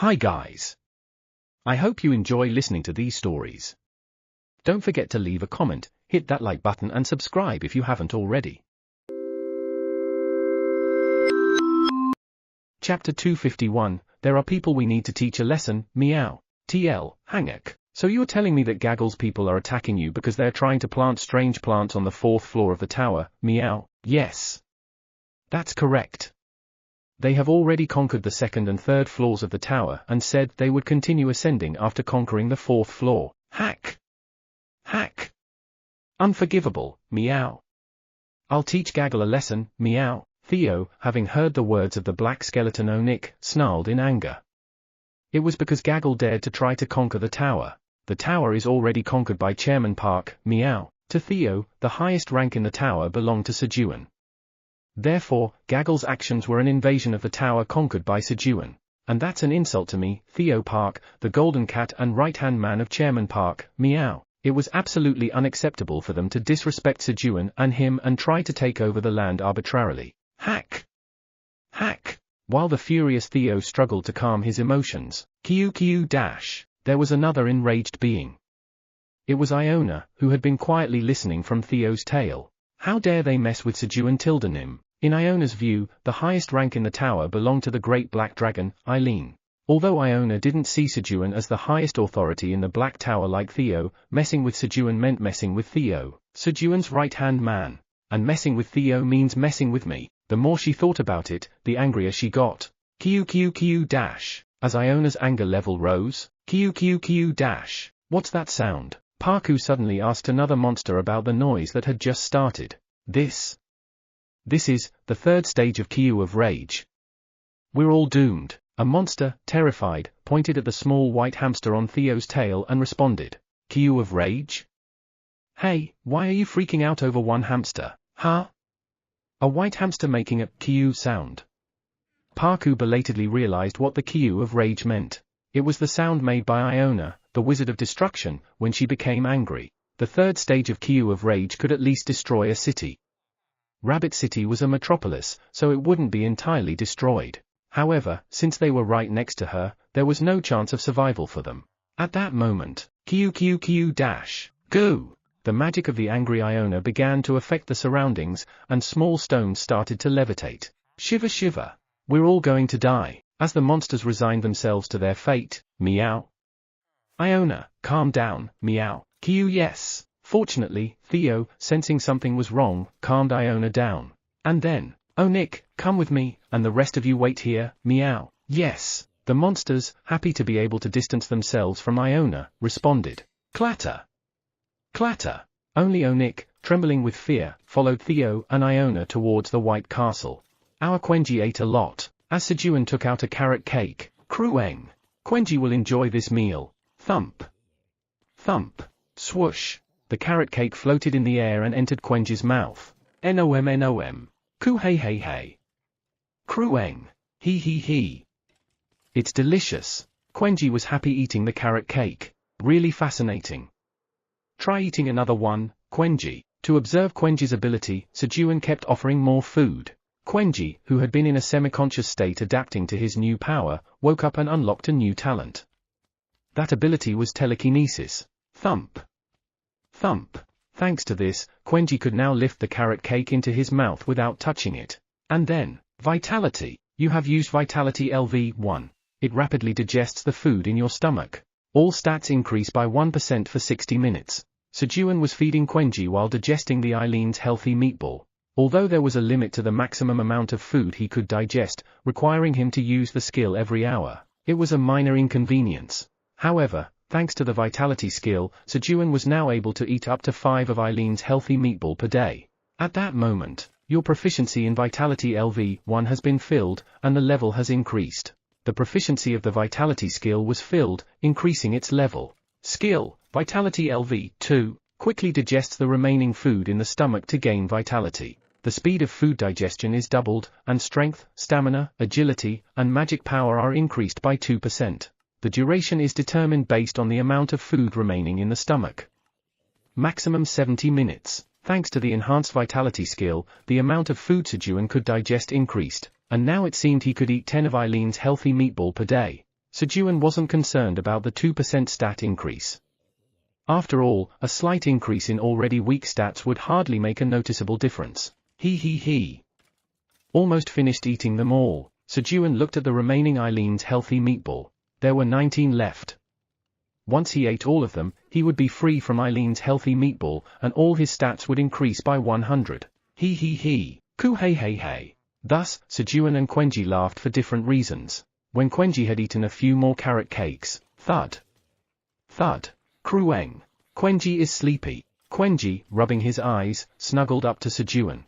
Hi guys. I hope you enjoy listening to these stories. Don't forget to leave a comment, hit that like button and subscribe if you haven't already. Chapter 251, There are people we need to teach a lesson, meow. TL, Hangak. So you're telling me that Gaggle's people are attacking you because they're trying to plant strange plants on the 4th floor of the tower, meow? Yes. That's correct. They have already conquered the 2nd and 3rd floors of the tower and said they would continue ascending after conquering the 4th floor. Hack! Hack! Unforgivable, meow. I'll teach Gaggle a lesson, meow. Theo, having heard the words of the black skeleton Onik, snarled in anger. It was because Gaggle dared to try to conquer the tower. The tower is already conquered by Chairman Park, meow. To Theo, the highest rank in the tower belonged to Sejun. Therefore, Gaggle's actions were an invasion of the tower conquered by Sejun. And that's an insult to me, Theo Park, the golden cat and right-hand man of Chairman Park, meow. It was absolutely unacceptable for them to disrespect Sejun and him and try to take over the land arbitrarily. Hack! Hack! While the furious Theo struggled to calm his emotions, there was another enraged being. It was Iona, who had been quietly listening from Theo's tale. How dare they mess with Sejun Tildenim? In Iona's view, the highest rank in the tower belonged to the great black dragon, Eileen. Although Iona didn't see Sejun as the highest authority in the Black Tower like Theo, messing with Sejun meant messing with Theo, Sejun's right-hand man. And messing with Theo means messing with me. The more she thought about it, the angrier she got. As Iona's anger level rose, what's that sound? Parku suddenly asked another monster about the noise that had just started. This is the 3rd stage of Q of Rage. We're all doomed. A monster, terrified, pointed at the small white hamster on Theo's tail and responded. Q of Rage? Hey, why are you freaking out over one hamster, huh? A white hamster making a Q sound. Parku belatedly realized what the Q of Rage meant. It was the sound made by Iona, the Wizard of Destruction, when she became angry. The 3rd stage of Q of Rage could at least destroy a city. Rabbit City was a metropolis, so it wouldn't be entirely destroyed. However, since they were right next to her, there was no chance of survival for them. At that moment, go! The magic of the angry Iona began to affect the surroundings, and small stones started to levitate. Shiver shiver. We're all going to die. As the monsters resigned themselves to their fate, meow. Iona, calm down, meow. Yes. Fortunately, Theo, sensing something was wrong, calmed Iona down. And then, Onik, come with me, and the rest of you wait here, meow. Yes. The monsters, happy to be able to distance themselves from Iona, responded. Clatter. Clatter. Only Onik, trembling with fear, followed Theo and Iona towards the White Castle. Our Quenji ate a lot. As Sejun took out a carrot cake, Krueng. Quenji will enjoy this meal. Thump. Thump. Swoosh. The carrot cake floated in the air and entered Quenji's mouth. Nom. Ku hey hey hey. Krueng. He he he. It's delicious. Quenji was happy eating the carrot cake. Really fascinating. Try eating another one, Quenji. To observe Quenji's ability, Sejun kept offering more food. Quenji, who had been in a semi-conscious state adapting to his new power, woke up and unlocked a new talent. That ability was telekinesis. Thump. Thump. Thanks to this, Quenji could now lift the carrot cake into his mouth without touching it. And then, Vitality. You have used Vitality LV1. It rapidly digests the food in your stomach. All stats increase by 1% for 60 minutes. Sejun was feeding Quenji while digesting the Eileen's healthy meatball. Although there was a limit to the maximum amount of food he could digest, requiring him to use the skill every hour, it was a minor inconvenience. However, thanks to the Vitality skill, Sejun was now able to eat up to 5 of Eileen's healthy meatball per day. At that moment, your proficiency in Vitality LV1 has been filled, and the level has increased. The proficiency of the Vitality skill was filled, increasing its level. Skill, Vitality LV2, quickly digests the remaining food in the stomach to gain vitality. The speed of food digestion is doubled, and strength, stamina, agility, and magic power are increased by 2%. The duration is determined based on the amount of food remaining in the stomach. Maximum 70 minutes. Thanks to the enhanced vitality skill, the amount of food Sejun could digest increased, and now it seemed he could eat 10 of Eileen's healthy meatball per day. Sejun wasn't concerned about the 2% stat increase. After all, a slight increase in already weak stats would hardly make a noticeable difference. He. Almost finished eating them all, Sejun looked at the remaining Eileen's healthy meatball. There were 19 left. Once he ate all of them, he would be free from Eileen's healthy meatball, and all his stats would increase by 100. He. Coo hey. Thus, Sejun and Quenji laughed for different reasons. When Quenji had eaten a few more carrot cakes, thud. Krueng. Quenji is sleepy. Quenji, rubbing his eyes, snuggled up to Sejun.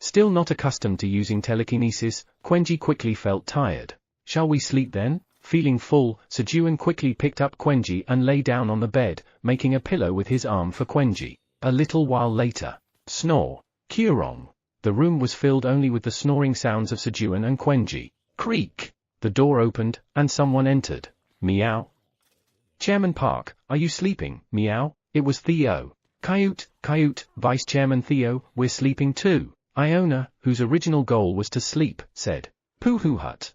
Still not accustomed to using telekinesis, Quenji quickly felt tired. Shall we sleep then? Feeling full, Sejun quickly picked up Quenji and lay down on the bed, making a pillow with his arm for Quenji. A little while later. Snore. Kurong. The room was filled only with the snoring sounds of Sejun and Quenji. Creak. The door opened, and someone entered. Meow. Chairman Park, are you sleeping? Meow. It was Theo. Kayut, Vice Chairman Theo, we're sleeping too. Iona, whose original goal was to sleep, said. Poohoo hut.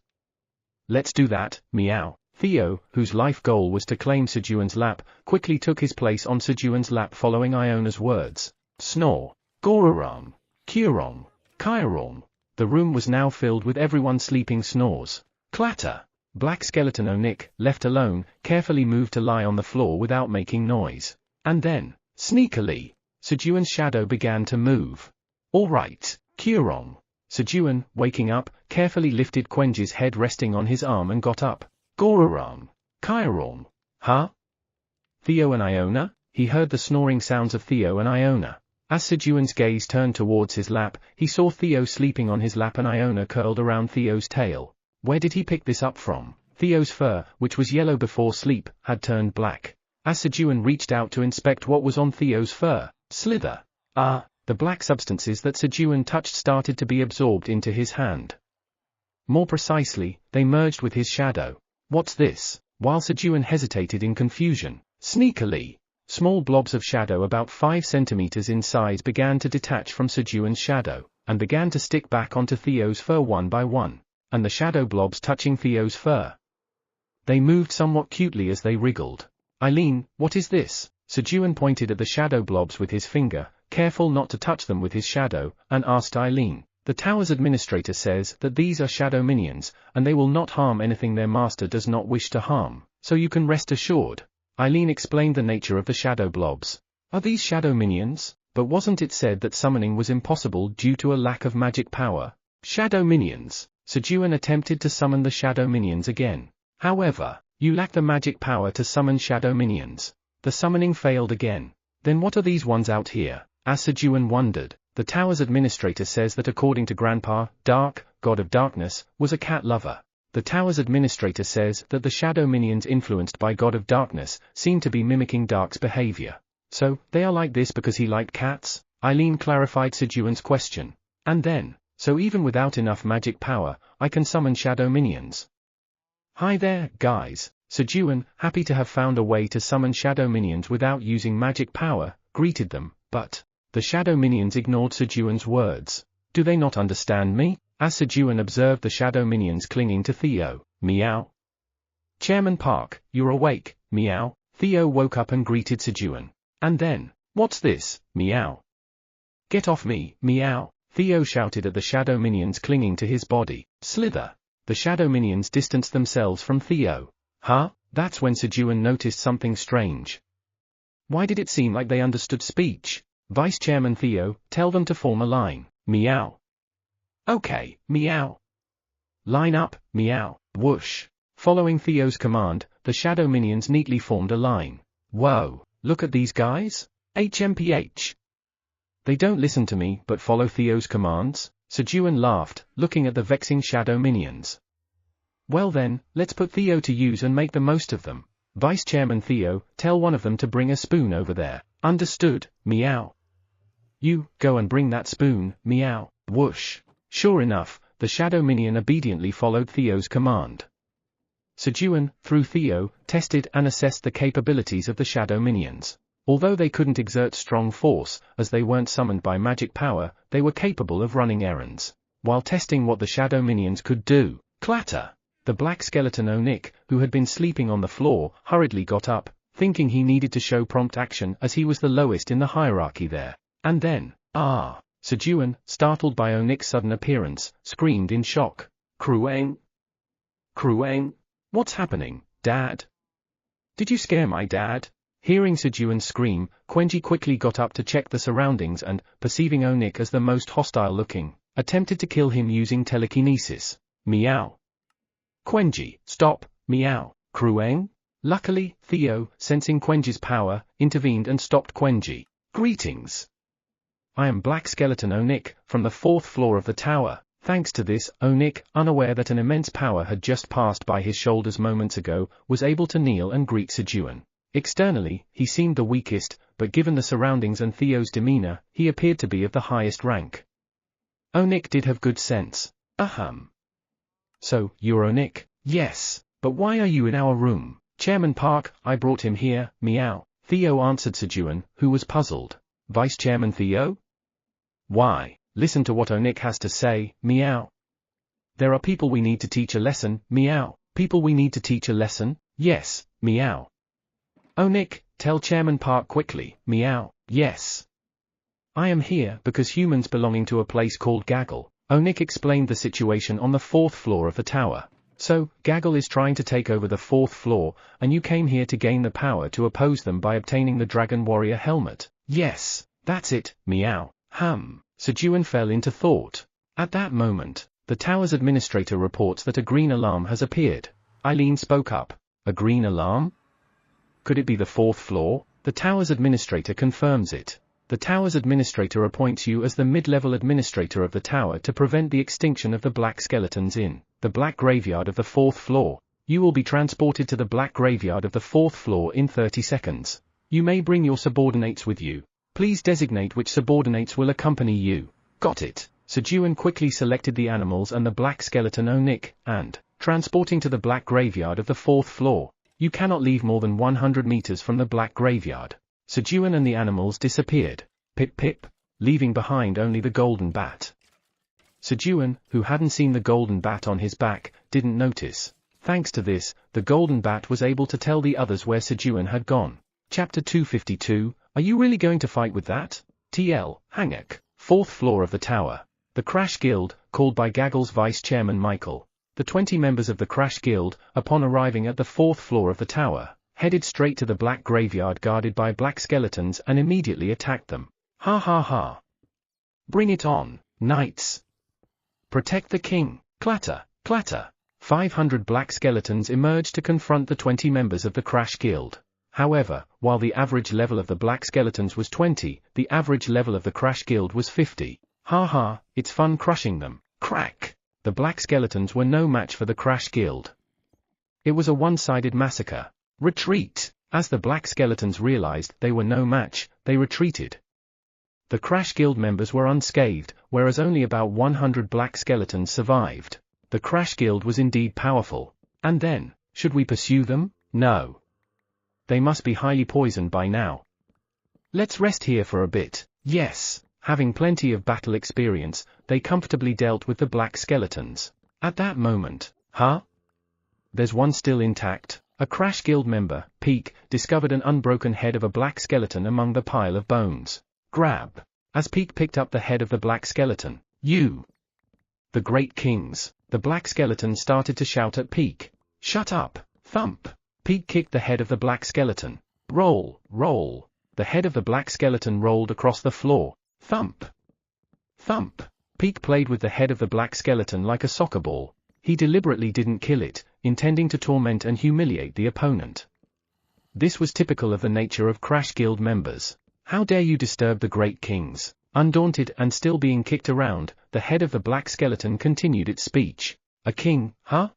Let's do that, meow. Theo, whose life goal was to claim Sejun's lap, quickly took his place on Sejun's lap following Iona's words. Snore. Gororong. Kurong. Kairong. The room was now filled with everyone sleeping snores. Clatter. Black skeleton Onik, left alone, carefully moved to lie on the floor without making noise. And then, sneakily, Sejun's shadow began to move. All right, Kurong. Sejun, waking up, carefully lifted Quenji's head resting on his arm and got up. Gororong. Kairong. Huh? Theo and Iona? He heard the snoring sounds of Theo and Iona. As Sejun's gaze turned towards his lap, he saw Theo sleeping on his lap and Iona curled around Theo's tail. Where did he pick this up from? Theo's fur, which was yellow before sleep, had turned black. As Sejun reached out to inspect what was on Theo's fur, slither. The black substances that Sejun touched started to be absorbed into his hand. More precisely, they merged with his shadow. What's this? While Sejun hesitated in confusion, sneakily, small blobs of shadow about 5 centimeters in size began to detach from Sejun's shadow, and began to stick back onto Theo's fur one by one, and the shadow blobs touching Theo's fur. They moved somewhat cutely as they wriggled. Eileen, what is this? Sejun pointed at the shadow blobs with his finger, careful not to touch them with his shadow, and asked Eileen. The tower's administrator says that these are shadow minions, and they will not harm anything their master does not wish to harm, so you can rest assured. Eileen explained the nature of the shadow blobs. Are these shadow minions? But wasn't it said that summoning was impossible due to a lack of magic power? Shadow minions. Sejun attempted to summon the shadow minions again. However, you lack the magic power to summon shadow minions. The summoning failed again. Then what are these ones out here? As Sejun wondered, the tower's administrator says that according to Grandpa, Dark, God of Darkness, was a cat lover. The tower's administrator says that the shadow minions influenced by God of Darkness seem to be mimicking Dark's behavior. So, they are like this because he liked cats? Eileen clarified Sejun's question. And then, so even without enough magic power, I can summon shadow minions. Hi there, guys. Sejun, happy to have found a way to summon shadow minions without using magic power, greeted them, but the shadow minions ignored Sejun's words. Do they not understand me? As Sejun observed the shadow minions clinging to Theo, meow. Chairman Park, you're awake, meow. Theo woke up and greeted Sejun. And then, what's this, meow? Get off me, meow. Theo shouted at the shadow minions clinging to his body. Slither. The shadow minions distanced themselves from Theo. Huh? That's when Sejun noticed something strange. Why did it seem like they understood speech? Vice Chairman Theo, tell them to form a line, meow. Okay, meow. Line up, meow, whoosh. Following Theo's command, the shadow minions neatly formed a line. Whoa, look at these guys? HMPH. They don't listen to me but follow Theo's commands? Sejun laughed, looking at the vexing shadow minions. Well then, let's put Theo to use and make the most of them. Vice Chairman Theo, tell one of them to bring a spoon over there. Understood, meow. You, go and bring that spoon, meow, whoosh. Sure enough, the shadow minion obediently followed Theo's command. Sejun, through Theo, tested and assessed the capabilities of the shadow minions. Although they couldn't exert strong force, as they weren't summoned by magic power, they were capable of running errands. While testing what the shadow minions could do, clatter. The black skeleton Onik, who had been sleeping on the floor, hurriedly got up, thinking he needed to show prompt action as he was the lowest in the hierarchy there. And then, Sejun, startled by Onik's sudden appearance, screamed in shock. Krueng? Krueng? What's happening, Dad? Did you scare my dad? Hearing Sejun scream, Quenji quickly got up to check the surroundings and, perceiving Onik as the most hostile looking, attempted to kill him using telekinesis. Meow. Quenji, stop, meow, Krueng? Luckily, Theo, sensing Quenji's power, intervened and stopped Quenji. Greetings. I am Black Skeleton Onik, from the 4th floor of the tower. Thanks to this, Onik, unaware that an immense power had just passed by his shoulders moments ago, was able to kneel and greet Sejun. Externally, he seemed the weakest, but given the surroundings and Theo's demeanor, he appeared to be of the highest rank. Onik did have good sense. So, you're Onik? Yes. But why are you in our room? Chairman Park, I brought him here, meow. Theo answered Sejun, who was puzzled. Vice Chairman Theo? Why? Listen to what Onik has to say, meow. There are people we need to teach a lesson, meow. People we need to teach a lesson? Yes, meow. Onik, tell Chairman Park quickly, meow. Yes. I am here because humans belonging to a place called Gaggle. Onik explained the situation on the 4th floor of the tower. So, Gaggle is trying to take over the 4th floor, and you came here to gain the power to oppose them by obtaining the Dragon Warrior helmet. Yes, that's it, meow. Sejun fell into thought. At that moment, the tower's administrator reports that a green alarm has appeared. Eileen spoke up. A green alarm? Could it be the 4th floor? The tower's administrator confirms it. The tower's administrator appoints you as the mid-level administrator of the tower to prevent the extinction of the black skeletons in the black graveyard of the 4th floor. You will be transported to the black graveyard of the 4th floor in 30 seconds. You may bring your subordinates with you. Please designate which subordinates will accompany you. Got it. Sejun quickly selected the animals and the black skeleton Onik, and, transporting to the black graveyard of the 4th floor. You cannot leave more than 100 meters from the black graveyard. Sejun and the animals disappeared. Pip pip, leaving behind only the golden bat. Sejun, who hadn't seen the golden bat on his back, didn't notice. Thanks to this, the golden bat was able to tell the others where Sejun had gone. Chapter 252, Are you really going to fight with that? TL, Hangak, 4th floor of the tower. The Crash Guild, called by Gaggle's vice chairman Michael. The 20 members of the Crash Guild, upon arriving at the 4th floor of the tower, headed straight to the black graveyard guarded by black skeletons and immediately attacked them. Ha ha ha. Bring it on, knights. Protect the king. Clatter, clatter. 500 black skeletons emerged to confront the 20 members of the Crash Guild. However, while the average level of the black skeletons was 20, the average level of the Crash Guild was 50. Ha ha, it's fun crushing them. Crack. The black skeletons were no match for the Crash Guild. It was a one-sided massacre. Retreat! As the black skeletons realized they were no match, they retreated. The Crash Guild members were unscathed, whereas only about 100 black skeletons survived. The Crash Guild was indeed powerful. And then, should we pursue them? No. They must be highly poisoned by now. Let's rest here for a bit. Yes. Having plenty of battle experience, they comfortably dealt with the black skeletons. At that moment, there's one still intact. A Crash Guild member, Peak, discovered an unbroken head of a black skeleton among the pile of bones. Grab. As Peak picked up the head of the black skeleton, you! The Great Kings. The black skeleton started to shout at Peak. Shut up! Thump! Peak kicked the head of the black skeleton. Roll, roll. The head of the black skeleton rolled across the floor. Thump! Thump! Peak played with the head of the black skeleton like a soccer ball. He deliberately didn't kill it, intending to torment and humiliate the opponent. This was typical of the nature of Crash Guild members. How dare you disturb the Great Kings? Undaunted and still being kicked around, the head of the black skeleton continued its speech. A king, huh?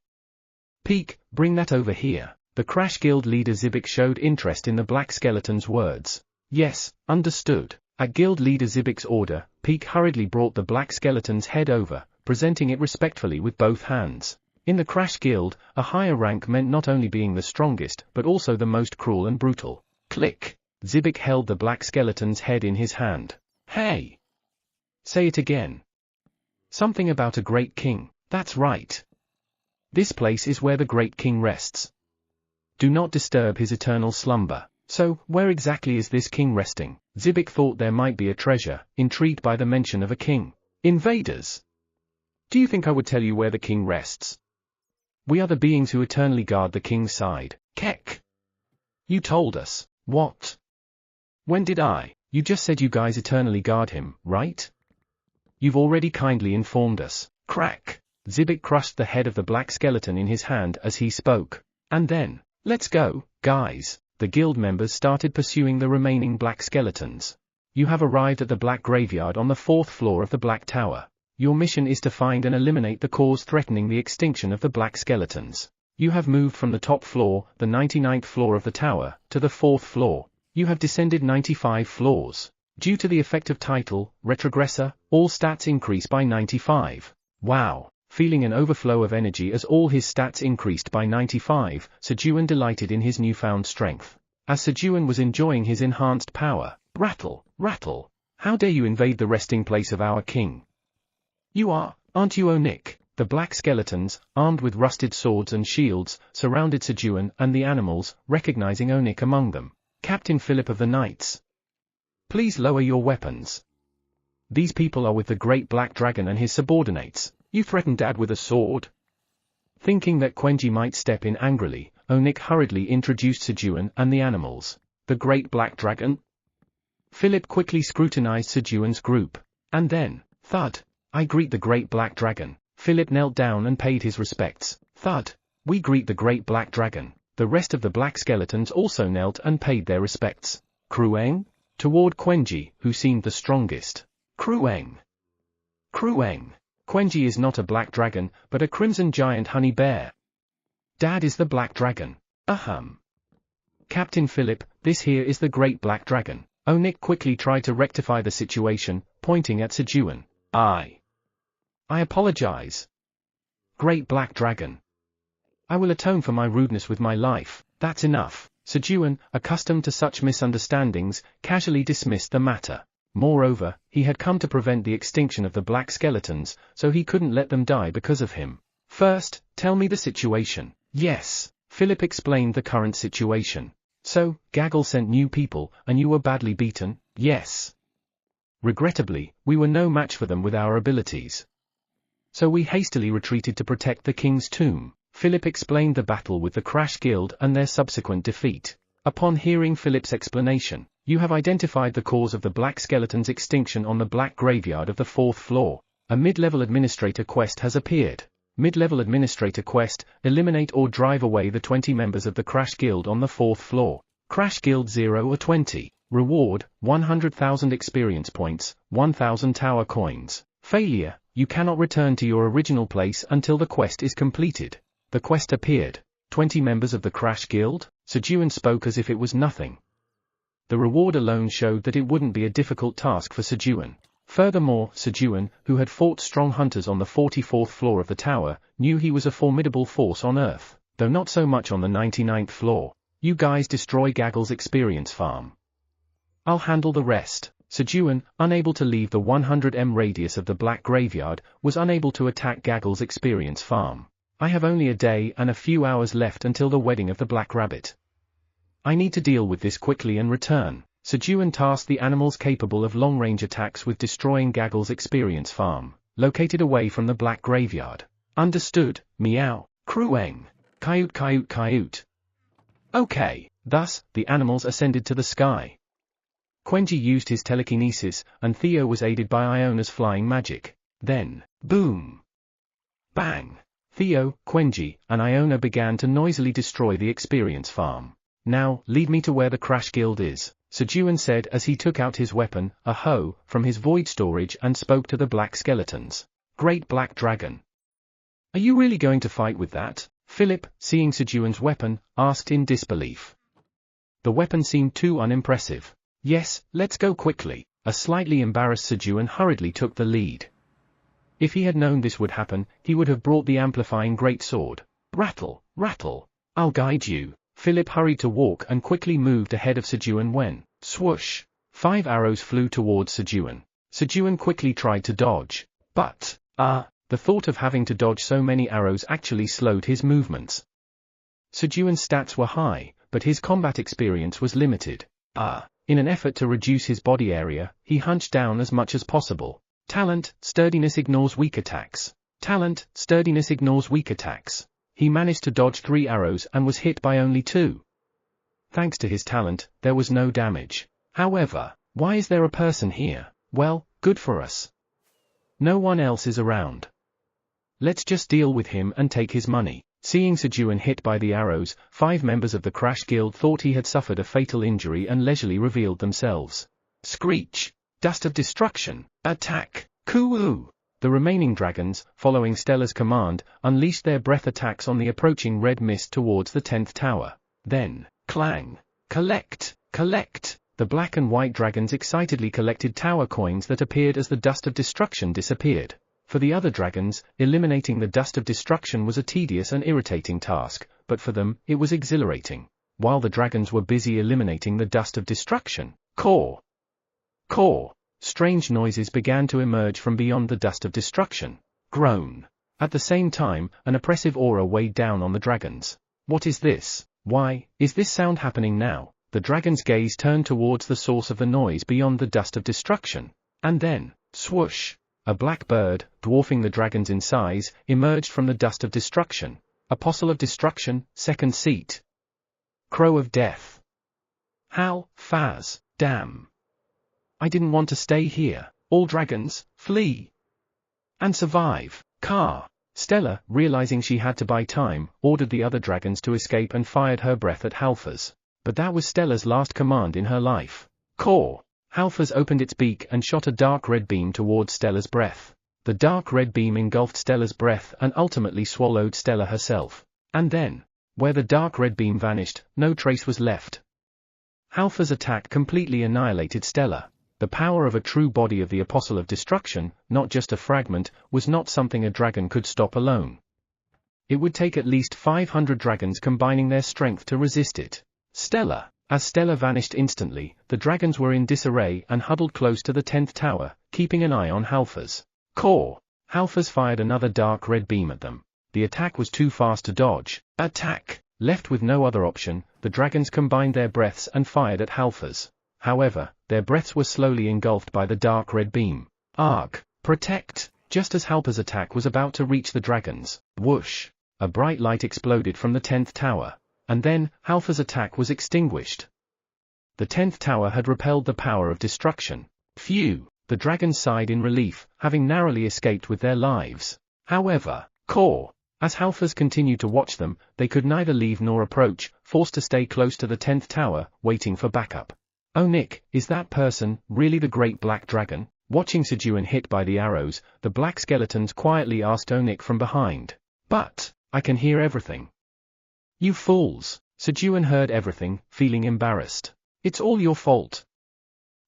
Peak, bring that over here. The Crash Guild leader Zibik showed interest in the black skeleton's words. Yes, understood. At Guild leader Zibik's order, Peak hurriedly brought the black skeleton's head over, presenting it respectfully with both hands. In the Crash Guild, a higher rank meant not only being the strongest but also the most cruel and brutal. Click. Zibik held the black skeleton's head in his hand. Hey! Say it again. Something about a great king, that's right. This place is where the great king rests. Do not disturb his eternal slumber. So, where exactly is this king resting? Zibik thought there might be a treasure, intrigued by the mention of a king. Invaders! Do you think I would tell you where the king rests? We are the beings who eternally guard the king's side. Kek! You told us. What? When did I? You just said you guys eternally guard him, right? You've already kindly informed us. Crack! Zibik crushed the head of the black skeleton in his hand as he spoke. And then, let's go, guys. The guild members started pursuing the remaining black skeletons. You have arrived at the black graveyard on the 4th floor of the black tower. Your mission is to find and eliminate the cause threatening the extinction of the black skeletons. You have moved from the top floor, the 99th floor of the tower, to the 4th floor. You have descended 95 floors. Due to the effect of title, retrogressor, all stats increase by 95. Wow! Feeling an overflow of energy as all his stats increased by 95, Sejun delighted in his newfound strength. As Sejun was enjoying his enhanced power, rattle, rattle! How dare you invade the resting place of our king? You aren't you Onik? The black skeletons, armed with rusted swords and shields, surrounded Sejun and the animals, recognizing Onik among them. Captain Philip of the Knights. Please lower your weapons. These people are with the great black dragon and his subordinates. You threatened Dad with a sword? Thinking that Quenji might step in angrily, Onik hurriedly introduced Sejun and the animals. The great black dragon? Philip quickly scrutinized Sejun's group. And then, thud, I greet the great black dragon. Philip knelt down and paid his respects. Thud, we greet the great black dragon. The rest of the black skeletons also knelt and paid their respects. Krueng? Toward Quenji, who seemed the strongest. Krueng. Krueng. Quenji is not a black dragon, but a crimson giant honey bear. Dad is the black dragon. Ahem. Captain Philip, this here is the great black dragon. Onik quickly tried to rectify the situation, pointing at Sejun. I apologize. Great black dragon. I will atone for my rudeness with my life. That's enough. Sejun, accustomed to such misunderstandings, casually dismissed the matter. Moreover, he had come to prevent the extinction of the black skeletons, so he couldn't let them die because of him. First, tell me the situation. Yes, Philip explained the current situation. So, Gaggle sent new people, and you were badly beaten? Yes. Regrettably, we were no match for them with our abilities. So we hastily retreated to protect the king's tomb. Philip explained the battle with the Crash Guild and their subsequent defeat. Upon hearing Philip's explanation, you have identified the cause of the black skeleton's extinction on the black graveyard of the 4th floor. A mid-level administrator quest has appeared. Mid-level administrator quest, eliminate or drive away the 20 members of the Crash Guild on the 4th floor. Crash Guild 0 or 20. Reward, 100,000 experience points, 1,000 tower coins. Failure, you cannot return to your original place until the quest is completed. The quest appeared. 20 members of the Crash Guild? Sejun spoke as if it was nothing. The reward alone showed that it wouldn't be a difficult task for Sejun. Furthermore, Sejun, who had fought strong hunters on the 44th floor of the tower, knew he was a formidable force on Earth, though not so much on the 99th floor. You guys destroy Gaggle's experience farm. I'll handle the rest. Sejun, unable to leave the 100m radius of the black graveyard, was unable to attack Gaggle's experience farm. I have only a day and a few hours left until the wedding of the Black Rabbit. I need to deal with this quickly and return. Sejun tasked the animals capable of long-range attacks with destroying Gaggle's experience farm, located away from the black graveyard. Understood, meow, Krueng. Coyote coyote coyote. Okay, thus, the animals ascended to the sky. Quenji used his telekinesis, and Theo was aided by Iona's flying magic. Then, boom! Bang! Theo, Quenji, and Iona began to noisily destroy the experience farm. Now, lead me to where the Crash Guild is, Sejun said as he took out his weapon, a hoe, from his void storage and spoke to the black skeletons. Great black dragon. Are you really going to fight with that? Philip, seeing Sejun's weapon, asked in disbelief. The weapon seemed too unimpressive. Yes, let's go quickly. A slightly embarrassed Sejun hurriedly took the lead. If he had known this would happen, he would have brought the amplifying greatsword. Rattle, rattle. I'll guide you. Philip hurried to walk and quickly moved ahead of Sejun when, swoosh, 5 arrows flew towards Sejun. Sejun quickly tried to dodge. But, The thought of having to dodge so many arrows actually slowed his movements. Sejun's stats were high, but his combat experience was limited. In an effort to reduce his body area, he hunched down as much as possible. Talent, sturdiness ignores weak attacks. Talent, sturdiness ignores weak attacks. He managed to dodge 3 arrows and was hit by only 2. Thanks to his talent, there was no damage. However, why is there a person here? Well, good for us. No one else is around. Let's just deal with him and take his money. Seeing Sejun hit by the arrows, 5 members of the Crash Guild thought he had suffered a fatal injury and leisurely revealed themselves. Screech! Dust of destruction! Attack! Coo-oo! The remaining dragons, following Stella's command, unleashed their breath attacks on the approaching red mist towards the 10th tower. Then, clang! Collect! Collect! The black and white dragons excitedly collected tower coins that appeared as the dust of destruction disappeared. For the other dragons, eliminating the dust of destruction was a tedious and irritating task, but for them, it was exhilarating. While the dragons were busy eliminating the dust of destruction, caw! Caw! Strange noises began to emerge from beyond the dust of destruction. Groan! At the same time, an oppressive aura weighed down on the dragons. What is this? Why is this sound happening now? The dragon's gaze turned towards the source of the noise beyond the dust of destruction. And then, swoosh! A black bird, dwarfing the dragons in size, emerged from the dust of destruction. Apostle of destruction, second seat. Crow of death. Hal, Faz, damn. I didn't want to stay here. All dragons, flee. And survive. Car. Stella, realizing she had to buy time, ordered the other dragons to escape and fired her breath at Halfaz. But that was Stella's last command in her life. Caw! Halfaz opened its beak and shot a dark red beam towards Stella's breath. The dark red beam engulfed Stella's breath and ultimately swallowed Stella herself. And then, where the dark red beam vanished, no trace was left. Halfaz's attack completely annihilated Stella. The power of a true body of the Apostle of Destruction, not just a fragment, was not something a dragon could stop alone. It would take at least 500 dragons combining their strength to resist it. As Stella vanished instantly, the dragons were in disarray and huddled close to the 10th tower, keeping an eye on Halfaz. Caw! Halfaz fired another dark red beam at them. The attack was too fast to dodge. Attack! Left with no other option, the dragons combined their breaths and fired at Halfaz. However, their breaths were slowly engulfed by the dark red beam. Arg! Protect! Just as Halfaz's attack was about to reach the dragons, whoosh! A bright light exploded from the 10th tower. And then, Halfaz's attack was extinguished. The 10th tower had repelled the power of destruction. Phew! The dragons sighed in relief, having narrowly escaped with their lives. However, caw! As Halfaz continued to watch them, they could neither leave nor approach, forced to stay close to the 10th tower, waiting for backup. Oh Nick, is that person really the great black dragon? Watching Sejun hit by the arrows, the black skeletons quietly asked Onik from behind. But, I can hear everything. You fools! Sejun heard everything, feeling embarrassed. It's all your fault.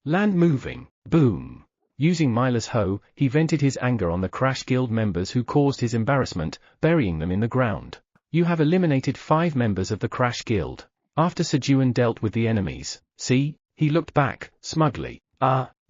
Land moving. Boom. Using Mila's hoe, he vented his anger on the Crash Guild members who caused his embarrassment, burying them in the ground. You have eliminated 5 members of the Crash Guild. After Sejun dealt with the enemies, see, he looked back, smugly.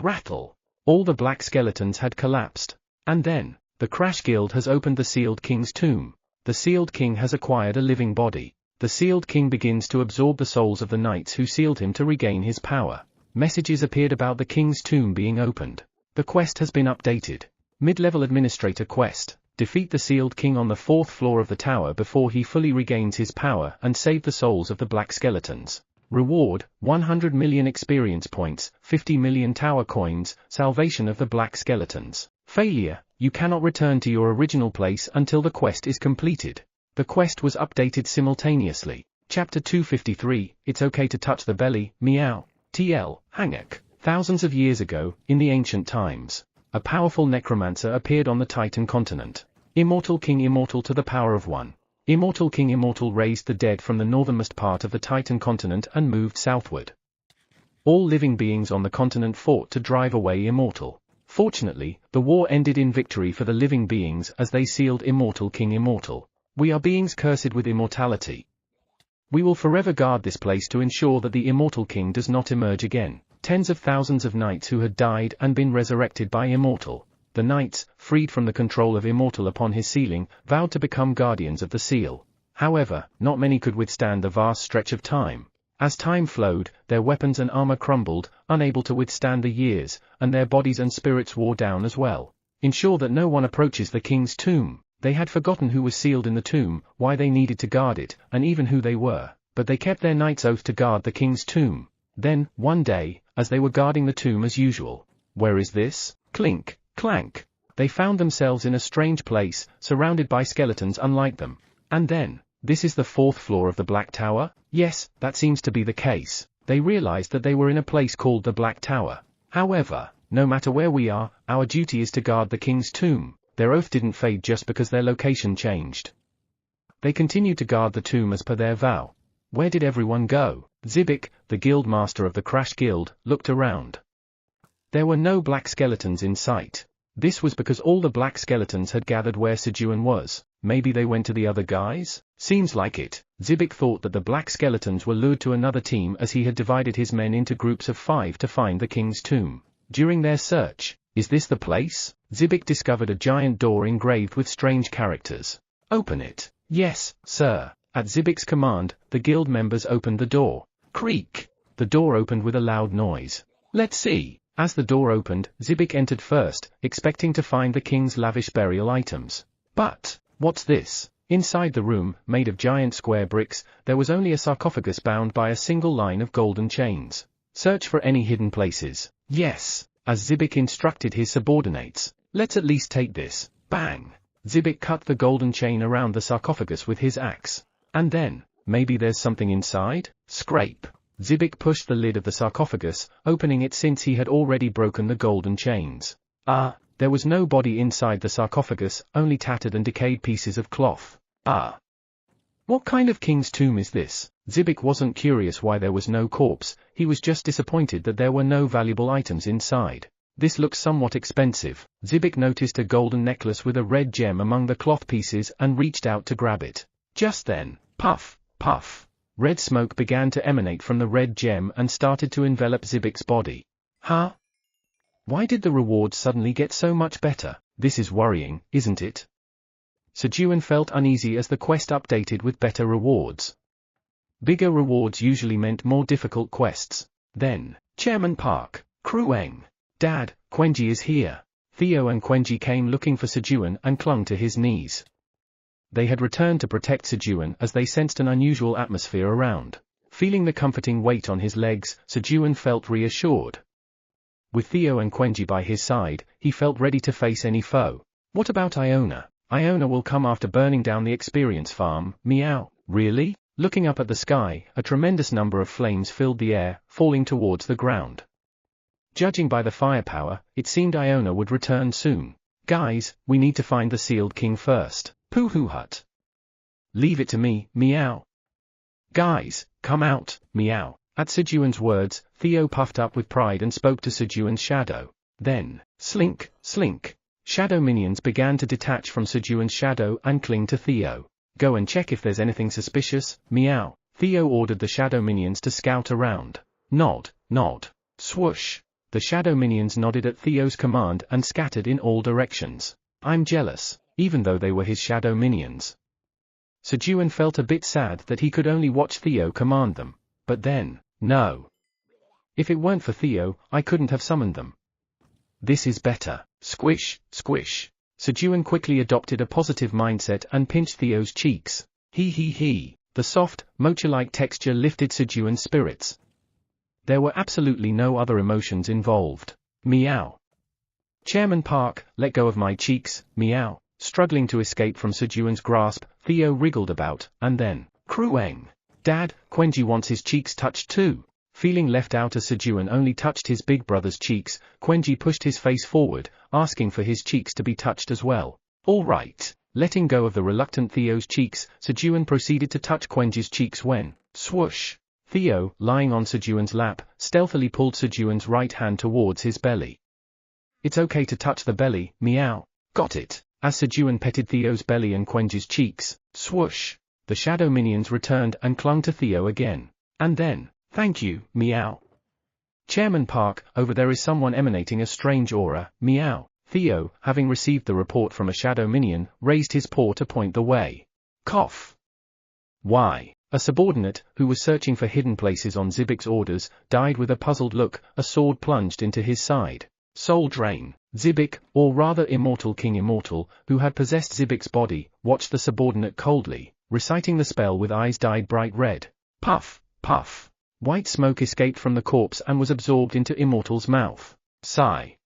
Rattle. All the black skeletons had collapsed. And then, the Crash Guild has opened the Sealed King's tomb. The Sealed King has acquired a living body. The Sealed King begins to absorb the souls of the knights who sealed him to regain his power. Messages appeared about the King's tomb being opened. The quest has been updated. Mid-level administrator quest. Defeat the Sealed King on the 4th floor of the tower before he fully regains his power and save the souls of the black skeletons. Reward, 100 million experience points, 50 million tower coins, salvation of the black skeletons. Failure, you cannot return to your original place until the quest is completed. The quest was updated simultaneously. Chapter 253, It's Okay to Touch the Belly, Meow. TL, Hangak. Thousands of years ago, in the ancient times, a powerful necromancer appeared on the Titan continent. Immortal King Immortal to the power of 1. Immortal King Immortal raised the dead from the northernmost part of the Titan continent and moved southward. All living beings on the continent fought to drive away Immortal. Fortunately, the war ended in victory for the living beings as they sealed Immortal King Immortal. We are beings cursed with immortality. We will forever guard this place to ensure that the Immortal King does not emerge again. Tens of thousands of knights who had died and been resurrected by Immortal. The knights, freed from the control of Immortal upon his sealing, vowed to become guardians of the seal. However, not many could withstand the vast stretch of time. As time flowed, their weapons and armor crumbled, unable to withstand the years, and their bodies and spirits wore down as well. Ensure that no one approaches the king's tomb. They had forgotten who was sealed in the tomb, why they needed to guard it, and even who they were, but they kept their knight's oath to guard the king's tomb. Then, one day, as they were guarding the tomb as usual, where is this? Clink, clank. They found themselves in a strange place, surrounded by skeletons unlike them. And then, this is the 4th floor of the Black Tower? Yes, that seems to be the case. They realized that they were in a place called the Black Tower. However, no matter where we are, our duty is to guard the king's tomb. Their oath didn't fade just because their location changed. They continued to guard the tomb as per their vow. Where did everyone go? Zibik, the guild master of the Crash Guild, looked around. There were no black skeletons in sight. This was because all the black skeletons had gathered where Sejun was. Maybe they went to the other guys? Seems like it. Zibik thought that the black skeletons were lured to another team as he had divided his men into groups of 5 to find the king's tomb. During their search, is this the place? Zibik discovered a giant door engraved with strange characters. Open it. Yes, sir. At Zibik's command, the guild members opened the door. Creak. The door opened with a loud noise. Let's see. As the door opened, Zibik entered first, expecting to find the king's lavish burial items. But, what's this? Inside the room, made of giant square bricks, there was only a sarcophagus bound by a single line of golden chains. Search for any hidden places. Yes, as Zibik instructed his subordinates. Let's at least take this. Bang! Zibik cut the golden chain around the sarcophagus with his axe. And then, maybe there's something inside? Scrape. Zibik pushed the lid of the sarcophagus, opening it since he had already broken the golden chains. There was no body inside the sarcophagus, only tattered and decayed pieces of cloth. What kind of king's tomb is this? Zibik wasn't curious why there was no corpse, he was just disappointed that there were no valuable items inside. This looks somewhat expensive. Zibik noticed a golden necklace with a red gem among the cloth pieces and reached out to grab it. Just then, puff, puff. Red smoke began to emanate from the red gem and started to envelop Zibik's body. Huh? Why did the rewards suddenly get so much better? This is worrying, isn't it? Sejun felt uneasy as the quest updated with better rewards. Bigger rewards usually meant more difficult quests. Then, Chairman Park, Krueng. Dad, Quenji is here. Theo and Quenji came looking for Sejun and clung to his knees. They had returned to protect Sejun as they sensed an unusual atmosphere around. Feeling the comforting weight on his legs, Sejun felt reassured. With Theo and Quenji by his side, he felt ready to face any foe. What about Iona? Iona will come after burning down the experience farm, meow. Really? Looking up at the sky, a tremendous number of flames filled the air, falling towards the ground. Judging by the firepower, it seemed Iona would return soon. Guys, we need to find the sealed king first. Pooh hut. Leave it to me, meow. Guys, come out, meow. At Sejun's words, Theo puffed up with pride and spoke to Sejun's shadow. Then, slink, slink. Shadow minions began to detach from Sejun's shadow and cling to Theo. Go and check if there's anything suspicious, meow. Theo ordered the shadow minions to scout around. Nod, nod. Swoosh. The shadow minions nodded at Theo's command and scattered in all directions. I'm jealous, even though they were his shadow minions. Sejun felt a bit sad that he could only watch Theo command them. But then, no. If it weren't for Theo, I couldn't have summoned them. This is better. Squish, squish. Sejun quickly adopted a positive mindset and pinched Theo's cheeks. He. The soft, mocha-like texture lifted Sejun's spirits. There were absolutely no other emotions involved. Meow. Chairman Park, let go of my cheeks, meow. Struggling to escape from Sejun's grasp, Theo wriggled about, and then, Krueng. Dad, Quenji wants his cheeks touched too. Feeling left out as Sejun only touched his big brother's cheeks, Quenji pushed his face forward, asking for his cheeks to be touched as well. All right. Letting go of the reluctant Theo's cheeks, Sejun proceeded to touch Quenji's cheeks when, swoosh. Theo, lying on Sejun's lap, stealthily pulled Sejun's right hand towards his belly. It's okay to touch the belly, meow. Got it. As Sejun petted Theo's belly and Quenji's cheeks, swoosh. The shadow minions returned and clung to Theo again. And then, thank you, meow. Chairman Park, over there is someone emanating a strange aura, meow. Theo, having received the report from a shadow minion, raised his paw to point the way. Cough. Why? A subordinate, who was searching for hidden places on Zibik's orders, died with a puzzled look, a sword plunged into his side. Soul drain. Zibik, or rather Immortal King Immortal, who had possessed Zibik's body, watched the subordinate coldly, reciting the spell with eyes dyed bright red. Puff, puff. White smoke escaped from the corpse and was absorbed into Immortal's mouth. Sigh.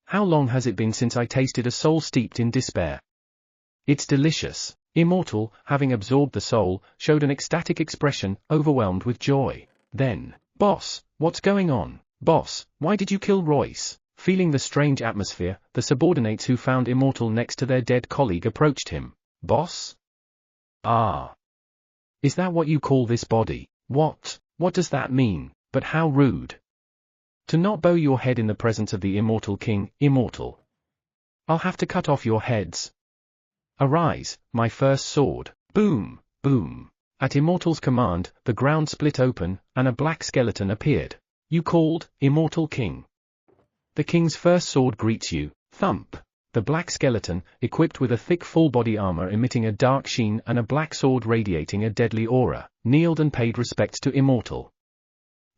How long has it been since I tasted a soul steeped in despair? It's delicious. Immortal, having absorbed the soul, showed an ecstatic expression, overwhelmed with joy. Then, Boss, what's going on? Boss, why did you kill Royce? Feeling the strange atmosphere, the subordinates who found Immortal next to their dead colleague approached him. Boss? Ah. Is that what you call this body? What does that mean? But how rude. To not bow your head in the presence of the Immortal King, Immortal. I'll have to cut off your heads. Arise, my first sword. Boom, boom. At Immortal's command, the ground split open, and a black skeleton appeared. You called, Immortal King. The king's first sword greets you. Thump. The black skeleton, equipped with a thick full-body armor emitting a dark sheen and a black sword radiating a deadly aura, kneeled and paid respects to Immortal.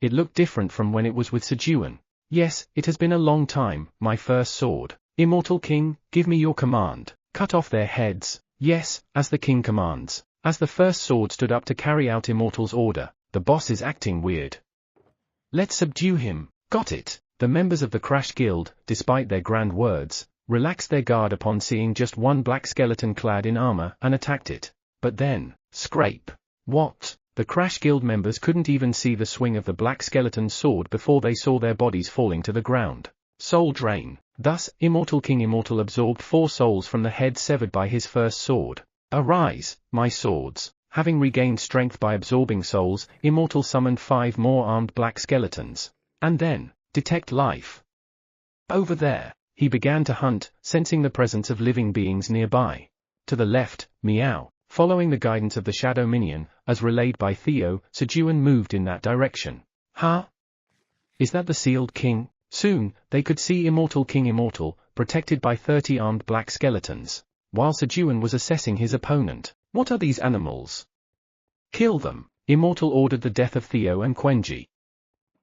It looked different from when it was with Sejun. Yes, it has been a long time, my first sword. Immortal King, give me your command. Cut off their heads. Yes, as the king commands. As the first sword stood up to carry out Immortal's order, the boss is acting weird. Let's subdue him. Got it. The members of the Crash Guild, despite their grand words, relaxed their guard upon seeing just one black skeleton clad in armor and attacked it. But then, scrape. What? The Crash Guild members couldn't even see the swing of the black skeleton's sword before they saw their bodies falling to the ground. Soul drain. Thus, Immortal King Immortal absorbed 4 souls from the head severed by his first sword. Arise, my swords. Having regained strength by absorbing souls, Immortal summoned 5 more armed black skeletons. And then, detect life. Over there. He began to hunt, sensing the presence of living beings nearby. To the left, meow. Following the guidance of the shadow minion, as relayed by Theo, Sejun moved in that direction. Huh? Is that the sealed king? Soon, they could see Immortal King Immortal, protected by 30 armed black skeletons. While Sejun was assessing his opponent. What are these animals? Kill them. Immortal ordered the death of Theo and Quenji.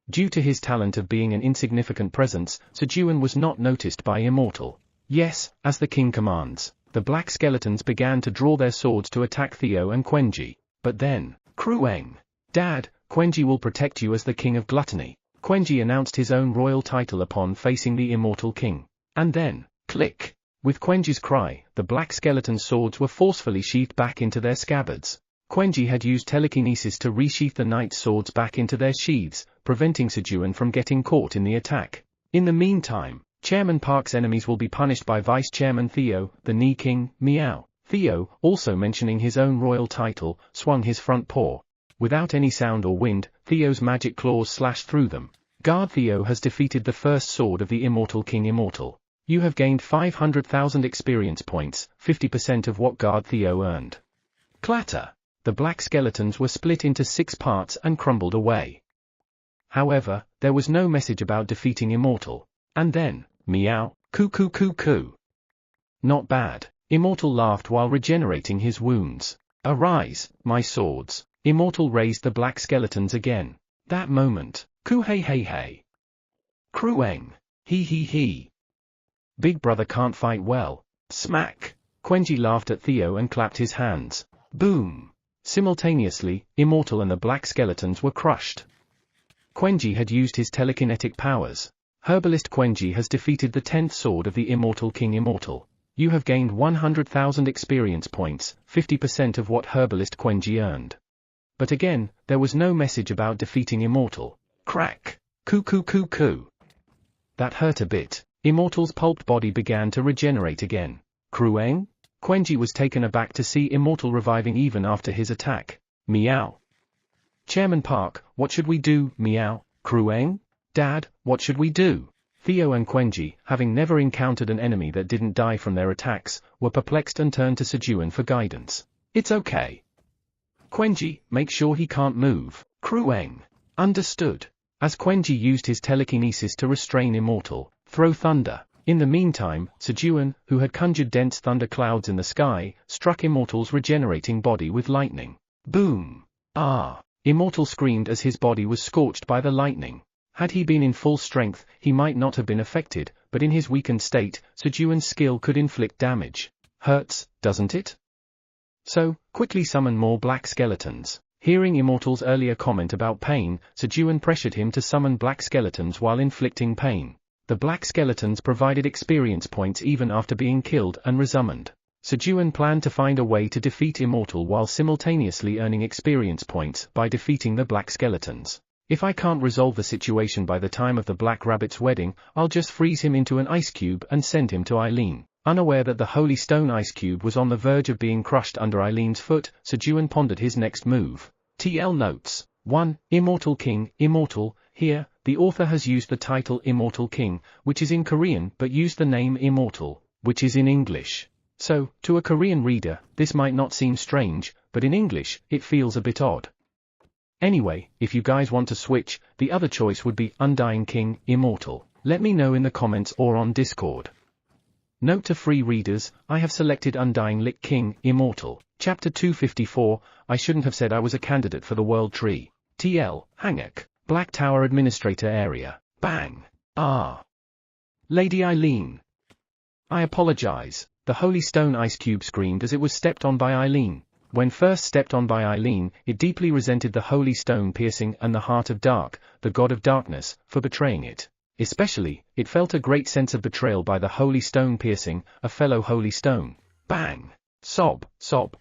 Due to his talent of being an insignificant presence, Sejun was not noticed by Immortal. Yes, as the king commands. The black skeletons began to draw their swords to attack Theo and Quenji. But then, Krueng. Dad, Quenji will protect you as the king of gluttony. Quenji announced his own royal title upon facing the Immortal King. And then, click. With Quenji's cry, the black skeleton swords were forcefully sheathed back into their scabbards. Quenji had used telekinesis to resheath the knight's swords back into their sheaths, preventing Sejun from getting caught in the attack. In the meantime, Chairman Park's enemies will be punished by Vice Chairman Theo, the Knee King, meow. Theo, also mentioning his own royal title, swung his front paw. Without any sound or wind, Theo's magic claws slashed through them. Guard Theo has defeated the first sword of the Immortal King Immortal. You have gained 500,000 experience points, 50% of what Guard Theo earned. Clatter! The black skeletons were split into 6 parts and crumbled away. However, there was no message about defeating Immortal. And then, meow, coo coo coo coo. Not bad. Immortal laughed while regenerating his wounds. Arise, my swords. Immortal raised the black skeletons again. That moment, coo hey hey hey. Krueng. Hee hee hee. Big brother can't fight well. Smack. Quenji laughed at Theo and clapped his hands. Boom. Simultaneously, Immortal and the black skeletons were crushed. Quenji had used his telekinetic powers. Herbalist Quenji has defeated the 10th sword of the Immortal King Immortal. You have gained 100,000 experience points, 50% of what Herbalist Quenji earned. But again, there was no message about defeating Immortal. Crack! Coo coo coo coo. That hurt a bit. Immortal's pulped body began to regenerate again. Krueng? Quenji was taken aback to see Immortal reviving even after his attack. Meow. Chairman Park, what should we do? Meow. Krueng? Dad, what should we do? Theo and Quenji, having never encountered an enemy that didn't die from their attacks, were perplexed and turned to Sejun for guidance. It's okay. Quenji, make sure he can't move. Krueng. Understood. As Quenji used his telekinesis to restrain Immortal, throw thunder. In the meantime, Sejun, who had conjured dense thunder clouds in the sky, struck Immortal's regenerating body with lightning. Boom! Ah! Immortal screamed as his body was scorched by the lightning. Had he been in full strength, he might not have been affected, but in his weakened state, Sejun's skill could inflict damage. Hurts, doesn't it? So, quickly summon more black skeletons. Hearing Immortal's earlier comment about pain, Sejun pressured him to summon black skeletons while inflicting pain. The black skeletons provided experience points even after being killed and resummoned. Sejun planned to find a way to defeat Immortal while simultaneously earning experience points by defeating the black skeletons. If I can't resolve the situation by the time of the Black Rabbit's wedding, I'll just freeze him into an ice cube and send him to Eileen. Unaware that the Holy Stone ice cube was on the verge of being crushed under Eileen's foot, Sejun pondered his next move. TL Notes. 1. Immortal King. Immortal. Here, the author has used the title Immortal King, which is in Korean, but used the name Immortal, which is in English. So, to a Korean reader, this might not seem strange, but in English, it feels a bit odd. Anyway, if you guys want to switch, the other choice would be Undying King, Immortal. Let me know in the comments or on Discord. Note to free readers, I have selected Undying Lich King, Immortal. Chapter 254, I shouldn't have said I was a candidate for the World Tree. TL, Hanguk, Black Tower Administrator Area. Bang! Ah! Lady Eileen. I apologize. The Holy Stone ice cube screamed as it was stepped on by Eileen. When first stepped on by Eileen, it deeply resented the Holy Stone piercing and the Heart of Dark, the God of Darkness, for betraying it. Especially, it felt a great sense of betrayal by the Holy Stone piercing, a fellow Holy Stone. Bang! Sob, sob.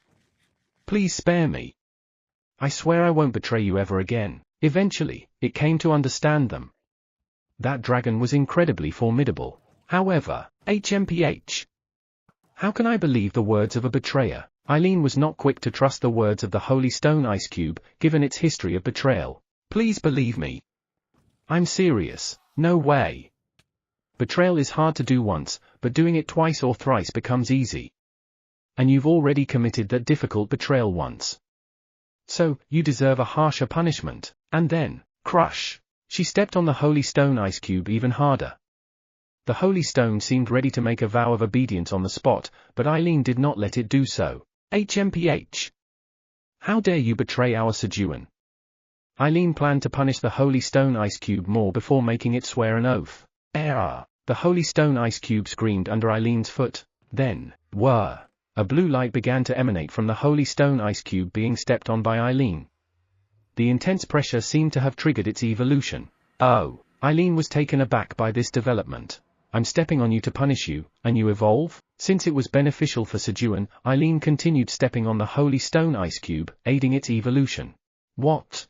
Please spare me. I swear I won't betray you ever again. Eventually, it came to understand them. That dragon was incredibly formidable. However, HMPH. How can I believe the words of a betrayer? Eileen was not quick to trust the words of the Holy Stone ice cube, given its history of betrayal. Please believe me. I'm serious. No way. Betrayal is hard to do once, but doing it twice or thrice becomes easy. And you've already committed that difficult betrayal once. So, you deserve a harsher punishment. And then, crush. She stepped on the Holy Stone ice cube even harder. The Holy Stone seemed ready to make a vow of obedience on the spot, but Eileen did not let it do so. HMPH. How dare you betray our Sejun? Eileen planned to punish the Holy Stone ice cube more before making it swear an oath. Error. The Holy Stone ice cube screamed under Eileen's foot. Then, whir. A blue light began to emanate from the Holy Stone ice cube being stepped on by Eileen. The intense pressure seemed to have triggered its evolution. Oh. Eileen was taken aback by this development. I'm stepping on you to punish you, and you evolve? Since it was beneficial for Sejun, Eileen continued stepping on the Holy Stone ice cube, aiding its evolution. What?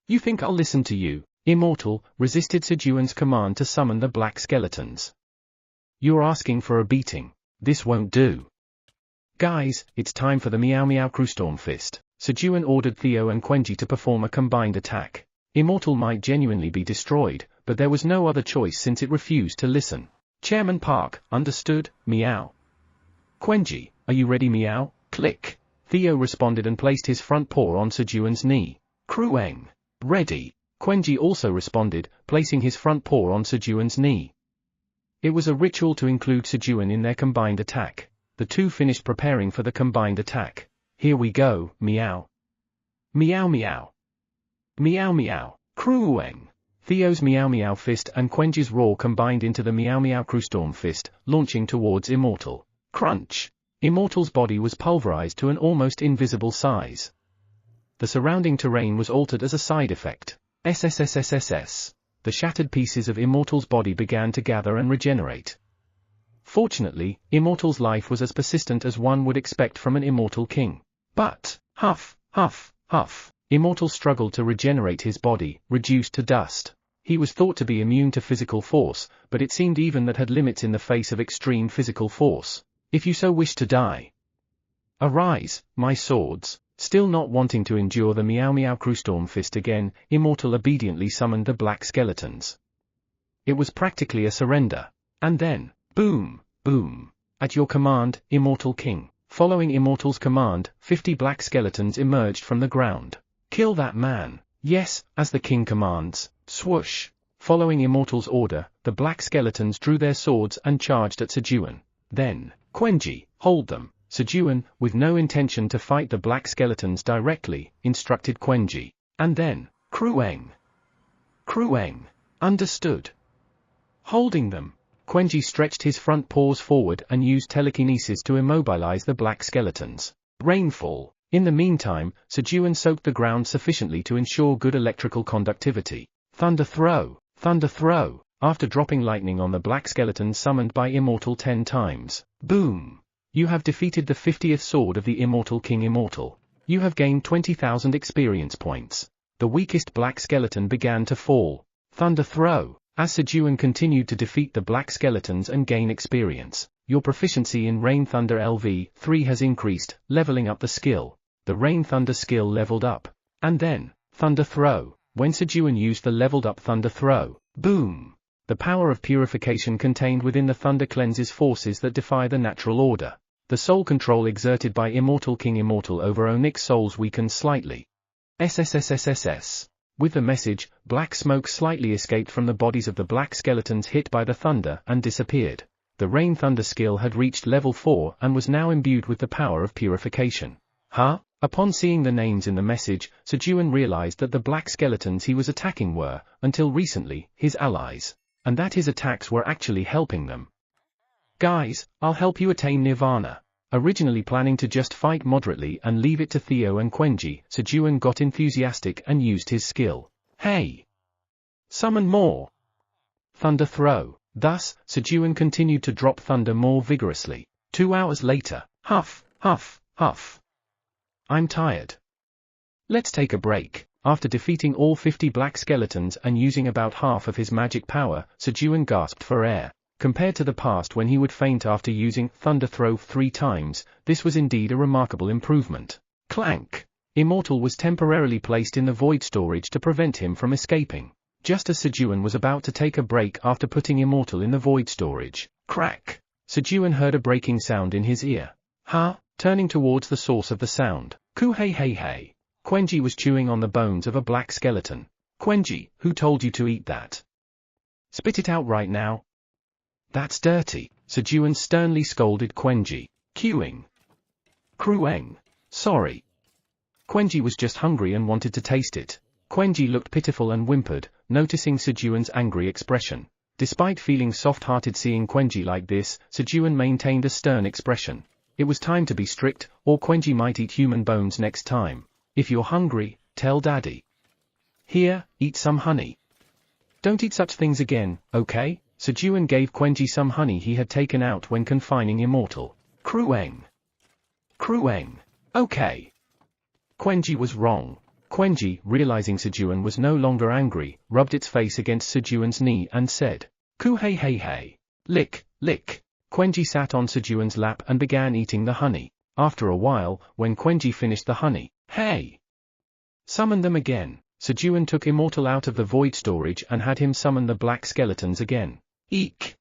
You think I'll listen to you? Immortal resisted Sejun's command to summon the black skeletons. You're asking for a beating. This won't do. Guys, it's time for the Meow Meow Crewstorm Fist. Sejun ordered Theo and Quenji to perform a combined attack. Immortal might genuinely be destroyed, but there was no other choice since it refused to listen. Chairman Park, understood, meow. Quenji, are you ready meow? Click. Theo responded and placed his front paw on Sejun's knee. Krueng. Ready. Quenji also responded, placing his front paw on Sejun's knee. It was a ritual to include Sejun in their combined attack. The two finished preparing for the combined attack. Here we go, meow. Meow meow. Meow meow. Krueng. Theo's Meow Meow Fist and Quenji's roar combined into the Meow Meow Crewstorm Fist, launching towards Immortal. Crunch! Immortal's body was pulverized to an almost invisible size. The surrounding terrain was altered as a side effect. SSSSSS. The shattered pieces of Immortal's body began to gather and regenerate. Fortunately, Immortal's life was as persistent as one would expect from an immortal king. But, huff, huff, huff. Immortal struggled to regenerate his body, reduced to dust. He was thought to be immune to physical force, but it seemed even that had limits in the face of extreme physical force. If you so wish to die. Arise, my swords. Still not wanting to endure the Meow Meow Crewstorm Fist again, Immortal obediently summoned the black skeletons. It was practically a surrender. And then, boom, boom. At your command, Immortal King. Following Immortal's command, 50 black skeletons emerged from the ground. Kill that man. Yes, as the king commands. Swoosh. Following Immortal's order, the black skeletons drew their swords and charged at Sejun. Then, Quenji, hold them. Sejun, with no intention to fight the black skeletons directly, instructed Quenji. And then, Krueng. Krueng. Understood. Holding them, Quenji stretched his front paws forward and used telekinesis to immobilize the black skeletons. Rainfall. In the meantime, Sejun soaked the ground sufficiently to ensure good electrical conductivity. Thunder throw. Thunder throw. After dropping lightning on the black skeletons summoned by Immortal 10 times. Boom. You have defeated the 50th sword of the Immortal King Immortal. You have gained 20,000 experience points. The weakest black skeleton began to fall. Thunder throw. As Sejun continued to defeat the black skeletons and gain experience, your proficiency in Rain Thunder LV3 has increased, leveling up the skill. The Rain Thunder skill leveled up. And then, Thunder throw. When Sejun used the leveled up Thunder throw, boom! The power of purification contained within the thunder cleanses forces that defy the natural order. The soul control exerted by Immortal King Immortal over Onyx souls weakened slightly. SSSSSS. With the message, black smoke slightly escaped from the bodies of the black skeletons hit by the thunder and disappeared. The Rain Thunder skill had reached level 4 and was now imbued with the power of purification. Huh? Upon seeing the names in the message, Sejun realized that the black skeletons he was attacking were, until recently, his allies, and that his attacks were actually helping them. Guys, I'll help you attain Nirvana. Originally planning to just fight moderately and leave it to Theo and Quenji, Sejun got enthusiastic and used his skill. Hey! Summon more! Thunder throw. Thus, Sejun continued to drop thunder more vigorously. 2 hours later, huff, huff, huff. I'm tired. Let's take a break. After defeating all 50 black skeletons and using about half of his magic power, Sejun gasped for air. Compared to the past when he would faint after using Thunder Throw 3 times, this was indeed a remarkable improvement. Clank! Immortal was temporarily placed in the void storage to prevent him from escaping. Just as Sejun was about to take a break after putting Immortal in the void storage, crack! Sejun heard a breaking sound in his ear. Huh? Turning towards the source of the sound, Ku-hey-hey-hey. Quenji was chewing on the bones of a black skeleton. Quenji, who told you to eat that? Spit it out right now. That's dirty, Sejun sternly scolded Quenji. Queuing. Krueng. Sorry. Quenji was just hungry and wanted to taste it. Quenji looked pitiful and whimpered, noticing Sejun's angry expression. Despite feeling soft-hearted seeing Quenji like this, Sejun maintained a stern expression. It was time to be strict, or Quenji might eat human bones next time. If you're hungry, tell Daddy. Here, eat some honey. Don't eat such things again, okay? Sejun gave Quenji some honey he had taken out when confining Immortal. Krueng. Krueng. Okay. Quenji was wrong. Quenji, realizing Sejun was no longer angry, rubbed its face against Sejun's knee and said, Ku-hey-hey-hey. Lick, lick. Quenji sat on Sejun's lap and began eating the honey. After a while, when Quenji finished the honey, hey! Summon them again. Sejun took Immortal out of the void storage and had him summon the black skeletons again. Eek!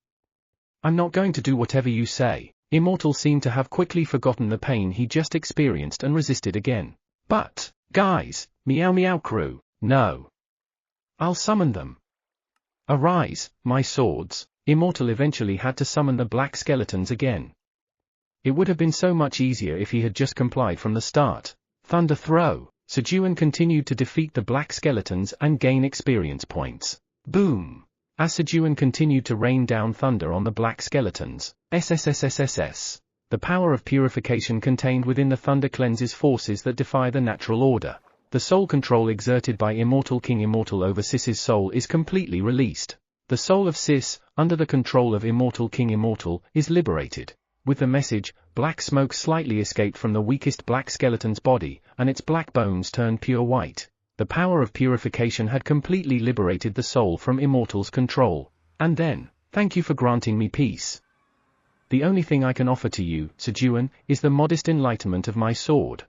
I'm not going to do whatever you say. Immortal seemed to have quickly forgotten the pain he just experienced and resisted again. But, guys, meow meow crew, no. I'll summon them. Arise, my swords. Immortal eventually had to summon the black skeletons again. It would have been so much easier if he had just complied from the start. Thunder throw. Sejun continued to defeat the black skeletons and gain experience points. Boom! As Sejun continued to rain down thunder on the black skeletons, SSSSSS. The power of purification contained within the thunder cleanses forces that defy the natural order. The soul control exerted by Immortal King Immortal over Sis's soul is completely released. The soul of Sis, under the control of Immortal King Immortal, is liberated. With the message, black smoke slightly escaped from the weakest black skeleton's body, and its black bones turned pure white. The power of purification had completely liberated the soul from Immortal's control. And then, thank you for granting me peace. The only thing I can offer to you, Sejun, is the modest enlightenment of my sword.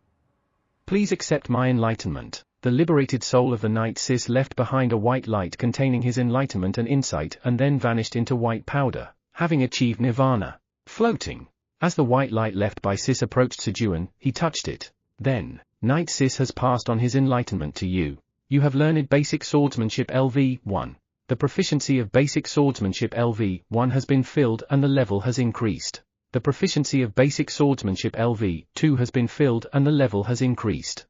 Please accept my enlightenment. The liberated soul of the knight Sis left behind a white light containing his enlightenment and insight and then vanished into white powder, having achieved nirvana. Floating. As the white light left by Sis approached Sejun, he touched it. Then, Knight Sis has passed on his enlightenment to you. You have learned basic swordsmanship LV1. The proficiency of basic swordsmanship LV1 has been filled and the level has increased. The proficiency of basic swordsmanship LV2 has been filled and the level has increased.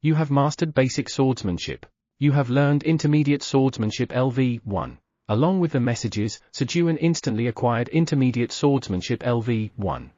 You have mastered basic swordsmanship. You have learned intermediate swordsmanship LV1. Along with the messages, Sejun instantly acquired intermediate swordsmanship LV1.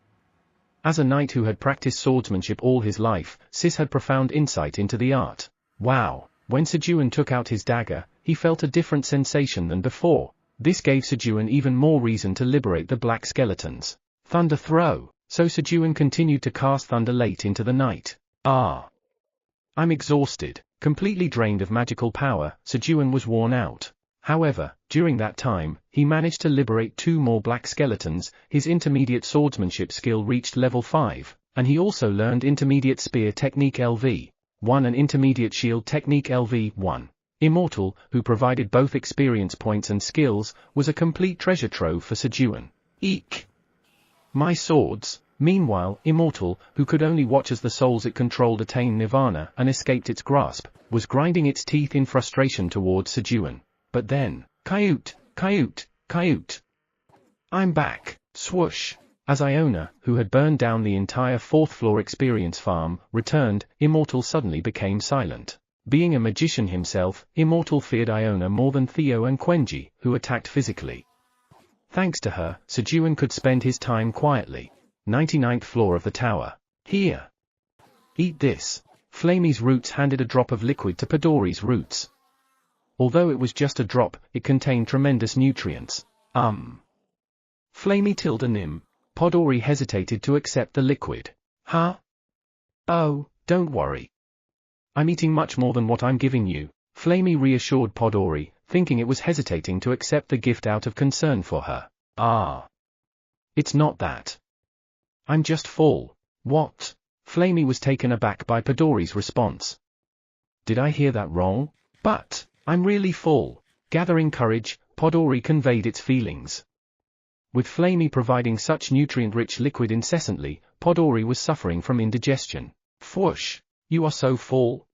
As a knight who had practiced swordsmanship all his life, Sis had profound insight into the art. Wow! When Sejun took out his dagger, he felt a different sensation than before. This gave Sejun even more reason to liberate the black skeletons. Thunder throw! So Sejun continued to cast thunder late into the night. I'm exhausted. Completely drained of magical power, Sejun was worn out. However, during that time, he managed to liberate 2 more black skeletons, his intermediate swordsmanship skill reached level 5, and he also learned intermediate spear technique LV1 and intermediate shield technique LV1. Immortal, who provided both experience points and skills, was a complete treasure trove for Sejun. Eek! My swords! Meanwhile, Immortal, who could only watch as the souls it controlled attained nirvana and escaped its grasp, was grinding its teeth in frustration towards Sejun. But then, Coyote! I'm back! Swoosh! As Iona, who had burned down the entire 4th floor experience farm, returned, Immortal suddenly became silent. Being a magician himself, Immortal feared Iona more than Theo and Quenji, who attacked physically. Thanks to her, Sejun could spend his time quietly. 99th floor of the tower. Here! Eat this! Flamey's roots handed a drop of liquid to Podori's roots. Although it was just a drop, it contained tremendous nutrients. Flamey nim. Podori hesitated to accept the liquid. Huh? Oh, don't worry. I'm eating much more than what I'm giving you, Flamey reassured Podori, thinking it was hesitating to accept the gift out of concern for her. It's not that. I'm just full. What? Flamey was taken aback by Podori's response. Did I hear that wrong? But I'm really full. Gathering courage, Podori conveyed its feelings. With Flamey providing such nutrient-rich liquid incessantly, Podori was suffering from indigestion. Whoosh! You are so full.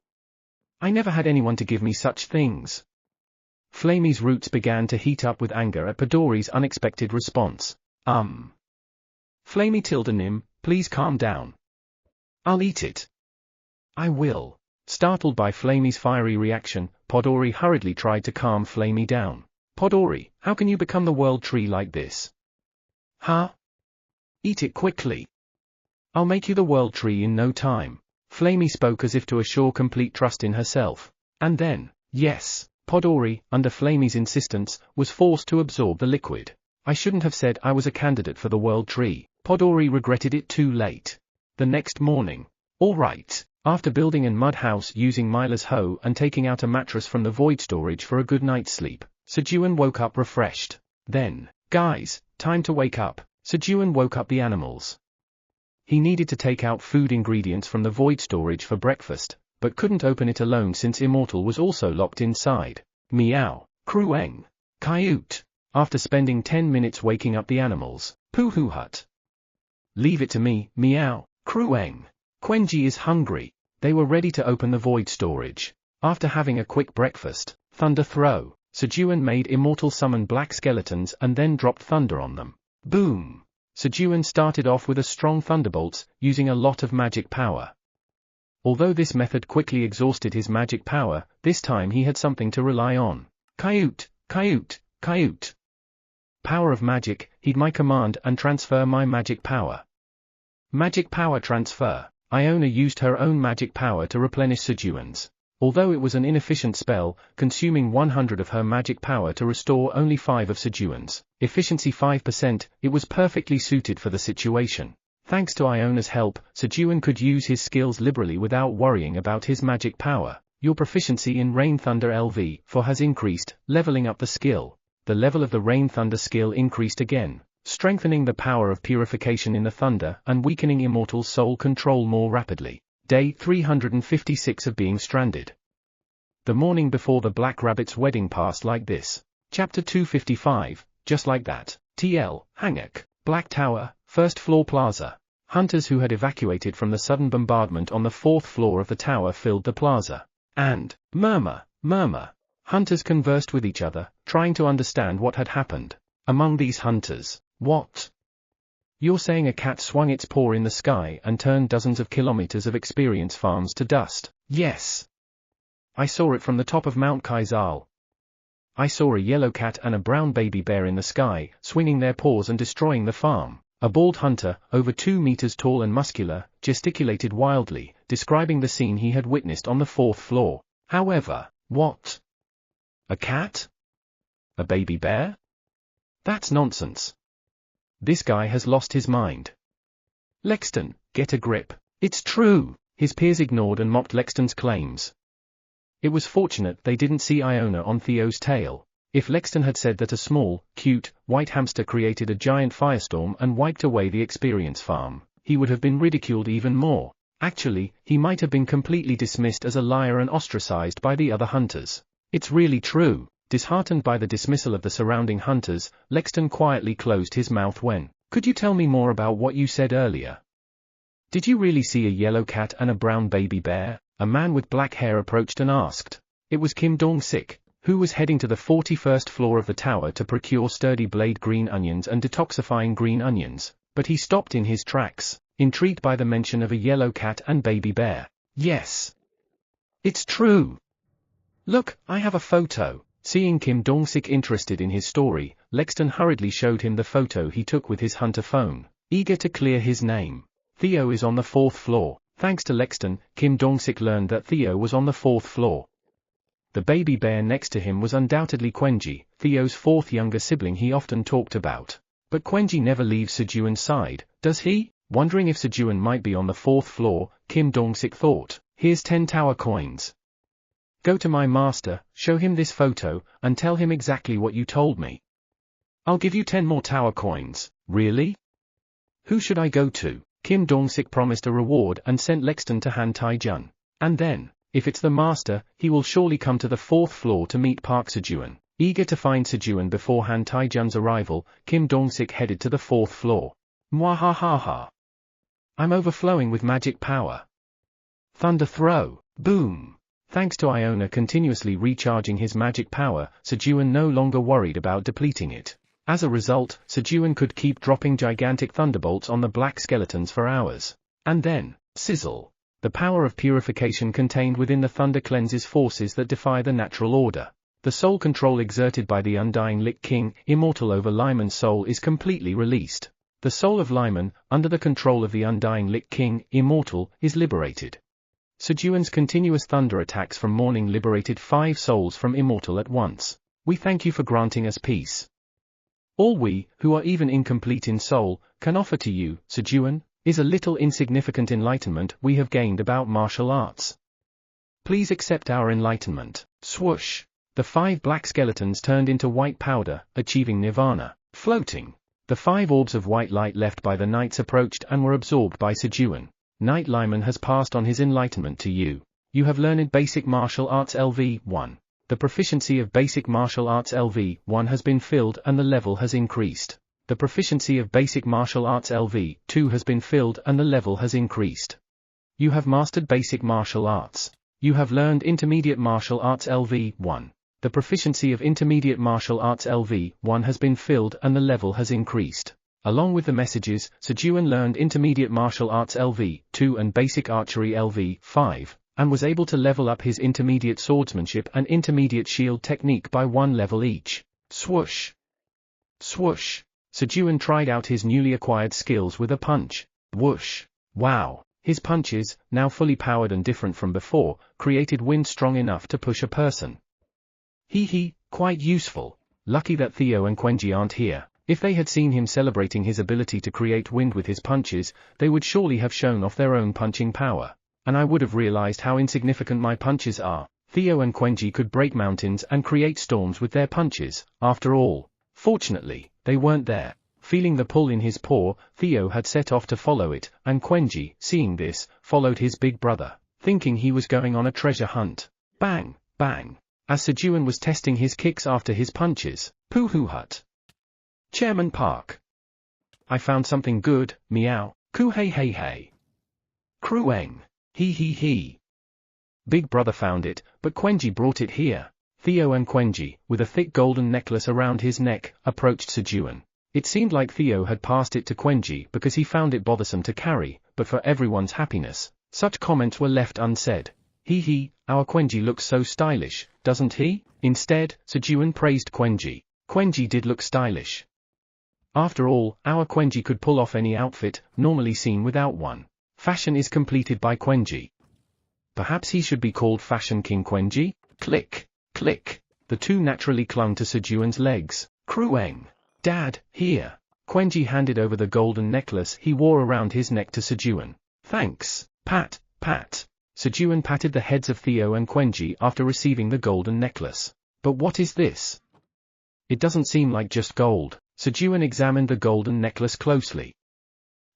I never had anyone to give me such things. Flamey's roots began to heat up with anger at Podori's unexpected response. Flamey nim, please calm down. I'll eat it. I will. Startled by Flamey's fiery reaction, Podori hurriedly tried to calm Flamey down. Podori, how can you become the world tree like this? Huh? Eat it quickly. I'll make you the world tree in no time. Flamey spoke as if to assure complete trust in herself. And then, yes, Podori, under Flamey's insistence, was forced to absorb the liquid. I shouldn't have said I was a candidate for the world tree. Podori regretted it too late. The next morning. All right. After building a mud house using Mila's hoe and taking out a mattress from the void storage for a good night's sleep, Sejun woke up refreshed. Then, guys, time to wake up. Sejun woke up the animals. He needed to take out food ingredients from the void storage for breakfast, but couldn't open it alone since Immortal was also locked inside. Meow. Krueng. Coyote. After spending 10 minutes waking up the animals, Pooh Hut. Leave it to me, meow. Krueng. Quenji is hungry. They were ready to open the void storage. After having a quick breakfast, thunder throw, Sejun made Immortal summon black skeletons and then dropped thunder on them. Boom! Sejun started off with a strong thunderbolts, using a lot of magic power. Although this method quickly exhausted his magic power, this time he had something to rely on. Coyote! Power of magic, heed my command and transfer my magic power. Magic power transfer. Iona used her own magic power to replenish Sejun's. Although it was an inefficient spell, consuming 100 of her magic power to restore only 5 of Sejun's, efficiency 5%, it was perfectly suited for the situation. Thanks to Iona's help, Sejun could use his skills liberally without worrying about his magic power. Your proficiency in Rain Thunder LV4 has increased, leveling up the skill. The level of the Rain Thunder skill increased again, strengthening the power of purification in the thunder and weakening Immortal's soul control more rapidly. Day 356 of being stranded. The morning before the Black Rabbit's wedding passed like this. Chapter 255, just like that. TL, Hangak, Black Tower, First Floor Plaza. Hunters who had evacuated from the sudden bombardment on the 4th floor of the tower filled the plaza. And, murmur, Hunters conversed with each other, trying to understand what had happened. Among these hunters, what? You're saying a cat swung its paw in the sky and turned dozens of kilometers of experience farms to dust? Yes. I saw it from the top of Mount Kaisal. I saw a yellow cat and a brown baby bear in the sky, swinging their paws and destroying the farm. A bald hunter, over 2 meters tall and muscular, gesticulated wildly, describing the scene he had witnessed on the 4th floor. However, what? A cat? A baby bear? That's nonsense. This guy has lost his mind. Lexton, get a grip. It's true. His peers ignored and mocked Lexton's claims. It was fortunate they didn't see Iona on Theo's tail. If Lexton had said that a small, cute, white hamster created a giant firestorm and wiped away the experience farm, he would have been ridiculed even more. Actually, he might have been completely dismissed as a liar and ostracized by the other hunters. It's really true. Disheartened by the dismissal of the surrounding hunters, Lexton quietly closed his mouth when, could you tell me more about what you said earlier? Did you really see a yellow cat and a brown baby bear? A man with black hair approached and asked. It was Kim Dong-sik, who was heading to the 41st floor of the tower to procure sturdy blade green onions and detoxifying green onions, but he stopped in his tracks, intrigued by the mention of a yellow cat and baby bear. Yes. It's true. Look, I have a photo. Seeing Kim Dong-sik interested in his story, Lexton hurriedly showed him the photo he took with his hunter phone, eager to clear his name. Theo is on the 4th floor. Thanks to Lexton, Kim Dong-sik learned that Theo was on the 4th floor. The baby bear next to him was undoubtedly Quenji, Theo's 4th younger sibling he often talked about. But Quenji never leaves Sejun's side, does he? Wondering if Sejun might be on the 4th floor, Kim Dong-sik thought, here's 10 tower coins. Go to my master, show him this photo, and tell him exactly what you told me. I'll give you 10 more tower coins. Really? Who should I go to? Kim Dong-sik promised a reward and sent Lexton to Han Taijun. And then, if it's the master, he will surely come to the 4th floor to meet Park Sejun. Eager to find Sejun before Han Taijun's arrival, Kim Dong-sik headed to the 4th floor. Mwahahaha. I'm overflowing with magic power. Thunder throw. Boom. Thanks to Iona continuously recharging his magic power, Sejun no longer worried about depleting it. As a result, Sejun could keep dropping gigantic thunderbolts on the black skeletons for hours. And then, sizzle. The power of purification contained within the thunder cleanses forces that defy the natural order. The soul control exerted by the undying Lich King, immortal over Lyman's soul, is completely released. The soul of Lyman, under the control of the undying Lich King, immortal, is liberated. Sejun's continuous thunder attacks from morning liberated 5 souls from immortal at once. We thank you for granting us peace. All we, who are even incomplete in soul, can offer to you, Sejun, is a little insignificant enlightenment we have gained about martial arts. Please accept our enlightenment. Swoosh. The 5 black skeletons turned into white powder, achieving nirvana. Floating. The 5 orbs of white light left by the knights approached and were absorbed by Sejun. Knight Lyman has passed on his enlightenment to you. You have learned Basic Martial Arts LV1. The proficiency of Basic Martial Arts LV1 has been filled and the level has increased. The proficiency of Basic Martial Arts LV2 has been filled and the level has increased. You have mastered Basic Martial Arts. You have learned Intermediate Martial Arts LV1. The proficiency of Intermediate Martial Arts LV1 has been filled and the level has increased. Along with the messages, Sejun learned Intermediate Martial Arts LV2 and Basic Archery LV5. And was able to level up his intermediate swordsmanship and intermediate shield technique by 1 level each. Swoosh. Swoosh. Sejun tried out his newly acquired skills with a punch. Whoosh. Wow. His punches, now fully powered and different from before, created wind strong enough to push a person. Hee, quite useful. Lucky that Theo and Quenji aren't here. If they had seen him celebrating his ability to create wind with his punches, they would surely have shown off their own punching power. And I would have realized how insignificant my punches are. Theo and Quenji could break mountains and create storms with their punches, after all. Fortunately, they weren't there. Feeling the pull in his paw, Theo had set off to follow it, and Quenji, seeing this, followed his big brother, thinking he was going on a treasure hunt. Bang, bang. As Sejun was testing his kicks after his punches, Pooh-hoo-hut. Chairman Park. I found something good, meow, coo-hey-hey-hey. Crueng. He. Big brother found it, but Quenji brought it here. Theo and Quenji, with a thick golden necklace around his neck, approached Sejun. It seemed like Theo had passed it to Quenji because he found it bothersome to carry, but for everyone's happiness, such comments were left unsaid. Hee, our Quenji looks so stylish, doesn't he? Instead, Sejun praised Quenji. Quenji did look stylish. After all, our Quenji could pull off any outfit, normally seen without one. Fashion is completed by Quenji. Perhaps he should be called Fashion King Quenji? Click, click. The two naturally clung to Sejun's legs. Crueng. Dad, here. Quenji handed over the golden necklace he wore around his neck to Sejun. Thanks. Pat, pat. Sejun patted the heads of Theo and Quenji after receiving the golden necklace. But what is this? It doesn't seem like just gold. Sejun examined the golden necklace closely.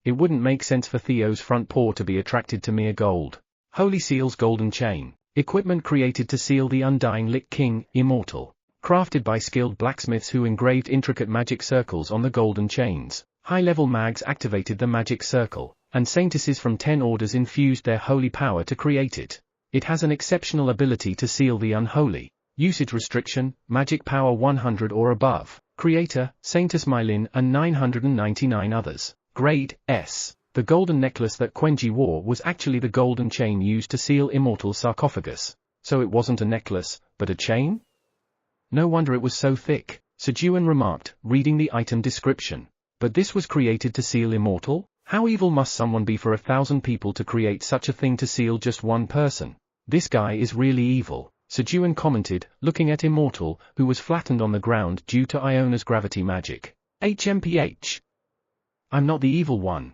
It wouldn't make sense for Theo's front paw to be attracted to mere gold. Holy Seal's golden chain. Equipment created to seal the undying Lich King, immortal. Crafted by skilled blacksmiths who engraved intricate magic circles on the golden chains. High-level mags activated the magic circle, and saintesses from 10 orders infused their holy power to create it. It has an exceptional ability to seal the unholy. Usage restriction, magic power 100 or above. Creator, Saintess Mylin and 999 others. Grade, S. The golden necklace that Quenji wore was actually the golden chain used to seal Immortal's sarcophagus. So it wasn't a necklace, but a chain? No wonder it was so thick, Sejun remarked, reading the item description. But this was created to seal Immortal? How evil must someone be for 1,000 people to create such a thing to seal just one person? This guy is really evil, Sejun commented, looking at Immortal, who was flattened on the ground due to Iona's gravity magic. HMPH. I'm not the evil one.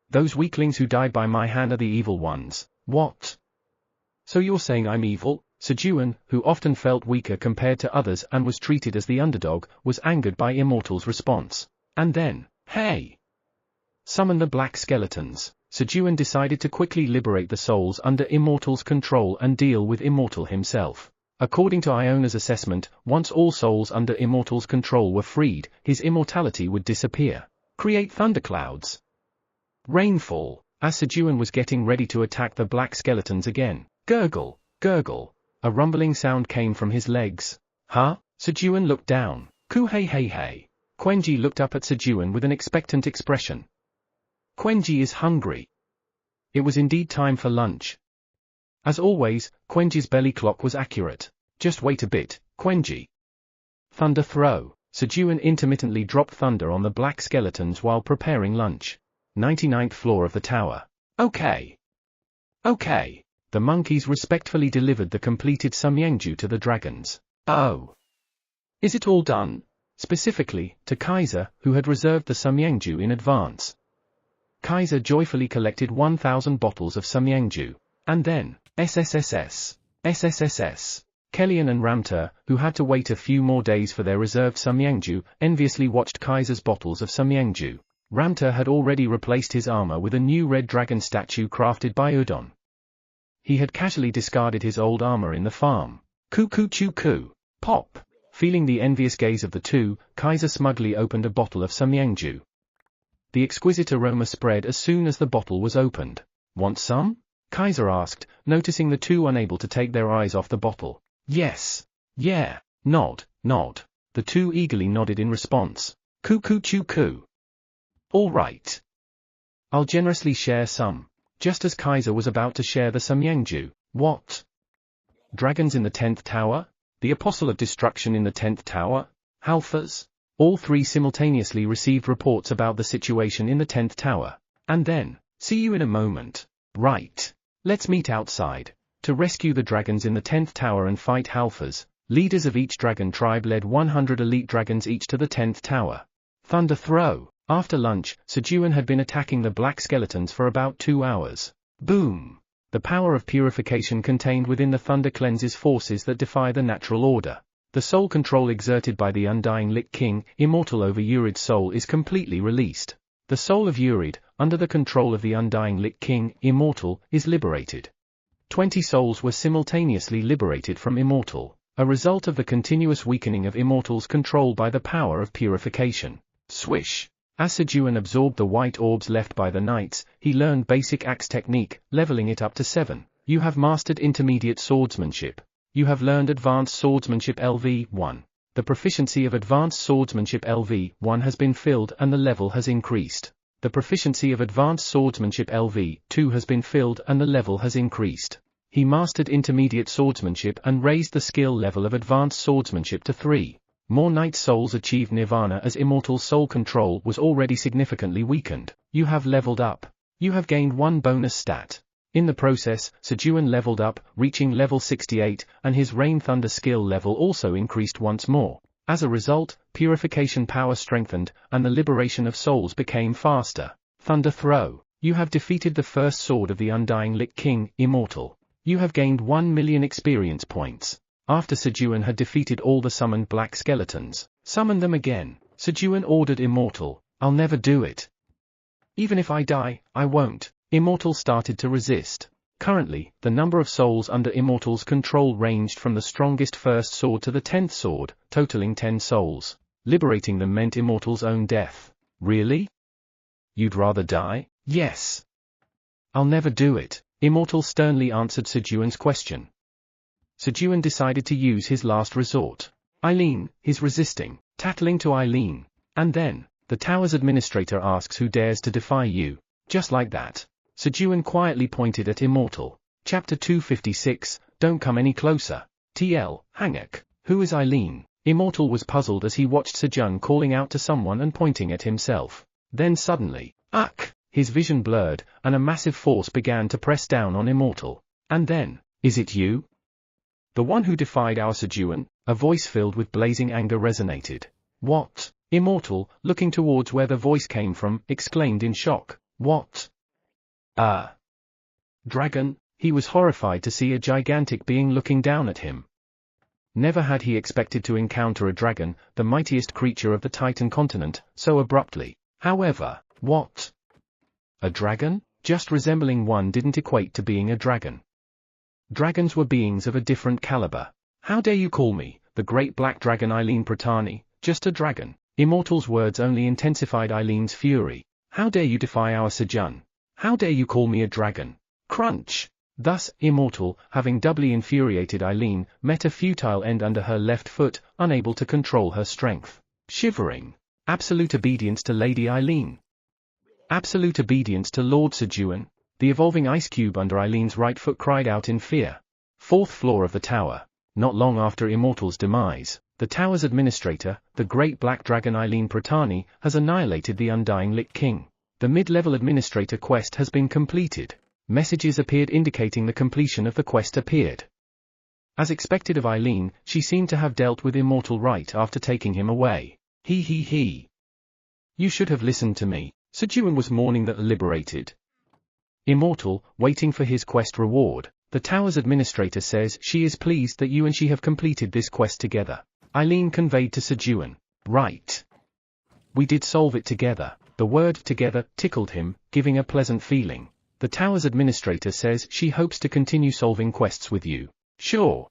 Those weaklings who died by my hand are the evil ones. What? So you're saying I'm evil? Sejun, who often felt weaker compared to others and was treated as the underdog, was angered by Immortal's response. And then, hey! Summon the black skeletons. Sejun decided to quickly liberate the souls under Immortal's control and deal with Immortal himself. According to Iona's assessment, once all souls under Immortal's control were freed, his immortality would disappear. Create thunderclouds. Rainfall. As Sejun was getting ready to attack the black skeletons again. Gurgle, gurgle. A rumbling sound came from his legs. Huh? Sejun looked down. Ku hey. Quenji looked up at Sejun with an expectant expression. Quenji is hungry. It was indeed time for lunch. As always, Quenji's belly clock was accurate. Just wait a bit, Quenji. Thunder throw. Sejun intermittently dropped thunder on the black skeletons while preparing lunch. 99th floor of the tower. Okay. Okay. The monkeys respectfully delivered the completed samyangju to the dragons. Oh. Is it all done? Specifically, to Kaiser, who had reserved the samyangju in advance. Kaiser joyfully collected 1,000 bottles of samyangju. And then, SSSS. Kellyan and Ramter, who had to wait a few more days for their reserved samyangju, enviously watched Kaiser's bottles of samyangju. Ramter had already replaced his armor with a new red dragon statue crafted by Udon. He had casually discarded his old armor in the farm. Coo. Pop. Feeling the envious gaze of the two, Kaiser smugly opened a bottle of samyangju. The exquisite aroma spread as soon as the bottle was opened. Want some? Kaiser asked, noticing the two unable to take their eyes off the bottle. Yes. Yeah. Nod. The two eagerly nodded in response. Coo. All right. I'll generously share some. Just as Kaiser was about to share the samyangju. What? Dragons in the 10th tower? The Apostle of Destruction in the 10th tower? Halfas? All three simultaneously received reports about the situation in the 10th tower. And then, see you in a moment. Right. Let's meet outside. To rescue the dragons in the 10th tower and fight Halfas, leaders of each dragon tribe led 100 elite dragons each to the 10th tower. Thunder throw. After lunch, Sejun had been attacking the black skeletons for about 2 hours. Boom! The power of purification contained within the thunder cleanses forces that defy the natural order. The soul control exerted by the undying Lich King, immortal over Urid's soul is completely released. The soul of Urid, under the control of the undying Lich King, immortal, is liberated. 20 souls were simultaneously liberated from immortal, a result of the continuous weakening of immortal's control by the power of purification. Swish! As Sejun absorbed the white orbs left by the knights, he learned basic axe technique, leveling it up to 7. You have mastered intermediate swordsmanship. You have learned Advanced Swordsmanship LV1. The proficiency of Advanced Swordsmanship LV1 has been filled and the level has increased. The proficiency of Advanced Swordsmanship LV2 has been filled and the level has increased. He mastered Intermediate Swordsmanship and raised the skill level of Advanced Swordsmanship to 3. More Night Souls achieved Nirvana as Immortal Soul Control was already significantly weakened. You have leveled up. You have gained 1 bonus stat. In the process, Sejun leveled up, reaching level 68, and his Rain Thunder skill level also increased once more. As a result, purification power strengthened, and the liberation of souls became faster. Thunder Throw. You have defeated the first sword of the Undying Lich King, Immortal. You have gained 1 million experience points. After Sejun had defeated all the summoned black skeletons, summon them again. Sejun ordered Immortal, "I'll never do it. Even if I die, I won't." Immortal started to resist. Currently, the number of souls under Immortal's control ranged from the strongest first sword to the 10th sword, totaling 10 souls. Liberating them meant Immortal's own death. Really? You'd rather die? Yes. I'll never do it. Immortal sternly answered Sejun's question. Sejun decided to use his last resort. Eileen, he's resisting, tattling to Eileen. And then, the tower's administrator asks who dares to defy you. Just like that. Sejun quietly pointed at Immortal. Chapter 256, Don't come any closer. TL, Hangak. Who is Eileen? Immortal was puzzled as he watched Sejun calling out to someone and pointing at himself. Then suddenly, Uck! His vision blurred, and a massive force began to press down on Immortal. And then, is it you? The one who defied our Sejun? A voice filled with blazing anger resonated. What? Immortal, looking towards where the voice came from, exclaimed in shock. What? Dragon? He was horrified to see a gigantic being looking down at him. Never had he expected to encounter a dragon, the mightiest creature of the Titan continent, so abruptly. However, what? A dragon? Just resembling one didn't equate to being a dragon. Dragons were beings of a different caliber. How dare you call me, the great black dragon Eileen Pratani, just a dragon? Immortal's words only intensified Eileen's fury. How dare you defy our Sejun? How dare you call me a dragon? Crunch! Thus, Immortal, having doubly infuriated Eileen, met a futile end under her left foot, unable to control her strength. Shivering. Absolute obedience to Lady Eileen. Absolute obedience to Lord Sejun. The evolving ice cube under Eileen's right foot cried out in fear. 4th floor of the tower. Not long after Immortal's demise, the tower's administrator, the great black dragon Eileen Pratani, has annihilated the Undying Lich King. The mid-level administrator quest has been completed. Messages appeared indicating the completion of the quest appeared. As expected of Eileen, she seemed to have dealt with Immortal right after taking him away. He. You should have listened to me. Sejun was mourning that liberated. Immortal, waiting for his quest reward. The tower's administrator says she is pleased that you and she have completed this quest together. Eileen conveyed to Sejun. Right. We did solve it together. The word together tickled him, giving a pleasant feeling. The tower's administrator says she hopes to continue solving quests with you. Sure.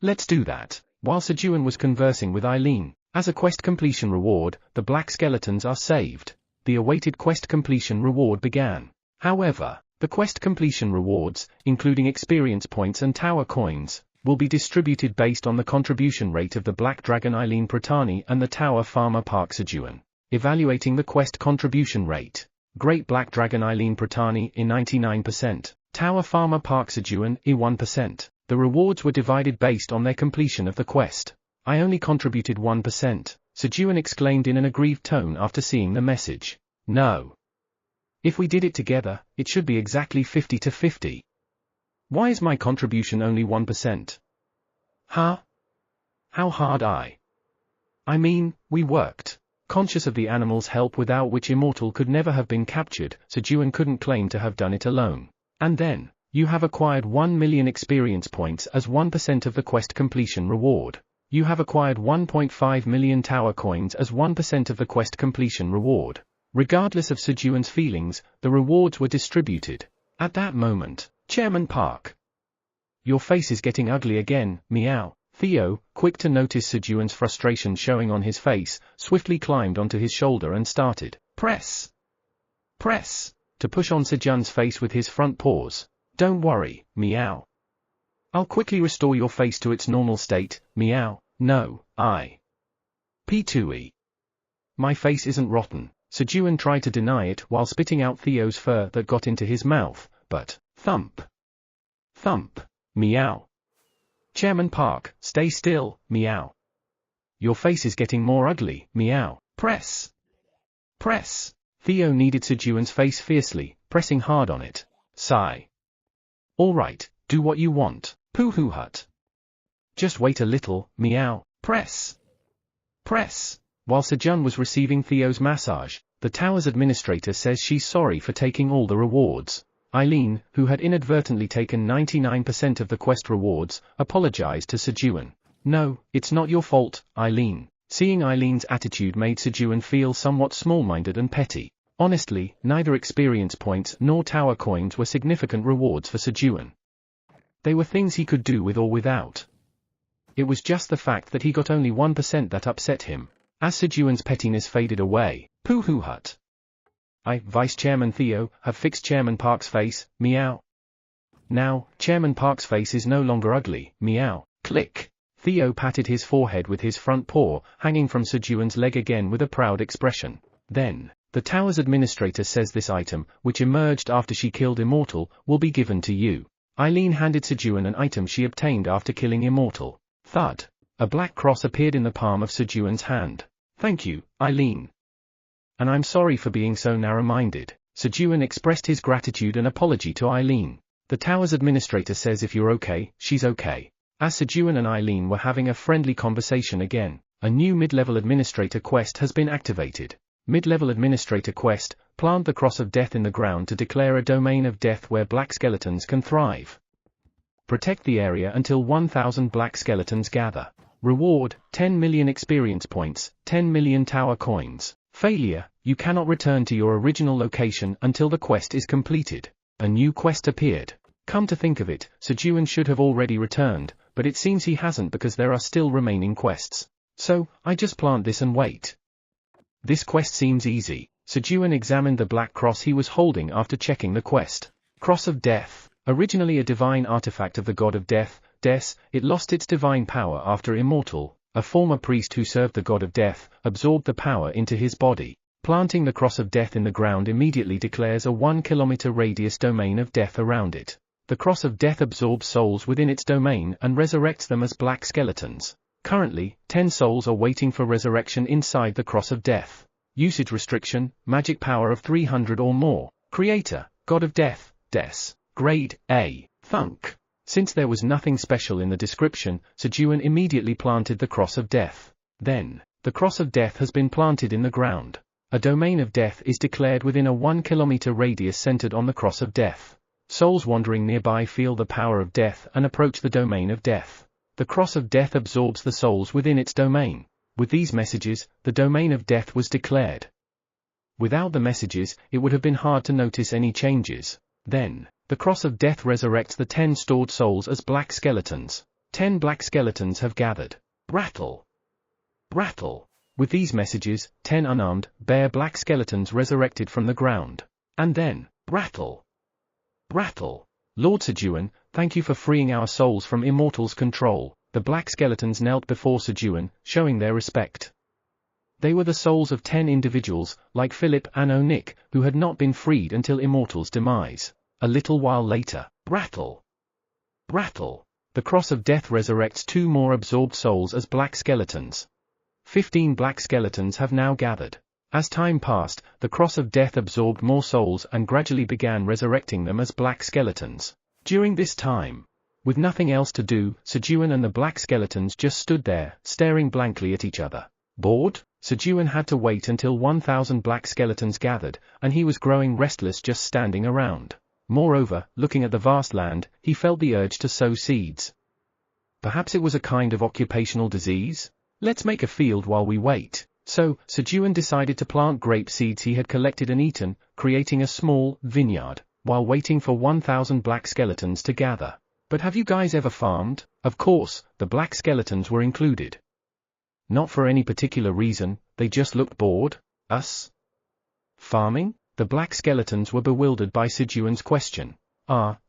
Let's do that. While Sejun was conversing with Eileen, as a quest completion reward, the black skeletons are saved. The awaited quest completion reward began. However, the quest completion rewards, including experience points and tower coins, will be distributed based on the contribution rate of the black dragon Eileen Pratani and the tower farmer Park Sejun. Evaluating the quest contribution rate. Great black dragon Eileen Pratani in 99%, tower farmer Park Sejun in 1%. The rewards were divided based on their completion of the quest. I only contributed 1%, Sejun exclaimed in an aggrieved tone after seeing the message. No. If we did it together, it should be exactly 50 to 50. Why is my contribution only 1%? Huh? How hard I mean, we worked. Conscious of the animal's help without which Immortal could never have been captured, Sejun couldn't claim to have done it alone. And then, you have acquired 1 million experience points as 1% of the quest completion reward. You have acquired 1.5 million tower coins as 1% of the quest completion reward. Regardless of Sejun's feelings, the rewards were distributed. At that moment, Chairman Park. Your face is getting ugly again, meow. Theo, quick to notice Sejun's frustration showing on his face, swiftly climbed onto his shoulder and started, press, to push on Sejun's face with his front paws. Don't worry, meow. I'll quickly restore your face to its normal state, meow. No, P2E. My face isn't rotten. Sejun tried to deny it while spitting out Theo's fur that got into his mouth, but, thump. Thump, meow. Chairman Park, stay still, meow. Your face is getting more ugly, meow. Press. Press. Theo kneaded Sejun's face fiercely, pressing hard on it. Sigh. All right, do what you want, Pooh Hut. Just wait a little, meow. Press. Press. While Sejun was receiving Theo's massage, the tower's administrator says she's sorry for taking all the rewards. Eileen, who had inadvertently taken 99% of the quest rewards, apologized to Sejun. No, it's not your fault, Eileen. Seeing Eileen's attitude made Sejun feel somewhat small-minded and petty. Honestly, neither experience points nor tower coins were significant rewards for Sejun. They were things he could do with or without. It was just the fact that he got only 1% that upset him. As Sejun's pettiness faded away, Pooh Hut. I, Vice Chairman Theo, have fixed Chairman Park's face, meow. Now, Chairman Park's face is no longer ugly, meow. Click. Theo patted his forehead with his front paw, hanging from Sejun's leg again with a proud expression. Then, the tower's administrator says this item, which emerged after she killed Immortal, will be given to you. Eileen handed Sejun an item she obtained after killing Immortal. Thud. A black cross appeared in the palm of Sejun's hand. Thank you, Eileen. And I'm sorry for being so narrow-minded. Sejun expressed his gratitude and apology to Eileen. The tower's administrator says if you're okay, she's okay. As Sejun and Eileen were having a friendly conversation again, a new mid-level administrator quest has been activated. Mid-level administrator quest, plant the cross of death in the ground to declare a domain of death where black skeletons can thrive. Protect the area until 1,000 black skeletons gather. Reward, 10 million experience points, 10 million tower coins. Failure, you cannot return to your original location until the quest is completed. A new quest appeared. Come to think of it, Sejun should have already returned, but it seems he hasn't because there are still remaining quests. So, I just plant this and wait. This quest seems easy. Sejun examined the black cross he was holding after checking the quest. Cross of Death. Originally a divine artifact of the god of death, Des, it lost its divine power after Immortal, a former priest who served the god of death, absorbed the power into his body. Planting the cross of death in the ground immediately declares a 1 kilometer radius domain of death around it. The cross of death absorbs souls within its domain and resurrects them as black skeletons. Currently, 10 souls are waiting for resurrection inside the cross of death. Usage restriction, magic power of 300 or more. Creator, god of death, Des. Grade A. Thunk. Since there was nothing special in the description, Sejun immediately planted the cross of death. Then, the cross of death has been planted in the ground. A domain of death is declared within a 1 kilometer radius centered on the cross of death. Souls wandering nearby feel the power of death and approach the domain of death. The cross of death absorbs the souls within its domain. With these messages, the domain of death was declared. Without the messages, it would have been hard to notice any changes. Then, the cross of death resurrects the 10 stored souls as black skeletons. 10 black skeletons have gathered. Rattle. Rattle. With these messages, 10 unarmed, bare black skeletons resurrected from the ground. And then, rattle. Rattle. Lord Sejun, thank you for freeing our souls from Immortal's control. The black skeletons knelt before Sejun, showing their respect. They were the souls of 10 individuals, like Philip and Onik, who had not been freed until Immortal's demise. A little while later, rattle. Rattle. The cross of death resurrects 2 more absorbed souls as black skeletons. 15 black skeletons have now gathered. As time passed, the cross of death absorbed more souls and gradually began resurrecting them as black skeletons. During this time, with nothing else to do, Sejun and the black skeletons just stood there, staring blankly at each other. Bored? Sejun had to wait until 1,000 black skeletons gathered, and he was growing restless just standing around. Moreover, looking at the vast land, he felt the urge to sow seeds. Perhaps it was a kind of occupational disease? Let's make a field while we wait. So, Sejun decided to plant grape seeds he had collected and eaten, creating a small vineyard, while waiting for 1,000 black skeletons to gather. But have you guys ever farmed? Of course, the black skeletons were included. Not for any particular reason, they just looked bored. Us? Farming? The black skeletons were bewildered by Sejun's question.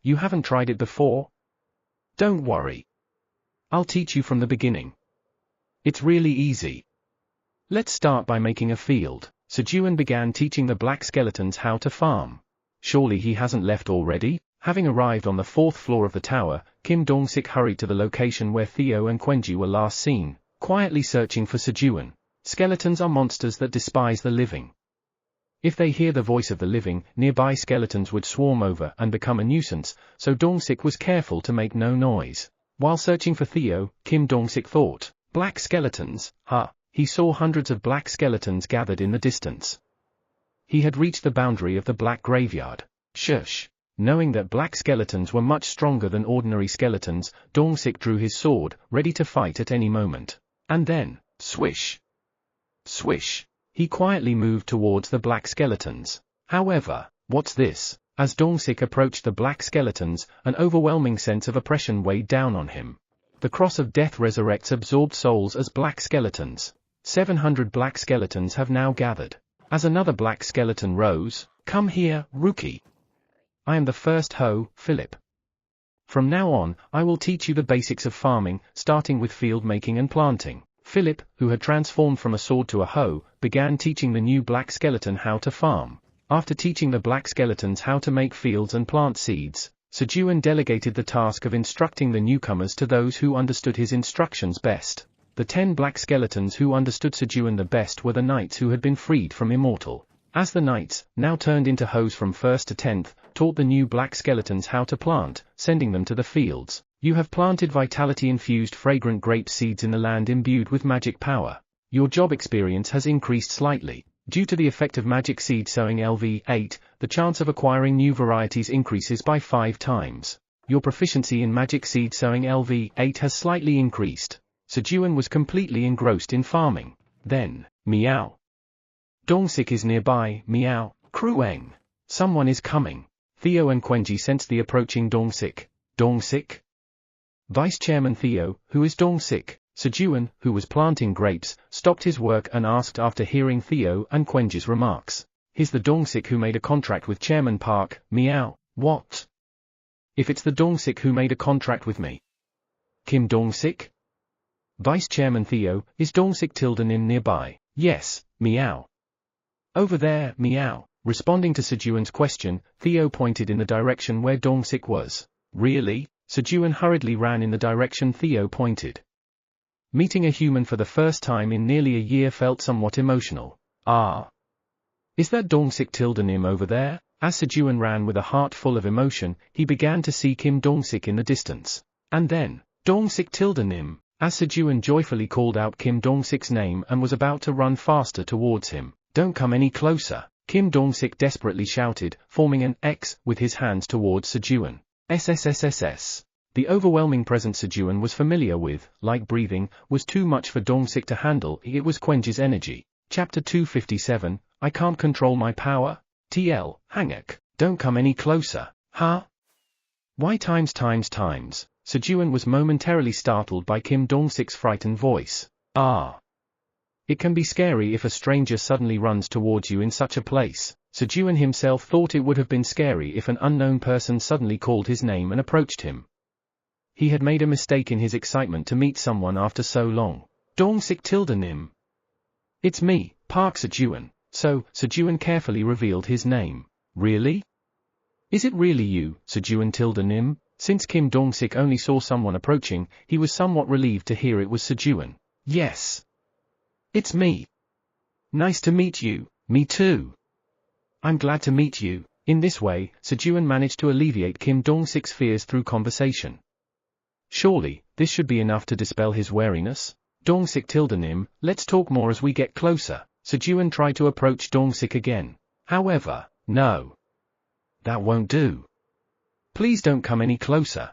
You haven't tried it before? Don't worry. I'll teach you from the beginning. It's really easy. Let's start by making a field. Sejun began teaching the black skeletons how to farm. Surely he hasn't left already? Having arrived on the 4th floor of the tower, Kim Dong-sik hurried to the location where Theo and Quenji were last seen, quietly searching for Sejun. Skeletons are monsters that despise the living. If they hear the voice of the living, nearby skeletons would swarm over and become a nuisance, so Dong-sik was careful to make no noise. While searching for Theo, Kim Dong-sik thought, black skeletons, huh? He saw hundreds of black skeletons gathered in the distance. He had reached the boundary of the black graveyard. Shush! Knowing that black skeletons were much stronger than ordinary skeletons, Dong-sik drew his sword, ready to fight at any moment. And then, swish! Swish! He quietly moved towards the black skeletons. However, what's this? As Dong-sik approached the black skeletons, an overwhelming sense of oppression weighed down on him. The cross of death resurrects absorbed souls as black skeletons. 700 black skeletons have now gathered. As another black skeleton rose, "Come here, rookie. I am the first hoe, Philip. From now on, I will teach you the basics of farming, starting with field making and planting." Philip, who had transformed from a sword to a hoe, began teaching the new black skeleton how to farm. After teaching the black skeletons how to make fields and plant seeds, Sejun delegated the task of instructing the newcomers to those who understood his instructions best. The 10 black skeletons who understood Sejun the best were the knights who had been freed from immortal. As the knights, now turned into hoes from 1st to 10th, taught the new black skeletons how to plant, sending them to the fields. You have planted vitality-infused fragrant grape seeds in the land imbued with magic power. Your job experience has increased slightly. Due to the effect of magic seed sowing LV8, the chance of acquiring new varieties increases by 5 times. Your proficiency in magic seed sowing LV8 has slightly increased. Sejun was completely engrossed in farming. Then, meow. Dong-sik is nearby, meow, Krueng. Someone is coming. Theo and Quenji sensed the approaching Dong-sik. Dong-sik? Vice Chairman Theo, who is Dong-sik? Sejun, who was planting grapes, stopped his work and asked after hearing Theo and Quenji's remarks. He's the Dong-sik who made a contract with Chairman Park, meow, what? If it's the Dong-sik who made a contract with me. Kim Dong-sik? Vice Chairman Theo, is Dong-sik Tildenim nearby? Yes, meow. Over there, meow. Responding to Sejun's question, Theo pointed in the direction where Dong-sik was. Really? Sejun hurriedly ran in the direction Theo pointed. Meeting a human for the first time in nearly a year felt somewhat emotional. Ah. Is that Dong-sik Tildenim over there? As Sejun ran with a heart full of emotion, he began to see Kim Dong-sik in the distance. And then, Dong-sik Tildenim, as Sejun joyfully called out Kim Dong-sik's name and was about to run faster towards him. Don't come any closer, Kim Dong-sik desperately shouted, forming an X with his hands towards Sejun. SSSSS. The overwhelming presence Sejun was familiar with, like breathing, was too much for Dong-sik to handle. It was Quenji's energy. Chapter 257, I can't control my power? TL, Hangak, don't come any closer, huh? Why times. Sejun was momentarily startled by Kim Dong-sik's frightened voice. Ah. It can be scary if a stranger suddenly runs towards you in such a place. Sejun himself thought it would have been scary if an unknown person suddenly called his name and approached him. He had made a mistake in his excitement to meet someone after so long. Dong-sik Tildenim. It's me, Park Sejun. So, Sejun carefully revealed his name. Really? Is it really you, Sejun Tildenim? Since Kim Dong-sik only saw someone approaching, he was somewhat relieved to hear it was Sejun. Yes. It's me. Nice to meet you. Me too. I'm glad to meet you. In this way, Sejun managed to alleviate Kim Dong-sik's fears through conversation. Surely, this should be enough to dispel his wariness. Dong-sik Tildenim, let's talk more as we get closer. Sejun tried to approach Dong-sik again. However, no. That won't do. Please don't come any closer.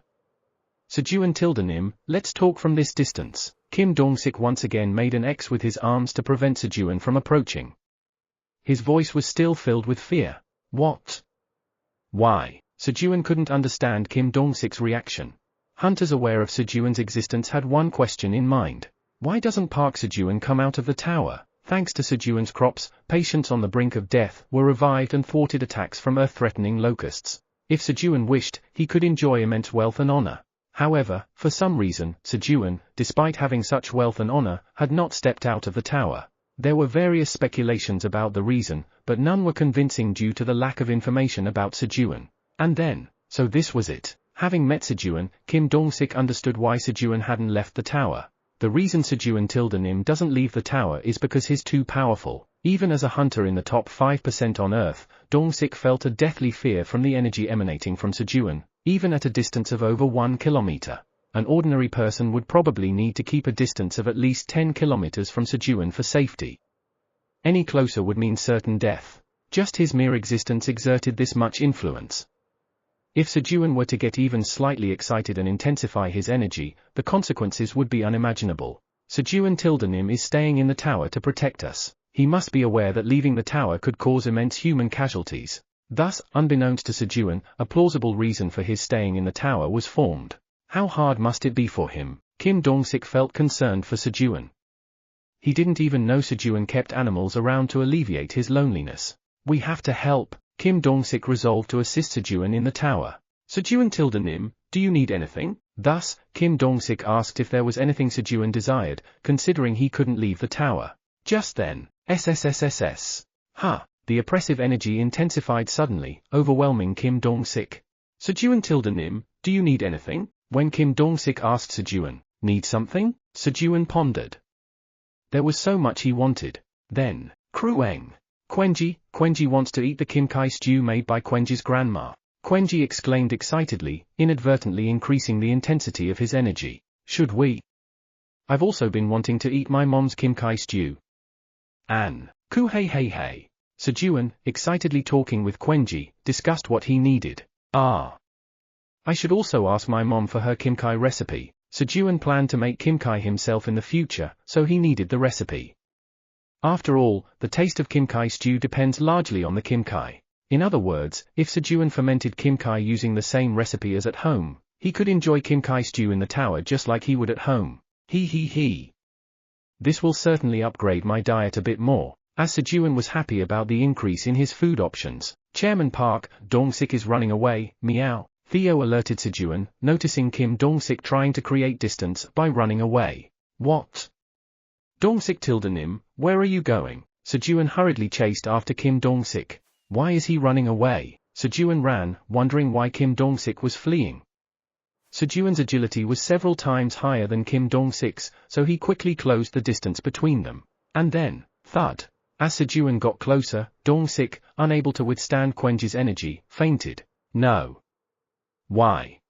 Sejun Tildenim, let's talk from this distance. Kim Dong-sik once again made an X with his arms to prevent Sejun from approaching. His voice was still filled with fear. What? Why? Sejun couldn't understand Kim Dong-sik's reaction. Hunters aware of Sejun's existence had one question in mind. Why doesn't Park Sejun come out of the tower? Thanks to Sejun's crops, patients on the brink of death were revived and thwarted attacks from earth-threatening locusts. If Sejun wished, he could enjoy immense wealth and honor. However, for some reason, Sejun, despite having such wealth and honor, had not stepped out of the tower. There were various speculations about the reason, but none were convincing due to the lack of information about Sejun. And then, so this was it. Having met Sejun, Kim Dong-sik understood why Sejun hadn't left the tower. The reason Sejun doesn't leave the tower is because he's too powerful. Even as a hunter in the top 5% on Earth, Dong-sik felt a deathly fear from the energy emanating from Sejun, even at a distance of over 1 kilometer. An ordinary person would probably need to keep a distance of at least 10 kilometers from Sejun for safety. Any closer would mean certain death. Just his mere existence exerted this much influence. If Sejun were to get even slightly excited and intensify his energy, the consequences would be unimaginable. Sejun is staying in the tower to protect us. He must be aware that leaving the tower could cause immense human casualties. Thus, unbeknownst to Sejun, a plausible reason for his staying in the tower was formed. How hard must it be for him? Kim Dong-sik felt concerned for Sejun. He didn't even know Sejun kept animals around to alleviate his loneliness. We have to help. Kim Dong-sik resolved to assist Sejun in the tower. Sejun, do you need anything? Thus, Kim Dong-sik asked if there was anything Sejun desired, considering he couldn't leave the tower. Just then, SSSSS. The oppressive energy intensified suddenly, overwhelming Kim Dong-sik. Sejun, do you need anything? When Kim Dong-sik asked Sejun, need something? Sejun pondered. There was so much he wanted. Then, Krueng. Quenji wants to eat the kimchi stew made by Quenji's grandma. Quenji exclaimed excitedly, inadvertently increasing the intensity of his energy. Should we? I've also been wanting to eat my mom's kimchi stew. Anne. Hey. Sejun, excitedly talking with Quenji, discussed what he needed. I should also ask my mom for her kimchi recipe. Sejun planned to make kimchi himself in the future, so he needed the recipe. After all, the taste of kimchi stew depends largely on the kimchi. In other words, if Sejun fermented kimchi using the same recipe as at home, he could enjoy kimchi stew in the tower just like he would at home. This will certainly upgrade my diet a bit more. As Sejun was happy about the increase in his food options. Chairman Park, Dong-sik is running away, meow. Theo alerted Sejun, noticing Kim Dong-sik trying to create distance by running away. What? Dong-sik, where are you going? Sejun hurriedly chased after Kim Dong-sik. Why is he running away? Sejun ran, wondering why Kim Dong-sik was fleeing. Sejun's agility was several times higher than Kim Dong-sik's, so he quickly closed the distance between them. And then, thud. As Sejun got closer, Dong-sik, unable to withstand Quenji's energy, fainted. No. Why?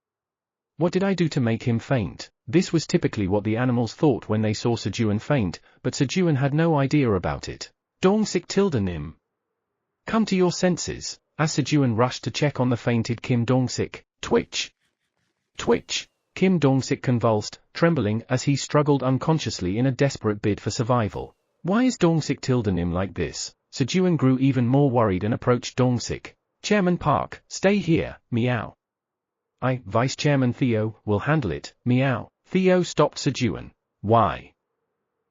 What did I do to make him faint? This was typically what the animals thought when they saw Sejun faint, but Sejun had no idea about it. Dong-sik, come to your senses. As Sejun rushed to check on the fainted Kim Dong-sik, twitch. Kim Dong-sik convulsed, trembling as he struggled unconsciously in a desperate bid for survival. Why is Dong-sik like this? Sejun grew even more worried and approached Dong-sik. Chairman Park, stay here, meow. Vice Chairman Theo, will handle it, meow. Theo stopped Sejun. Why?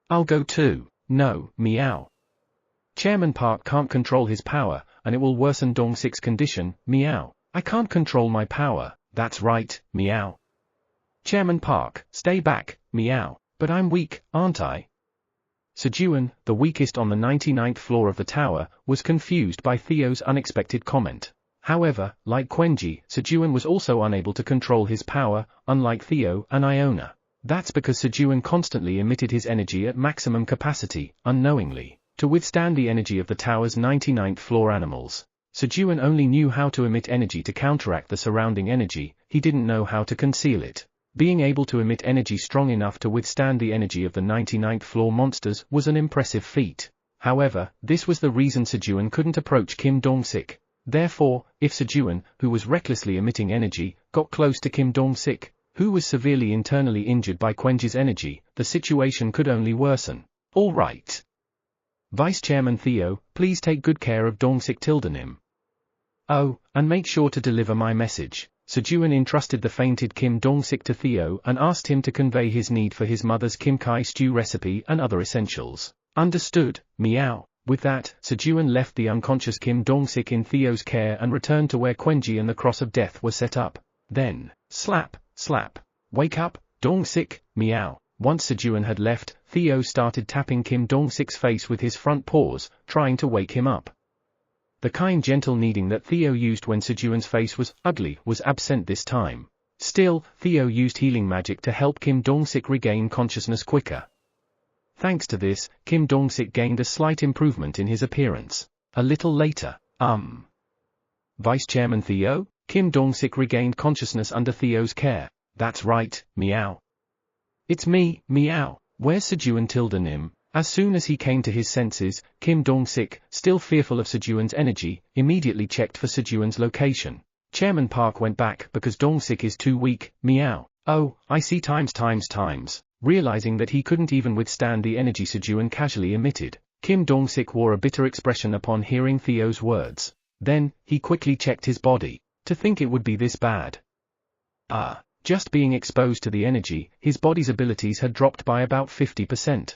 I'll go too. No, meow. Chairman Park can't control his power, and it will worsen Dong-sik's condition, meow. I can't control my power, that's right, meow. Chairman Park, stay back, meow. But I'm weak, aren't I? Sejun, the weakest on the 99th floor of the tower, was confused by Theo's unexpected comment. However, like Quenji, Sejun was also unable to control his power, unlike Theo and Iona. That's because Sejun constantly emitted his energy at maximum capacity, unknowingly, to withstand the energy of the tower's 99th floor animals. Sejun only knew how to emit energy to counteract the surrounding energy, he didn't know how to conceal it. Being able to emit energy strong enough to withstand the energy of the 99th floor monsters was an impressive feat. However, this was the reason Sejun couldn't approach Kim Dong-sik. Therefore, if Sejun, who was recklessly emitting energy, got close to Kim Dong-sik, who was severely internally injured by Quenji's energy, the situation could only worsen. All right. Vice Chairman Theo, please take good care of Dong-sik. Oh, and make sure to deliver my message. Sejun entrusted the fainted Kim Dong-sik to Theo and asked him to convey his need for his mother's kimchi stew recipe and other essentials. Understood, meow. With that, Sejun left the unconscious Kim Dong-sik in Theo's care and returned to where Quenji and the Cross of Death were set up. Then, slap. Wake up, Dong-sik, meow. Once Sejun had left, Theo started tapping Kim Dong-sik's face with his front paws, trying to wake him up. The kind gentle kneading that Theo used when Sejun's face was ugly was absent this time. Still, Theo used healing magic to help Kim Dong-sik regain consciousness quicker. Thanks to this, Kim Dong-sik gained a slight improvement in his appearance. A little later, Vice Chairman Theo? Kim Dong-sik regained consciousness under Theo's care. That's right, meow. It's me, meow. Where's Sejun Nim? As soon as he came to his senses, Kim Dong-sik, still fearful of Sejun's energy, immediately checked for Sejun's location. Chairman Park went back because Dong-sik is too weak, meow. Oh, I see times. Realizing that he couldn't even withstand the energy Sejun casually emitted, Kim Dong-sik wore a bitter expression upon hearing Theo's words. Then, he quickly checked his body. To think it would be this bad. Just being exposed to the energy, his body's abilities had dropped by about 50%.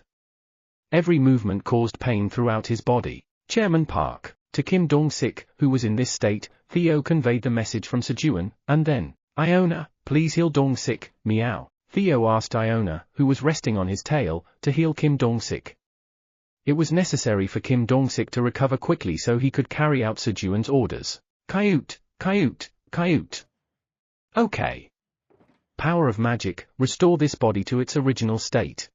Every movement caused pain throughout his body. Chairman Park. To Kim Dong-sik, who was in this state, Theo conveyed the message from Sejun, and then, Iona, please heal Dong-sik, meow. Theo asked Iona, who was resting on his tail, to heal Kim Dong-sik. It was necessary for Kim Dong-sik to recover quickly so he could carry out Sejun's orders. Coyote. Okay. Power of magic, restore this body to its original state.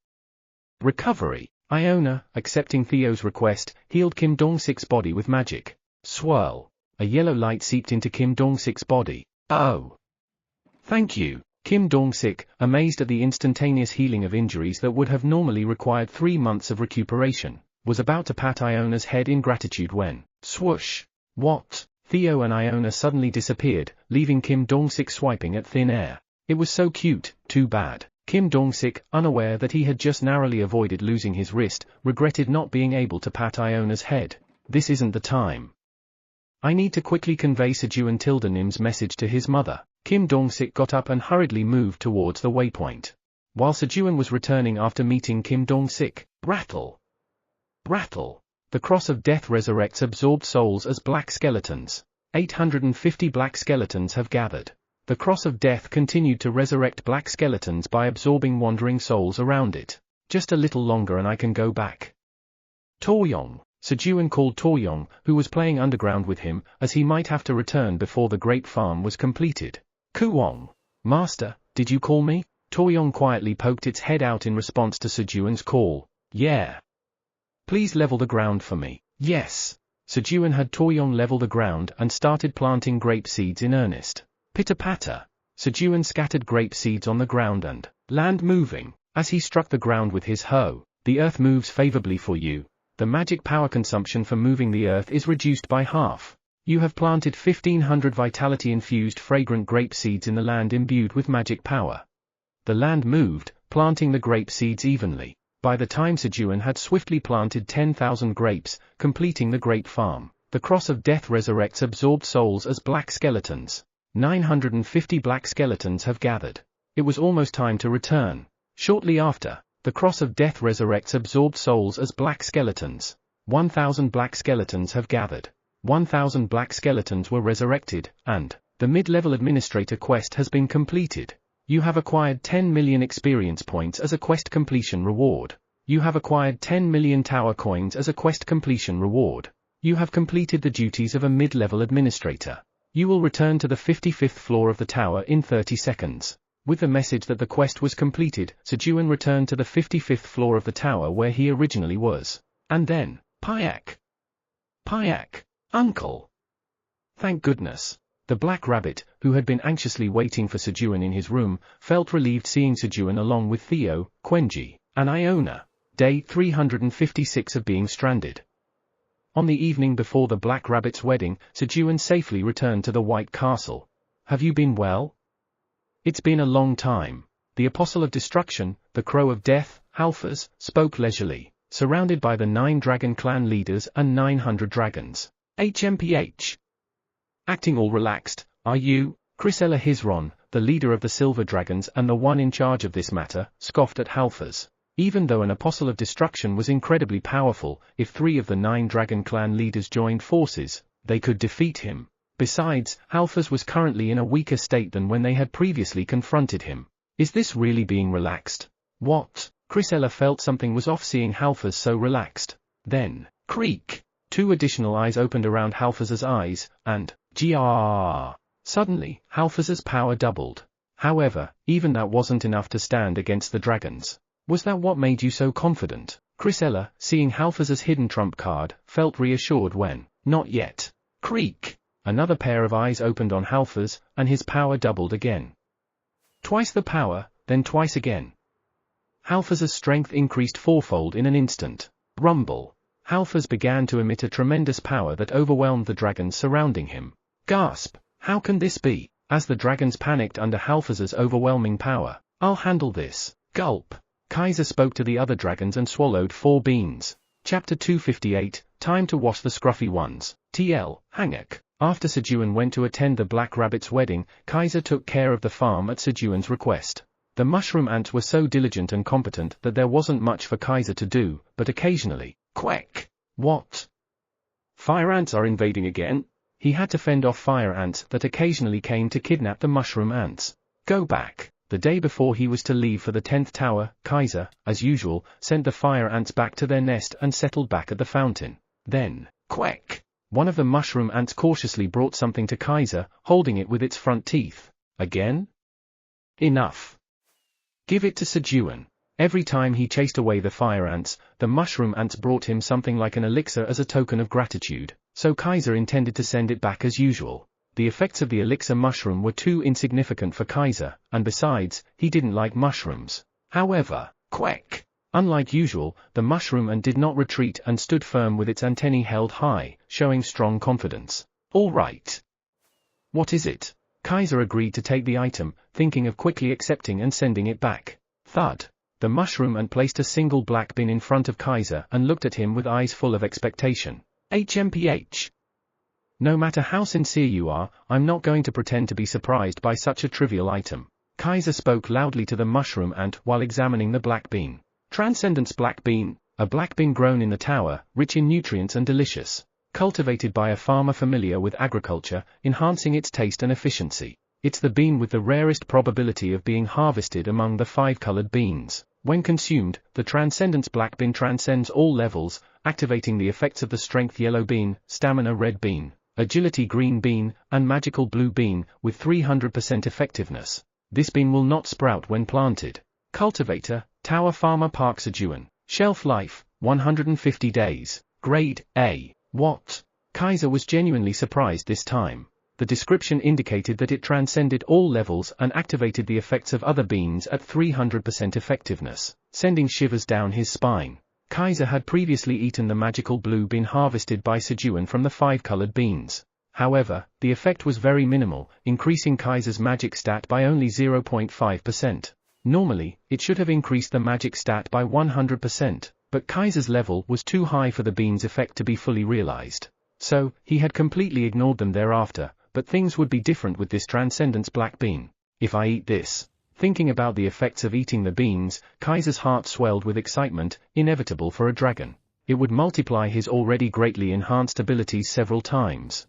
Recovery. Iona, accepting Theo's request, healed Kim Dong-sik's body with magic. Swirl. A yellow light seeped into Kim Dong-sik's body. Oh. Thank you. Kim Dong-sik, amazed at the instantaneous healing of injuries that would have normally required 3 months of recuperation, was about to pat Iona's head in gratitude when, swoosh. What? Theo and Iona suddenly disappeared, leaving Kim Dong-sik swiping at thin air. It was so cute, too bad. Kim Dong-sik, unaware that he had just narrowly avoided losing his wrist, regretted not being able to pat Iona's head. This isn't the time. I need to quickly convey Sejun Nim's message to his mother. Kim Dong-sik got up and hurriedly moved towards the waypoint. While Sejun was returning after meeting Kim Dong-sik, rattle. The cross of death resurrects absorbed souls as black skeletons. 850 black skeletons have gathered. The cross of death continued to resurrect black skeletons by absorbing wandering souls around it. Just a little longer and I can go back. Toryong. Sejun called Toryong, who was playing underground with him, as he might have to return before the grape farm was completed. Kuwong. Master, did you call me? Toryong quietly poked its head out in response to Sejun's call. Yeah. Please level the ground for me. Yes. Sejun had Toryong level the ground and started planting grape seeds in earnest. Pitter-patter. Sejun scattered grape seeds on the ground and, land moving. As he struck the ground with his hoe, the earth moves favorably for you. The magic power consumption for moving the earth is reduced by half. You have planted 1500 vitality-infused fragrant grape seeds in the land imbued with magic power. The land moved, planting the grape seeds evenly. By the time Sejun had swiftly planted 10,000 grapes, completing the grape farm, the cross of death resurrects absorbed souls as black skeletons. 950 black skeletons have gathered. It was almost time to return. Shortly after, the cross of death resurrects absorbed souls as black skeletons. 1,000 black skeletons have gathered. 1,000 black skeletons were resurrected, and the mid-level administrator quest has been completed. You have acquired 10 million experience points as a quest completion reward. You have acquired 10 million tower coins as a quest completion reward. You have completed the duties of a mid-level administrator. You will return to the 55th floor of the tower in 30 seconds. With the message that the quest was completed, Sejun returned to the 55th floor of the tower where he originally was. And then, Payak, uncle. Thank goodness. The black rabbit, who had been anxiously waiting for Sejun in his room, felt relieved seeing Sejun along with Theo, Quenji, and Iona. Day 356 of being stranded. On the evening before the black rabbit's wedding, Sejun safely returned to the White Castle. Have you been well? It's been a long time. The Apostle of Destruction, the Crow of Death, Halfas, spoke leisurely, surrounded by the 9 dragon clan leaders and 900 dragons. HMPH. Acting all relaxed, are you? Chrysella Hizron, the leader of the Silver Dragons and the one in charge of this matter, scoffed at Halfas. Even though an Apostle of Destruction was incredibly powerful, if 3 of the 9 dragon clan leaders joined forces, they could defeat him. Besides, Halfas was currently in a weaker state than when they had previously confronted him. Is this really being relaxed? What? Chrysella felt something was off seeing Halfaz so relaxed. Then, creak! 2 additional eyes opened around Halfaz's eyes, and, grrr! Suddenly, Halfaz's power doubled. However, even that wasn't enough to stand against the dragons. Was that what made you so confident? Chrysella, seeing Halfaz's hidden trump card, felt reassured when, not yet. Creak! Another pair of eyes opened on Halfaz, and his power doubled again. Twice the power, then twice again. Halfaz's strength increased 4-fold in an instant. Rumble. Halfaz began to emit a tremendous power that overwhelmed the dragons surrounding him. Gasp! How can this be? As the dragons panicked under Halfaz's overwhelming power. I'll handle this. Gulp. Kaiser spoke to the other dragons and swallowed 4 beans. Chapter 258, Time to Wash the Scruffy Ones. TL, Hangak. After Sejun went to attend the Black Rabbit's wedding, Kaiser took care of the farm at Sejun's request. The mushroom ants were so diligent and competent that there wasn't much for Kaiser to do, but occasionally, quack! What? Fire ants are invading again? He had to fend off fire ants that occasionally came to kidnap the mushroom ants. Go back. The day before he was to leave for the 10th tower, Kaiser, as usual, sent the fire ants back to their nest and settled back at the fountain. Then, quack! One of the mushroom ants cautiously brought something to Kaiser, holding it with its front teeth. Again? Enough. Give it to Sejun. Every time he chased away the fire ants, the mushroom ants brought him something like an elixir as a token of gratitude, so Kaiser intended to send it back as usual. The effects of the elixir mushroom were too insignificant for Kaiser, and besides, he didn't like mushrooms. However, quack! Unlike usual, the mushroom ant did not retreat and stood firm with its antennae held high, showing strong confidence. All right. What is it? Kaiser agreed to take the item, thinking of quickly accepting and sending it back. Thud. The mushroom ant placed a single black bin in front of Kaiser and looked at him with eyes full of expectation. HMPH. No matter how sincere you are, I'm not going to pretend to be surprised by such a trivial item. Kaiser spoke loudly to the mushroom ant while examining the black bean. Transcendence black bean, a black bean grown in the tower, rich in nutrients and delicious. Cultivated by a farmer familiar with agriculture, enhancing its taste and efficiency. It's the bean with the rarest probability of being harvested among the 5-colored beans. When consumed, the Transcendence black bean transcends all levels, activating the effects of the strength yellow bean, stamina red bean, agility green bean, and magical blue bean, with 300% effectiveness. This bean will not sprout when planted. Cultivator, Tower Farmer Park Sejun. Shelf life, 150 days. Grade, A. What? Kaiser was genuinely surprised this time. The description indicated that it transcended all levels and activated the effects of other beans at 300% effectiveness, sending shivers down his spine. Kaiser had previously eaten the magical blue bean harvested by Sejun from the 5-colored beans. However, the effect was very minimal, increasing Kaiser's magic stat by only 0.5%. Normally, it should have increased the magic stat by 100%, but Kaiser's level was too high for the bean's effect to be fully realized. So, he had completely ignored them thereafter, but things would be different with this Transcendence black bean. If I eat this. Thinking about the effects of eating the beans, Kaiser's heart swelled with excitement, inevitable for a dragon. It would multiply his already greatly enhanced abilities several times.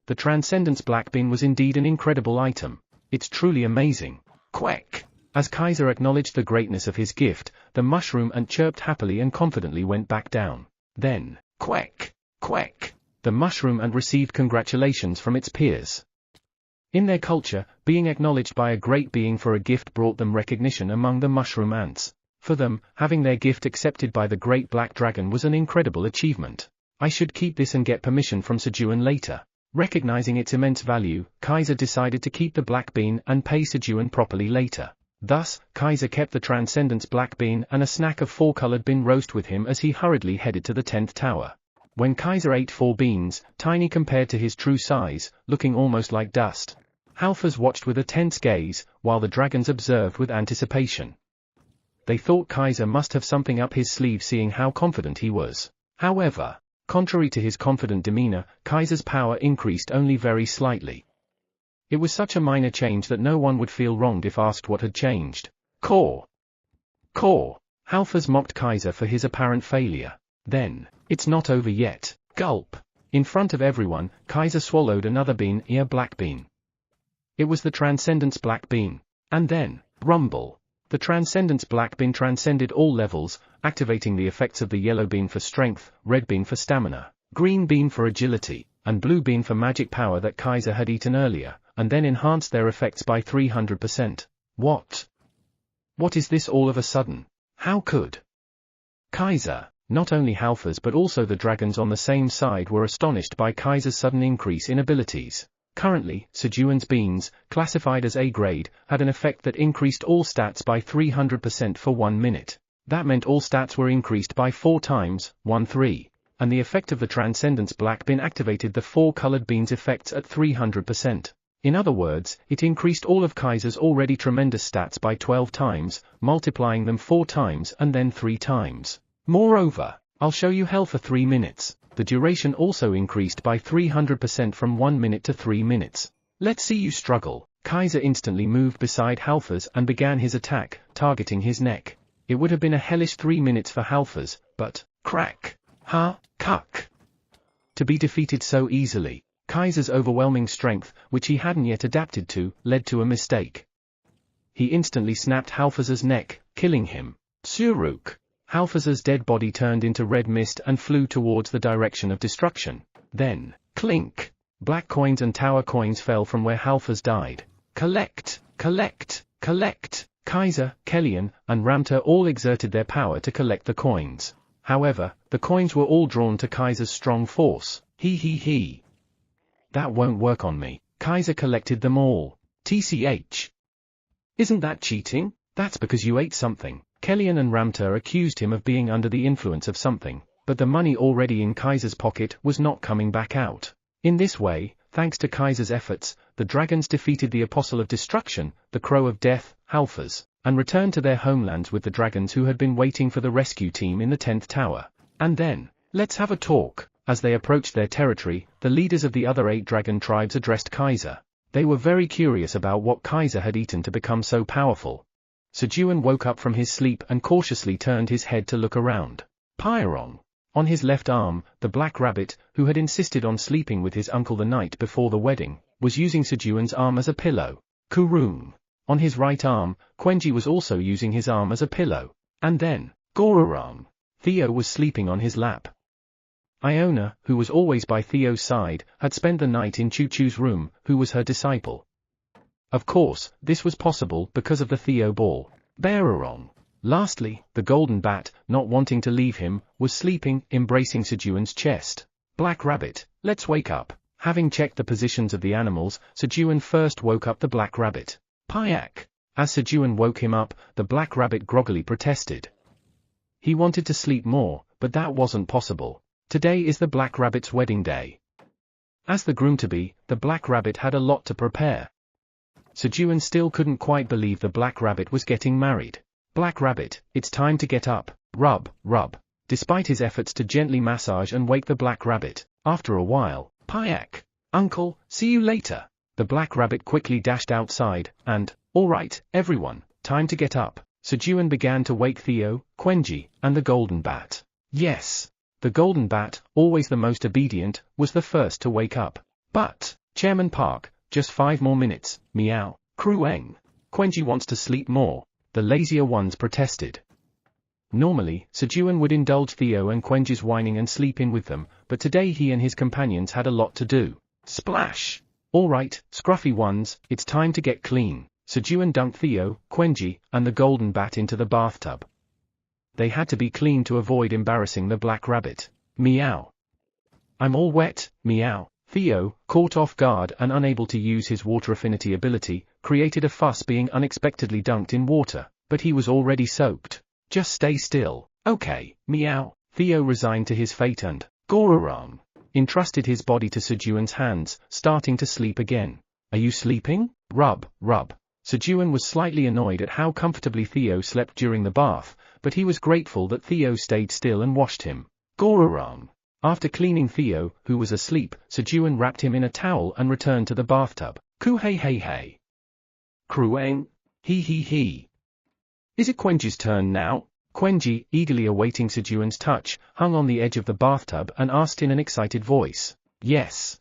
The Transcendence black bean was indeed an incredible item. It's truly amazing. Quack! As Kaiser acknowledged the greatness of his gift, the mushroom ant chirped happily and confidently went back down. Then, quack! Quack! The mushroom ant received congratulations from its peers. In their culture, being acknowledged by a great being for a gift brought them recognition among the mushroom ants. For them, having their gift accepted by the great black dragon was an incredible achievement. I should keep this and get permission from Sejun later. Recognizing its immense value, Kaiser decided to keep the black bean and pay Sejun properly later. Thus, Kaiser kept the Transcendence black bean and a snack of 4-colored bean roast with him as he hurriedly headed to the 10th tower. When Kaiser ate 4 beans, tiny compared to his true size, looking almost like dust, Halfaz watched with a tense gaze, while the dragons observed with anticipation. They thought Kaiser must have something up his sleeve seeing how confident he was. However, contrary to his confident demeanor, Kaiser's power increased only very slightly. It was such a minor change that no one would feel wronged if asked what had changed. Caw! Caw! Halfaz mocked Kaiser for his apparent failure. Then, it's not over yet. Gulp! In front of everyone, Kaiser swallowed another bean, a black bean. It was the Transcendence black bean. And then, Rumble. The Transcendence Black Bean transcended all levels, activating the effects of the yellow bean for strength, red bean for stamina, green bean for agility, and blue bean for magic power that Kaiser had eaten earlier, and then enhanced their effects by 300%. What? What is this all of a sudden? How could? Kaiser, not only Halfers but also the dragons on the same side were astonished by Kaiser's sudden increase in abilities. Currently, Sejun's beans, classified as A grade, had an effect that increased all stats by 300% for 1 minute. That meant all stats were increased by 4 times, 1-3. And the effect of the Transcendence Black Bean activated the 4 colored beans effects at 300%. In other words, it increased all of Kaiser's already tremendous stats by 12 times, multiplying them 4 times and then 3 times. Moreover, I'll show you hell for 3 minutes. The duration also increased by 300% from 1 minute to 3 minutes. Let's see you struggle. Kaiser instantly moved beside Halfers and began his attack, targeting his neck. It would have been a hellish 3 minutes for Halfers, but, crack, ha, cuck. To be defeated so easily. Kaiser's overwhelming strength, which he hadn't yet adapted to, led to a mistake. He instantly snapped Halfers's neck, killing him. Suruk. Halfers's dead body turned into red mist and flew towards the direction of destruction. Then, clink. Black coins and tower coins fell from where Halfers died. Collect, collect, collect. Kaiser, Kellyan, and Ramter all exerted their power to collect the coins. However, the coins were all drawn to Kaiser's strong force. He. That won't work on me. Kaiser collected them all. TCH. Isn't that cheating? That's because you ate something. Kellyan and Ramter accused him of being under the influence of something, but the money already in Kaiser's pocket was not coming back out. In this way, thanks to Kaiser's efforts, the dragons defeated the Apostle of Destruction, the Crow of Death, Halfers, and returned to their homelands with the dragons who had been waiting for the rescue team in the 10th tower. And then, let's have a talk. As they approached their territory, the leaders of the other 8 dragon tribes addressed Kaiser. They were very curious about what Kaiser had eaten to become so powerful. Sejun woke up from his sleep and cautiously turned his head to look around. Pyrong. On his left arm, the black rabbit, who had insisted on sleeping with his uncle the night before the wedding, was using Sejun's arm as a pillow. Kurung. On his right arm, Quenji was also using his arm as a pillow. And then, Gorarang. Theo was sleeping on his lap. Iona, who was always by Theo's side, had spent the night in Chuchu's room, who was her disciple. Of course, this was possible because of the Theo ball bearer. Lastly, the golden bat, not wanting to leave him, was sleeping, embracing Sejun's chest. Black rabbit, let's wake up. Having checked the positions of the animals, Sejun first woke up the black rabbit. Payak. As Sejun woke him up, the black rabbit groggily protested. He wanted to sleep more, but that wasn't possible. Today is the black rabbit's wedding day. As the groom-to-be, the black rabbit had a lot to prepare. Sejun still couldn't quite believe the black rabbit was getting married. Black rabbit, it's time to get up, rub, rub. Despite his efforts to gently massage and wake the black rabbit, after a while, Payak. Uncle, see you later. The black rabbit quickly dashed outside, and, all right, everyone, time to get up. Sejun began to wake Theo, Quenji, and the golden bat. Yes. The golden bat, always the most obedient, was the first to wake up. But, Chairman Park, just 5 more minutes, meow. Krueng. Quenji wants to sleep more. The lazier ones protested. Normally, Sejun would indulge Theo and Quenji's whining and sleep in with them, but today he and his companions had a lot to do. Splash! All right, scruffy ones, it's time to get clean. Sejun dunked Theo, Quenji, and the golden bat into the bathtub. They had to be clean to avoid embarrassing the black rabbit. Meow. I'm all wet, meow. Theo, caught off guard and unable to use his water affinity ability, created a fuss being unexpectedly dunked in water, but he was already soaked. Just stay still. Okay, meow. Theo resigned to his fate and, Gorarang, entrusted his body to Sejun's hands, starting to sleep again. Are you sleeping? Rub, rub. Sejun was slightly annoyed at how comfortably Theo slept during the bath, but he was grateful that Theo stayed still and washed him. Gorarang. After cleaning Theo, who was asleep, Sejun wrapped him in a towel and returned to the bathtub. Ku-hey-hey-hey. Krueng. He. Is it Quenji's turn now? Quenji, eagerly awaiting Sejun's touch, hung on the edge of the bathtub and asked in an excited voice. Yes.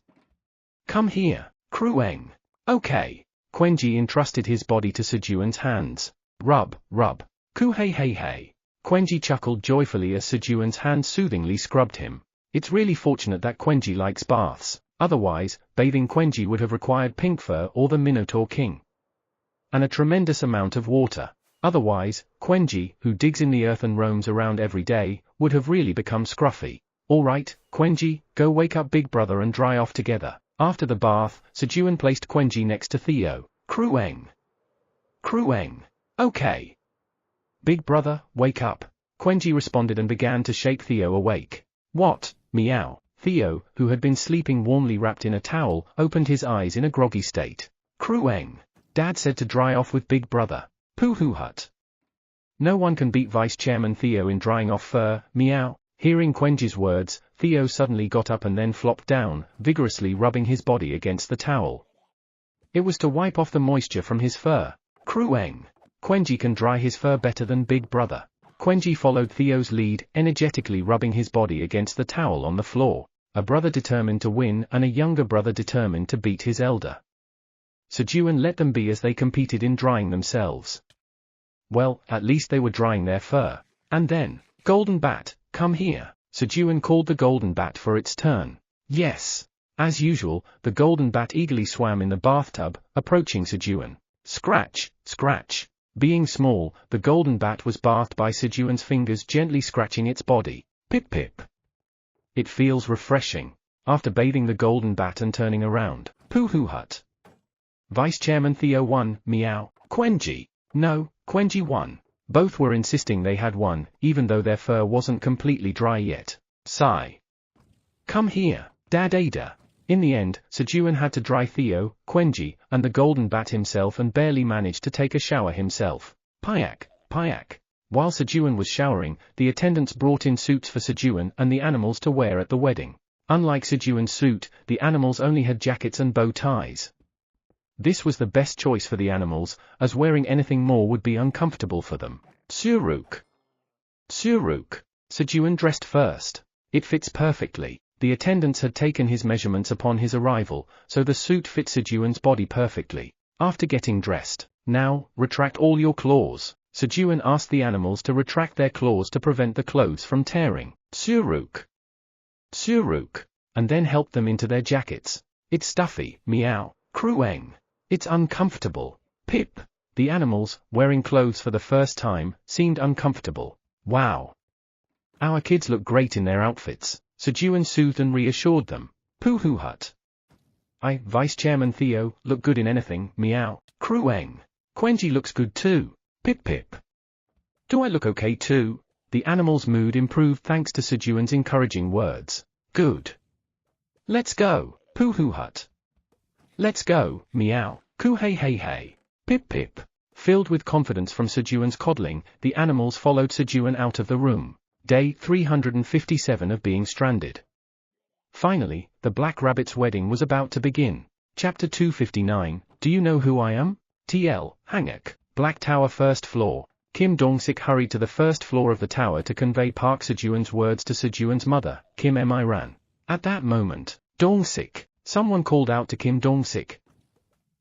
Come here, Krueng. Okay. Quenji entrusted his body to Sejun's hands. Rub, rub. Ku hey hey hey. Quenji chuckled joyfully as Sejun's hands soothingly scrubbed him. It's really fortunate that Quenji likes baths, otherwise, bathing Quenji would have required Pinkfur or the Minotaur King. And a tremendous amount of water. Otherwise, Quenji, who digs in the earth and roams around every day, would have really become scruffy. Alright, Quenji, go wake up Big Brother and dry off together. After the bath, Sejun placed Quenji next to Theo. Krueng. Krueng. Okay. Big Brother, wake up. Quenji responded and began to shake Theo awake. What? Meow. Theo, who had been sleeping warmly wrapped in a towel, opened his eyes in a groggy state. Krueng. Dad said to dry off with Big Brother. Pooh hut. No one can beat Vice Chairman Theo in drying off fur, meow. Hearing Quenji's words, Theo suddenly got up and then flopped down, vigorously rubbing his body against the towel. It was to wipe off the moisture from his fur. Krueng. Quenji can dry his fur better than Big Brother. Quenji followed Theo's lead, energetically rubbing his body against the towel on the floor. A brother determined to win and a younger brother determined to beat his elder. Sejun let them be as they competed in drying themselves. Well, at least they were drying their fur. And then, Golden Bat, come here. Sejun called the Golden Bat for its turn. Yes. As usual, the Golden Bat eagerly swam in the bathtub, approaching Sejun. Scratch, scratch. Being small, the Golden Bat was bathed by Sejun's fingers gently scratching its body. Pip pip. It feels refreshing. After bathing the Golden Bat and turning around. Pooh hut. Vice Chairman Theo won, meow. Quenji. No, Quenji won. Both were insisting they had won, even though their fur wasn't completely dry yet. Sigh. Come here, Dad Ada. In the end, Sejun had to dry Theo, Quenji, and the Golden Bat himself and barely managed to take a shower himself. Payak, payak. While Sejun was showering, the attendants brought in suits for Sejun and the animals to wear at the wedding. Unlike Sejun's suit, the animals only had jackets and bow ties. This was the best choice for the animals, as wearing anything more would be uncomfortable for them. Suruk. Suruk. Sejun dressed first. It fits perfectly. The attendants had taken his measurements upon his arrival, so the suit fit Sejun's body perfectly. After getting dressed, now, retract all your claws. Sejun asked the animals to retract their claws to prevent the clothes from tearing. Suruk. Suruk. And then helped them into their jackets. It's stuffy, meow. Krueng. It's uncomfortable. Pip. The animals, wearing clothes for the first time, seemed uncomfortable. Wow. Our kids look great in their outfits. Sejun soothed and reassured them. Pooh hut. I, Vice Chairman Theo, look good in anything, meow. Krueng. Quenji looks good too. Pip pip. Do I look okay too? The animal's mood improved thanks to Sejun's encouraging words. Good. Let's go, Pooh hut. Let's go, meow. Ku hey hey hey. Pip pip. Filled with confidence from Sejun's coddling, the animals followed Sejun out of the room. Day 357 of being stranded. Finally, the Black Rabbit's wedding was about to begin. Chapter 259, Do you know who I am? TL, Hangak, Black Tower first floor. Kim Dong-sik hurried to the first floor of the tower to convey Park Sejun's words to Sejun's mother, Kim Mi-ran. At that moment, Dong-sik, someone called out to Kim Dong-sik.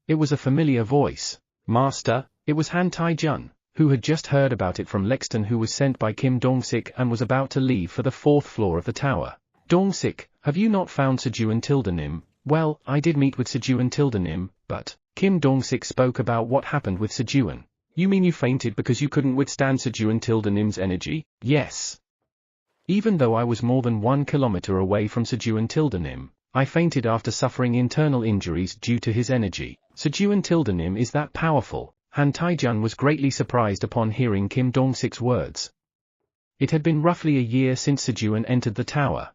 It was a familiar voice. Master, it was Han Tai-jun, who had just heard about it from Lexton, who was sent by Kim Dong-sik and was about to leave for the fourth floor of the tower. Dong-sik, have you not found Sejun Tildenim? Well, I did meet with Sejun Tildenim, but... Kim Dong-sik spoke about what happened with Sejun. You mean you fainted because you couldn't withstand Sejun Tildenim's energy? Yes. Even though I was more than 1 kilometer away from Sejun Tildenim, I fainted after suffering internal injuries due to his energy. Sejun Tildenim is that powerful. Han Tai-jun was greatly surprised upon hearing Kim Dong-sik's words. It had been roughly a year since Sejun entered the tower.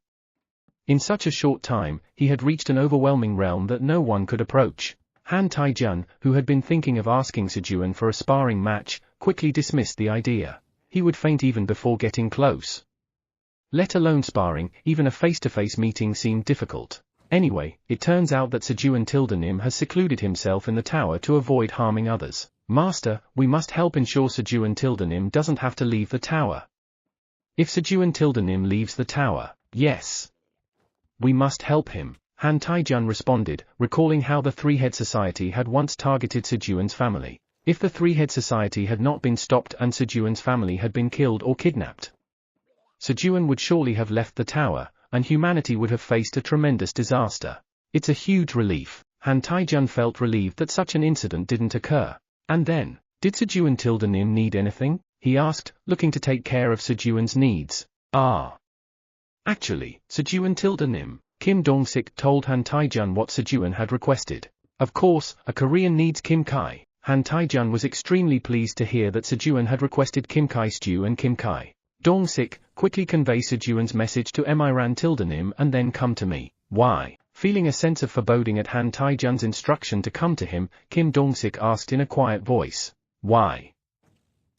In such a short time, he had reached an overwhelming realm that no one could approach. Han Tai-jun, who had been thinking of asking Sejun for a sparring match, quickly dismissed the idea. He would faint even before getting close. Let alone sparring, even a face-to-face meeting seemed difficult. Anyway, it turns out that Sejun Tildenim has secluded himself in the tower to avoid harming others. Master, we must help ensure Sejun Tildenim doesn't have to leave the tower. If Sejun Tildenim leaves the tower, yes. We must help him. Han Taijun responded, recalling how the Three-Head Society had once targeted Sejun's family. If the Three-Head Society had not been stopped and Sejun's family had been killed or kidnapped, Sejun would surely have left the tower, and humanity would have faced a tremendous disaster. It's a huge relief. Han Taijun felt relieved that such an incident didn't occur. And then, did Sejun Nim need anything? He asked, looking to take care of Sejun's needs. Actually, Sejun Nim, Kim Dong-sik told Han Taijun what Sejun had requested. Of course, a Korean needs Kim Kai. Han Taijun was extremely pleased to hear that Sejun had requested Kim Kai stew and Kim Kai. Dong-sik, quickly convey Sejun's message to Miran Nim and then come to me. Why? Feeling a sense of foreboding at Han Taijun's instruction to come to him, Kim Dong-sik asked in a quiet voice. Why?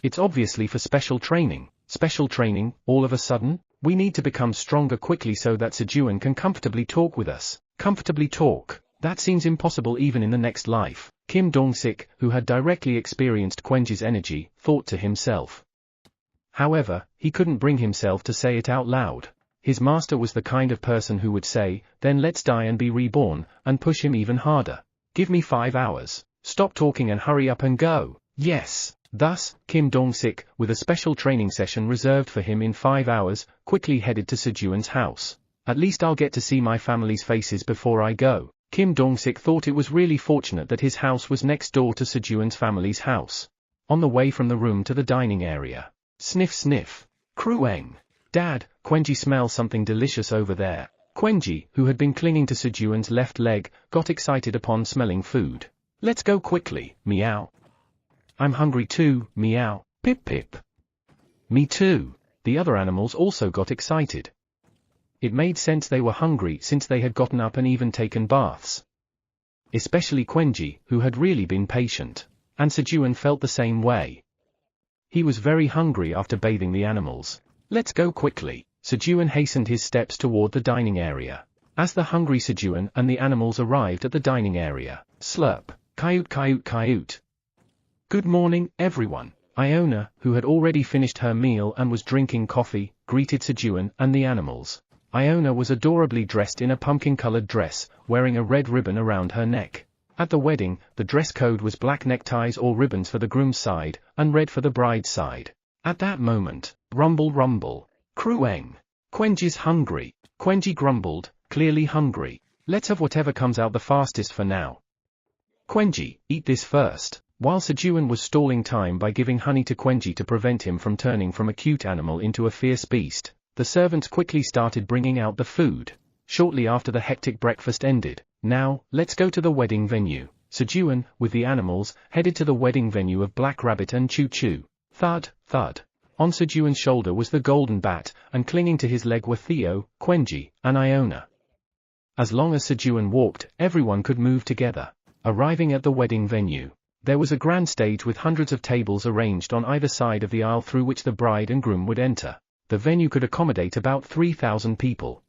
It's obviously for special training. Special training, all of a sudden? We need to become stronger quickly so that Sejun can comfortably talk with us. Comfortably talk? That seems impossible even in the next life. Kim Dong-sik, who had directly experienced Quenji's energy, thought to himself. However, he couldn't bring himself to say it out loud. His master was the kind of person who would say, then let's die and be reborn, and push him even harder. Give me 5 hours. Stop talking and hurry up and go. Yes. Thus, Kim Dong-sik, with a special training session reserved for him in 5 hours, quickly headed to Sejun's house. At least I'll get to see my family's faces before I go. Kim Dong-sik thought it was really fortunate that his house was next door to Sejun's family's house. On the way from the room to the dining area. Sniff sniff. Krueng. Dad, Quenji smells something delicious over there. Quenji, who had been clinging to Sejun's left leg, got excited upon smelling food. Let's go quickly, meow. I'm hungry too, meow. Pip pip. Me too. The other animals also got excited. It made sense they were hungry since they had gotten up and even taken baths. Especially Quenji, who had really been patient. And Sejun felt the same way. He was very hungry after bathing the animals. Let's go quickly. Sejun hastened his steps toward the dining area. As the hungry Sejun and the animals arrived at the dining area, slurp, coyote coyote coyote. Good morning, everyone. Iona, who had already finished her meal and was drinking coffee, greeted Sejun and the animals. Iona was adorably dressed in a pumpkin-colored dress, wearing a red ribbon around her neck. At the wedding, the dress code was black neckties or ribbons for the groom's side, and red for the bride's side. At that moment, rumble rumble. Krueng. Quenji's hungry. Quenji grumbled, clearly hungry. Let's have whatever comes out the fastest for now. Quenji, eat this first. While Sejun was stalling time by giving honey to Quenji to prevent him from turning from a cute animal into a fierce beast, the servants quickly started bringing out the food. Shortly after the hectic breakfast ended, now, let's go to the wedding venue. Sejun, with the animals, headed to the wedding venue of Black Rabbit and Choo Choo. Thud, thud. On Sejun's shoulder was the golden bat, and clinging to his leg were Theo, Quenji, and Iona. As long as Sejun walked, everyone could move together. Arriving at the wedding venue, there was a grand stage with hundreds of tables arranged on either side of the aisle through which the bride and groom would enter. The venue could accommodate about 3,000 people.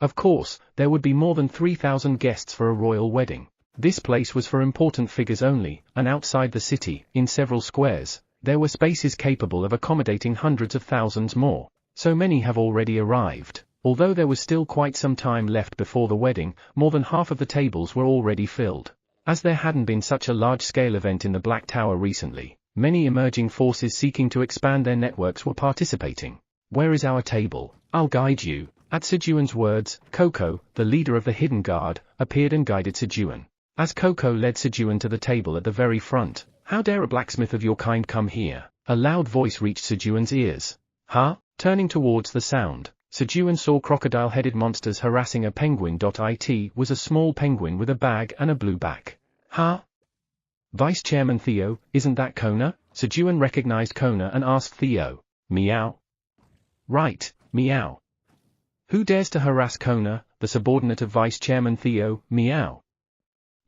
Of course, there would be more than 3,000 guests for a royal wedding. This place was for important figures only, and outside the city, in several squares, there were spaces capable of accommodating hundreds of thousands more. So many have already arrived. Although there was still quite some time left before the wedding, more than half of the tables were already filled. As there hadn't been such a large-scale event in the Black Tower recently, many emerging forces seeking to expand their networks were participating. Where is our table? I'll guide you. At Sejun's words, Coco, the leader of the Hidden Guard, appeared and guided Sejun. As Coco led Sejun to the table at the very front, how dare a blacksmith of your kind come here? A loud voice reached Sejun's ears. Huh? Turning towards the sound, Sejun saw crocodile-headed monsters harassing a penguin. It was a small penguin with a bag and a blue back. Huh? Vice Chairman Theo, isn't that Kona? Sejun recognized Kona and asked Theo. Meow. Right, meow. Who dares to harass Kona, the subordinate of Vice Chairman Theo? Meow.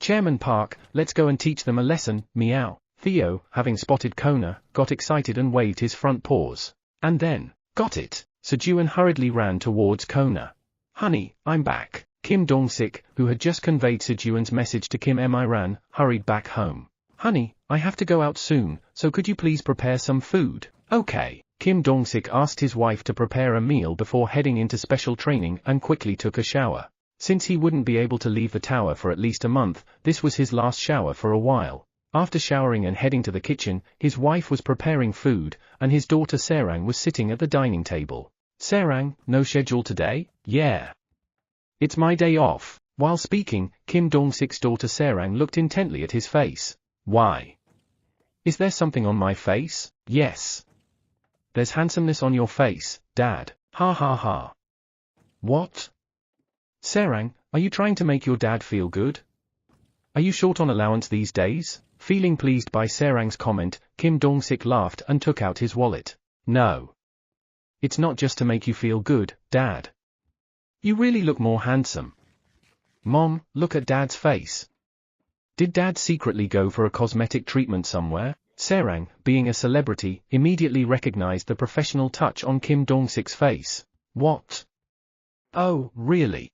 Chairman Park, let's go and teach them a lesson. Meow. Theo, having spotted Kona, got excited and waved his front paws. And then, got it. Sejun hurriedly ran towards Kona. Honey, I'm back. Kim Dong-sik, who had just conveyed Sejun's message to Kim Miran, hurried back home. Honey, I have to go out soon, so could you please prepare some food? Okay. Kim Dong-sik asked his wife to prepare a meal before heading into special training and quickly took a shower. Since he wouldn't be able to leave the tower for at least a month, this was his last shower for a while. After showering and heading to the kitchen, his wife was preparing food, and his daughter Serang was sitting at the dining table. Serang, no schedule today? Yeah. It's my day off. While speaking, Kim Dong-sik's daughter Serang looked intently at his face. Why? Is there something on my face? Yes. There's handsomeness on your face, Dad. Ha ha ha. What? Serang, are you trying to make your dad feel good? Are you short on allowance these days? Feeling pleased by Serang's comment, Kim Dong-sik laughed and took out his wallet. No. It's not just to make you feel good, Dad. You really look more handsome. Mom, look at Dad's face. Did Dad secretly go for a cosmetic treatment somewhere? Serang, being a celebrity, immediately recognized the professional touch on Kim Dong-sik's face. What? Oh, really?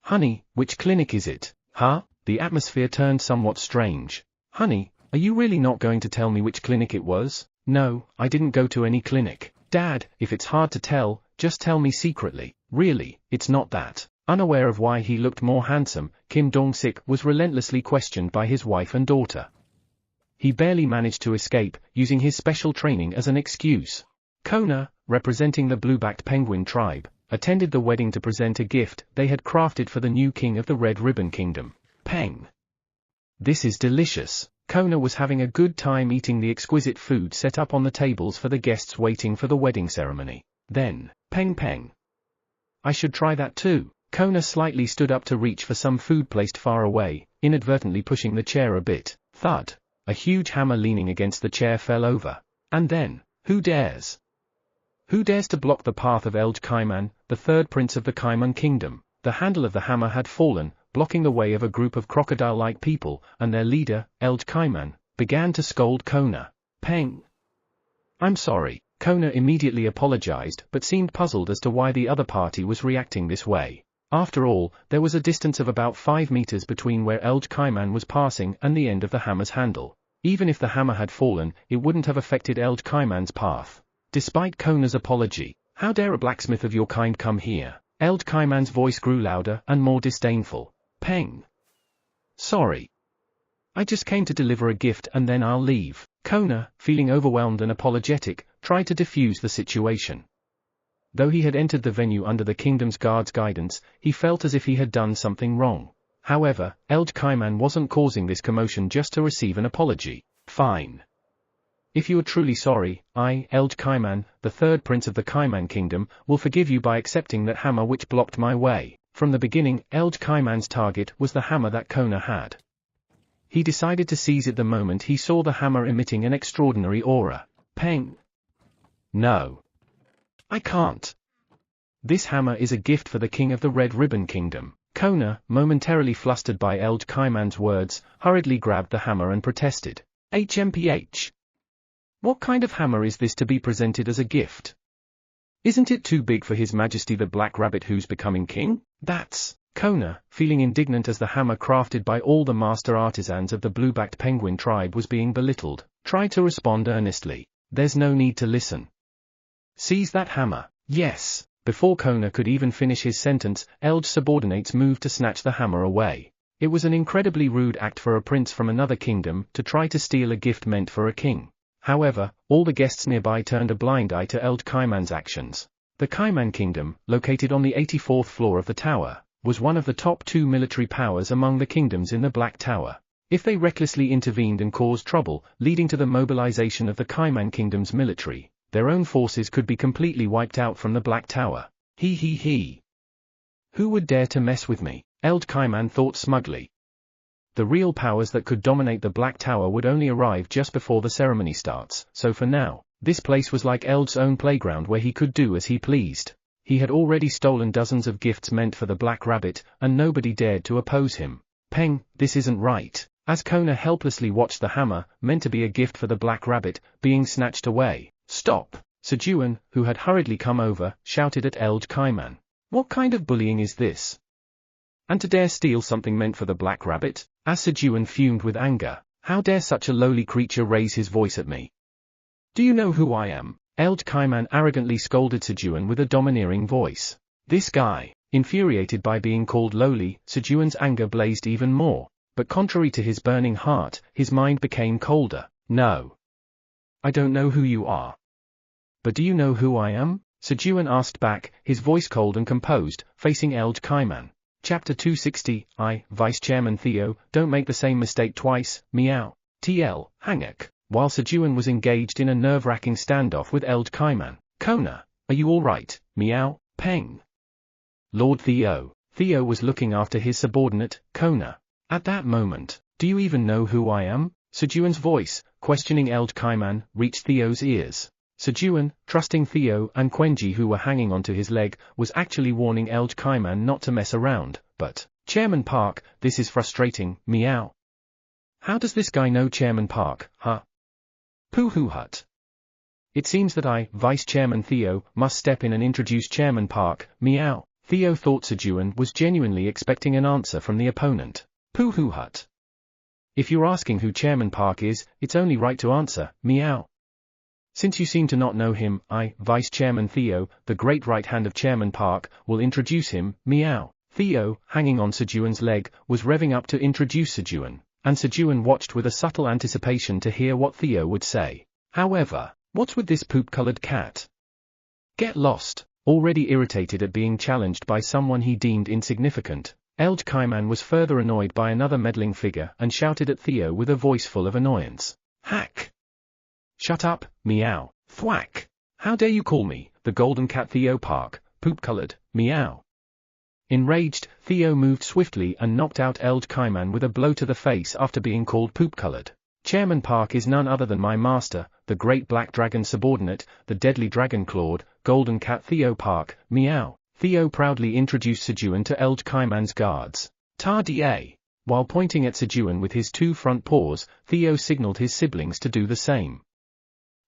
Honey, which clinic is it? Huh? The atmosphere turned somewhat strange. Honey, are you really not going to tell me which clinic it was? No, I didn't go to any clinic. Dad, if it's hard to tell, just tell me secretly. Really, it's not that. Unaware of why he looked more handsome, Kim Dong-sik was relentlessly questioned by his wife and daughter. He barely managed to escape, using his special training as an excuse. Kona, representing the blue-backed penguin tribe, attended the wedding to present a gift they had crafted for the new king of the Red Ribbon Kingdom. Peng. This is delicious. Kona was having a good time eating the exquisite food set up on the tables for the guests waiting for the wedding ceremony. Then, peng peng. I should try that too. Kona slightly stood up to reach for some food placed far away, inadvertently pushing the chair a bit. Thud. A huge hammer leaning against the chair fell over. And then, who dares? Who dares to block the path of Elj Kaiman, the third prince of the Kaiman kingdom? The handle of the hammer had fallen, blocking the way of a group of crocodile-like people, and their leader, Elj Kaiman, began to scold Kona. Peng. I'm sorry. Kona immediately apologized but seemed puzzled as to why the other party was reacting this way. After all, there was a distance of about 5 meters between where Elj Kaiman was passing and the end of the hammer's handle. Even if the hammer had fallen, it wouldn't have affected Elj Kaiman's path. Despite Kona's apology, how dare a blacksmith of your kind come here? Elj Kaiman's voice grew louder and more disdainful. Peng. Sorry. I just came to deliver a gift and then I'll leave. Kona, feeling overwhelmed and apologetic, tried to defuse the situation. Though he had entered the venue under the kingdom's guard's guidance, he felt as if he had done something wrong. However, Elj Kaiman wasn't causing this commotion just to receive an apology. Fine. If you are truly sorry, I, Elj Kaiman, the third prince of the Kaiman kingdom, will forgive you by accepting that hammer which blocked my way. From the beginning, Elj Kaiman's target was the hammer that Kona had. He decided to seize it the moment he saw the hammer emitting an extraordinary aura. Peng. No. I can't. This hammer is a gift for the king of the Red Ribbon Kingdom. Kona, momentarily flustered by Elj Kaiman's words, hurriedly grabbed the hammer and protested. HMPH. What kind of hammer is this to be presented as a gift? Isn't it too big for His Majesty the Black Rabbit who's becoming king? That's... Kona, feeling indignant as the hammer crafted by all the master artisans of the blue-backed penguin tribe was being belittled, tried to respond earnestly. There's no need to listen. Seize that hammer. Yes. Before Kona could even finish his sentence, Elj subordinates moved to snatch the hammer away. It was an incredibly rude act for a prince from another kingdom to try to steal a gift meant for a king. However, all the guests nearby turned a blind eye to Elj Kaiman's actions. The Kaiman kingdom, located on the 84th floor of the tower, was one of the top 2 military powers among the kingdoms in the Black Tower. If they recklessly intervened and caused trouble, leading to the mobilization of the Kaiman kingdom's military, their own forces could be completely wiped out from the Black Tower. He. Who would dare to mess with me? Elj Kaiman thought smugly. The real powers that could dominate the Black Tower would only arrive just before the ceremony starts, so for now, this place was like Elj's own playground where he could do as he pleased. He had already stolen dozens of gifts meant for the Black Rabbit, and nobody dared to oppose him. Peng, this isn't right. As Kona helplessly watched the hammer, meant to be a gift for the Black Rabbit, being snatched away. Stop! Sejun, who had hurriedly come over, shouted at Elj Kaiman. What kind of bullying is this? And to dare steal something meant for the Black Rabbit? As Sejun fumed with anger, how dare such a lowly creature raise his voice at me? Do you know who I am? Elj Kaiman arrogantly scolded Sejun with a domineering voice. This guy, Infuriated by being called lowly, Sejun's anger blazed even more, but contrary to his burning heart, his mind became colder. No. I don't know who you are. But do you know who I am? Sejun asked back, his voice cold and composed, facing Elj Kaiman. Chapter 260, Vice Chairman Theo, don't make the same mistake twice, meow. TL, Hangak. While Sejun was engaged in a nerve-wracking standoff with Elj Kaiman. Kona, are you alright, meow, Peng. Lord Theo. Theo was looking after his subordinate, Kona. At that moment, do you even know who I am? Sejun's voice, questioning Elj Kaiman, reached Theo's ears. Sejun, trusting Theo and Quenji who were hanging onto his leg, was actually warning Elj Kaiman not to mess around, but, Chairman Park, this is frustrating, meow. How does this guy know Chairman Park, huh? Pooh hut. It seems that I, Vice Chairman Theo, must step in and introduce Chairman Park, meow. Theo thought Sejun was genuinely expecting an answer from the opponent. Pooh hut. If you're asking who Chairman Park is, it's only right to answer, meow. Since you seem to not know him, I, Vice Chairman Theo, the great right hand of Chairman Park, will introduce him, meow. Theo, hanging on Sejun's leg, was revving up to introduce Sejun, and Sejun watched with a subtle anticipation to hear what Theo would say. However, what's with this poop-colored cat? Get lost. Already irritated at being challenged by someone he deemed insignificant, Elj Kaiman was further annoyed by another meddling figure and shouted at Theo with a voice full of annoyance. Hack! Shut up, meow, thwack! How dare you call me, the golden cat Theo Park, poop-colored, meow. Enraged, Theo moved swiftly and knocked out Elj Kaiman with a blow to the face after being called poop-colored. Chairman Park is none other than my master, the great black dragon subordinate, the deadly dragon-clawed, golden cat Theo Park, meow. Theo proudly introduced Sejun to Elj Kaiman's guards. Ta-da! While pointing at Sejun with his two front paws, Theo signaled his siblings to do the same.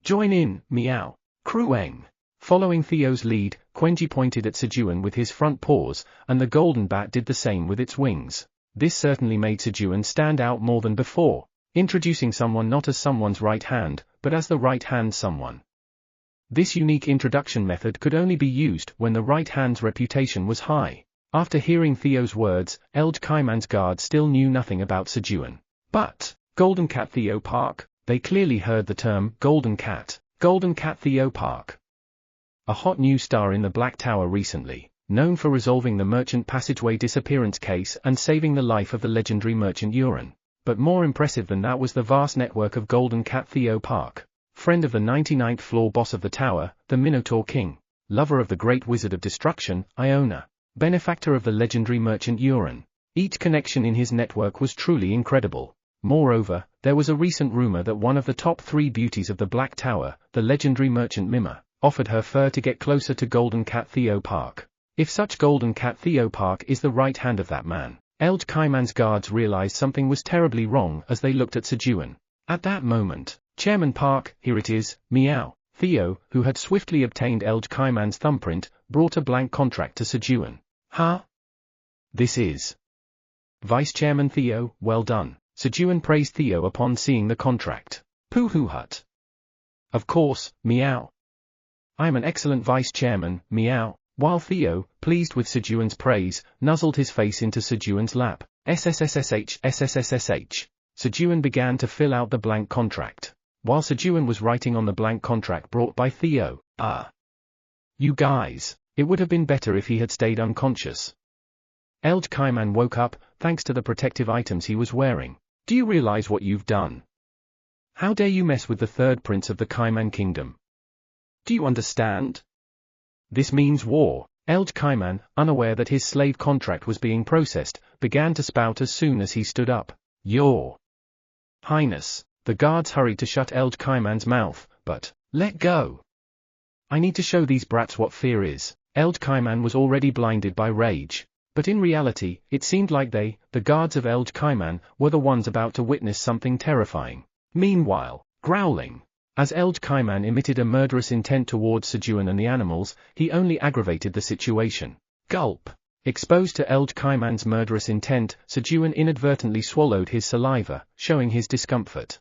Join in, meow. Krueng. Following Theo's lead, Quenji pointed at Sejun with his front paws, and the golden bat did the same with its wings. This certainly made Sejun stand out more than before, introducing someone not as someone's right hand, but as the right hand someone. This unique introduction method could only be used when the right hand's reputation was high. After hearing Theo's words, Elj Kaiman's guard still knew nothing about Sejun. But, Golden Cat Theo Park? They clearly heard the term, Golden Cat Theo Park. A hot new star in the Black Tower recently, known for resolving the merchant passageway disappearance case and saving the life of the legendary merchant Uran. But more impressive than that was the vast network of Golden Cat Theo Park. Friend of the 99th floor boss of the tower, the Minotaur King. Lover of the great wizard of destruction, Iona. Benefactor of the legendary merchant Uran. Each connection in his network was truly incredible. Moreover, there was a recent rumor that one of the top 3 beauties of the Black Tower, the legendary merchant Mima, offered her fur to get closer to Golden Cat Theo Park. If such Golden Cat Theo Park is the right hand of that man, Elj Kaiman's guards realized something was terribly wrong as they looked at Sejun. At that moment, Chairman Park, here it is, meow. Theo, who had swiftly obtained Elj Kaiman's thumbprint, brought a blank contract to Sejun. Huh? This is Vice Chairman Theo, well done. Sejun praised Theo upon seeing the contract. Pooh hut. Of course, meow. I am an excellent vice chairman, meow. While Theo, pleased with Sejun's praise, nuzzled his face into Sejun's lap. SSSSH. Sejun began to fill out the blank contract. While Sejun was writing on the blank contract brought by Theo, you guys, it would have been better if he had stayed unconscious. Elj Kaiman woke up, thanks to the protective items he was wearing. Do you realize what you've done? How dare you mess with the third prince of the Kaiman kingdom? Do you understand? This means war. Elj Kaiman, unaware that his slave contract was being processed, began to spout as soon as he stood up. Your Highness. The guards hurried to shut Elj Kaiman's mouth, but, let go. I need to show these brats what fear is. Elj Kaiman was already blinded by rage. But in reality, it seemed like they, the guards of Elj Kaiman, were the ones about to witness something terrifying. Meanwhile, growling. As Elj Kaiman emitted a murderous intent towards Sejun and the animals, he only aggravated the situation. Gulp. Exposed to Elj Kaiman's murderous intent, Sejun inadvertently swallowed his saliva, showing his discomfort.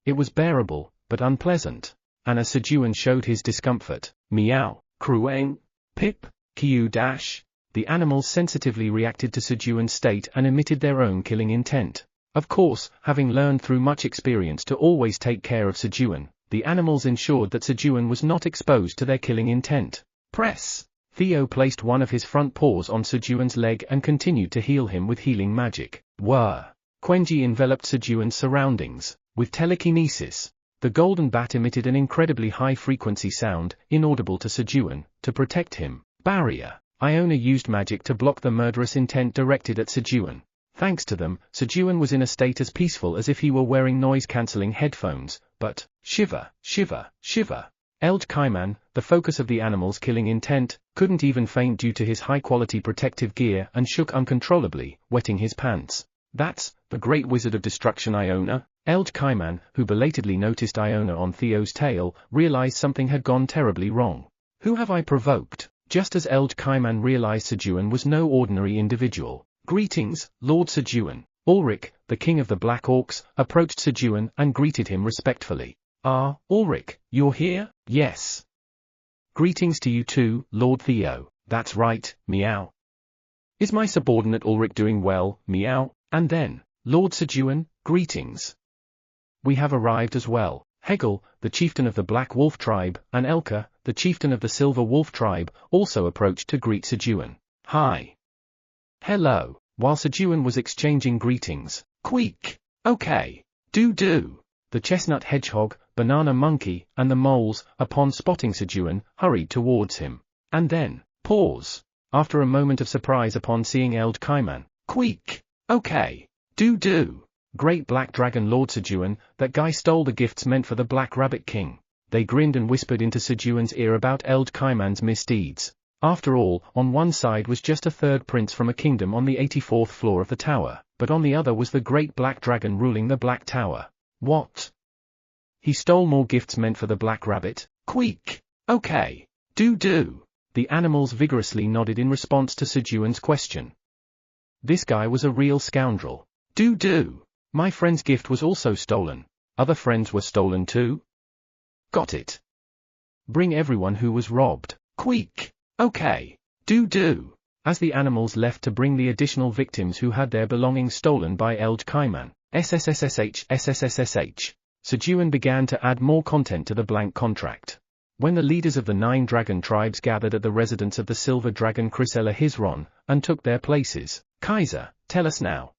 It was bearable, but unpleasant. And as Sejun showed his discomfort, meow, Krueng, Pip, Kiu dash. the animals sensitively reacted to Sejun's state and emitted their own killing intent. Of course, having learned through much experience to always take care of Sejun, the animals ensured that Sejun was not exposed to their killing intent. Press. Theo placed one of his front paws on Sejun's leg and continued to heal him with healing magic. Whir. Quenji enveloped Sejun's surroundings with telekinesis. The golden bat emitted an incredibly high-frequency sound, inaudible to Sejun, to protect him. Barrier. Iona used magic to block the murderous intent directed at Sejun. Thanks to them, Sejun was in a state as peaceful as if he were wearing noise-cancelling headphones, but, shiver, shiver, shiver. Elj Kaiman, the focus of the animal's killing intent, couldn't even faint due to his high-quality protective gear and shook uncontrollably, wetting his pants. That's the great wizard of destruction Iona. Elj Kaiman, who belatedly noticed Iona on Theo's tail, realized something had gone terribly wrong. Who have I provoked? Just as Elj Kaiman realized Sejun was no ordinary individual. Greetings, Lord Sejun. Ulrich, the king of the Black Orcs, approached Sejun and greeted him respectfully. Ah, Ulrich, you're here? Yes. Greetings to you too, Lord Theo. That's right, meow. Is my subordinate Ulrich doing well, meow? And then, Lord Sejun, greetings. We have arrived as well. Hegel, the chieftain of the Black Wolf tribe, and Elka, the chieftain of the Silver Wolf tribe, also approached to greet Sejun. Hi. Hello. While Sejun was exchanging greetings, Queek. Okay. Do. The chestnut hedgehog, banana monkey, and the moles, upon spotting Sejun, hurried towards him. And then, pause. After a moment of surprise upon seeing Elj Kaiman, Queek. Okay. Do. Great Black Dragon Lord Sejun, that guy stole the gifts meant for the Black Rabbit King. They grinned and whispered into Sejun's ear about Elj Kaiman's misdeeds. After all, on one side was just a third prince from a kingdom on the 84th floor of the tower, but on the other was the great Black Dragon ruling the Black Tower. What? He stole more gifts meant for the Black Rabbit? Queek. Okay. Do. The animals vigorously nodded in response to Sejun's question. This guy was a real scoundrel. Do. My friend's gift was also stolen. Other friends were stolen too? Got it. Bring everyone who was robbed. Queek. Okay. Do. As the animals left to bring the additional victims who had their belongings stolen by Elj Kaiman, SSSH, Sejun began to add more content to the blank contract. When the leaders of the 9 dragon tribes gathered at the residence of the silver dragon Chrysella Hizron, and took their places, Kaiser, tell us now.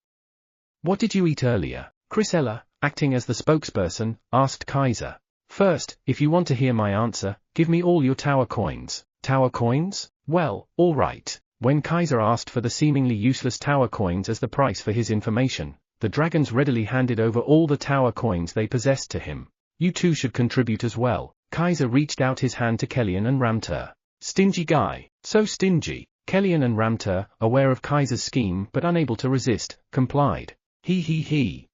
What did you eat earlier? Chrysella, acting as the spokesperson, asked Kaiser. First, if you want to hear my answer, give me all your tower coins. Tower coins? Well, all right. When Kaiser asked for the seemingly useless tower coins as the price for his information, the dragons readily handed over all the tower coins they possessed to him. You two should contribute as well. Kaiser reached out his hand to Kellyan and Ramtur. Stingy guy. So stingy. Kellyan and Ramtur, aware of Kaiser's scheme but unable to resist, complied. He.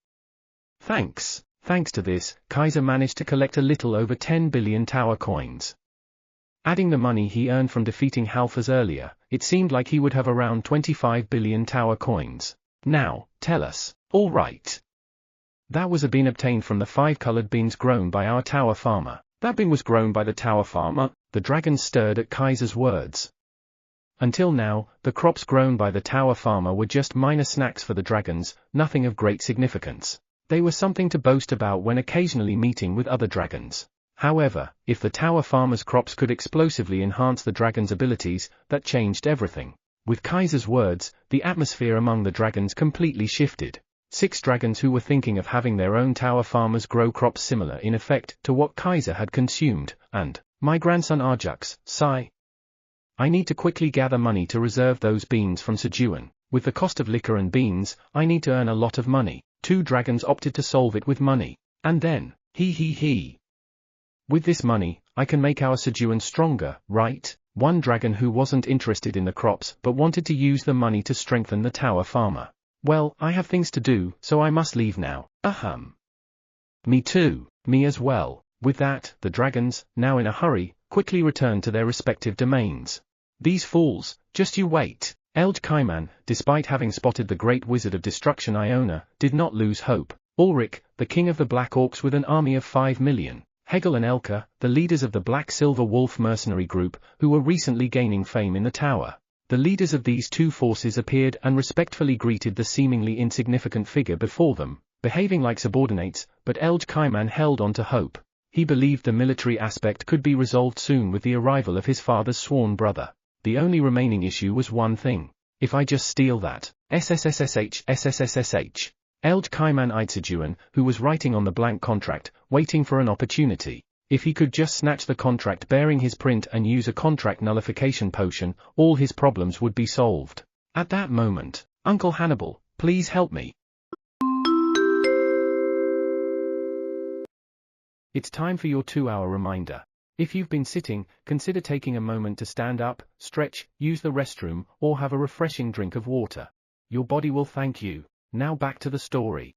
Thanks. Thanks to this, Kaiser managed to collect a little over 10 billion tower coins. Adding the money he earned from defeating Halfers earlier, it seemed like he would have around 25 billion tower coins. Now, tell us. All right. That was a bean obtained from the 5-colored beans grown by our tower farmer. That bean was grown by the tower farmer? The dragons stirred at Kaiser's words. Until now, the crops grown by the tower farmer were just minor snacks for the dragons, nothing of great significance. They were something to boast about when occasionally meeting with other dragons. However, if the tower farmer's crops could explosively enhance the dragon's abilities, that changed everything. With Kaiser's words, the atmosphere among the dragons completely shifted. 6 dragons who were thinking of having their own tower farmers grow crops similar in effect to what Kaiser had consumed, and, my grandson Arjux, sigh. I need to quickly gather money to reserve those beans from Sejun. With the cost of liquor and beans, I need to earn a lot of money. 2 dragons opted to solve it with money. And then, he. With this money, I can make our Sejun stronger, right? One dragon who wasn't interested in the crops but wanted to use the money to strengthen the tower farmer. Well, I have things to do, so I must leave now. Me too. Me as well. With that, the dragons, now in a hurry, quickly returned to their respective domains. These fools, just you wait. Elj Kaiman, despite having spotted the great wizard of destruction Iona, did not lose hope. Ulrich, the king of the Black Orcs with an army of 5 million. Hegel and Elka, the leaders of the Black Silver Wolf mercenary group, who were recently gaining fame in the tower. The leaders of these two forces appeared and respectfully greeted the seemingly insignificant figure before them, behaving like subordinates, but Elj Kaiman held on to hope. He believed the military aspect could be resolved soon with the arrival of his father's sworn brother. The only remaining issue was one thing. If I just steal that, SSSSH. Elj Kaiman eyed Sejun, who was writing on the blank contract, waiting for an opportunity. If he could just snatch the contract bearing his print and use a contract nullification potion, all his problems would be solved. At that moment, Uncle Hannibal, please help me. It's time for your 2-hour reminder. If you've been sitting, consider taking a moment to stand up, stretch, use the restroom, or have a refreshing drink of water. Your body will thank you. Now back to the story.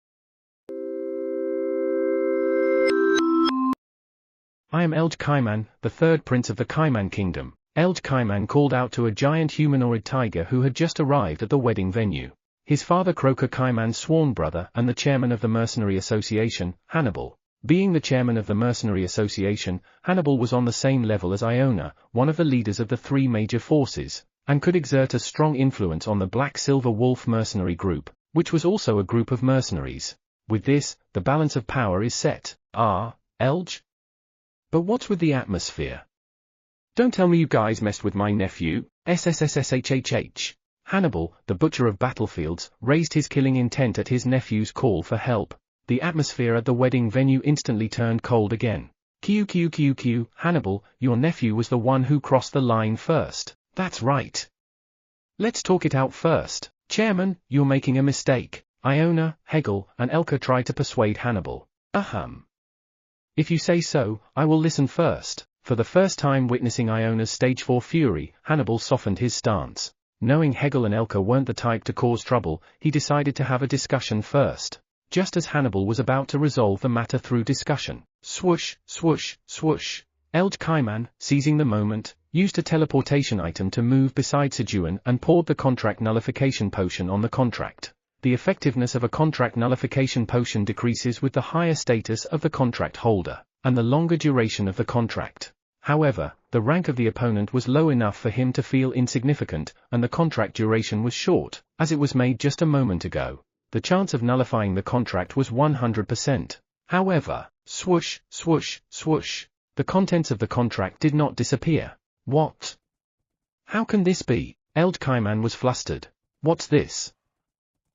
I am Elj Kaiman, the third prince of the Kaiman kingdom. Elj Kaiman called out to a giant humanoid tiger who had just arrived at the wedding venue. His father Croker Kaiman's sworn brother and the chairman of the Mercenary Association, Hannibal. Being the chairman of the Mercenary Association, Hannibal was on the same level as Iona, one of the leaders of the three major forces, and could exert a strong influence on the Black Silver Wolf mercenary group, which was also a group of mercenaries. With this, the balance of power is set. Elj? But what's with the atmosphere? Don't tell me you guys messed with my nephew, SSSSHHH. Hannibal, the butcher of battlefields, raised his killing intent at his nephew's call for help. The atmosphere at the wedding venue instantly turned cold again. Q, Hannibal, your nephew was the one who crossed the line first. That's right. Let's talk it out first. Chairman, you're making a mistake. Iona, Hegel, and Elka tried to persuade Hannibal. If you say so, I will listen first. For the first time witnessing Iona's stage 4 fury, Hannibal softened his stance. Knowing Hegel and Elka weren't the type to cause trouble, he decided to have a discussion first. Just as Hannibal was about to resolve the matter through discussion, swoosh, swoosh, swoosh. Elj Kaiman, seizing the moment, used a teleportation item to move beside Sejun and poured the contract nullification potion on the contract. The effectiveness of a contract nullification potion decreases with the higher status of the contract holder, and the longer duration of the contract. However, the rank of the opponent was low enough for him to feel insignificant, and the contract duration was short, as it was made just a moment ago. The chance of nullifying the contract was 100%. However, swoosh, swoosh, swoosh. The contents of the contract did not disappear. What? How can this be? Elj Kaiman was flustered. What's this?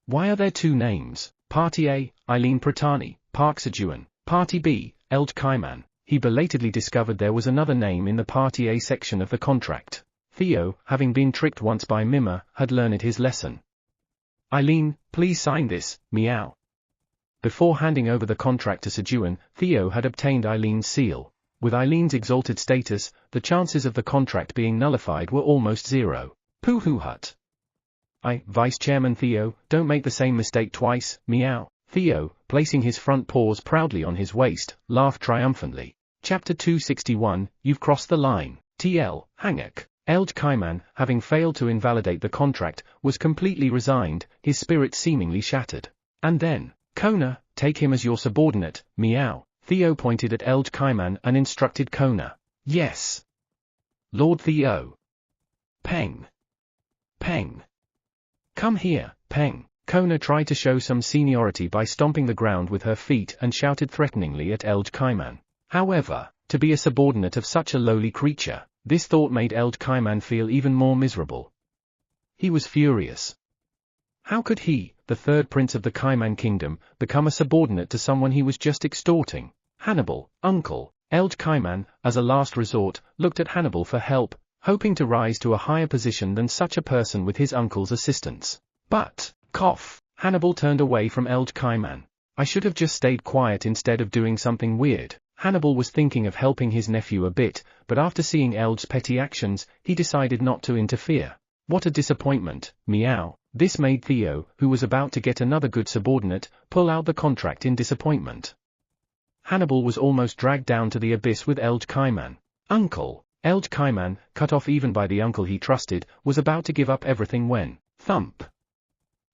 Why are there two names? Party A, Eileen Pratani, Park Sejun. Party B, Elj Kaiman. He belatedly discovered there was another name in the Party A section of the contract. Theo, having been tricked once by Mima, had learned his lesson. Eileen, please sign this, meow. Before handing over the contract to Sejun, Theo had obtained Eileen's seal. With Eileen's exalted status, the chances of the contract being nullified were almost zero. Pooh hut. Vice Chairman Theo, don't make the same mistake twice, meow. Theo, placing his front paws proudly on his waist, laughed triumphantly. Chapter 261, You've crossed the line. TL, Hangak. Elj Kaiman, having failed to invalidate the contract, was completely resigned, his spirit seemingly shattered. And then, Kona, take him as your subordinate, meow. Theo pointed at Elj Kaiman and instructed Kona. Yes. Lord Theo. Peng. Peng. Come here, Peng. Kona tried to show some seniority by stomping the ground with her feet and shouted threateningly at Elj Kaiman. However, to be a subordinate of such a lowly creature, this thought made Elj Kaiman feel even more miserable. He was furious. How could he, the third prince of the Kaiman kingdom, become a subordinate to someone he was just extorting? Hannibal, uncle. Elj Kaiman, as a last resort, looked at Hannibal for help, hoping to rise to a higher position than such a person with his uncle's assistance. But, cough, Hannibal turned away from Elj Kaiman. I should have just stayed quiet instead of doing something weird. Hannibal was thinking of helping his nephew a bit, but after seeing Elj's petty actions, he decided not to interfere. What a disappointment, meow. This made Theo, who was about to get another good subordinate, pull out the contract in disappointment. Hannibal was almost dragged down to the abyss with Elj Kaiman. Uncle. Elj Kaiman, cut off even by the uncle he trusted, was about to give up everything when, thump.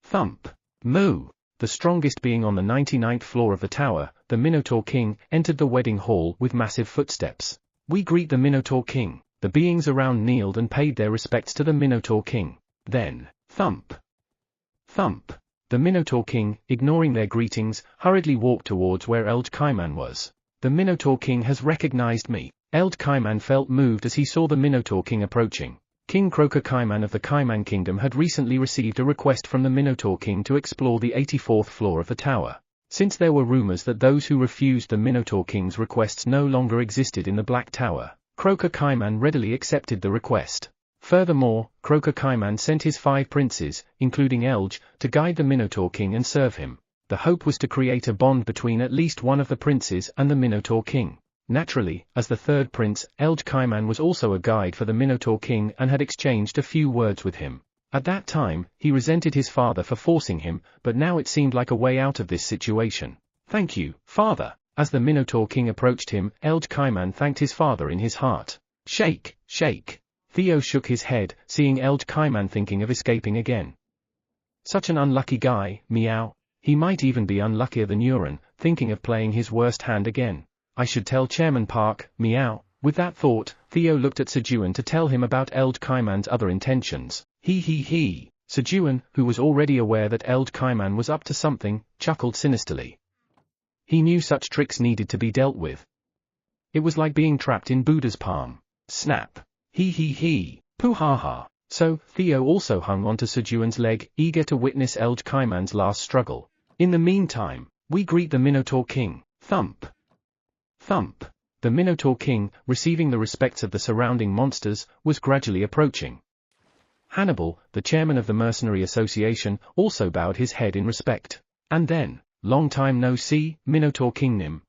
Thump. Moo. The strongest being on the 99th floor of the tower, the Minotaur King, entered the wedding hall with massive footsteps. We greet the Minotaur King. The beings around kneeled and paid their respects to the Minotaur King. Then, thump! Thump! The Minotaur King, ignoring their greetings, hurriedly walked towards where Eld Kaiman was. The Minotaur King has recognized me. Eld Kaiman felt moved as he saw the Minotaur King approaching. King Croker Kaiman of the Kaiman Kingdom had recently received a request from the Minotaur King to explore the 84th floor of the tower. Since there were rumors that those who refused the Minotaur King's requests no longer existed in the Black Tower, Croker Kaiman readily accepted the request. Furthermore, Croker Kaiman sent his 5 princes, including Elge, to guide the Minotaur King and serve him. The hope was to create a bond between at least one of the princes and the Minotaur King. Naturally, as the 3rd prince, Elge Kaiman was also a guide for the Minotaur King and had exchanged a few words with him. At that time, he resented his father for forcing him, but now it seemed like a way out of this situation. "Thank you, father." As the Minotaur King approached him, Elge Kaiman thanked his father in his heart. "Shake, shake." Theo shook his head, seeing Elge Kaiman thinking of escaping again. Such an unlucky guy, meow. He might even be unluckier than Uran, thinking of playing his worst hand again. I should tell Chairman Park, meow. With that thought, Theo looked at Sejun to tell him about Eld Kaiman's other intentions. He. Sejun, who was already aware that Eld Kaiman was up to something, chuckled sinisterly. He knew such tricks needed to be dealt with. It was like being trapped in Buddha's palm. Snap. He. Poo-ha-ha. So, Theo also hung onto Sejun's leg, eager to witness Eld Kaiman's last struggle. In the meantime, we greet the Minotaur King. Thump. Thump. The Minotaur King, receiving the respects of the surrounding monsters, was gradually approaching. Hannibal, the chairman of the Mercenary Association, also bowed his head in respect. And then, "Long time no see, Minotaur King Nim.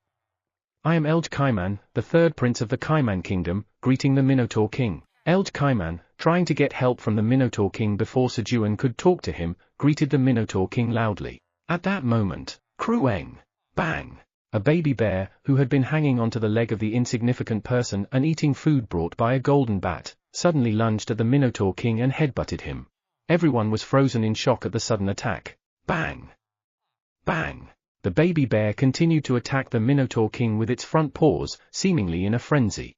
I am Eld Kaiman, the 3rd prince of the Kaiman Kingdom, greeting the Minotaur King." Eld Kaiman, trying to get help from the Minotaur King before Sejun could talk to him, greeted the Minotaur King loudly. At that moment, Krueng! Bang! A baby bear, who had been hanging onto the leg of the insignificant person and eating food brought by a golden bat, suddenly lunged at the Minotaur King and headbutted him. Everyone was frozen in shock at the sudden attack. Bang! Bang! The baby bear continued to attack the Minotaur King with its front paws, seemingly in a frenzy.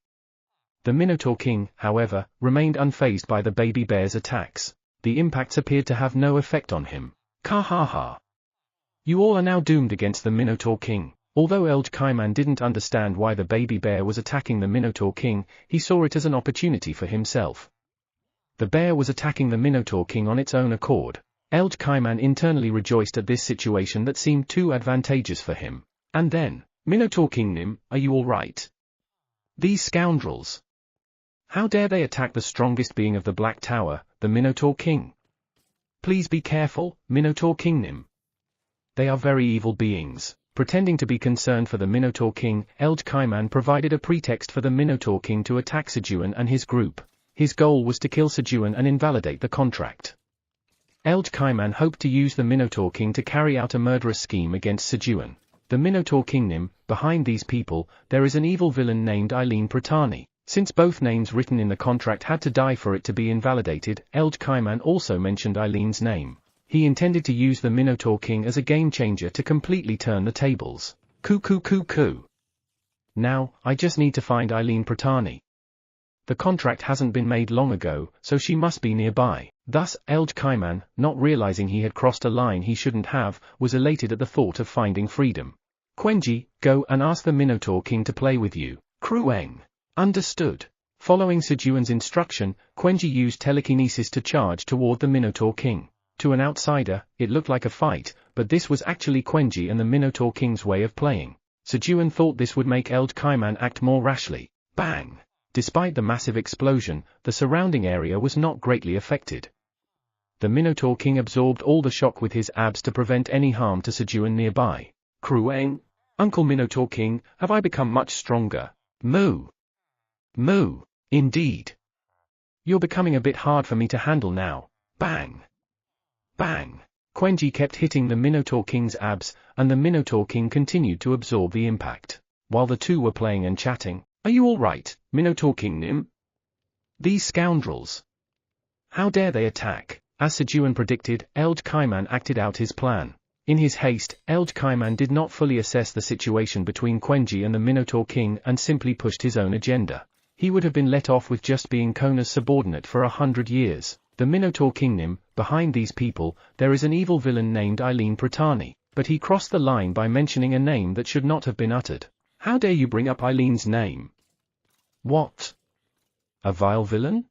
The Minotaur King, however, remained unfazed by the baby bear's attacks. The impacts appeared to have no effect on him. Ka-ha-ha! You all are now doomed against the Minotaur King. Although Eld Kaiman didn't understand why the baby bear was attacking the Minotaur King, he saw it as an opportunity for himself. The bear was attacking the Minotaur King on its own accord. Eld Kaiman internally rejoiced at this situation that seemed too advantageous for him. And then, "Minotaur King Nim, are you all right? These scoundrels! How dare they attack the strongest being of the Black Tower, the Minotaur King? Please be careful, Minotaur King Nim. They are very evil beings." Pretending to be concerned for the Minotaur King, Eld Kaiman provided a pretext for the Minotaur King to attack Sejun and his group. His goal was to kill Sejun and invalidate the contract. Eld Kaiman hoped to use the Minotaur King to carry out a murderous scheme against Sejun. The Minotaur Kingdom, behind these people, there is an evil villain named Eileen Pratani. Since both names written in the contract had to die for it to be invalidated, Eld Kaiman also mentioned Eileen's name. He intended to use the Minotaur King as a game-changer to completely turn the tables. Coo. Now, I just need to find Eileen Pratani. The contract hasn't been made long ago, so she must be nearby. Thus, Eld Kaiman, not realizing he had crossed a line he shouldn't have, was elated at the thought of finding freedom. Quenji, go and ask the Minotaur King to play with you. Krueng. Understood. Following Sejun's instruction, Quenji used telekinesis to charge toward the Minotaur King. To an outsider, it looked like a fight, but this was actually Quenji and the Minotaur King's way of playing. Sejun thought this would make Eld Kaiman act more rashly. Bang! Despite the massive explosion, the surrounding area was not greatly affected. The Minotaur King absorbed all the shock with his abs to prevent any harm to Sejun nearby. Krueng? Uncle Minotaur King, have I become much stronger? Moo! Indeed. You're becoming a bit hard for me to handle now. Bang! Bang! Quenji kept hitting the Minotaur King's abs, and the Minotaur King continued to absorb the impact. While the two were playing and chatting, "Are you all right, Minotaur King Nim? These scoundrels! How dare they attack?" As Sejun predicted, Eld Kaiman acted out his plan. In his haste, Eld Kaiman did not fully assess the situation between Quenji and the Minotaur King and simply pushed his own agenda. He would have been let off with just being Kona's subordinate for 100 years. The Minotaur Kingdom, behind these people, there is an evil villain named Eileen Pratani, but he crossed the line by mentioning a name that should not have been uttered. How dare you bring up Eileen's name? What? A vile villain?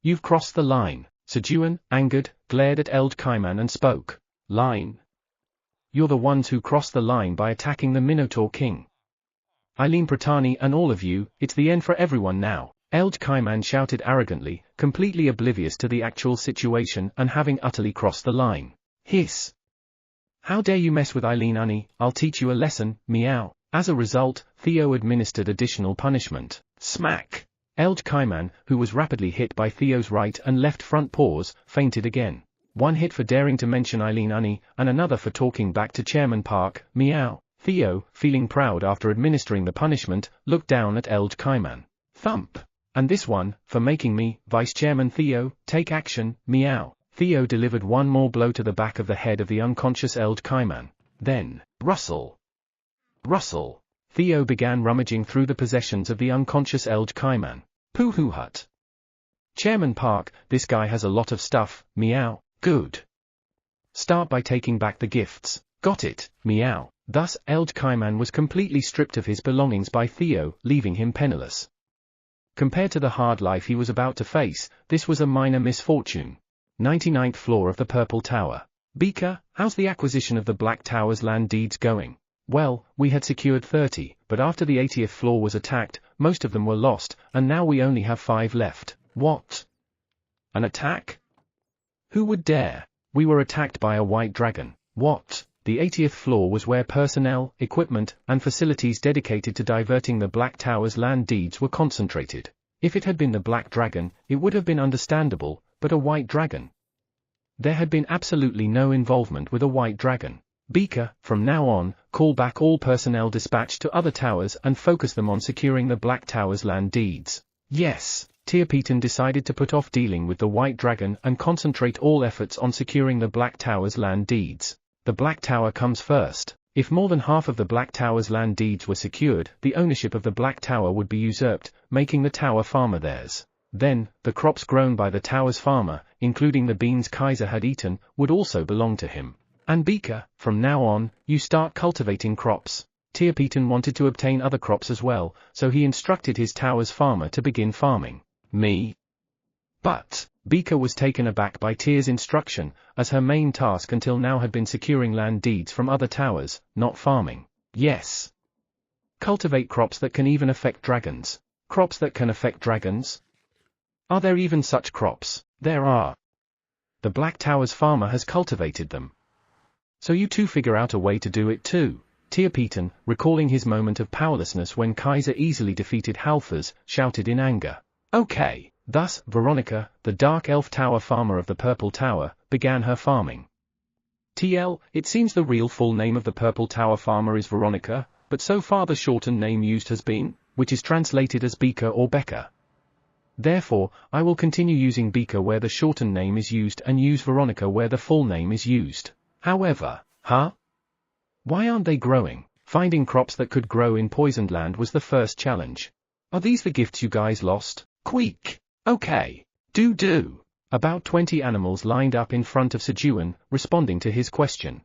You've crossed the line. Sejun, angered, glared at Eld Kaiman and spoke. Line? You're the ones who crossed the line by attacking the Minotaur King. Eileen Pratani and all of you, it's the end for everyone now. Eld Kaiman shouted arrogantly, completely oblivious to the actual situation and having utterly crossed the line. Hiss! How dare you mess with Eileen Unni, I'll teach you a lesson, meow. As a result, Theo administered additional punishment. Smack! Eld Kaiman, who was rapidly hit by Theo's right and left front paws, fainted again. One hit for daring to mention Eileen Unni, and another for talking back to Chairman Park, meow. Theo, feeling proud after administering the punishment, looked down at Eld Kaiman. Thump! And this one, for making me, Vice Chairman Theo, take action, meow. Theo delivered one more blow to the back of the head of the unconscious Eld Kaiman. Then, rustle! Rustle! Theo began rummaging through the possessions of the unconscious Eld Kaiman. Pooh-hoo hut! Chairman Park, this guy has a lot of stuff, meow. Good. Start by taking back the gifts. Got it, meow. Thus, Eld Kaiman was completely stripped of his belongings by Theo, leaving him penniless. Compared to the hard life he was about to face, this was a minor misfortune. 99th floor of the Purple Tower. Beaker, how's the acquisition of the Black Tower's land deeds going? Well, we had secured 30, but after the 80th floor was attacked, most of them were lost, and now we only have 5 left. What? An attack? Who would dare? We were attacked by a white dragon. What? The 80th floor was where personnel, equipment, and facilities dedicated to diverting the Black Tower's land deeds were concentrated. If it had been the Black Dragon, it would have been understandable, but a white dragon? There had been absolutely no involvement with a white dragon. Beaker, from now on, call back all personnel dispatched to other towers and focus them on securing the Black Tower's land deeds. Yes, Tirpeton decided to put off dealing with the White Dragon and concentrate all efforts on securing the Black Tower's land deeds. The Black Tower comes first. If more than half of the Black Tower's land deeds were secured, the ownership of the Black Tower would be usurped, making the tower farmer theirs. Then, the crops grown by the tower's farmer, including the beans Kaiser had eaten, would also belong to him. And Beaker, from now on, you start cultivating crops. Tirpeton wanted to obtain other crops as well, so he instructed his tower's farmer to begin farming. Me? But, Beaker was taken aback by Tyr's instruction, as her main task until now had been securing land deeds from other towers, not farming. Yes. Cultivate crops that can even affect dragons. Crops that can affect dragons? Are there even such crops? There are. The Black Tower's farmer has cultivated them. So you two figure out a way to do it too. Tirpeton, recalling his moment of powerlessness when Kaiser easily defeated Halfers, shouted in anger. Okay. Thus, Veronica, the Dark Elf Tower farmer of the Purple Tower, began her farming. TL, it seems the real full name of the Purple Tower farmer is Veronica, but so far the shortened name used has been, which is translated as Beaker or Becca. Therefore, I will continue using Beaker where the shortened name is used and use Veronica where the full name is used. However, why aren't they growing? Finding crops that could grow in poisoned land was the first challenge. Are these the gifts you guys lost? Queek! Okay. Do. About 20 animals lined up in front of Sejun, responding to his question.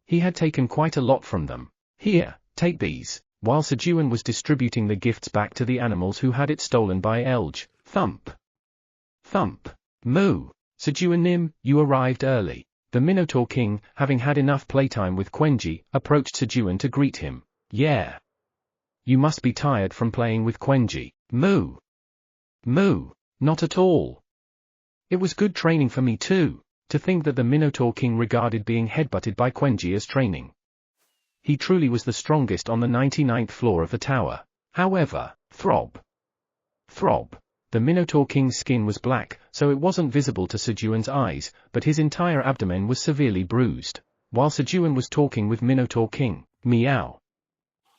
He had taken quite a lot from them. Here, take these. While Sejun was distributing the gifts back to the animals who had it stolen by Elge. Thump. Thump. Moo. Sejun, you arrived early. The Minotaur King, having had enough playtime with Quenji, approached Sejun to greet him. Yeah. You must be tired from playing with Quenji. Moo. Moo. Not at all. It was good training for me too. To think that the Minotaur King regarded being headbutted by Quenji as training. He truly was the strongest on the 99th floor of the tower. However, throb. The Minotaur King's skin was black, so it wasn't visible to Sejun's eyes, but his entire abdomen was severely bruised. While Sejun was talking with Minotaur King, meow.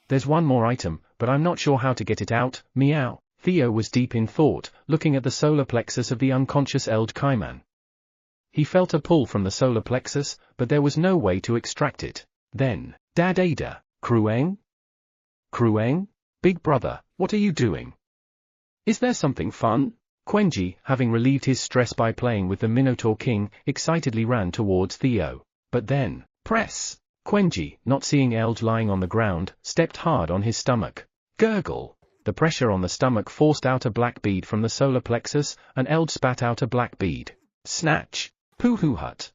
There's one more item, but I'm not sure how to get it out, meow. Theo was deep in thought, looking at the solar plexus of the unconscious Eld Kaiman. He felt a pull from the solar plexus, but there was no way to extract it. Then, Dad Ada, Krueng? Big brother, what are you doing? Is there something fun? Quenji, having relieved his stress by playing with the Minotaur King, excitedly ran towards Theo. But then, press! Quenji, not seeing Elge lying on the ground, stepped hard on his stomach. Gurgle! The pressure on the stomach forced out a black bead from the solar plexus, and Elge spat out a black bead. Snatch! Pooh-hoo-hut!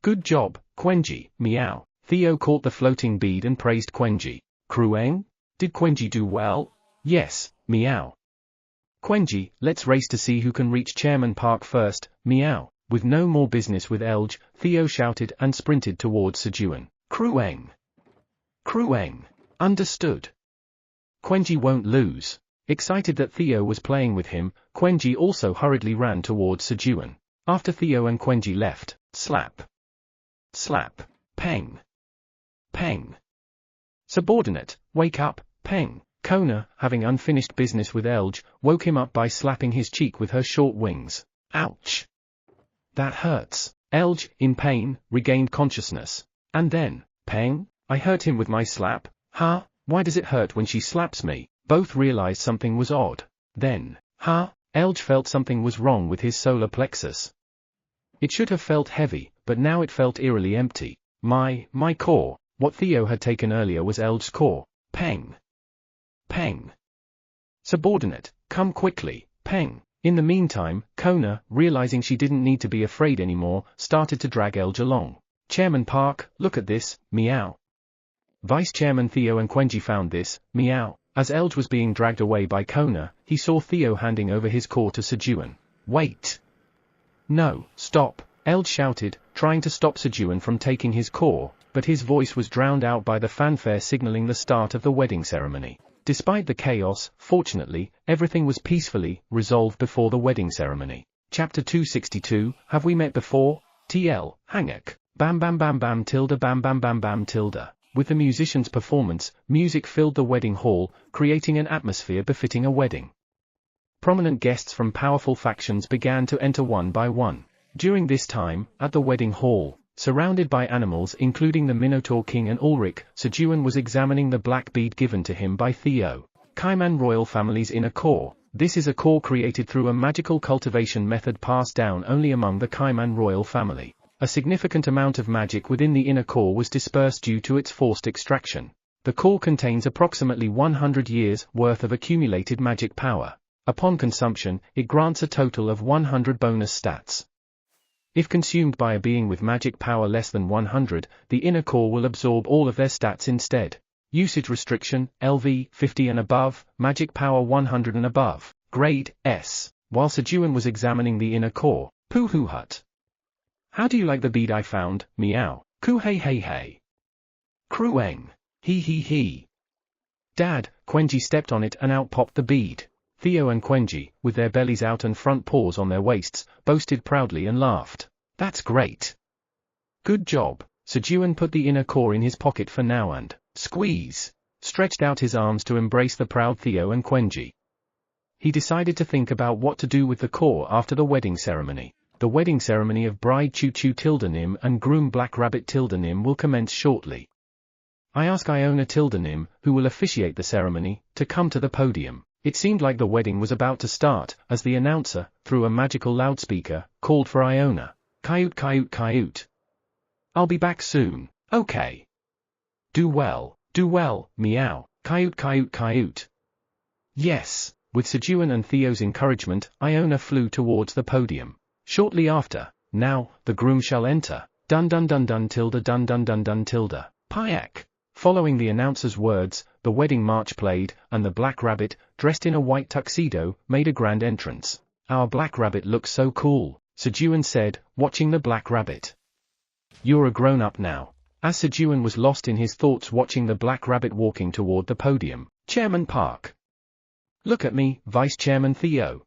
Good job, Quenji, meow. Theo caught the floating bead and praised Quenji. Krueng? Did Quenji do well? Yes, meow. Quenji, let's race to see who can reach Chairman Park first, meow. With no more business with Elge, Theo shouted and sprinted towards Sejun. Krueng! Krueng! Understood. Quenji won't lose. Excited that Theo was playing with him, Quenji also hurriedly ran towards Sejun. After Theo and Quenji left, slap. Slap. Peng. Peng. Subordinate, wake up, peng. Kona, having unfinished business with Elge, woke him up by slapping his cheek with her short wings. Ouch! That hurts. Elge, in pain, regained consciousness. And then, peng, I hurt him with my slap. Huh? Why does it hurt when she slaps me? Both realized something was odd. Then, Elge felt something was wrong with his solar plexus. It should have felt heavy, but now it felt eerily empty. My core. What Theo had taken earlier was Elge's core. Peng. Peng. Subordinate, come quickly, peng. In the meantime, Kona, realizing she didn't need to be afraid anymore, started to drag Elge along. Chairman Park, look at this, meow. Vice Chairman Theo and Quenji found this, meow. As Elge was being dragged away by Kona, he saw Theo handing over his core to Sejun. Wait. No, stop, Elge shouted, trying to stop Sejun from taking his core, but his voice was drowned out by the fanfare signaling the start of the wedding ceremony. Despite the chaos, fortunately, everything was peacefully resolved before the wedding ceremony. Chapter 262, Have we met before? TL, Hangak. Bam bam bam bam tilde bam bam bam bam tilde. With the musicians' performance, music filled the wedding hall, creating an atmosphere befitting a wedding. Prominent guests from powerful factions began to enter one by one. During this time, at the wedding hall, surrounded by animals including the Minotaur King and Ulrich, Sejun was examining the black bead given to him by Theo. Kaiman royal family's inner core. This is a core created through a magical cultivation method passed down only among the Kaiman royal family. A significant amount of magic within the inner core was dispersed due to its forced extraction. The core contains approximately 100 years' worth of accumulated magic power. Upon consumption, it grants a total of 100 bonus stats. If consumed by a being with magic power less than 100, the inner core will absorb all of their stats instead. Usage restriction, LV 50 and above, magic power 100 and above, grade S. While Sejun was examining the inner core, Pooh-hoo-hut. How do you like the bead I found, meow? Ku-hey-hey-hey. Krueng. He. Dad, Quenji stepped on it and out popped the bead. Theo and Quenji, with their bellies out and front paws on their waists, boasted proudly and laughed. That's great. Good job. Sejun put the inner core in his pocket for now and, squeeze, stretched out his arms to embrace the proud Theo and Quenji. He decided to think about what to do with the core after the wedding ceremony. The wedding ceremony of bride Choo-Choo Tildenim and groom Black Rabbit Tildenim will commence shortly. I ask Iona Tildenim, who will officiate the ceremony, to come to the podium. It seemed like the wedding was about to start, as the announcer, through a magical loudspeaker, called for Iona. Kayut. I'll be back soon, okay. Do well, meow. Kayut. Yes. With Sejun and Theo's encouragement, Iona flew towards the podium. Shortly after, now, the groom shall enter. Dun dun dun dun tilde dun dun dun dun tilde. Payak. Following the announcer's words, the wedding march played, and the Black Rabbit, dressed in a white tuxedo, made a grand entrance. Our Black Rabbit looks so cool, Sejun said, watching the Black Rabbit. You're a grown-up now. As Sejun was lost in his thoughts watching the Black Rabbit walking toward the podium, Chairman Park. Look at me, Vice Chairman Theo.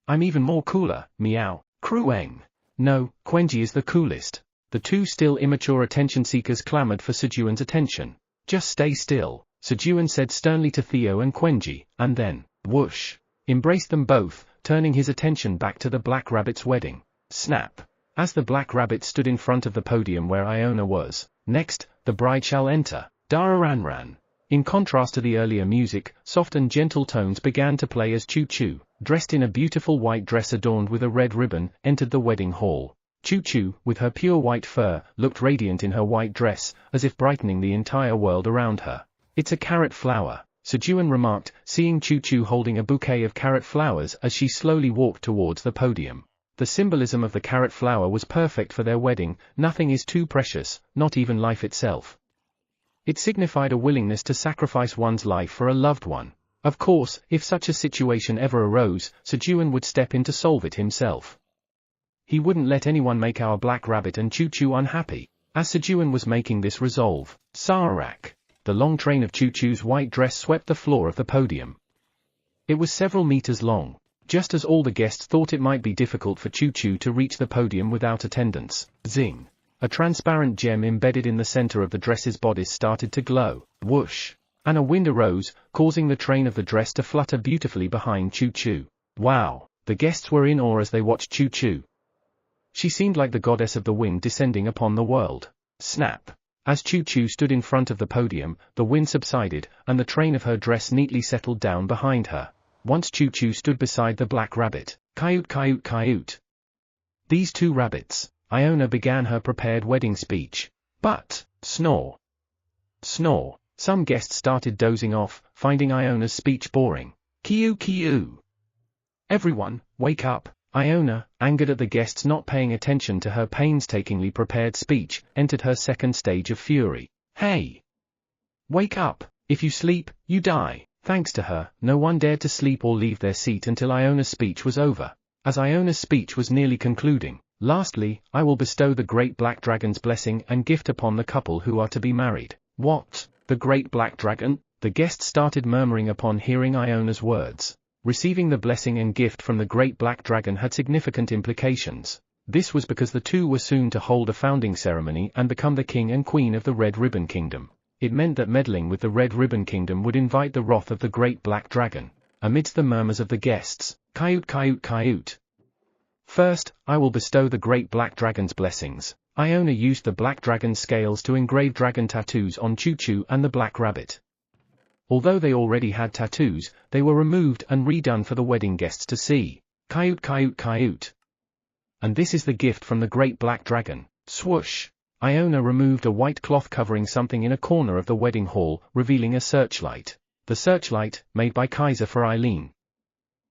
I'm even more cooler, meow. Krueng. No, Quenji is the coolest. The two still immature attention seekers clamored for Sejun's attention. Just stay still, Sejun said sternly to Theo and Quenji, and then, whoosh, embraced them both, turning his attention back to the Black Rabbit's wedding. Snap. As the Black Rabbit stood in front of the podium where Iona was, next, the bride shall enter. Dararanran. In contrast to the earlier music, soft and gentle tones began to play as Choo-Choo, dressed in a beautiful white dress adorned with a red ribbon, entered the wedding hall. Choo-Choo, with her pure white fur, looked radiant in her white dress, as if brightening the entire world around her. "It's a carrot flower," Sejun remarked, seeing Choo-Choo holding a bouquet of carrot flowers as she slowly walked towards the podium. The symbolism of the carrot flower was perfect for their wedding. Nothing is too precious, not even life itself. It signified a willingness to sacrifice one's life for a loved one. Of course, if such a situation ever arose, Sejun would step in to solve it himself. He wouldn't let anyone make our Black Rabbit and Choo-Choo unhappy. As Sejun was making this resolve, Sarak, the long train of Choo-Choo's white dress swept the floor of the podium. It was several meters long. Just as all the guests thought it might be difficult for Choo-Choo to reach the podium without attendants, zing! A transparent gem embedded in the center of the dress's bodice started to glow. Whoosh! And a wind arose, causing the train of the dress to flutter beautifully behind Choo-Choo. Wow! The guests were in awe as they watched Choo-Choo. She seemed like the goddess of the wind descending upon the world. Snap! As Choo-Choo stood in front of the podium, the wind subsided, and the train of her dress neatly settled down behind her. Once Choo-Choo stood beside the Black Rabbit. Coyote, coyote, coyote. These two rabbits. Iona began her prepared wedding speech. But, snore. Snore. Some guests started dozing off, finding Iona's speech boring. Kiu, kiu. Everyone, wake up. Iona, angered at the guests not paying attention to her painstakingly prepared speech, entered her second stage of fury. Hey! Wake up. If you sleep, you die. Thanks to her, no one dared to sleep or leave their seat until Iona's speech was over. As Iona's speech was nearly concluding, "Lastly, I will bestow the great black dragon's blessing and gift upon the couple who are to be married." What? The great black dragon? The guests started murmuring upon hearing Iona's words. Receiving the blessing and gift from the great black dragon had significant implications. This was because the two were soon to hold a founding ceremony and become the king and queen of the Red Ribbon Kingdom. It meant that meddling with the Red Ribbon Kingdom would invite the wrath of the great black dragon. Amidst the murmurs of the guests, coyote, coyote, coyote. First, I will bestow the great black dragon's blessings. Iona used the black dragon's scales to engrave dragon tattoos on Choo-Choo and the Black Rabbit. Although they already had tattoos, they were removed and redone for the wedding guests to see. Coyote, coyote, coyote. And this is the gift from the great black dragon. Swoosh! Iona removed a white cloth covering something in a corner of the wedding hall, revealing a searchlight. The searchlight, made by Kaiser for Eileen.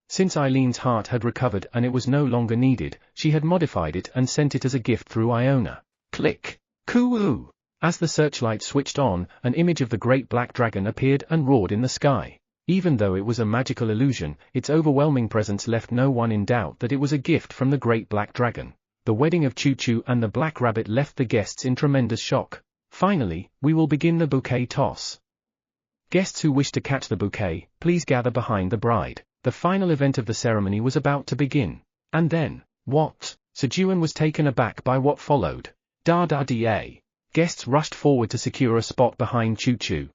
Since Eileen's heart had recovered and it was no longer needed, she had modified it and sent it as a gift through Iona. Click! Coo-oo! As the searchlight switched on, an image of the great black dragon appeared and roared in the sky. Even though it was a magical illusion, its overwhelming presence left no one in doubt that it was a gift from the great black dragon. The wedding of Choo-Choo and the Black Rabbit left the guests in tremendous shock. Finally, we will begin the bouquet toss. Guests who wish to catch the bouquet, please gather behind the bride. The final event of the ceremony was about to begin. And then, what? Sejun was taken aback by what followed. Da-da-da. Guests rushed forward to secure a spot behind Choo-Choo.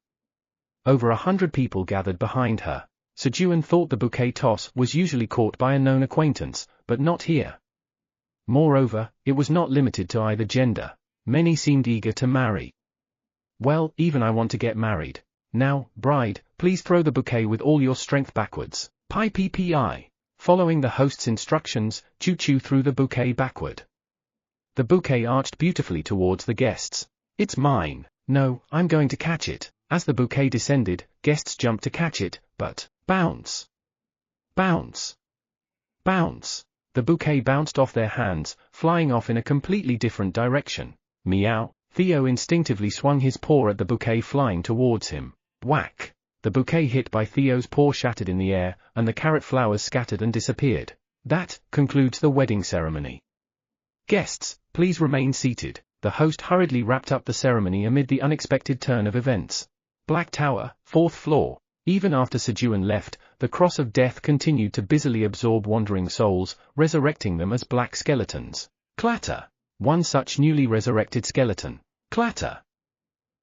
Over 100 people gathered behind her. Sejun thought the bouquet toss was usually caught by a known acquaintance, but not here. Moreover, it was not limited to either gender. Many seemed eager to marry. Well, even I want to get married. Now, bride, please throw the bouquet with all your strength backwards. Pi. Following the host's instructions, Choo-Choo threw the bouquet backward. The bouquet arched beautifully towards the guests. It's mine. No, I'm going to catch it. As the bouquet descended, guests jumped to catch it, but, bounce. Bounce. Bounce. The bouquet bounced off their hands, flying off in a completely different direction. Meow. Theo instinctively swung his paw at the bouquet flying towards him. Whack. The bouquet hit by Theo's paw shattered in the air, and the carrot flowers scattered and disappeared. That concludes the wedding ceremony. Guests, please remain seated. The host hurriedly wrapped up the ceremony amid the unexpected turn of events. Black Tower, 4th floor. Even after Sejun left, the Cross of Death continued to busily absorb wandering souls, resurrecting them as black skeletons. Clatter. One such newly resurrected skeleton. Clatter.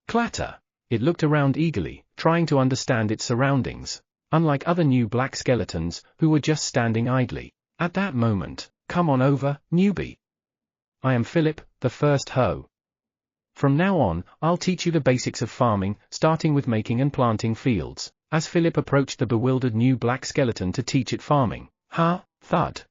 Clatter. It looked around eagerly, trying to understand its surroundings. Unlike other new black skeletons, who were just standing idly. At that moment, come on over, newbie. I am Philip, the first hoe. From now on, I'll teach you the basics of farming, starting with making and planting fields. As Philip approached the bewildered new black skeleton to teach it farming. Ha! Thud.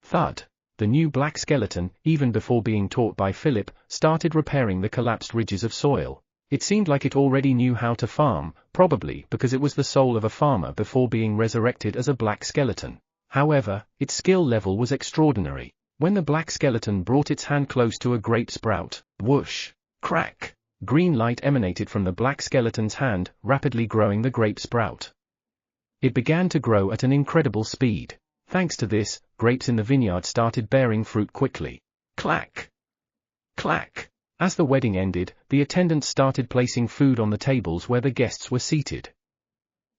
Thud. The new black skeleton, even before being taught by Philip, started repairing the collapsed ridges of soil. It seemed like it already knew how to farm, probably because it was the soul of a farmer before being resurrected as a black skeleton. However, its skill level was extraordinary. When the black skeleton brought its hand close to a grape sprout, whoosh, crack, green light emanated from the black skeleton's hand, rapidly growing the grape sprout. It began to grow at an incredible speed. Thanks to this, grapes in the vineyard started bearing fruit quickly. Clack! Clack! As the wedding ended, the attendants started placing food on the tables where the guests were seated.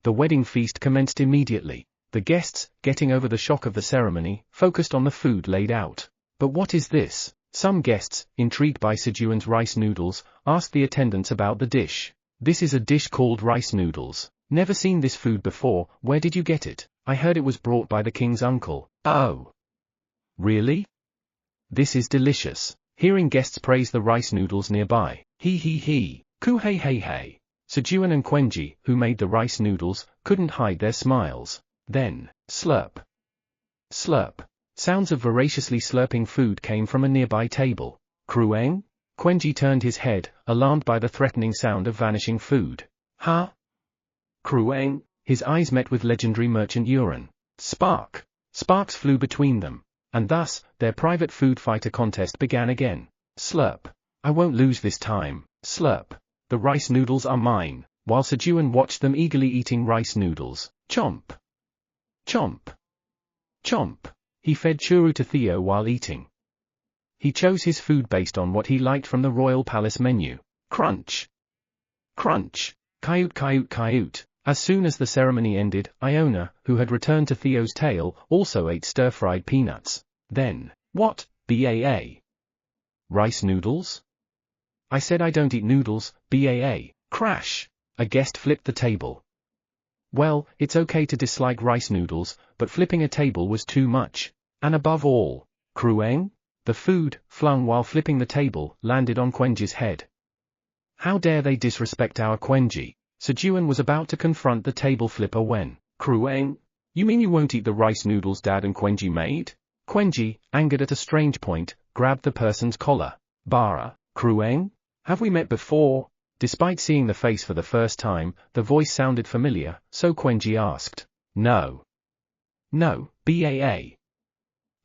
The wedding feast commenced immediately. The guests, getting over the shock of the ceremony, focused on the food laid out. But what is this? Some guests, intrigued by Sejun's rice noodles, asked the attendants about the dish. This is a dish called rice noodles. Never seen this food before, where did you get it? I heard it was brought by the king's uncle. Oh. Really? This is delicious. Hearing guests praise the rice noodles nearby. He. Ku hey. Sejun and Quenji, who made the rice noodles, couldn't hide their smiles. Then, slurp. Slurp. Sounds of voraciously slurping food came from a nearby table. Krueng? Quenji turned his head, alarmed by the threatening sound of vanishing food. Huh? Krueng? His eyes met with legendary merchant urine. Spark. Sparks flew between them. And thus, their private food fighter contest began again. Slurp. I won't lose this time. Slurp. The rice noodles are mine. While Sejun watched them eagerly eating rice noodles. Chomp. Chomp. Chomp. He fed churu to Theo while eating. He chose his food based on what he liked from the royal palace menu. Crunch. Crunch. Coyote. As soon as the ceremony ended, Iona, who had returned to Theo's tail, also ate stir-fried peanuts. Then, what? Baa. Rice noodles? I said I don't eat noodles, Baa. Crash. A guest flipped the table. Well, it's okay to dislike rice noodles, but flipping a table was too much. And above all, Krueng? The food, flung while flipping the table, landed on Quenji's head. How dare they disrespect our Quenji? Sejun was about to confront the table flipper when, Krueng? You mean you won't eat the rice noodles Dad and Quenji made? Quenji, angered at a strange point, grabbed the person's collar. Bara, Krueng? Have we met before? Despite seeing the face for the first time, the voice sounded familiar, so Quenji asked. No. No, Baa.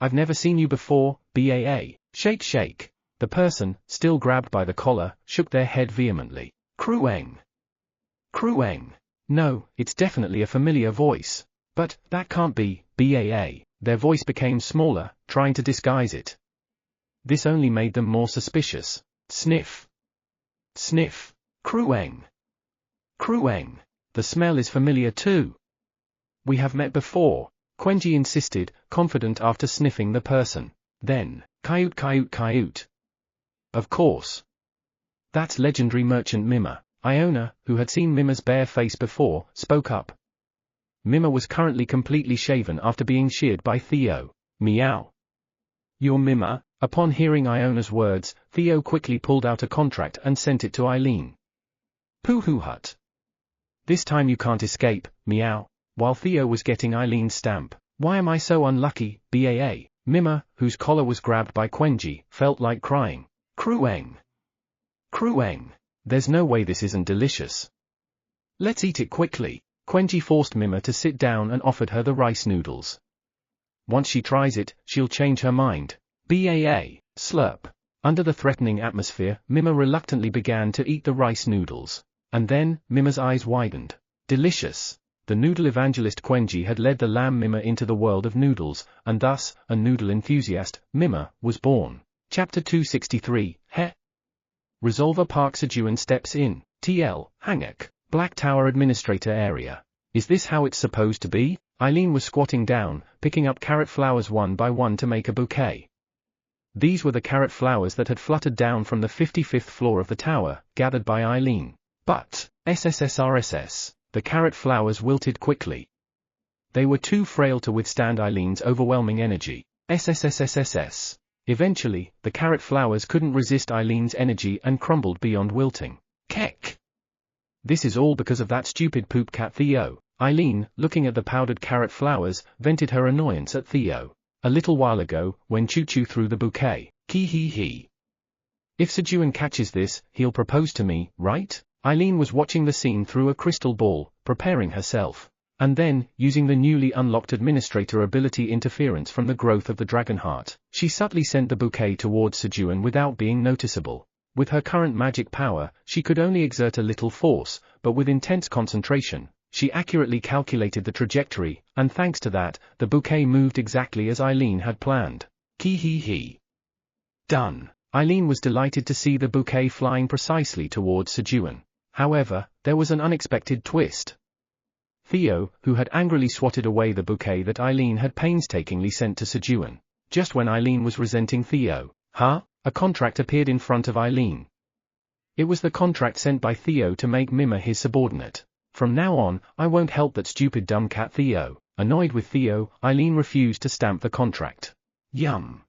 I've never seen you before, Baa. Shake. The person, still grabbed by the collar, shook their head vehemently. Krueng. Krueng. No, it's definitely a familiar voice. But, that can't be, Baa. Their voice became smaller, trying to disguise it. This only made them more suspicious. Sniff. Sniff. Krueng. Krueng. The smell is familiar too. We have met before, Quenji insisted, confident after sniffing the person. Then, coyote. Of course. That's legendary merchant Mima. Iona, who had seen Mima's bare face before, spoke up. Mima was currently completely shaven after being sheared by Theo. Meow. You're Mima? Upon hearing Iona's words, Theo quickly pulled out a contract and sent it to Eileen. Pooh hut. This time you can't escape, meow. While Theo was getting Eileen's stamp. Why am I so unlucky, Baa? Mima, whose collar was grabbed by Quenji, felt like crying. Krueng. Krueng. There's no way this isn't delicious. Let's eat it quickly. Quenji forced Mima to sit down and offered her the rice noodles. Once she tries it, she'll change her mind. Baa. Slurp. Under the threatening atmosphere, Mima reluctantly began to eat the rice noodles. And then, Mima's eyes widened. Delicious. The noodle evangelist Quenji had led the lamb Mima into the world of noodles, and thus, a noodle enthusiast, Mima, was born. Chapter 263, He. Resolver Park. Sejun steps in. TL, Hangak, Black Tower Administrator Area. Is this how it's supposed to be? Eileen was squatting down, picking up carrot flowers one by one to make a bouquet. These were the carrot flowers that had fluttered down from the 55th floor of the tower, gathered by Eileen. But, SSSRSS, the carrot flowers wilted quickly. They were too frail to withstand Eileen's overwhelming energy. SSSSSS. Eventually, the carrot flowers couldn't resist Eileen's energy and crumbled beyond wilting. Keck! This is all because of that stupid poop cat Theo. Eileen, looking at the powdered carrot flowers, vented her annoyance at Theo. A little while ago, when Choo-Choo threw the bouquet. Hee. If Sejun catches this, he'll propose to me, right? Eileen was watching the scene through a crystal ball, preparing herself. And then, using the newly unlocked administrator ability interference from the growth of the dragon heart, she subtly sent the bouquet towards Sejun without being noticeable. With her current magic power, she could only exert a little force, but with intense concentration, she accurately calculated the trajectory, and thanks to that, the bouquet moved exactly as Eileen had planned. Hee. Done. Eileen was delighted to see the bouquet flying precisely towards Sejun. However, there was an unexpected twist. Theo, who had angrily swatted away the bouquet that Eileen had painstakingly sent to Sejun. Just when Eileen was resenting Theo, a contract appeared in front of Eileen. It was the contract sent by Theo to make Mima his subordinate. From now on, I won't help that stupid dumb cat Theo. Annoyed with Theo, Eileen refused to stamp the contract. Yum.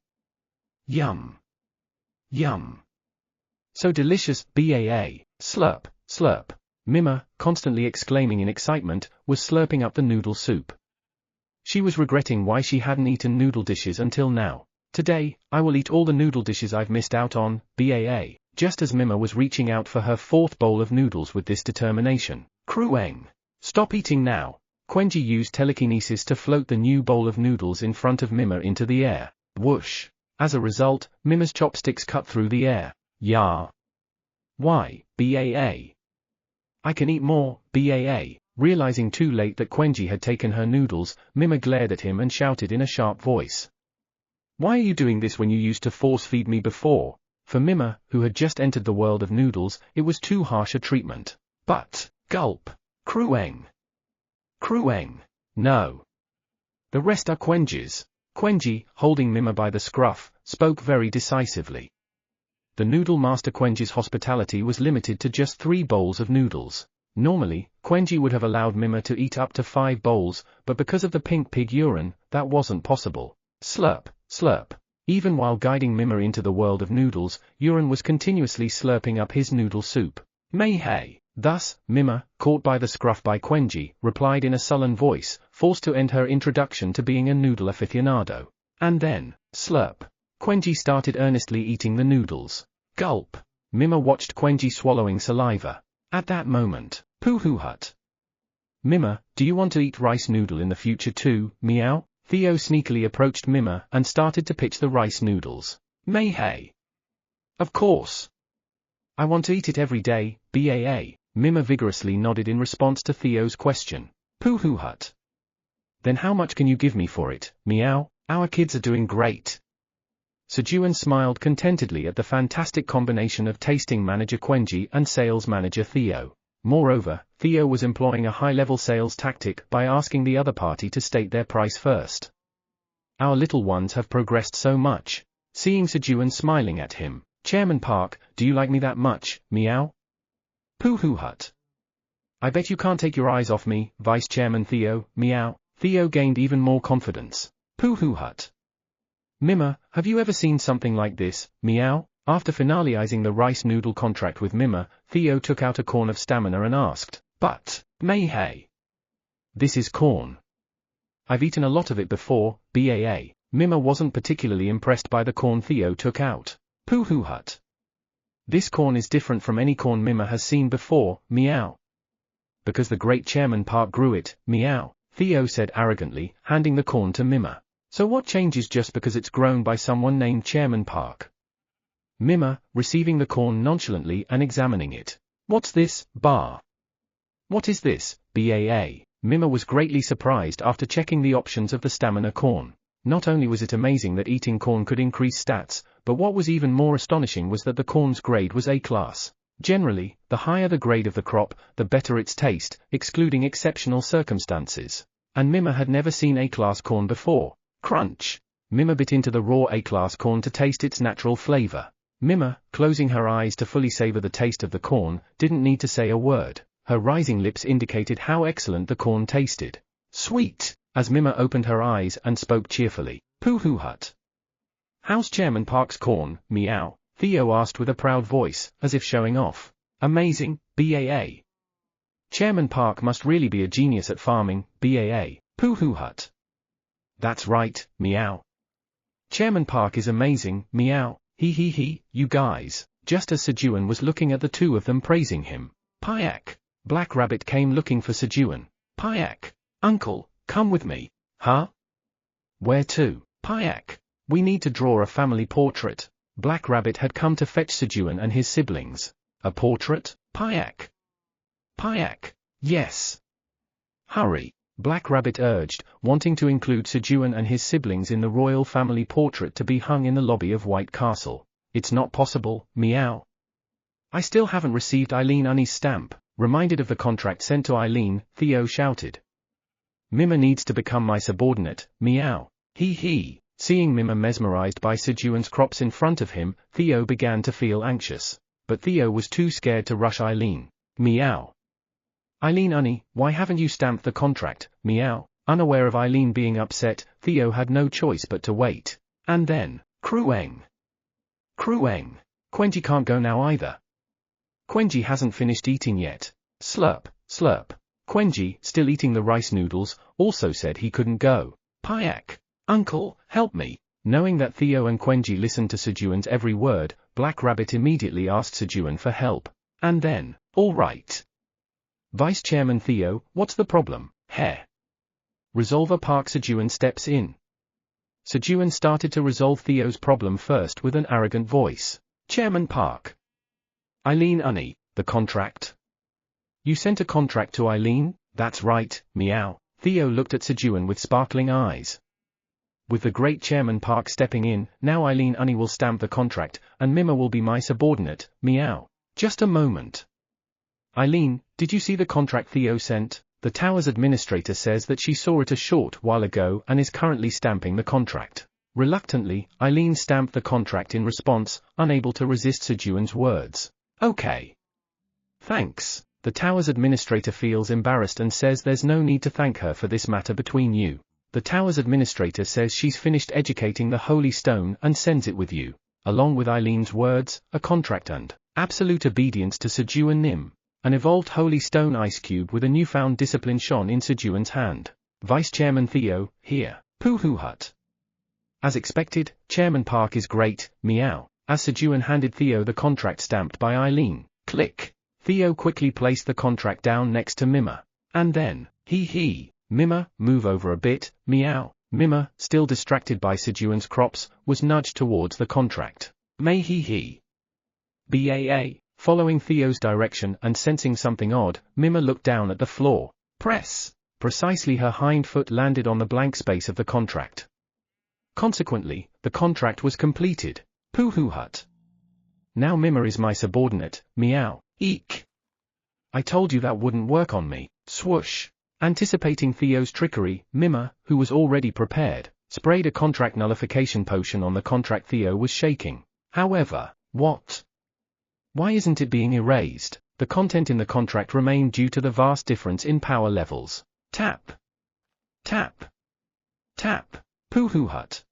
So delicious, BAA, slurp. Mima, constantly exclaiming in excitement, was slurping up the noodle soup. She was regretting why she hadn't eaten noodle dishes until now. Today, I will eat all the noodle dishes I've missed out on, BAA. Just as Mima was reaching out for her fourth bowl of noodles with this determination. Krueng. Stop eating now. Quenji used telekinesis to float the new bowl of noodles in front of Mima into the air. Whoosh. As a result, Mima's chopsticks cut through the air. Yah. Why, BAA. I can eat more, BAA. Realizing too late that Quenji had taken her noodles, Mima glared at him and shouted in a sharp voice. Why are you doing this when you used to force-feed me before? For Mima, who had just entered the world of noodles, it was too harsh a treatment. But, gulp. Krueng. No. The rest are Quenji's. Quenji, holding Mima by the scruff, spoke very decisively. The noodle master Quenji's hospitality was limited to just 3 bowls of noodles. Normally, Quenji would have allowed Mima to eat up to 5 bowls, but because of the pink pig urine, that wasn't possible. Slurp. Even while guiding Mima into the world of noodles, urine was continuously slurping up his noodle soup. Mei. Thus, Mima, caught by the scruff by Quenji, replied in a sullen voice, forced to end her introduction to being a noodle aficionado. And then, slurp. Quenji started earnestly eating the noodles. Gulp. Mima watched Quenji swallowing saliva. At that moment, Pooh-hoo-hut. Mima, do you want to eat rice noodle in the future too, meow? Theo sneakily approached Mima and started to pitch the rice noodles. Mei. Of course. I want to eat it every day, BAA. Mima vigorously nodded in response to Theo's question. Pooh-hoo-hut. Then how much can you give me for it, meow? Our kids are doing great. Sejun smiled contentedly at the fantastic combination of tasting manager Quenji and sales manager Theo. Moreover, Theo was employing a high-level sales tactic by asking the other party to state their price first. Our little ones have progressed so much. Seeing Sejun smiling at him, Chairman Park, do you like me that much, meow? Pooh-hoo-hut. I bet you can't take your eyes off me, Vice Chairman Theo, meow. Theo gained even more confidence. Pooh-hoo-hut. Mima, have you ever seen something like this, meow? After finalizing the rice noodle contract with Mima, Theo took out a corn of stamina and asked, but, Mei. This is corn. I've eaten a lot of it before, BAA. Mima wasn't particularly impressed by the corn Theo took out. Pooh-hoo-hut. This corn is different from any corn Mima has seen before, meow. Because the great Chairman Park grew it, meow, Theo said arrogantly, handing the corn to Mima. So what changes just because it's grown by someone named Chairman Park? Mima, receiving the corn nonchalantly and examining it. What's this, bar? What is this, BAA? Mima was greatly surprised after checking the options of the stamina corn. Not only was it amazing that eating corn could increase stats, but what was even more astonishing was that the corn's grade was A-class. Generally, the higher the grade of the crop, the better its taste, excluding exceptional circumstances. And Mima had never seen A-class corn before. Crunch! Mima bit into the raw A-class corn to taste its natural flavor. Mima, closing her eyes to fully savor the taste of the corn, didn't need to say a word. Her rising lips indicated how excellent the corn tasted. Sweet! As Mima opened her eyes and spoke cheerfully. Pooh-hoo-hut. How's Chairman Park's corn, meow? Theo asked with a proud voice, as if showing off. Amazing, BAA. Chairman Park must really be a genius at farming, BAA. Pooh-hoo hut. That's right, meow. Chairman Park is amazing, meow. He, you guys. Just as Sejun was looking at the two of them praising him. Payak. Black Rabbit came looking for Sejun. Payak. Uncle, come with me. Huh? Where to? Payak. We need to draw a family portrait. Black Rabbit had come to fetch Sejun and his siblings. A portrait? Payak. Payak. Yes. Hurry. Black Rabbit urged, wanting to include Sejun and his siblings in the royal family portrait to be hung in the lobby of White Castle. It's not possible, meow. I still haven't received Eileen Unny's stamp. Reminded of the contract sent to Eileen, Theo shouted. Mima needs to become my subordinate, meow. He. Seeing Mima mesmerized by Sejun's crops in front of him, Theo began to feel anxious. But Theo was too scared to rush Eileen. Meow. Eileen Unny, why haven't you stamped the contract, meow? Unaware of Eileen being upset, Theo had no choice but to wait. And then, Krueng. Quenji can't go now either. Quenji hasn't finished eating yet. Slurp. Quenji, still eating the rice noodles, also said he couldn't go. Payak. Uncle, help me. Knowing that Theo and Quenji listened to Sejun's every word, Black Rabbit immediately asked Sejun for help. And then, all right. Vice Chairman Theo, what's the problem? Heh. Resolver Park. Sejun steps in. Sejun started to resolve Theo's problem first with an arrogant voice. Chairman Park. Eileen Unny, the contract? You sent a contract to Eileen? That's right, meow. Theo looked at Sejun with sparkling eyes. With the great Chairman Park stepping in, now Eileen Unny will stamp the contract, and Mima will be my subordinate, meow. Just a moment. Eileen, did you see the contract Theo sent? The tower's administrator says that she saw it a short while ago and is currently stamping the contract. Reluctantly, Eileen stamped the contract in response, unable to resist Sejun's words. Okay. Thanks. The tower's administrator feels embarrassed and says there's no need to thank her for this matter between you. The tower's administrator says she's finished educating the Holy Stone and sends it with you. Along with Eileen's words, a contract and absolute obedience to Sejun Nim. An evolved Holy Stone ice cube with a newfound discipline shone in Sejun's hand. Vice Chairman Theo, here. Pooh-hoo hut. As expected, Chairman Park is great, meow. As Sejun handed Theo the contract stamped by Eileen. Click. Theo quickly placed the contract down next to Mima. And then, he. Mima, move over a bit, meow. Mima, still distracted by Sejun's crops, was nudged towards the contract. May he. BAA. Following Theo's direction and sensing something odd, Mima looked down at the floor. Press. Precisely her hind foot landed on the blank space of the contract. Consequently, the contract was completed. Pooh-hoo hut. Now Mima is my subordinate, meow. Eek. I told you that wouldn't work on me. Swoosh. Anticipating Theo's trickery, Mima, who was already prepared, sprayed a contract nullification potion on the contract Theo was shaking. However, what? Why isn't it being erased? The content in the contract remained due to the vast difference in power levels. Tap. Pooh-hoo hut.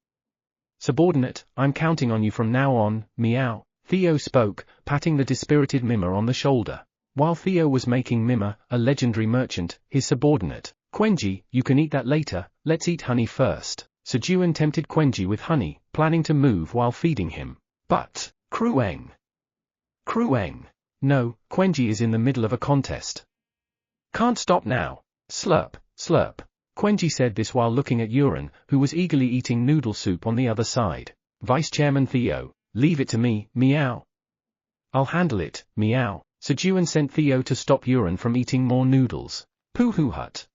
Subordinate, I'm counting on you from now on, meow. Theo spoke, patting the dispirited Mima on the shoulder. While Theo was making Mima, a legendary merchant, his subordinate. Quenji, you can eat that later, let's eat honey first. Sejun tempted Quenji with honey, planning to move while feeding him. But, Krueng. No, Quenji is in the middle of a contest. Can't stop now. Slurp. Quenji said this while looking at Uran, who was eagerly eating noodle soup on the other side. Vice Chairman Theo, leave it to me, meow. I'll handle it, meow. Sejun sent Theo to stop Uran from eating more noodles. Pooh-hoo hut.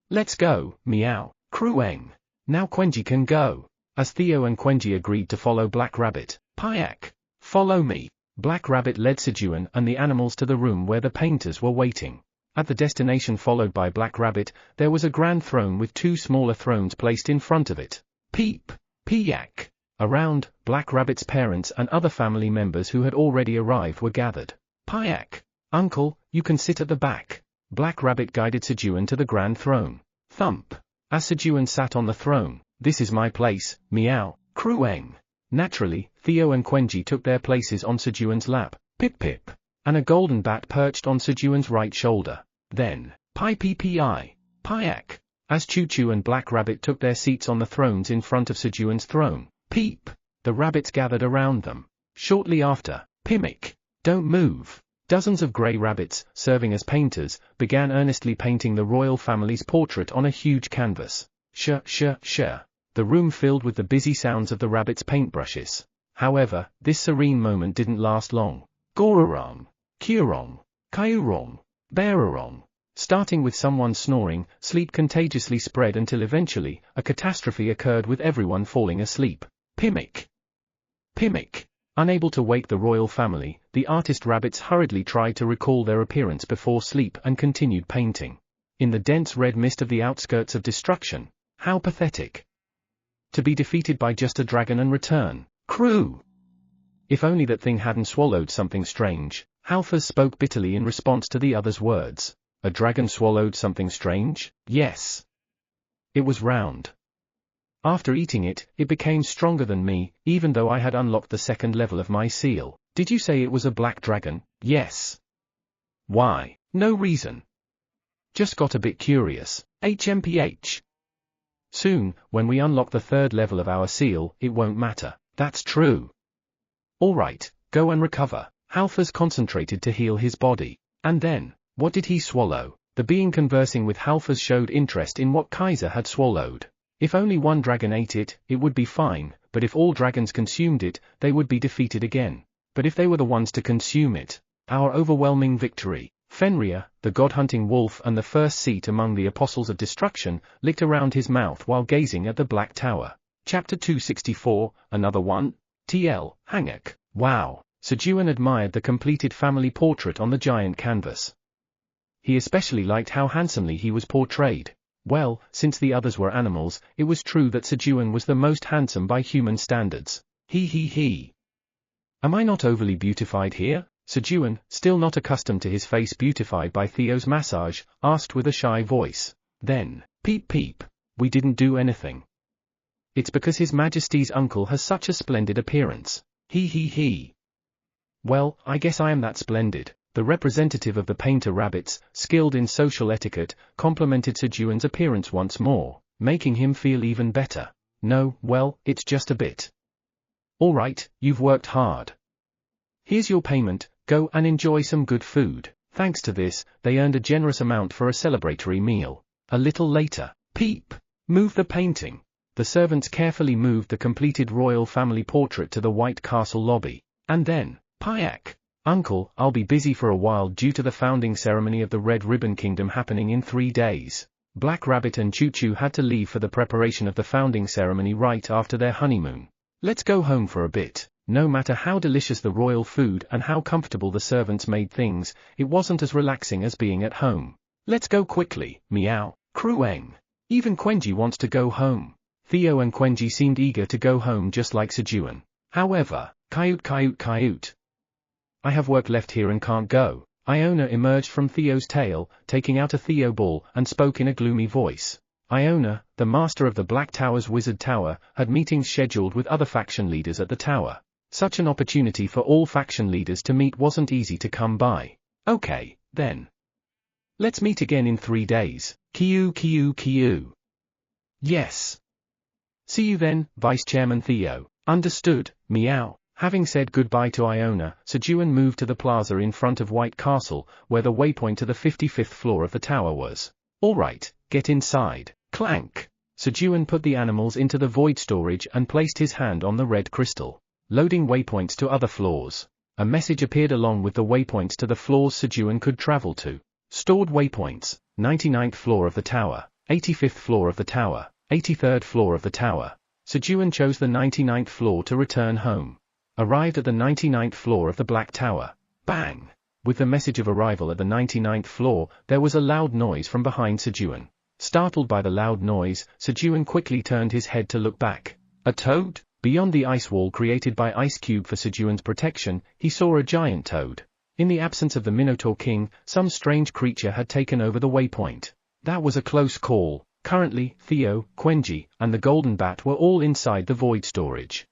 Let's go, meow. Krueng. Now Quenji can go. As Theo and Quenji agreed to follow Black Rabbit. Payak. Follow me. Black Rabbit led Sejun and the animals to the room where the painters were waiting. At the destination followed by Black Rabbit, there was a grand throne with two smaller thrones placed in front of it. Piyak. Around, Black Rabbit's parents and other family members who had already arrived were gathered. Payak. Uncle, you can sit at the back. Black Rabbit guided Sejun to the grand throne. Thump. As Sejun sat on the throne, this is my place, meow. Krueng. Naturally, Theo and Quenji took their places on Sejun's lap, pip-pip, and a golden bat perched on Sejun's right shoulder. Then, pi-pi-pi-I, piak, as Choo-Choo and Black Rabbit took their seats on the thrones in front of Sejun's throne, peep, the rabbits gathered around them. Shortly after, Pimmick, don't move. Dozens of grey rabbits, serving as painters, began earnestly painting the royal family's portrait on a huge canvas. Sh-sh-sh. The room filled with the busy sounds of the rabbits' paintbrushes. However, this serene moment didn't last long. Gororong, Kurong, Kaiurong, Bearorong. Starting with someone snoring, sleep contagiously spread until eventually, a catastrophe occurred with everyone falling asleep. Pimmick. Pimmick. Unable to wake the royal family, the artist rabbits hurriedly tried to recall their appearance before sleep and continued painting. In the dense red mist of the outskirts of destruction. How pathetic. To be defeated by just a dragon and return. Crew! If only that thing hadn't swallowed something strange. Halfers spoke bitterly in response to the other's words. A dragon swallowed something strange? Yes. It was round. After eating it, it became stronger than me, even though I had unlocked the second level of my seal. Did you say it was a black dragon? Yes. Why? No reason. Just got a bit curious. HMPH. Soon, when we unlock the third level of our seal, it won't matter. That's true. Alright, go and recover. Halfers concentrated to heal his body. And then, what did he swallow? The being conversing with Halfers showed interest in what Kaiser had swallowed. If only one dragon ate it, it would be fine, but if all dragons consumed it, they would be defeated again. But if they were the ones to consume it, our overwhelming victory. Fenrir, the god-hunting wolf and the first seat among the apostles of destruction, licked around his mouth while gazing at the Black Tower. Chapter 264, another one? TL, Hangak. Wow. Sejun admired the completed family portrait on the giant canvas. He especially liked how handsomely he was portrayed. Well, since the others were animals, it was true that Sejun was the most handsome by human standards. He. Am I not overly beautified here? Sejun, still not accustomed to his face beautified by Theo's massage, asked with a shy voice. Then, peep, we didn't do anything. It's because His Majesty's uncle has such a splendid appearance. He. Well, I guess I am that splendid. The representative of the painter rabbits, skilled in social etiquette, complimented Sejun's appearance once more, making him feel even better. No, well, it's just a bit. Alright, you've worked hard. Here's your payment, go and enjoy some good food. Thanks to this, they earned a generous amount for a celebratory meal. A little later, peep, move the painting. The servants carefully moved the completed royal family portrait to the White Castle lobby. And then, Payak. Uncle, I'll be busy for a while due to the founding ceremony of the Red Ribbon Kingdom happening in 3 days. Black Rabbit and Choo-Choo had to leave for the preparation of the founding ceremony right after their honeymoon. Let's go home for a bit. No matter how delicious the royal food and how comfortable the servants made things, it wasn't as relaxing as being at home. Let's go quickly, meow, Krueng. Even Quenji wants to go home. Theo and Quenji seemed eager to go home just like Sejun. However, Kayut. I have work left here and can't go. Iona emerged from Theo's tail, taking out a Theo ball, and spoke in a gloomy voice. Iona, the master of the Black Tower's Wizard Tower, had meetings scheduled with other faction leaders at the tower. Such an opportunity for all faction leaders to meet wasn't easy to come by. Okay, then. Let's meet again in 3 days. Kiu. Yes. See you then, Vice Chairman Theo. Understood, meow. Having said goodbye to Iona, Sejun moved to the plaza in front of White Castle, where the waypoint to the 55th floor of the tower was. Alright, get inside. Clank. Sejun put the animals into the void storage and placed his hand on the red crystal. Loading waypoints to other floors. A message appeared along with the waypoints to the floors Sejun could travel to. Stored waypoints, 99th floor of the tower, 85th floor of the tower, 83rd floor of the tower. Sejun chose the 99th floor to return home. Arrived at the 99th floor of the Black Tower. Bang! With the message of arrival at the 99th floor, there was a loud noise from behind Sejun. Startled by the loud noise, Sejun quickly turned his head to look back. A toad? Beyond the ice wall created by Ice Cube for Sejun's protection, he saw a giant toad. In the absence of the Minotaur King, some strange creature had taken over the waypoint. That was a close call. Currently, Theo, Quenji, and the Golden Bat were all inside the void storage.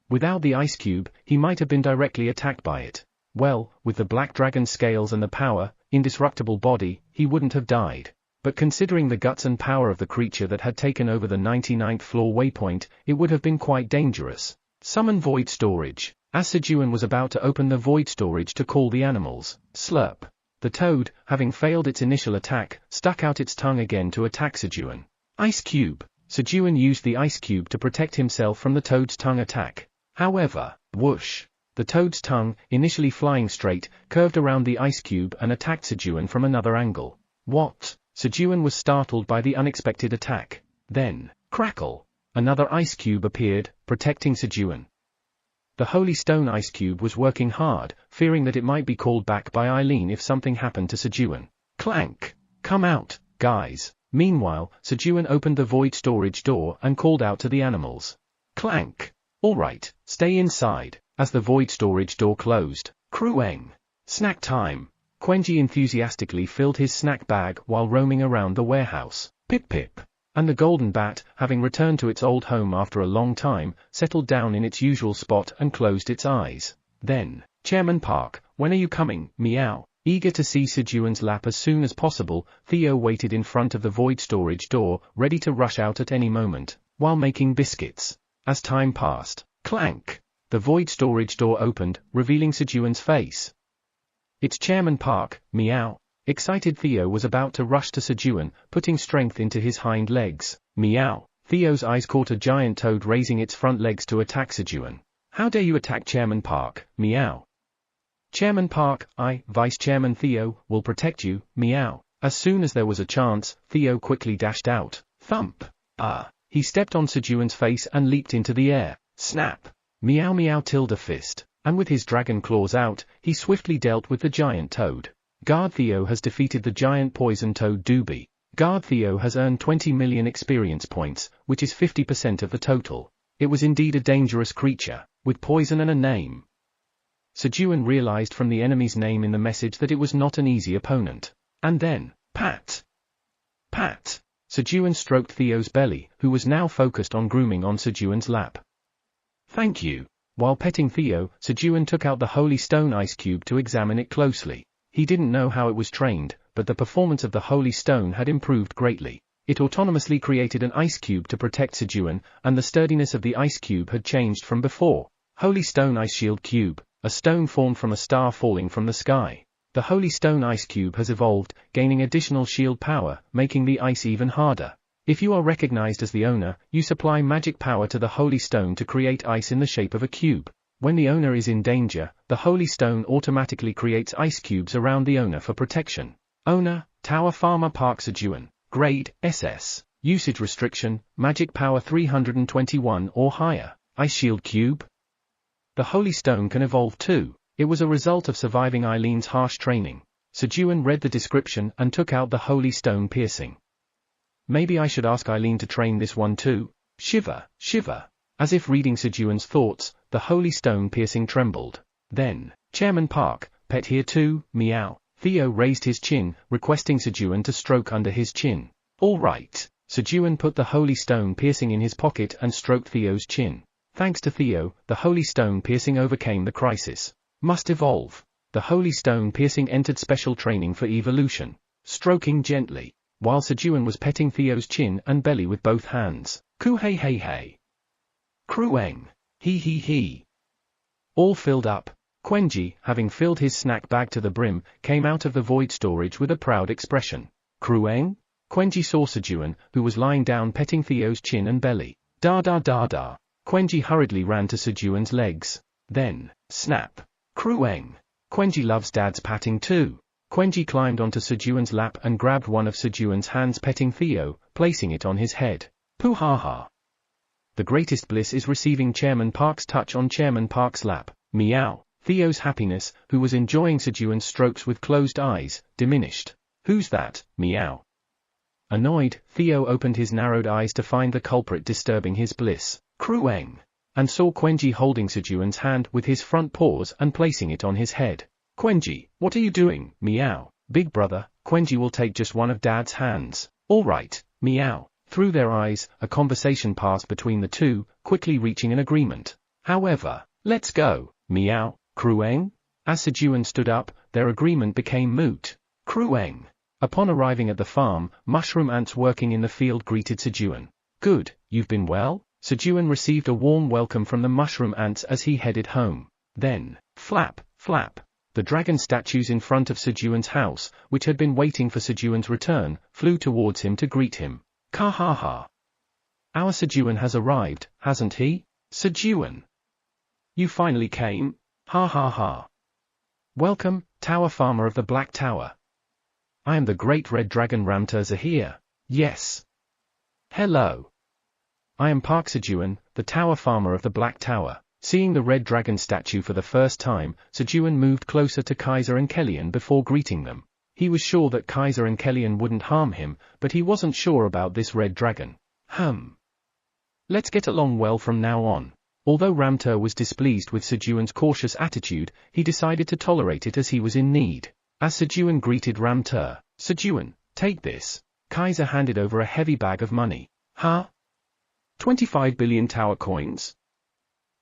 Without the ice cube, he might have been directly attacked by it. Well, with the black dragon's scales and the power, indestructible body, he wouldn't have died. But considering the guts and power of the creature that had taken over the 99th floor waypoint, it would have been quite dangerous. Summon void storage. As Sejun was about to open the void storage to call the animals, slurp. The toad, having failed its initial attack, stuck out its tongue again to attack Sejun. Ice cube. Sejun used the ice cube to protect himself from the toad's tongue attack. However, whoosh. The toad's tongue, initially flying straight, curved around the ice cube and attacked Sejun from another angle. What? Sejun was startled by the unexpected attack. Then, crackle. Another ice cube appeared, protecting Sejun. The Holy Stone ice cube was working hard, fearing that it might be called back by Eileen if something happened to Sejun. Clank. Come out, guys. Meanwhile, Sejun opened the void storage door and called out to the animals. Clank. All right, stay inside. As the void storage door closed, Krueng. Snack time. Quenji enthusiastically filled his snack bag while roaming around the warehouse. Pip pip. And the golden bat, having returned to its old home after a long time, settled down in its usual spot and closed its eyes. Then, Chairman Park, when are you coming? Meow. Eager to see Sejun's lap as soon as possible, Theo waited in front of the void storage door, ready to rush out at any moment, while making biscuits. As time passed, clank. The void storage door opened, revealing Sejun's face. It's Chairman Park, meow. Excited Theo was about to rush to Sejun, putting strength into his hind legs. Meow. Theo's eyes caught a giant toad raising its front legs to attack Sejun. How dare you attack Chairman Park, meow. Chairman Park, I, Vice Chairman Theo, will protect you, meow. As soon as there was a chance, Theo quickly dashed out. Thump. He stepped on Sejun's face and leaped into the air. Snap. Meow meow tilde fist, and with his dragon claws out, he swiftly dealt with the giant toad. Guard Theo has defeated the giant poison toad Doobie. Guard Theo has earned 20 million experience points, which is 50% of the total. It was indeed a dangerous creature, with poison and a name. Sejun realized from the enemy's name in the message that it was not an easy opponent. And then, pat. Pat. Sejun stroked Theo's belly, who was now focused on grooming on Sejun's lap. Thank you. While petting Theo, Sejun took out the Holy Stone ice cube to examine it closely. He didn't know how it was trained, but the performance of the Holy Stone had improved greatly. It autonomously created an ice cube to protect Sejun, and the sturdiness of the ice cube had changed from before. Holy Stone Ice Shield Cube, a stone formed from a star falling from the sky. The Holy Stone ice cube has evolved, gaining additional shield power, making the ice even harder. If you are recognized as the owner, you supply magic power to the Holy Stone to create ice in the shape of a cube. When the owner is in danger, the Holy Stone automatically creates ice cubes around the owner for protection. Owner, Tower Farmer Park Sejun. Grade, SS. Usage restriction, magic power 321 or higher. Ice Shield Cube. The Holy Stone can evolve too. It was a result of surviving Eileen's harsh training. Sejun read the description and took out the Holy Stone piercing. Maybe I should ask Eileen to train this one too. Shiver, shiver. As if reading Sejun's thoughts, the Holy Stone piercing trembled. Then, Chairman Park, pet here too, meow. Theo raised his chin, requesting Sejun to stroke under his chin. All right. Sejun put the Holy Stone piercing in his pocket and stroked Theo's chin. Thanks to Theo, the Holy Stone piercing overcame the crisis. Must evolve. The Holy Stone piercing entered special training for evolution. Stroking gently. While Sejun was petting Theo's chin and belly with both hands. Ku hey hey hey. Krueng. He he he. All filled up. Quenji, having filled his snack bag to the brim, came out of the void storage with a proud expression. Krueng? Quenji saw Sejun, who was lying down petting Theo's chin and belly. Da da da da. Quenji hurriedly ran to Sejun's legs. Then, snap. Krueng. Quenji loves dad's patting too. Quenji climbed onto Sejun's lap and grabbed one of Sejun's hands petting Theo, placing it on his head. Pooh ha ha. The greatest bliss is receiving Chairman Park's touch on Chairman Park's lap. Meow. Theo's happiness, who was enjoying Sejun's strokes with closed eyes, diminished. Who's that? Meow. Annoyed, Theo opened his narrowed eyes to find the culprit disturbing his bliss. Krueng. And saw Quenji holding Sejun's hand with his front paws and placing it on his head. Quenji, what are you doing? Meow. Big brother, Quenji will take just one of dad's hands. All right, meow. Through their eyes, a conversation passed between the two, quickly reaching an agreement. However, let's go, meow, Krueng? As Sejun stood up, their agreement became moot. Krueng. Upon arriving at the farm, mushroom ants working in the field greeted Sejun. Good, you've been well? Sejun received a warm welcome from the mushroom ants as he headed home. Then, flap, flap. The dragon statues in front of Sejun's house, which had been waiting for Sejun's return, flew towards him to greet him. Ka ha ha. Our Sejun has arrived, hasn't he? Sejun. You finally came? Ha ha ha. Welcome, Tower Farmer of the Black Tower. I am the great red dragon Ramterza here. Yes. Hello. I am Park Sejun, the Tower Farmer of the Black Tower. Seeing the red dragon statue for the first time, Sejun moved closer to Kaiser and Kellyan before greeting them. He was sure that Kaiser and Kellyan wouldn't harm him, but he wasn't sure about this red dragon. Let's get along well from now on. Although Ramter was displeased with Sejun's cautious attitude, he decided to tolerate it as he was in need. As Sejun greeted Ramter, Sejun, take this. Kaiser handed over a heavy bag of money. 25 billion tower coins?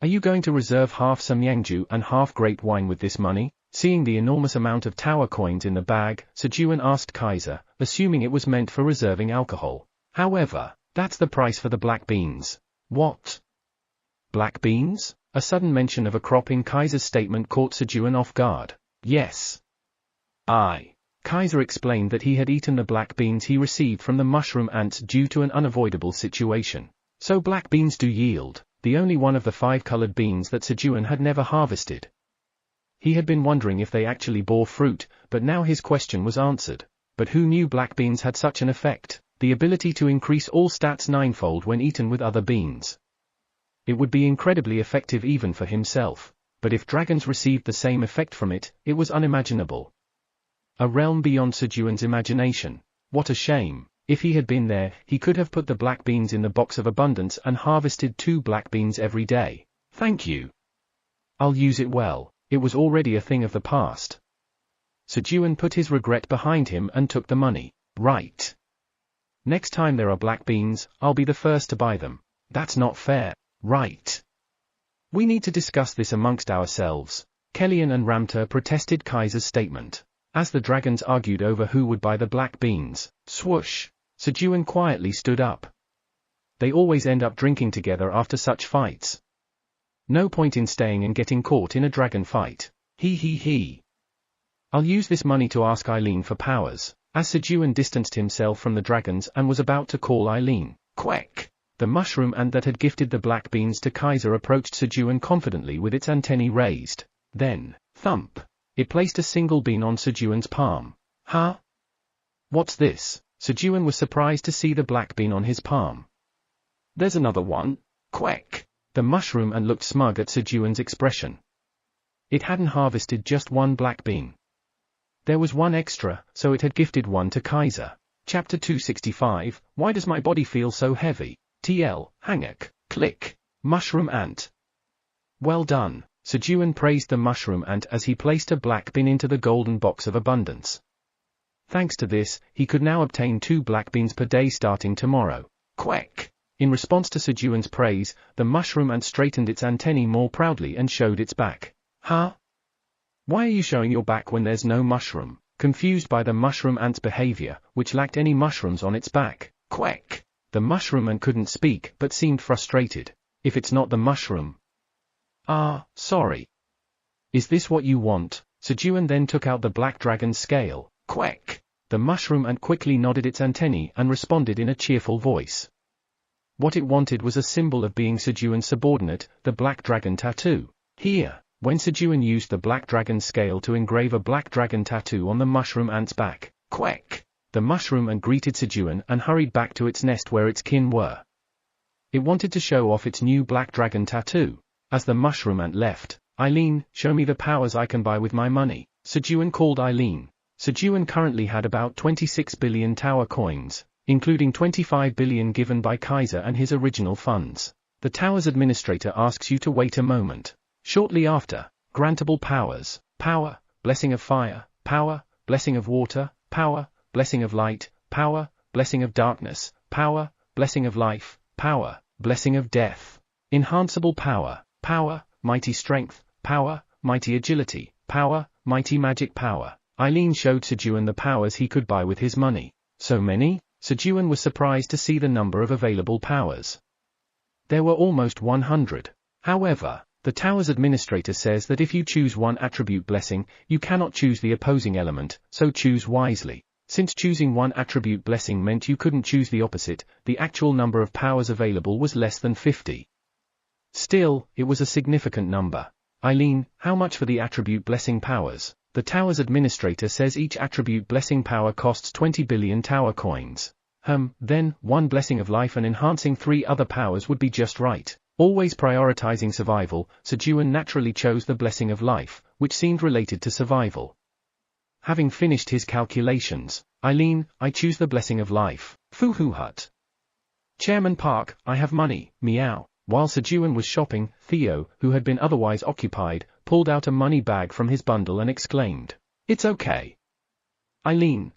Are you going to reserve half Samyangju and half great wine with this money? Seeing the enormous amount of tower coins in the bag, Sejun asked Kaiser, assuming it was meant for reserving alcohol. However, that's the price for the black beans. What? Black beans? A sudden mention of a crop in Kaiser's statement caught Sejun off guard. Yes. Kaiser explained that he had eaten the black beans he received from the mushroom ants due to an unavoidable situation. So black beans do yield, the only one of the 5 colored beans that Sejun had never harvested. He had been wondering if they actually bore fruit, but now his question was answered. But who knew black beans had such an effect? The ability to increase all stats 9-fold when eaten with other beans. It would be incredibly effective even for himself. But if dragons received the same effect from it, it was unimaginable. A realm beyond Sejun's imagination. What a shame. If he had been there, he could have put the black beans in the box of abundance and harvested 2 black beans every day. Thank you. I'll use it well. It was already a thing of the past. Sejun put his regret behind him and took the money. Right. Next time there are black beans, I'll be the first to buy them. That's not fair. Right. We need to discuss this amongst ourselves. Kellyan and Ramter protested Kaiser's statement. As the dragons argued over who would buy the black beans, swoosh, Sejun quietly stood up. They always end up drinking together after such fights. No point in staying and getting caught in a dragon fight. He. I'll use this money to ask Eileen for powers. As Sejun distanced himself from the dragons and was about to call Eileen, quack. The mushroom ant that had gifted the black beans to Kaiser approached Sejun confidently with its antennae raised. Then, thump. It placed a single bean on Sejun's palm. What's this? Sejun was surprised to see the black bean on his palm. There's another one. Quack. The mushroom ant looked smug at Sejun's expression. It hadn't harvested just 1 black bean. There was 1 extra, so it had gifted 1 to Kaiser. Chapter 265, Why does my body feel so heavy? TL, hangak, click. Mushroom ant. Well done. Sejun praised the mushroom ant as he placed a black bean into the golden box of abundance. Thanks to this, he could now obtain 2 black beans per day starting tomorrow. Quack. In response to Sejun's praise, the mushroom ant straightened its antennae more proudly and showed its back. Why are you showing your back when there's no mushroom? Confused by the mushroom ant's behavior, which lacked any mushrooms on its back. Quack. The mushroom ant couldn't speak but seemed frustrated. If it's not the mushroom. Sorry. Is this what you want? Sejun then took out the black dragon's scale. Quack. The mushroom ant quickly nodded its antennae and responded in a cheerful voice. What it wanted was a symbol of being Sejun's subordinate, the black dragon tattoo. Here, when Sejun used the black dragon scale to engrave a black dragon tattoo on the mushroom ant's back. Quack. The mushroom ant greeted Sejun and hurried back to its nest where its kin were. It wanted to show off its new black dragon tattoo. As the mushroom ant left, Eileen, show me the powers I can buy with my money. Sejun called Eileen. Sejun currently had about 26 billion tower coins, including 25 billion given by Kaiser and his original funds. The tower's administrator asks you to wait a moment. Shortly after, grantable powers, power, blessing of fire, power, blessing of water, power, blessing of light, power, blessing of darkness, power, blessing of life, power, blessing of death. Enhanceable power. power, mighty strength, power, mighty agility, power, mighty magic power. Eileen showed Sejun the powers he could buy with his money. So many? Sejun was surprised to see the number of available powers. There were almost 100. However, the tower's administrator says that if you choose one attribute blessing, you cannot choose the opposing element, so choose wisely. Since choosing one attribute blessing meant you couldn't choose the opposite, the actual number of powers available was less than 50. Still, it was a significant number. Eileen, how much for the attribute blessing powers? The tower's administrator says each attribute blessing power costs 20 billion tower coins. Then, one blessing of life and enhancing 3 other powers would be just right. Always prioritizing survival, Sejun naturally chose the blessing of life, which seemed related to survival. Having finished his calculations, Eileen, I choose the blessing of life. Foo-hoo hut. Chairman Park, I have money, meow. While Sejun was shopping, Theo, who had been otherwise occupied, pulled out a money bag from his bundle and exclaimed, "It's okay." Eileen,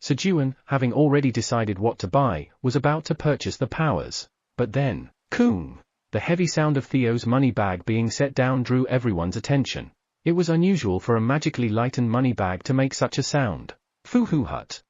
Sejun, having already decided what to buy, was about to purchase the powers. But then, Koong! The heavy sound of Theo's money bag being set down drew everyone's attention. It was unusual for a magically lightened money bag to make such a sound. Foo-hoo hut.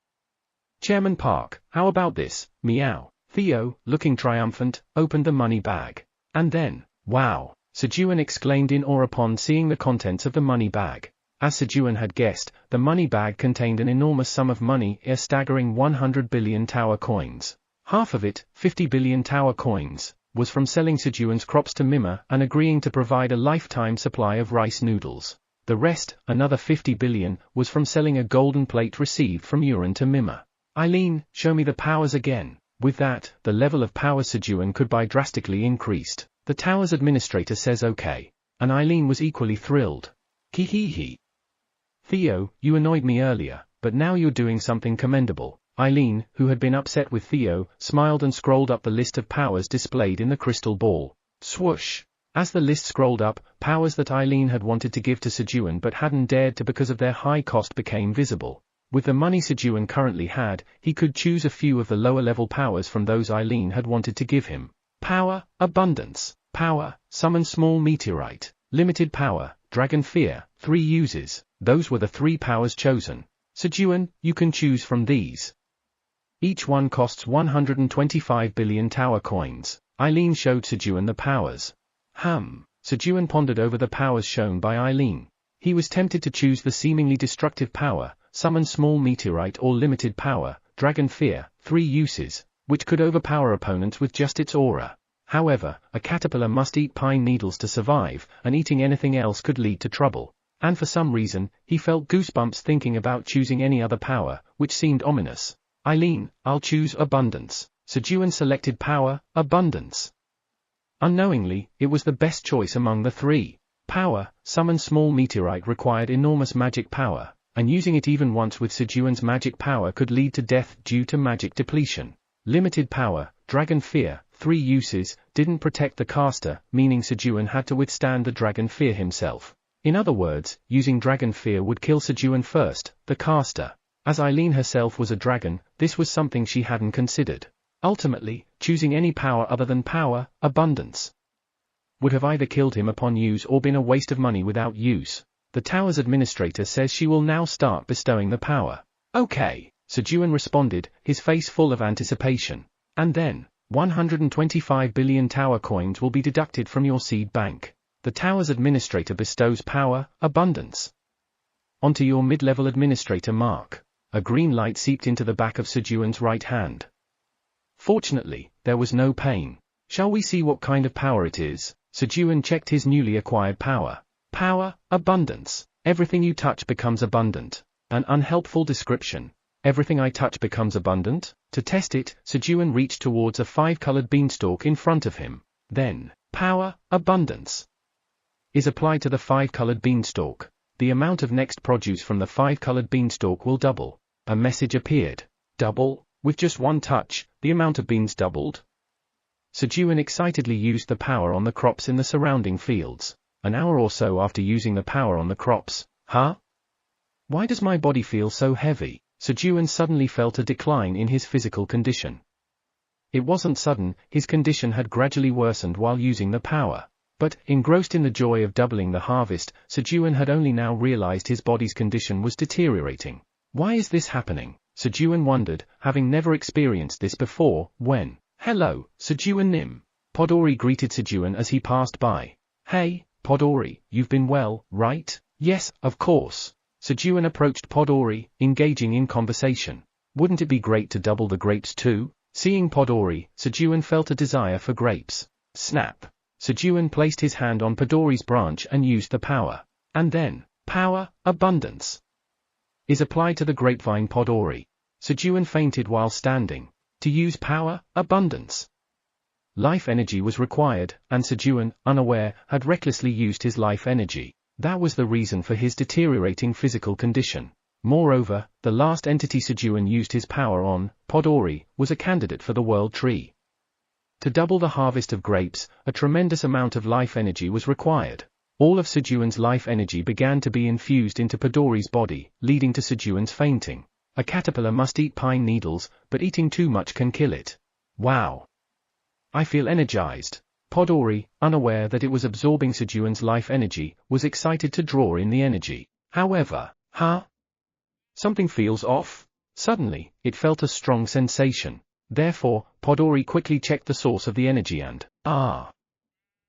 Chairman Park, how about this, meow. Theo, looking triumphant, opened the money bag. And then, wow! Sejun exclaimed in awe upon seeing the contents of the money bag. As Sejun had guessed, the money bag contained an enormous sum of money, a staggering 100 billion tower coins. Half of it, 50 billion tower coins, was from selling Sejun's crops to Mima and agreeing to provide a lifetime supply of rice noodles. The rest, another 50 billion, was from selling a golden plate received from Uran to Mima. Eileen, show me the powers again. With that, the level of power Sejun could buy drastically increased. The tower's administrator says okay. And Eileen was equally thrilled. Hee. Theo, you annoyed me earlier, but now you're doing something commendable. Eileen, who had been upset with Theo, smiled and scrolled up the list of powers displayed in the crystal ball. Swoosh! As the list scrolled up, powers that Eileen had wanted to give to Sejun but hadn't dared to because of their high cost became visible. With the money Sejun currently had, he could choose a few of the lower-level powers from those Eileen had wanted to give him. Power, abundance, power, summon small meteorite, limited power, dragon fear, 3 uses. Those were the 3 powers chosen. Sejun, you can choose from these. Each one costs 125 billion tower coins. Eileen showed Sejun the powers. Sejun pondered over the powers shown by Eileen. He was tempted to choose the seemingly destructive power, summon small meteorite, or limited power, dragon fear, 3 uses, which could overpower opponents with just its aura. However, a caterpillar must eat pine needles to survive, and eating anything else could lead to trouble. And for some reason, he felt goosebumps thinking about choosing any other power, which seemed ominous. Eileen, I'll choose abundance. Sejun selected power, abundance. Unknowingly, it was the best choice among the 3. Power, summon small meteorite required enormous magic power, and using it even once with Sejun's magic power could lead to death due to magic depletion. Limited power, dragon fear, 3 uses, didn't protect the caster, meaning Sejun had to withstand the dragon fear himself. In other words, using dragon fear would kill Sejun first, the caster. As Eileen herself was a dragon, this was something she hadn't considered. Ultimately, choosing any power other than power, abundance, would have either killed him upon use or been a waste of money without use. The tower's administrator says she will now start bestowing the power. Okay, Sejun responded, his face full of anticipation. And then, 125 billion tower coins will be deducted from your seed bank. The tower's administrator bestows power, abundance, onto your mid-level administrator Mark. A green light seeped into the back of Sejun's right hand. Fortunately, there was no pain. Shall we see what kind of power it is? Sejun checked his newly acquired power. Power, abundance. Everything you touch becomes abundant. An unhelpful description. Everything I touch becomes abundant? To test it, Sejun reached towards a 5-colored beanstalk in front of him. Then, power, abundance is applied to the 5-colored beanstalk. The amount of next produce from the 5-colored beanstalk will double. A message appeared. Double? With just one touch, the amount of beans doubled? Sejun excitedly used the power on the crops in the surrounding fields. An hour or so after using the power on the crops. Why does my body feel so heavy? Sejun suddenly felt a decline in his physical condition. It wasn't sudden, his condition had gradually worsened while using the power. But, engrossed in the joy of doubling the harvest, Sejun had only now realized his body's condition was deteriorating. Why is this happening? Sejun wondered, having never experienced this before, when, "Hello, Sejun-nim." Podori greeted Sejun as he passed by. "Hey, Podori, you've been well, right?" "Yes, of course." Sejun approached Podori, engaging in conversation. "Wouldn't it be great to double the grapes too?" Seeing Podori, Sejun felt a desire for grapes. Snap! Sejun placed his hand on Podori's branch and used the power. And then, power, abundance, is applied to the grapevine Podori. Sejun fainted while standing. To use power, abundance, life energy was required, and Sejun, unaware, had recklessly used his life energy. That was the reason for his deteriorating physical condition. Moreover, the last entity Sejun used his power on, Podori, was a candidate for the world tree. To double the harvest of grapes, a tremendous amount of life energy was required. All of Sejun's life energy began to be infused into Podori's body, leading to Sejun's fainting. A caterpillar must eat pine needles, but eating too much can kill it. Wow! I feel energized. Podori, unaware that it was absorbing Sejun's life energy, was excited to draw in the energy. However, something feels off. Suddenly, it felt a strong sensation. Therefore, Podori quickly checked the source of the energy and,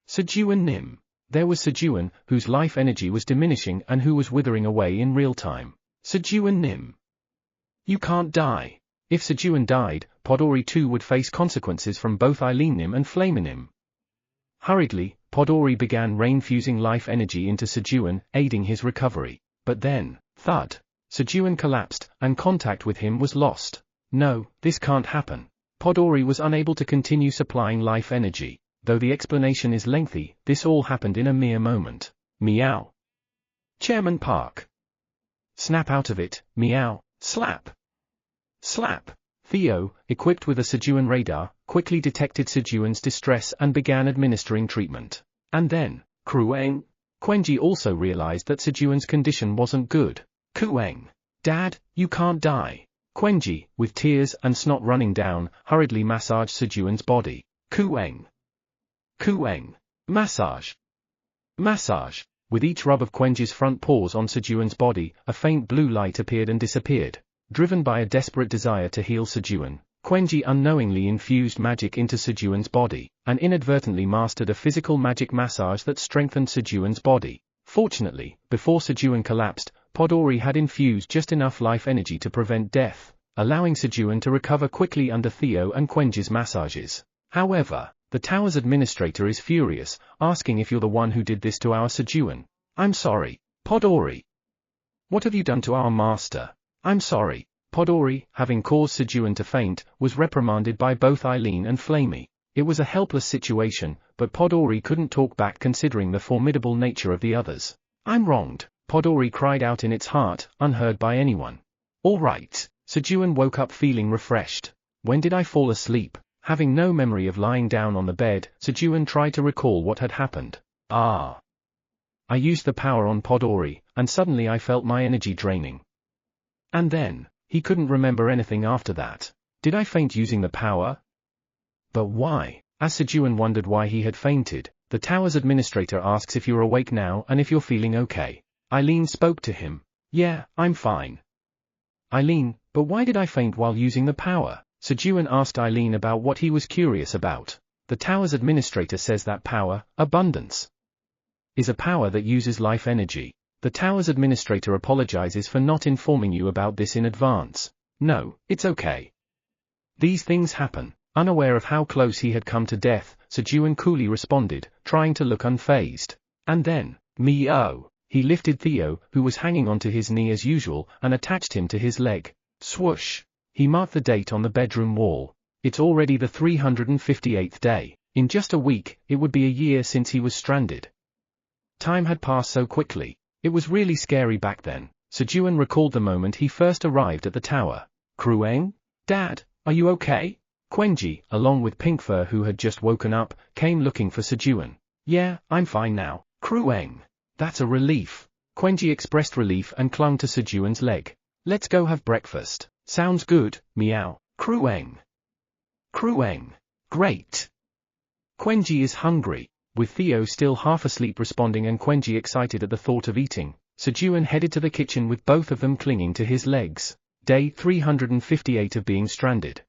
Sejun-nim. There was Sejun, whose life energy was diminishing and who was withering away in real time. Sejun-nim. You can't die. If Sejun died, Podori too would face consequences from both Eileen-nim and Flamin-nim. Hurriedly, Podori began rain-fusing life energy into Sejun, aiding his recovery. But then, thud! Sejun collapsed, and contact with him was lost. No, this can't happen. Podori was unable to continue supplying life energy. Though the explanation is lengthy, this all happened in a mere moment. Meow. Chairman Park. Snap out of it, meow, slap. Slap. Theo, equipped with a Sejun radar, quickly detected Sejun's distress and began administering treatment. And then, Kueng. Quenji also realized that Sejun's condition wasn't good. Kueng. Dad, you can't die. Quenji, with tears and snot running down, hurriedly massaged Sejun's body. Kueng. Kueng. Massage. Massage. With each rub of Quenji's front paws on Sejun's body, a faint blue light appeared and disappeared. Driven by a desperate desire to heal Sejun, Quenji unknowingly infused magic into Sejun's body, and inadvertently mastered a physical magic massage that strengthened Sejun's body. Fortunately, before Sejun collapsed, Podori had infused just enough life energy to prevent death, allowing Sejun to recover quickly under Theo and Quenji's massages. However, the tower's administrator is furious, asking if you're the one who did this to our Sejun. I'm sorry, Podori. What have you done to our master? I'm sorry. Podori, having caused Sejun to faint, was reprimanded by both Eileen and Flamey. It was a helpless situation, but Podori couldn't talk back considering the formidable nature of the others. I'm wronged, Podori cried out in its heart, unheard by anyone. All right. Sejun woke up feeling refreshed. When did I fall asleep? Having no memory of lying down on the bed, Sejun tried to recall what had happened. I used the power on Podori, and suddenly I felt my energy draining. And then, he couldn't remember anything after that. Did I faint using the power? But why? As Sejun wondered why he had fainted, the tower's administrator asks if you're awake now and if you're feeling okay. Eileen spoke to him. Yeah, I'm fine. Eileen, but why did I faint while using the power? Sejun asked Eileen about what he was curious about. The tower's administrator says that power, abundance, is a power that uses life energy. The tower's administrator apologizes for not informing you about this in advance. No, it's okay. These things happen. Unaware of how close he had come to death, Sejun coolly responded, trying to look unfazed. And then, me-oh. He lifted Theo, who was hanging onto his knee as usual, and attached him to his leg. Swoosh! He marked the date on the bedroom wall. It's already the 358th day. In just a week, it would be a year since he was stranded. Time had passed so quickly. It was really scary back then. Sejun recalled the moment he first arrived at the tower. Kueng? Dad, are you okay? Quenji, along with Pinkfur who had just woken up, came looking for Sejun. Yeah, I'm fine now. Kueng. That's a relief. Quenji expressed relief and clung to Sejun's leg. Let's go have breakfast. Sounds good, meow. Kueng. Kueng. Great. Quenji is hungry. With Theo still half asleep responding and Quenji excited at the thought of eating, Sejun headed to the kitchen with both of them clinging to his legs. Day 358 of being stranded.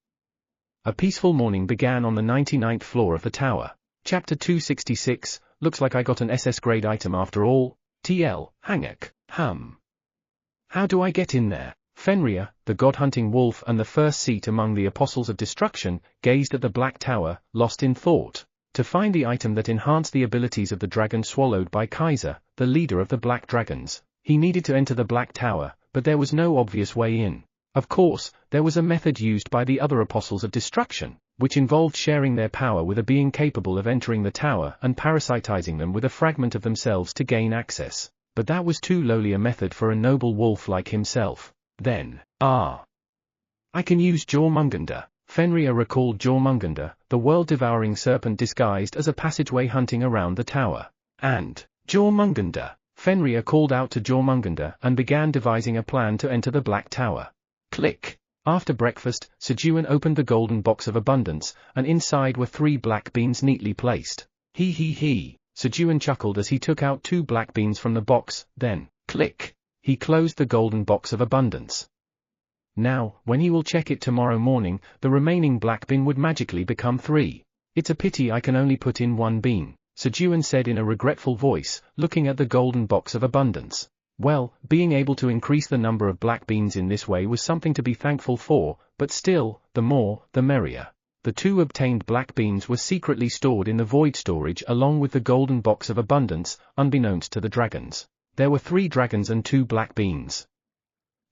A peaceful morning began on the 99th floor of the tower. Chapter 266, looks like I got an SS grade item after all. TL, Hangak, How do I get in there? Fenrir, the god-hunting wolf and the first seat among the apostles of destruction, gazed at the black tower, lost in thought. To find the item that enhanced the abilities of the dragon swallowed by Kaiser, the leader of the black dragons, he needed to enter the black tower, but there was no obvious way in. Of course, there was a method used by the other apostles of destruction, which involved sharing their power with a being capable of entering the tower and parasitizing them with a fragment of themselves to gain access. But that was too lowly a method for a noble wolf like himself. Then, I can use Jormungandr. Fenrir recalled Jormungandr, the world-devouring serpent disguised as a passageway hunting around the tower. And, Jormungandr, Fenrir called out to Jormungandr and began devising a plan to enter the black tower. Click. After breakfast, Sejun opened the golden box of abundance, and inside were 3 black beans neatly placed. He. Sejun chuckled as he took out 2 black beans from the box, then, click. He closed the golden box of abundance. Now, when he will check it tomorrow morning, the remaining black bean would magically become 3. It's a pity I can only put in 1 bean, Sejun said in a regretful voice, looking at the golden box of abundance. Well, being able to increase the number of black beans in this way was something to be thankful for, but still, the more, the merrier. The 2 obtained black beans were secretly stored in the void storage along with the golden box of abundance, unbeknownst to the dragons. There were 3 dragons and 2 black beans.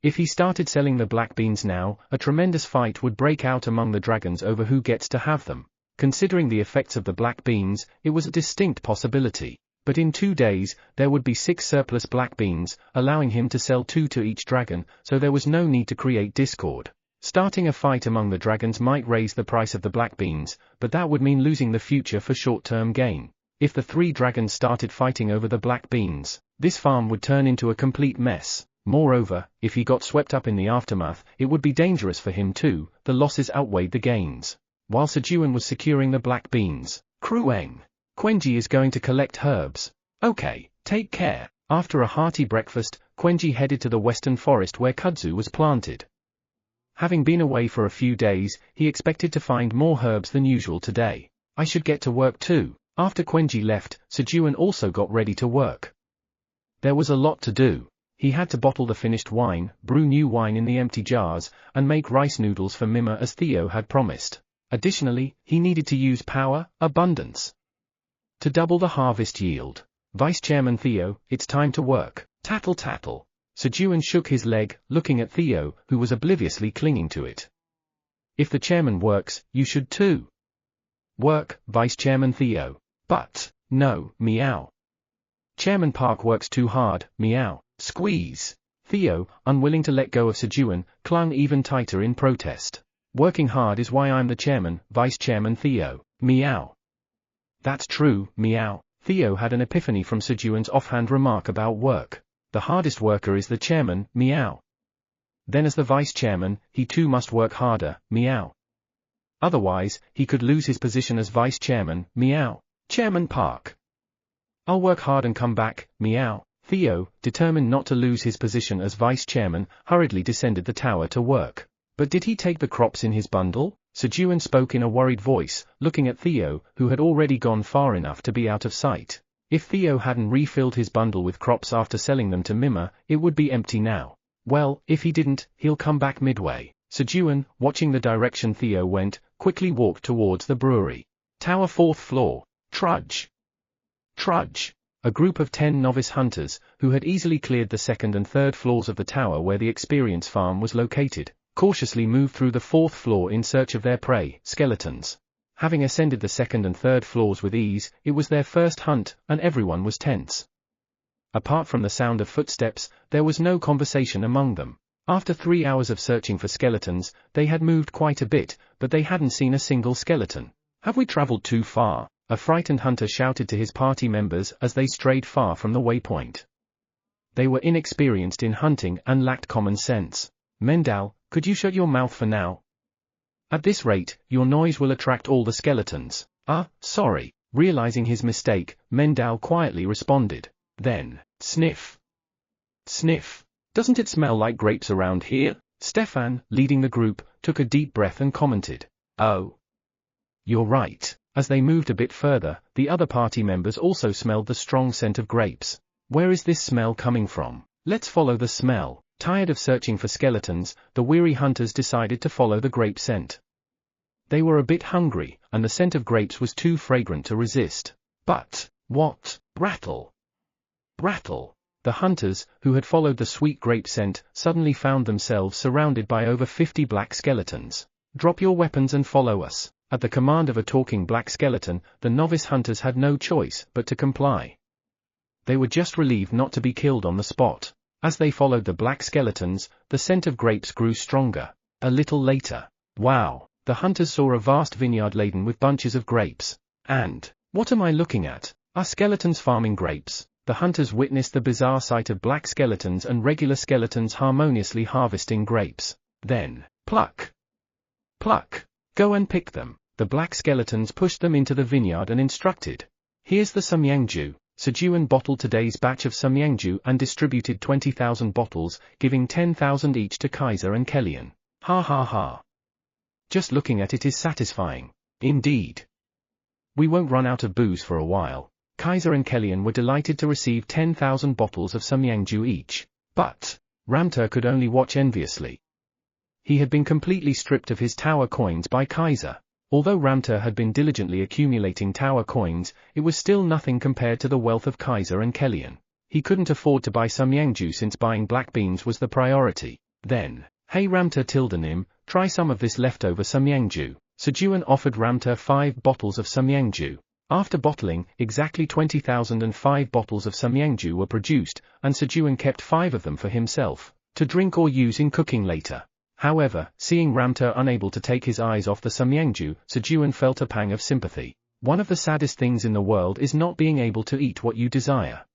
If he started selling the black beans now, a tremendous fight would break out among the dragons over who gets to have them. Considering the effects of the black beans, it was a distinct possibility. But in 2 days, there would be 6 surplus black beans, allowing him to sell 2 to each dragon, so there was no need to create discord. Starting a fight among the dragons might raise the price of the black beans, but that would mean losing the future for short-term gain. If the 3 dragons started fighting over the black beans, this farm would turn into a complete mess. Moreover, if he got swept up in the aftermath, it would be dangerous for him too. The losses outweighed the gains. While Sejun was securing the black beans, Quenji is going to collect herbs. Okay, take care. After a hearty breakfast, Quenji headed to the western forest where kudzu was planted. Having been away for a few days, he expected to find more herbs than usual today. I should get to work too. After Quenji left, Sejun also got ready to work. There was a lot to do. He had to bottle the finished wine, brew new wine in the empty jars, and make rice noodles for Mima as Theo had promised. Additionally, he needed to use power, abundance, to double the harvest yield. Vice Chairman Theo, it's time to work. Tattle tattle. Sejun shook his leg, looking at Theo, who was obliviously clinging to it. If the chairman works, you should too. Work, Vice Chairman Theo. But, no, meow. Chairman Park works too hard, meow. Squeeze. Theo, unwilling to let go of Sejun, clung even tighter in protest. Working hard is why I'm the chairman, Vice Chairman Theo. Meow. That's true, meow. Theo had an epiphany from Sejun's offhand remark about work. The hardest worker is the chairman, meow. Then as the vice chairman, he too must work harder, meow. Otherwise, he could lose his position as vice chairman, meow. Chairman Park. I'll work hard and come back, meow. Theo, determined not to lose his position as vice chairman, hurriedly descended the tower to work. But did he take the crops in his bundle? Sejun spoke in a worried voice, looking at Theo, who had already gone far enough to be out of sight. If Theo hadn't refilled his bundle with crops after selling them to Mima, it would be empty now. Well, if he didn't, he'll come back midway. Sejun, watching the direction Theo went, quickly walked towards the brewery. Tower 4th floor. Trudge. A group of 10 novice hunters, who had easily cleared the 2nd and 3rd floors of the tower where the experience farm was located, cautiously moved through the 4th floor in search of their prey, skeletons. Having ascended the 2nd and 3rd floors with ease, it was their first hunt, and everyone was tense. Apart from the sound of footsteps, there was no conversation among them. After 3 hours of searching for skeletons, they had moved quite a bit, but they hadn't seen a single skeleton. Have we traveled too far? A frightened hunter shouted to his party members as they strayed far from the waypoint. They were inexperienced in hunting and lacked common sense. Mendal, could you shut your mouth for now? At this rate, your noise will attract all the skeletons. Sorry. Realizing his mistake, Mendel quietly responded. Then, sniff. Sniff. Doesn't it smell like grapes around here? Stefan, leading the group, took a deep breath and commented. Oh. You're right. As they moved a bit further, the other party members also smelled the strong scent of grapes. Where is this smell coming from? Let's follow the smell. Tired of searching for skeletons, the weary hunters decided to follow the grape scent. They were a bit hungry, and the scent of grapes was too fragrant to resist. But, what? Rattle! Rattle! The hunters, who had followed the sweet grape scent, suddenly found themselves surrounded by over 50 black skeletons. Drop your weapons and follow us. At the command of a talking black skeleton, the novice hunters had no choice but to comply. They were just relieved not to be killed on the spot. As they followed the black skeletons, the scent of grapes grew stronger. A little later, wow, the hunters saw a vast vineyard laden with bunches of grapes. And, what am I looking at? Are skeletons farming grapes? The hunters witnessed the bizarre sight of black skeletons and regular skeletons harmoniously harvesting grapes. Then, pluck! Pluck! Go and pick them. The black skeletons pushed them into the vineyard and instructed. Here's the samyangju. Sejun bottled today's batch of samyangju and distributed 20,000 bottles, giving 10,000 each to Kaiser and Kellyan. Ha ha ha. Just looking at it is satisfying. Indeed. We won't run out of booze for a while. Kaiser and Kellyan were delighted to receive 10,000 bottles of samyangju each. But, Ramter could only watch enviously. He had been completely stripped of his tower coins by Kaiser. Although Ramter had been diligently accumulating tower coins, it was still nothing compared to the wealth of Kaiser and Kellyan. He couldn't afford to buy samyangju since buying black beans was the priority. Then, hey Ramter Tildenim, try some of this leftover samyangju. Sejun offered Ramter 5 bottles of samyangju. After bottling, exactly 20,005 bottles of samyangju were produced, and Sejun kept 5 of them for himself, to drink or use in cooking later. However, seeing Ramter unable to take his eyes off the samyangju, Sejun felt a pang of sympathy. One of the saddest things in the world is not being able to eat what you desire.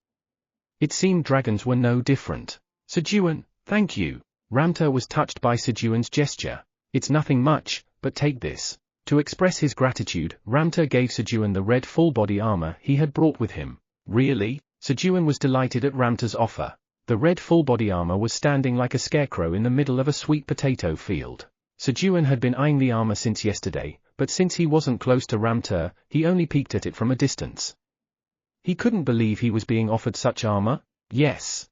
It seemed dragons were no different. Sejun, thank you. Ramter was touched by Sejun's gesture. It's nothing much, but take this. To express his gratitude, Ramter gave Sejun the red full-body armor he had brought with him. Really? Sejun was delighted at Ramter's offer. The red full-body armor was standing like a scarecrow in the middle of a sweet potato field. Sejun had been eyeing the armor since yesterday, but since he wasn't close to Ramter, he only peeked at it from a distance. He couldn't believe he was being offered such armor. Yes.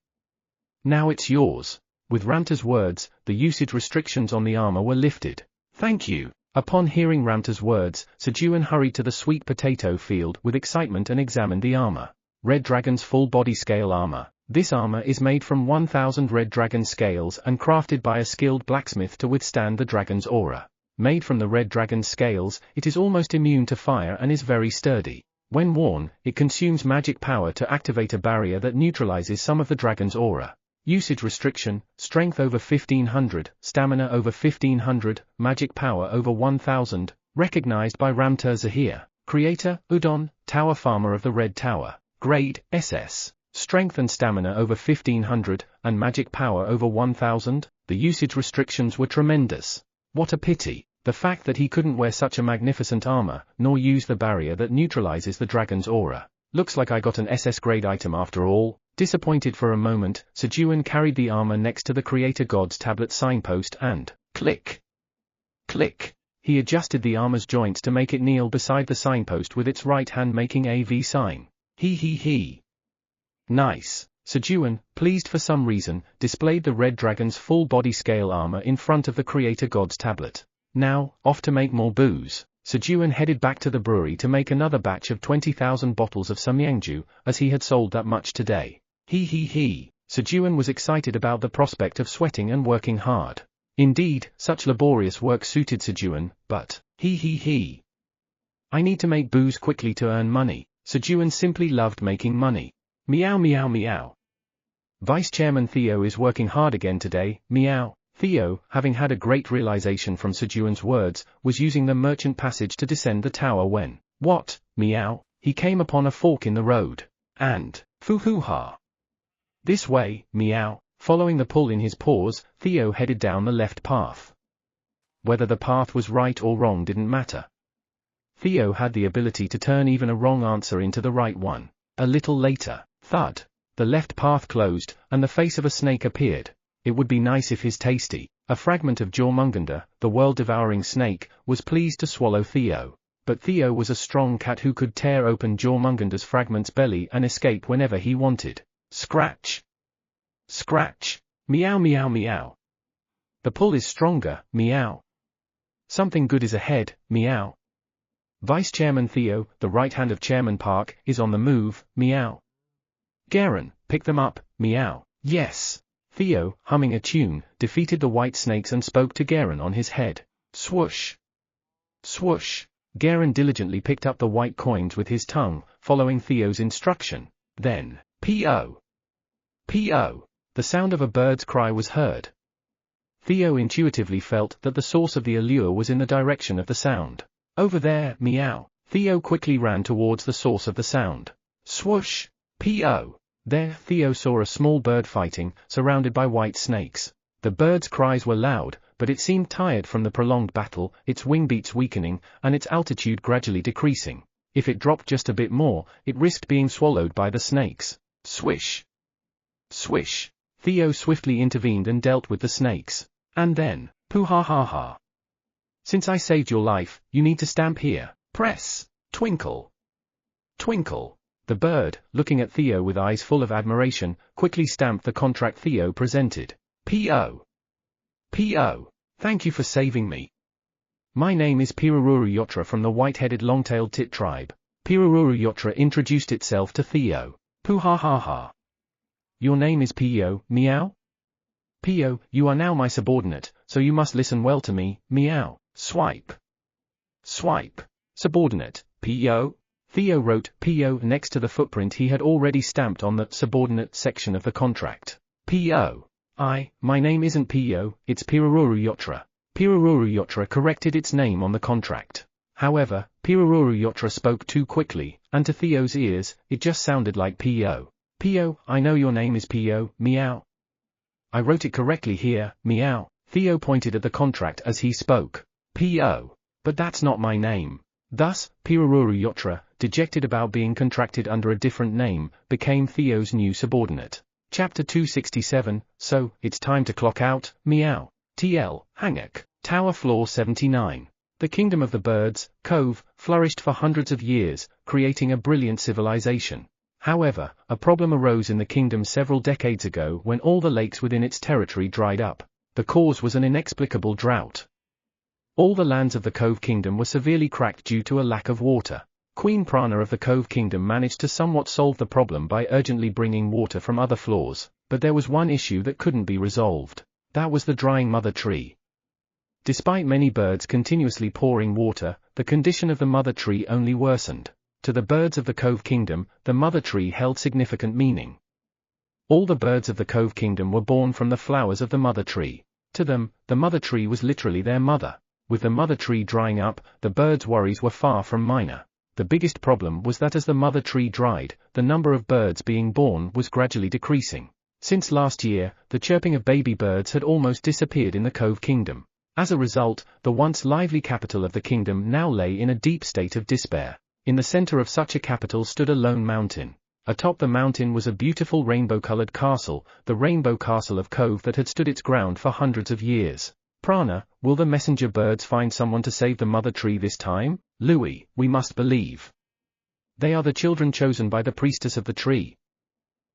Now it's yours. With Ramter's words, the usage restrictions on the armor were lifted. Thank you. Upon hearing Ramter's words, Sejun hurried to the sweet potato field with excitement and examined the armor. Red Dragon's full-body scale armor. This armor is made from 1,000 red dragon scales and crafted by a skilled blacksmith to withstand the dragon's aura. Made from the red dragon's scales, it is almost immune to fire and is very sturdy. When worn, it consumes magic power to activate a barrier that neutralizes some of the dragon's aura. Usage restriction, strength over 1500, stamina over 1500, magic power over 1000, recognized by Ramter Zahir, creator, Udon, tower farmer of the Red Tower, grade, SS. Strength and stamina over 1500, and magic power over 1000, the usage restrictions were tremendous. What a pity, the fact that he couldn't wear such a magnificent armor, nor use the barrier that neutralizes the dragon's aura. Looks like I got an SS grade item after all. Disappointed for a moment, Sejun carried the armor next to the Creator God's tablet signpost and, click. Click. He adjusted the armor's joints to make it kneel beside the signpost with its right hand making a V sign. He. Nice. Sejun, pleased for some reason, displayed the red dragon's full-body scale armor in front of the Creator God's tablet. Now, off to make more booze. Sejun headed back to the brewery to make another batch of 20,000 bottles of samyangju, as he had sold that much today. He. Sejun was excited about the prospect of sweating and working hard. Indeed, such laborious work suited Sejun, but, he. I need to make booze quickly to earn money. Sejun simply loved making money. Meow. Vice Chairman Theo is working hard again today, meow. Theo, having had a great realization from Sejun's words, was using the merchant passage to descend the tower when, what, meow, he came upon a fork in the road. And, foo-hoo-ha. This way, meow. Following the pull in his paws, Theo headed down the left path. Whether the path was right or wrong didn't matter. Theo had the ability to turn even a wrong answer into the right one. A little later, thud, the left path closed, and the face of a snake appeared. It would be nice if his tasty, a fragment of Jormungandr, the world-devouring snake, was pleased to swallow Theo. But Theo was a strong cat who could tear open Jormungandr's fragment's belly and escape whenever he wanted. Scratch! Scratch! Meow meow meow. The pull is stronger, meow. Something good is ahead, meow. Vice Chairman Theo, the right hand of Chairman Park, is on the move, meow. Garen, pick them up, meow. Yes. Theo, humming a tune, defeated the white snakes and spoke to Garen on his head. Swoosh! Swoosh! Garen diligently picked up the white coins with his tongue, following Theo's instruction. Then, P.O. P.O. The sound of a bird's cry was heard. Theo intuitively felt that the source of the allure was in the direction of the sound. Over there, meow. Theo quickly ran towards the source of the sound. Swoosh! P.O. There, Theo saw a small bird fighting, surrounded by white snakes. The bird's cries were loud, but it seemed tired from the prolonged battle, its wing beats weakening, and its altitude gradually decreasing. If it dropped just a bit more, it risked being swallowed by the snakes. Swish! Swish! Theo swiftly intervened and dealt with the snakes. And then, pooh ha ha ha. Since I saved your life, you need to stamp here. Press. Twinkle. Twinkle. The bird, looking at Theo with eyes full of admiration, quickly stamped the contract Theo presented. P.O. P.O. Thank you for saving me. My name is Pirururu Yotra from the white-headed long-tailed tit tribe. Pirururu Yotra introduced itself to Theo. Pooh ha ha ha. Your name is P.O., meow? P.O., you are now my subordinate, so you must listen well to me, meow. Swipe. Swipe. Subordinate, P.O.? Theo wrote P.O. next to the footprint he had already stamped on the subordinate section of the contract. P.O. My name isn't P.O., it's Pirururu Yotra. Pirururu Yotra corrected its name on the contract. However, Pirururu Yotra spoke too quickly, and to Theo's ears, it just sounded like P.O. P.O., I know your name is P.O., meow. I wrote it correctly here, meow. Theo pointed at the contract as he spoke. P.O. But that's not my name. Thus, Pirururu Yotra, dejected about being contracted under a different name, became Theo's new subordinate. Chapter 267, So, it's time to clock out, meow. TL, Hangak, Tower Floor 79. The Kingdom of the Birds, Cove, flourished for hundreds of years, creating a brilliant civilization. However, a problem arose in the kingdom several decades ago when all the lakes within its territory dried up. The cause was an inexplicable drought. All the lands of the Cove Kingdom were severely cracked due to a lack of water. Queen Prana of the Cove Kingdom managed to somewhat solve the problem by urgently bringing water from other floors, but there was one issue that couldn't be resolved. That was the drying mother tree. Despite many birds continuously pouring water, the condition of the mother tree only worsened. To the birds of the Cove Kingdom, the mother tree held significant meaning. All the birds of the Cove Kingdom were born from the flowers of the mother tree. To them, the mother tree was literally their mother. With the mother tree drying up, the birds' worries were far from minor. The biggest problem was that as the mother tree dried, the number of birds being born was gradually decreasing. Since last year, the chirping of baby birds had almost disappeared in the Cove Kingdom. As a result, the once lively capital of the kingdom now lay in a deep state of despair. In the center of such a capital stood a lone mountain. Atop the mountain was a beautiful rainbow-colored castle, the Rainbow Castle of Cove that had stood its ground for hundreds of years. Prana, will the messenger birds find someone to save the mother tree this time? Louis, we must believe. They are the children chosen by the priestess of the tree.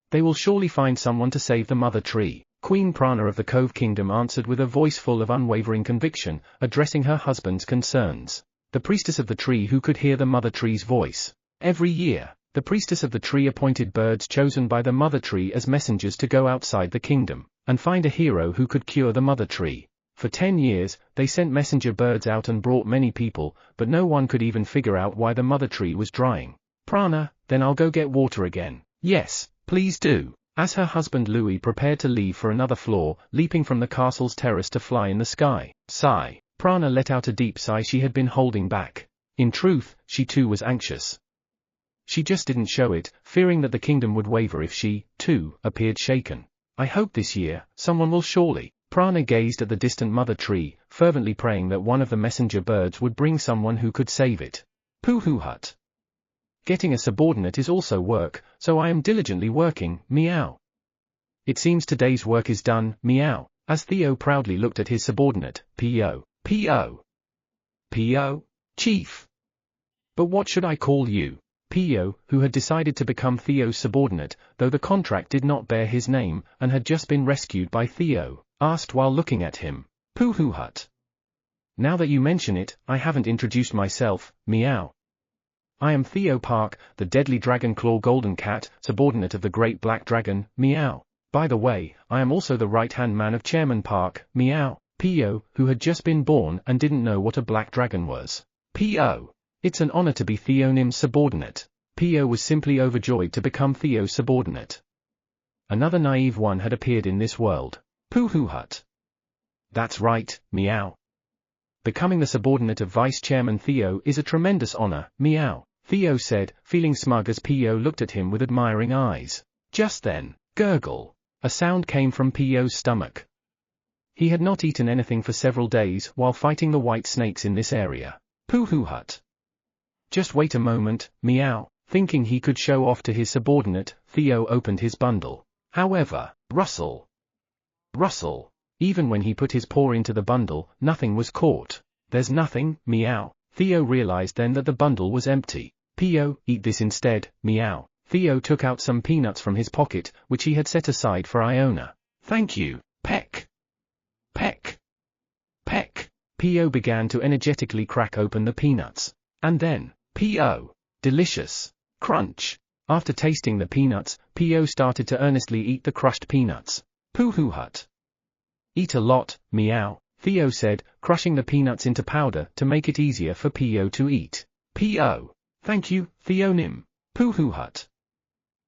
They will surely find someone to save the mother tree. Queen Prana of the Cove Kingdom answered with a voice full of unwavering conviction, addressing her husband's concerns. The priestess of the tree who could hear the mother tree's voice. Every year, the priestess of the tree appointed birds chosen by the mother tree as messengers to go outside the kingdom, and find a hero who could cure the mother tree. For 10 years, they sent messenger birds out and brought many people, but no one could even figure out why the mother tree was drying. Prana, then I'll go get water again. Yes, please do. As her husband Louis prepared to leave for another floor, leaping from the castle's terrace to fly in the sky. Sigh. Prana let out a deep sigh she had been holding back. In truth, she too was anxious. She just didn't show it, fearing that the kingdom would waver if she, too, appeared shaken. I hope this year, someone will surely. Prana gazed at the distant mother tree, fervently praying that one of the messenger birds would bring someone who could save it. Pooh hut. Getting a subordinate is also work, so I am diligently working, meow. It seems today's work is done, meow, as Theo proudly looked at his subordinate, P.O. P.O. P.O. Chief. But what should I call you? P.O., who had decided to become Theo's subordinate, though the contract did not bear his name, and had just been rescued by Theo, asked while looking at him. Pooh hut. Now that you mention it, I haven't introduced myself, meow. I am Theo Park, the deadly dragon claw golden cat, subordinate of the great black dragon, meow. By the way, I am also the right-hand man of Chairman Park, meow. P.O., who had just been born and didn't know what a black dragon was. P.O. It's an honor to be Theonim's subordinate. P.O. was simply overjoyed to become Theo's subordinate. Another naive one had appeared in this world. Pooh hut. That's right, meow. Becoming the subordinate of Vice Chairman Theo is a tremendous honor, meow, Theo said, feeling smug as P.O. looked at him with admiring eyes. Just then, gurgle. A sound came from P.O.'s stomach. He had not eaten anything for several days while fighting the white snakes in this area. Pooh hut. Just wait a moment, meow. Thinking he could show off to his subordinate, Theo opened his bundle. However, rustle. Even when he put his paw into the bundle, nothing was caught. There's nothing, meow. Theo realized then that the bundle was empty. P.O., eat this instead, meow. Theo took out some peanuts from his pocket, which he had set aside for Iona. Thank you, peck. Peck. Peck. P.O. began to energetically crack open the peanuts. And then, P.O. Delicious. Crunch. After tasting the peanuts, P.O. started to earnestly eat the crushed peanuts. Pooh hut. Eat a lot, meow, Theo said, crushing the peanuts into powder to make it easier for P.O. to eat. P.O. Thank you, Theonim. Pooh hut.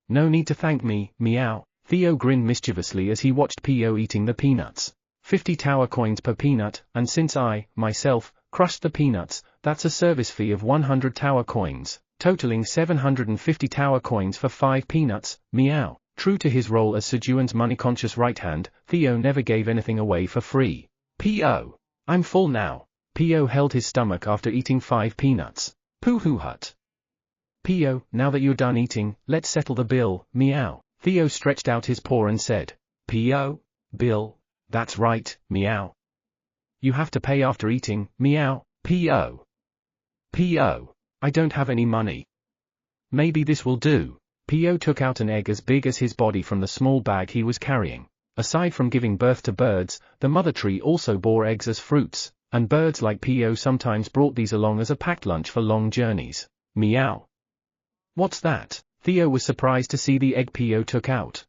No need to thank me, meow. Theo grinned mischievously as he watched P.O. eating the peanuts. 50 tower coins per peanut, and since I, myself, crushed the peanuts, that's a service fee of 100 tower coins, totaling 750 tower coins for 5 peanuts, meow. True to his role as Sejun's money-conscious right hand, Theo never gave anything away for free. P.O. I'm full now. P.O. held his stomach after eating 5 peanuts. Pooh hut. P.O., now that you're done eating, let's settle the bill, meow. Theo stretched out his paw and said, P.O. Bill? That's right, meow. You have to pay after eating, meow, P.O. P.O. I don't have any money. Maybe this will do. P.O. took out an egg as big as his body from the small bag he was carrying. Aside from giving birth to birds, the mother tree also bore eggs as fruits, and birds like P.O. sometimes brought these along as a packed lunch for long journeys. Meow. What's that? Theo was surprised to see the egg P.O. took out.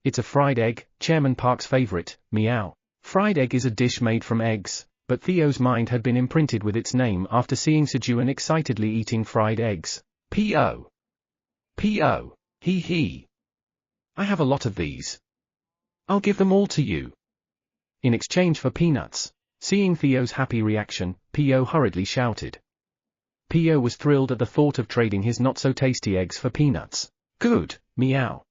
It's a fried egg, Chairman Park's favorite, meow. Fried egg is a dish made from eggs, but Theo's mind had been imprinted with its name after seeing Sejun excitedly eating fried eggs. P.O. P.O. He. I have a lot of these. I'll give them all to you. In exchange for peanuts. Seeing Theo's happy reaction, P.O. hurriedly shouted. P.O. was thrilled at the thought of trading his not-so-tasty eggs for peanuts. Good, meow.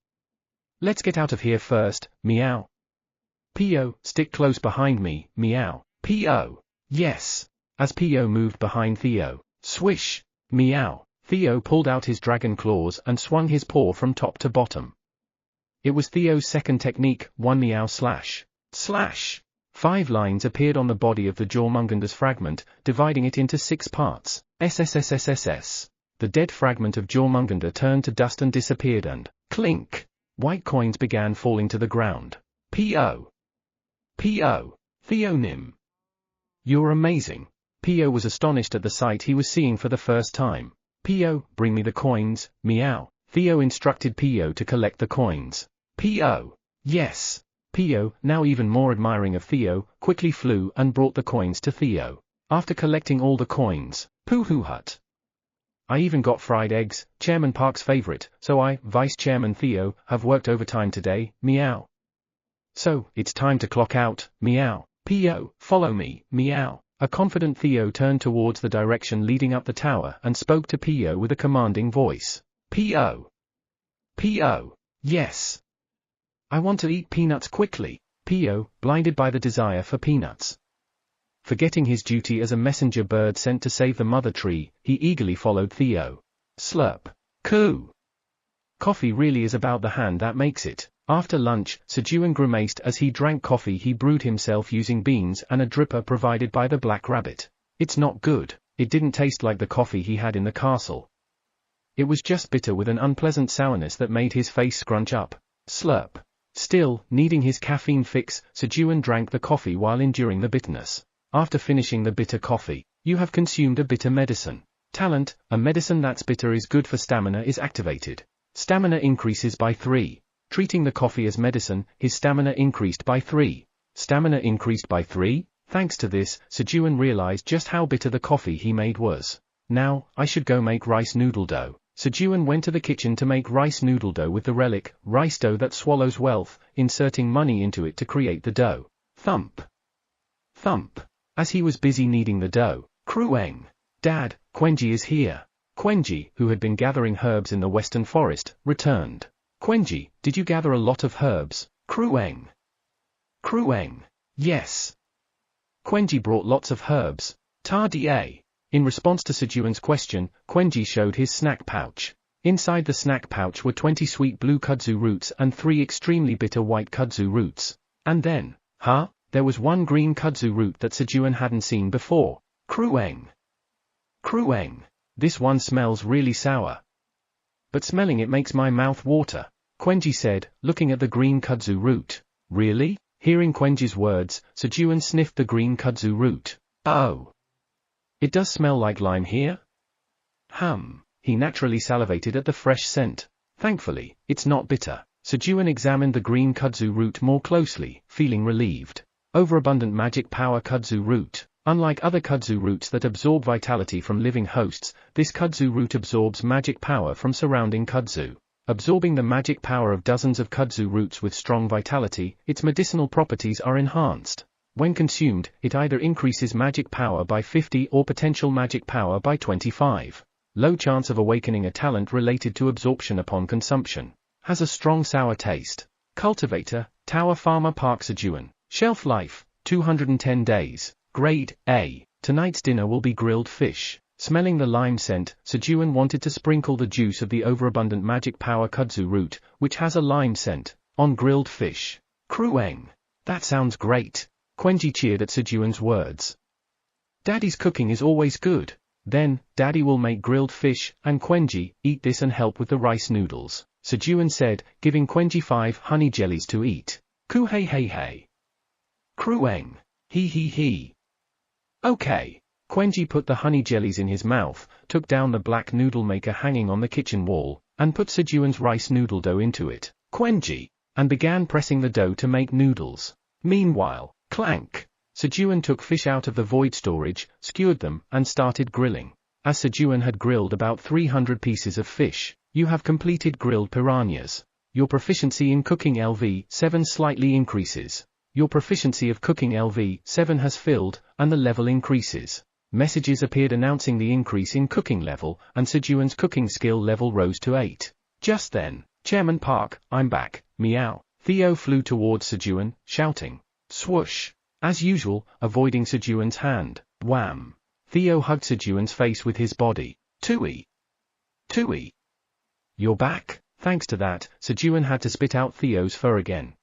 Let's get out of here first, meow. P.O., stick close behind me, meow. P.O. Yes. As P.O. moved behind Theo, swish, meow, Theo pulled out his dragon claws and swung his paw from top to bottom. It was Theo's second technique, one meow slash. Slash. 5 lines appeared on the body of the Jormungander's fragment, dividing it into 6 parts. SSSSSS. The dead fragment of Jormungander turned to dust and disappeared and, clink, white coins began falling to the ground. P.O. P.O. Theonim. You're amazing. P.O. was astonished at the sight he was seeing for the first time. P.O., bring me the coins, meow. Theo instructed P.O. to collect the coins. P.O. Yes. P.O., now even more admiring of Theo, quickly flew and brought the coins to Theo. After collecting all the coins, Pooh hut. I even got fried eggs, Chairman Park's favorite, so I, Vice Chairman Theo, have worked overtime today, meow. So, it's time to clock out, meow. P.O., follow me, meow. A confident Theo turned towards the direction leading up the tower and spoke to P.O. with a commanding voice. P.O. P.O. Yes. I want to eat peanuts quickly. P.O., blinded by the desire for peanuts, Forgetting his duty as a messenger bird sent to save the mother tree, he eagerly followed Theo. Slurp. Coo. Coffee really is about the hand that makes it. After lunch, Sejun grimaced as he drank coffee he brewed himself using beans and a dripper provided by the Black Rabbit. It's not good. It didn't taste like the coffee he had in the castle. It was just bitter with an unpleasant sourness that made his face scrunch up. Slurp. Still, needing his caffeine fix, Sejun drank the coffee while enduring the bitterness. After finishing the bitter coffee, you have consumed a bitter medicine. Talent, a medicine that's bitter is good for stamina is activated. Stamina increases by 3. Treating the coffee as medicine, his stamina increased by 3. Stamina increased by 3? Thanks to this, Sejun realized just how bitter the coffee he made was. Now, I should go make rice noodle dough. Sejun went to the kitchen to make rice noodle dough with the relic, rice dough that swallows wealth, inserting money into it to create the dough. Thump. Thump. As he was busy kneading the dough, Krueng. Dad, Quenji is here. Quenji, who had been gathering herbs in the western forest, returned. Quenji, did you gather a lot of herbs? Krueng. Krueng. Yes. Quenji brought lots of herbs. Ta-da. In response to Sejun's question, Quenji showed his snack pouch. Inside the snack pouch were 20 sweet blue kudzu roots and 3 extremely bitter white kudzu roots. And then, there was one green kudzu root that Sejun hadn't seen before. Krueng. Krueng. This one smells really sour. But smelling it makes my mouth water, Quenji said, looking at the green kudzu root. Really? Hearing Quenji's words, Sejun sniffed the green kudzu root. Oh. It does smell like lime here? He naturally salivated at the fresh scent. Thankfully, it's not bitter. Sejun examined the green kudzu root more closely, feeling relieved. Overabundant magic power kudzu root. Unlike other kudzu roots that absorb vitality from living hosts, this kudzu root absorbs magic power from surrounding kudzu. Absorbing the magic power of dozens of kudzu roots with strong vitality, its medicinal properties are enhanced. When consumed, it either increases magic power by 50 or potential magic power by 25. Low chance of awakening a talent related to absorption upon consumption. Has a strong sour taste. Cultivator, Tower Farmer Park Sejun. Shelf life, 210 days. Grade A. Tonight's dinner will be grilled fish. Smelling the lime scent, Sejun wanted to sprinkle the juice of the overabundant magic power kudzu root, which has a lime scent, on grilled fish. Krueng. That sounds great. Quenji cheered at Sejun's words. Daddy's cooking is always good. Then, Daddy will make grilled fish, and Quenji, eat this and help with the rice noodles, Sejun said, giving Quenji 5 honey jellies to eat. Ku hey hey hey. Krueng. He. Okay. Quenji put the honey jellies in his mouth, took down the black noodle maker hanging on the kitchen wall, and put Sejun's rice noodle dough into it. Quenji. And began pressing the dough to make noodles. Meanwhile, clank. Sejun took fish out of the void storage, skewered them, and started grilling. As Sejun had grilled about 300 pieces of fish, you have completed grilled piranhas. Your proficiency in cooking LV 7 slightly increases. Your proficiency of cooking LV 7 has filled, and the level increases. Messages appeared announcing the increase in cooking level, and Sejun's cooking skill level rose to 8. Just then, Chairman Park, I'm back, meow. Theo flew towards Sejun, shouting. Swoosh. As usual, avoiding Sejun's hand. Wham. Theo hugged Sejun's face with his body. Tooey. Tooey. You're back? Thanks to that, Sejun had to spit out Theo's fur again.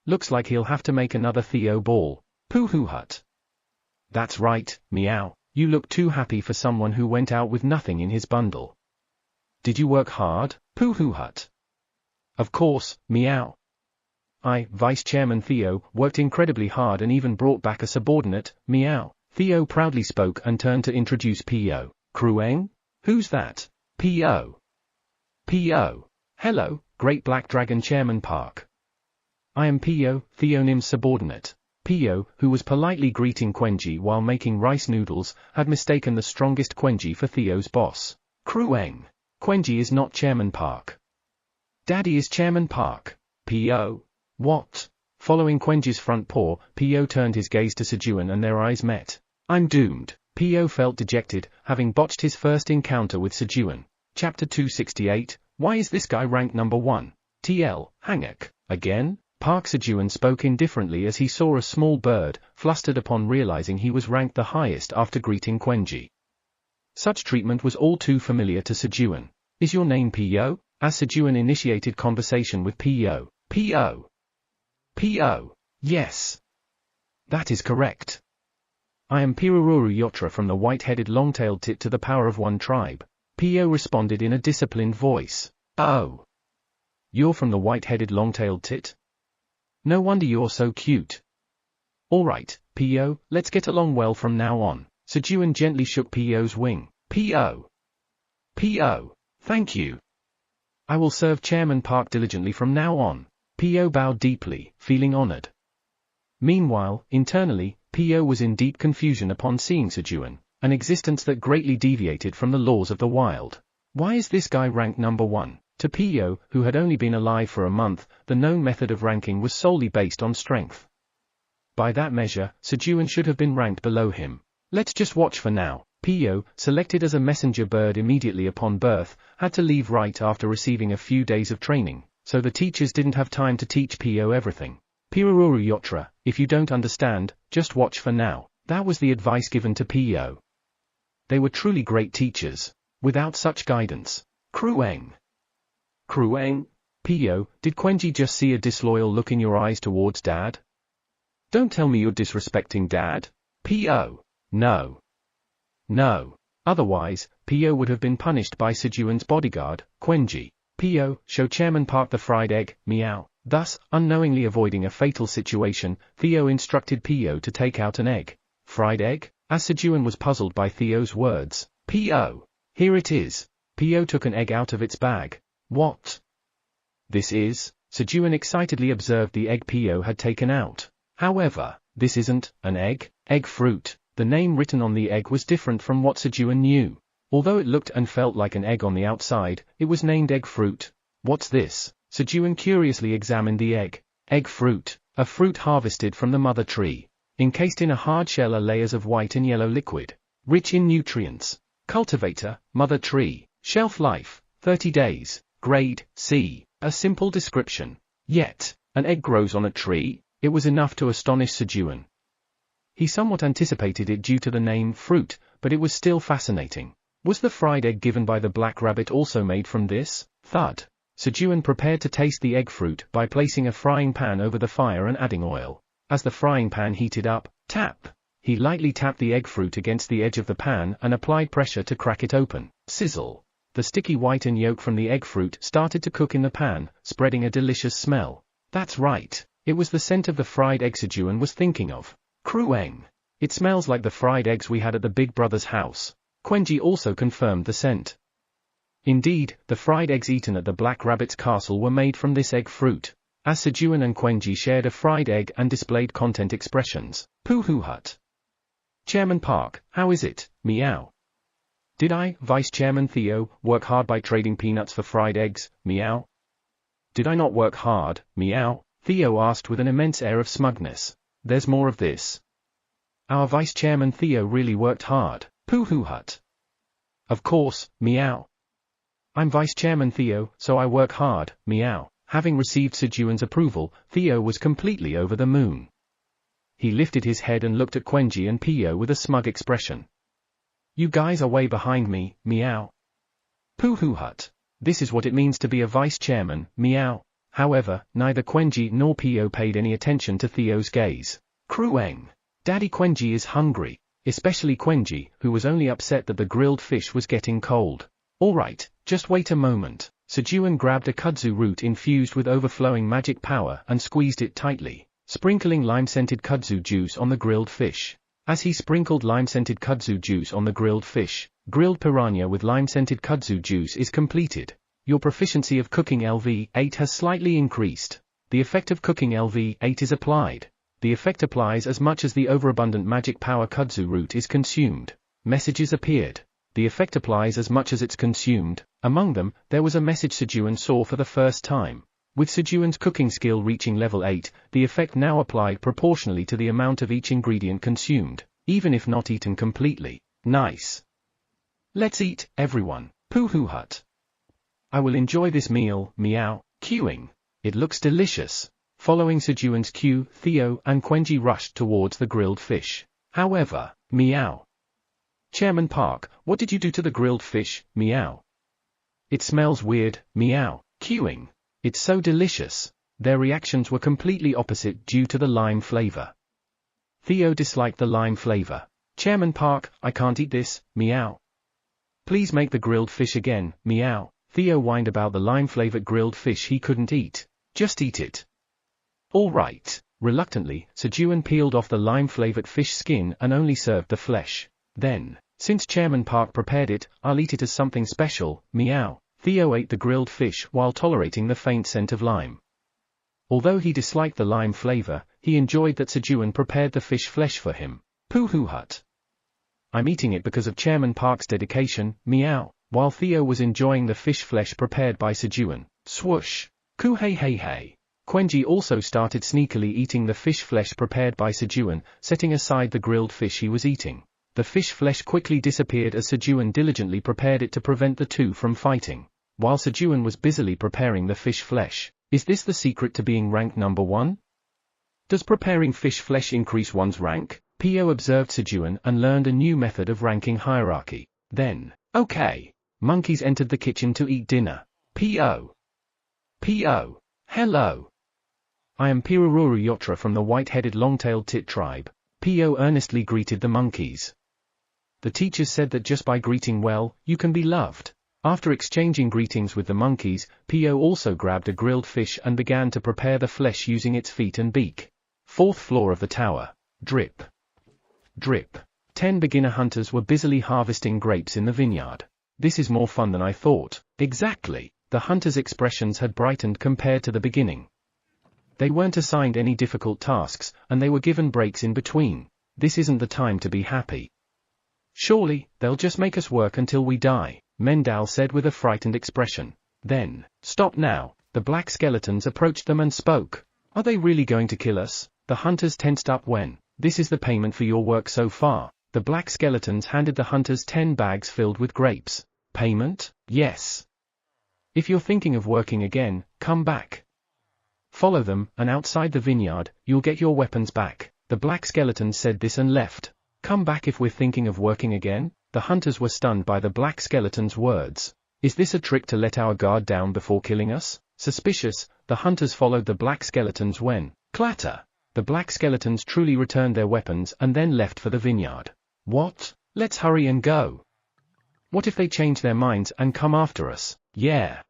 Looks like he'll have to make another Theo ball. Pooh hut. That's right, meow. You look too happy for someone who went out with nothing in his bundle. Did you work hard, Pooh hut? Of course, meow. Vice Chairman Theo, worked incredibly hard and even brought back a subordinate, meow. Theo proudly spoke and turned to introduce P.O. Krueng? Who's that? P.O. P.O. Hello, Great Black Dragon Chairman Park. I am P.O., Theonim's subordinate. P.O., who was politely greeting Quenji while making rice noodles, had mistaken the strongest Quenji for Theo's boss. Krueng. Quenji is not Chairman Park. Daddy is Chairman Park. P.O. What? Following Quenji's front paw, P.O. turned his gaze to Sejun and their eyes met. I'm doomed. P.O. felt dejected, having botched his first encounter with Sejun. Chapter 268, Why is this guy ranked number 1? TL, Hangak. Again? Park Sejun spoke indifferently as he saw a small bird, flustered upon realizing he was ranked the highest after greeting Quenji. Such treatment was all too familiar to Sejun. Is your name P.O.? As Sejun initiated conversation with P.O. P.O. P.O. Yes. That is correct. I am Pirururu Yotra from the white-headed long-tailed tit to the power of one tribe. P.O. responded in a disciplined voice. Oh. You're from the white-headed long-tailed tit? No wonder you're so cute. Alright, P.O., let's get along well from now on. Sejun gently shook P.O.'s wing. P.O. P.O. Thank you. I will serve Chairman Park diligently from now on. P.O. bowed deeply, feeling honored. Meanwhile, internally, P.O. was in deep confusion upon seeing Sejun, an existence that greatly deviated from the laws of the wild. Why is this guy ranked number 1? To P.O., who had only been alive for a month, the known method of ranking was solely based on strength. By that measure, Sejun should have been ranked below him. Let's just watch for now. P.O., selected as a messenger bird immediately upon birth, had to leave right after receiving a few days of training, so the teachers didn't have time to teach P.O. everything. Pirururu Yotra, if you don't understand, just watch for now. That was the advice given to P.O. They were truly great teachers. Without such guidance. Krueng. Krueng? P.O., did Quenji just see a disloyal look in your eyes towards Dad? Don't tell me you're disrespecting Dad. P.O. No. No. Otherwise, P.O. would have been punished by Sejun's bodyguard, Quenji. P.O., show Chairman Park the fried egg, meow. Thus, unknowingly avoiding a fatal situation, Theo instructed P.O. to take out an egg. Fried egg? As Sejun was puzzled by Theo's words. P.O. Here it is. P.O. took an egg out of its bag. What? This is? Sejun excitedly observed the egg P.O. had taken out. However, this isn't an egg. Egg fruit. The name written on the egg was different from what Sejun knew. Although it looked and felt like an egg on the outside, it was named egg fruit. What's this? Sejun curiously examined the egg. Egg fruit, a fruit harvested from the mother tree. Encased in a hard shell are layers of white and yellow liquid. Rich in nutrients. Cultivator, mother tree. Shelf life, 30 days. Grade, C. A simple description. Yet, an egg grows on a tree? It was enough to astonish Sejun. He somewhat anticipated it due to the name fruit, but it was still fascinating. Was the fried egg given by the black rabbit also made from this? Thud. Sejun prepared to taste the egg fruit by placing a frying pan over the fire and adding oil. As the frying pan heated up, tap. He lightly tapped the egg fruit against the edge of the pan and applied pressure to crack it open. Sizzle. The sticky white and yolk from the egg fruit started to cook in the pan, spreading a delicious smell. That's right. It was the scent of the fried egg Sejun was thinking of. Krueng. It smells like the fried eggs we had at the big brother's house. Quenji also confirmed the scent. Indeed, the fried eggs eaten at the Black Rabbit's castle were made from this egg fruit. As Sejun and Quenji shared a fried egg and displayed content expressions. Pooh hut. Chairman Park, how is it? Meow. Did I, Vice Chairman Theo, work hard by trading peanuts for fried eggs? Meow. Did I not work hard? Meow. Theo asked with an immense air of smugness. There's more of this. Our Vice Chairman Theo really worked hard. Pooh hut. Of course, meow. I'm Vice Chairman Theo, so I work hard, meow. Having received Sejun's approval, Theo was completely over the moon. He lifted his head and looked at Quenji and P.O. with a smug expression. You guys are way behind me, meow. Pooh hut. This is what it means to be a vice chairman, meow. However, neither Quenji nor P.O. paid any attention to Theo's gaze. Krueng. Daddy Quenji is hungry. Especially Quenji, who was only upset that the grilled fish was getting cold. Alright, just wait a moment. Sejun grabbed a kudzu root infused with overflowing magic power and squeezed it tightly, sprinkling lime-scented kudzu juice on the grilled fish. As he sprinkled lime-scented kudzu juice on the grilled fish, grilled piranha with lime-scented kudzu juice is completed. Your proficiency of cooking LV8 has slightly increased. The effect of cooking LV8 is applied. The effect applies as much as the overabundant magic power kudzu root is consumed. Messages appeared. The effect applies as much as it's consumed. Among them, there was a message Sejun saw for the first time. With Sejun's cooking skill reaching level 8, the effect now applied proportionally to the amount of each ingredient consumed, even if not eaten completely. Nice. Let's eat, everyone. Pooh hut. I will enjoy this meal, meow. Queuing. It looks delicious. Following Sejun's cue, Theo and Quenji rushed towards the grilled fish. However, meow. Chairman Park, what did you do to the grilled fish, meow? It smells weird, meow, queuing. It's so delicious. Their reactions were completely opposite due to the lime flavor. Theo disliked the lime flavor. Chairman Park, I can't eat this, meow. Please make the grilled fish again, meow. Theo whined about the lime-flavored grilled fish he couldn't eat. Just eat it. All right. Reluctantly, Sejun peeled off the lime-flavored fish skin and only served the flesh. Then, since Chairman Park prepared it, I'll eat it as something special, meow. Theo ate the grilled fish while tolerating the faint scent of lime. Although he disliked the lime flavor, he enjoyed that Sejun prepared the fish flesh for him. Pooh hut. I'm eating it because of Chairman Park's dedication, meow. While Theo was enjoying the fish flesh prepared by Sejun, swoosh. Coo hey hey hey. Quenji also started sneakily eating the fish flesh prepared by Sejun, setting aside the grilled fish he was eating. The fish flesh quickly disappeared as Sejun diligently prepared it to prevent the two from fighting. While Sejun was busily preparing the fish flesh, is this the secret to being ranked number 1? Does preparing fish flesh increase one's rank? Po observed Sejun and learned a new method of ranking hierarchy. Then, okay. Monkeys entered the kitchen to eat dinner. P.O. Hello. I am Pirururu Yotra from the white-headed long-tailed tit tribe. P.O. earnestly greeted the monkeys. The teachers said that just by greeting well, you can be loved. After exchanging greetings with the monkeys, P.O. also grabbed a grilled fish and began to prepare the flesh using its feet and beak. 4th floor of the tower. Drip. Drip. 10 beginner hunters were busily harvesting grapes in the vineyard. This is more fun than I thought. Exactly. The hunters' expressions had brightened compared to the beginning. They weren't assigned any difficult tasks, and they were given breaks in between. This isn't the time to be happy. Surely, they'll just make us work until we die, Mendal said with a frightened expression. Then, stop now. The black skeletons approached them and spoke. Are they really going to kill us? The hunters tensed up when, this is the payment for your work so far. The black skeletons handed the hunters 10 bags filled with grapes. Payment? Yes. If you're thinking of working again, come back. Follow them, and outside the vineyard, you'll get your weapons back. The black skeletons said this and left. Come back if we're thinking of working again? The hunters were stunned by the black skeletons' words. Is this a trick to let our guard down before killing us? Suspicious, the hunters followed the black skeletons when, clatter! The black skeletons truly returned their weapons and then left for the vineyard. What? Let's hurry and go. What if they change their minds and come after us? Yeah.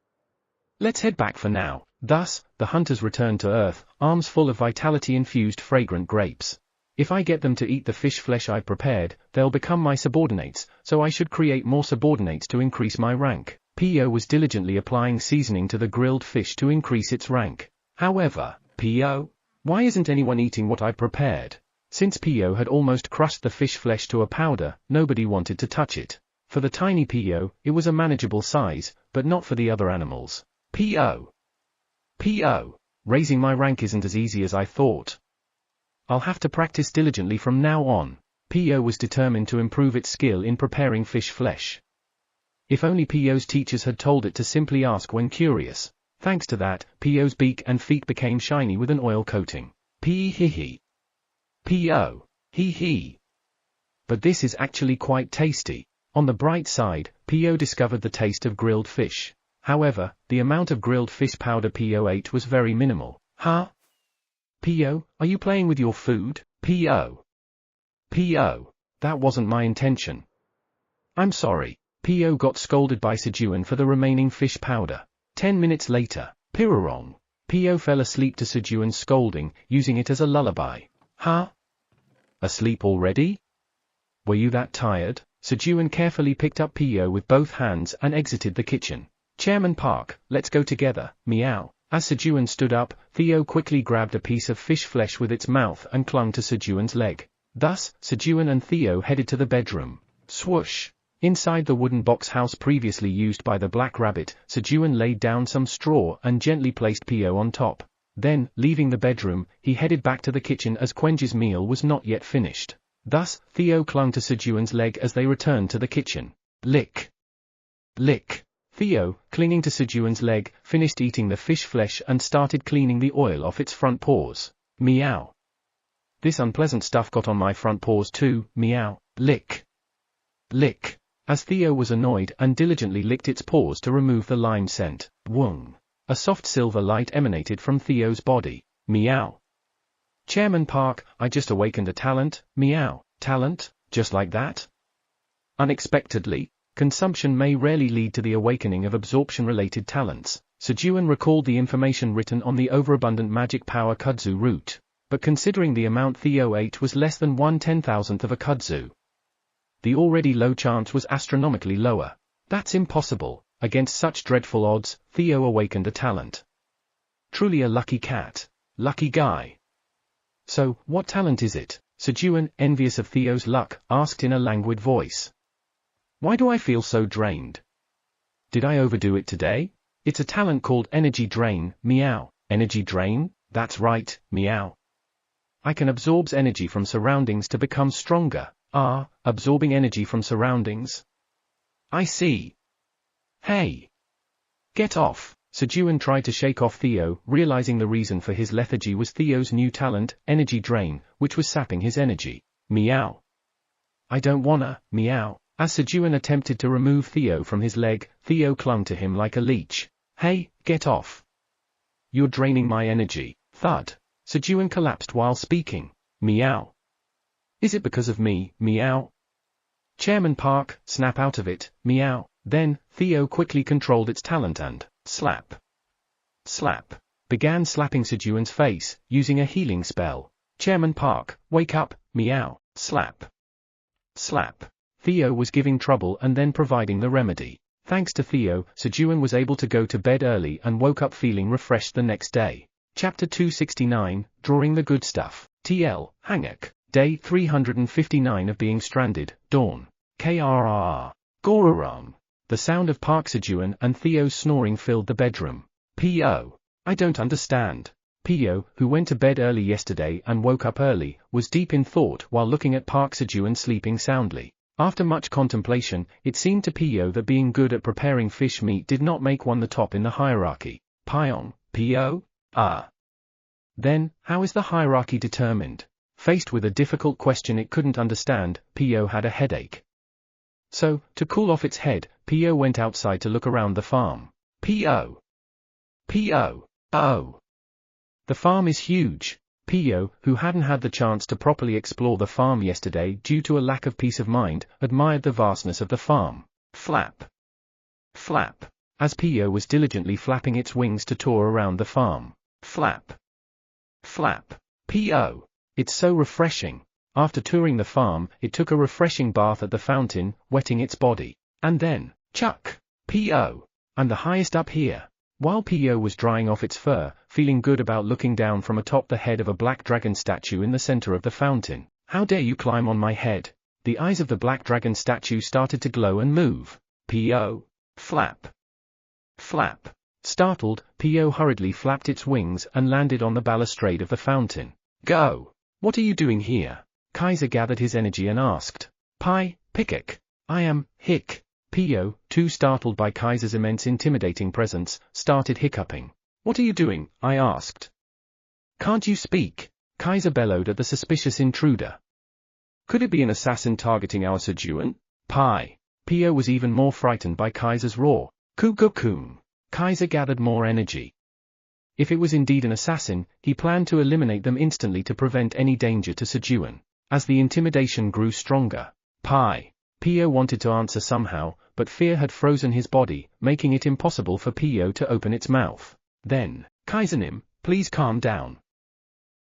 Let's head back for now. Thus, the hunters returned to Earth, arms full of vitality-infused fragrant grapes. If I get them to eat the fish flesh I prepared, they'll become my subordinates, so I should create more subordinates to increase my rank. Po was diligently applying seasoning to the grilled fish to increase its rank. However, Po? Why isn't anyone eating what I prepared? Since Po had almost crushed the fish flesh to a powder, nobody wanted to touch it. For the tiny Po, it was a manageable size, but not for the other animals. Po. Raising my rank isn't as easy as I thought. I'll have to practice diligently from now on. Po was determined to improve its skill in preparing fish flesh. If only Po's teachers had told it to simply ask when curious. Thanks to that, Po's beak and feet became shiny with an oil coating. P-hee-hee. Po. Hee-hee. But this is actually quite tasty. On the bright side, Po discovered the taste of grilled fish. However, the amount of grilled fish powder Po ate was very minimal. Huh? Po, are you playing with your food? Po. That wasn't my intention. I'm sorry. Po got scolded by Sejun for the remaining fish powder. 10 minutes later, Pirurong. Po fell asleep to Sejun's scolding, using it as a lullaby. Huh? Asleep already? Were you that tired? Sejun carefully picked up Po with both hands and exited the kitchen. Chairman Park, let's go together, meow. As Sejun stood up, Theo quickly grabbed a piece of fish flesh with its mouth and clung to Sejun's leg. Thus, Sejun and Theo headed to the bedroom. Swoosh! Inside the wooden box house previously used by the black rabbit, Sejun laid down some straw and gently placed Po on top. Then, leaving the bedroom, he headed back to the kitchen as Quenji's meal was not yet finished. Thus, Theo clung to Sejun's leg as they returned to the kitchen. Lick! Lick! Theo, clinging to Sejun's leg, finished eating the fish flesh and started cleaning the oil off its front paws. Meow. This unpleasant stuff got on my front paws too, meow, lick. Lick. As Theo was annoyed and diligently licked its paws to remove the lime scent, wung. A soft silver light emanated from Theo's body. Meow. Chairman Park, I just awakened a talent, meow, talent, just like that? Unexpectedly, consumption may rarely lead to the awakening of absorption-related talents. Sejun recalled the information written on the overabundant magic power kudzu root, but considering the amount Theo ate was less than 1/10,000th of a kudzu. The already low chance was astronomically lower. That's impossible. Against such dreadful odds, Theo awakened a talent. Truly a lucky cat. Lucky guy. So, what talent is it? Sejun, envious of Theo's luck, asked in a languid voice. Why do I feel so drained? Did I overdo it today? It's a talent called energy drain, meow. Energy drain? That's right, meow. I can absorb energy from surroundings to become stronger. Ah, absorbing energy from surroundings. I see. Hey. Get off. Sejun tried to shake off Theo, realizing the reason for his lethargy was Theo's new talent, energy drain, which was sapping his energy. Meow. I don't wanna, meow. As Sejun attempted to remove Theo from his leg, Theo clung to him like a leech. Hey, get off. You're draining my energy. Thud. Sejun collapsed while speaking. Meow. Is it because of me, meow? Chairman Park, snap out of it, meow. Then, Theo quickly controlled its talent and, slap. Slap. Began slapping Sejun's face, using a healing spell. Chairman Park, wake up, meow, slap. Slap. Theo was giving trouble and then providing the remedy. Thanks to Theo, Sejun was able to go to bed early and woke up feeling refreshed the next day. Chapter 269, Drawing the Good Stuff. TL, Hangak. Day 359 of being stranded, dawn. KRRR. Goraram. The sound of Park Sejun and Theo's snoring filled the bedroom. P.O. I don't understand. P.O., who went to bed early yesterday and woke up early, was deep in thought while looking at Park Sejun sleeping soundly. After much contemplation, it seemed to P.O. that being good at preparing fish meat did not make one the top in the hierarchy. Pyong, P.O.? Ah. Then, how is the hierarchy determined? Faced with a difficult question it couldn't understand, P.O. had a headache. So, to cool off its head, P.O. went outside to look around the farm. P.O. P.O. Oh. The farm is huge. P.O., who hadn't had the chance to properly explore the farm yesterday due to a lack of peace of mind, admired the vastness of the farm. Flap. Flap. As P.O. was diligently flapping its wings to tour around the farm. Flap. Flap. P.O. It's so refreshing. After touring the farm, it took a refreshing bath at the fountain, wetting its body. And then, chuck. P.O. I'm the highest up here. While P.O. was drying off its fur, feeling good about looking down from atop the head of a black dragon statue in the center of the fountain. How dare you climb on my head? The eyes of the black dragon statue started to glow and move. P.O. Flap. Flap. Startled, P.O. hurriedly flapped its wings and landed on the balustrade of the fountain. Go. What are you doing here? Kaiser gathered his energy and asked. Pickek. I am, hic. P.O., too startled by Kaiser's immense intimidating presence, started hiccuping. What are you doing? I asked. Can't you speak? Kaiser bellowed at the suspicious intruder. Could it be an assassin targeting our Sejun? P.O. was even more frightened by Kaiser's roar. Kukukum. Kaiser gathered more energy. If it was indeed an assassin, he planned to eliminate them instantly to prevent any danger to Sejun. As the intimidation grew stronger, P.O. wanted to answer somehow, but fear had frozen his body, making it impossible for P.O. to open its mouth. Then, Kaisernim, please calm down.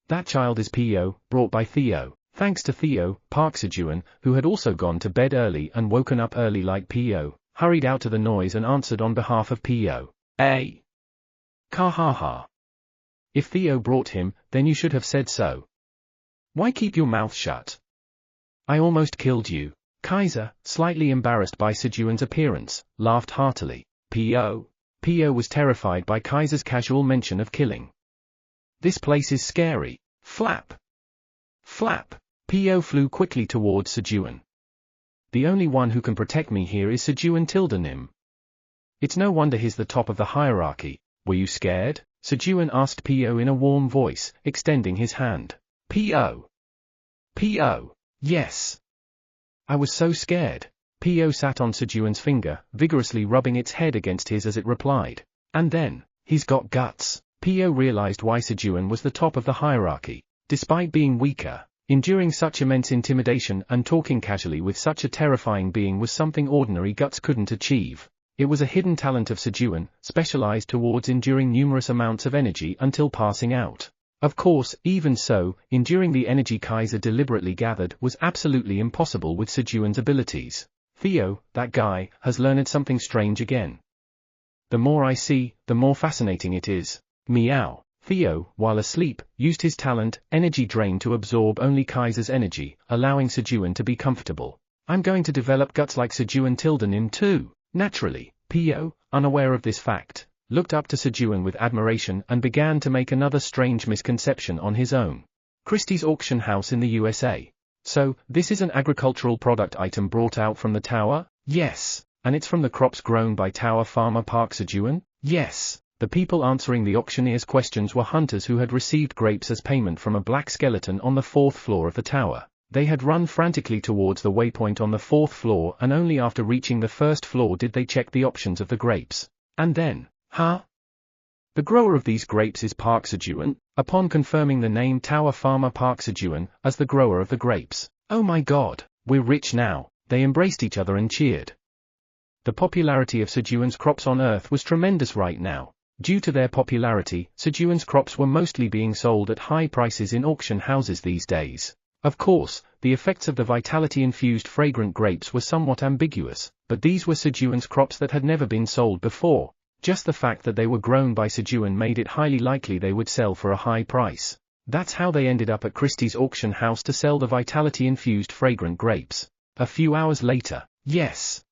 That child is P.O., brought by Theo. Thanks to Theo, Park Sejun, who had also gone to bed early and woken up early like P.O., hurried out to the noise and answered on behalf of P.O. Ka-ha-ha. If Theo brought him, then you should have said so. Why keep your mouth shut? I almost killed you. Kaiser, slightly embarrassed by Sejun's appearance, laughed heartily. P.O. P.O. was terrified by Kaiser's casual mention of killing. This place is scary. Flap. Flap. P.O. flew quickly towards Sejun. The only one who can protect me here is Sejun Tildanim. It's no wonder he's the top of the hierarchy. Were you scared? Sejun asked Po in a warm voice, extending his hand. Po. Yes. I was so scared. Po sat on Sejun's finger, vigorously rubbing its head against his as it replied. And then, he's got guts. Po realized why Sejun was the top of the hierarchy. Despite being weaker, enduring such immense intimidation and talking casually with such a terrifying being was something ordinary guts couldn't achieve. It was a hidden talent of Sejun, specialized towards enduring numerous amounts of energy until passing out. Of course, even so, enduring the energy Kaiser deliberately gathered was absolutely impossible with Sejun's abilities. Theo, that guy, has learned something strange again. The more I see, the more fascinating it is. Meow. Theo, while asleep, used his talent, energy drain, to absorb only Kaiser's energy, allowing Sejun to be comfortable. I'm going to develop guts like Sejun Tildenim too. Naturally, Po, unaware of this fact, looked up to Sejun with admiration and began to make another strange misconception on his own. Christie's auction house in the USA. So, this is an agricultural product item brought out from the tower? Yes. And it's from the crops grown by Tower Farmer Park Sejun? Yes. The people answering the auctioneer's questions were hunters who had received grapes as payment from a black skeleton on the 4th floor of the tower. They had run frantically towards the waypoint on the 4th floor, and only after reaching the 1st floor did they check the options of the grapes. And then, huh? The grower of these grapes is Park Sejun? Upon confirming the name Tower Farmer Park Sejun as the grower of the grapes. Oh my god, we're rich now. They embraced each other and cheered. The popularity of Sejun's crops on Earth was tremendous right now. Due to their popularity, Sejun's crops were mostly being sold at high prices in auction houses these days. Of course, the effects of the vitality-infused fragrant grapes were somewhat ambiguous, but these were Sejun's crops that had never been sold before. Just the fact that they were grown by Sejun made it highly likely they would sell for a high price. That's how they ended up at Christie's auction house to sell the vitality-infused fragrant grapes. A few hours later, yes.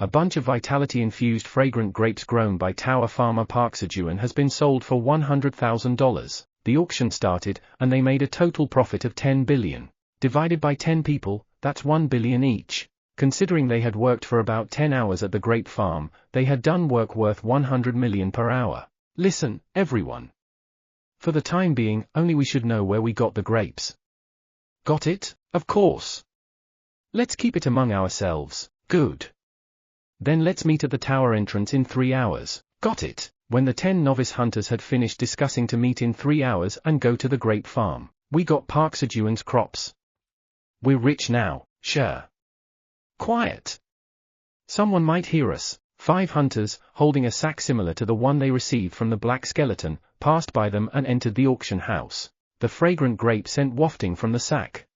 A bunch of vitality-infused fragrant grapes grown by Tower Farmer Park Sejun has been sold for $100,000. The auction started, and they made a total profit of 10 billion. Divided by 10 people, that's 1 billion each. Considering they had worked for about 10 hours at the grape farm, they had done work worth 100 million per hour. Listen, everyone. For the time being, only we should know where we got the grapes. Got it? Of course. Let's keep it among ourselves. Good. Then let's meet at the tower entrance in 3 hours. Got it. When the 10 novice hunters had finished discussing to meet in 3 hours and go to the grape farm, we got Park Sejun's crops. We're rich now, sure. Quiet. Someone might hear us. 5 hunters, holding a sack similar to the one they received from the black skeleton, passed by them and entered the auction house. The fragrant grape scent wafting from the sack.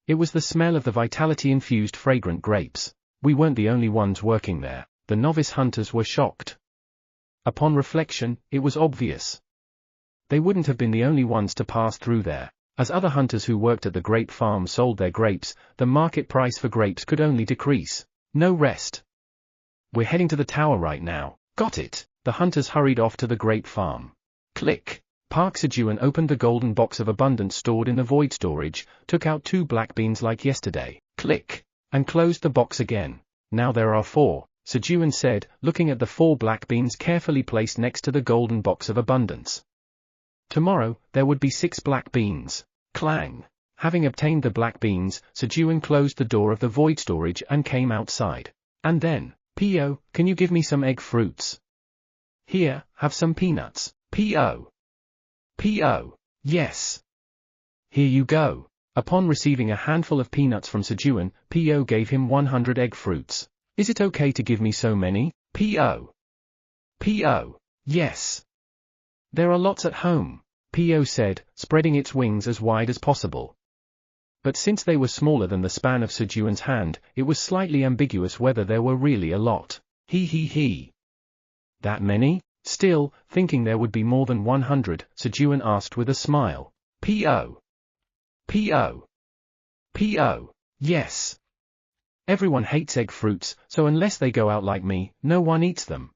It was the smell of the vitality-infused fragrant grapes. We weren't the only ones working there. The novice hunters were shocked. Upon reflection, it was obvious. They wouldn't have been the only ones to pass through there. As other hunters who worked at the grape farm sold their grapes, the market price for grapes could only decrease. No rest. We're heading to the tower right now. Got it. The hunters hurried off to the grape farm. Click. Park Sejun opened the golden box of abundance stored in the void storage, took out 2 black beans like yesterday. Click. And closed the box again. Now there are 4, Sejun said, looking at the 4 black beans carefully placed next to the golden box of abundance. Tomorrow, there would be 6 black beans. Clang. Having obtained the black beans, Sejun closed the door of the void storage and came outside. And then, Po, can you give me some egg fruits? Here, have some peanuts. Po. Yes. Here you go. Upon receiving a handful of peanuts from Sejun, Po gave him 100 egg fruits. Is it okay to give me so many? Po. Yes. There are lots at home, Po said, spreading its wings as wide as possible. But since they were smaller than the span of Sejun's hand, it was slightly ambiguous whether there were really a lot. He. That many? Still, thinking there would be more than 100, Sejun asked with a smile. Po. Yes. Everyone hates egg fruits, so unless they go out like me, no one eats them.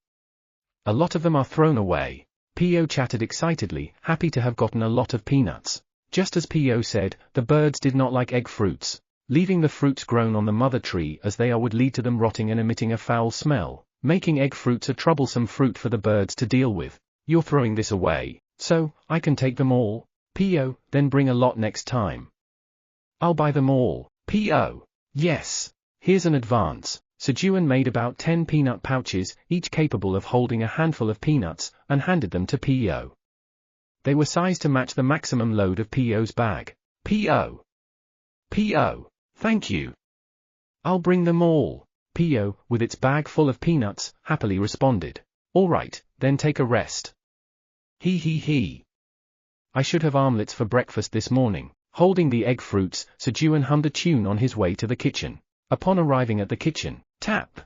A lot of them are thrown away. Po chattered excitedly, happy to have gotten a lot of peanuts. Just as Po said, the birds did not like egg fruits. Leaving the fruits grown on the mother tree as they are would lead to them rotting and emitting a foul smell. making egg fruits a troublesome fruit for the birds to deal with. You're throwing this away, so I can take them all? P.O. Then bring a lot next time. I'll buy them all. P.O. Yes. Here's an advance. Sejun made about 10 peanut pouches, each capable of holding a handful of peanuts, and handed them to P.O. They were sized to match the maximum load of P.O.'s bag. P.O. P.O. Thank you. I'll bring them all. P.O., with its bag full of peanuts, happily responded. All right, then take a rest. He. I should have omelets for breakfast this morning. Holding the egg fruits, Sejun hummed a tune on his way to the kitchen. Upon arriving at the kitchen, tap.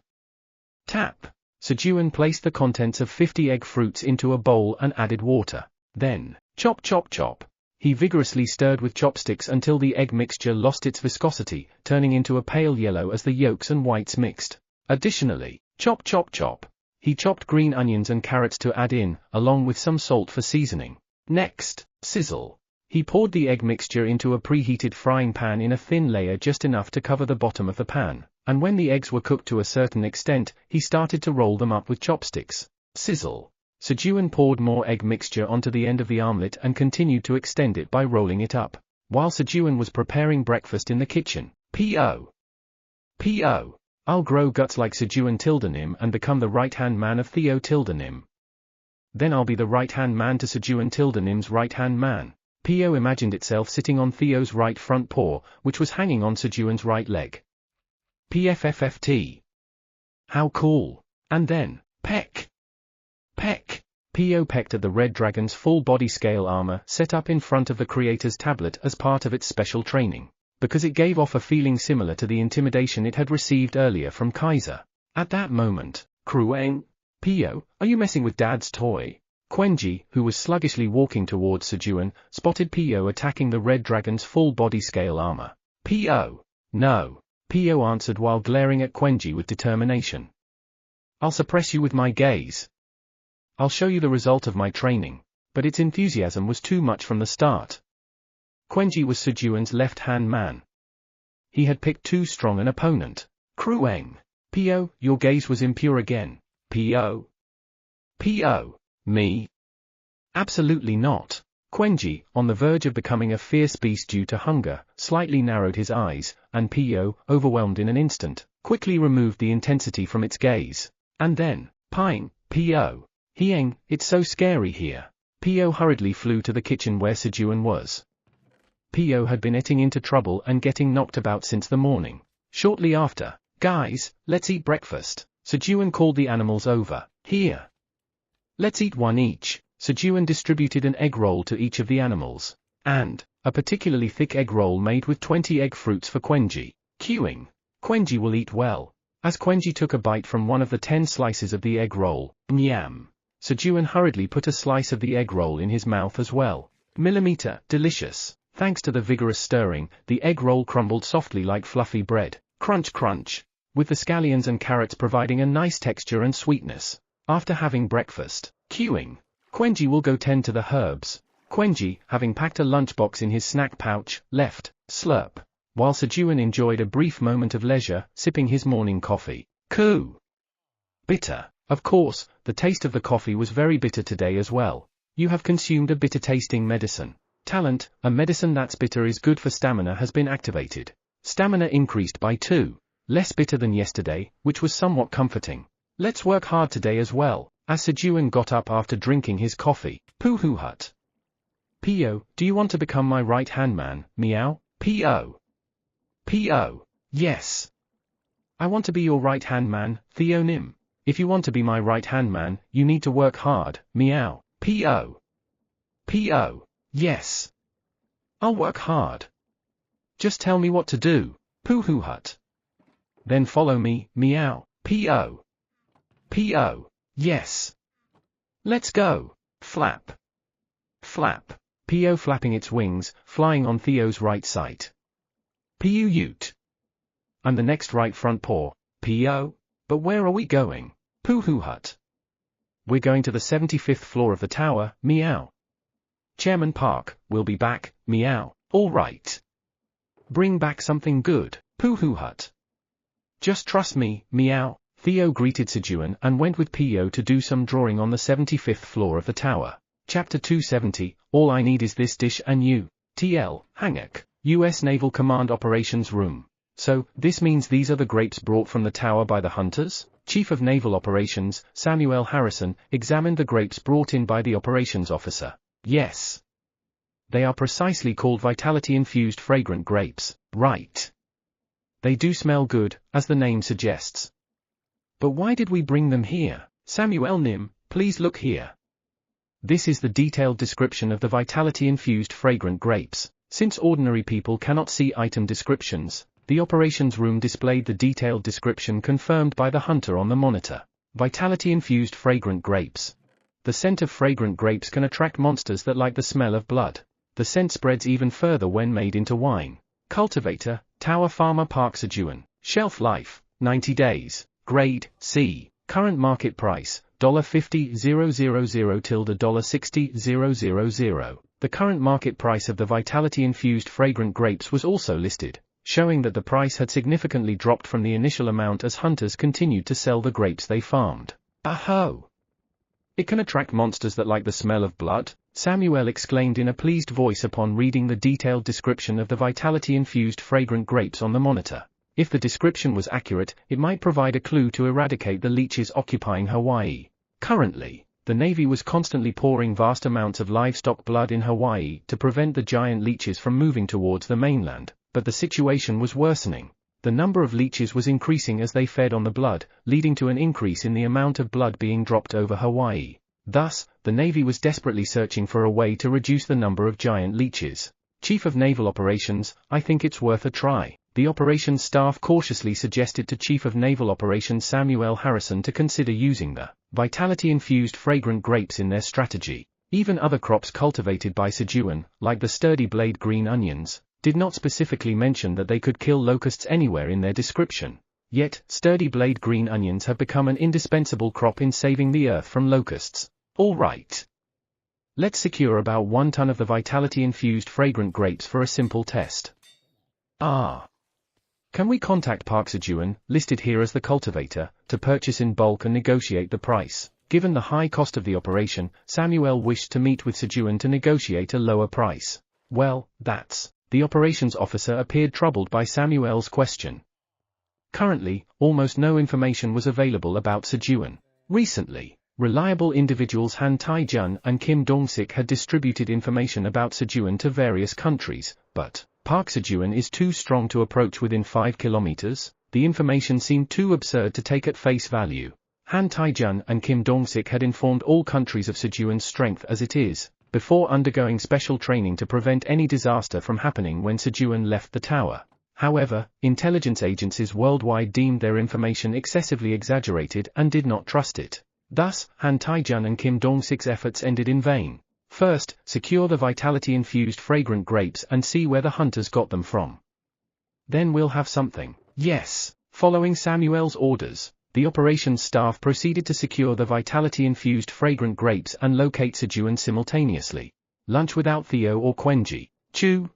Tap. Sejun placed the contents of 50 egg fruits into a bowl and added water. Then, chop chop chop. He vigorously stirred with chopsticks until the egg mixture lost its viscosity, turning into a pale yellow as the yolks and whites mixed. Additionally, chop chop chop. He chopped green onions and carrots to add in, along with some salt for seasoning. Next, sizzle. He poured the egg mixture into a preheated frying pan in a thin layer just enough to cover the bottom of the pan, and when the eggs were cooked to a certain extent, he started to roll them up with chopsticks. Sizzle. Sejun poured more egg mixture onto the end of the omelette and continued to extend it by rolling it up. While Sejun was preparing breakfast in the kitchen, P.O. P.O. I'll grow guts like Sejun Tildenim and become the right-hand man of Theo Tildenim. Then I'll be the right-hand man to Sejun Tildenim's right-hand man. P.O. imagined itself sitting on Theo's right front paw, which was hanging on Sejun's right leg. PFFFT. How cool. And then, peck. Peck. P.O. pecked at the red dragon's full body scale armor set up in front of the creator's tablet as part of its special training, because it gave off a feeling similar to the intimidation it had received earlier from Kaiser. At that moment, Krueng. P.O., are you messing with Dad's toy? Quenji, who was sluggishly walking towards Sejun, spotted P.O. attacking the red dragon's full body scale armor. P.O. No. P.O. answered while glaring at Quenji with determination. I'll suppress you with my gaze. I'll show you the result of my training. But its enthusiasm was too much from the start. Quenji was Sejun's left-hand man. He had picked too strong an opponent. Krueng. P.O., your gaze was impure again. P.O. P.O. Me? Absolutely not. Quenji, on the verge of becoming a fierce beast due to hunger, slightly narrowed his eyes, and P.O., overwhelmed in an instant, quickly removed the intensity from its gaze. And then, pine, P.O. Hieng, it's so scary here. P.O. hurriedly flew to the kitchen where Sejun was. P.O. had been getting into trouble and getting knocked about since the morning. Shortly after, guys, let's eat breakfast. Sejun called the animals over. Here. Let's eat one each. Sejun distributed an egg roll to each of the animals. And a particularly thick egg roll made with 20 egg fruits for Quenji. Queuing. Quenji will eat well. As Quenji took a bite from one of the 10 slices of the egg roll, Nyam. Sejun hurriedly put a slice of the egg roll in his mouth as well. Millimeter, delicious. Thanks to the vigorous stirring, the egg roll crumbled softly like fluffy bread. Crunch crunch. With the scallions and carrots providing a nice texture and sweetness. After having breakfast, queuing. Quenji will go tend to the herbs. Quenji, having packed a lunchbox in his snack pouch, left. Slurp. While Sejun enjoyed a brief moment of leisure, sipping his morning coffee. Coo. Bitter. Of course, the taste of the coffee was very bitter today as well. You have consumed a bitter-tasting medicine. Talent, a medicine that's bitter is good for stamina has been activated. Stamina increased by 2. Less bitter than yesterday, which was somewhat comforting. Let's work hard today as well. As Sejun got up after drinking his coffee. Pooh hut. P.O., do you want to become my right-hand man, meow? P.O. P.O. Yes. I want to be your right-hand man, Theonim. If you want to be my right-hand man, you need to work hard, meow. P.O. P.O. Yes. I'll work hard. Just tell me what to do. Pooh hut. Then follow me, meow. P.O. P.O. Yes. Let's go. Flap. Flap. P.O. flapping its wings, flying on Theo's right side. P.U.Ute. I'm the next right front paw. P.O. But where are we going? Pooh hut. We're going to the 75th floor of the tower, meow. Chairman Park, we'll be back, meow. All right. Bring back something good, Pooh hut. Just trust me, meow. Theo greeted Sejun and went with Pio to do some drawing on the 75th floor of the tower. Chapter 270, All I Need Is This Dish and You. TL, Hangak, U.S. Naval Command Operations Room. So, this means these are the grapes brought from the tower by the hunters? Chief of Naval Operations, Samuel Harrison, examined the grapes brought in by the operations officer. Yes. They are precisely called vitality-infused fragrant grapes, right? They do smell good, as the name suggests. But why did we bring them here? Samuel Nim, please look here. This is the detailed description of the vitality-infused fragrant grapes. Since ordinary people cannot see item descriptions, the operations room displayed the detailed description confirmed by the hunter on the monitor. Vitality-infused fragrant grapes. The scent of fragrant grapes can attract monsters that like the smell of blood. The scent spreads even further when made into wine. Cultivator, Tower Farmer Park Sejun. Shelf life, 90 days. Grade, C. Current market price, $50,000 till $60,000. The current market price of the vitality-infused fragrant grapes was also listed, showing that the price had significantly dropped from the initial amount as hunters continued to sell the grapes they farmed. Aho! It can attract monsters that like the smell of blood, Samuel exclaimed in a pleased voice upon reading the detailed description of the vitality-infused fragrant grapes on the monitor. If the description was accurate, it might provide a clue to eradicate the leeches occupying Hawaii. Currently, the Navy was constantly pouring vast amounts of livestock blood in Hawaii to prevent the giant leeches from moving towards the mainland, but the situation was worsening. The number of leeches was increasing as they fed on the blood, leading to an increase in the amount of blood being dropped over Hawaii. Thus, the Navy was desperately searching for a way to reduce the number of giant leeches. Chief of Naval Operations, I think it's worth a try. The operations staff cautiously suggested to Chief of Naval Operations Samuel Harrison to consider using the vitality-infused fragrant grapes in their strategy. Even other crops cultivated by Sejun, like the sturdy blade green onions, did not specifically mention that they could kill locusts anywhere in their description. Yet, sturdy blade green onions have become an indispensable crop in saving the earth from locusts. All right. Let's secure about 1 ton of the vitality-infused fragrant grapes for a simple test. Can we contact Park Sejun, listed here as the cultivator, to purchase in bulk and negotiate the price? Given the high cost of the operation, Samuel wished to meet with Sejun to negotiate a lower price. Well, that's... The operations officer appeared troubled by Samuel's question. Currently, almost no information was available about Sejun. Recently, reliable individuals Han Tae-jun and Kim Dong-sik had distributed information about Sejun to various countries, but Park Sejun is too strong to approach within 5 kilometers. The information seemed too absurd to take at face value. Han Tae-jun and Kim Dong-sik had informed all countries of Sejun's strength as it is, before undergoing special training to prevent any disaster from happening when Sejun left the tower. However, intelligence agencies worldwide deemed their information excessively exaggerated and did not trust it. Thus, Han Tae-jun and Kim Dong-sik's efforts ended in vain. First, secure the vitality-infused fragrant grapes and see where the hunters got them from. Then we'll have something. Yes. Following Samuel's orders, the operations staff proceeded to secure the vitality-infused fragrant grapes and locate Sejun simultaneously. Lunch without Theo or Quenji. Chew.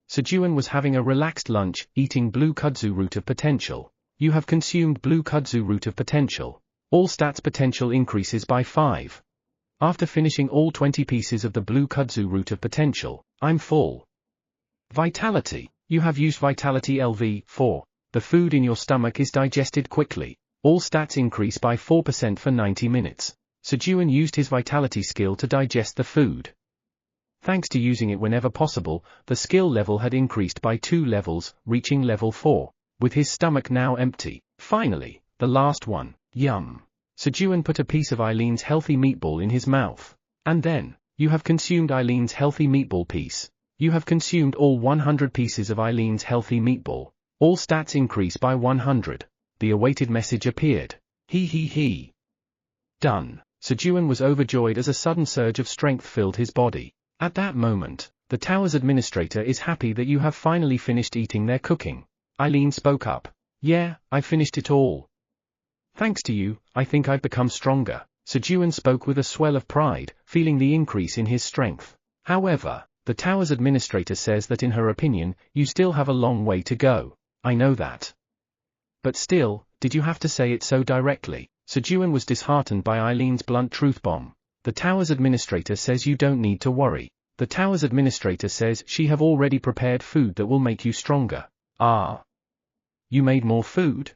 Sejun was having a relaxed lunch, eating blue kudzu root of potential. You have consumed blue kudzu root of potential. All stats potential increases by 5. After finishing all 20 pieces of the blue kudzu root of potential, I'm full. Vitality. You have used Vitality LV, 4. The food in your stomach is digested quickly. All stats increase by 4% for 90 minutes. Sejun used his vitality skill to digest the food. Thanks to using it whenever possible, the skill level had increased by 2 levels, reaching level 4. With his stomach now empty. Finally, the last one. Yum. Sejun put a piece of Eileen's healthy meatball in his mouth. And then, you have consumed Eileen's healthy meatball piece. You have consumed all 100 pieces of Eileen's healthy meatball. All stats increase by 100. The awaited message appeared. He. Done. Sejun was overjoyed as a sudden surge of strength filled his body. At that moment, the tower's administrator is happy that you have finally finished eating their cooking. Eileen spoke up. Yeah, I finished it all. Thanks to you, I think I've become stronger. Sejun spoke with a swell of pride, feeling the increase in his strength. However, the tower's administrator says that in her opinion, you still have a long way to go. I know that. But still, Did you have to say it so directly? Sejun was disheartened by Eileen's blunt truth bomb. The tower's administrator says you don't need to worry. The tower's administrator says she have already prepared food that will make you stronger. Ah. You made more food?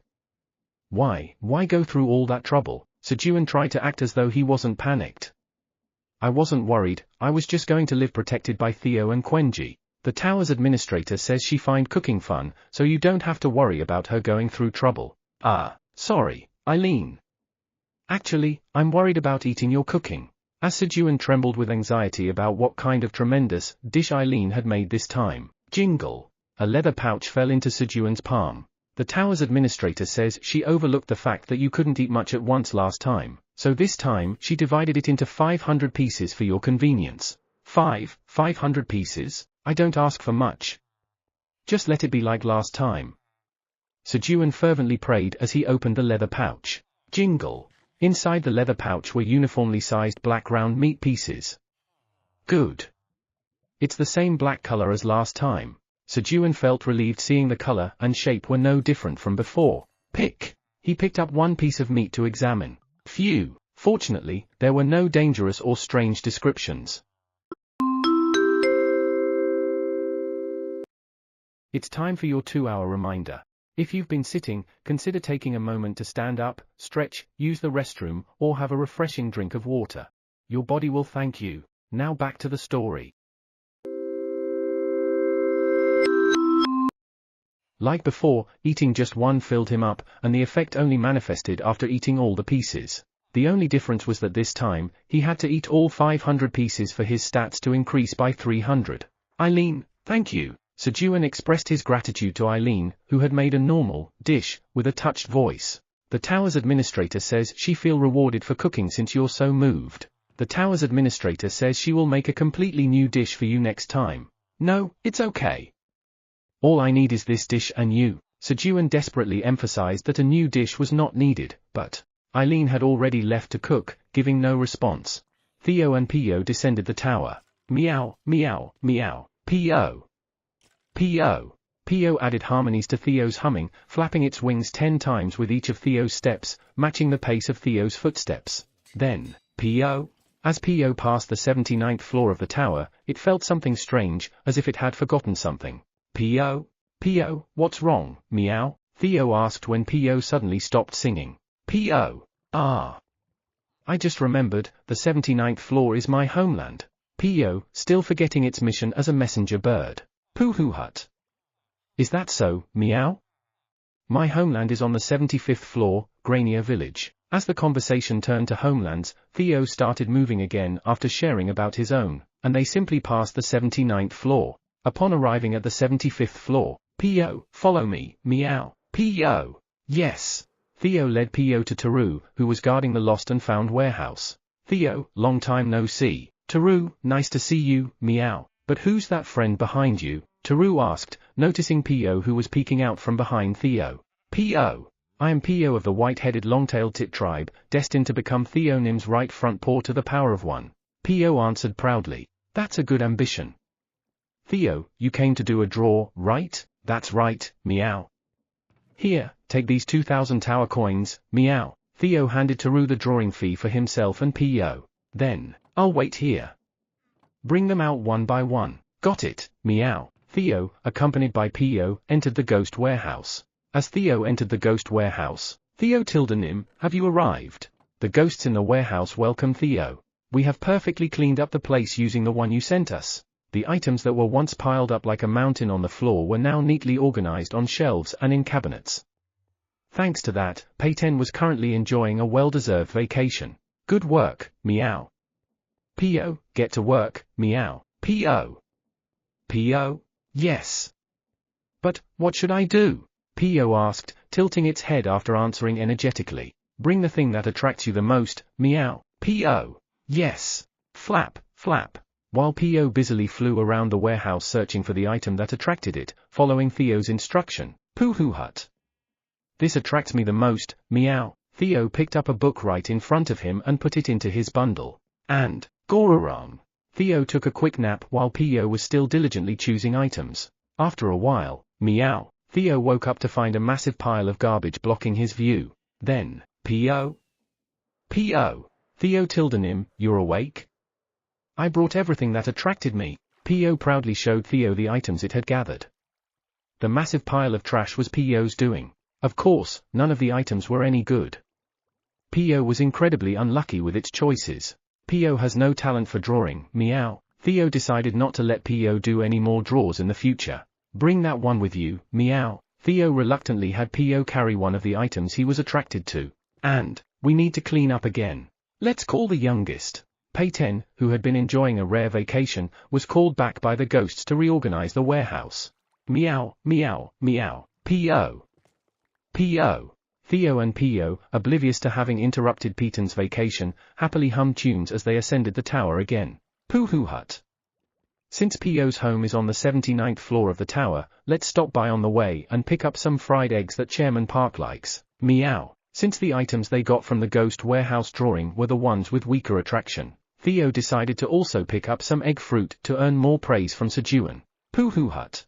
Why go through all that trouble? Sejun tried to act as though he wasn't panicked. I wasn't worried, I was just going to live protected by Theo and Quenji. The tower's administrator says she find cooking fun, so you don't have to worry about her going through trouble. Ah, sorry, Eileen. Actually, I'm worried about eating your cooking. As Sejun trembled with anxiety about what kind of tremendous dish Eileen had made this time. Jingle. A leather pouch fell into Sejun's palm. The tower's administrator says she overlooked the fact that you couldn't eat much at once last time, so this time she divided it into 500 pieces for your convenience. 500 pieces? I don't ask for much. Just let it be like last time. Sejun fervently prayed as he opened the leather pouch. Jingle. Inside the leather pouch were uniformly sized black round meat pieces. Good. It's the same black color as last time. Sejun felt relieved seeing the color and shape were no different from before. Pick. He picked up one piece of meat to examine. Phew. Fortunately, there were no dangerous or strange descriptions. It's time for your 2-hour reminder. If you've been sitting, consider taking a moment to stand up, stretch, use the restroom, or have a refreshing drink of water. Your body will thank you. Now back to the story. Like before, eating just one filled him up, and the effect only manifested after eating all the pieces. The only difference was that this time, he had to eat all 500 pieces for his stats to increase by 300. Eileen, thank you. Sejun expressed his gratitude to Eileen, who had made a normal dish, with a touched voice. The tower's administrator says she feel rewarded for cooking since you're so moved. The tower's administrator says she will make a completely new dish for you next time. No, it's okay. All I need is this dish and you. Sejun desperately emphasized that a new dish was not needed, but Eileen had already left to cook, giving no response. Theo and Pio descended the tower. Meow, meow, meow, Pio. Pio. Pio added harmonies to Theo's humming, flapping its wings 10 times with each of Theo's steps, matching the pace of Theo's footsteps. Then, Pio. As Pio passed the 79th floor of the tower, it felt something strange, as if it had forgotten something. Pio? Pio, what's wrong, meow? Theo asked when Pio suddenly stopped singing. Pio. Ah. I just remembered, the 79th floor is my homeland. Pio, still forgetting its mission as a messenger bird. Pooh hut. Is that so, meow? My homeland is on the 75th floor, Grania village. As the conversation turned to homelands, Theo started moving again after sharing about his own, and they simply passed the 79th floor. Upon arriving at the 75th floor, Pio, follow me, meow. Pio. Yes. Theo led Pio to Taru, who was guarding the lost and found warehouse. Theo, long time no see. Taru, nice to see you, meow. But who's that friend behind you? Taru asked, noticing Pio who was peeking out from behind Theo. Pio. I am Pio of the white-headed long-tailed tit tribe, destined to become Theonim's right front paw to the power of one. Pio answered proudly. That's a good ambition. Theo, you came to do a draw, right? That's right, meow. Here, take these 2,000 tower coins, meow. Theo handed Taru the drawing fee for himself and Pio. Then, I'll wait here. Bring them out one by one. Got it, meow. Theo, accompanied by Pio, entered the ghost warehouse. As Theo entered the ghost warehouse, Theo Tildenim, have you arrived? The ghosts in the warehouse welcomed Theo. We have perfectly cleaned up the place using the one you sent us. The items that were once piled up like a mountain on the floor were now neatly organized on shelves and in cabinets. Thanks to that, Peyton was currently enjoying a well-deserved vacation. Good work, meow. Pio, get to work, meow. Pio. Pio? Yes. But, what should I do? Pio asked, tilting its head after answering energetically. Bring the thing that attracts you the most, meow. Pio. Yes. Flap, flap. While Pio busily flew around the warehouse searching for the item that attracted it, following Theo's instruction. Pooh hut. This attracts me the most, meow. Theo picked up a book right in front of him and put it into his bundle. And, Gororang. Theo took a quick nap while Pio was still diligently choosing items. After a while, meow. Theo woke up to find a massive pile of garbage blocking his view. Then, P.O. P.O. Theo Tildenim, you're awake? I brought everything that attracted me. P.O. proudly showed Theo the items it had gathered. The massive pile of trash was P.O.'s doing. Of course, none of the items were any good. P.O. was incredibly unlucky with its choices. P.O. has no talent for drawing, meow. Theo decided not to let P.O. do any more draws in the future. Bring that one with you, meow. Theo reluctantly had P.O. carry one of the items he was attracted to. And, we need to clean up again. Let's call the youngest. Peyton, who had been enjoying a rare vacation, was called back by the ghosts to reorganize the warehouse. Meow, meow, meow, P.O. P.O. Theo and P.O., oblivious to having interrupted Peyton's vacation, happily hummed tunes as they ascended the tower again. Pooh-hoo hut. Since P.O.'s home is on the 79th floor of the tower, let's stop by on the way and pick up some fried eggs that Chairman Park likes. Meow. Since the items they got from the ghost warehouse drawing were the ones with weaker attraction, Theo decided to also pick up some egg fruit to earn more praise from Sejun. Pooh-hoo hut.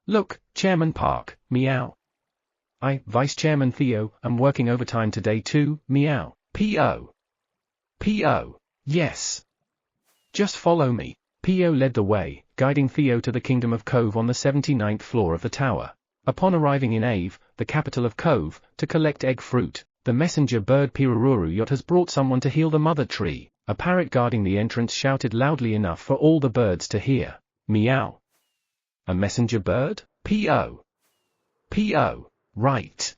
Look, Chairman Park, meow. I, Vice Chairman Theo, am working overtime today too, meow. P.O. P.O. Yes. Just follow me. P.O. led the way, guiding Theo to the Kingdom of Cove on the 79th floor of the tower. Upon arriving in Ave, the capital of Cove, to collect egg fruit, the messenger bird Pirururu yacht has brought someone to heal the mother tree. A parrot guarding the entrance shouted loudly enough for all the birds to hear. Meow. A messenger bird? P.O. P.O. Right.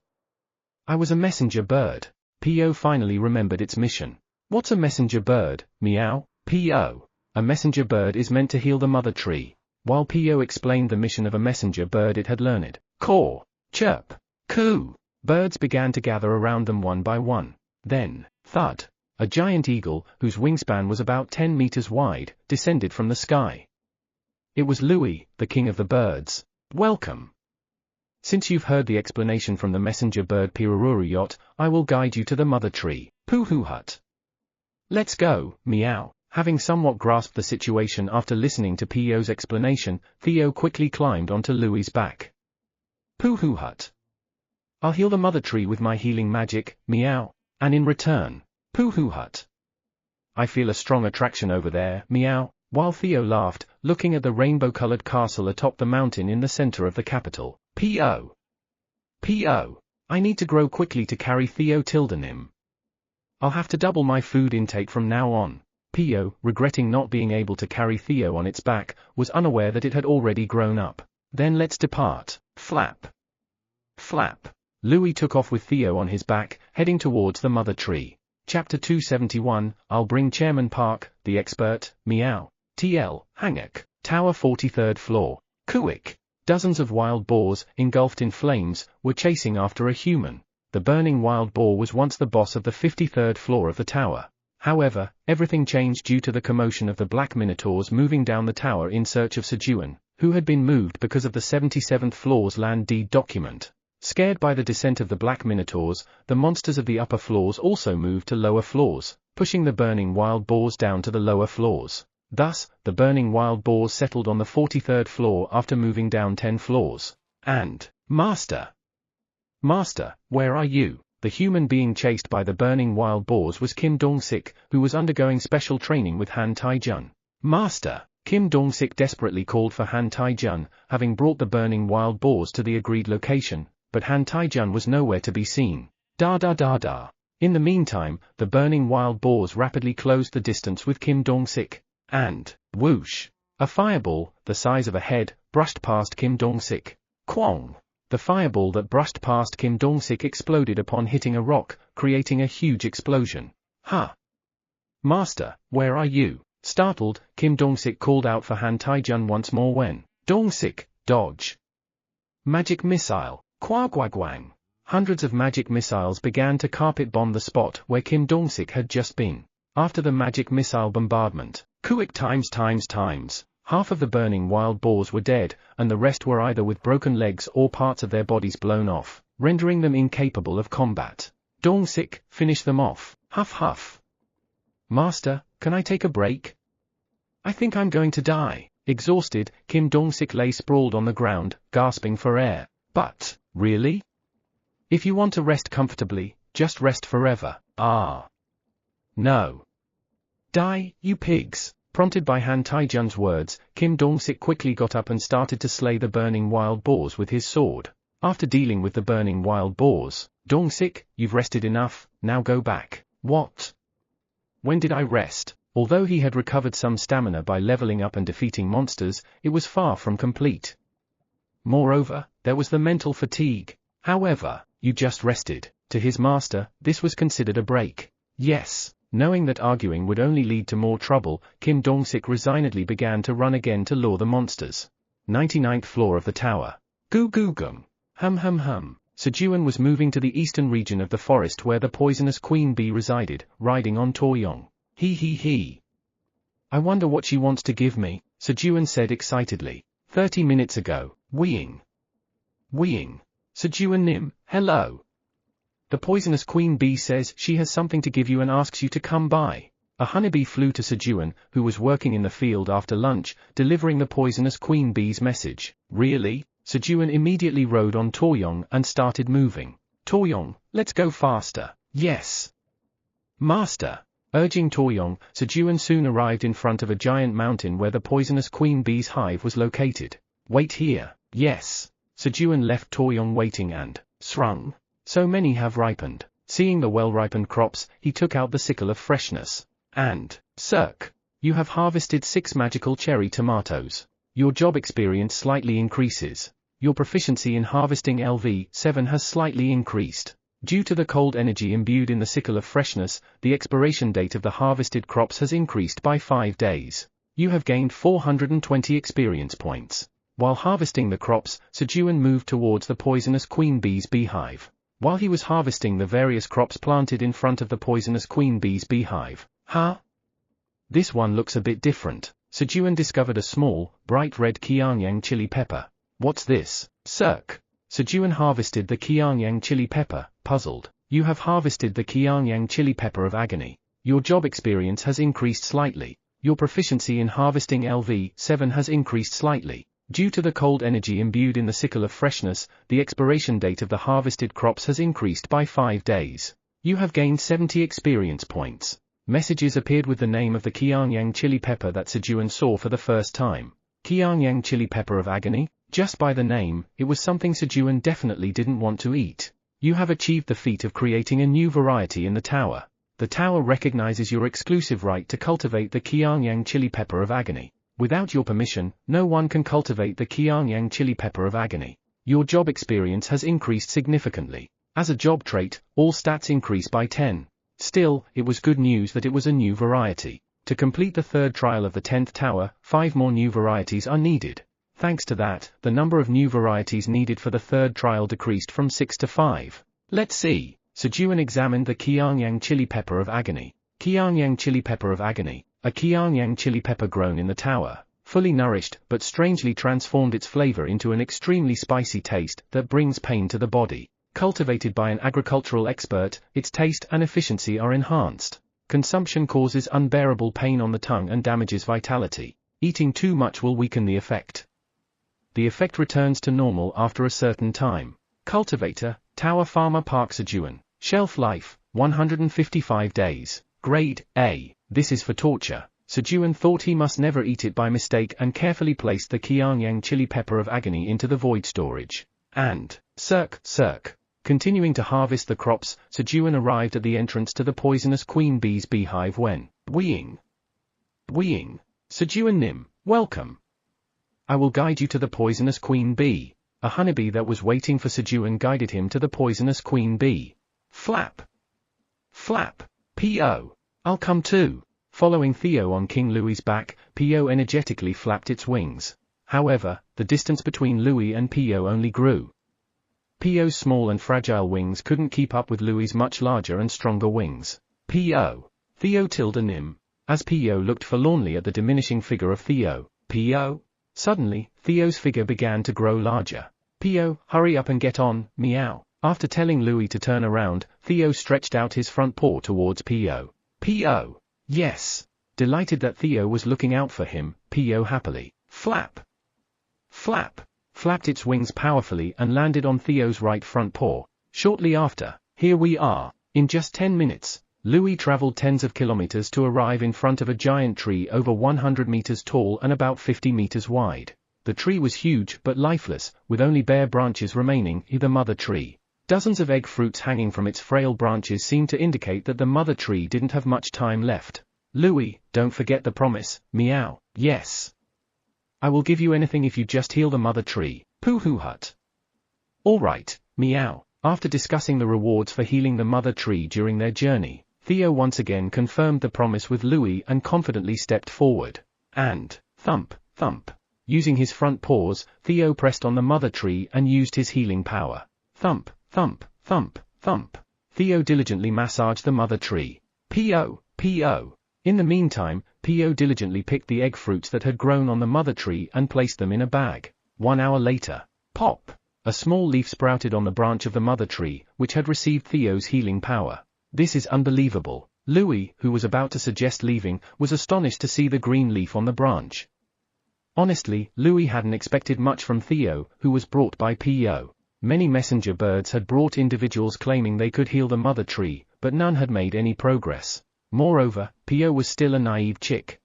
I was a messenger bird. P.O. finally remembered its mission. What's a messenger bird? Meow. P.O. A messenger bird is meant to heal the mother tree. While P.O. explained the mission of a messenger bird it had learned. Caw. Chirp. Coo. Birds began to gather around them one by one. Then, thud. A giant eagle, whose wingspan was about 10 meters wide, descended from the sky. It was Louis, the king of the birds. Welcome. Since you've heard the explanation from the messenger bird Pirururu yacht, I will guide you to the mother tree. Pooh-hoo hut. Let's go, meow. Having somewhat grasped the situation after listening to P.O.'s explanation, Theo quickly climbed onto Louis's back. Pooh-hoo hut. I'll heal the mother tree with my healing magic, meow. And in return, Pooh-hoo hut. I feel a strong attraction over there, meow. While Theo laughed, looking at the rainbow-colored castle atop the mountain in the center of the capital. P.O. P.O. I need to grow quickly to carry Theo Tildenim. I'll have to double my food intake from now on. P.O., regretting not being able to carry Theo on its back, was unaware that it had already grown up. Then let's depart. Flap. Flap. Louis took off with Theo on his back, heading towards the mother tree. Chapter 271, I'll bring Chairman Park, the expert, meow. T.L., Hangak, Tower 43rd floor. Kuik. Dozens of wild boars, engulfed in flames, were chasing after a human. The burning wild boar was once the boss of the 53rd floor of the tower. However, everything changed due to the commotion of the black minotaurs moving down the tower in search of Sejun, who had been moved because of the 77th floor's land deed document. Scared by the descent of the black minotaurs, the monsters of the upper floors also moved to lower floors, pushing the burning wild boars down to the lower floors. Thus, the burning wild boars settled on the 43rd floor after moving down 10 floors. And, Master! Master, where are you? The human being chased by the burning wild boars was Kim Dong-sik, who was undergoing special training with Han Tai-jun. Master! Kim Dong-sik desperately called for Han Tai-jun, having brought the burning wild boars to the agreed location, but Han Tai-jun was nowhere to be seen. Da da da da. In the meantime, the burning wild boars rapidly closed the distance with Kim Dong-sik. And, whoosh! A fireball, the size of a head, brushed past Kim Dong-sik. Quong! The fireball that brushed past Kim Dong-sik exploded upon hitting a rock, creating a huge explosion. Ha! Master, where are you? Startled, Kim Dong-sik called out for Han Tai-jun once more when, Dong-sik, dodge! Magic missile, quagwagwang! Hundreds of magic missiles began to carpet bomb the spot where Kim Dong-sik had just been. After the magic missile bombardment, Kuik times, half of the burning wild boars were dead, and the rest were either with broken legs or parts of their bodies blown off, rendering them incapable of combat. Dong-sik, finish them off, huff huff. Master, can I take a break? I think I'm going to die. Exhausted, Kim Dong-sik lay sprawled on the ground, gasping for air. But, really? If you want to rest comfortably, just rest forever. Ah. No. Die, you pigs. Prompted by Han Taijun's words, Kim Dong-sik quickly got up and started to slay the burning wild boars with his sword. After dealing with the burning wild boars, Dong-sik, you've rested enough, now go back. What? When did I rest? Although he had recovered some stamina by leveling up and defeating monsters, it was far from complete. Moreover, there was the mental fatigue. However, you just rested. To his master, this was considered a break. Yes. Knowing that arguing would only lead to more trouble, Kim Dong-sik resignedly began to run again to lure the monsters. 99th floor of the tower. Goo goo gum. Hum hum hum. Sejun was moving to the eastern region of the forest where the poisonous queen bee resided, riding on To-young. He. I wonder what she wants to give me, Sejun said excitedly. 30 minutes ago. Weeing. Sejun Nim, hello. The poisonous queen bee says she has something to give you and asks you to come by. A honeybee flew to Sejun, who was working in the field after lunch, delivering the poisonous queen bee's message. Really? Sejun immediately rode on To-young and started moving. To-young, let's go faster. Yes. Master. Urging To-young, Sejun soon arrived in front of a giant mountain where the poisonous queen bee's hive was located. Wait here. Yes. Sejun left To-young waiting and, Srung. So many have ripened. Seeing the well-ripened crops, he took out the sickle of freshness. And, Cirque, you have harvested 6 magical cherry tomatoes. Your job experience slightly increases. Your proficiency in harvesting LV7 has slightly increased. Due to the cold energy imbued in the sickle of freshness, the expiration date of the harvested crops has increased by 5 days. You have gained 420 experience points. While harvesting the crops, Sejun moved towards the poisonous queen bee's beehive. While he was harvesting the various crops planted in front of the poisonous queen bee's beehive. Huh? This one looks a bit different. Sejun discovered a small, bright red Qiangyang chili pepper. What's this? Cirque. Sejun harvested the Qiangyang chili pepper, puzzled. You have harvested the Qiangyang chili pepper of agony. Your job experience has increased slightly. Your proficiency in harvesting LV7 has increased slightly. Due to the cold energy imbued in the sickle of freshness, the expiration date of the harvested crops has increased by 5 days. You have gained 70 experience points. Messages appeared with the name of the Qiangyang chili pepper that Sejun saw for the first time. Qiangyang chili pepper of agony? Just by the name, it was something Sejun definitely didn't want to eat. You have achieved the feat of creating a new variety in the tower. The tower recognizes your exclusive right to cultivate the Qiangyang chili pepper of agony. Without your permission, no one can cultivate the Qiangyang chili pepper of agony. Your job experience has increased significantly. As a job trait, all stats increase by 10. Still, it was good news that it was a new variety. To complete the third trial of the 10th tower, 5 more new varieties are needed. Thanks to that, the number of new varieties needed for the third trial decreased from 6 to 5. Let's see. Sejun examined the Qiangyang chili pepper of agony. Qiangyang chili pepper of agony. A Qiangyang chili pepper grown in the tower, fully nourished but strangely transformed its flavor into an extremely spicy taste that brings pain to the body. Cultivated by an agricultural expert, its taste and efficiency are enhanced. Consumption causes unbearable pain on the tongue and damages vitality. Eating too much will weaken the effect. The effect returns to normal after a certain time. Cultivator, Tower Farmer Park Sejun. Shelf life, 155 days. Grade A. This is for torture. Sejun thought he must never eat it by mistake and carefully placed the Qiangyang chili pepper of agony into the void storage. And, Cirque. Continuing to harvest the crops, Sejun arrived at the entrance to the poisonous queen bee's beehive when, Weeing. Sejun Nim, welcome. I will guide you to the poisonous queen bee. A honeybee that was waiting for Sejun guided him to the poisonous queen bee. Flap. P.O. I'll come too. Following Theo on King Louis's back, P.O. energetically flapped its wings. However, the distance between Louis and P.O. only grew. P.O.'s small and fragile wings couldn't keep up with Louis's much larger and stronger wings. P.O. Theo tilde Nim. As P.O. looked forlornly at the diminishing figure of Theo. P.O. Suddenly, Theo's figure began to grow larger. P.O. Hurry up and get on, meow. After telling Louis to turn around, Theo stretched out his front paw towards P.O. P.O. Yes. Delighted that Theo was looking out for him, P.O. happily. Flap. flapped its wings powerfully and landed on Theo's right front paw. Shortly after, here we are. In just 10 minutes, Louis traveled tens of kilometers to arrive in front of a giant tree over 100 meters tall and about 50 meters wide. The tree was huge but lifeless, with only bare branches remaining, the mother tree. Dozens of egg fruits hanging from its frail branches seemed to indicate that the mother tree didn't have much time left. Louis, don't forget the promise, meow. Yes. I will give you anything if you just heal the mother tree, Pooh Hut. All right, meow. After discussing the rewards for healing the mother tree during their journey, Theo once again confirmed the promise with Louis and confidently stepped forward. And, thump, thump. Using his front paws, Theo pressed on the mother tree and used his healing power. Thump, thump, thump, thump. Theo diligently massaged the mother tree. P.O., P.O. In the meantime, P.O. diligently picked the egg fruits that had grown on the mother tree and placed them in a bag. 1 hour later, pop! A small leaf sprouted on the branch of the mother tree, which had received Theo's healing power. This is unbelievable. Louis, who was about to suggest leaving, was astonished to see the green leaf on the branch. Honestly, Louis hadn't expected much from Theo, who was brought by P.O. Many messenger birds had brought individuals claiming they could heal the mother tree, but none had made any progress. Moreover, P.O. was still a naive chick.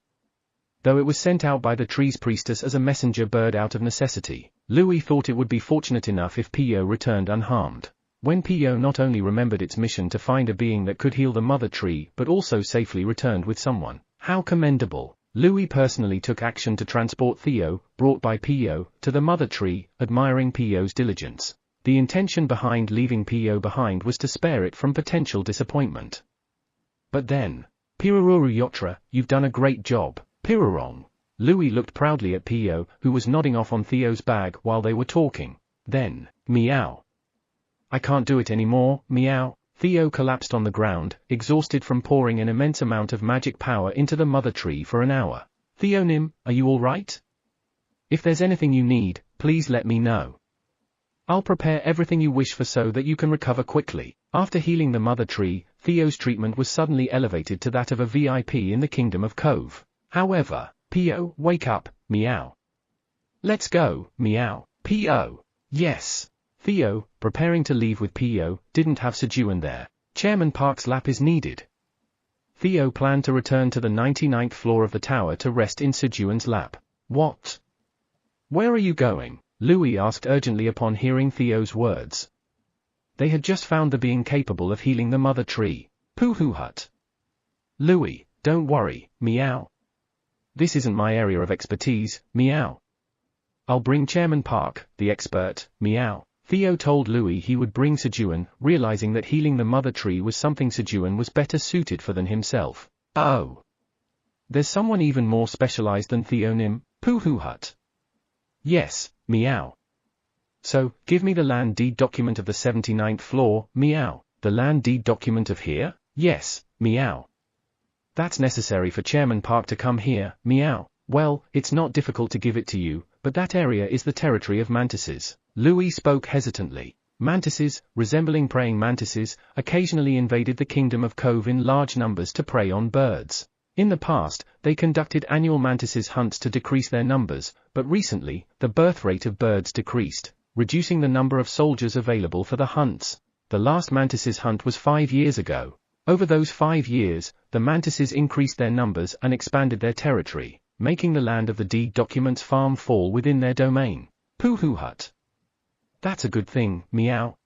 Though it was sent out by the tree's priestess as a messenger bird out of necessity, Louis thought it would be fortunate enough if P.O. returned unharmed. When P.O. not only remembered its mission to find a being that could heal the mother tree but also safely returned with someone, how commendable! Louis personally took action to transport Theo, brought by P.O., to the mother tree, admiring P.O.'s diligence. The intention behind leaving P.O. behind was to spare it from potential disappointment. But then, Pirururu Yotra, you've done a great job, Pirurong. Louis looked proudly at P.O., who was nodding off on Theo's bag while they were talking. Then, meow. I can't do it anymore, meow. Theo collapsed on the ground, exhausted from pouring an immense amount of magic power into the mother tree for an hour. Theonim, are you all right? If there's anything you need, please let me know. I'll prepare everything you wish for so that you can recover quickly. After healing the mother tree, Theo's treatment was suddenly elevated to that of a VIP in the Kingdom of Cove. However, P.O., wake up, meow. Let's go, meow. P.O. Yes. Theo, preparing to leave with P.O., didn't have Sejun there. Chairman Park's lap is needed. Theo planned to return to the 99th floor of the tower to rest in Sejun's lap. What? Where are you going? Louis asked urgently upon hearing Theo's words. They had just found the being capable of healing the mother tree. Pooh Hut. Louis, don't worry, meow. This isn't my area of expertise, meow. I'll bring Chairman Park, the expert, meow. Theo told Louis he would bring Sejun, realizing that healing the mother tree was something Sejun was better suited for than himself. Oh. There's someone even more specialized than Theonim, Pooh Hut. Yes, meow. So, give me the land deed document of the 79th floor, meow. The land deed document of here? Yes, meow. That's necessary for Chairman Park to come here, meow. Well, it's not difficult to give it to you, but that area is the territory of mantises. Louis spoke hesitantly. Mantises, resembling praying mantises, occasionally invaded the Kingdom of Cove in large numbers to prey on birds. In the past, they conducted annual mantises hunts to decrease their numbers, but recently, the birth rate of birds decreased, reducing the number of soldiers available for the hunts. The last mantises hunt was 5 years ago. Over those 5 years, the mantises increased their numbers and expanded their territory, making the land of the deed documents farm fall within their domain. Pooh Hut. That's a good thing, meow.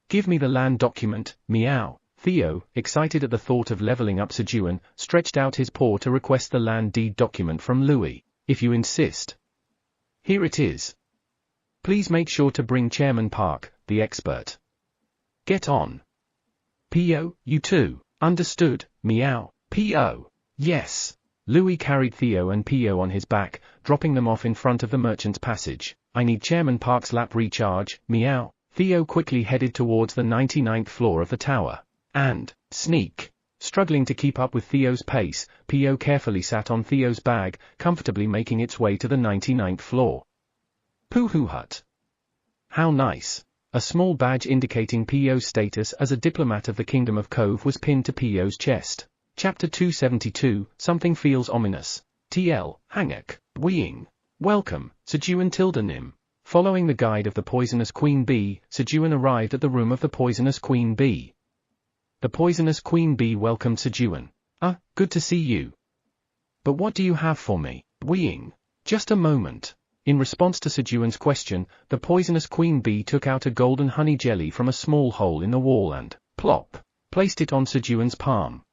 Give me the land document, meow. Theo, excited at the thought of leveling up Sejun, stretched out his paw to request the land deed document from Louis. If you insist. Here it is. Please make sure to bring Chairman Park, the expert. Get on. P.O., you too. Understood, meow. P.O. Yes. Louis carried Theo and P.O. on his back, dropping them off in front of the merchant's passage. I need Chairman Park's lap recharge, meow. Theo quickly headed towards the 99th floor of the tower. And, sneak. Struggling to keep up with Theo's pace, P.O. carefully sat on Theo's bag, comfortably making its way to the 99th floor. Pooh Hut. How nice. A small badge indicating P.O.'s status as a diplomat of the Kingdom of Cove was pinned to P.O.'s chest. Chapter 272, Something Feels Ominous. T.L., Hangak, Weeing. Welcome, Sejun Tildanim. Following the guide of the poisonous queen bee, Sejun arrived at the room of the poisonous queen bee. The poisonous queen bee welcomed Sejun. Good to see you. But what do you have for me? Weeing. Just a moment. In response to Sejun's question, the poisonous queen bee took out a golden honey jelly from a small hole in the wall and, plop, placed it on Sejun's palm.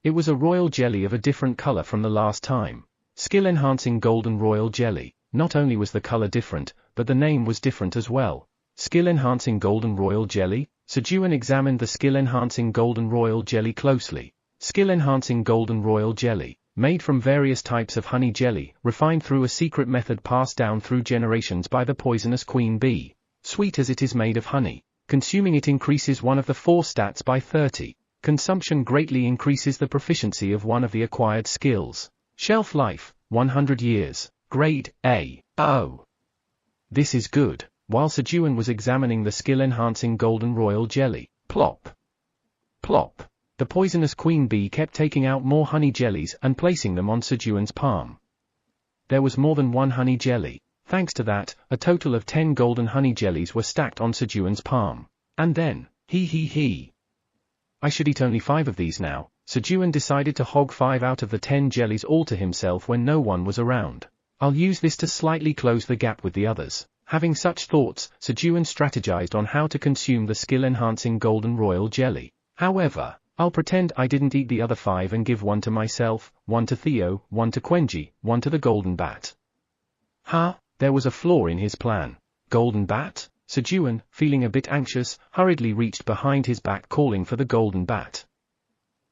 It was a royal jelly of a different color from the last time. Skill-enhancing golden royal jelly. Not only was the color different, but the name was different as well. Skill-enhancing golden royal jelly? Sejun examined the skill-enhancing golden royal jelly closely. Skill-enhancing golden royal jelly, made from various types of honey jelly, refined through a secret method passed down through generations by the poisonous queen bee. Sweet as it is made of honey. Consuming it increases one of the 4 stats by 30. Consumption greatly increases the proficiency of one of the acquired skills. Shelf life, 100 years. Grade A. Oh. This is good. While Sejun was examining the skill-enhancing golden royal jelly, plop. Plop. The poisonous queen bee kept taking out more honey jellies and placing them on Sejun's palm. There was more than 1 honey jelly. Thanks to that, a total of 10 golden honey jellies were stacked on Sejun's palm. And then, I should eat only 5 of these now. Sejun decided to hog 5 out of the 10 jellies all to himself when no one was around. I'll use this to slightly close the gap with the others. Having such thoughts, Sejun strategized on how to consume the skill-enhancing golden royal jelly. However, I'll pretend I didn't eat the other 5 and give 1 to myself, 1 to Theo, 1 to Quenji, 1 to the golden bat. There was a flaw in his plan. Golden bat? Sejun, feeling a bit anxious, hurriedly reached behind his back calling for the golden bat.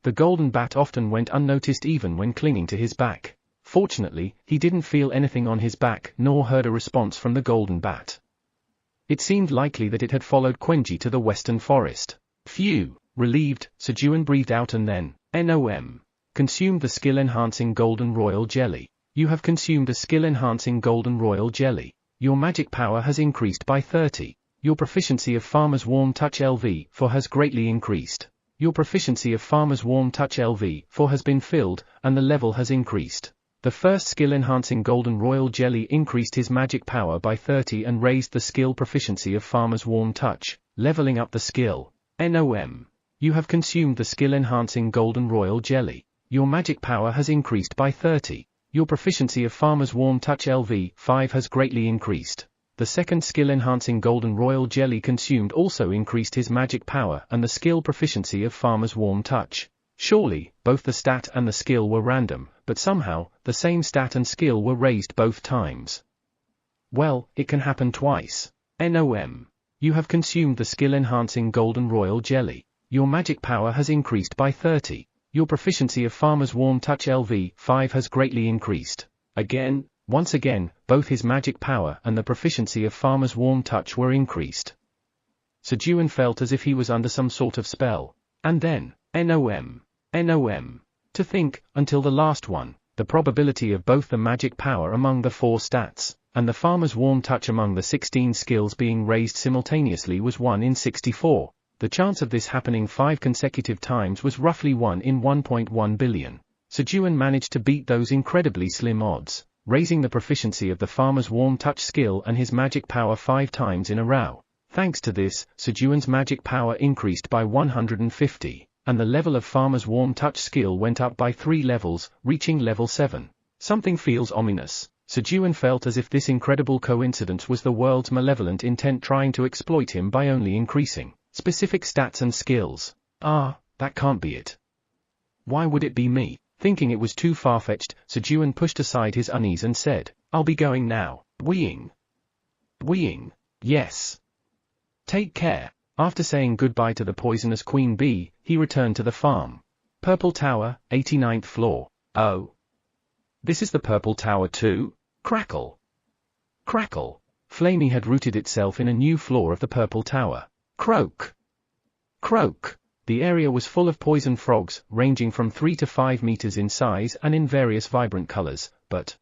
The golden bat often went unnoticed even when clinging to his back. Fortunately, he didn't feel anything on his back nor heard a response from the golden bat. It seemed likely that it had followed Quenji to the western forest. Phew! Relieved, Sejun breathed out and then, consumed the skill-enhancing golden royal jelly. You have consumed a skill-enhancing golden royal jelly. Your magic power has increased by 30. Your proficiency of Farmer's Warm Touch LV4 has greatly increased. Your proficiency of Farmer's Warm Touch LV4 has been filled, and the level has increased. The first skill-enhancing golden royal jelly increased his magic power by 30 and raised the skill proficiency of Farmer's Warm Touch, leveling up the skill. You have consumed the skill-enhancing golden royal jelly. Your magic power has increased by 30. Your proficiency of Farmer's Warm Touch LV5 has greatly increased. The second skill-enhancing golden royal jelly consumed also increased his magic power and the skill proficiency of Farmer's Warm Touch. Surely, both the stat and the skill were random, but somehow, the same stat and skill were raised both times. Well, it can happen twice. You have consumed the skill-enhancing golden royal jelly. Your magic power has increased by 30. Your proficiency of Farmer's Warm Touch LV5 has greatly increased. Once again, both his magic power and the proficiency of Farmer's Warm Touch were increased. Sejun felt as if he was under some sort of spell. And then, to think, until the last one, the probability of both the magic power among the 4 stats, and the Farmer's Warm Touch among the 16 skills being raised simultaneously was 1 in 64. The chance of this happening 5 consecutive times was roughly 1 in 1.1 billion. Sejun managed to beat those incredibly slim odds, raising the proficiency of the Farmer's Warm Touch skill and his magic power 5 times in a row. Thanks to this, Sejun's magic power increased by 150, and the level of Farmer's Warm Touch skill went up by 3 levels, reaching level 7. Something feels ominous. Sejun felt as if this incredible coincidence was the world's malevolent intent trying to exploit him by only increasing specific stats and skills. That can't be it. Why would it be me? Thinking it was too far-fetched, Sejun pushed aside his unease and said, I'll be going now. Weeing. Yes. Take care. After saying goodbye to the poisonous queen bee, he returned to the farm. Purple Tower, 89th floor. Oh. This is the Purple Tower too? Crackle. Crackle. Flamey had rooted itself in a new floor of the Purple Tower. Croak. Croak. The area was full of poison frogs, ranging from 3 to 5 meters in size and in various vibrant colors, but,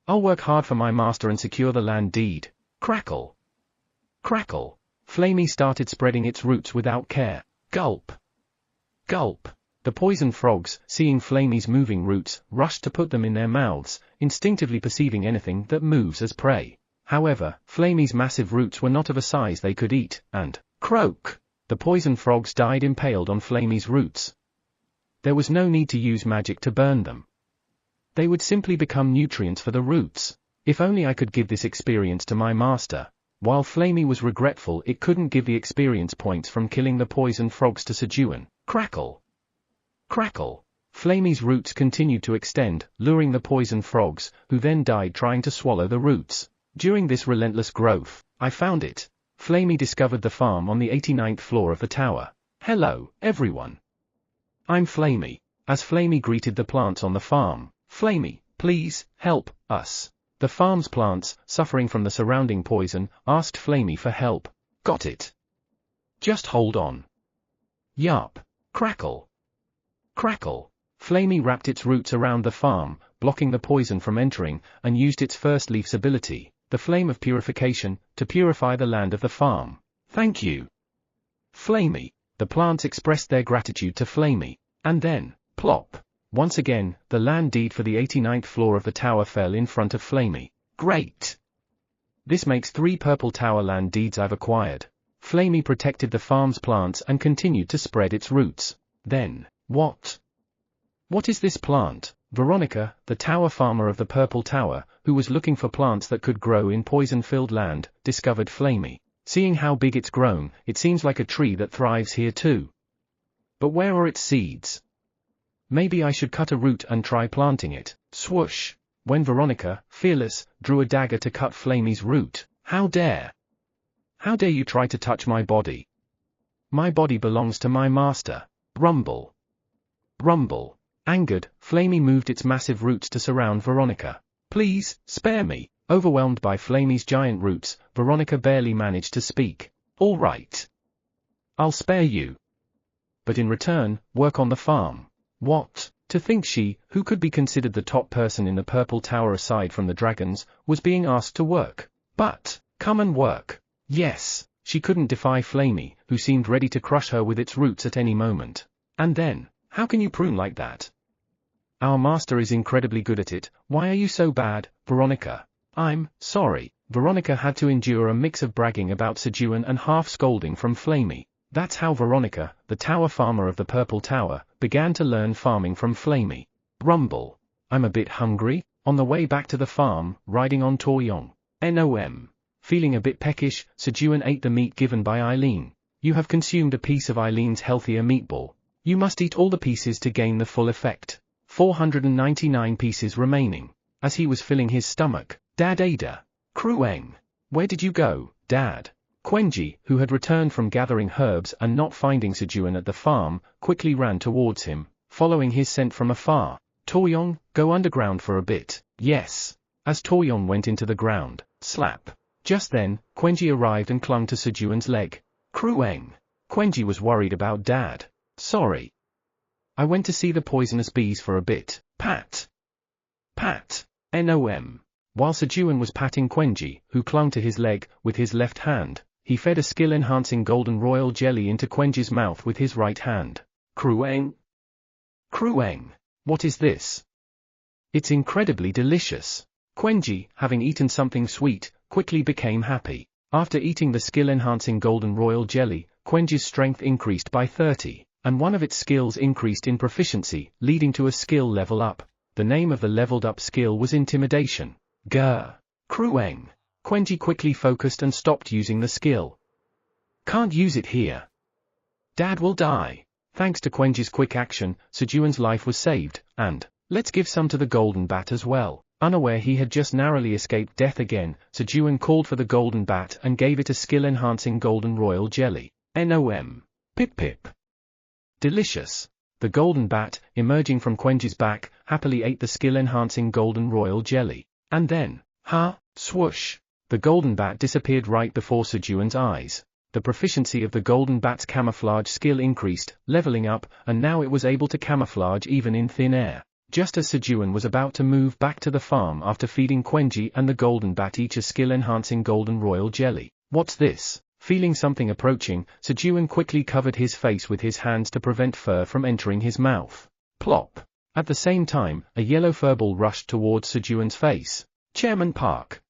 I'll work hard for my master and secure the land deed. Crackle. Crackle. Flamey started spreading its roots without care. Gulp. Gulp. The poison frogs, seeing Flamey's moving roots, rushed to put them in their mouths, instinctively perceiving anything that moves as prey. However, Flamey's massive roots were not of a size they could eat, and, croak! The poison frogs died impaled on Flamey's roots. There was no need to use magic to burn them. They would simply become nutrients for the roots. If only I could give this experience to my master. While Flamey was regretful it couldn't give the experience points from killing the poison frogs to Sejun. Crackle! Crackle! Flamey's roots continued to extend, luring the poison frogs, who then died trying to swallow the roots. During this relentless growth, I found it. Flamey discovered the farm on the 89th floor of the tower. Hello, everyone. I'm Flamey. As Flamey greeted the plants on the farm, Flamey, please, help us. The farm's plants, suffering from the surrounding poison, asked Flamey for help. Got it. Just hold on. Yup. Crackle. Crackle. Flamey wrapped its roots around the farm, blocking the poison from entering, and used its first leaf's ability, the flame of purification, to purify the land of the farm. Thank you. Flamey. The plants expressed their gratitude to Flamey. And then, plop. Once again, the land deed for the 89th floor of the tower fell in front of Flamey. Great! This makes 3 purple tower land deeds I've acquired. Flamey protected the farm's plants and continued to spread its roots. Then, what? What is this plant? Veronica, the tower farmer of the purple tower, who was looking for plants that could grow in poison-filled land, discovered Flamey. Seeing how big it's grown, it seems like a tree that thrives here too. But where are its seeds? Maybe I should cut a root and try planting it. Swoosh! When Veronica, fearless, drew a dagger to cut Flamey's root. How dare! How dare you try to touch my body? My body belongs to my master. Rumble! Rumble! Angered, Flamey moved its massive roots to surround Veronica. Please, spare me! Overwhelmed by Flamey's giant roots, Veronica barely managed to speak. All right. I'll spare you. But in return, work on the farm. What? To think she, who could be considered the top person in the purple tower aside from the dragons, was being asked to work. But, come and work. Yes, she couldn't defy Flamey, who seemed ready to crush her with its roots at any moment. And then, how can you prune like that? Our master is incredibly good at it. Why are you so bad, Veronica? I'm sorry. Veronica had to endure a mix of bragging about Sejun and half scolding from Flamey. That's how Veronica, the tower farmer of the purple tower, began to learn farming from Flamey. Rumble. I'm a bit hungry. On the way back to the farm, riding on Toyong. Nom. Feeling a bit peckish, Sejun ate the meat given by Eileen. You have consumed a piece of Eileen's healthier meatball. You must eat all the pieces to gain the full effect. 499 pieces remaining. As he was filling his stomach, Dad Ada. Krueng. Where did you go, Dad? Quenji, who had returned from gathering herbs and not finding Sejun at the farm, quickly ran towards him, following his scent from afar. Toyong, go underground for a bit. Yes. As Toyong went into the ground, slap. Just then, Quenji arrived and clung to Sejun's leg. Krueng. Quenji was worried about Dad. Sorry. I went to see the poisonous bees for a bit. Pat. Pat. Nom. While Sejun was patting Quenji, who clung to his leg, with his left hand, he fed a skill-enhancing golden royal jelly into Quenji's mouth with his right hand. Krueng? Krueng. What is this? It's incredibly delicious. Quenji, having eaten something sweet, quickly became happy. After eating the skill-enhancing golden royal jelly, Quenji's strength increased by 30, and one of its skills increased in proficiency, leading to a skill level up. The name of the leveled up skill was Intimidation. Grr. Krueng. Quenji quickly focused and stopped using the skill. Can't use it here. Dad will die. Thanks to Quenji's quick action, Sejun's life was saved, and, let's give some to the golden bat as well. Unaware he had just narrowly escaped death again, Sejun called for the golden bat and gave it a skill-enhancing golden royal jelly. Nom. Pip pip. Delicious. The golden bat, emerging from Quenji's back, happily ate the skill-enhancing golden royal jelly. And then, swoosh. The golden bat disappeared right before Sejun's eyes. The proficiency of the golden bat's camouflage skill increased, leveling up, and now it was able to camouflage even in thin air. Just as Sejun was about to move back to the farm after feeding Quenji and the golden bat each a skill-enhancing golden royal jelly. What's this? Feeling something approaching, Sejun quickly covered his face with his hands to prevent fur from entering his mouth. Plop. At the same time, a yellow furball rushed towards Sejun's face. Chairman Park.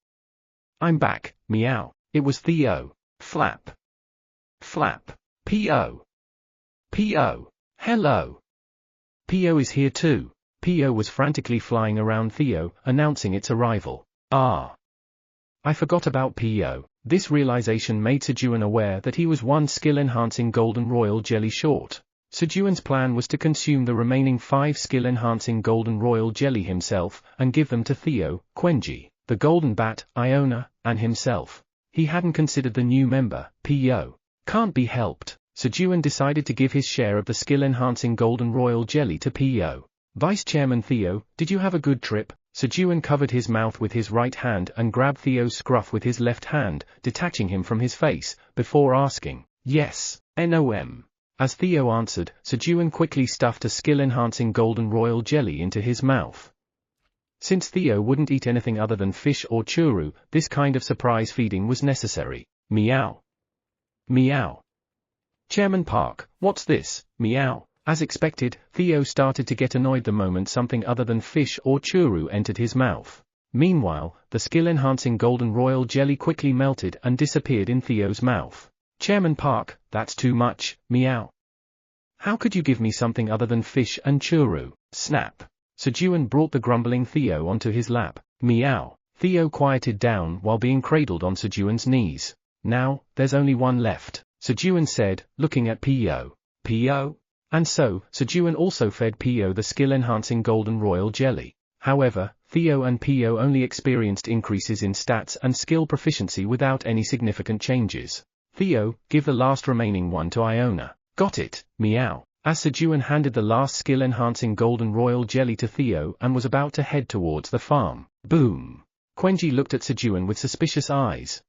I'm back, meow. It was Theo. Flap. Flap. P.O. P.O. Hello. P.O. is here too. P.O. was frantically flying around Theo, announcing its arrival. Ah. I forgot about P.O. This realization made Sejun aware that he was one skill-enhancing golden royal jelly short. Sejun's plan was to consume the remaining 5 skill-enhancing golden royal jelly himself, and give them to Theo, Quenji, the golden bat, Iona, and himself. He hadn't considered the new member, P.O. Can't be helped. Sejun decided to give his share of the skill-enhancing golden royal jelly to P.O. Vice Chairman Theo, did you have a good trip? Sejun covered his mouth with his right hand and grabbed Theo's scruff with his left hand, detaching him from his face, before asking, yes, NOM. As Theo answered, Sejun quickly stuffed a skill-enhancing golden royal jelly into his mouth. Since Theo wouldn't eat anything other than fish or churu, this kind of surprise feeding was necessary. Meow. Meow. Chairman Park, what's this? Meow. As expected, Theo started to get annoyed the moment something other than fish or churu entered his mouth. Meanwhile, the skill-enhancing golden royal jelly quickly melted and disappeared in Theo's mouth. Chairman Park, that's too much, meow. How could you give me something other than fish and churu? Snap. Sejun brought the grumbling Theo onto his lap. Meow. Theo quieted down while being cradled on Sejun's knees. Now, there's only one left, Sejun said, looking at P.O. P.O.? And so, Sejun also fed P.O. the skill-enhancing golden royal jelly. However, Theo and P.O. only experienced increases in stats and skill proficiency without any significant changes. Theo, give the last remaining one to Iona. Got it, meow. As Sejun handed the last skill-enhancing golden royal jelly to Theo and was about to head towards the farm. Boom. Quenji looked at Sejun with suspicious eyes.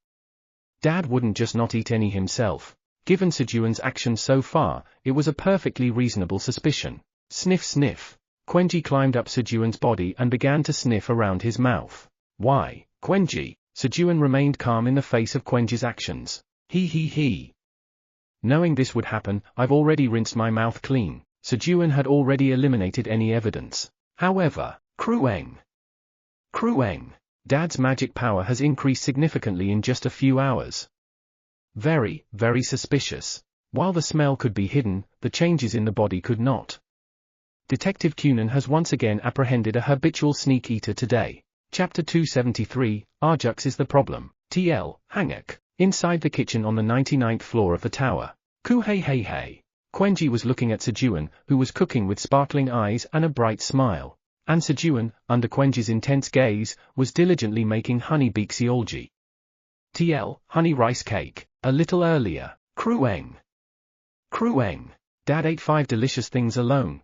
Dad wouldn't just not eat any himself. Given Sejun's actions so far, it was a perfectly reasonable suspicion. Sniff sniff. Quenji climbed up Sejun's body and began to sniff around his mouth. Why, Quenji? Sejun remained calm in the face of Quenji's actions. He. Knowing this would happen, I've already rinsed my mouth clean. Sejun had already eliminated any evidence. However, Krueng. Dad's magic power has increased significantly in just a few hours. Very, very suspicious. While the smell could be hidden, the changes in the body could not. Detective Cunan has once again apprehended a habitual sneak eater today. Chapter 273, Arjux is the problem. TL, Hanguk. Inside the kitchen on the 99th floor of the tower. Hey. Quenji was looking at Sejun, who was cooking with sparkling eyes and a bright smile. And Sejun, under Quenji's intense gaze, was diligently making honey beexiolji. TL, honey rice cake. A little earlier. Krueng. Dad ate 5 delicious things alone.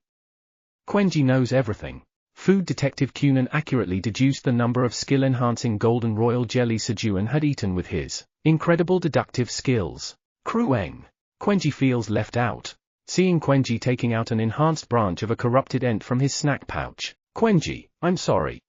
Quenji knows everything. Food detective Cunan accurately deduced the number of skill-enhancing golden royal jelly Sejun had eaten with his incredible deductive skills. Krueng. Quenji feels left out. Seeing Quenji taking out an enhanced branch of a corrupted ent from his snack pouch. Quenji, I'm sorry.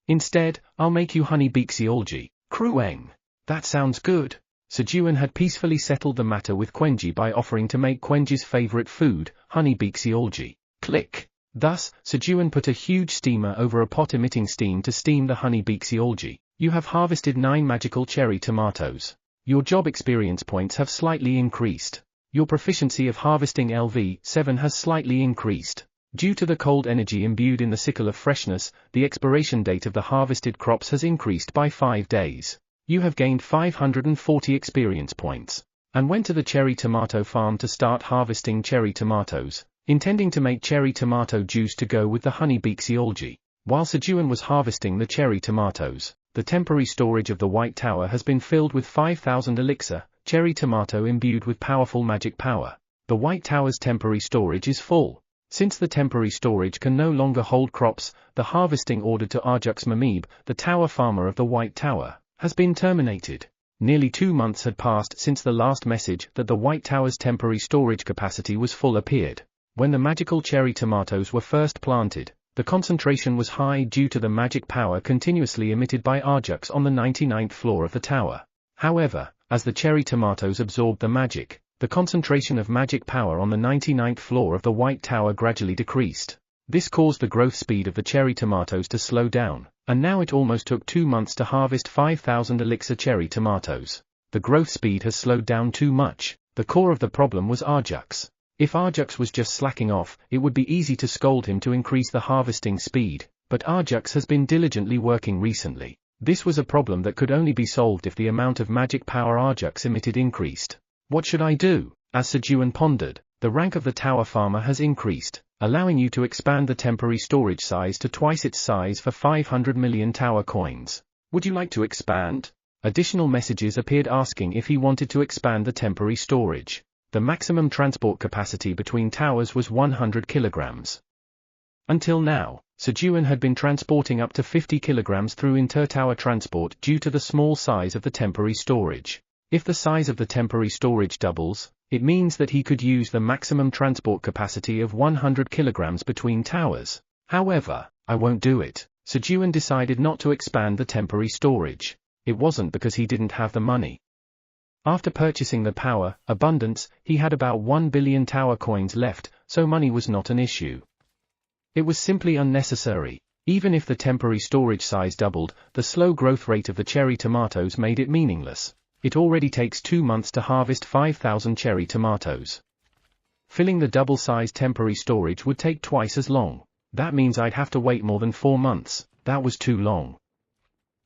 Instead, I'll make you honey beexiolji. Krueng. That sounds good. Sejun had peacefully settled the matter with Quenji by offering to make Quenji's favorite food, honey beexiolji. Click. Thus, Sejun put a huge steamer over a pot emitting steam to steam the honey beexiolji. You have harvested 9 magical cherry tomatoes. Your job experience points have slightly increased. Your proficiency of harvesting LV7 has slightly increased. Due to the cold energy imbued in the sickle of freshness, the expiration date of the harvested crops has increased by 5 days. You have gained 540 experience points. And went to the cherry tomato farm to start harvesting cherry tomatoes, intending to make cherry tomato juice to go with the honey beexiolji. While Sejun was harvesting the cherry tomatoes, the temporary storage of the White Tower has been filled with 5,000 elixir, cherry tomato imbued with powerful magic power. The White Tower's temporary storage is full. Since the temporary storage can no longer hold crops, the harvesting order to Arjux Mamib, the tower farmer of the White Tower, has been terminated. Nearly 2 months had passed since the last message that the White Tower's temporary storage capacity was full appeared. When the magical cherry tomatoes were first planted, the concentration was high due to the magic power continuously emitted by Arjux on the 99th floor of the tower. However, as the cherry tomatoes absorbed the magic, the concentration of magic power on the 99th floor of the White Tower gradually decreased. This caused the growth speed of the cherry tomatoes to slow down, And now it almost took 2 months to harvest 5,000 elixir cherry tomatoes. The growth speed has slowed down too much. The core of the problem was Arjux. If Arjux was just slacking off, it would be easy to scold him to increase the harvesting speed, but Arjux has been diligently working recently. This was a problem that could only be solved if the amount of magic power Arjux emitted increased. What should I do? As Sejun pondered, the rank of the tower farmer has increased, allowing you to expand the temporary storage size to twice its size for 500 million tower coins. Would you like to expand? Additional messages appeared asking if he wanted to expand the temporary storage. The maximum transport capacity between towers was 100 kilograms. Until now, Sejun had been transporting up to 50 kilograms through inter-tower transport due to the small size of the temporary storage. If the size of the temporary storage doubles, it means that he could use the maximum transport capacity of 100 kilograms between towers. However, I won't do it. Sejun decided not to expand the temporary storage. It wasn't because he didn't have the money. After purchasing the power abundance, he had about 1 billion tower coins left, so money was not an issue. It was simply unnecessary. Even if the temporary storage size doubled, the slow growth rate of the cherry tomatoes made it meaningless. It already takes 2 months to harvest 5,000 cherry tomatoes. Filling the double-sized temporary storage would take twice as long. That means I'd have to wait more than 4 months. That was too long.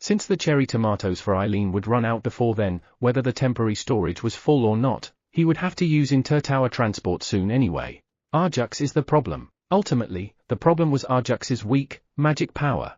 Since the cherry tomatoes for Eileen would run out before then, whether the temporary storage was full or not, he would have to use inter-tower transport soon anyway. Arjux is the problem. Ultimately, the problem was Arjux's weak, magic power.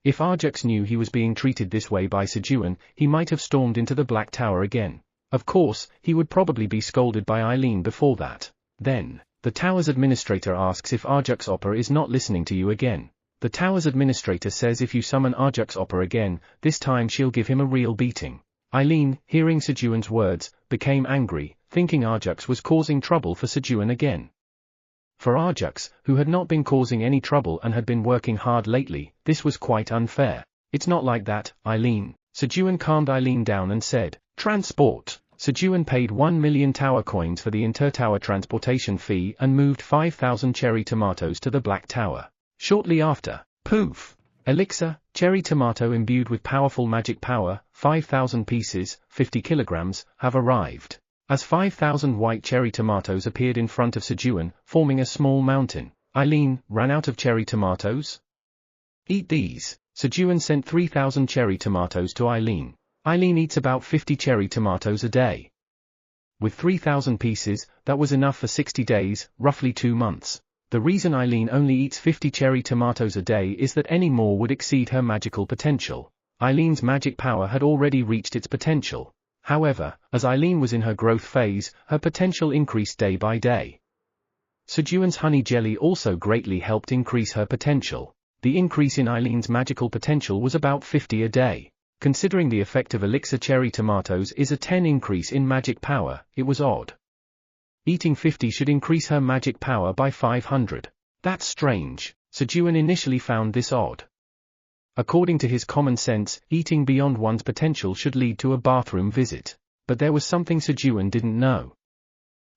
If Arjux knew he was being treated this way by Sejun, he might have stormed into the Black Tower again. Of course, he would probably be scolded by Eileen before that. Then, the tower's administrator asks if Arjux Opera is not listening to you again. The tower's administrator says if you summon Arjux Opera again, this time she'll give him a real beating. Eileen, hearing Sejun's words, became angry, thinking Arjux was causing trouble for Sejun again. For Arjux, who had not been causing any trouble and had been working hard lately, this was quite unfair. It's not like that, Eileen. Sejun calmed Eileen down and said, transport. Sejun paid 1 million tower coins for the inter-tower transportation fee and moved 5,000 cherry tomatoes to the Black Tower. Shortly after, poof! Elixir, cherry tomato imbued with powerful magic power, 5,000 pieces, 50 kilograms, have arrived. As 5,000 white cherry tomatoes appeared in front of Sejun, forming a small mountain, Eileen ran out of cherry tomatoes? Eat these. Sejun sent 3,000 cherry tomatoes to Eileen. Eileen eats about 50 cherry tomatoes a day. With 3,000 pieces, that was enough for 60 days, roughly 2 months. The reason Eileen only eats 50 cherry tomatoes a day is that any more would exceed her magical potential. Eileen's magic power had already reached its potential. However, as Eileen was in her growth phase, her potential increased day by day. Sejun's honey jelly also greatly helped increase her potential. The increase in Eileen's magical potential was about 50 a day. Considering the effect of elixir cherry tomatoes is a 10 increase in magic power, it was odd. Eating 50 should increase her magic power by 500. That's strange. Sejun initially found this odd. According to his common sense, eating beyond one's potential should lead to a bathroom visit. But there was something Sejun didn't know.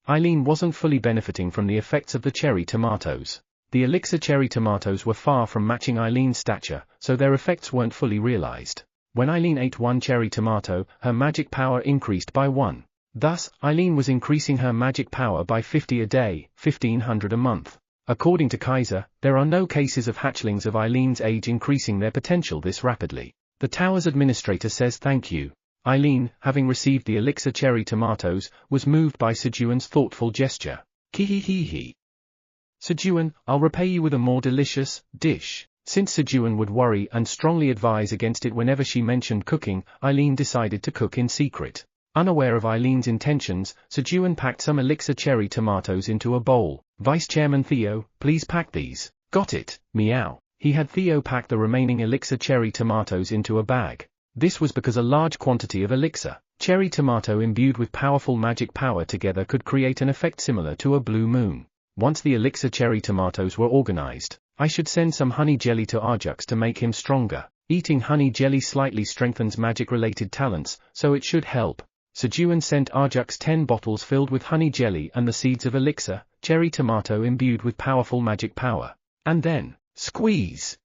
Eileen wasn't fully benefiting from the effects of the cherry tomatoes. The elixir cherry tomatoes were far from matching Eileen's stature, so their effects weren't fully realized. When Eileen ate 1 cherry tomato, her magic power increased by 1. Thus, Eileen was increasing her magic power by 50 a day, 1,500 a month. According to Kaiser, there are no cases of hatchlings of Eileen's age increasing their potential this rapidly. The tower's administrator says thank you. Eileen, having received the elixir cherry tomatoes, was moved by Sejun's thoughtful gesture. Kihihihi. Sejun, I'll repay you with a more delicious dish. Since Sejun would worry and strongly advise against it whenever she mentioned cooking, Eileen decided to cook in secret. Unaware of Eileen's intentions, Sejun packed some elixir cherry tomatoes into a bowl. Vice Chairman Theo, please pack these. Got it, meow. He had Theo pack the remaining elixir cherry tomatoes into a bag. This was because a large quantity of elixir cherry tomato imbued with powerful magic power together could create an effect similar to a blue moon. Once the elixir cherry tomatoes were organized, I should send some honey jelly to Arjux to make him stronger. Eating honey jelly slightly strengthens magic-related talents, so it should help. Sejun sent Arjux 10 bottles filled with honey jelly and the seeds of elixir cherry tomato imbued with powerful magic power. And then, squeeze!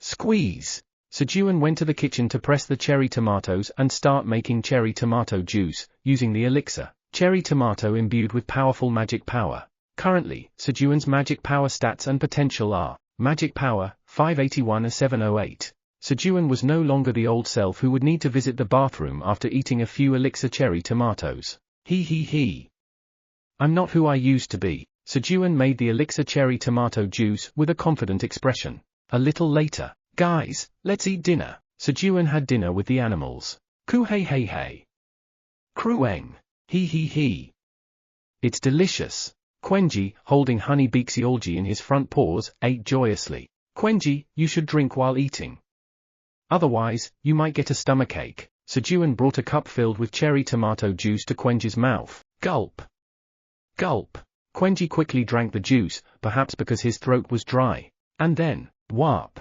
Squeeze. Sejun went to the kitchen to press the cherry tomatoes and start making cherry tomato juice, using the elixir, cherry tomato imbued with powerful magic power. Currently, Sejun's magic power stats and potential are, magic power, 581 and 708. Sejun was no longer the old self who would need to visit the bathroom after eating a few elixir cherry tomatoes. He. I'm not who I used to be. Sejun made the elixir cherry tomato juice with a confident expression. A little later, guys, let's eat dinner. Sejun had dinner with the animals. Ku hey. Krueng. He. It's delicious. Quenji, holding honey beaxiolji in his front paws, ate joyously. Quenji, you should drink while eating. Otherwise, you might get a stomachache. Sejun brought a cup filled with cherry tomato juice to Quenji's mouth. Gulp. Gulp. Quenji quickly drank the juice, perhaps because his throat was dry. And then, wharp.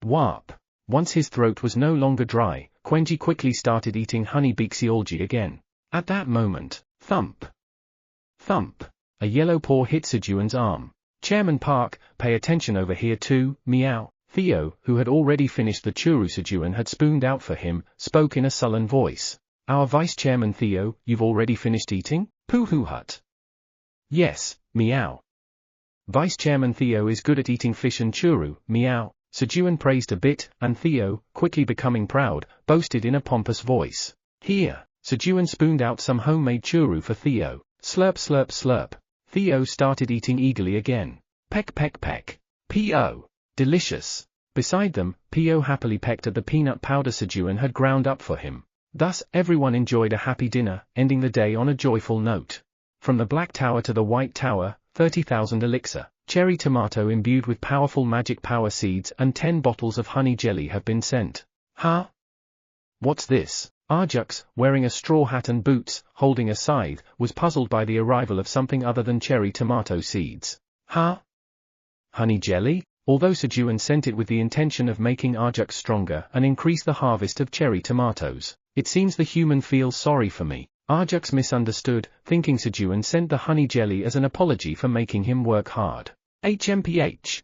Wharp. Once his throat was no longer dry, Quenji quickly started eating honey beaxiolji again. At that moment, thump. Thump. A yellow paw hit Sejun's arm. Chairman Park, pay attention over here too, meow. Theo, who had already finished the churu Sejun had spooned out for him, spoke in a sullen voice. Our Vice Chairman Theo, you've already finished eating? Pooh hut. Yes, meow. Vice Chairman Theo is good at eating fish and churu, meow. Sejun praised a bit, and Theo, quickly becoming proud, boasted in a pompous voice. Here, Sejun spooned out some homemade churu for Theo. Slurp slurp slurp. Theo started eating eagerly again. Peck peck peck. P.O. Delicious. Beside them, P.O. happily pecked at the peanut powder Sejun had ground up for him. Thus, everyone enjoyed a happy dinner, ending the day on a joyful note. From the Black Tower to the White Tower, 30,000 elixir, cherry tomato imbued with powerful magic power seeds and 10 bottles of honey jelly have been sent. Huh? What's this? Arjux, wearing a straw hat and boots, holding a scythe, was puzzled by the arrival of something other than cherry tomato seeds. Huh? Honey jelly? Although Sejun sent it with the intention of making Arjux stronger and increase the harvest of cherry tomatoes, it seems the human feels sorry for me. Arjux misunderstood, thinking Sejun sent the honey jelly as an apology for making him work hard. HMPH.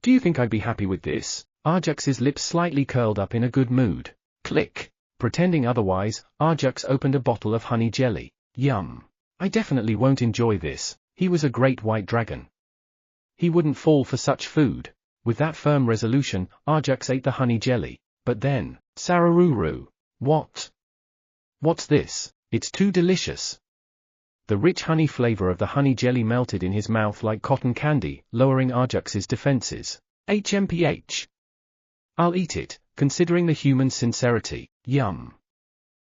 Do you think I'd be happy with this? Arjux's lips slightly curled up in a good mood. Click. Pretending otherwise, Arjux opened a bottle of honey jelly. Yum. I definitely won't enjoy this. He was a great white dragon. He wouldn't fall for such food. With that firm resolution, Arjux ate the honey jelly. But then, Sararuru. What? What's this? It's too delicious. The rich honey flavor of the honey jelly melted in his mouth like cotton candy, lowering Arjux's defenses. HMPH. I'll eat it, considering the human's sincerity. Yum.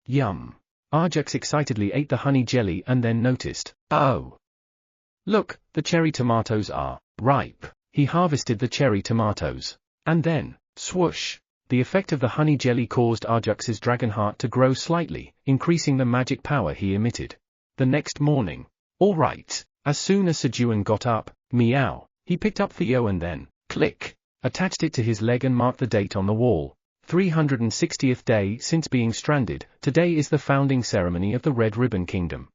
Yum. Arjux excitedly ate the honey jelly and then noticed, oh. Look, the cherry tomatoes are ripe. He harvested the cherry tomatoes. And then, swoosh. The effect of the honey jelly caused Arjux's dragon heart to grow slightly, increasing the magic power he emitted. The next morning. All right. As soon as Sejun got up, meow, he picked up Theo and then, click, attached it to his leg and marked the date on the wall. 360th day since being stranded, today is the founding ceremony of the Red Ribbon Kingdom.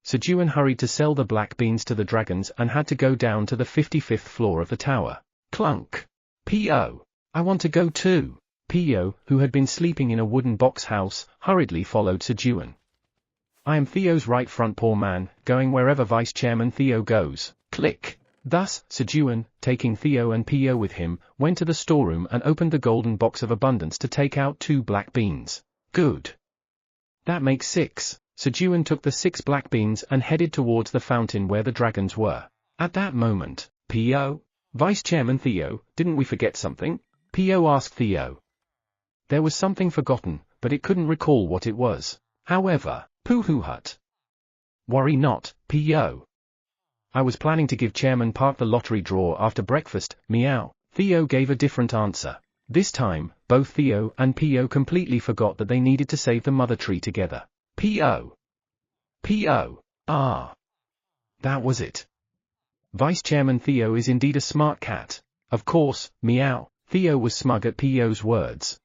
Sejun hurried to sell the black beans to the dragons and had to go down to the 55th floor of the tower. Clunk. P.O. I want to go too. P.O., who had been sleeping in a wooden box house, hurriedly followed Sejun. I am Theo's right front paw man, going wherever Vice Chairman Theo goes. Click. Thus, Sejun, taking Theo and P.O. with him, went to the storeroom and opened the golden box of abundance to take out 2 black beans. Good. That makes 6. Sejun took the 6 black beans and headed towards the fountain where the dragons were. At that moment, P.O. Vice Chairman Theo, didn't we forget something? P.O. asked Theo. There was something forgotten, but it couldn't recall what it was. However, Pooh hut. Worry not, P.O. I was planning to give Chairman Park the lottery draw after breakfast, meow. Theo gave a different answer. This time, both Theo and P.O. completely forgot that they needed to save the mother tree together. P.O. P.O. Ah. That was it. Vice Chairman Theo is indeed a smart cat. Of course, meow. Theo was smug at P.O.'s words.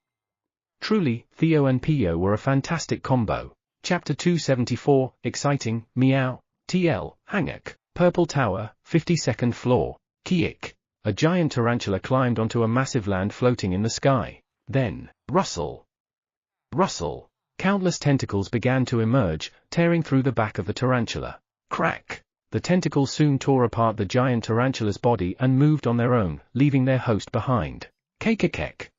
Truly, Theo and P.O. were a fantastic combo. Chapter 274, exciting, meow. TL, Hangak, Purple Tower, 52nd floor. Kiik. A giant tarantula climbed onto a massive land floating in the sky. Then, rustle! Rustle! Countless tentacles began to emerge, tearing through the back of the tarantula. Crack! The tentacles soon tore apart the giant tarantula's body and moved on their own, leaving their host behind. Kekekek!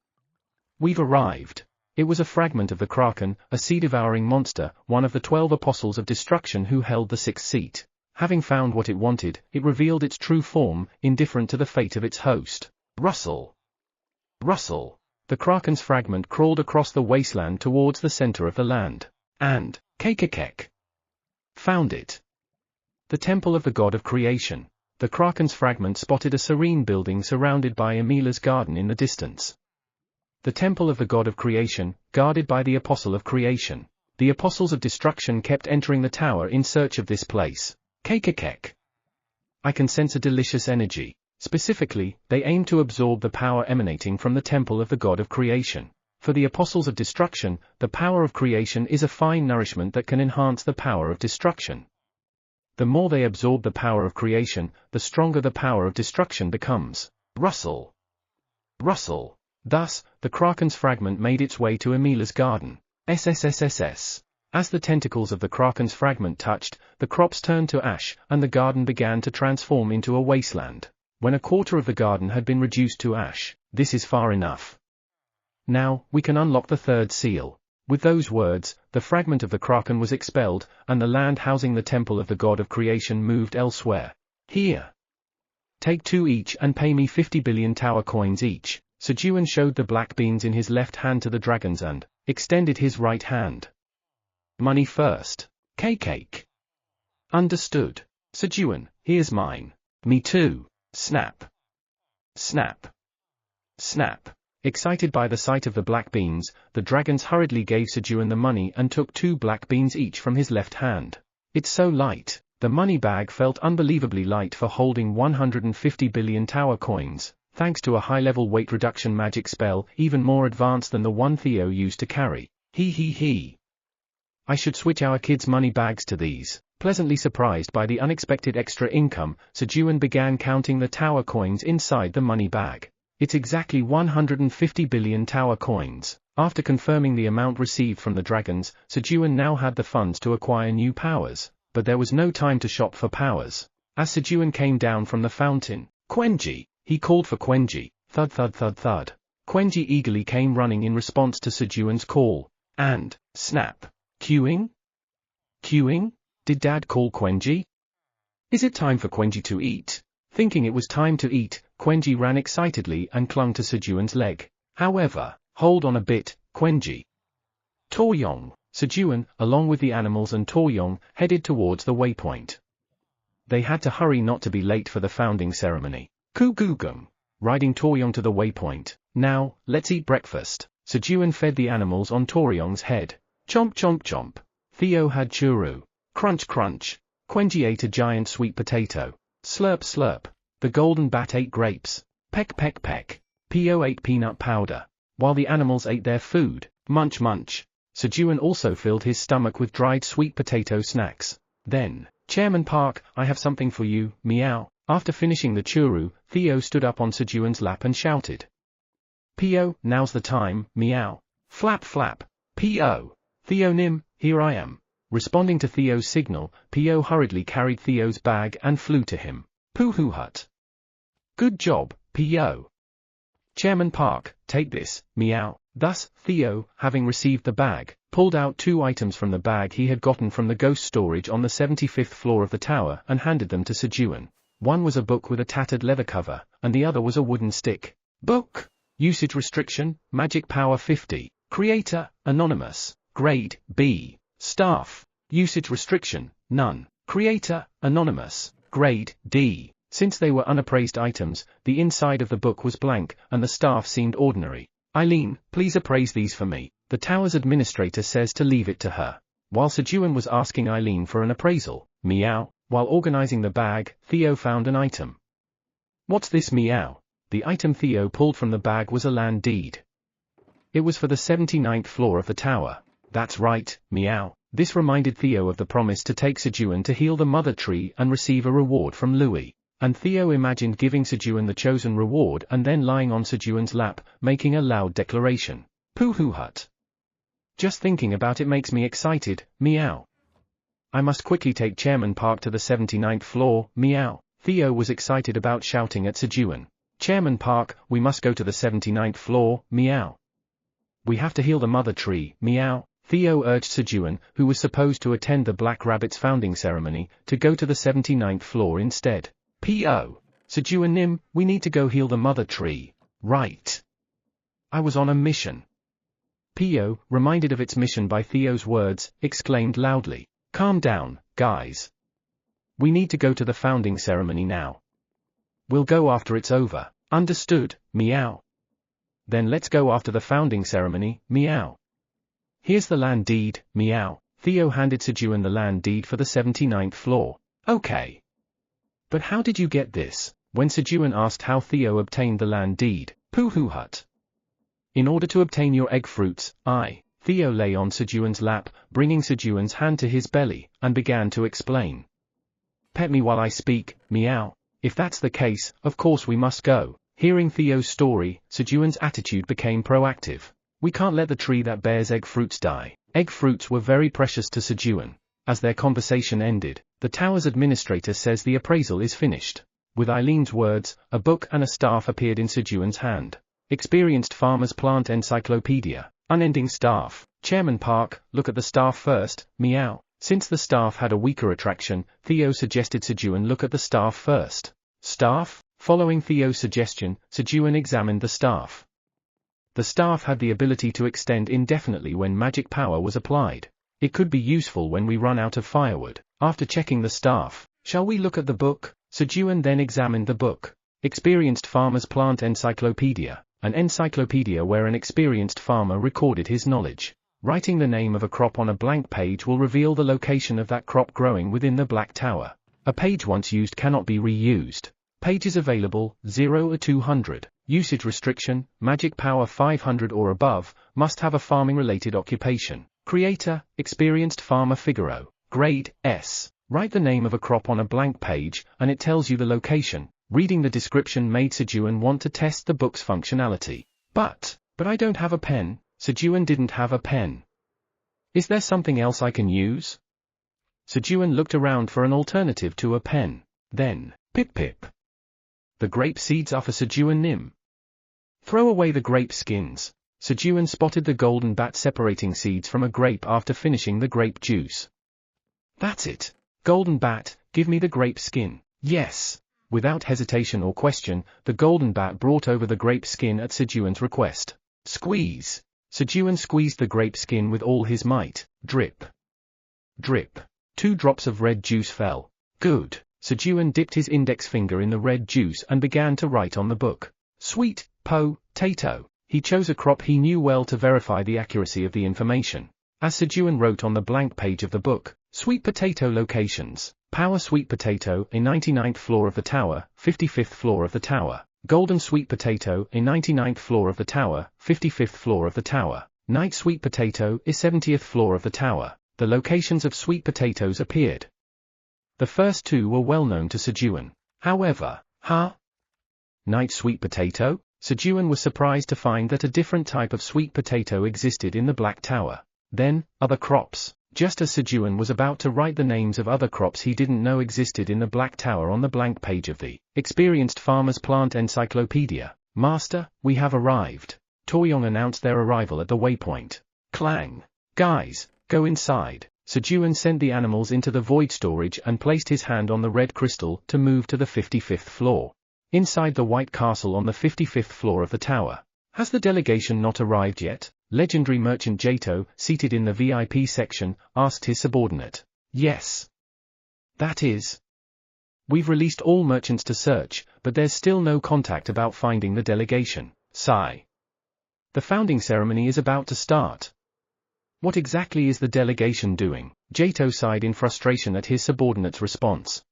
We've arrived! It was a fragment of the Kraken, a sea-devouring monster, one of the 12 apostles of destruction who held the sixth seat. Having found what it wanted, it revealed its true form, indifferent to the fate of its host. Rustle! Rustle! The Kraken's fragment crawled across the wasteland towards the center of the land. And, Kekekek! Found it! The temple of the god of creation. The Kraken's fragment spotted a serene building surrounded by Emila's garden in the distance. The temple of the god of creation, guarded by the apostle of creation. The apostles of destruction kept entering the tower in search of this place. Kekekek! I can sense a delicious energy. Specifically, they aim to absorb the power emanating from the temple of the god of creation. For the apostles of destruction, the power of creation is a fine nourishment that can enhance the power of destruction. The more they absorb the power of creation, the stronger the power of destruction becomes. Rustle! Rustle! Thus, the Kraken's fragment made its way to Emila's garden. SSSSS. As the tentacles of the Kraken's fragment touched, the crops turned to ash, and the garden began to transform into a wasteland. When a quarter of the garden had been reduced to ash, this is far enough. Now, we can unlock the third seal. With those words, the fragment of the Kraken was expelled, and the land housing the temple of the god of creation moved elsewhere. Here! Take 2 each and pay me 50 billion tower coins each. Sejun showed the black beans in his left hand to the dragons and extended his right hand. Money first. Cake. Understood. Sejun, here's mine. Me too. Snap. Snap. Snap. Excited by the sight of the black beans, the dragons hurriedly gave Sejun the money and took 2 black beans each from his left hand. It's so light. The money bag felt unbelievably light for holding 150 billion tower coins, thanks to a high-level weight reduction magic spell even more advanced than the one Theo used to carry. He. I should switch our kids' money bags to these. Pleasantly surprised by the unexpected extra income, Sejun began counting the tower coins inside the money bag. It's exactly 150 billion tower coins. After confirming the amount received from the dragons, Sejun now had the funds to acquire new powers, but there was no time to shop for powers. As Sejun came down from the fountain, Quenji! He called for Quenji. Thud thud thud thud. Quenji eagerly came running in response to Sejun's call. And, snap. Queuing? Queuing? Did Dad call Quenji? Is it time for Quenji to eat? Thinking it was time to eat, Quenji ran excitedly and clung to Sejun's leg. However, hold on a bit, Quenji. Toryong. Sejun, along with the animals and Toryong, headed towards the waypoint. They had to hurry not to be late for the founding ceremony. Kugugum. Riding Toryong to the waypoint. Now, let's eat breakfast. Sejun fed the animals on Toryong's head. Chomp chomp chomp. Theo had churu. Crunch crunch. Quenji ate a giant sweet potato. Slurp slurp. The golden bat ate grapes. Peck peck peck. Pio ate peanut powder. While the animals ate their food, munch munch. Sejun also filled his stomach with dried sweet potato snacks. Then, Chairman Park, I have something for you, meow. After finishing the churu, Theo stood up on Sejun's lap and shouted. Pio, now's the time, meow. Flap flap. Pio. Theonym, here I am. Responding to Theo's signal, Pio hurriedly carried Theo's bag and flew to him. Pooh hut. Good job, Pio. Chairman Park, take this, meow. Thus, Theo, having received the bag, pulled out 2 items from the bag he had gotten from the ghost storage on the 75th floor of the tower and handed them to Sejun. One was a book with a tattered leather cover, and the other was a wooden stick. Book. Usage restriction, magic power 50. Creator, anonymous. Grade, B. Staff. Usage restriction, none. Creator, anonymous. Grade, D. Since they were unappraised items, the inside of the book was blank, and the staff seemed ordinary. Eileen, please appraise these for me. The tower's administrator says to leave it to her. While Sejun was asking Eileen for an appraisal, meow, while organizing the bag, Theo found an item. What's this, meow? The item Theo pulled from the bag was a land deed. It was for the 79th floor of the tower. That's right, meow. This reminded Theo of the promise to take Sejun to heal the mother tree and receive a reward from Louis. And Theo imagined giving Sejun the chosen reward and then lying on Sejun's lap, making a loud declaration. Pooh hut. Just thinking about it makes me excited, meow. I must quickly take Chairman Park to the 79th floor, meow. Theo was excited about shouting at Sejun. Chairman Park, we must go to the 79th floor, meow. We have to heal the mother tree, meow. Theo urged Sejun, who was supposed to attend the Black Rabbit's founding ceremony, to go to the 79th floor instead. P.O. Sejun Nim, we need to go heal the mother tree. Right. I was on a mission. P.O., reminded of its mission by Theo's words, exclaimed loudly. Calm down, guys. We need to go to the founding ceremony now. We'll go after it's over. Understood, meow. Then let's go after the founding ceremony, meow. Here's the land deed, meow. Theo handed Sejun the land deed for the 79th floor. Okay. But how did you get this? When Sejun asked how Theo obtained the land deed, Pooh hut. In order to obtain your egg fruits, Theo lay on Sejun's lap, bringing Sejun's hand to his belly, and began to explain. Pet me while I speak, meow. If that's the case, of course we must go. Hearing Theo's story, Sejun's attitude became proactive. We can't let the tree that bears egg fruits die. Egg fruits were very precious to Sejun. As their conversation ended, the tower's administrator says the appraisal is finished. With Eileen's words, a book and a staff appeared in Sejun's hand. Experienced Farmer's Plant Encyclopedia. Unending staff. Chairman Park, look at the staff first, meow. Since the staff had a weaker attraction, Theo suggested Sejun look at the staff first. Staff? Following Theo's suggestion, Sejun examined the staff. The staff had the ability to extend indefinitely when magic power was applied. It could be useful when we run out of firewood. After checking the staff, shall we look at the book? Sejun then examined the book. Experienced Farmer's Plant Encyclopedia. An encyclopedia where an experienced farmer recorded his knowledge. Writing the name of a crop on a blank page will reveal the location of that crop growing within the Black Tower. A page once used cannot be reused. Pages available, 0 or 200. Usage restriction, magic power 500 or above, must have a farming-related occupation. Creator, experienced farmer Figaro. Grade, S. Write the name of a crop on a blank page, and it tells you the location. Reading the description made Sejun want to test the book's functionality. But I don't have a pen. Sejun didn't have a pen. Is there something else I can use? Sejun looked around for an alternative to a pen. Then, pip. The grape seeds are for Sejun Nim. Throw away the grape skins. Sejun spotted the golden bat separating seeds from a grape after finishing the grape juice. That's it. Golden bat, give me the grape skin. Yes. Without hesitation or question, the golden bat brought over the grape skin at Sejun's request. Squeeze. Sejun squeezed the grape skin with all his might. Drip. Drip. 2 drops of red juice fell. Good. Sejun dipped his index finger in the red juice and began to write on the book. Sweet potato. He chose a crop he knew well to verify the accuracy of the information. As Sejun wrote on the blank page of the book, sweet potato locations. Power sweet potato, a 99th floor of the tower, 55th floor of the tower. Golden sweet potato, a 99th floor of the tower, 55th floor of the tower. Night sweet potato, a 70th floor of the tower. The locations of sweet potatoes appeared. The first 2 were well known to Sejun. However, night sweet potato? Sejun was surprised to find that a different type of sweet potato existed in the Black Tower. Then, other crops. Just as Sejun was about to write the names of other crops he didn't know existed in the Black Tower on the blank page of the Experienced Farmer's Plant Encyclopedia. Master, we have arrived. Toyong announced their arrival at the waypoint. Clang. Guys, go inside. Sejun sent the animals into the void storage and placed his hand on the red crystal to move to the 55th floor. Inside the White Castle on the 55th floor of the tower. Has the delegation not arrived yet? Legendary merchant Jato, seated in the VIP section, asked his subordinate. Yes. That is. We've released all merchants to search, but there's still no contact about finding the delegation. Sigh. The founding ceremony is about to start. What exactly is the delegation doing? Jato sighed in frustration at his subordinate's response.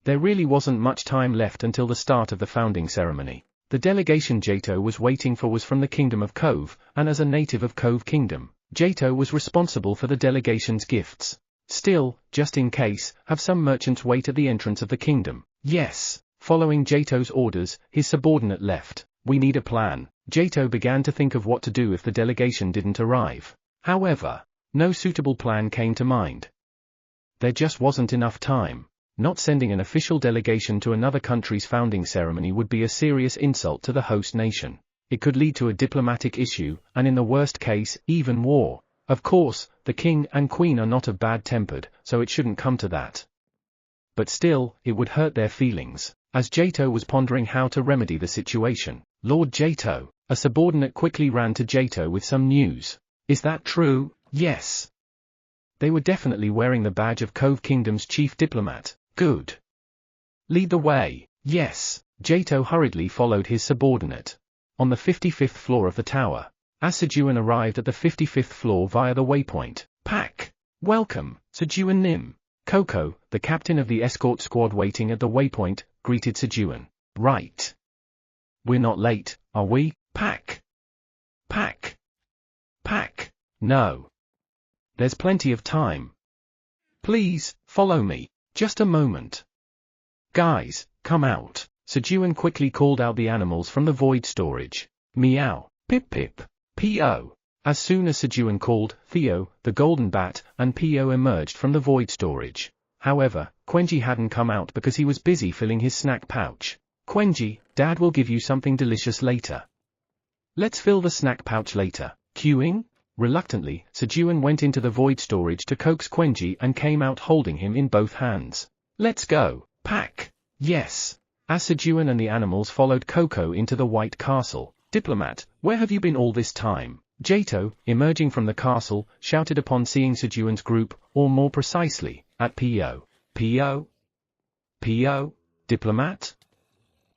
There really wasn't much time left until the start of the founding ceremony. The delegation Jato was waiting for was from the Kingdom of Cove, and as a native of Cove Kingdom, Jato was responsible for the delegation's gifts. Still, just in case, have some merchants wait at the entrance of the kingdom. Yes. Following Jato's orders, his subordinate left. We need a plan. Jato began to think of what to do if the delegation didn't arrive. However, no suitable plan came to mind. There just wasn't enough time. Not sending an official delegation to another country's founding ceremony would be a serious insult to the host nation. It could lead to a diplomatic issue, and in the worst case, even war. Of course, the king and queen are not bad-tempered, so it shouldn't come to that. But still, it would hurt their feelings. As Jato was pondering how to remedy the situation, Lord Jato, a subordinate quickly ran to Jato with some news. Is that true? Yes. They were definitely wearing the badge of Cove Kingdom's chief diplomat. Good. Lead the way. Yes. Jato hurriedly followed his subordinate. On the 55th floor of the tower, as Sejun arrived at the 55th floor via the waypoint. Pak. Welcome, Sejun Nim. Coco, the captain of the escort squad waiting at the waypoint, greeted Sejun. Right. We're not late, are we? Pak. Pak. Pak. No. There's plenty of time. Please, follow me. Just a moment. Guys, come out. Sejun quickly called out the animals from the void storage. Meow, pip pip, P.O. As soon as Sejun called, Theo, the golden bat, and P.O. emerged from the void storage. However, Quenji hadn't come out because he was busy filling his snack pouch. Quenji, Dad will give you something delicious later. Let's fill the snack pouch later. Queuing? Reluctantly, Sejun went into the void storage to coax Quenji and came out holding him in both hands. Let's go, Pak. Yes. As Sejun and the animals followed Coco into the White Castle. Diplomat, where have you been all this time? Jato, emerging from the castle, shouted upon seeing Sejun's group, or more precisely, at P.O. P.O.? P.O.? Diplomat?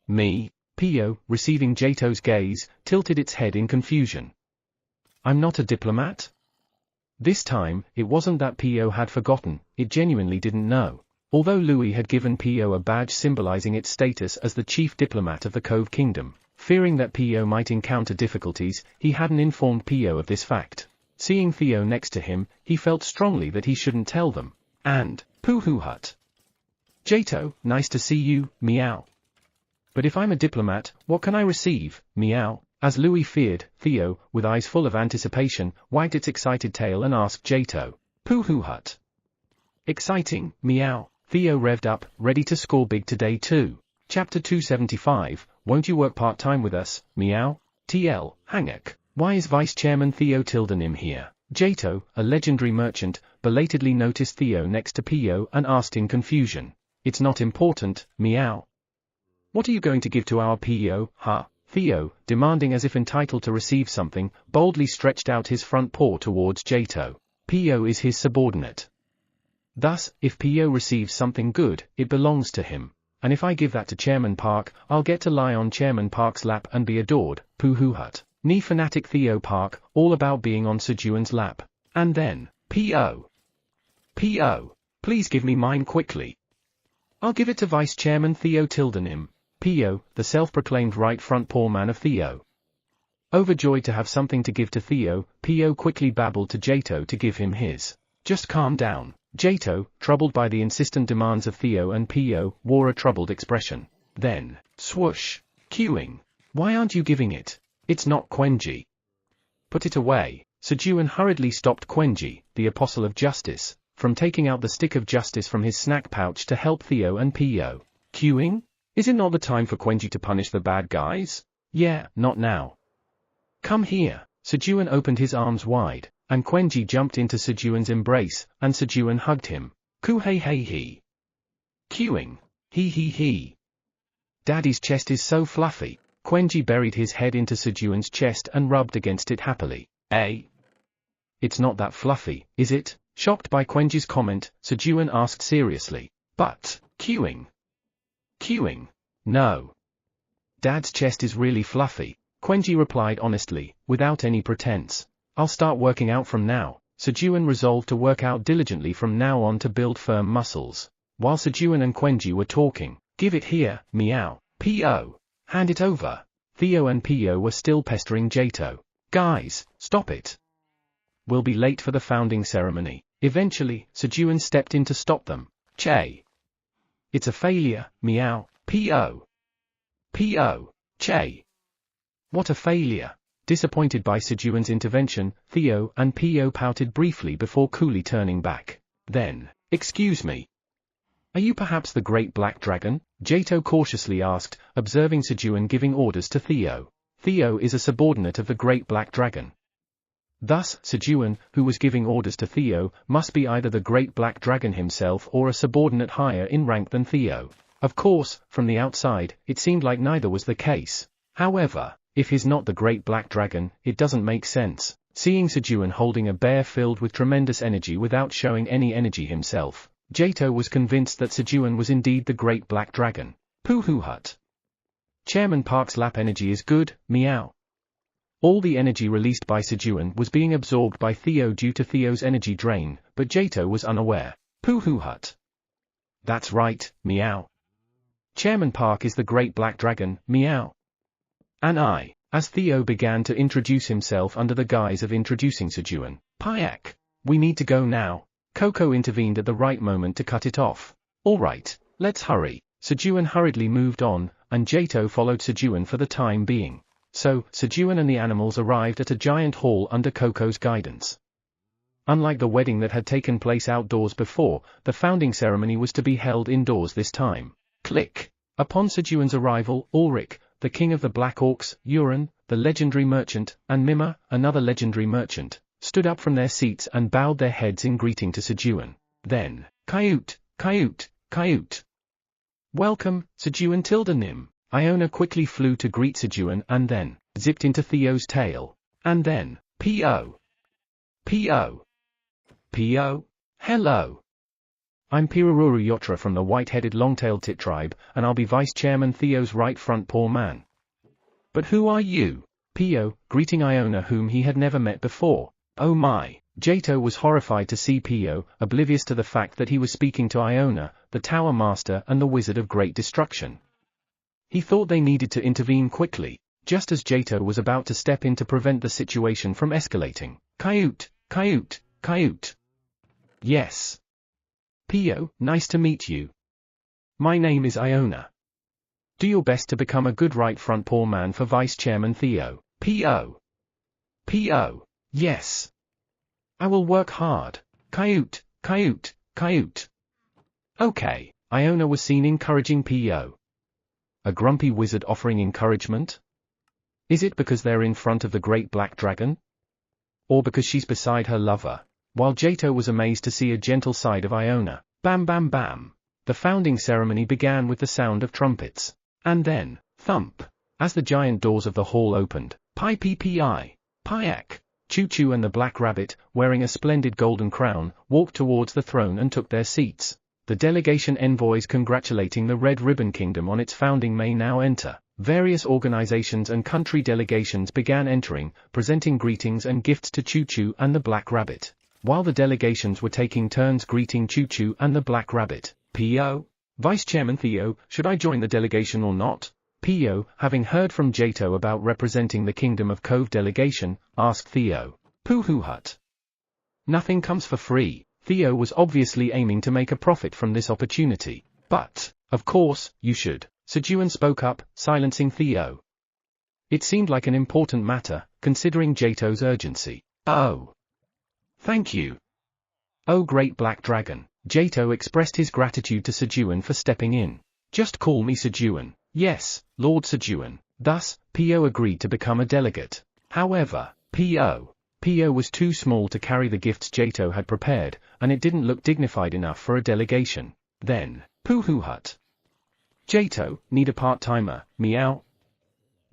Me? P.O., receiving Jato's gaze, tilted its head in confusion. I'm not a diplomat? This time, it wasn't that P.O. had forgotten, it genuinely didn't know. Although Louis had given P.O. a badge symbolizing its status as the chief diplomat of the Cove Kingdom, fearing that P.O. might encounter difficulties, he hadn't informed P.O. of this fact. Seeing Theo next to him, he felt strongly that he shouldn't tell them. And, Pooh Hut. Jato, nice to see you, meow. But if I'm a diplomat, what can I receive, meow? As Louis feared, Theo, with eyes full of anticipation, wagged its excited tail and asked Jato. Pooh Hut. Exciting, meow. Theo revved up, ready to score big today too. Chapter 275, won't you work part-time with us, meow? TL, Hangak. Why is Vice Chairman Theo Tildenim here? Jato, a legendary merchant, belatedly noticed Theo next to P.O. and asked in confusion. It's not important, meow. What are you going to give to our P.O., huh? Theo, demanding as if entitled to receive something, boldly stretched out his front paw towards Jato. P.O. is his subordinate. Thus, if P.O. receives something good, it belongs to him. And if I give that to Chairman Park, I'll get to lie on Chairman Park's lap and be adored. Pooh Hut. Knee fanatic Theo Park, all about being on Sejun's lap. And then, P.O. P.O. Please give me mine quickly. I'll give it to Vice Chairman Theo Tildenim. P.O., the self-proclaimed right front paw man of Theo. Overjoyed to have something to give to Theo, P.O. quickly babbled to Jato to give him his. Just calm down. Jato, troubled by the insistent demands of Theo and P.O., wore a troubled expression. Then, swoosh. Queuing. Why aren't you giving it? It's not Quenji. Put it away. Sejun hurriedly stopped Quenji, the apostle of justice, from taking out the stick of justice from his snack pouch to help Theo and P.O. Queuing? Is it not the time for Quenji to punish the bad guys? Yeah, not now. Come here. Sejun opened his arms wide, and Quenji jumped into Sejun's embrace, and Sejun hugged him. Coo-hey-hey-he. Queuing. He. Daddy's chest is so fluffy. Quenji buried his head into Sejun's chest and rubbed against it happily. Eh? It's not that fluffy, is it? Shocked by Quenji's comment, Sejun asked seriously. But, queuing. No. Dad's chest is really fluffy, Quenji replied honestly, without any pretense. I'll start working out from now. Sejun resolved to work out diligently from now on to build firm muscles. While Sejun and Quenji were talking, give it here, meow. P.O. Hand it over. Theo and P.O. were still pestering Jato. Guys, stop it. We'll be late for the founding ceremony. Eventually, Sejun stepped in to stop them. Che. It's a failure, meow, P.O. P.O. Che. What a failure. Disappointed by Sejun's intervention, Theo and P.O. pouted briefly before coolly turning back. Then, excuse me. Are you perhaps the Great Black Dragon? Jato cautiously asked, observing Sejun giving orders to Theo. Theo is a subordinate of the Great Black Dragon. Thus, Sejun, who was giving orders to Theo, must be either the Great Black Dragon himself or a subordinate higher in rank than Theo. Of course, from the outside, it seemed like neither was the case. However, if he's not the Great Black Dragon, it doesn't make sense. Seeing Sejun holding a bear filled with tremendous energy without showing any energy himself, Jato was convinced that Sejun was indeed the Great Black Dragon. Pooh hut. Chairman Park's lap energy is good, meow. All the energy released by Sejun was being absorbed by Theo due to Theo's energy drain, but Jato was unaware. Pooh hut. That's right, meow. Chairman Park is the Great Black Dragon, meow. And I, as Theo began to introduce himself under the guise of introducing Sejun. Payak. We need to go now. Coco intervened at the right moment to cut it off. All right, let's hurry. Sejun hurriedly moved on, and Jato followed Sejun for the time being. So, Sejun and the animals arrived at a giant hall under Coco's guidance. Unlike the wedding that had taken place outdoors before, the founding ceremony was to be held indoors this time. Click. Upon Sejun's arrival, Ulrich, the king of the Black Orcs, Uran, the legendary merchant, and Mima, another legendary merchant, stood up from their seats and bowed their heads in greeting to Sejun. Then, Kayut, Kayut, Kayut. Welcome, Sejun Tildanim. Iona quickly flew to greet Sejun and then, zipped into Theo's tail. And then, P.O. P.O. P.O. Hello. I'm Pirururu Yotra from the white-headed long-tailed tit tribe, and I'll be Vice Chairman Theo's right front paw man. But who are you? P.O., greeting Iona whom he had never met before. Oh my. Jato was horrified to see P.O., oblivious to the fact that he was speaking to Iona, the Tower Master and the Wizard of Great Destruction. He thought they needed to intervene quickly, just as Jato was about to step in to prevent the situation from escalating. Kayut, Kayut, Kayut. Yes. P.O., nice to meet you. My name is Iona. Do your best to become a good right front paw man for Vice Chairman Theo. P.O. P.O. Yes. I will work hard. Kayut, Kayut, Kayut. Okay, Iona was seen encouraging P.O. A grumpy wizard offering encouragement? Is it because they're in front of the Great Black Dragon? Or because she's beside her lover? While Jato was amazed to see a gentle side of Iona. Bam bam bam. The founding ceremony began with the sound of trumpets. And then, thump. As the giant doors of the hall opened, Pi-pi-pi, Payak. Choo-Choo and the Black Rabbit, wearing a splendid golden crown, walked towards the throne and took their seats. The delegation envoys congratulating the Red Ribbon Kingdom on its founding may now enter. Various organizations and country delegations began entering, presenting greetings and gifts to Choo-Choo and the Black Rabbit. While the delegations were taking turns greeting Choo-Choo and the Black Rabbit, P.O. Vice Chairman Theo, should I join the delegation or not? P.O., having heard from Jato about representing the Kingdom of Cove delegation, asked Theo. Pooh hut. Nothing comes for free. Theo was obviously aiming to make a profit from this opportunity. But, of course, you should. Sejun spoke up, silencing Theo. It seemed like an important matter, considering Jato's urgency. Oh. Thank you. Oh Great Black Dragon. Jato expressed his gratitude to Sejun for stepping in. Just call me Sejun. Yes, Lord Sejun. Thus, P.O. agreed to become a delegate. However, P.O. was too small to carry the gifts Jato had prepared, and it didn't look dignified enough for a delegation. Then, Pooh hut. Jato, need a part-timer, meow.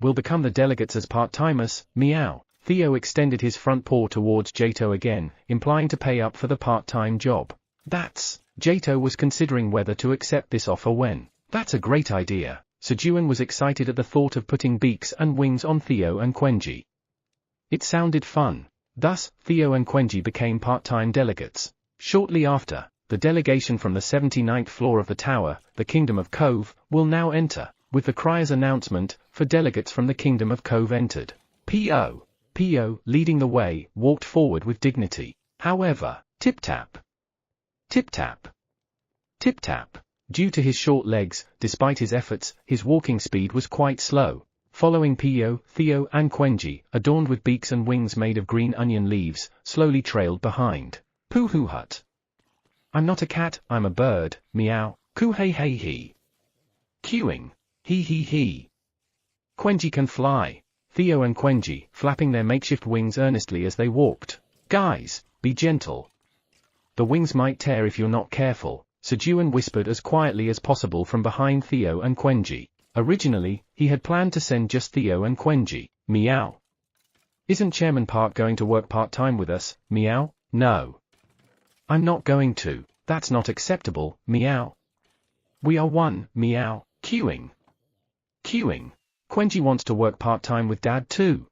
We'll become the delegates as part-timers, meow. Theo extended his front paw towards Jato again, implying to pay up for the part-time job. Jato was considering whether to accept this offer when. That's a great idea. Sejun was excited at the thought of putting beaks and wings on Theo and Quenji. It sounded fun. Thus, Theo and Quenji became part-time delegates. Shortly after, the delegation from the 79th floor of the tower, the Kingdom of Cove, will now enter. With the crier's announcement, for delegates from the Kingdom of Cove entered. P.O., leading the way, walked forward with dignity. However, tip-tap. Tip-tap. Tip-tap. Due to his short legs, despite his efforts, his walking speed was quite slow. Following Pio, Theo and Quenji, adorned with beaks and wings made of green onion leaves, slowly trailed behind. Pooh-hoo hut. I'm not a cat, I'm a bird, meow, coo hey hey he. Queuing. He he he. Quenji can fly. Theo and Quenji, flapping their makeshift wings earnestly as they walked. Guys, be gentle. The wings might tear if you're not careful, Sejun whispered as quietly as possible from behind Theo and Quenji. Originally, he had planned to send just Theo and Quenji. Meow. Isn't Chairman Park going to work part-time with us? Meow. No. I'm not going to. That's not acceptable. Meow. We are one. Meow. Queuing. Queuing. Quenji wants to work part-time with Dad too.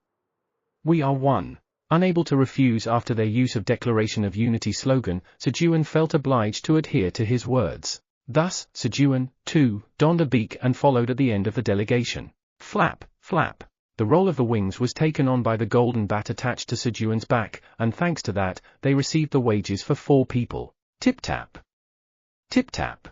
We are one. Unable to refuse after their use of Declaration of Unity slogan, Sejun felt obliged to adhere to his words. Thus, Sejun, too, donned a beak and followed at the end of the delegation. Flap, flap. The roll of the wings was taken on by the golden bat attached to Sejun's back, and thanks to that, they received the wages for 4 people. Tip-tap. Tip-tap.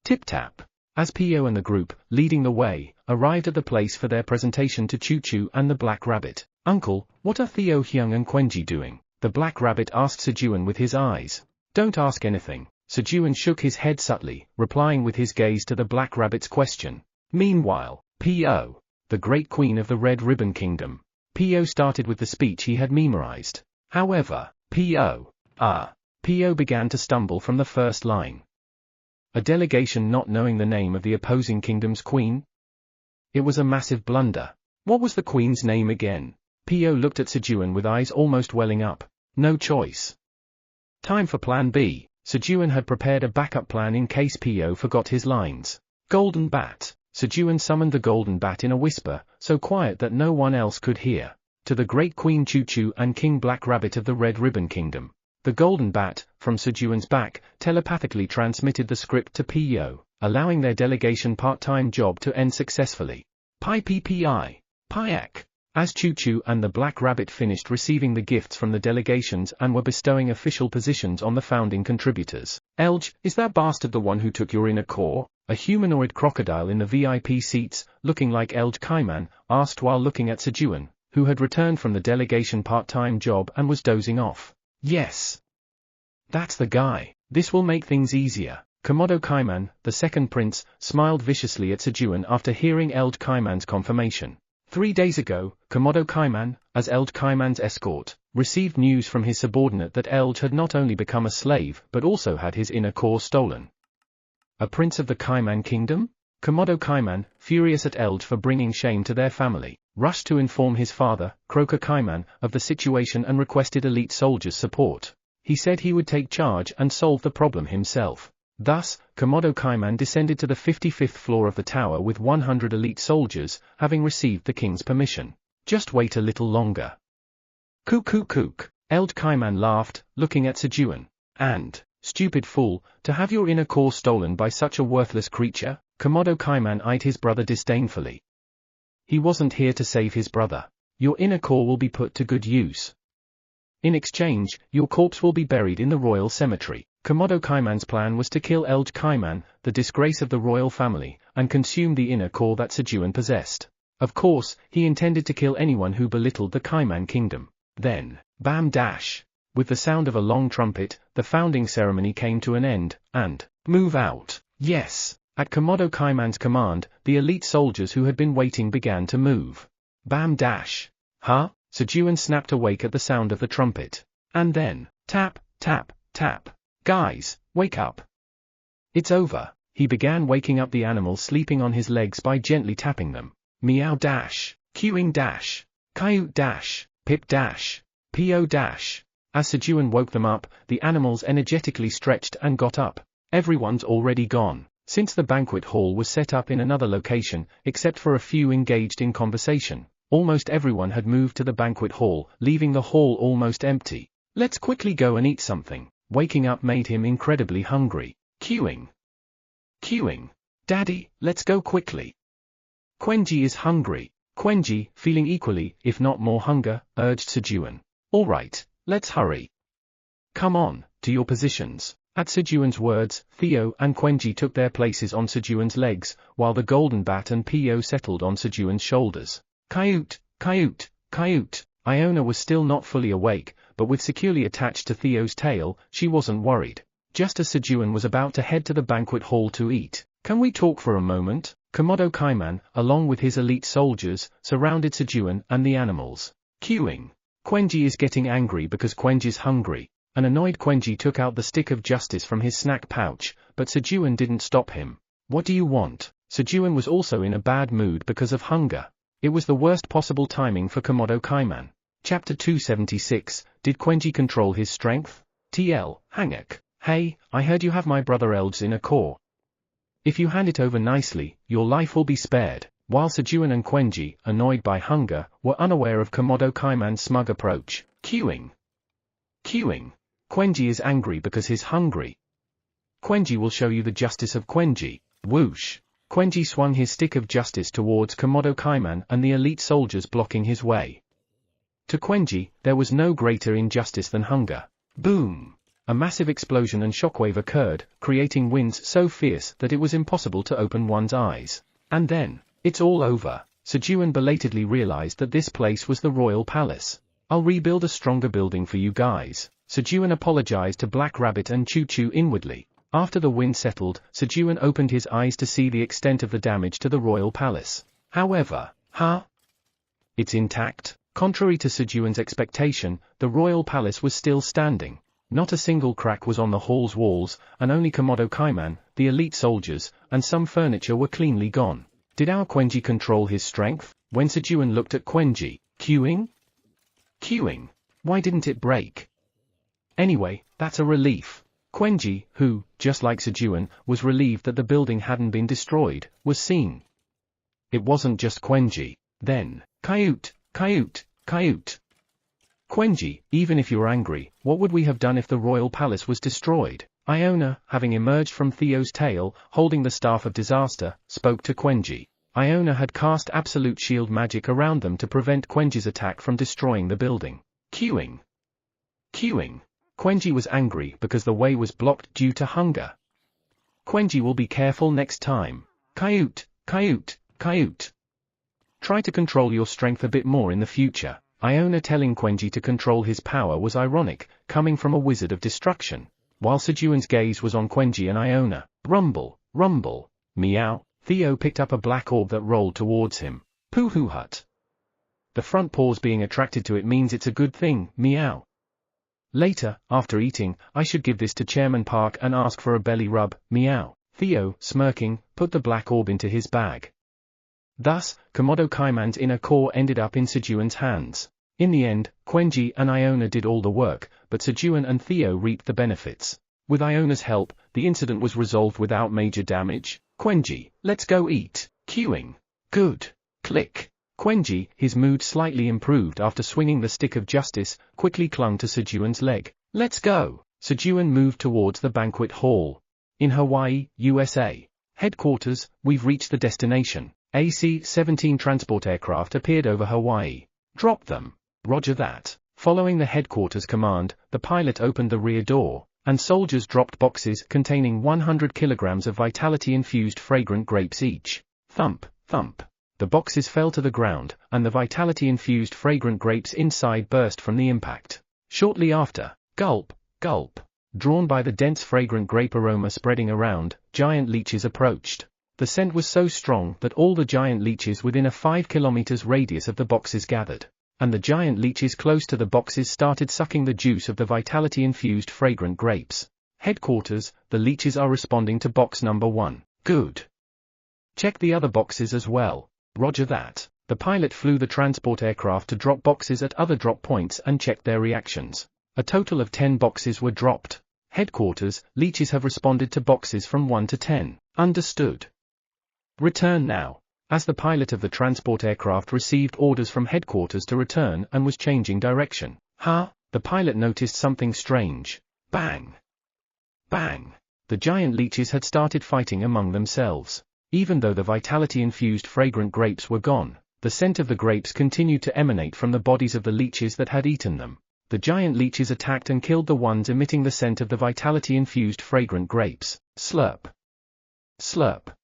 Tip-tap. As Pio and the group, leading the way, arrived at the place for their presentation to Choo-Choo and the Black Rabbit. Uncle, what are Theo, Hyung and Quenji doing? The Black Rabbit asked Sejun with his eyes. Don't ask anything. Sejun shook his head subtly, replying with his gaze to the Black Rabbit's question. Meanwhile, P.O., the Great Queen of the Red Ribbon Kingdom. P.O. started with the speech he had memorized. However, P.O. began to stumble from the first line. A delegation not knowing the name of the opposing kingdom's queen? It was a massive blunder. What was the queen's name again? P.O. looked at Sejun with eyes almost welling up. No choice. Time for Plan B. Sejun had prepared a backup plan in case P.O. forgot his lines. Golden Bat. Sejun summoned the Golden Bat in a whisper, so quiet that no one else could hear. To the Great Queen Choo-Choo and King Black Rabbit of the Red Ribbon Kingdom. The Golden Bat, from Sejun's back, telepathically transmitted the script to P.O., allowing their delegation part-time job to end successfully. Pi-pi-pi. Payak. As Choo-Choo and the Black Rabbit finished receiving the gifts from the delegations and were bestowing official positions on the founding contributors. Elge, is that bastard the one who took your inner core? A humanoid crocodile in the VIP seats, looking like Elge Kaiman, asked while looking at Sejun, who had returned from the delegation part-time job and was dozing off. Yes. That's the guy. This will make things easier. Komodo Kaiman, the second prince, smiled viciously at Sejun after hearing Elge Kaiman's confirmation. 3 days ago, Komodo Kaiman, as Elge Kaiman's escort, received news from his subordinate that Elge had not only become a slave but also had his inner core stolen. A prince of the Kaiman kingdom? Komodo Kaiman, furious at Elge for bringing shame to their family, rushed to inform his father, Croaker Kaiman, of the situation and requested elite soldiers' support. He said he would take charge and solve the problem himself. Thus, Komodo Kaiman descended to the 55th floor of the tower with 100 elite soldiers, having received the king's permission. Just wait a little longer. Kook. Elge Kaiman laughed, looking at Sejun. And, stupid fool, to have your inner core stolen by such a worthless creature? Komodo Kaiman eyed his brother disdainfully. He wasn't here to save his brother. Your inner core will be put to good use. In exchange, your corpse will be buried in the royal cemetery. Komodo Kaiman's plan was to kill Elge Kaiman, the disgrace of the royal family, and consume the inner core that Sejun possessed. Of course, he intended to kill anyone who belittled the Kaiman kingdom. Then, bam dash! With the sound of a long trumpet, the founding ceremony came to an end, and, move out! Yes! At Komodo Kaiman's command, the elite soldiers who had been waiting began to move. Bam dash! Huh? Sejun snapped awake at the sound of the trumpet. And then, tap, tap, tap. Guys, wake up. It's over. He began waking up the animals sleeping on his legs by gently tapping them. Meow dash, queuing dash, coyote dash, pip dash, po dash. As Sejun woke them up, the animals energetically stretched and got up. Everyone's already gone. Since the banquet hall was set up in another location, except for a few engaged in conversation, almost everyone had moved to the banquet hall, leaving the hall almost empty. Let's quickly go and eat something. Waking up made him incredibly hungry. Queuing. Daddy, let's go quickly. Quenji is hungry. Quenji, feeling equally, if not more hunger, urged Sejun. All right, let's hurry. Come on, to your positions. At Sejun's words, Theo and Quenji took their places on Sejun's legs, while the golden bat and Po settled on Sejun's shoulders. Coyote, coyote, coyote. Iona was still not fully awake, but with securely attached to Theo's tail, she wasn't worried. Just as Sejun was about to head to the banquet hall to eat, "Can we talk for a moment?" Komodo Kaiman, along with his elite soldiers, surrounded Sejun and the animals. Queuing. Quenji is getting angry because Quenji's hungry. An annoyed Quenji took out the stick of justice from his snack pouch, but Sejun didn't stop him. "What do you want?" Sejun was also in a bad mood because of hunger. It was the worst possible timing for Komodo Kaiman. Chapter 276, Did Quenji control his strength? TL, Hangak. "Hey, I heard you have my brother Elves in a core. If you hand it over nicely, your life will be spared." While Sejun and Quenji, annoyed by hunger, were unaware of Komodo Kaiman's smug approach. Queuing. Queuing. Quenji is angry because he's hungry. "Quenji will show you the justice of Quenji." Whoosh. Quenji swung his stick of justice towards Komodo Kaiman and the elite soldiers blocking his way. To Quenji, there was no greater injustice than hunger. Boom! A massive explosion and shockwave occurred, creating winds so fierce that it was impossible to open one's eyes. And then, "It's all over." Sejun belatedly realized that this place was the royal palace. "I'll rebuild a stronger building for you guys." Sejun apologized to Black Rabbit and Choo Choo inwardly. After the wind settled, Sejun opened his eyes to see the extent of the damage to the royal palace. However, it's intact. Contrary to Sejun's expectation, the royal palace was still standing. Not a single crack was on the hall's walls, and only Komodo Kaiman, the elite soldiers, and some furniture were cleanly gone. Did our Quenji control his strength? When Sejun looked at Quenji, queuing? Why didn't it break? Anyway, that's a relief. Quenji, who, just like Sejun, was relieved that the building hadn't been destroyed, was seen. It wasn't just Quenji. Then, coyote, coyote, coyote. "Quenji, even if you're angry, what would we have done if the royal palace was destroyed?" Iona, having emerged from Theo's tail, holding the staff of disaster, spoke to Quenji. Iona had cast absolute shield magic around them to prevent Quenji's attack from destroying the building. Queuing. Quenji was angry because the way was blocked due to hunger. "Quenji will be careful next time." Coyote, coyote, coyote. "Try to control your strength a bit more in the future." Iona telling Quenji to control his power was ironic, coming from a wizard of destruction. While Sejun's gaze was on Quenji and Iona, rumble, rumble, meow, Theo picked up a black orb that rolled towards him. Pooh hut. The front paws being attracted to it means it's a good thing, meow. Later, after eating, I should give this to Chairman Park and ask for a belly rub, meow. Theo, smirking, put the black orb into his bag. Thus, Komodo Kaiman's inner core ended up in Sejun's hands. In the end, Quenji and Iona did all the work, but Sejun and Theo reaped the benefits. With Iona's help, the incident was resolved without major damage. "Quenji, let's go eat." Queuing. Good. Click. Quenji, his mood slightly improved after swinging the stick of justice, quickly clung to Sejun's leg. "Let's go." Sejun moved towards the banquet hall. In Hawaii, USA. Headquarters, we've reached the destination. AC-17 transport aircraft appeared over Hawaii. Drop them. Roger that. Following the headquarters command, the pilot opened the rear door, and soldiers dropped boxes containing 100 kilograms of vitality-infused fragrant grapes each. Thump, thump. The boxes fell to the ground, and the vitality-infused fragrant grapes inside burst from the impact. Shortly after, gulp, gulp. Drawn by the dense fragrant grape aroma spreading around, giant leeches approached. The scent was so strong that all the giant leeches within a 5 kilometers radius of the boxes gathered. And the giant leeches close to the boxes started sucking the juice of the vitality-infused fragrant grapes. Headquarters, the leeches are responding to box number 1. Good. Check the other boxes as well. Roger that. The pilot flew the transport aircraft to drop boxes at other drop points and checked their reactions. A total of 10 boxes were dropped. Headquarters, leeches have responded to boxes from 1 to 10. Understood. Return now. As the pilot of the transport aircraft received orders from headquarters to return and was changing direction. The pilot noticed something strange. Bang! Bang! The giant leeches had started fighting among themselves. Even though the vitality-infused fragrant grapes were gone, the scent of the grapes continued to emanate from the bodies of the leeches that had eaten them. The giant leeches attacked and killed the ones emitting the scent of the vitality-infused fragrant grapes. Slurp. Slurp.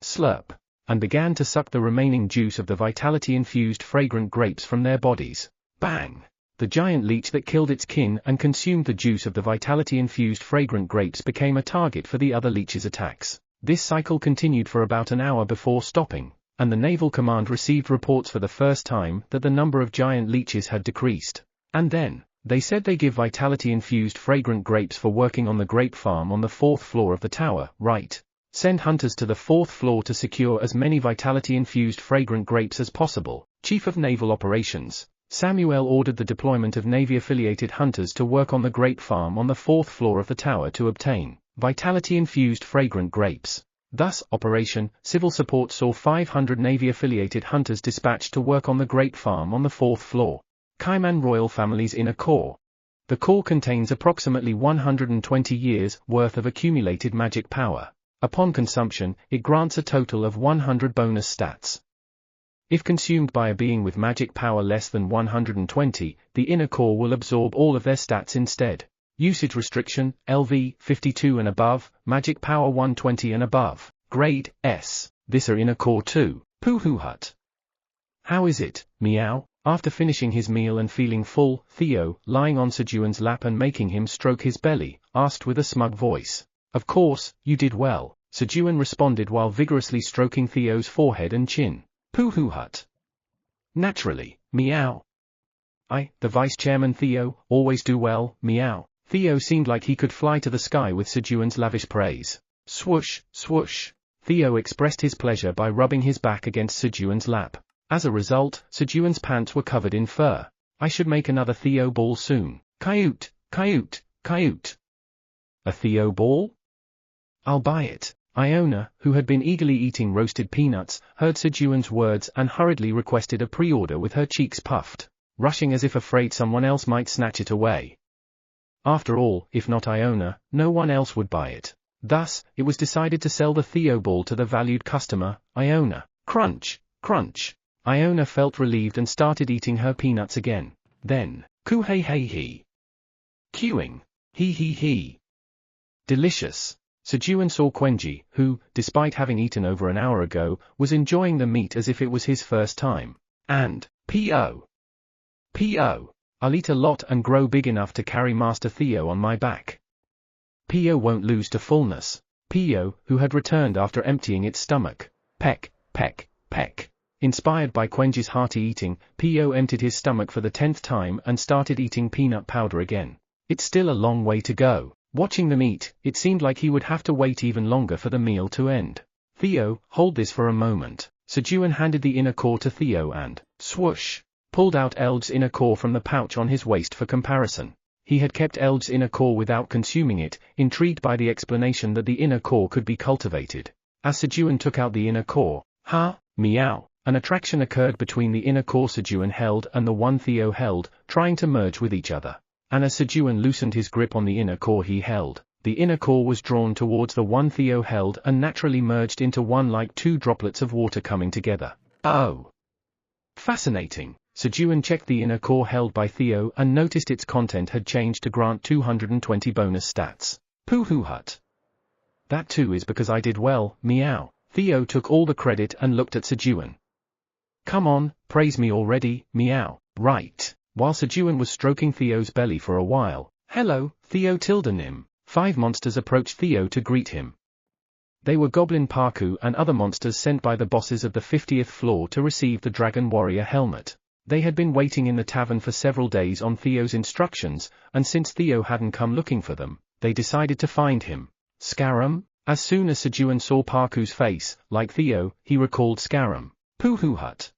Slurp. And began to suck the remaining juice of the vitality-infused fragrant grapes from their bodies. Bang! The giant leech that killed its kin and consumed the juice of the vitality-infused fragrant grapes became a target for the other leech's attacks. This cycle continued for about an hour before stopping, and the Naval Command received reports for the first time that the number of giant leeches had decreased. And then, they said they give vitality-infused fragrant grapes for working on the grape farm on the 4th floor of the tower, right? Send hunters to the 4th floor to secure as many vitality-infused fragrant grapes as possible. Chief of Naval Operations Samuel ordered the deployment of Navy-affiliated hunters to work on the grape farm on the 4th floor of the tower to obtain vitality-infused fragrant grapes. Thus, Operation Civil Support saw 500 Navy-affiliated hunters dispatched to work on the grape farm on the 4th floor. Cayman Royal Family's Inner Core. The core contains approximately 120 years' worth of accumulated magic power. Upon consumption, it grants a total of 100 bonus stats. If consumed by a being with magic power less than 120, the inner core will absorb all of their stats instead. Usage restriction, LV, 52 and above, magic power 120 and above, grade, S. This are inner core 2, Poohoo Hut. How is it, meow? After finishing his meal and feeling full, Theo, lying on Sejun's lap and making him stroke his belly, asked with a smug voice. Of course, you did well, Sejun responded while vigorously stroking Theo's forehead and chin. Poohoo Hut. Naturally, meow. I, the Vice Chairman Theo, always do well, meow. Theo seemed like he could fly to the sky with Sejun's lavish praise. Swoosh, swoosh. Theo expressed his pleasure by rubbing his back against Sejun's lap. As a result, Sejun's pants were covered in fur. I should make another Theo ball soon. Coyote, coyote, coyote. A Theo ball? I'll buy it. Iona, who had been eagerly eating roasted peanuts, heard Sejun's words and hurriedly requested a pre-order with her cheeks puffed, rushing as if afraid someone else might snatch it away. After all, if not Iona, no one else would buy it. Thus, it was decided to sell the Theo ball to the valued customer, Iona. Crunch, crunch. Iona felt relieved and started eating her peanuts again. Then, coo hey hey he. Queuing. He he he. Delicious. Sejun saw Quenji, who, despite having eaten over an hour ago, was enjoying the meat as if it was his first time. And, P.O. P.O. I'll eat a lot and grow big enough to carry Master Theo on my back. P.O. won't lose to fullness. P.O., who had returned after emptying its stomach. Peck, peck, peck. Inspired by Quenji's hearty eating, P.O. emptied his stomach for the 10th time and started eating peanut powder again. It's still a long way to go. Watching them eat, it seemed like he would have to wait even longer for the meal to end. Theo, hold this for a moment. Sejun handed the inner core to Theo and, swoosh, pulled out Elg's inner core from the pouch on his waist for comparison. He had kept Elg's inner core without consuming it, intrigued by the explanation that the inner core could be cultivated. As Sejun took out the inner core, meow, an attraction occurred between the inner core Sejun held and the one Theo held, trying to merge with each other. And as Sejun loosened his grip on the inner core he held, the inner core was drawn towards the one Theo held and naturally merged into one like two droplets of water coming together. Oh! Fascinating. Sejun checked the inner core held by Theo and noticed its content had changed to grant 220 bonus stats. Poohoo Hut. That too is because I did well, meow. Theo took all the credit and looked at Sejun. Come on, praise me already, meow. Right. While Sejun was stroking Theo's belly for a while, hello, Theo Tildenim. 5 monsters approached Theo to greet him. They were Goblin Parku and other monsters sent by the bosses of the 50th floor to receive the Dragon Warrior helmet. They had been waiting in the tavern for several days on Theo's instructions, and since Theo hadn't come looking for them, they decided to find him. Scarum? As soon as Sejun saw Parku's face, like Theo, he recalled Scarum. Poohoo Hut.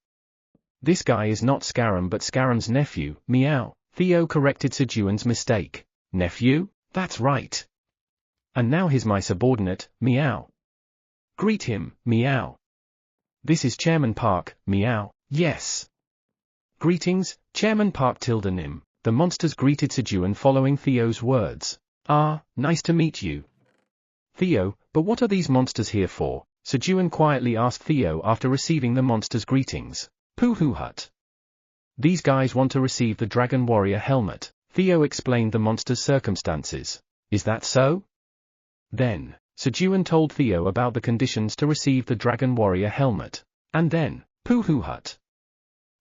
This guy is not Scarum but Scarum's nephew, meow. Theo corrected Sejun's mistake. Nephew? That's right. And now he's my subordinate, meow. Greet him, meow. This is Chairman Park, meow. Yes. Greetings, Chairman Park Tildenim. The monsters greeted Sejun following Theo's words. Ah, nice to meet you. Theo, but what are these monsters here for? Sejun quietly asked Theo after receiving the monsters' greetings. Poohoo Hut. These guys want to receive the Dragon Warrior helmet. Theo explained the monster's circumstances. Is that so? Then, Sejun told Theo about the conditions to receive the Dragon Warrior helmet. And then, Pooh-hoo-hut.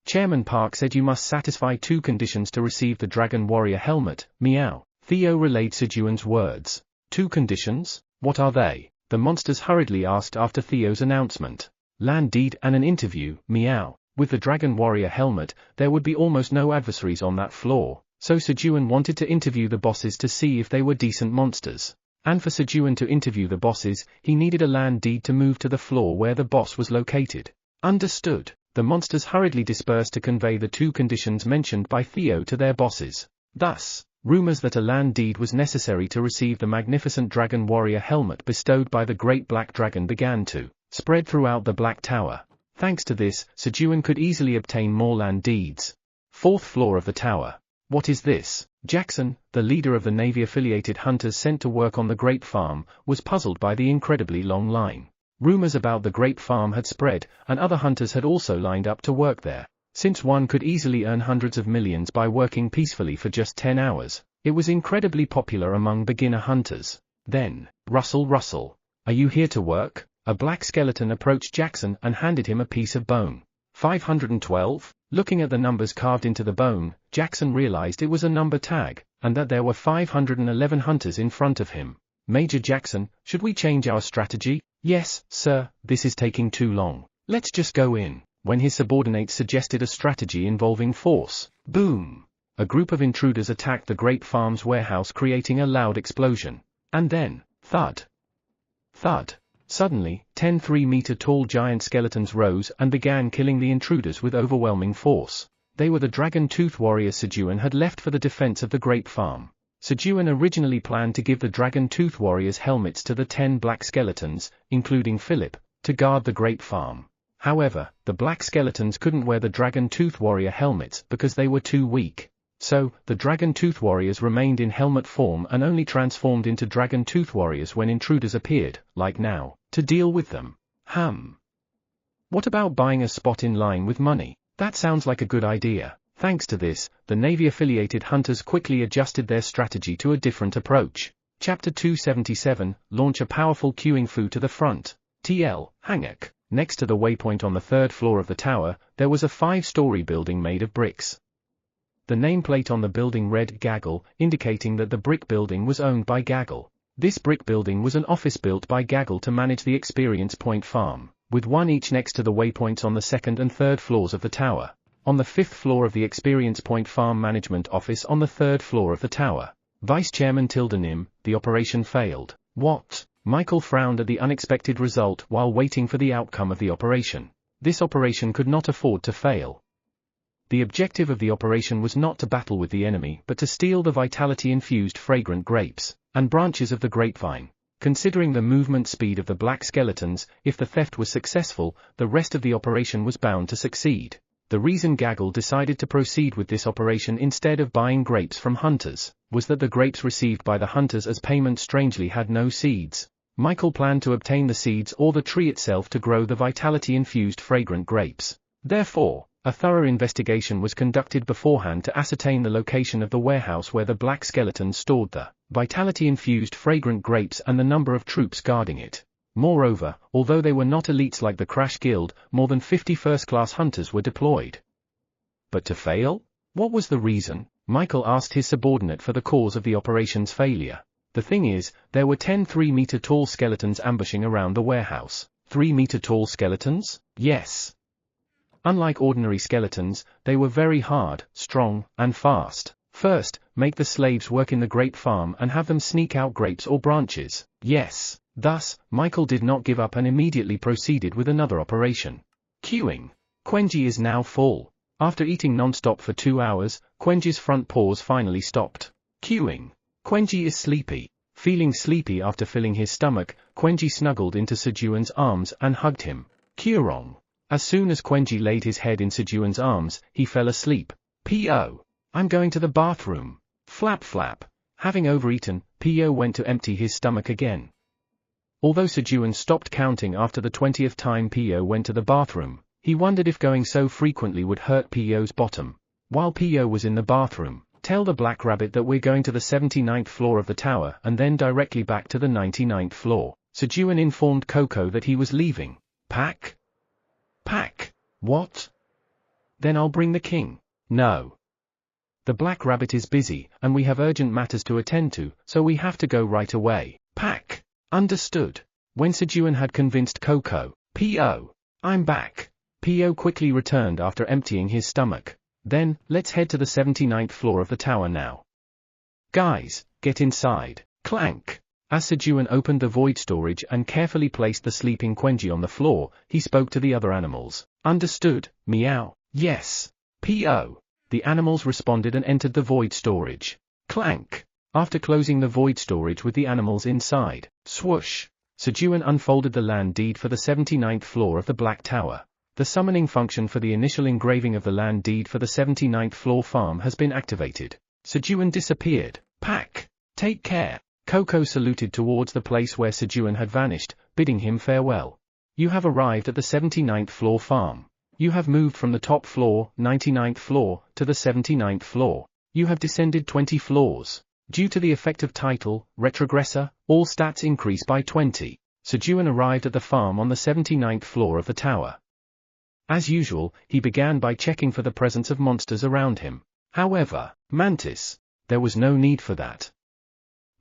Chairman Park said you must satisfy 2 conditions to receive the Dragon Warrior helmet, meow. Theo relayed Sejun's words. 2 conditions? What are they? The monsters hurriedly asked after Theo's announcement. Land deed and an interview, meow. With the Dragon Warrior helmet, there would be almost no adversaries on that floor, so Sejun wanted to interview the bosses to see if they were decent monsters. And for Sejun to interview the bosses, he needed a land deed to move to the floor where the boss was located. Understood. The monsters hurriedly dispersed to convey the 2 conditions mentioned by Theo to their bosses. Thus, rumors that a land deed was necessary to receive the magnificent Dragon Warrior helmet bestowed by the Great Black Dragon began to spread throughout the Black Tower. Thanks to this, Sejun could easily obtain more land deeds. 4th floor of the tower. What is this? Jackson, the leader of the Navy-affiliated hunters sent to work on the grape farm, was puzzled by the incredibly long line. Rumors about the grape farm had spread, and other hunters had also lined up to work there. Since one could easily earn hundreds of millions by working peacefully for just 10 hours, it was incredibly popular among beginner hunters. Then, Russell, are you here to work? A black skeleton approached Jackson and handed him a piece of bone. 512? Looking at the numbers carved into the bone, Jackson realized it was a number tag, and that there were 511 hunters in front of him. Major Jackson, should we change our strategy? Yes, sir, this is taking too long. Let's just go in. When his subordinates suggested a strategy involving force, boom! A group of intruders attacked the grape farm's warehouse, creating a loud explosion. And then, thud. Thud. Suddenly, 10 3-meter-tall giant skeletons rose and began killing the intruders with overwhelming force. They were the dragon-tooth warriors Sejun had left for the defense of the grape farm. Sejun originally planned to give the dragon-tooth warriors helmets to the 10 black skeletons, including Philip, to guard the grape farm. However, the black skeletons couldn't wear the dragon-tooth warrior helmets because they were too weak. So, the dragon-tooth warriors remained in helmet form and only transformed into dragon-tooth warriors when intruders appeared, like now, to deal with them. What about buying a spot in line with money? That sounds like a good idea. Thanks to this, the Navy-affiliated hunters quickly adjusted their strategy to a different approach. Chapter 277, Launch a powerful queuing fu to the front. TL, Hangak. Next to the waypoint on the 3rd floor of the tower, there was a 5-story building made of bricks. The nameplate on the building read Gaggle, indicating that the brick building was owned by Gaggle. This brick building was an office built by Gaggle to manage the Experience Point farm, with one each next to the waypoints on the 2nd and 3rd floors of the tower. On the 5th floor of the Experience Point Farm Management Office on the 3rd floor of the tower. Vice Chairman Tildenim, the operation failed. What? Michael frowned at the unexpected result while waiting for the outcome of the operation. This operation could not afford to fail. The objective of the operation was not to battle with the enemy but to steal the vitality-infused fragrant grapes and branches of the grapevine. Considering the movement speed of the black skeletons, if the theft was successful, the rest of the operation was bound to succeed. The reason Gaggle decided to proceed with this operation instead of buying grapes from hunters, was that the grapes received by the hunters as payment strangely had no seeds. Michael planned to obtain the seeds or the tree itself to grow the vitality-infused fragrant grapes. Therefore, a thorough investigation was conducted beforehand to ascertain the location of the warehouse where the black skeletons stored the vitality-infused fragrant grapes and the number of troops guarding it. Moreover, although they were not elites like the Crash Guild, more than 50 first-class hunters were deployed. But to fail? What was the reason? Michael asked his subordinate for the cause of the operation's failure. The thing is, there were 10 3-meter-tall skeletons ambushing around the warehouse. 3-meter-tall skeletons? Yes. Unlike ordinary skeletons, they were very hard, strong, and fast. First, make the slaves work in the grape farm and have them sneak out grapes or branches. Yes. Thus, Michael did not give up and immediately proceeded with another operation. Queuing. Quenji is now full. After eating non-stop for 2 hours, Quenji's front paws finally stopped. Queuing. Quenji is sleepy. Feeling sleepy after filling his stomach, Quenji snuggled into Sejun's arms and hugged him. Queuing. As soon as Quenji laid his head in Sejun's arms, he fell asleep. P.O. I'm going to the bathroom. Flap flap. Having overeaten, P.O. went to empty his stomach again. Although Sejun stopped counting after the 20th time P.O. went to the bathroom, he wondered if going so frequently would hurt P.O.'s bottom. While P.O. was in the bathroom, tell the black rabbit that we're going to the 79th floor of the tower and then directly back to the 99th floor. Sejun informed Coco that he was leaving. Pack? Pack? What? Then I'll bring the king. No. The black rabbit is busy, and we have urgent matters to attend to, so we have to go right away. Pack. Understood. When Sejun had convinced Coco, P.O. I'm back. P.O. quickly returned after emptying his stomach. Then, let's head to the 79th floor of the tower now. Guys, get inside. Clank. As Sejun opened the void storage and carefully placed the sleeping Quenji on the floor, he spoke to the other animals. Understood, meow. Yes. P.O. The animals responded and entered the void storage. Clank. After closing the void storage with the animals inside, swoosh. Sejun unfolded the land deed for the 79th floor of the Black Tower. The summoning function for the initial engraving of the land deed for the 79th floor farm has been activated. Sejun disappeared. Pack. Take care. Coco saluted towards the place where Sejun had vanished, bidding him farewell. You have arrived at the 79th floor farm. You have moved from the top floor, 99th floor, to the 79th floor. You have descended 20 floors. Due to the effect of title, retrogressor, all stats increase by 20. Sejun arrived at the farm on the 79th floor of the tower. As usual, he began by checking for the presence of monsters around him. However, mantis. There was no need for that.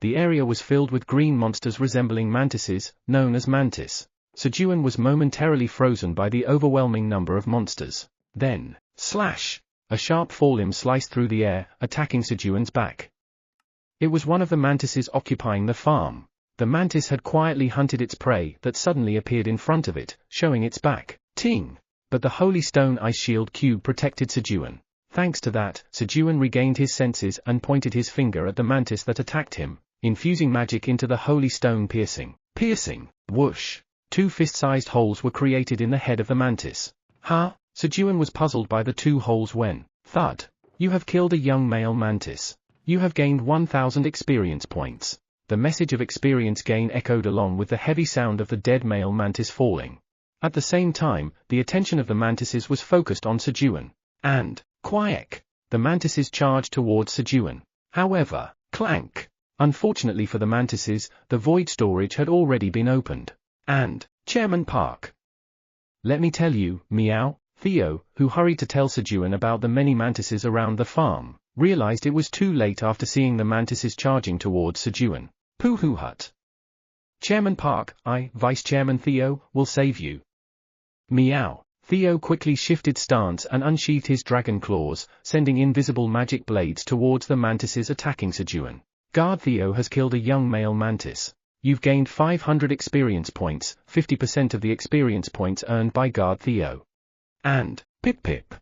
The area was filled with green monsters resembling mantises, known as mantis. Sejun was momentarily frozen by the overwhelming number of monsters. Then, slash! A sharp forelimb sliced through the air, attacking Sejun's back. It was one of the mantises occupying the farm. The mantis had quietly hunted its prey that suddenly appeared in front of it, showing its back. Ting! But the Holy Stone Ice Shield cube protected Sejun. Thanks to that, Sejun regained his senses and pointed his finger at the mantis that attacked him, infusing magic into the Holy Stone piercing. Piercing! Whoosh! 2 fist-sized holes were created in the head of the mantis. Huh? Sejun was puzzled by the 2 holes when, thud. You have killed a young male mantis. You have gained 1000 experience points. The message of experience gain echoed along with the heavy sound of the dead male mantis falling. At the same time, the attention of the mantises was focused on Sejun. And, quack! The mantises charged towards Sejun. However, clank! Unfortunately for the mantises, the void storage had already been opened. And, Chairman Park. Let me tell you, meow. Theo, who hurried to tell Sejun about the many mantises around the farm, realized it was too late after seeing the mantises charging towards Sejun. Pooh hut. Chairman Park, I, Vice Chairman Theo, will save you. Meow. Theo quickly shifted stance and unsheathed his dragon claws, sending invisible magic blades towards the mantises attacking Sejun. Guard Theo has killed a young male mantis. You've gained 500 experience points, 50% of the experience points earned by Guard Theo. And, pip.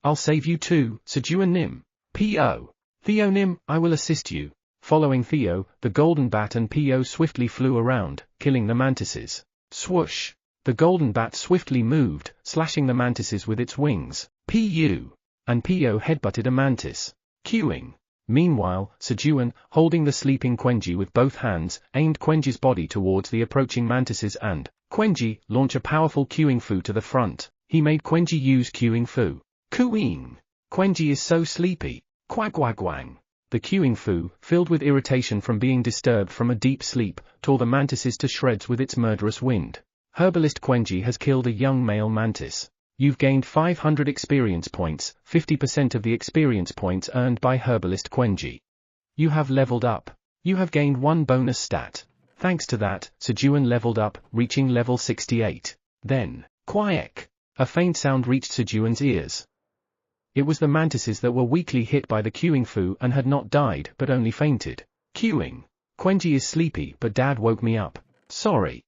I'll save you too, Sejun Nim. P.O. Theo Nim, I will assist you. Following Theo, the golden bat and P.O. swiftly flew around, killing the mantises. Swoosh! The golden bat swiftly moved, slashing the mantises with its wings. P.U. And P.O. headbutted a mantis. Queuing. Meanwhile, Sejun, holding the sleeping Quenji with both hands, aimed Quenji's body towards the approaching mantises and, Quenji, launch a powerful queuing fu to the front. He made Quenji use queuing fu. Cooing! Quenji is so sleepy. Quagwagwang! The queuing fu, filled with irritation from being disturbed from a deep sleep, tore the mantises to shreds with its murderous wind. Herbalist Quenji has killed a young male mantis. You've gained 500 experience points, 50% of the experience points earned by Herbalist Quenji. You have leveled up. You have gained 1 bonus stat. Thanks to that, Sejun leveled up, reaching level 68. Then, quack! A faint sound reached Sejun's ears. It was the mantises that were weakly hit by the queuing fu and had not died but only fainted. Queuing. Quenji is sleepy but Dad woke me up. Sorry.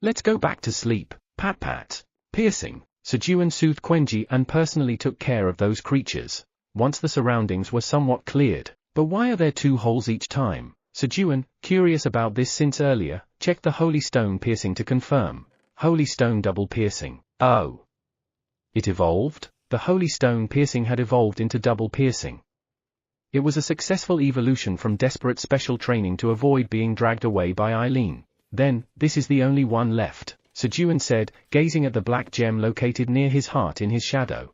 Let's go back to sleep. Pat. Piercing. Sejun soothed Quenji and personally took care of those creatures. Once the surroundings were somewhat cleared. But why are there 2 holes each time? Sejun, curious about this since earlier, checked the Holy Stone piercing to confirm. Holy Stone double piercing. Oh. It evolved? The Holy Stone piercing had evolved into double piercing. It was a successful evolution from desperate special training to avoid being dragged away by Eileen. Then, this is the only one left, Sejun said, gazing at the black gem located near his heart in his shadow.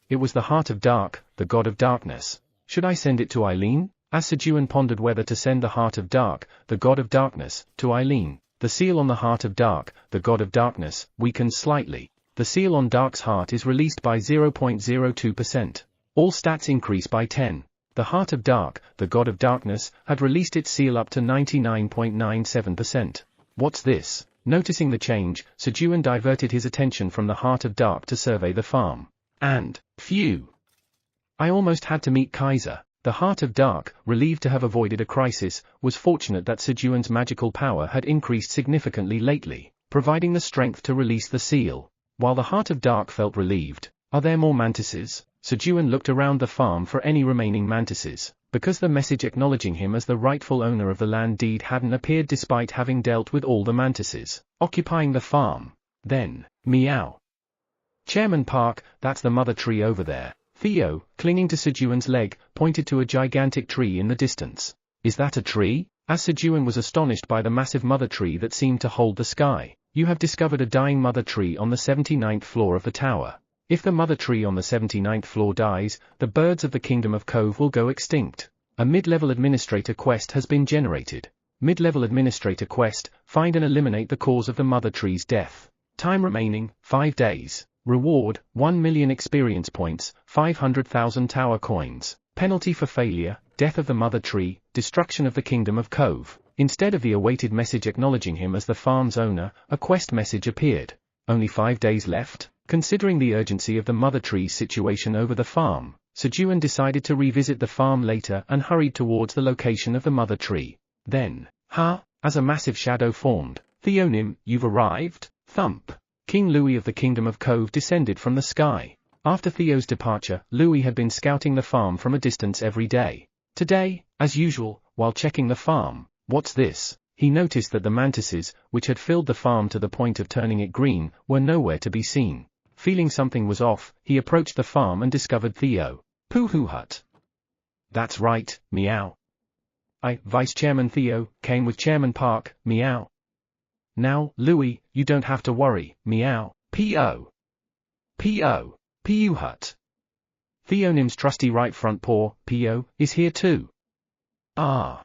It was the heart of dark, the god of darkness. Should I send it to Eileen? As Sejun pondered whether to send the heart of dark, the god of darkness, to Eileen, the seal on the heart of dark, the god of darkness, weakens slightly. The seal on dark's heart is released by 0.02%. All stats increase by 10. The heart of dark, the god of darkness, had released its seal up to 99.97%. What's this? Noticing the change, Sejun diverted his attention from the heart of dark to survey the farm. And, phew! I almost had to meet Kaiser. The heart of dark, relieved to have avoided a crisis, was fortunate that Sejun's magical power had increased significantly lately, providing the strength to release the seal. While the heart of dark felt relieved, are there more mantises? Sejun looked around the farm for any remaining mantises, because the message acknowledging him as the rightful owner of the land deed hadn't appeared despite having dealt with all the mantises occupying the farm. Then, meow. Chairman Park, that's the mother tree over there. Theo, clinging to Sejun's leg, pointed to a gigantic tree in the distance. Is that a tree? As Sejun was astonished by the massive mother tree that seemed to hold the sky. You have discovered a dying mother tree on the 79th floor of the tower. If the mother tree on the 79th floor dies, the birds of the Kingdom of Cove will go extinct. A mid-level administrator quest has been generated. Mid-level administrator quest, find and eliminate the cause of the mother tree's death. Time remaining, 5 days. Reward, 1 million experience points, 500,000 tower coins. Penalty for failure, death of the mother tree, destruction of the Kingdom of Cove. Instead of the awaited message acknowledging him as the farm's owner, a quest message appeared. Only 5 days left? Considering the urgency of the mother tree's situation over the farm, Sejun decided to revisit the farm later and hurried towards the location of the mother tree. Then, as a massive shadow formed, Theonim, you've arrived? Thump. King Louis of the Kingdom of Cove descended from the sky. After Theo's departure, Louis had been scouting the farm from a distance every day. Today, as usual, while checking the farm, what's this? He noticed that the mantises, which had filled the farm to the point of turning it green, were nowhere to be seen. Feeling something was off, he approached the farm and discovered Theo. Pooh-hoo hut. That's right, meow. Vice Chairman Theo, came with Chairman Park, meow. Now, Louis, you don't have to worry, meow, P.O. P.O. P.U. hut. Theonim's trusty right front paw, P.O., is here too. I'll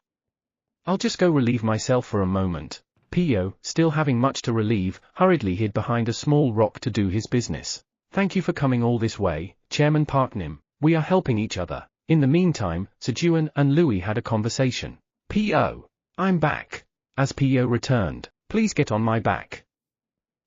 just go relieve myself for a moment. P.O., still having much to relieve, hurriedly hid behind a small rock to do his business. Thank you for coming all this way, Chairman Parknim, we are helping each other. In the meantime, Sejun and Louis had a conversation. P.O., I'm back. As P.O. returned, please get on my back.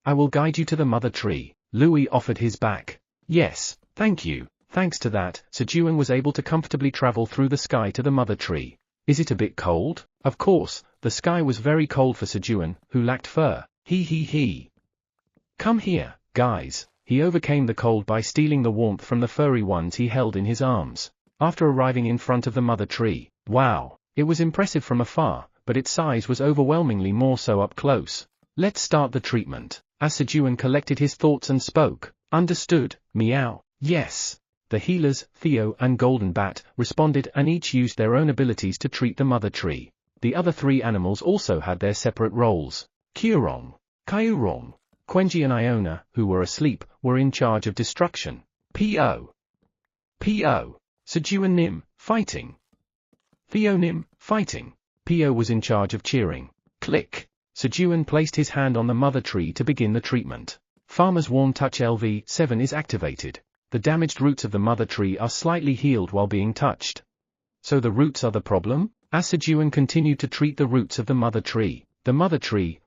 I will guide you to the mother tree. Louis offered his back. Yes, thank you. Thanks to that, Sejun was able to comfortably travel through the sky to the mother tree. Is it a bit cold? Of course, the sky was very cold for Sejun, who lacked fur. He. Come here, guys. He overcame the cold by stealing the warmth from the furry ones he held in his arms. After arriving in front of the mother tree, wow, it was impressive from afar, but its size was overwhelmingly more so up close. Let's start the treatment. As Sejun collected his thoughts and spoke. Understood, meow. Yes. The healers, Theo and Golden Bat, responded and each used their own abilities to treat the mother tree. The other 3 animals also had their separate roles. Kyurong, Kyurong, Quenji and Iona, who were asleep, were in charge of destruction. P.O. Sejun Nim, fighting. Theonim, fighting. P.O. was in charge of cheering. Click. Sejun placed his hand on the mother tree to begin the treatment. Farmer's Warm Touch LV7 is activated. The damaged roots of the mother tree are slightly healed while being touched. So the roots are the problem? As Sejun continued to treat the roots of the mother tree,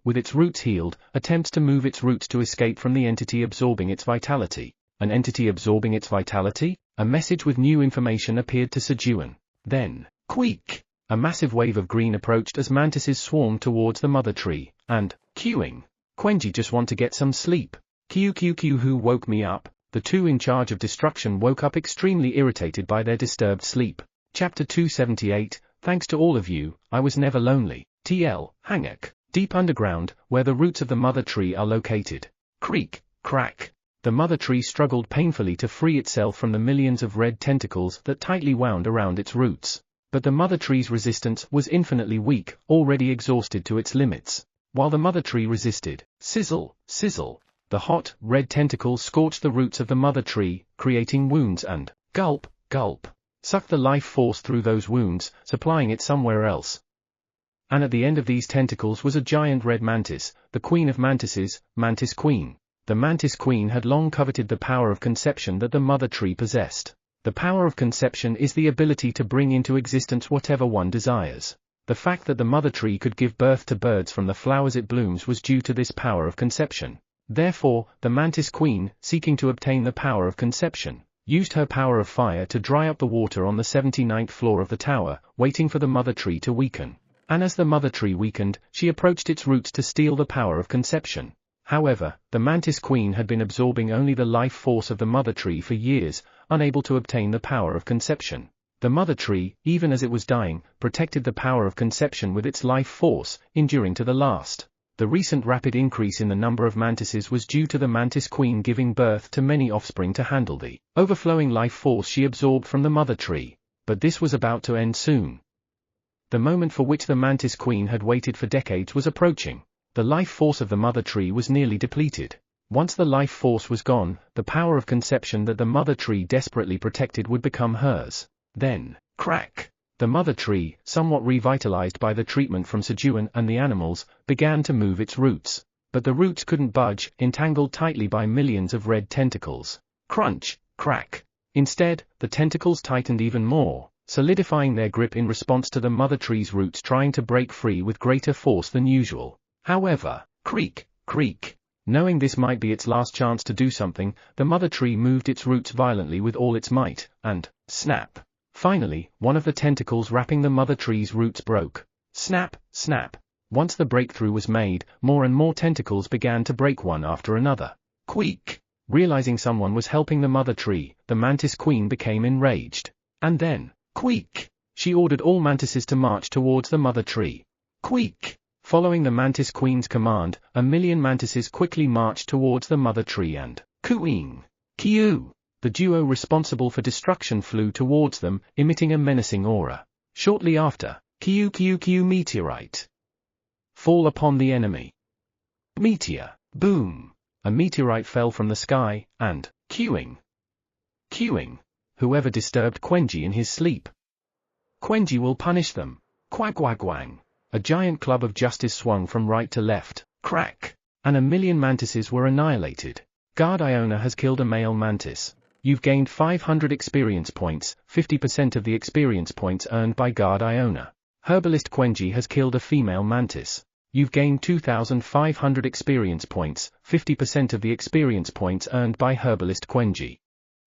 with its roots healed, attempts to move its roots to escape from the entity absorbing its vitality. An entity absorbing its vitality? A message with new information appeared to Sejun. Then, queek! A massive wave of green approached as mantises swarmed towards the mother tree, and, queuing. Quenji just want to get some sleep. QQQ who woke me up? The 2 in charge of destruction woke up extremely irritated by their disturbed sleep. Chapter 278, thanks to all of you, I was never lonely. TL, Hangak, deep underground, where the roots of the mother tree are located. Creak, crack. The mother tree struggled painfully to free itself from the millions of red tentacles that tightly wound around its roots. But the mother tree's resistance was infinitely weak, already exhausted to its limits. While the mother tree resisted, sizzle, sizzle. The hot, red tentacles scorched the roots of the mother tree, creating wounds and, gulp, gulp, sucked the life force through those wounds, supplying it somewhere else. And at the end of these tentacles was a giant red mantis, the queen of mantises, Mantis Queen. The Mantis Queen had long coveted the power of conception that the mother tree possessed. The power of conception is the ability to bring into existence whatever one desires. The fact that the mother tree could give birth to birds from the flowers it blooms was due to this power of conception. Therefore, the Mantis Queen, seeking to obtain the power of conception, used her power of fire to dry up the water on the 79th floor of the tower, waiting for the mother tree to weaken. And as the mother tree weakened, she approached its roots to steal the power of conception. However, the Mantis Queen had been absorbing only the life force of the mother tree for years, unable to obtain the power of conception. The mother tree, even as it was dying, protected the power of conception with its life force, enduring to the last. The recent rapid increase in the number of mantises was due to the Mantis Queen giving birth to many offspring to handle the overflowing life force she absorbed from the mother tree. But this was about to end soon. The moment for which the Mantis Queen had waited for decades was approaching. The life force of the mother tree was nearly depleted. Once the life force was gone, the power of conception that the mother tree desperately protected would become hers. Then, crack! The mother tree, somewhat revitalized by the treatment from Sejun and the animals, began to move its roots. But the roots couldn't budge, entangled tightly by millions of red tentacles. Crunch, crack. Instead, the tentacles tightened even more, solidifying their grip in response to the mother tree's roots trying to break free with greater force than usual. However, creak, creak. Knowing this might be its last chance to do something, the mother tree moved its roots violently with all its might, and, snap. Finally, one of the tentacles wrapping the mother tree's roots broke. Snap, snap. Once the breakthrough was made, more and more tentacles began to break one after another. Queak. Realizing someone was helping the mother tree, the Mantis Queen became enraged. And then, queak. She ordered all mantises to march towards the mother tree. Queak. Following the Mantis Queen's command, 1,000,000 mantises quickly marched towards the mother tree and, cooing. Kiu. The duo responsible for destruction flew towards them, emitting a menacing aura. Shortly after, Kiu Kiu Kiu meteorite. Fall upon the enemy. Meteor. Boom. A meteorite fell from the sky, and, queuing. Queuing. Whoever disturbed Quenji in his sleep. Quenji will punish them. Quagwagwang. A giant club of justice swung from right to left. Crack. And 1,000,000 mantises were annihilated. Guard Iona has killed a male mantis. You've gained 500 experience points, 50% of the experience points earned by Guard Iona. Herbalist Quenji has killed a female mantis. You've gained 2,500 experience points, 50% of the experience points earned by Herbalist Quenji.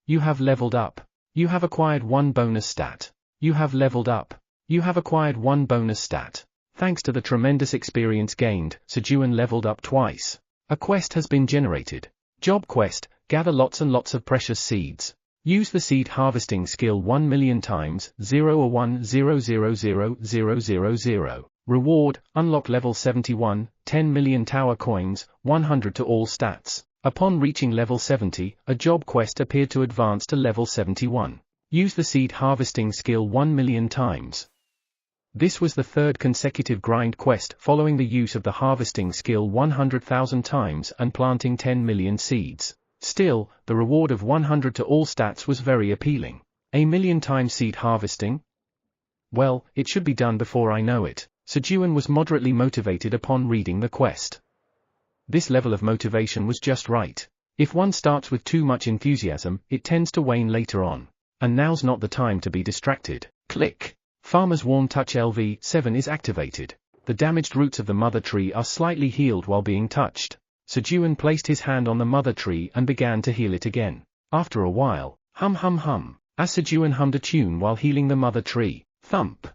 You have leveled up. You have acquired 1 bonus stat. You have leveled up. You have acquired 1 bonus stat. Thanks to the tremendous experience gained, Sejun leveled up twice. A quest has been generated. Job quest, gather lots and lots of precious seeds. Use the seed harvesting skill 1,000,000 times, 001000000. Reward, unlock level 71, 10 million tower coins, 100 to all stats. Upon reaching level 70, a job quest appeared to advance to level 71. Use the seed harvesting skill 1,000,000 times. This was the third consecutive grind quest following the use of the harvesting skill 100,000 times and planting 10 million seeds. Still, the reward of 100 to all stats was very appealing. A 1,000,000 times seed harvesting? Well, it should be done before I know it. Sejun was moderately motivated upon reading the quest. This level of motivation was just right. If one starts with too much enthusiasm, it tends to wane later on. And now's not the time to be distracted. Click. Farmer's Warm Touch LV7 is activated. The damaged roots of the mother tree are slightly healed while being touched. Sejun placed his hand on the mother tree and began to heal it again. After a while, hum hum hum, as Sejun hummed a tune while healing the mother tree. Thump.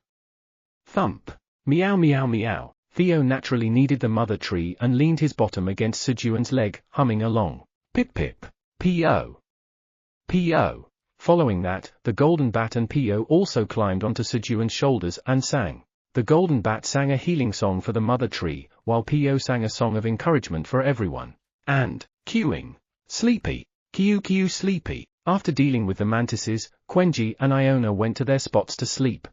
Thump. Meow meow meow. Theo naturally needed the mother tree and leaned his bottom against Sejun's leg, humming along. Pip pip. P.O. P.O. Following that, the golden bat and P.O. also climbed onto Sejun's shoulders and sang. The golden bat sang a healing song for the mother tree, while P.O. sang a song of encouragement for everyone. And, queuing. Sleepy. Kiu Kiu sleepy. After dealing with the mantises, Quenji and Iona went to their spots to sleep.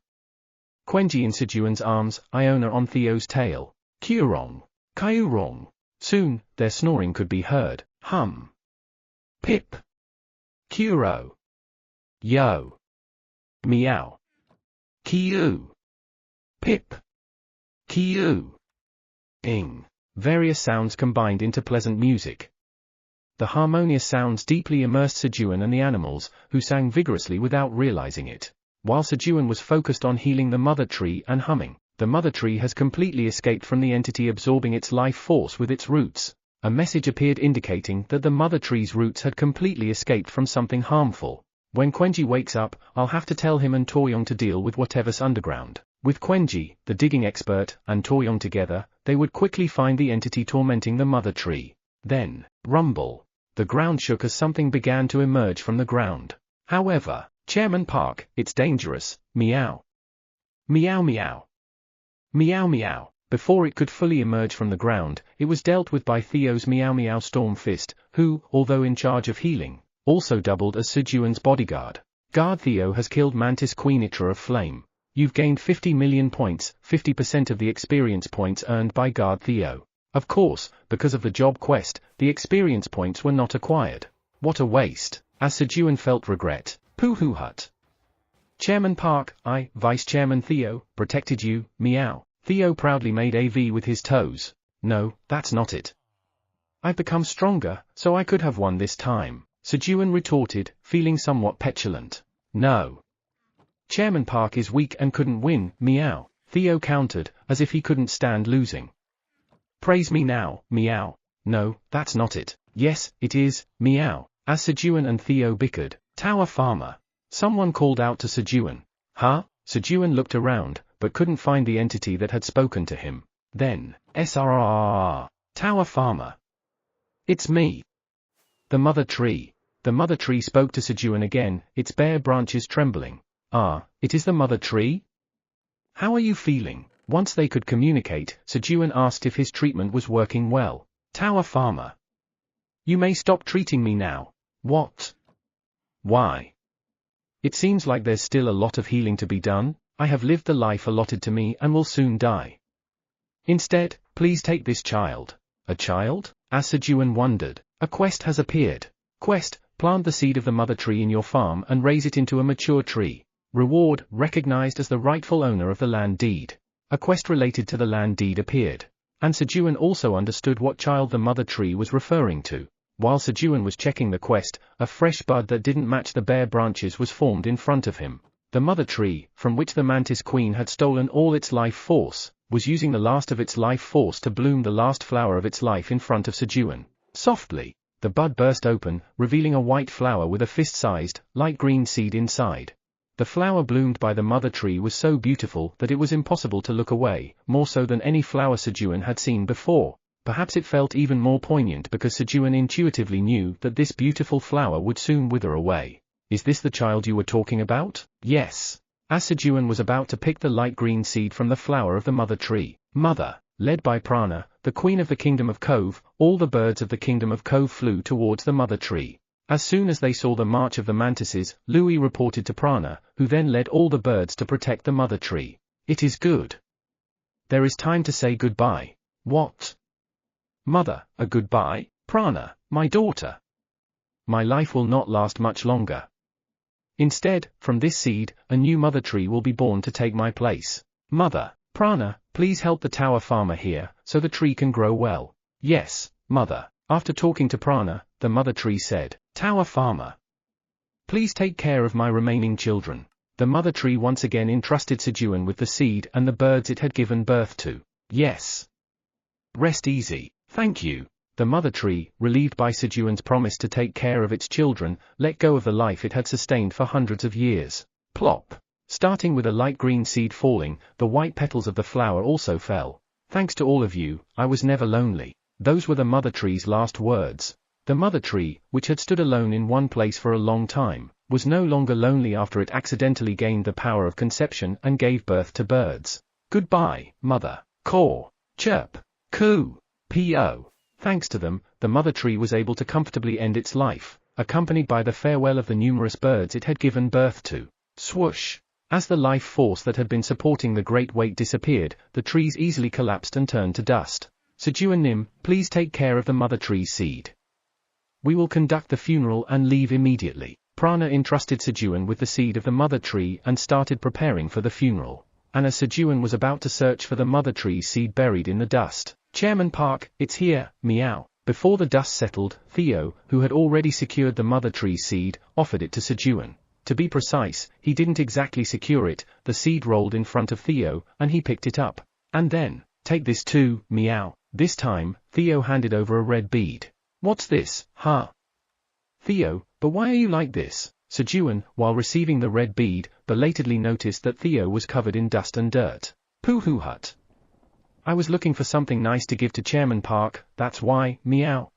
Quenji in Sejun's arms, Iona on Theo's tail. Kiurong. Kiurong. Soon, their snoring could be heard. hum, pip, kuro, yo, meow, kiu, pip, kiu, ing. Various sounds combined into pleasant music. The harmonious sounds deeply immersed Sejun and the animals, who sang vigorously without realizing it. While Sejun was focused on healing the mother tree and humming, the mother tree has completely escaped from the entity absorbing its life force with its roots. A message appeared indicating that the mother tree's roots had completely escaped from something harmful. When Quenji wakes up, I'll have to tell him and Toyong to deal with whatever's underground. With Quenji, the digging expert, and Toyong together, they would quickly find the entity tormenting the mother tree. Then, rumble. The ground shook as something began to emerge from the ground. However, Chairman Park, it's dangerous, meow. Meow meow. Meow meow. Before it could fully emerge from the ground, it was dealt with by Theo's Meow Meow Storm Fist, who, although in charge of healing, also doubled as Sejun's bodyguard. Guard Theo has killed Mantis Queen Itra of Flame. You've gained 50 million points, 50% of the experience points earned by Guard Theo. Of course, because of the job quest, the experience points were not acquired. What a waste. As Sejun felt regret. Pooh hut. Chairman Park, I, Vice Chairman Theo, protected you, meow. Theo proudly made AV with his toes. No, that's not it. I've become stronger, so I could have won this time. Sejun retorted, feeling somewhat petulant. No. Chairman Park is weak and couldn't win, meow. Theo countered, as if he couldn't stand losing. Praise me now, meow. No, that's not it. Yes, it is, meow. As Sejun and Theo bickered, Tower Farmer. Someone called out to Sejun. Huh? Sejun looked around, but couldn't find the entity that had spoken to him. Then, SRRR. Tower Farmer. It's me. The mother tree. The mother tree spoke to Sejun again, its bare branches trembling. Ah, it is the mother tree? How are you feeling? Once they could communicate, Sejun asked if his treatment was working well. Tower Farmer. You may stop treating me now. What? Why? It seems like there's still a lot of healing to be done. I have lived the life allotted to me and will soon die. Instead, please take this child. A child? As Sejun wondered, a quest has appeared. Quest, plant the seed of the mother tree in your farm and raise it into a mature tree. Reward, recognized as the rightful owner of the land deed. A quest related to the land deed appeared. And Sejun also understood what child the mother tree was referring to. While Sejun was checking the quest, a fresh bud that didn't match the bare branches was formed in front of him. The mother tree, from which the Mantis Queen had stolen all its life force, was using the last of its life force to bloom the last flower of its life in front of Sejun. Softly, the bud burst open, revealing a white flower with a fist-sized, light green seed inside. The flower bloomed by the mother tree was so beautiful that it was impossible to look away, more so than any flower Sejun had seen before. Perhaps it felt even more poignant because Sejun intuitively knew that this beautiful flower would soon wither away. Is this the child you were talking about? Yes. As Sejun was about to pick the light green seed from the flower of the mother tree, Mother, led by Prana, the queen of the kingdom of Cove, all the birds of the kingdom of Cove flew towards the mother tree. As soon as they saw the march of the mantises, Louis reported to Prana, who then led all the birds to protect the mother tree. It is good. There is time to say goodbye. What? Mother, a goodbye? Prana, my daughter. My life will not last much longer. Instead, from this seed, a new mother tree will be born to take my place. Mother, Prana, please help the Tower Farmer here, so the tree can grow well. Yes, Mother. After talking to Prana, the mother tree said, Tower Farmer. Please take care of my remaining children. The mother tree once again entrusted Sejun with the seed and the birds it had given birth to. Yes. Rest easy. Thank you. The mother tree, relieved by Sejun's promise to take care of its children, let go of the life it had sustained for hundreds of years. Plop. Starting with a light green seed falling, the white petals of the flower also fell. Thanks to all of you, I was never lonely. Those were the mother tree's last words. The mother tree, which had stood alone in one place for a long time, was no longer lonely after it accidentally gained the power of conception and gave birth to birds. Goodbye, Mother. Caw. Chirp. Coo. P.O. Thanks to them, the mother tree was able to comfortably end its life, accompanied by the farewell of the numerous birds it had given birth to. Swoosh. As the life force that had been supporting the great weight disappeared, the trees easily collapsed and turned to dust. Sejun Nim, please take care of the mother tree's seed. We will conduct the funeral and leave immediately. Prana entrusted Sejun with the seed of the mother tree and started preparing for the funeral. And as Sejun was about to search for the mother tree's seed buried in the dust, Chairman Park, it's here, meow. Before the dust settled, Theo, who had already secured the mother tree's seed, offered it to Sejun. To be precise, he didn't exactly secure it, the seed rolled in front of Theo, and he picked it up. And then, take this too, meow. This time, Theo handed over a red bead. What's this, huh? Theo, but why are you like this? Sejun, while receiving the red bead, belatedly noticed that Theo was covered in dust and dirt. Pooh hut. I was looking for something nice to give to Chairman Park, that's why, meow.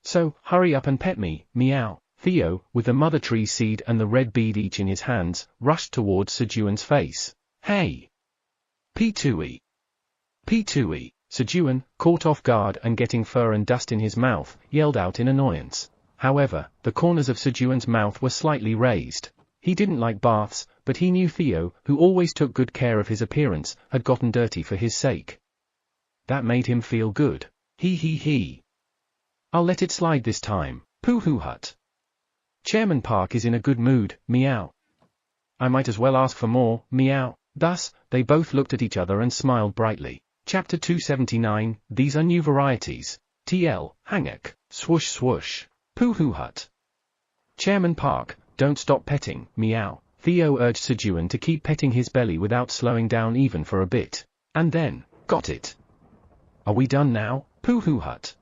So, hurry up and pet me, meow. Theo, with the mother tree seed and the red bead each in his hands, rushed towards Sejun's face. Hey! P2E! P2E! Sejun, caught off guard and getting fur and dust in his mouth, yelled out in annoyance. However, the corners of Sejun's mouth were slightly raised. He didn't like baths, but he knew Theo, who always took good care of his appearance, had gotten dirty for his sake. That made him feel good. He. I'll let it slide this time, Pooh hut. Chairman Park is in a good mood, meow. I might as well ask for more, meow. Thus, they both looked at each other and smiled brightly. Chapter 279, These are new varieties. TL, hangak, swoosh swoosh. Pooh hut. Chairman Park, don't stop petting, meow. Theo urged Sejun to keep petting his belly without slowing down even for a bit. And then, got it. Are we done now, Pooh hut?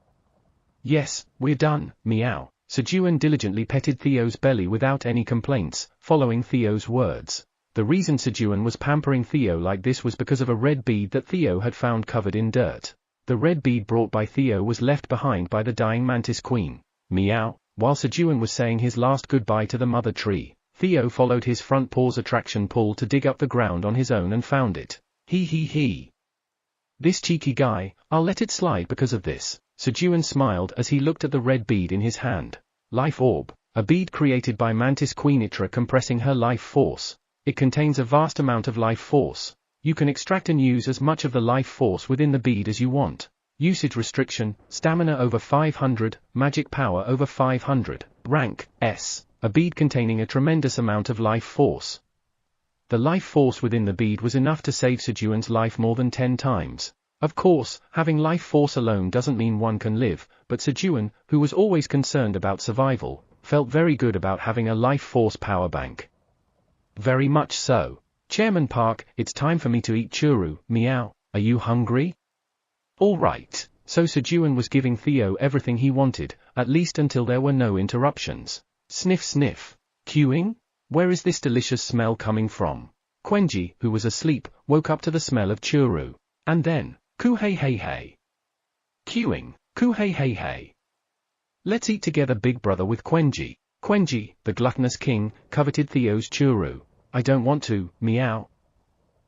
Yes, we're done, meow. Sejun diligently petted Theo's belly without any complaints, following Theo's words. The reason Sejun was pampering Theo like this was because of a red bead that Theo had found covered in dirt. The red bead brought by Theo was left behind by the dying mantis queen. Meow. While Sejun was saying his last goodbye to the mother tree, Theo followed his front paws attraction pull to dig up the ground on his own and found it. He. This cheeky guy, I'll let it slide because of this. Sejun smiled as he looked at the red bead in his hand. Life orb, a bead created by Mantis Queen Itra compressing her life force. It contains a vast amount of life force. You can extract and use as much of the life force within the bead as you want. Usage restriction, stamina over 500, magic power over 500, rank, S, a bead containing a tremendous amount of life force. The life force within the bead was enough to save Sejun's life more than 10 times. Of course, having life force alone doesn't mean one can live, but Sejun, who was always concerned about survival, felt very good about having a life force power bank. Very much so. Chairman Park, it's time for me to eat churu, meow, are you hungry? All right. So Sejun was giving Theo everything he wanted, at least until there were no interruptions. Sniff sniff. Queuing? Where is this delicious smell coming from? Quenji, who was asleep, woke up to the smell of churu. And then, coo hey. Queuing, coo hey. Let's eat together big brother with Quenji. Quenji, the gluttonous king, coveted Theo's churu. I don't want to, meow.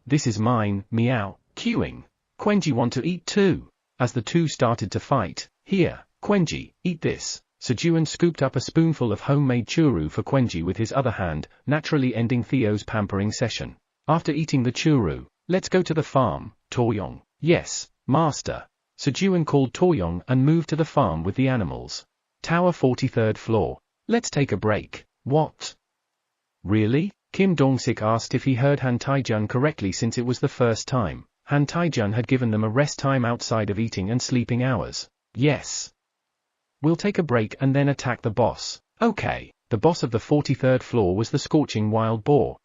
This is mine, meow. Queuing. Quenji want to eat too. As the two started to fight, here, Quenji, eat this. Sejun scooped up a spoonful of homemade churu for Quenji with his other hand, naturally ending Theo's pampering session. After eating the churu, let's go to the farm, Toyong. Yes, master. Sejun called Toyong and moved to the farm with the animals. Tower 43rd floor. Let's take a break. What? Really? Kim Dong-sik asked if he heard Han Taijun correctly since it was the first time. Han Taijun had given them a rest time outside of eating and sleeping hours. Yes. We'll take a break and then attack the boss. Okay. The boss of the 43rd floor was the scorching wild boar.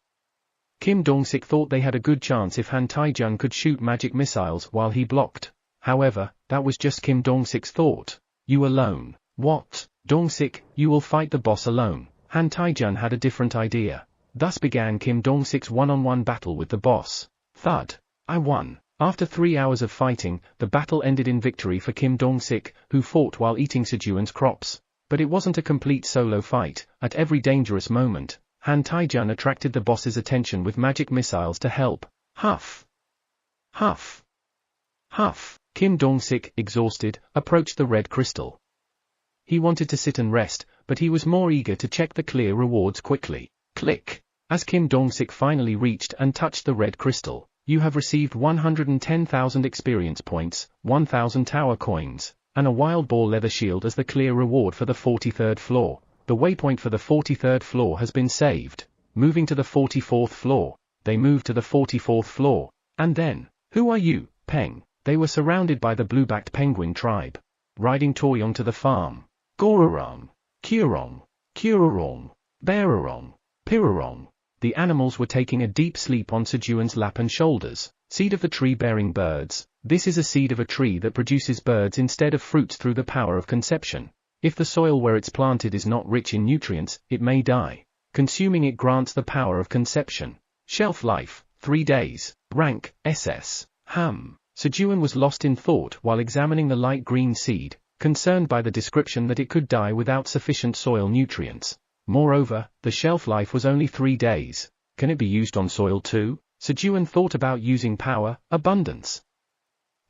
Kim Dong-sik thought they had a good chance if Han Taijun could shoot magic missiles while he blocked. However, that was just Kim Dong-sik's thought. You alone. What? Dong-sik, you will fight the boss alone. Han Taijun had a different idea. Thus began Kim Dong-sik's one-on-one battle with the boss. Thud. I won. After 3 hours of fighting, the battle ended in victory for Kim Dong-sik, who fought while eating Sejun's crops. But it wasn't a complete solo fight. At every dangerous moment, Han Taijun attracted the boss's attention with magic missiles to help. Huff. Huff. Huff. Kim Dong-sik, exhausted, approached the red crystal. He wanted to sit and rest, but he was more eager to check the clear rewards quickly. Click. As Kim Dong-sik finally reached and touched the red crystal, you have received 110,000 experience points, 1,000 tower coins, and a wild boar leather shield as the clear reward for the 43rd floor. The waypoint for the 43rd floor has been saved. Moving to the 44th floor. They moved to the 44th floor. And then, who are you, Peng? They were surrounded by the blue-backed penguin tribe. Riding Toyong to the farm. Gororong, Kurong, Kurorong, Bearorong, Pirorong. The animals were taking a deep sleep on Sejun's lap and shoulders. Seed of the tree-bearing birds. This is a seed of a tree that produces birds instead of fruits through the power of conception. If the soil where it's planted is not rich in nutrients, it may die. Consuming it grants the power of conception. Shelf life, 3 days. Rank, SS. Sejun was lost in thought while examining the light green seed, concerned by the description that it could die without sufficient soil nutrients. Moreover, the shelf life was only 3 days. Can it be used on soil too? Sejun thought about using power, abundance,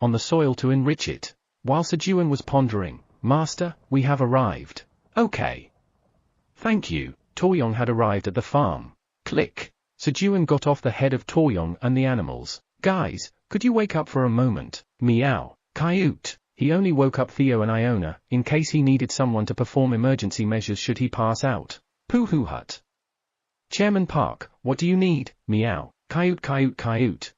on the soil to enrich it. While Sejun was pondering, Master, we have arrived. Okay. Thank you. Toyong had arrived at the farm. Click. Sejun got off the head of Toyong and the animals. Guys, could you wake up for a moment? Meow. Coyote. He only woke up Theo and Iona, in case he needed someone to perform emergency measures should he pass out. Pooh hut. Chairman Park, what do you need? Meow. Coyote.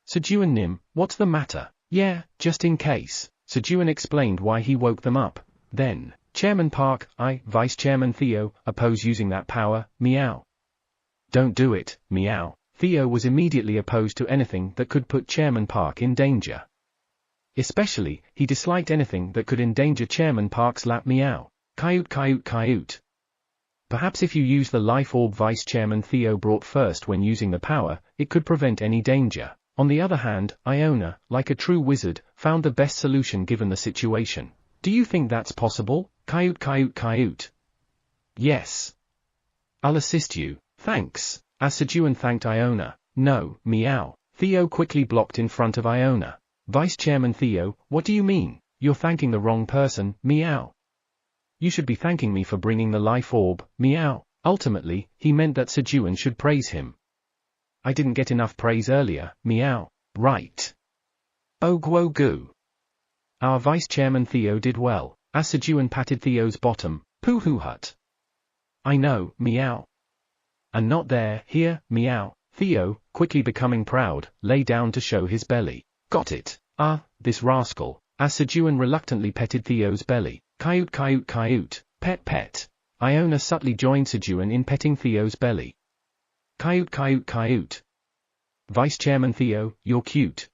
Sejun Nim, what's the matter? Yeah, just in case. Sejun explained why he woke them up. Then, Chairman Park, Vice Chairman Theo, oppose using that power, meow. Don't do it, meow. Theo was immediately opposed to anything that could put Chairman Park in danger. Especially, he disliked anything that could endanger Chairman Park's lap, meow. Coyote. Perhaps if you use the life orb Vice Chairman Theo brought first when using the power, it could prevent any danger. On the other hand, Iona, like a true wizard, found the best solution given the situation. Do you think that's possible? Coyote. Yes. I'll assist you, thanks. As Sejun thanked Iona. No, meow. Theo quickly blocked in front of Iona. Vice Chairman Theo, what do you mean? You're thanking the wrong person, meow. You should be thanking me for bringing the life orb, meow. Ultimately, he meant that Sejun should praise him. I didn't get enough praise earlier, meow. Right. Ogu. Our Vice Chairman Theo did well, as Sejun patted Theo's bottom. Pooh hut. I know, meow. And not there, here, meow. Theo, quickly becoming proud, lay down to show his belly. Got it. This rascal. As Sejun reluctantly petted Theo's belly. Coyote. Pet. Iona subtly joined Sejun in petting Theo's belly. Coyote. Vice Chairman Theo, you're cute.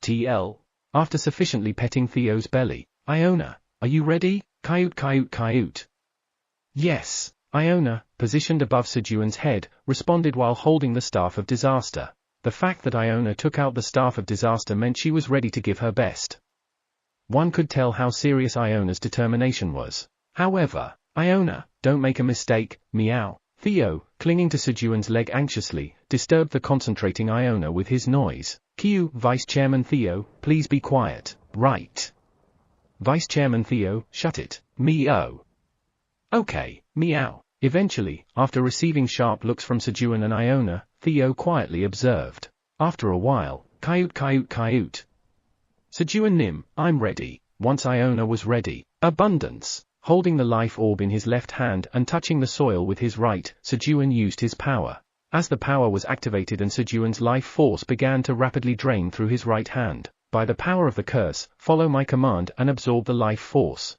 TL. After sufficiently petting Theo's belly. Iona, are you ready? Coyote. Yes. Iona, positioned above Sejun's head, responded while holding the Staff of Disaster. The fact that Iona took out the Staff of Disaster meant she was ready to give her best. One could tell how serious Iona's determination was. However, Iona, don't make a mistake, meow. Theo, clinging to Sejun's leg anxiously, disturbed the concentrating Iona with his noise. Vice Chairman Theo, please be quiet. Right. Vice Chairman Theo, shut it. Meow. Okay, meow. Eventually, after receiving sharp looks from Sejun and Iona, Theo quietly observed. After a while, Coyote. Sejun Nim, I'm ready. Once Iona was ready. Abundance. Holding the life orb in his left hand and touching the soil with his right, Sejun used his power. As the power was activated and Sejun's life force began to rapidly drain through his right hand, by the power of the curse, follow my command and absorb the life force.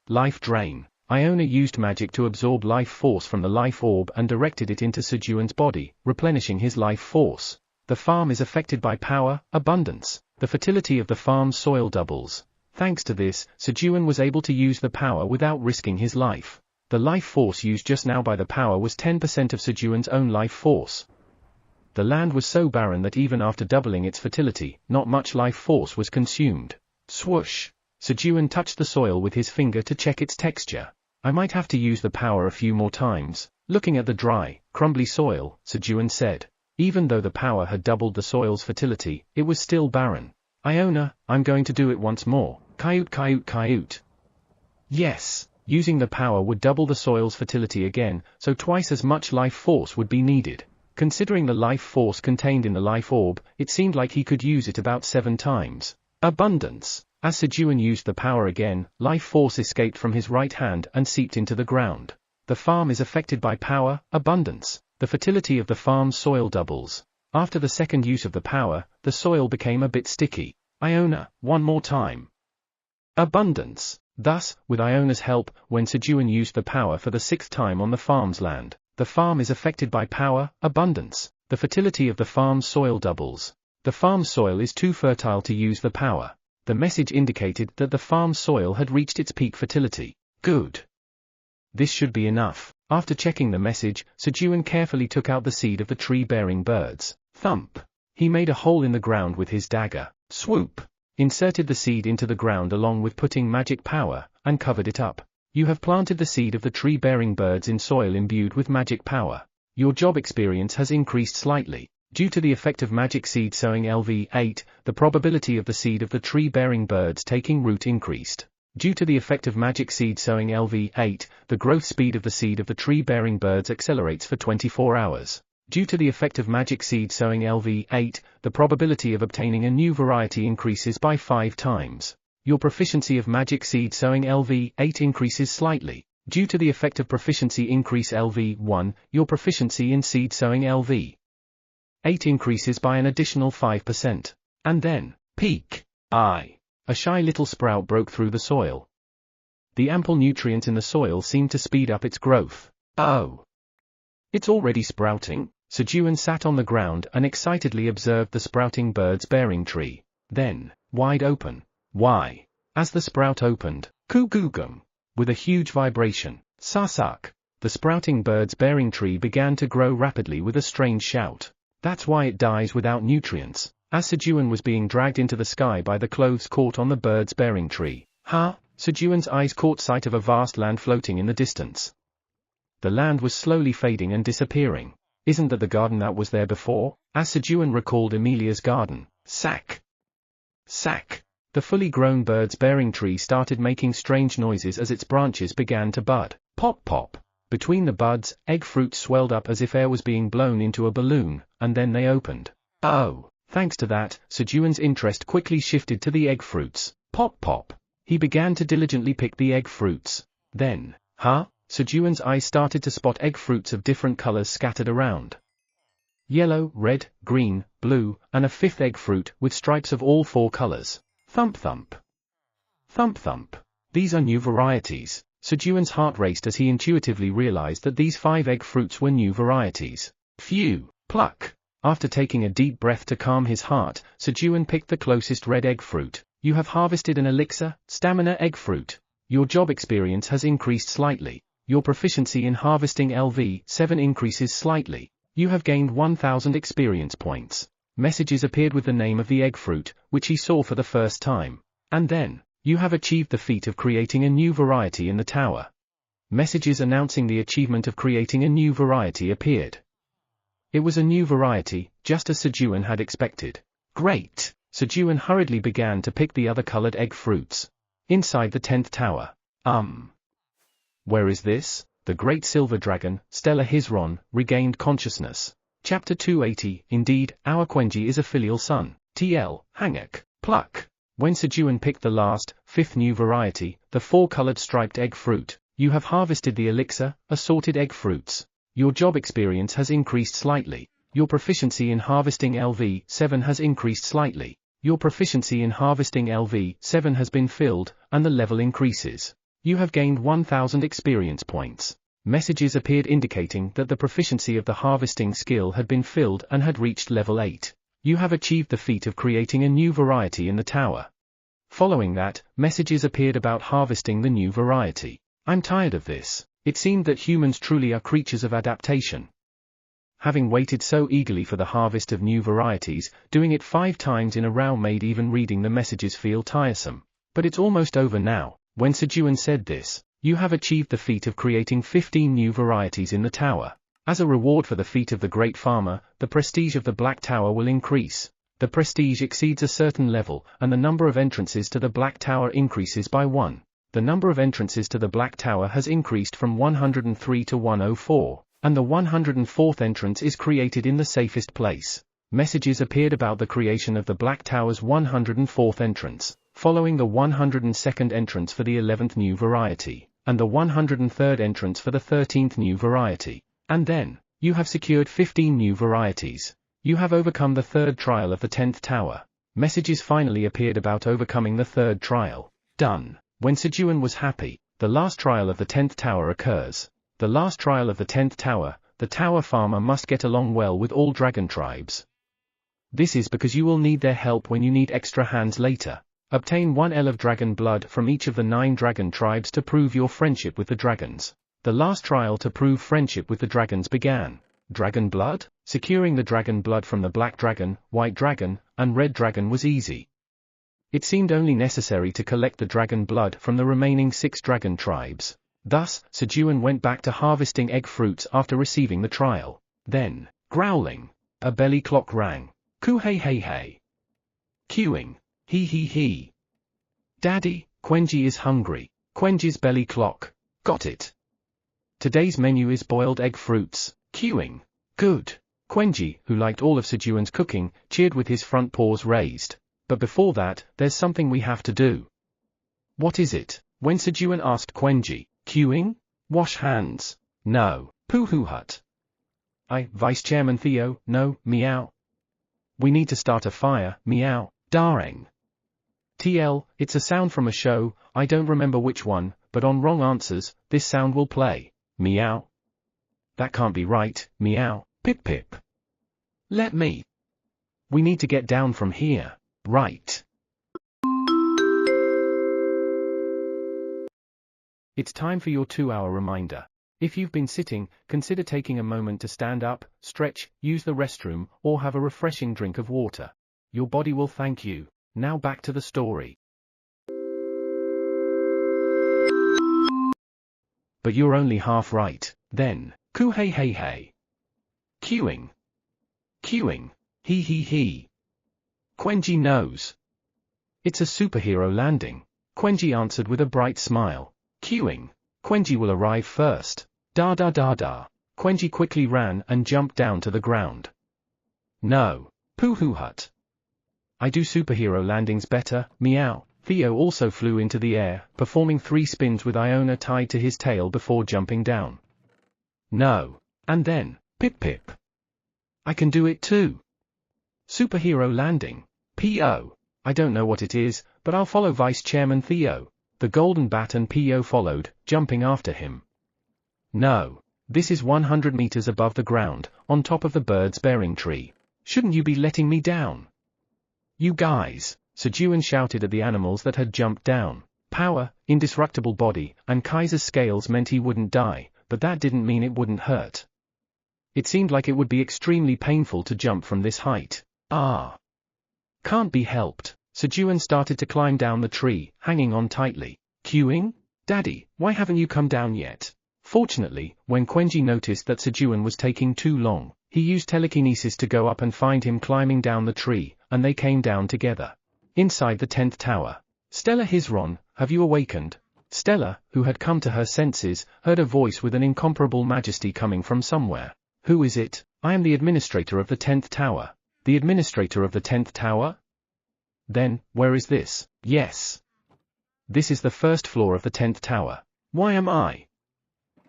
Life drain. Iona used magic to absorb life force from the life orb and directed it into Sejun's body, replenishing his life force. The farm is affected by power, abundance. The fertility of the farm's soil doubles. Thanks to this, Sejun was able to use the power without risking his life. The life force used just now by the power was 10% of Sejun's own life force. The land was so barren that even after doubling its fertility, not much life force was consumed. Swoosh! Sejun touched the soil with his finger to check its texture. I might have to use the power a few more times. Looking at the dry, crumbly soil, Sejun said. Even though the power had doubled the soil's fertility, it was still barren. Iona, I'm going to do it once more. Coyote. Yes, using the power would double the soil's fertility again, so twice as much life force would be needed. Considering the life force contained in the life orb, it seemed like he could use it about 7 times. Abundance. As Sejun used the power again, life force escaped from his right hand and seeped into the ground. The farm is affected by power, abundance. The fertility of the farm's soil doubles. After the second use of the power, the soil became a bit sticky. Iona, one more time. Abundance. Thus, with Iona's help, when Sejun used the power for the sixth time on the farm's land, the farm is affected by power, abundance. The fertility of the farm's soil doubles. The farm's soil is too fertile to use the power. The message indicated that the farm's soil had reached its peak fertility. Good. This should be enough. After checking the message, Sejun carefully took out the seed of the tree-bearing birds. Thump. He made a hole in the ground with his dagger. Swoop. Inserted the seed into the ground along with putting magic power, and covered it up. You have planted the seed of the tree-bearing birds in soil imbued with magic power. Your job experience has increased slightly. Due to the effect of magic seed sowing LV8, the probability of the seed of the tree-bearing birds taking root increased. Due to the effect of magic seed sowing LV8, the growth speed of the seed of the tree-bearing birds accelerates for 24 hours. Due to the effect of magic seed sowing LV8, the probability of obtaining a new variety increases by 5 times. Your proficiency of magic seed sowing LV8 increases slightly. Due to the effect of proficiency increase LV1, your proficiency in seed sowing LV8 increases by an additional 5%. And then, peak. A shy little sprout broke through the soil. The ample nutrients in the soil seemed to speed up its growth. Oh! It's already sprouting? Sejun sat on the ground and excitedly observed the sprouting bird's bearing tree. Then, wide open. Why? As the sprout opened, Kugugum. With a huge vibration, Sasak. The sprouting bird's bearing tree began to grow rapidly with a strange shout. That's why it dies without nutrients. As Sejun was being dragged into the sky by the clothes caught on the bird's bearing tree. Sejun's eyes caught sight of a vast land floating in the distance. The land was slowly fading and disappearing. Isn't that the garden that was there before? As Sejun recalled Emilia's garden. Sack. Sack. The fully grown bird's bearing tree started making strange noises as its branches began to bud. Pop pop. Between the buds, egg fruits swelled up as if air was being blown into a balloon, and then they opened. Oh! Thanks to that, Sejun's interest quickly shifted to the egg fruits. Pop pop. He began to diligently pick the egg fruits. Then, Sejun's eyes started to spot egg fruits of different colors scattered around. Yellow, red, green, blue, and a fifth egg fruit with stripes of all 4 colors. Thump thump. Thump thump. These are new varieties. Sejun's heart raced as he intuitively realized that these 5 egg fruits were new varieties. Phew. Pluck. After taking a deep breath to calm his heart, Sejun picked the closest red egg fruit. You have harvested an elixir, stamina egg fruit. Your job experience has increased slightly. Your proficiency in harvesting LV7 increases slightly. You have gained 1000 experience points. Messages appeared with the name of the egg fruit, which he saw for the first time. And then, you have achieved the feat of creating a new variety in the tower. Messages announcing the achievement of creating a new variety appeared. It was a new variety, just as Sejun had expected. Great! Sejun hurriedly began to pick the other colored egg fruits. Inside the 10th tower. Where is this? The great silver dragon, Stella Hizron, regained consciousness. Chapter 280, Indeed, our Quenji is a filial son. TL, Hangak, Pluck. When Sejun picked the last, 5th new variety, the 4-colored striped egg fruit, you have harvested the elixir, assorted egg fruits. Your job experience has increased slightly. Your proficiency in harvesting LV7 has increased slightly. Your proficiency in harvesting LV7 has been filled, and the level increases. You have gained 1000 experience points. Messages appeared indicating that the proficiency of the harvesting skill had been filled and had reached level 8. You have achieved the feat of creating a new variety in the tower. Following that, messages appeared about harvesting the new variety. I'm tired of this. It seemed that humans truly are creatures of adaptation. Having waited so eagerly for the harvest of new varieties, doing it 5 times in a row made even reading the messages feel tiresome. But it's almost over now. When Sejun said this, you have achieved the feat of creating 15 new varieties in the tower. As a reward for the feat of the great farmer, the prestige of the Black Tower will increase. The prestige exceeds a certain level, and the number of entrances to the Black Tower increases by 1. The number of entrances to the Black Tower has increased from 103 to 104, and the 104th entrance is created in the safest place. Messages appeared about the creation of the Black Tower's 104th entrance. following the 102nd entrance for the 11th new variety, and the 103rd entrance for the 13th new variety. And then, you have secured 15 new varieties. You have overcome the third trial of the 10th tower. Messages finally appeared about overcoming the third trial. Done. When Sejun was happy, the last trial of the 10th tower occurs. The last trial of the 10th tower, the tower farmer must get along well with all dragon tribes. This is because you will need their help when you need extra hands later. Obtain 1 L of dragon blood from each of the 9 dragon tribes to prove your friendship with the dragons. The last trial to prove friendship with the dragons began. Dragon blood? Securing the dragon blood from the black dragon, white dragon, and red dragon was easy. It seemed only necessary to collect the dragon blood from the remaining 6 dragon tribes. Thus, Sejun went back to harvesting egg fruits after receiving the trial. Then, growling, a belly clock rang. Coo hey hey hey. Queuing. Hee hee hee. Daddy, Quenji is hungry. Quenji's belly clock. Got it. Today's menu is boiled egg fruits. Queuing. Good. Quenji, who liked all of Sejun's cooking, cheered with his front paws raised. But before that, there's something we have to do. What is it? When Sejun asked Quenji. Queuing? Wash hands. No. Pooh hut. Vice Chairman Theo, no, meow. We need to start a fire, meow, darling. TL, it's a sound from a show, I don't remember which one, but on wrong answers, this sound will play. Meow. That can't be right, meow, pip pip. Let me. We need to get down from here, right. It's time for your 2-hour reminder. If you've been sitting, consider taking a moment to stand up, stretch, use the restroom, or have a refreshing drink of water. Your body will thank you. Now back to the story. But you're only half right. Then, coo hey hey hey. Queuing. Queuing. Hee hee hee. Quenji knows. It's a superhero landing. Quenji answered with a bright smile. Queuing. Quenji will arrive first. Da da da da. Quenji quickly ran and jumped down to the ground. No. Pooh hut. I do superhero landings better, meow. Theo also flew into the air, performing 3 spins with Iona tied to his tail before jumping down. No. And then, pip pip. I can do it too. Superhero landing. P.O. I don't know what it is, but I'll follow Vice Chairman Theo. The golden bat and P.O. followed, jumping after him. No. This is 100 meters above the ground, on top of the bird's bearing tree. Shouldn't you be letting me down? You guys, Sejun shouted at the animals that had jumped down. Power, indestructible body, and Kaiser's scales meant he wouldn't die, but that didn't mean it wouldn't hurt. It seemed like it would be extremely painful to jump from this height. Ah. Can't be helped. Sejun started to climb down the tree, hanging on tightly. Queuing? Daddy, why haven't you come down yet? Fortunately, when Quenji noticed that Sejun was taking too long, he used telekinesis to go up and find him climbing down the tree, and they came down together. Inside the 10th tower. Stella Hisron, have you awakened? Stella, who had come to her senses, heard a voice with an incomparable majesty coming from somewhere. Who is it? I am the administrator of the 10th tower. The administrator of the 10th tower? Then, where is this? Yes. This is the first floor of the 10th tower. Why am I?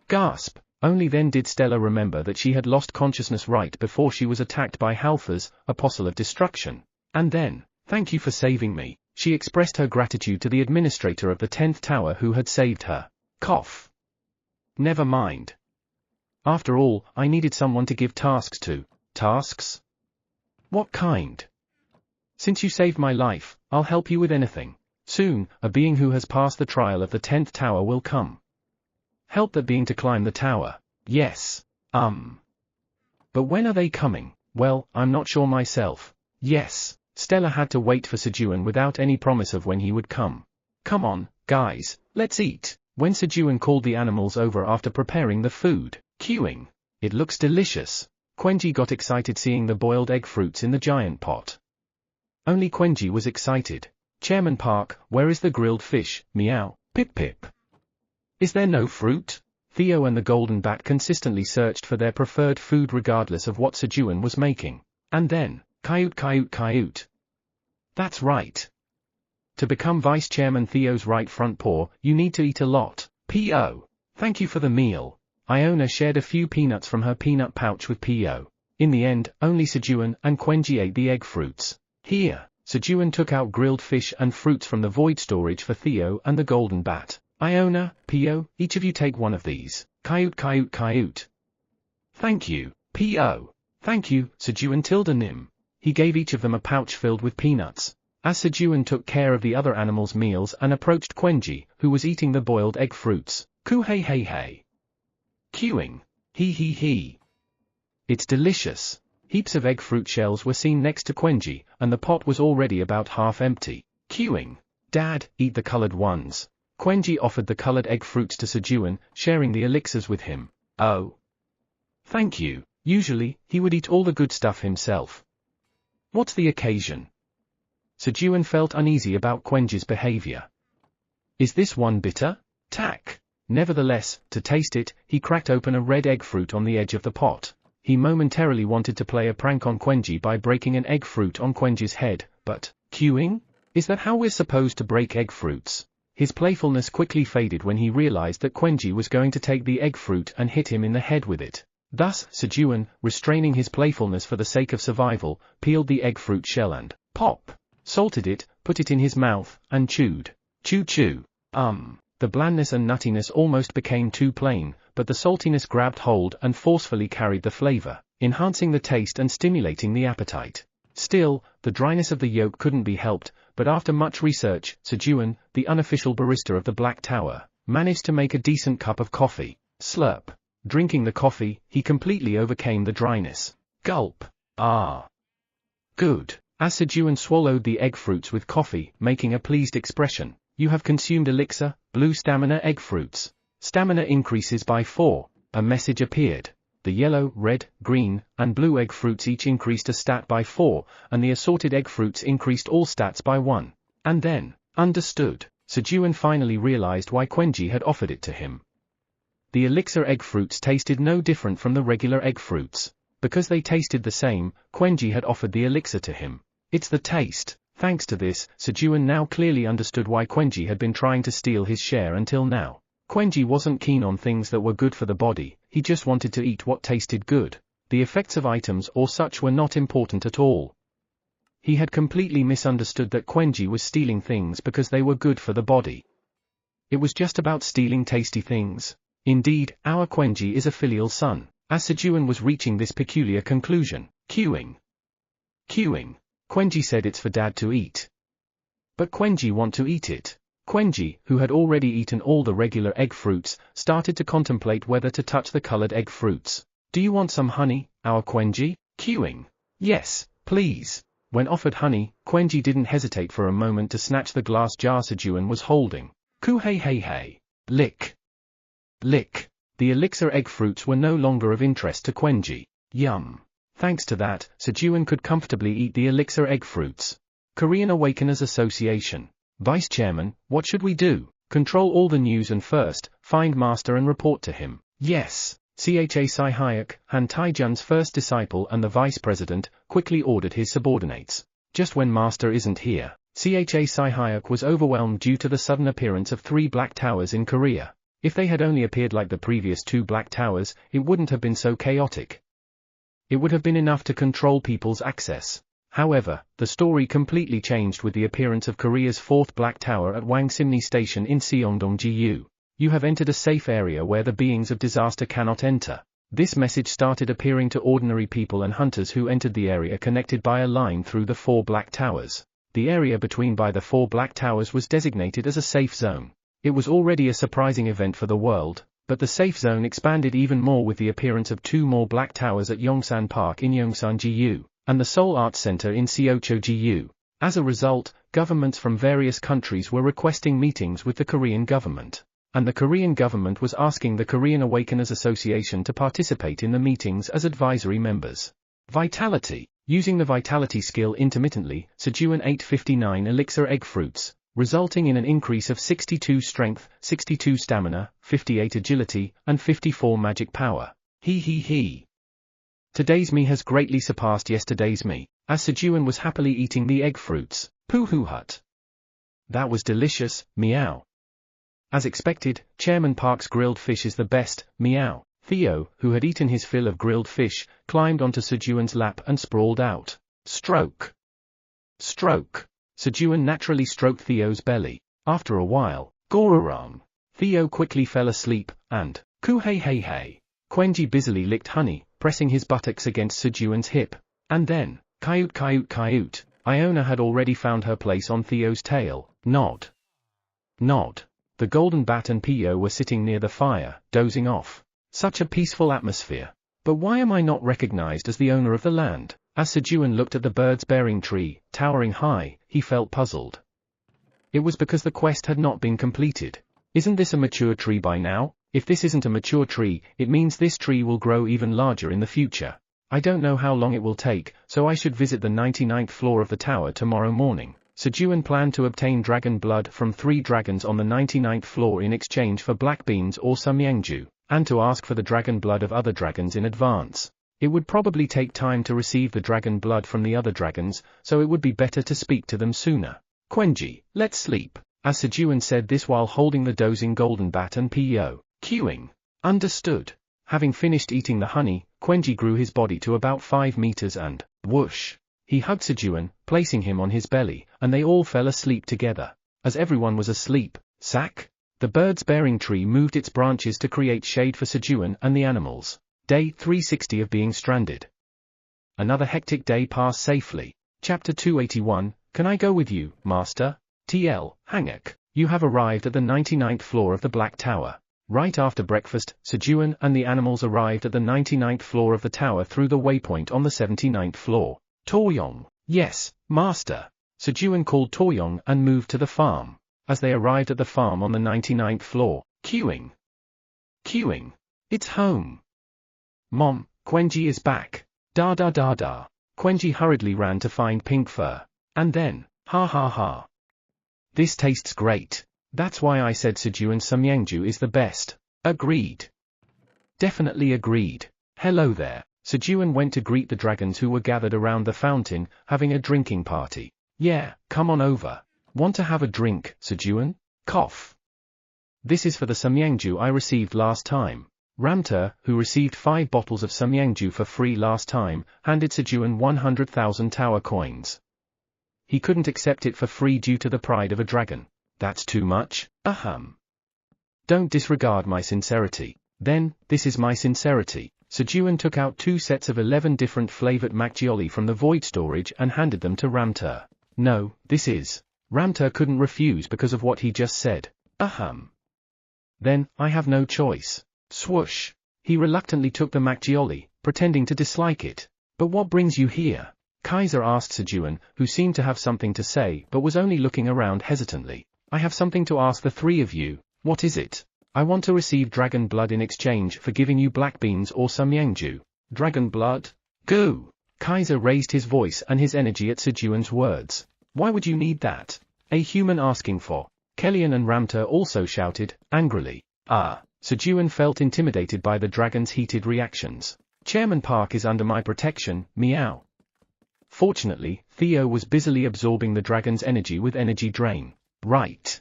Gasp. Only then did Stella remember that she had lost consciousness right before she was attacked by Halfers, apostle of destruction. And then, thank you for saving me, she expressed her gratitude to the administrator of the 10th tower who had saved her. Cough. Never mind. After all, I needed someone to give tasks to. Tasks? What kind? Since you saved my life, I'll help you with anything. Soon, a being who has passed the trial of the 10th tower will come. Help that being to climb the tower. Yes. But when are they coming? Well, I'm not sure myself. Yes. Stella had to wait for Sejun without any promise of when he would come. Come on, guys, let's eat. When Sejun called the animals over after preparing the food. Queuing. It looks delicious. Quenji got excited seeing the boiled egg fruits in the giant pot. Only Quenji was excited. Chairman Park, where is the grilled fish? Meow. Pip pip. Is there no fruit? Theo and the golden bat consistently searched for their preferred food regardless of what Sejun was making. And then, coyote coyote coyote. That's right. To become Vice Chairman Theo's right front paw, you need to eat a lot. P.O. Thank you for the meal. Iona shared a few peanuts from her peanut pouch with P.O. In the end, only Sejun and Quenji ate the egg fruits. Here, Sejun took out grilled fish and fruits from the void storage for Theo and the golden bat. Iona, P.O., each of you take one of these. Kayut kayut kayut. Thank you, P.O. Thank you, Sejun tilde nim. He gave each of them a pouch filled with peanuts. As Sejun took care of the other animals' meals and approached Quenji, who was eating the boiled egg fruits. Ku hey hey hey. Queuing. He he he. It's delicious. Heaps of egg fruit shells were seen next to Quenji, and the pot was already about half empty. Queuing. Dad, eat the colored ones. Quenji offered the colored egg fruits to Sejun, sharing the elixirs with him. Oh. Thank you. Usually, he would eat all the good stuff himself. What's the occasion? Sejun felt uneasy about Quenji's behavior. Is this one bitter? Tack. Nevertheless, to taste it, he cracked open a red egg fruit on the edge of the pot. He momentarily wanted to play a prank on Quenji by breaking an egg fruit on Quenji's head, but, queuing? Is that how we're supposed to break egg fruits? His playfulness quickly faded when he realized that Quenji was going to take the egg fruit and hit him in the head with it. Thus, Sejun, restraining his playfulness for the sake of survival, peeled the egg fruit shell and, pop, salted it, put it in his mouth, and chewed. Chew chew. The blandness and nuttiness almost became too plain, but the saltiness grabbed hold and forcefully carried the flavor, enhancing the taste and stimulating the appetite. Still, the dryness of the yolk couldn't be helped, but after much research, Sejun, the unofficial barista of the Black Tower, managed to make a decent cup of coffee. Slurp. Drinking the coffee, he completely overcame the dryness. Gulp. Ah. Good. As Sejun swallowed the egg fruits with coffee, making a pleased expression, you have consumed elixir, blue stamina egg fruits. Stamina increases by 4. A message appeared. The yellow, red, green, and blue egg fruits each increased a stat by 4, and the assorted egg fruits increased all stats by 1. And then, understood, Sejun finally realized why Quenji had offered it to him. The elixir egg fruits tasted no different from the regular egg fruits. Because they tasted the same, Quenji had offered the elixir to him. It's the taste. Thanks to this, Sejun now clearly understood why Quenji had been trying to steal his share until now. Quenji wasn't keen on things that were good for the body, he just wanted to eat what tasted good. The effects of items or such were not important at all. He had completely misunderstood that Quenji was stealing things because they were good for the body. It was just about stealing tasty things. Indeed, our Quenji is a filial son. As Sejun was reaching this peculiar conclusion, queuing. Quenji said it's for Dad to eat. But Quenji want to eat it. Quenji, who had already eaten all the regular egg fruits, started to contemplate whether to touch the colored egg fruits. Do you want some honey, our Quenji? Queuing. Yes, please. When offered honey, Quenji didn't hesitate for a moment to snatch the glass jar Sejun was holding. Ku hey hey hey. Lick. Lick. The elixir egg fruits were no longer of interest to Quenji. Yum. Thanks to that, Sejun could comfortably eat the elixir egg fruits. Korean Awakeners Association. Vice Chairman, what should we do? Control all the news and first, find Master and report to him. Yes. Cha Sai-hyuk, Han Taijun's first disciple and the Vice President, quickly ordered his subordinates. Just when Master isn't here, Cha Sai-hyuk was overwhelmed due to the sudden appearance of 3 Black Towers in Korea. If they had only appeared like the previous 2 Black Towers, it wouldn't have been so chaotic. It would have been enough to control people's access. However, the story completely changed with the appearance of Korea's 4th Black Tower at Wangsimni Station in Seongdong-gu. You have entered a safe area where the beings of disaster cannot enter. This message started appearing to ordinary people and hunters who entered the area connected by a line through the 4 Black Towers. The area between by the 4 Black Towers was designated as a safe zone. It was already a surprising event for the world, but the safe zone expanded even more with the appearance of 2 more Black Towers at Yongsan Park in Yongsan-gu, and the Seoul Arts Center in Seocho-gu. As a result, governments from various countries were requesting meetings with the Korean government. And the Korean government was asking the Korean Awakeners Association to participate in the meetings as advisory members. Vitality. Using the vitality skill intermittently, Sejun ate 59 elixir egg fruits, resulting in an increase of 62 strength, 62 stamina, 58 agility, and 54 magic power. He. Today's me has greatly surpassed yesterday's me, as Sejun was happily eating the egg fruits. Pooh-hoo hut. That was delicious, meow. As expected, Chairman Park's grilled fish is the best, meow. Theo, who had eaten his fill of grilled fish, climbed onto Sejun's lap and sprawled out. Stroke. Stroke. Sejun naturally stroked Theo's belly. After a while, Goraram. Theo quickly fell asleep, and, coo hey hey hey. Quenji busily licked honey, pressing his buttocks against Sejun's hip. And then, coyote coyote coyote. Iona had already found her place on Theo's tail. Nod. Nod. The golden bat and Pio were sitting near the fire, dozing off. Such a peaceful atmosphere. But why am I not recognized as the owner of the land? As Sejun looked at the birds-bearing tree, towering high, he felt puzzled. It was because the quest had not been completed. Isn't this a mature tree by now? If this isn't a mature tree, it means this tree will grow even larger in the future. I don't know how long it will take, so I should visit the 99th floor of the tower tomorrow morning. Sejun planned to obtain dragon blood from 3 dragons on the 99th floor in exchange for black beans or samyangju, and to ask for the dragon blood of other dragons in advance. It would probably take time to receive the dragon blood from the other dragons, so it would be better to speak to them sooner. Quenji, let's sleep. As Sejun said this while holding the dozing golden bat and P.O. Queuing. Understood. Having finished eating the honey, Quenji grew his body to about 5 meters and, whoosh. He hugged Sejun, placing him on his belly, and they all fell asleep together. As everyone was asleep, sack. The birds-bearing tree moved its branches to create shade for Sejun and the animals. Day 360 of being stranded. Another hectic day passed safely. Chapter 281, Can I go with you, Master? TL, Hangak, you have arrived at the 99th floor of the Black Tower. Right after breakfast, Sejun and the animals arrived at the 99th floor of the tower through the waypoint on the 79th floor. Toryong, yes, Master. Sejun called Toryong and moved to the farm. As they arrived at the farm on the 99th floor, queuing. Queuing. It's home. Mom, Quenji is back. Da da da da. Quenji hurriedly ran to find Pink Fur. And then, ha ha ha. This tastes great. That's why I said Sejun Samyangju is the best. Agreed. Definitely agreed. Hello there. Sejun went to greet the dragons who were gathered around the fountain, having a drinking party. Yeah, come on over. Want to have a drink, Sejun? Cough. This is for the Samyangju I received last time. Ramter, who received 5 bottles of Samyangju for free last time, handed Sejun 100,000 tower coins. He couldn't accept it for free due to the pride of a dragon. That's too much, ahem. Don't disregard my sincerity. Then, this is my sincerity. Sejun took out 2 sets of 11 different flavored macchioli from the void storage and handed them to Ramter. No, this is. Ramter couldn't refuse because of what he just said. Ahem. Then, I have no choice. Swoosh. He reluctantly took the macchioli, pretending to dislike it. But what brings you here? Kaiser asked Sejun, who seemed to have something to say but was only looking around hesitantly. I have something to ask the 3 of you. What is it? I want to receive dragon blood in exchange for giving you black beans or samyangju. Dragon blood? Go! Kaiser raised his voice and his energy at Sejun's words. Why would you need that? A human asking for. Kellyan and Ramter also shouted, angrily. Ah! Sejun felt intimidated by the dragon's heated reactions. Chairman Park is under my protection, meow. Fortunately, Theo was busily absorbing the dragon's energy with energy drain. Right.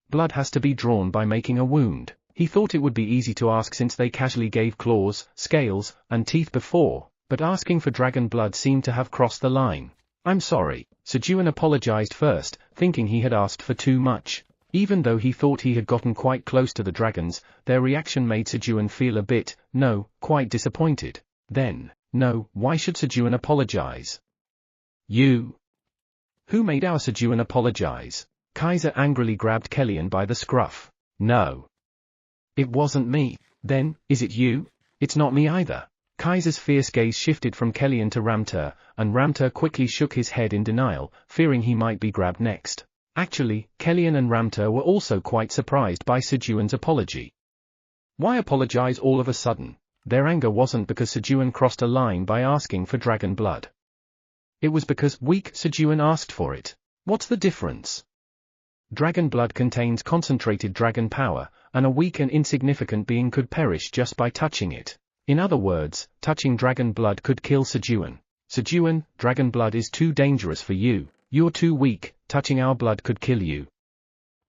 Blood has to be drawn by making a wound. He thought it would be easy to ask since they casually gave claws, scales, and teeth before, but asking for dragon blood seemed to have crossed the line. I'm sorry. Sejun apologized first, thinking he had asked for too much. Even though he thought he had gotten quite close to the dragons, their reaction made Sejun feel a bit, quite disappointed. Then, why should Sejun apologize? You. Who made our Sejun apologize? Kaiser angrily grabbed Kellyan by the scruff. No. It wasn't me. Then, is it you? It's not me either. Kaiser's fierce gaze shifted from Kellyan to Ramter, and Ramter quickly shook his head in denial, fearing he might be grabbed next. Actually, Kellyan and Ramter were also quite surprised by Sejun's apology. Why apologize all of a sudden? Their anger wasn't because Sejun crossed a line by asking for dragon blood. It was because weak Sejun asked for it. What's the difference? Dragon blood contains concentrated dragon power, and a weak and insignificant being could perish just by touching it. In other words, touching dragon blood could kill Sejun. Sejun, dragon blood is too dangerous for you. You're too weak, touching our blood could kill you.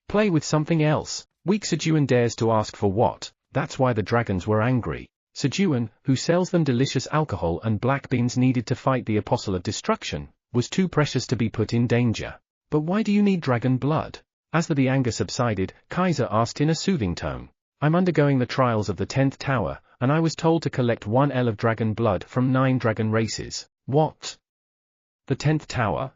Play with something else. Weak Sejun dares to ask for what, that's why the dragons were angry. Sejun, who sells them delicious alcohol and black beans needed to fight the apostle of destruction, was too precious to be put in danger. But why do you need dragon blood? As the anger subsided, Kaiser asked in a soothing tone. I'm undergoing the trials of the 10th tower, and I was told to collect 1 L of dragon blood from 9 dragon races. What? The 10th tower?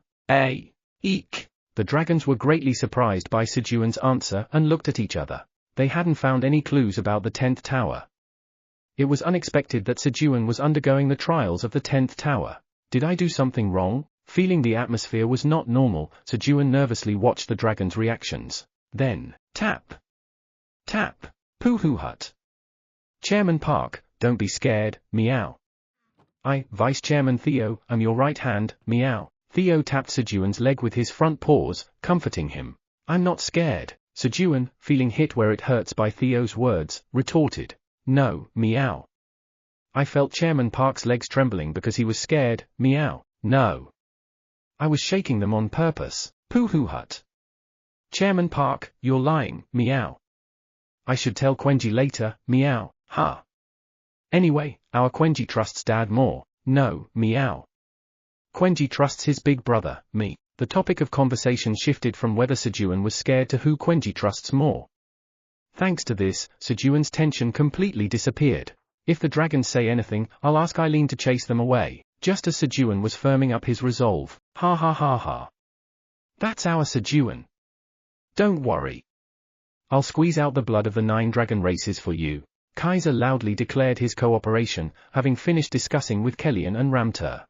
Eek. The dragons were greatly surprised by Sejun's answer and looked at each other. They hadn't found any clues about the 10th tower. It was unexpected that Sejun was undergoing the trials of the 10th tower. Did I do something wrong? Feeling the atmosphere was not normal, Sejun nervously watched the dragon's reactions. Then, tap. Tap. Pooh hut. Chairman Park, don't be scared, meow. I, Vice Chairman Theo, am your right hand, meow. Theo tapped Sejun's leg with his front paws, comforting him. I'm not scared. Sejun, feeling hit where it hurts by Theo's words, retorted. No, meow. I felt Chairman Park's legs trembling because he was scared, meow. No. I was shaking them on purpose. Pooh hut. Chairman Park, you're lying, meow. I should tell Quenji later, meow, ha. Anyway, our Quenji trusts Dad more. No, meow. Quenji trusts his big brother, me. The topic of conversation shifted from whether Sejun was scared to who Quenji trusts more. Thanks to this, Sejun's tension completely disappeared. If the dragons say anything, I'll ask Eileen to chase them away, just as Sejun was firming up his resolve. Ha ha ha ha. That's our Sejun. Don't worry. I'll squeeze out the blood of the 9 dragon races for you. Kaiser loudly declared his cooperation, having finished discussing with Kellyan and Ramtur.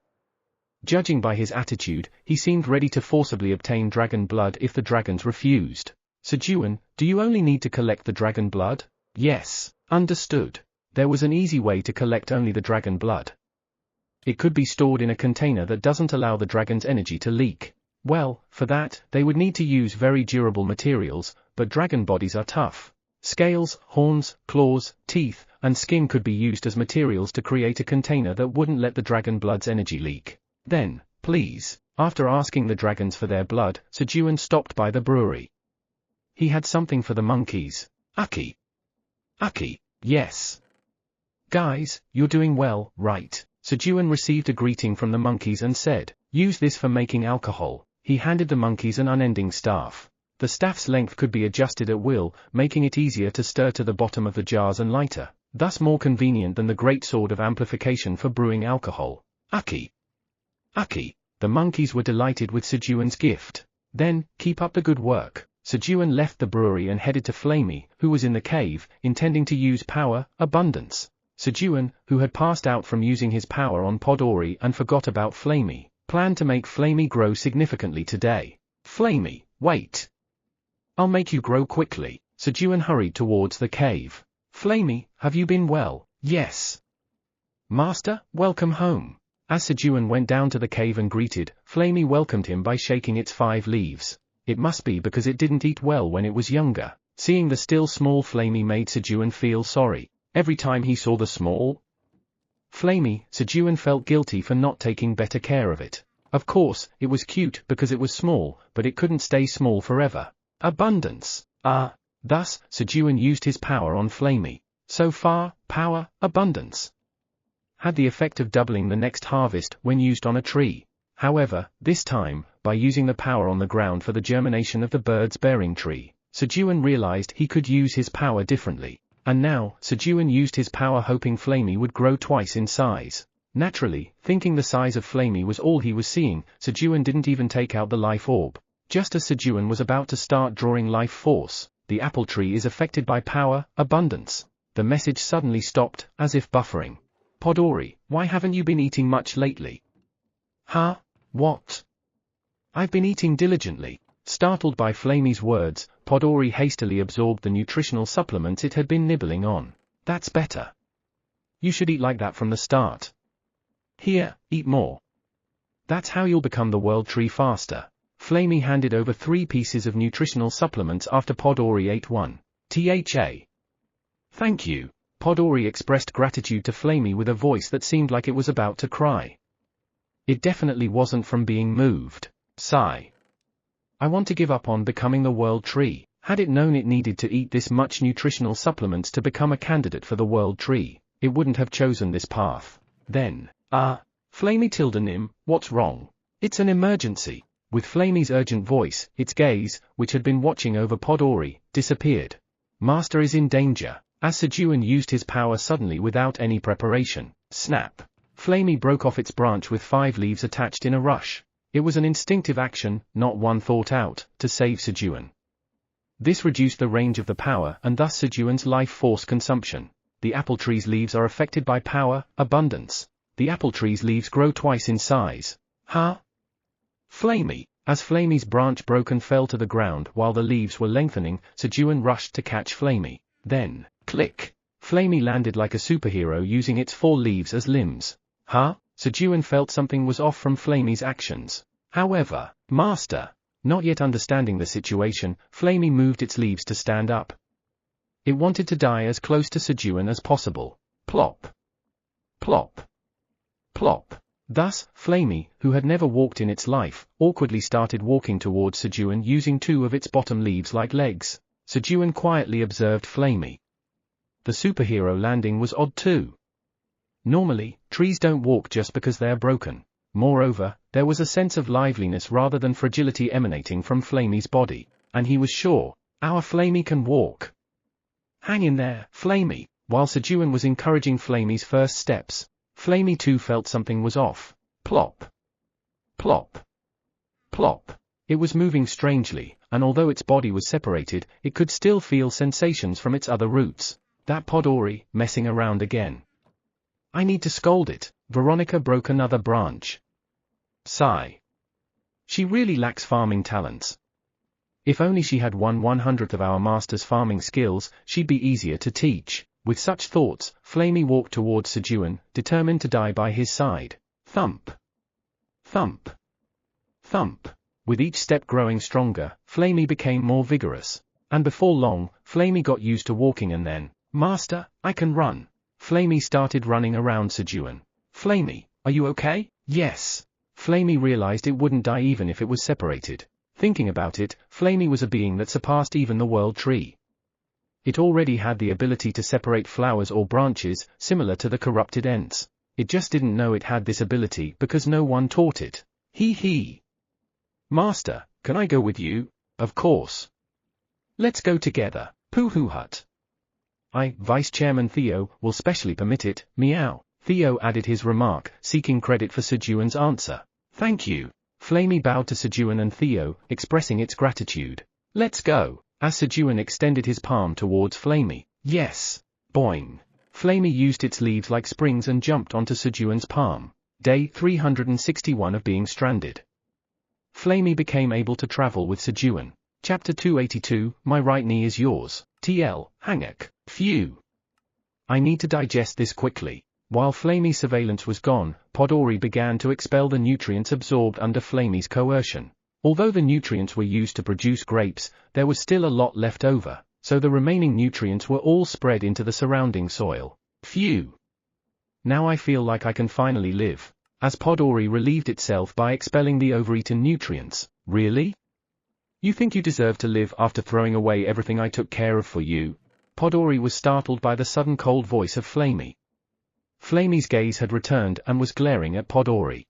Judging by his attitude, he seemed ready to forcibly obtain dragon blood if the dragons refused. Sejun, do you only need to collect the dragon blood? Yes, understood. There was an easy way to collect only the dragon blood. It could be stored in a container that doesn't allow the dragon's energy to leak. Well, for that, they would need to use very durable materials, but dragon bodies are tough. Scales, horns, claws, teeth, and skin could be used as materials to create a container that wouldn't let the dragon blood's energy leak. Then, please, after asking the dragons for their blood, Sejun stopped by the brewery. He had something for the monkeys. Aki. Yes. Guys, you're doing well, right? Sejun received a greeting from the monkeys and said, use this for making alcohol. He handed the monkeys an unending staff. The staff's length could be adjusted at will, making it easier to stir to the bottom of the jars and lighter, thus more convenient than the great sword of amplification for brewing alcohol. Aki. The monkeys were delighted with Sejun's gift. Then, keep up the good work. Sejun left the brewery and headed to Flamey, who was in the cave, intending to use power, abundance. Sejun, who had passed out from using his power on Podori and forgot about Flamey, planned to make Flamey grow significantly today. Flamey, wait. I'll make you grow quickly. Sejun hurried towards the cave. Flamey, have you been well? Yes. Master, welcome home. As Sejun went down to the cave and greeted, Flamey welcomed him by shaking its 5 leaves. It must be because it didn't eat well when it was younger. Seeing the still small Flamey made Sejun feel sorry. Every time he saw the small Flamey, Sejun felt guilty for not taking better care of it. Of course, it was cute because it was small, but it couldn't stay small forever. Abundance. Thus, Sejun used his power on Flamey. So far, power, abundance had the effect of doubling the next harvest when used on a tree. However, this time, by using the power on the ground for the germination of the bird's bearing tree, Sejun realized he could use his power differently. And now, Sejun used his power hoping Flamey would grow twice in size. Naturally, thinking the size of Flamey was all he was seeing, Sejun didn't even take out the life orb. Just as Sejun was about to start drawing life force, the apple tree is affected by power, abundance. The message suddenly stopped, as if buffering. Podori, why haven't you been eating much lately? Huh? What? I've been eating diligently. Startled by Flamey's words, Podori hastily absorbed the nutritional supplements it had been nibbling on. That's better. You should eat like that from the start. Here, eat more. That's how you'll become the world tree faster. Flamey handed over 3 pieces of nutritional supplements after Podori ate one. Tha. Thank you. Podori expressed gratitude to Flamey with a voice that seemed like it was about to cry. It definitely wasn't from being moved. Sigh. I want to give up on becoming the world tree. Had it known it needed to eat this much nutritional supplements to become a candidate for the world tree, it wouldn't have chosen this path. Then, Flamey Tildenim, what's wrong? It's an emergency. With Flamey's urgent voice, its gaze, which had been watching over Podori, disappeared. Master is in danger. As Sejun used his power suddenly without any preparation, snap. Flamey broke off its branch with 5 leaves attached in a rush. It was an instinctive action, not one thought out, to save Sejun. This reduced the range of the power and thus Sejun's life force consumption. The apple tree's leaves are affected by power, abundance. The apple tree's leaves grow twice in size. Huh? Flamey. As Flamey's branch broke and fell to the ground while the leaves were lengthening, Sejun rushed to catch Flamey. Then, click. Flamey landed like a superhero using its 4 leaves as limbs. Huh? Sejun felt something was off from Flamey's actions. However, Master. Not yet understanding the situation, Flamey moved its leaves to stand up. It wanted to die as close to Sejun as possible. Plop. Plop. Plop. Thus, Flamey, who had never walked in its life, awkwardly started walking towards Sejun using 2 of its bottom leaves like legs. Sejun quietly observed Flamey. The superhero landing was odd too. Normally, trees don't walk just because they are broken. Moreover, there was a sense of liveliness rather than fragility emanating from Flamey's body, and he was sure, our Flamey can walk. Hang in there, Flamey. While Sejun was encouraging Flamey's first steps, Flamey too felt something was off. Plop. Plop. Plop. It was moving strangely, and although its body was separated, it could still feel sensations from its other roots. That Podori, messing around again. I need to scold it. Veronica broke another branch. Sigh. She really lacks farming talents. If only she had 1/100th of our master's farming skills, she'd be easier to teach. With such thoughts, Flamey walked towards Sejun, determined to die by his side. Thump. Thump. Thump. With each step growing stronger, Flamey became more vigorous. And before long, Flamey got used to walking and then, Master, I can run. Flamey started running around Sejun. Flamey, are you okay? Yes. Flamey realized it wouldn't die even if it was separated. Thinking about it, Flamey was a being that surpassed even the world tree. It already had the ability to separate flowers or branches, similar to the corrupted Ents. It just didn't know it had this ability because no one taught it. Hee. Master, can I go with you? Of course. Let's go together. Pooh hut. I, Vice Chairman Theo, will specially permit it, meow. Theo added his remark, seeking credit for Sejun's answer. Thank you. Flamey bowed to Sejun and Theo, expressing its gratitude. Let's go. As Sejun extended his palm towards Flamey. Yes. Boing. Flamey used its leaves like springs and jumped onto Sejun's palm. Day 361 of being stranded. Flamey became able to travel with Sejun. Chapter 282, My right knee is yours. TL, Hangak. Phew. I need to digest this quickly. While Flamey's surveillance was gone, Podori began to expel the nutrients absorbed under Flamey's coercion. Although the nutrients were used to produce grapes, there was still a lot left over, so the remaining nutrients were all spread into the surrounding soil. Phew. Now I feel like I can finally live. As Podori relieved itself by expelling the overeaten nutrients. Really? You think you deserve to live after throwing away everything I took care of for you? Podori was startled by the sudden cold voice of Flamey. Flamey's gaze had returned and was glaring at Podori.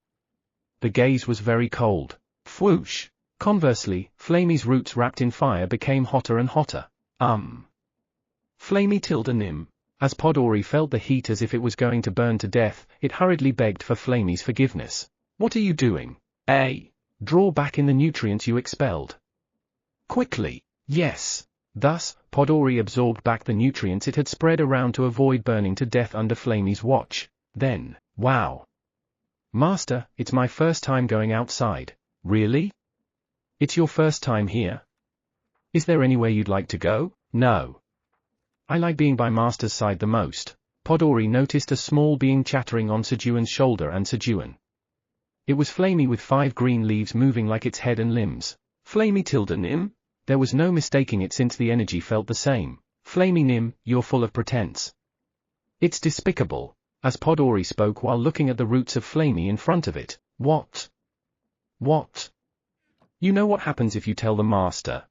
The gaze was very cold. Whoosh. Conversely, Flamey's roots wrapped in fire became hotter and hotter. Flamey Tildenim. As Podori felt the heat as if it was going to burn to death, it hurriedly begged for Flamey's forgiveness. What are you doing? Draw back in the nutrients you expelled. Quickly. Yes. Thus, Podori absorbed back the nutrients it had spread around to avoid burning to death under Flamey's watch. Then, wow. Master, it's my first time going outside. Really? It's your first time here? Is there anywhere you'd like to go? No. I like being by Master's side the most. Podori noticed a small being chattering on Sejun's shoulder and Sejun. It was Flamey with 5 green leaves moving like its head and limbs. Flamey Tildenim? There was no mistaking it since the energy felt the same. Flamey Nim, you're full of pretense. It's despicable. As Podori spoke while looking at the roots of Flamey in front of it. What? You know what happens if you tell the master.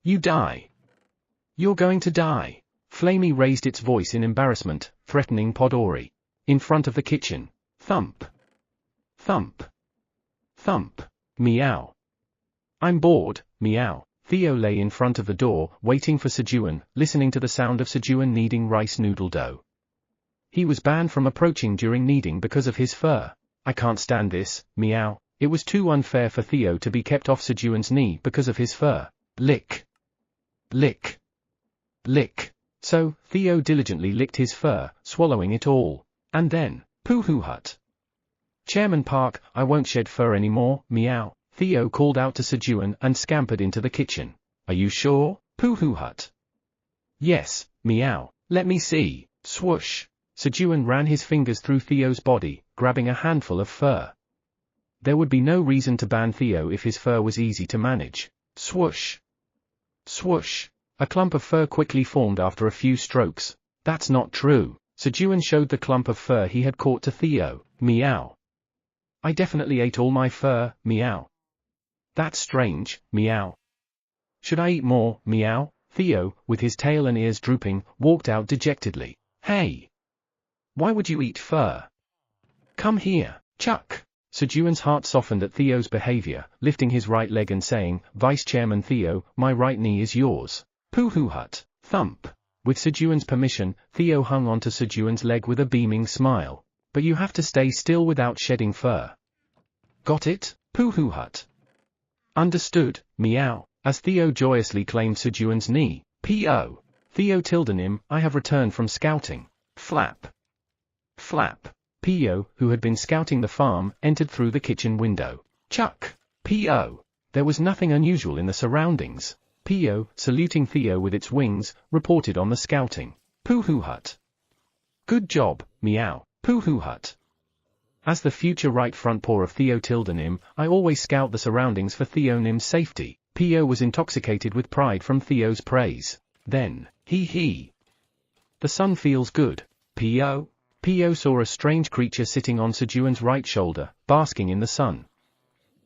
You die. You're going to die. Flamey raised its voice in embarrassment, threatening Podori. In front of the kitchen. Thump. Thump. Thump. Meow. I'm bored, meow. Theo lay in front of the door, waiting for Sejun, listening to the sound of Sejun kneading rice noodle dough. He was banned from approaching during kneading because of his fur. I can't stand this, meow. It was too unfair for Theo to be kept off Sejun's knee because of his fur. Lick. Lick. Lick. So, Theo diligently licked his fur, swallowing it all. And then, poo-hoo-hut. Chairman Park, I won't shed fur anymore, meow. Theo called out to Sejun and scampered into the kitchen. Are you sure, poo-hoo-hut? Yes, meow. Let me see. Swoosh. Sejun ran his fingers through Theo's body, grabbing a handful of fur. There would be no reason to ban Theo if his fur was easy to manage. Swoosh. Swoosh. A clump of fur quickly formed after a few strokes. That's not true. Sejun showed the clump of fur he had caught to Theo. Meow. I definitely ate all my fur, meow. That's strange, meow. Should I eat more, meow? Theo, with his tail and ears drooping, walked out dejectedly. Hey! Why would you eat fur? Come here, Chuck! Sejun's heart softened at Theo's behavior, lifting his right leg and saying, Vice Chairman Theo, my right knee is yours. Poo-hoo-hut. Thump. With Sejun's permission, Theo hung onto Sejun's leg with a beaming smile. But you have to stay still without shedding fur. Got it, Poo-hoo-hut? Understood, meow, as Theo joyously claimed Sejun's knee. P.O. Theo Tildenim, I have returned from scouting. Flap. Flap. P.O., who had been scouting the farm, entered through the kitchen window. Chuck. P.O. There was nothing unusual in the surroundings. P.O., saluting Theo with its wings, reported on the scouting. Poo-hoo-hut. Good job, meow, Poo-hoo-hut. As the future right front paw of Theo Tildenim, I always scout the surroundings for Theonim's safety. P.O. was intoxicated with pride from Theo's praise. Then, hee. The sun feels good. P.O. P.O. saw a strange creature sitting on Sejun's right shoulder, basking in the sun.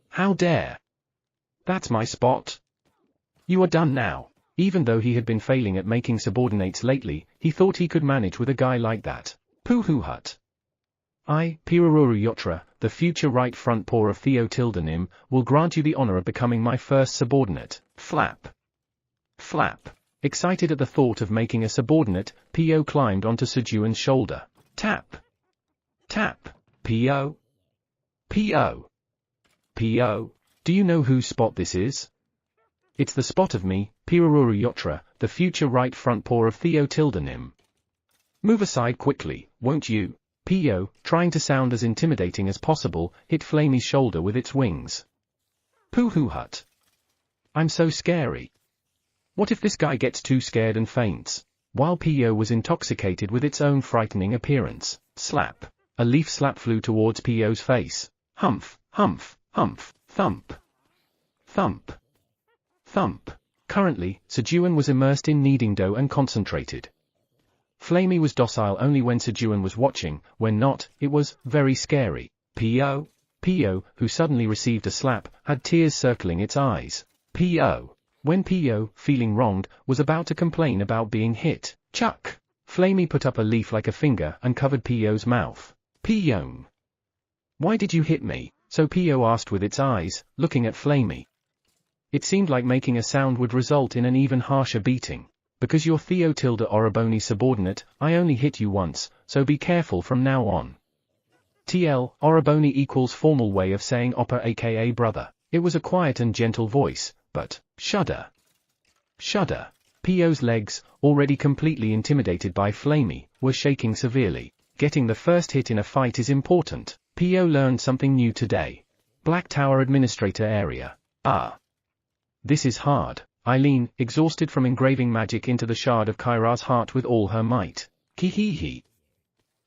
How dare! That's my spot. You are done now. Even though he had been failing at making subordinates lately, he thought he could manage with a guy like that. Poo-hoo-hut. I, Pirururu Yotra, the future right front paw of Theo Tildenim, will grant you the honor of becoming my first subordinate. Flap. Flap. Excited at the thought of making a subordinate, P.O. climbed onto Sejun's shoulder. Tap. Tap. P.O. P.O. P.O. Do you know whose spot this is? It's the spot of me, Pirururu Yotra, the future right front paw of Theo Tildenim. Move aside quickly, won't you? P.O., trying to sound as intimidating as possible, hit Flamey's shoulder with its wings. Poo-hoo-hut. I'm so scary. What if this guy gets too scared and faints? While P.O. was intoxicated with its own frightening appearance. Slap. A leaf slap flew towards P.O.'s face. Humph, humph, humph, thump. Thump. Thump. Currently, Sejun was immersed in kneading dough and concentrated. Flamey was docile only when Sejun was watching, when not, it was very scary. P.O. P.O., who suddenly received a slap, had tears circling its eyes. P.O. When P.O., feeling wronged, was about to complain about being hit. Chuck! Flamey put up a leaf like a finger and covered P.O.'s mouth. P.O. Why did you hit me? So P.O. asked with its eyes, looking at Flamey. It seemed like making a sound would result in an even harsher beating. Because you're Theo Tilde Oroboni subordinate, I only hit you once, so be careful from now on. TL, Oroboni equals formal way of saying Oppa aka brother. It was a quiet and gentle voice, but, shudder. Shudder. P.O.'s legs, already completely intimidated by Flamey, were shaking severely. Getting the first hit in a fight is important. P.O. learned something new today. Black Tower Administrator Area. Ah. This is hard. Eileen, exhausted from engraving magic into the shard of Kyra's heart with all her might. Hee.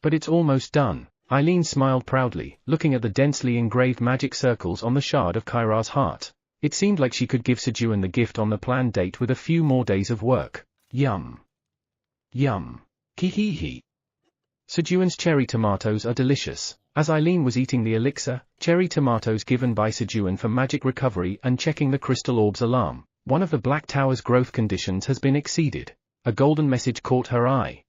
But it's almost done. Eileen smiled proudly, looking at the densely engraved magic circles on the shard of Kyra's heart. It seemed like she could give Sejun the gift on the planned date with a few more days of work. Yum. Yum. Hee. Sejun's cherry tomatoes are delicious. As Eileen was eating the elixir, cherry tomatoes given by Sejun for magic recovery and checking the crystal orb's alarm, one of the Black Tower's growth conditions has been exceeded. A golden message caught her eye.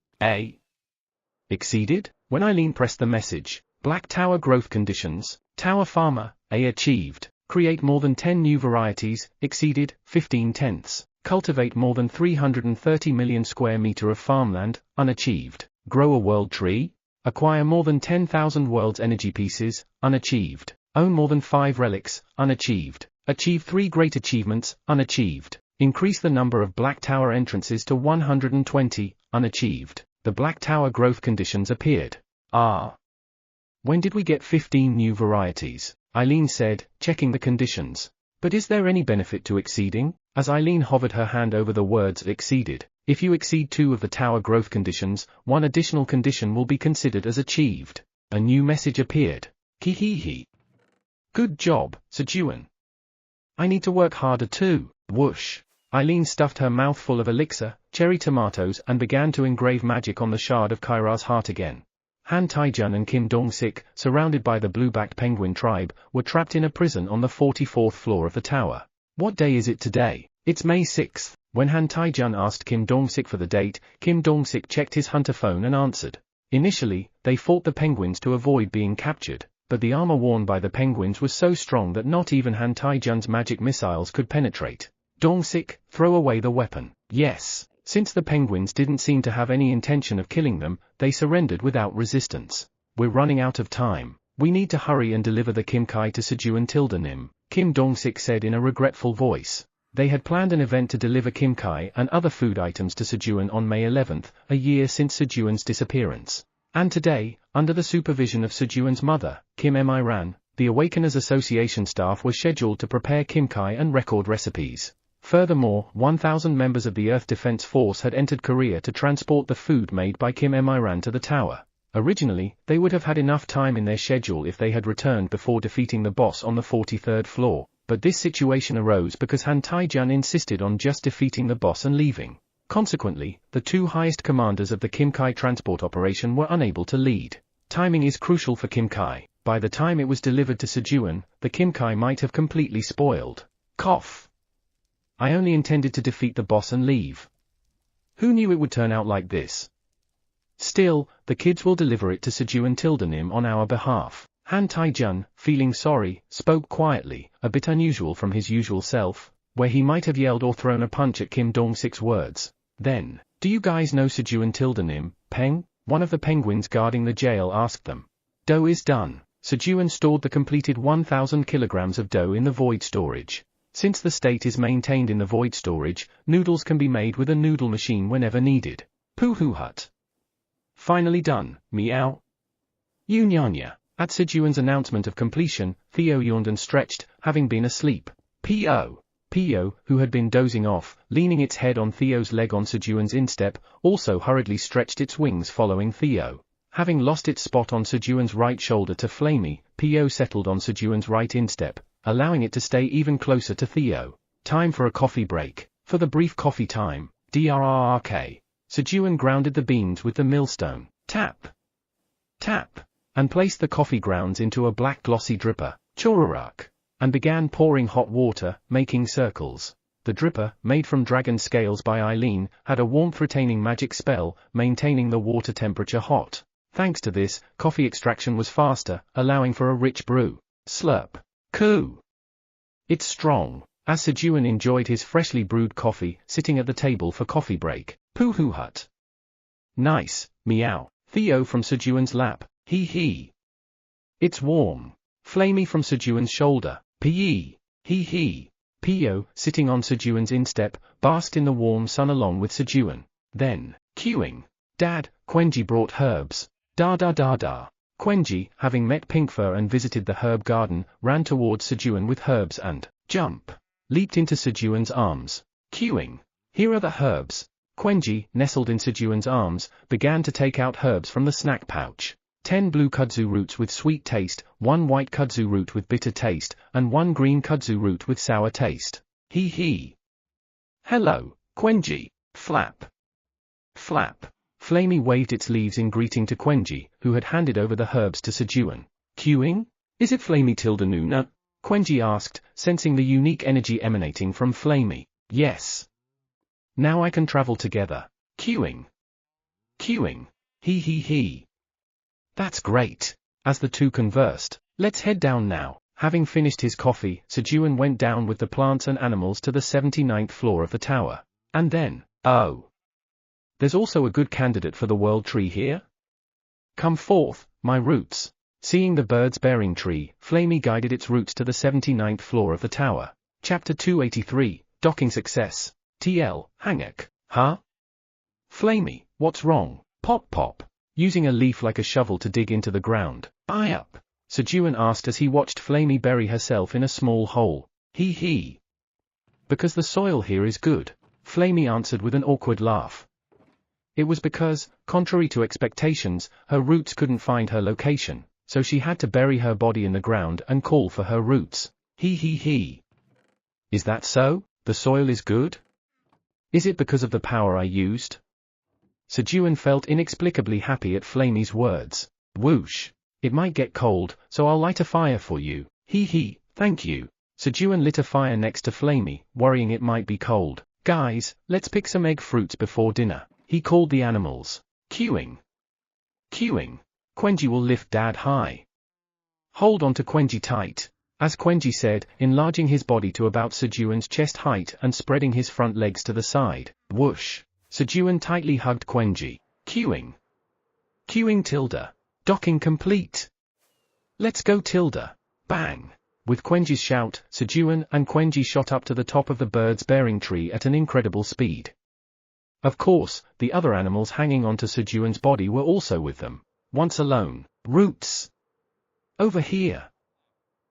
Exceeded? When Eileen pressed the message, Black Tower growth conditions, Tower Farmer, achieved. Create more than 10 new varieties, exceeded, 15/10. Cultivate more than 330 million square meter of farmland, unachieved. Grow a world tree? Acquire more than 10,000 world's energy pieces, unachieved. Own more than 5 relics, unachieved. Achieve 3 great achievements, unachieved. Increase the number of Black Tower entrances to 120, unachieved. The Black Tower growth conditions appeared. When did we get 15 new varieties? Eileen said, checking the conditions. But is there any benefit to exceeding? As Eileen hovered her hand over the words exceeded, if you exceed 2 of the tower growth conditions, 1 additional condition will be considered as achieved. A new message appeared. Hehehe. Good job, Sejun. I need to work harder too. Whoosh. Eileen stuffed her mouth full of elixir, cherry tomatoes and began to engrave magic on the shard of Kyra's heart again. Han Taijun and Kim Dong-sik, surrounded by the blue-backed penguin tribe, were trapped in a prison on the 44th floor of the tower. What day is it today? It's May 6th. When Han Taijun asked Kim Dong-sik for the date, Kim Dong-sik checked his hunter phone and answered. Initially, they fought the penguins to avoid being captured, but the armor worn by the penguins was so strong that not even Han Taijun's magic missiles could penetrate. Dong-sik, throw away the weapon. Yes. Since the penguins didn't seem to have any intention of killing them, they surrendered without resistance. We're running out of time. We need to hurry and deliver the Kimkai to Sejun Tildanim, Kim Dong-sik said in a regretful voice. They had planned an event to deliver Kimkai and other food items to Sejun on May 11th, a year since Sejun's disappearance. And today, under the supervision of Sejun's mother, Kim Miran, the Awakeners Association staff were scheduled to prepare Kimkai and record recipes. Furthermore, 1,000 members of the Earth Defense Force had entered Korea to transport the food made by Kim Miran to the tower. Originally, they would have had enough time in their schedule if they had returned before defeating the boss on the 43rd floor, but this situation arose because Han Taijun insisted on just defeating the boss and leaving. Consequently, the 2 highest commanders of the Kimkai transport operation were unable to lead. Timing is crucial for Kimkai. By the time it was delivered to Sejun, the Kimkai might have completely spoiled. Cough. I only intended to defeat the boss and leave. Who knew it would turn out like this? Still, the kids will deliver it to Sejun Tildanim on our behalf. Han Taijun, feeling sorry, spoke quietly, a bit unusual from his usual self, where he might have yelled or thrown a punch at Kim Dong-sik's words. Then, do you guys know Sejun Tildanim, Peng? One of the penguins guarding the jail asked them. Dough is done. Sejun stored the completed 1,000 kilograms of dough in the void storage. Since the state is maintained in the void storage, noodles can be made with a noodle machine whenever needed. Pooh hut. Finally done, meow. Yunyanya. At Sejun's announcement of completion, Theo yawned and stretched, having been asleep. P.O., who had been dozing off, leaning its head on Theo's leg on Sejun's instep, also hurriedly stretched its wings following Theo. Having lost its spot on Sejun's right shoulder to Flamey, P.O. settled on Sejun's right instep, allowing it to stay even closer to Theo. Time for a coffee break. For the brief coffee time, DRRRK. Sejun grounded the beans with the millstone. Tap. Tap. And placed the coffee grounds into a black glossy dripper, chorarak, and began pouring hot water, making circles. The dripper, made from dragon scales by Eileen, had a warmth-retaining magic spell, maintaining the water temperature hot. Thanks to this, coffee extraction was faster, allowing for a rich brew. Slurp. Coo. It's strong. As Sejun enjoyed his freshly brewed coffee, sitting at the table for coffee break. Pooh hut. Nice, meow. Theo from Sejun's lap. Hee. It's warm. Flamey from Sejun's shoulder. Hee. P.O., sitting on Sejun's instep, basked in the warm sun along with Sejun. Then, queuing. Dad, Quenji brought herbs. Da. Quenji, having met Pinkfur and visited the herb garden, ran towards Sejun with herbs and, jump, leaped into Sejun's arms. Queuing. Here are the herbs. Quenji, nestled in Sejun's arms, began to take out herbs from the snack pouch. 10 blue kudzu roots with sweet taste, 1 white kudzu root with bitter taste, and 1 green kudzu root with sour taste. Hee. Hello, Quenji. Flap. Flap. Flamey waved its leaves in greeting to Quenji, who had handed over the herbs to Sejun. Queuing? Is it Flamey tilde Nuna? Quenji asked, sensing the unique energy emanating from Flamey. Yes. Now I can travel together. Queuing. Queuing. He. That's great. As the two conversed, let's head down now. Having finished his coffee, Sejun went down with the plants and animals to the 79th floor of the tower. And then, oh. There's also a good candidate for the world tree here? Come forth, my roots. Seeing the birds-bearing tree, Flamey guided its roots to the 79th floor of the tower. Chapter 283, Docking Success. TL, Hangak. Huh? Flamey, what's wrong? Pop pop. Using a leaf like a shovel to dig into the ground. Eye up. Sejun asked as he watched Flamey bury herself in a small hole. He. Because the soil here is good. Flamey answered with an awkward laugh. It was because, contrary to expectations, her roots couldn't find her location, so she had to bury her body in the ground and call for her roots. He. Is that so? The soil is good? Is it because of the power I used? Sejun felt inexplicably happy at Flamey's words. Whoosh. It might get cold, so I'll light a fire for you. He, thank you. Sejun lit a fire next to Flamey, worrying it might be cold. Guys, let's pick some egg fruits before dinner. He called the animals. Queuing. Quenji will lift Dad high. Hold on to Quenji tight. As Quenji said, enlarging his body to about Sejun's chest height and spreading his front legs to the side. Whoosh. Sejun tightly hugged Quenji. Queuing tilde. Docking complete. Let's go tilde. Bang. With Quenji's shout, Sejun and Quenji shot up to the top of the birds-bearing tree at an incredible speed. Of course, the other animals hanging onto Sejun's body were also with them. Once alone. Roots. Over here.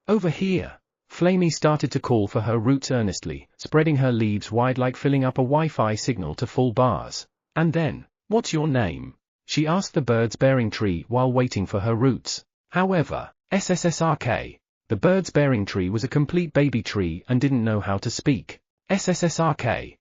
Flamey started to call for her roots earnestly, spreading her leaves wide like filling up a Wi-Fi signal to full bars. And then, what's your name? She asked the birds-bearing tree while waiting for her roots. However, SSSRK. The birds-bearing tree was a complete baby tree and didn't know how to speak. SSSRK.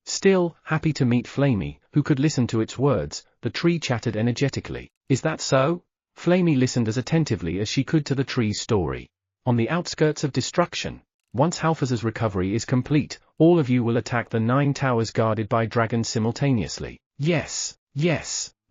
Still, happy to meet Flamey, who could listen to its words, the tree chattered energetically. Is that so? Flamey listened as attentively as she could to the tree's story. On the outskirts of destruction. Once Halfaz's recovery is complete, all of you will attack the 9 towers guarded by dragons simultaneously. Yes.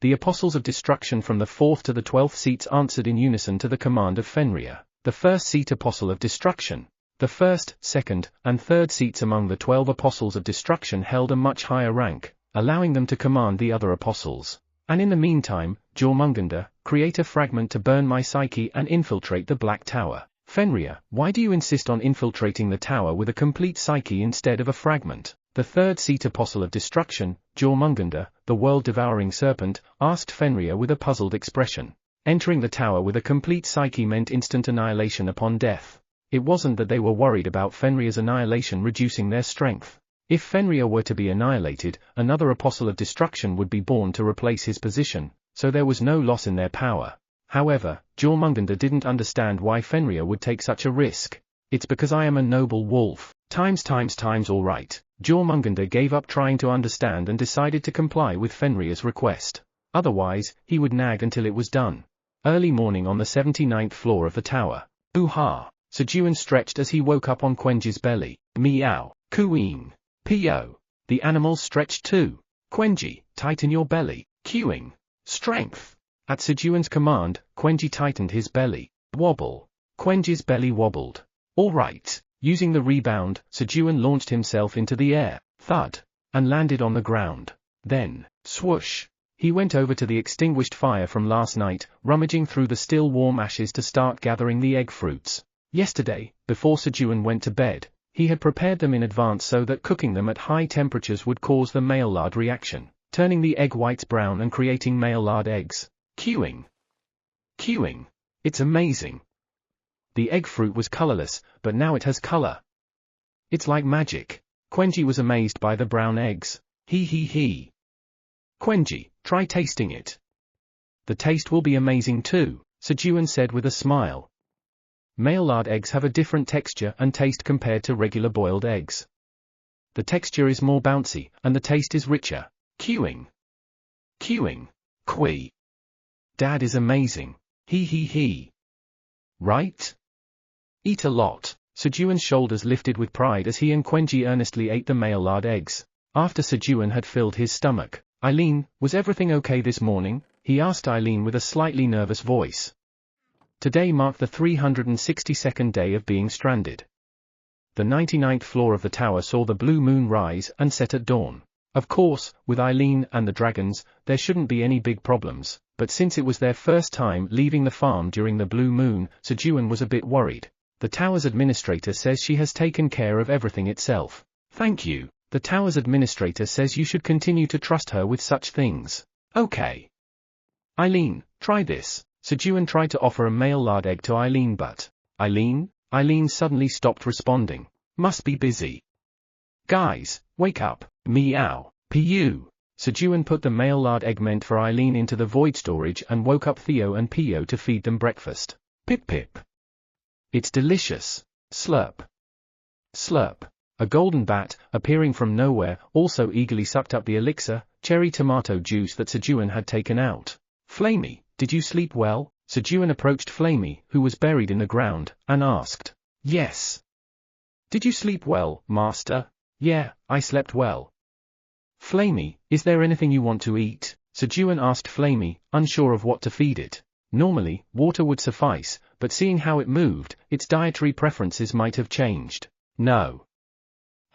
The apostles of destruction from the 4th to the 12th seats answered in unison to the command of Fenrir, the first seat apostle of destruction. The 1st, 2nd, and 3rd seats among the 12 apostles of destruction held a much higher rank, allowing them to command the other apostles. And in the meantime, Jormungandr, create a fragment to burn my psyche and infiltrate the Black Tower. Fenrir, why do you insist on infiltrating the tower with a complete psyche instead of a fragment? The 3rd seat apostle of destruction, Jormungandr, the world-devouring serpent, asked Fenrir with a puzzled expression. Entering the tower with a complete psyche meant instant annihilation upon death. It wasn't that they were worried about Fenrir's annihilation reducing their strength. If Fenrir were to be annihilated, another apostle of destruction would be born to replace his position, so there was no loss in their power. However, Jormungandr didn't understand why Fenrir would take such a risk. It's because I am a noble wolf. Times all right. Jormungandr gave up trying to understand and decided to comply with Fenrir's request. Otherwise, he would nag until it was done. Early morning on the 79th floor of the tower. Boo-ha! Sejun stretched as he woke up on Quenji's belly. Meow. Cooing. P.O. The animals stretched too. Quenji, tighten your belly. Queuing. Strength. At Sejun's command, Quenji tightened his belly. Wobble. Quenji's belly wobbled. All right. Using the rebound, Sejun launched himself into the air. Thud. And landed on the ground. Then, swoosh. He went over to the extinguished fire from last night, rummaging through the still warm ashes to start gathering the egg fruits. Yesterday, before Sejun went to bed, he had prepared them in advance so that cooking them at high temperatures would cause the Maillard reaction, turning the egg whites brown and creating Maillard eggs. Queuing. It's amazing. The egg fruit was colorless, but now it has color. It's like magic. Quenji was amazed by the brown eggs. He. Quenji, try tasting it. The taste will be amazing too, Sejun said with a smile. Maillard eggs have a different texture and taste compared to regular boiled eggs. The texture is more bouncy, and the taste is richer. Queuing. Dad is amazing. He he he. Right? Eat a lot. Sejun's shoulders lifted with pride as he and Quenji earnestly ate the male lard eggs. After Sejun had filled his stomach, "Eileen, was everything okay this morning?" he asked Eileen with a slightly nervous voice. Today marked the 362nd day of being stranded. The 99th floor of the tower saw the blue moon rise and set at dawn. Of course, with Eileen and the dragons, there shouldn't be any big problems, but since it was their first time leaving the farm during the blue moon, Sejun was a bit worried. The tower's administrator says she has taken care of everything itself. Thank you. The tower's administrator says you should continue to trust her with such things. Okay. Eileen, try this. Sejun tried to offer a male lard egg to Eileen, but Eileen suddenly stopped responding. Must be busy. Guys, wake up. Meow. Pu. Sejun put the male lard egg meant for Eileen into the void storage and woke up Theo and Pio to feed them breakfast. Pip pip. It's delicious. Slurp. Slurp. A golden bat, appearing from nowhere, also eagerly sucked up the elixir, cherry tomato juice that Sejun had taken out. Flamey, did you sleep well? Sejun approached Flamey, who was buried in the ground, and asked. Yes. Did you sleep well, master? Yeah, I slept well. Flamey, is there anything you want to eat? Sejun asked Flamey, unsure of what to feed it. Normally, water would suffice, but seeing how it moved, its dietary preferences might have changed. No.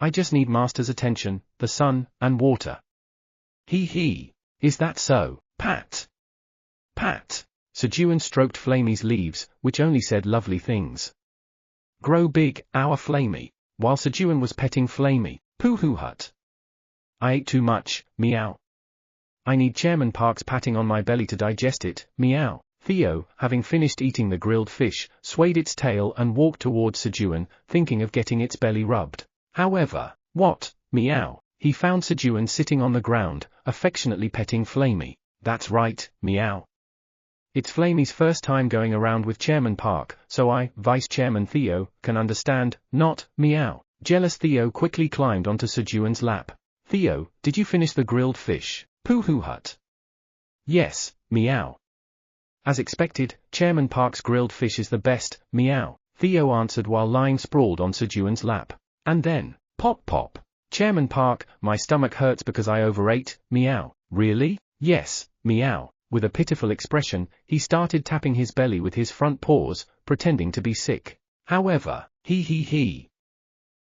I just need master's attention, the sun, and water. Hee hee. Is that so? Pat. Pat. Sejun stroked Flamey's leaves, which only said lovely things. Grow big, our Flamey. While Sejun was petting Flamey, Pooh hut. I ate too much, meow. I need Chairman Park's patting on my belly to digest it, meow. Theo, having finished eating the grilled fish, swayed its tail and walked towards Sejun, thinking of getting its belly rubbed. However, what, meow, he found Sejun sitting on the ground, affectionately petting Flamey. That's right, meow. It's Flamey's first time going around with Chairman Park, so I, Vice Chairman Theo, can understand, not, meow. Jealous Theo quickly climbed onto Sejun's lap. Theo, did you finish the grilled fish? Pooh hut. Yes, meow. As expected, Chairman Park's grilled fish is the best, meow, Theo answered while lying sprawled on Sejun's lap. And then, pop pop. Chairman Park, my stomach hurts because I overate, meow. Really? Yes, meow. With a pitiful expression, he started tapping his belly with his front paws, pretending to be sick. However, he.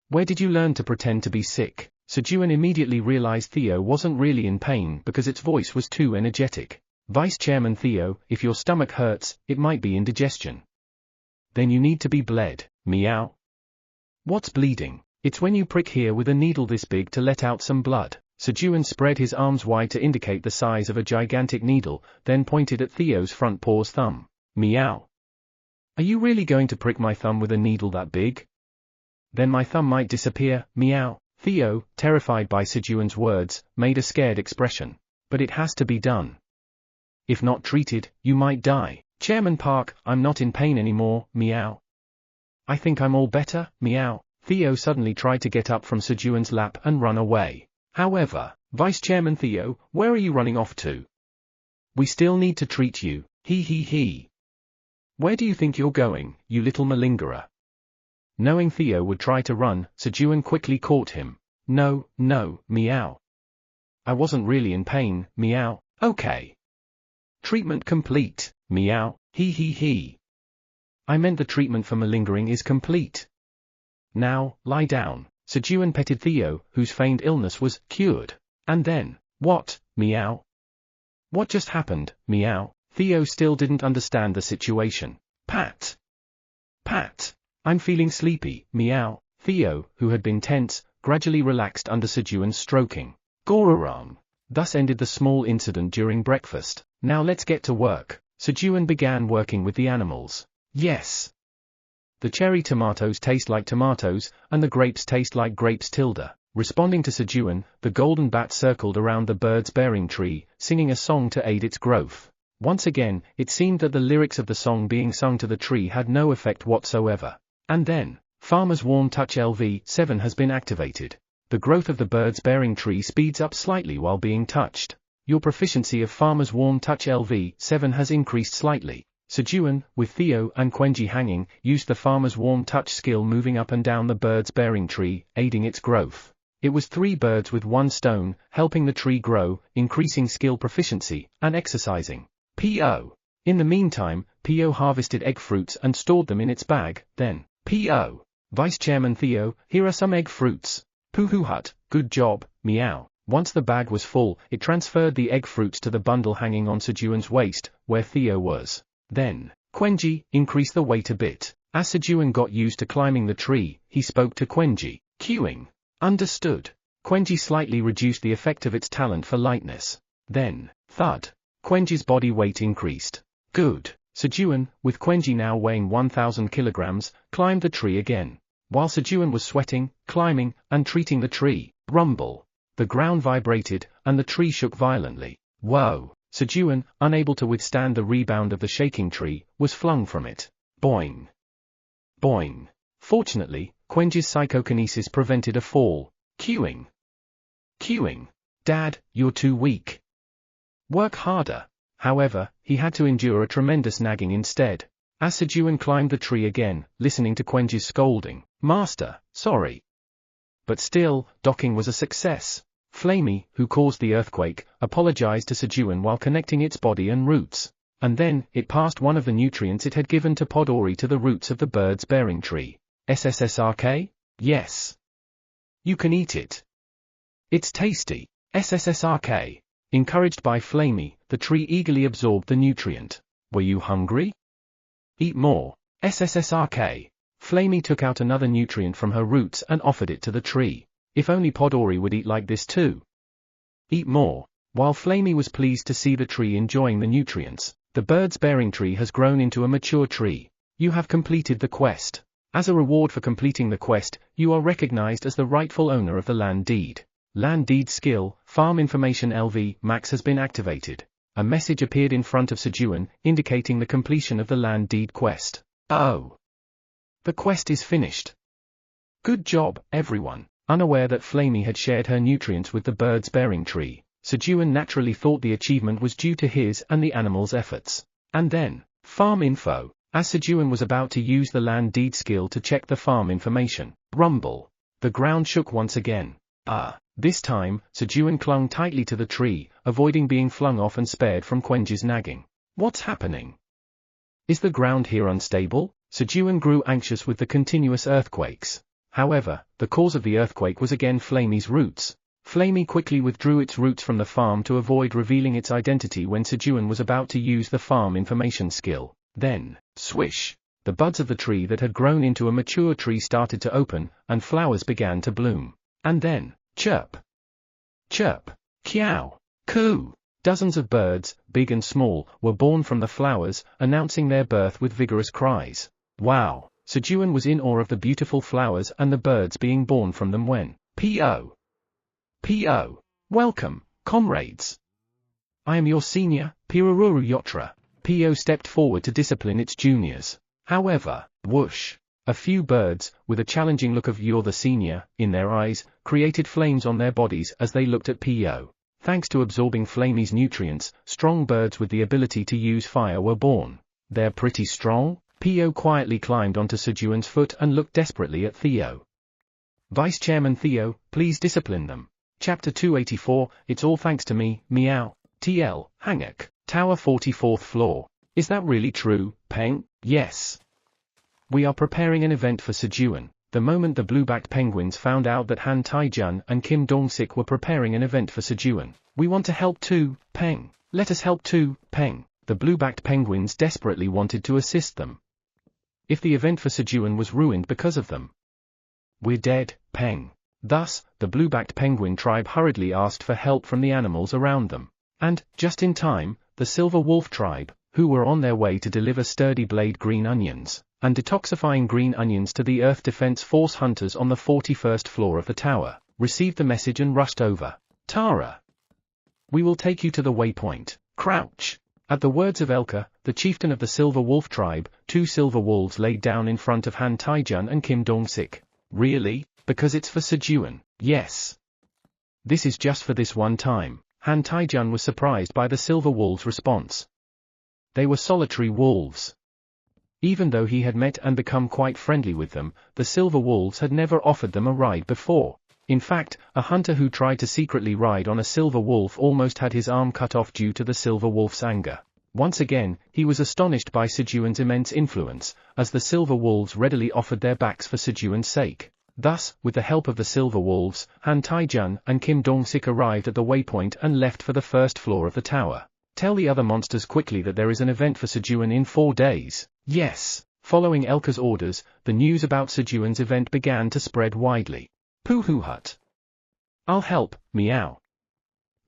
Where did you learn to pretend to be sick? Sejun immediately realized Theo wasn't really in pain because its voice was too energetic. Vice Chairman Theo, if your stomach hurts, it might be indigestion. Then you need to be bled, meow. What's bleeding? It's when you prick here with a needle this big to let out some blood. Sejun spread his arms wide to indicate the size of a gigantic needle, then pointed at Theo's front paw's thumb. Meow. Are you really going to prick my thumb with a needle that big? Then my thumb might disappear, meow. Theo, terrified by Sejun's words, made a scared expression. But it has to be done. If not treated, you might die. Chairman Park, I'm not in pain anymore, meow. I think I'm all better, meow. Theo suddenly tried to get up from Sejun's lap and run away. However, Vice Chairman Theo, where are you running off to? We still need to treat you, he. Where do you think you're going, you little malingerer? Knowing Theo would try to run, Sejun quickly caught him. No, meow. I wasn't really in pain, meow. Okay. Treatment complete, meow, he. I meant the treatment for malingering is complete. Now, lie down. Sejun petted Theo, whose feigned illness was cured. And then, what, meow? What just happened, meow? Theo still didn't understand the situation. Pat. I'm feeling sleepy, meow. Theo, who had been tense, gradually relaxed under Sejun's stroking. Goraram. Thus ended the small incident during breakfast. Now let's get to work. Sejun began working with the animals. Yes. The cherry tomatoes taste like tomatoes, and the grapes taste like grapes tilde. Responding to Sejun, the golden bat circled around the bird's bearing tree, singing a song to aid its growth. Once again, it seemed that the lyrics of the song being sung to the tree had no effect whatsoever. And then, Farmer's Warm Touch LV7 has been activated. The growth of the bird's bearing tree speeds up slightly while being touched. Your proficiency of Farmer's Warm Touch LV7 has increased slightly. Sejun, with Theo and Quenji hanging, used the farmer's warm touch skill moving up and down the birds-bearing tree, aiding its growth. It was 3 birds with 1 stone, helping the tree grow, increasing skill proficiency, and exercising. P.O. In the meantime, P.O. harvested egg fruits and stored them in its bag, then, P.O. Vice Chairman Theo, here are some egg fruits. Poohoo hut, good job, meow. Once the bag was full, it transferred the egg fruits to the bundle hanging on Sejun's waist, where Theo was. Then, Quenji, increase the weight a bit. As Sejun got used to climbing the tree, he spoke to Quenji. Queuing. Understood. Quenji slightly reduced the effect of its talent for lightness. Then, thud. Quenji's body weight increased. Good. Sejun, with Quenji now weighing 1,000 kilograms, climbed the tree again. While Sejun was sweating, climbing, and treating the tree, rumble. The ground vibrated, and the tree shook violently. Whoa! Sejun, unable to withstand the rebound of the shaking tree, was flung from it. Boing! Boing! Fortunately, Quenji's psychokinesis prevented a fall. Queuing! Queuing! Dad, you're too weak. Work harder. However, he had to endure a tremendous nagging instead. As Sejun climbed the tree again, listening to Quenji's scolding. Master, sorry. But still, docking was a success. Flamey, who caused the earthquake, apologized to Sejun while connecting its body and roots. And then, it passed one of the nutrients it had given to Podori to the roots of the birds-bearing tree. SSSRK? Yes. You can eat it. It's tasty. SSSRK. Encouraged by Flamey, the tree eagerly absorbed the nutrient. Were you hungry? Eat more. SSSRK. Flamey took out another nutrient from her roots and offered it to the tree. If only Podori would eat like this too. Eat more. While Flamey was pleased to see the tree enjoying the nutrients, the birds-bearing tree has grown into a mature tree. You have completed the quest. As a reward for completing the quest, you are recognized as the rightful owner of the land deed. Land deed skill, Farm Information LV Max has been activated. A message appeared in front of Sejun, indicating the completion of the land deed quest. Oh! The quest is finished. Good job, everyone. Unaware that Flamey had shared her nutrients with the birds-bearing tree, Sejun naturally thought the achievement was due to his and the animal's efforts. And then, farm info. As Sejun was about to use the land deed skill to check the farm information, rumble. The ground shook once again. This time, Sejun clung tightly to the tree, avoiding being flung off and spared from Quenji's nagging. What's happening? Is the ground here unstable? Sejun grew anxious with the continuous earthquakes. However, the cause of the earthquake was again Flamey's roots. Flamey quickly withdrew its roots from the farm to avoid revealing its identity when Sejun was about to use the farm information skill. Then, swish! The buds of the tree that had grown into a mature tree started to open, and flowers began to bloom. And then, chirp! Chirp! Kiao! Coo! Dozens of birds, big and small, were born from the flowers, announcing their birth with vigorous cries. Wow! Sejun was in awe of the beautiful flowers and the birds being born from them when, P.O. P.O. Welcome, comrades. I am your senior, Pirururu Yotra. P.O. stepped forward to discipline its juniors. However, whoosh! A few birds, with a challenging look of "you're the senior" in their eyes, created flames on their bodies as they looked at P.O. Thanks to absorbing Flamey's nutrients, strong birds with the ability to use fire were born. They're pretty strong? P.O. quietly climbed onto Sejun's foot and looked desperately at Theo. Vice Chairman Theo, please discipline them. Chapter 284, It's all thanks to me, meow. TL, Hangak, Tower 44th floor. Is that really true, Peng? Yes. We are preparing an event for Sejun. The moment the blue-backed penguins found out that Han Taijun and Kim Dong-sik were preparing an event for Sejun, we want to help too, Peng. Let us help too, Peng. The blue-backed penguins desperately wanted to assist them. If the event for Sejun was ruined because of them, we're dead, Peng. Thus, the blue-backed penguin tribe hurriedly asked for help from the animals around them. And, just in time, the silver wolf tribe, who were on their way to deliver sturdy blade green onions, and detoxifying green onions to the Earth Defense Force hunters on the 41st floor of the tower, received the message and rushed over. Tara! We will take you to the waypoint. Crouch! At the words of Elka, the chieftain of the Silver Wolf tribe, 2 silver wolves laid down in front of Han Taijun and Kim Dong-sik. Really? Because it's for Sejun? Yes. This is just for this one time. Han Taijun was surprised by the silver wolves' response. They were solitary wolves. Even though he had met and become quite friendly with them, the silver wolves had never offered them a ride before. In fact, a hunter who tried to secretly ride on a silver wolf almost had his arm cut off due to the silver wolf's anger. Once again, he was astonished by Sejun's immense influence, as the silver wolves readily offered their backs for Sejun's sake. Thus, with the help of the silver wolves, Han Taijun and Kim Dong-sik arrived at the waypoint and left for the first floor of the tower. Tell the other monsters quickly that there is an event for Sejun in 4 days. Yes. Following Elka's orders, the news about Sejun's event began to spread widely. Pooh Hut. I'll help, meow.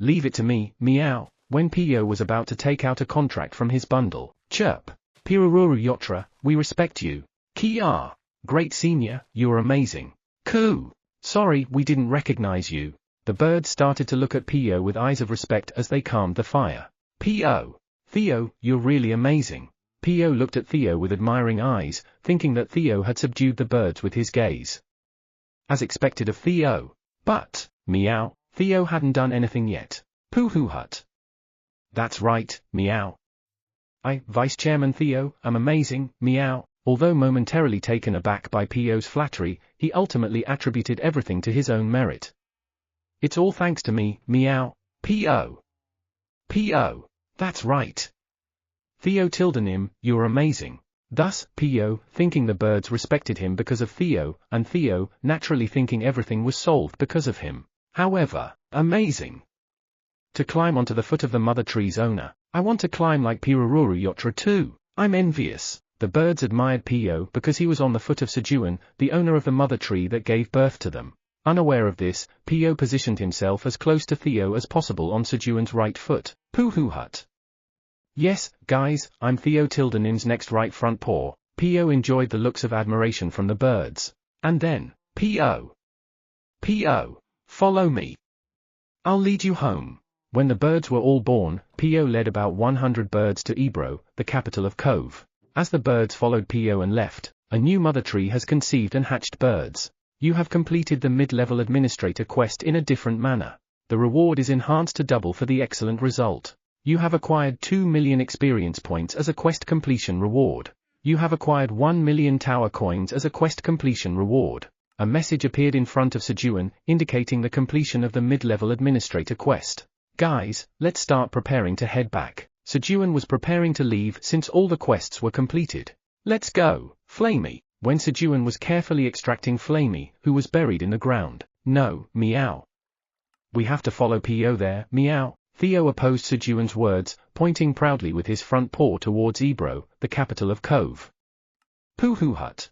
Leave it to me, meow. When Pio was about to take out a contract from his bundle, chirp. Pirururu Yotra, we respect you. Kia. Great senior, you're amazing. Coo. Sorry, we didn't recognize you. The birds started to look at Pio with eyes of respect as they calmed the fire. Pio. Theo, you're really amazing. Pio looked at Theo with admiring eyes, thinking that Theo had subdued the birds with his gaze. As expected of Theo. But, meow, Theo hadn't done anything yet. Pooh Hut. That's right, meow. I, Vice Chairman Theo, am amazing, meow. Although momentarily taken aback by Pio's flattery, he ultimately attributed everything to his own merit. It's all thanks to me, meow. Pio. Pio. That's right. Theo Tildenim, you're amazing. Thus, Pio, thinking the birds respected him because of Theo, and Theo, naturally thinking everything was solved because of him. However, amazing. To climb onto the foot of the mother tree's owner. I want to climb like Pirururu Yotra too. I'm envious. The birds admired Pio because he was on the foot of Sejun, the owner of the mother tree that gave birth to them. Unaware of this, Pio positioned himself as close to Theo as possible on Sejun's right foot. Pooh Hut. Yes, guys, I'm Theo Tildenim's next right front paw. Pio enjoyed the looks of admiration from the birds. And then, Pio. Follow me. I'll lead you home. When the birds were all born, Pio led about 100 birds to Ebro, the capital of Cove. As the birds followed Pio and left, a new mother tree has conceived and hatched birds. You have completed the mid-level administrator quest in a different manner. The reward is enhanced to double for the excellent result. You have acquired 2 million experience points as a quest completion reward. You have acquired 1 million tower coins as a quest completion reward. A message appeared in front of Sejun, indicating the completion of the mid-level administrator quest. Guys, let's start preparing to head back. Sejun was preparing to leave since all the quests were completed. Let's go, Flamey. When Sejun was carefully extracting Flamey, who was buried in the ground. No, meow. We have to follow Pio there, meow. Theo opposed Sejun's words, pointing proudly with his front paw towards Ebro, the capital of Cove. Pooh Hut.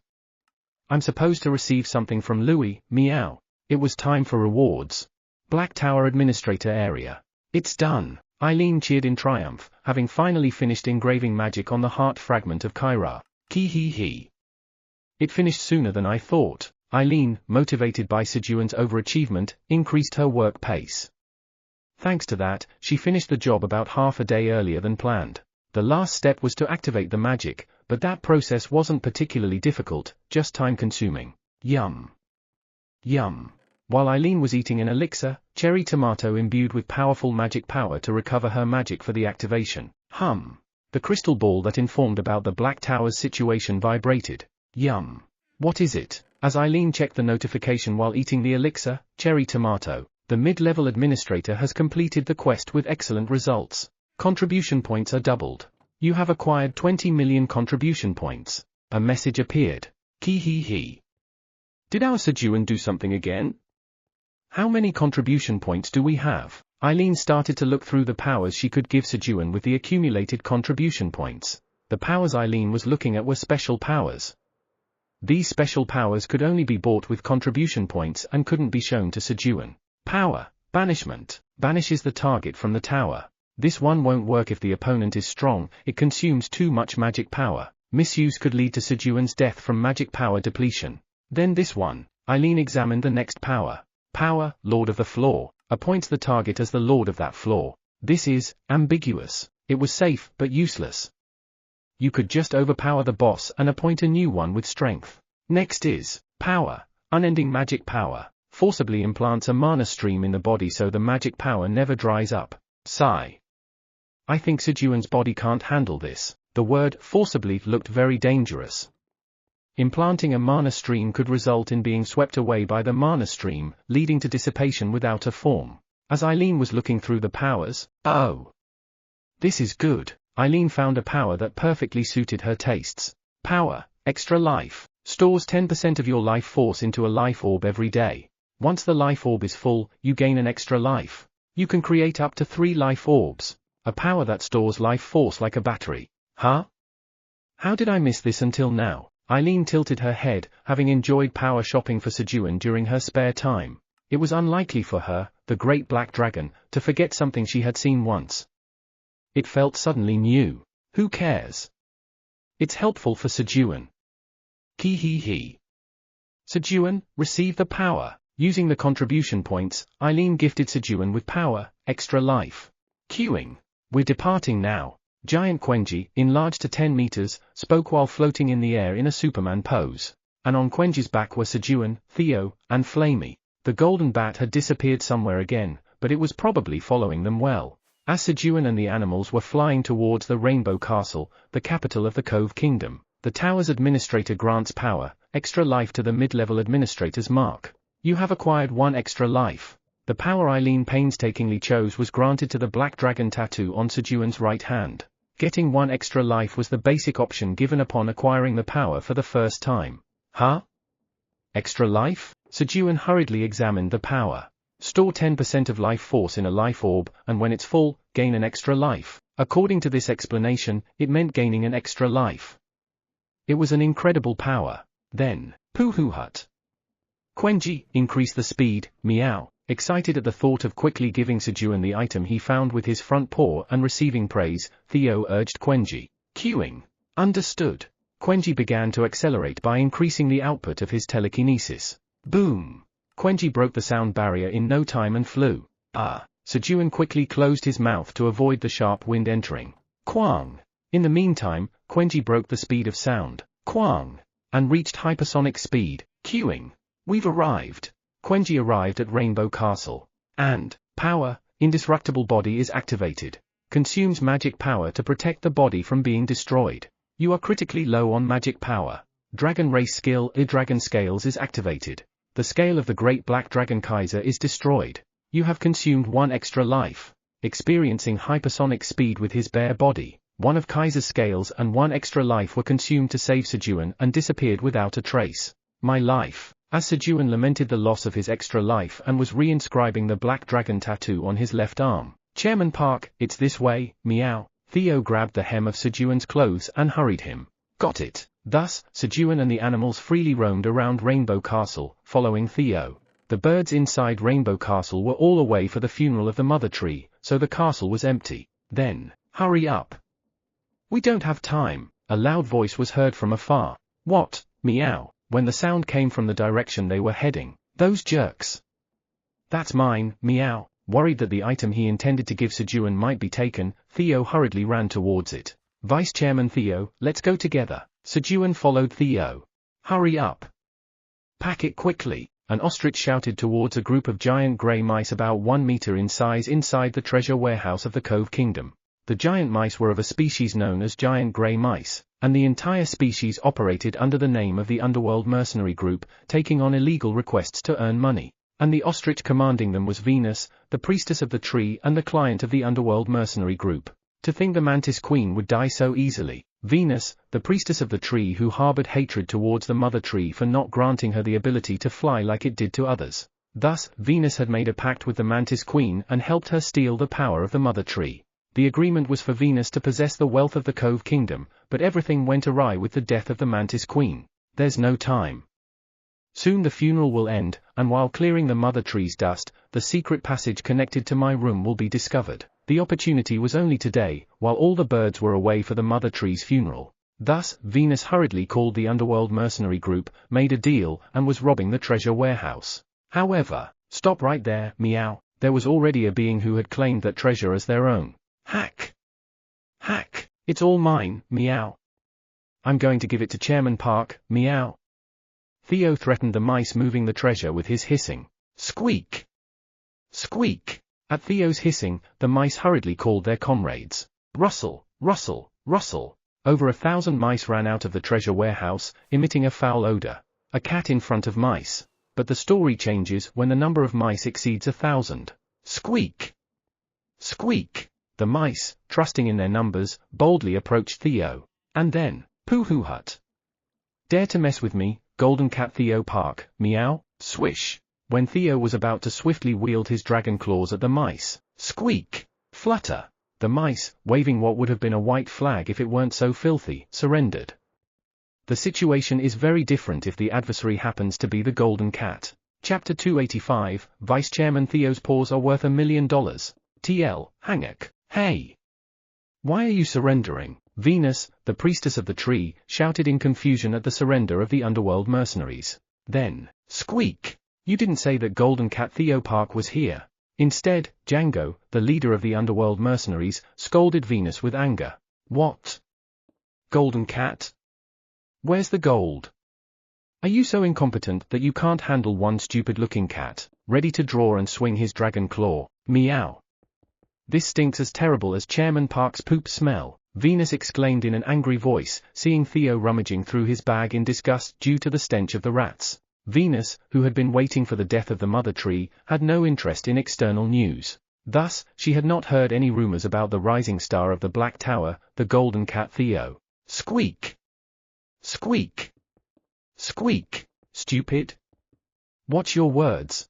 I'm supposed to receive something from Louis, meow. It was time for rewards. Black Tower Administrator Area. It's done. Eileen cheered in triumph, having finally finished engraving magic on the heart fragment of Kyra. Hee. It finished sooner than I thought. Eileen, motivated by Sejun's overachievement, increased her work pace. Thanks to that, she finished the job about half a day earlier than planned. The last step was to activate the magic, but that process wasn't particularly difficult, just time-consuming. Yum. While Eileen was eating an elixir, cherry tomato imbued with powerful magic power to recover her magic for the activation. The crystal ball that informed about the Black Tower's situation vibrated. Yum. What is it? As Eileen checked the notification while eating the elixir, cherry tomato, the mid-level administrator has completed the quest with excellent results. Contribution points are doubled. You have acquired 20 million contribution points. A message appeared. Hee. Did our Sejun do something again? How many contribution points do we have? Eileen started to look through the powers she could give Sejun with the accumulated contribution points. The powers Eileen was looking at were special powers. These special powers could only be bought with contribution points and couldn't be shown to Sejun. Power, banishment, banishes the target from the tower. This one won't work if the opponent is strong, it consumes too much magic power. Misuse could lead to Sejun's death from magic power depletion. Then this one. Eileen examined the next power. Power, Lord of the Floor, appoints the target as the Lord of that floor. This is ambiguous. It was safe but useless. You could just overpower the boss and appoint a new one with strength. Next is power, unending magic power, forcibly implants a mana stream in the body so the magic power never dries up. Sigh. I think Sejun's body can't handle this. The word forcibly looked very dangerous. Implanting a mana stream could result in being swept away by the mana stream, leading to dissipation without a form. As Eileen was looking through the powers, oh, this is good. Eileen found a power that perfectly suited her tastes. Power, extra life, stores 10% of your life force into a life orb every day. Once the life orb is full, you gain an extra life. You can create up to 3 life orbs. A power that stores life force like a battery. Huh? How did I miss this until now? Eileen tilted her head, having enjoyed power shopping for Sejun during her spare time. It was unlikely for her, the great black dragon, to forget something she had seen once. It felt suddenly new. Who cares? It's helpful for Sejun. Hee. Sejun, receive the power. Using the contribution points, Eileen gifted Sejun with power, extra life. Queuing. We're departing now. Giant Quenji, enlarged to 10 meters, spoke while floating in the air in a Superman pose. And on Quenji's back were Sejun, Theo, and Flamey. The golden bat had disappeared somewhere again, but it was probably following them well. As Sejun and the animals were flying towards the Rainbow Castle, the capital of the Cove Kingdom, the tower's administrator grants power, extra life to the mid-level administrator's mark. You have acquired 1 extra life. The power Eileen painstakingly chose was granted to the black dragon tattoo on Sejun's right hand. Getting 1 extra life was the basic option given upon acquiring the power for the first time. Huh? Extra life? Sejun hurriedly examined the power. Store 10% of life force in a life orb, and when it's full, gain an extra life. According to this explanation, it meant gaining an extra life. It was an incredible power. Then, Poohoo Hut. Quenji, increase the speed, meow. Excited at the thought of quickly giving Sejun the item he found with his front paw and receiving praise, Theo urged Quenji. Queuing. Understood. Quenji began to accelerate by increasing the output of his telekinesis. Boom. Quenji broke the sound barrier in no time and flew. Sejun quickly closed his mouth to avoid the sharp wind entering. Quang. In the meantime, Quenji broke the speed of sound. Quang. And reached hypersonic speed. Queuing. We've arrived. Quenji arrived at Rainbow Castle. And, power, indestructible body is activated. Consumes magic power to protect the body from being destroyed. You are critically low on magic power. Dragon race skill Dragon Scales is activated. The scale of the Great Black Dragon Kaiser is destroyed. You have consumed 1 extra life. Experiencing hypersonic speed with his bare body, 1 of Kaiser's scales and 1 extra life were consumed to save Sejun and disappeared without a trace. My life. As Sejun lamented the loss of his extra life and was reinscribing the black dragon tattoo on his left arm. Chairman Park, it's this way, meow. Theo grabbed the hem of Sejun's clothes and hurried him. Got it. Thus, Sejun and the animals freely roamed around Rainbow Castle, following Theo. The birds inside Rainbow Castle were all away for the funeral of the mother tree, so the castle was empty. Then, hurry up. We don't have time. A loud voice was heard from afar. What? Meow. When the sound came from the direction they were heading. Those jerks. That's mine, meow. Worried that the item he intended to give Sejun might be taken, Theo hurriedly ran towards it. Vice Chairman Theo, let's go together. Sejun followed Theo. Hurry up. Pack it quickly. An ostrich shouted towards a group of giant grey mice about 1 meter in size inside the treasure warehouse of the Cove Kingdom. The giant mice were of a species known as giant grey mice, and the entire species operated under the name of the Underworld Mercenary Group, taking on illegal requests to earn money. And the ostrich commanding them was Venus, the priestess of the tree and the client of the Underworld Mercenary Group. To think the Mantis Queen would die so easily. Venus, the priestess of the tree who harbored hatred towards the mother tree for not granting her the ability to fly like it did to others. Thus, Venus had made a pact with the Mantis Queen and helped her steal the power of the mother tree. The agreement was for Venus to possess the wealth of the Cove Kingdom, but everything went awry with the death of the Mantis Queen. There's no time. Soon the funeral will end, and while clearing the mother tree's dust, the secret passage connected to my room will be discovered. The opportunity was only today, while all the birds were away for the mother tree's funeral. Thus, Venus hurriedly called the Underworld Mercenary Group, made a deal, and was robbing the treasure warehouse. However, stop right there, meow. There was already a being who had claimed that treasure as their own. Hack! Hack! It's all mine, meow. I'm going to give it to Chairman Park, meow. Theo threatened the mice moving the treasure with his hissing. Squeak! Squeak! At Theo's hissing, the mice hurriedly called their comrades. Rustle, rustle, rustle. Over 1,000 mice ran out of the treasure warehouse, emitting a foul odor. A cat in front of mice. But the story changes when the number of mice exceeds 1,000. Squeak! Squeak! The mice, trusting in their numbers, boldly approached Theo. And then, Pooh-hoo-hut. Dare to mess with me, Golden Cat Theo Park, meow, swish. When Theo was about to swiftly wield his dragon claws at the mice, squeak, flutter. The mice, waving what would have been a white flag if it weren't so filthy, surrendered. The situation is very different if the adversary happens to be the Golden Cat. Chapter 285, Vice Chairman Theo's paws are worth $1 million. TL, Hangak, hey! Why are you surrendering? Venus, the priestess of the tree, shouted in confusion at the surrender of the underworld mercenaries. Then, squeak! You didn't say that Golden Cat Theo Park was here. Instead, Django, the leader of the underworld mercenaries, scolded Venus with anger. What? Golden Cat? Where's the gold? Are you so incompetent that you can't handle one stupid-looking cat, ready to draw and swing his dragon claw? Meow. This stinks as terrible as Chairman Park's poop smell, Venus exclaimed in an angry voice, seeing Theo rummaging through his bag in disgust due to the stench of the rats. Venus, who had been waiting for the death of the mother tree, had no interest in external news. Thus, she had not heard any rumors about the rising star of the Black Tower, the Golden Cat Theo. Squeak! Squeak! Squeak! Stupid! Watch your words.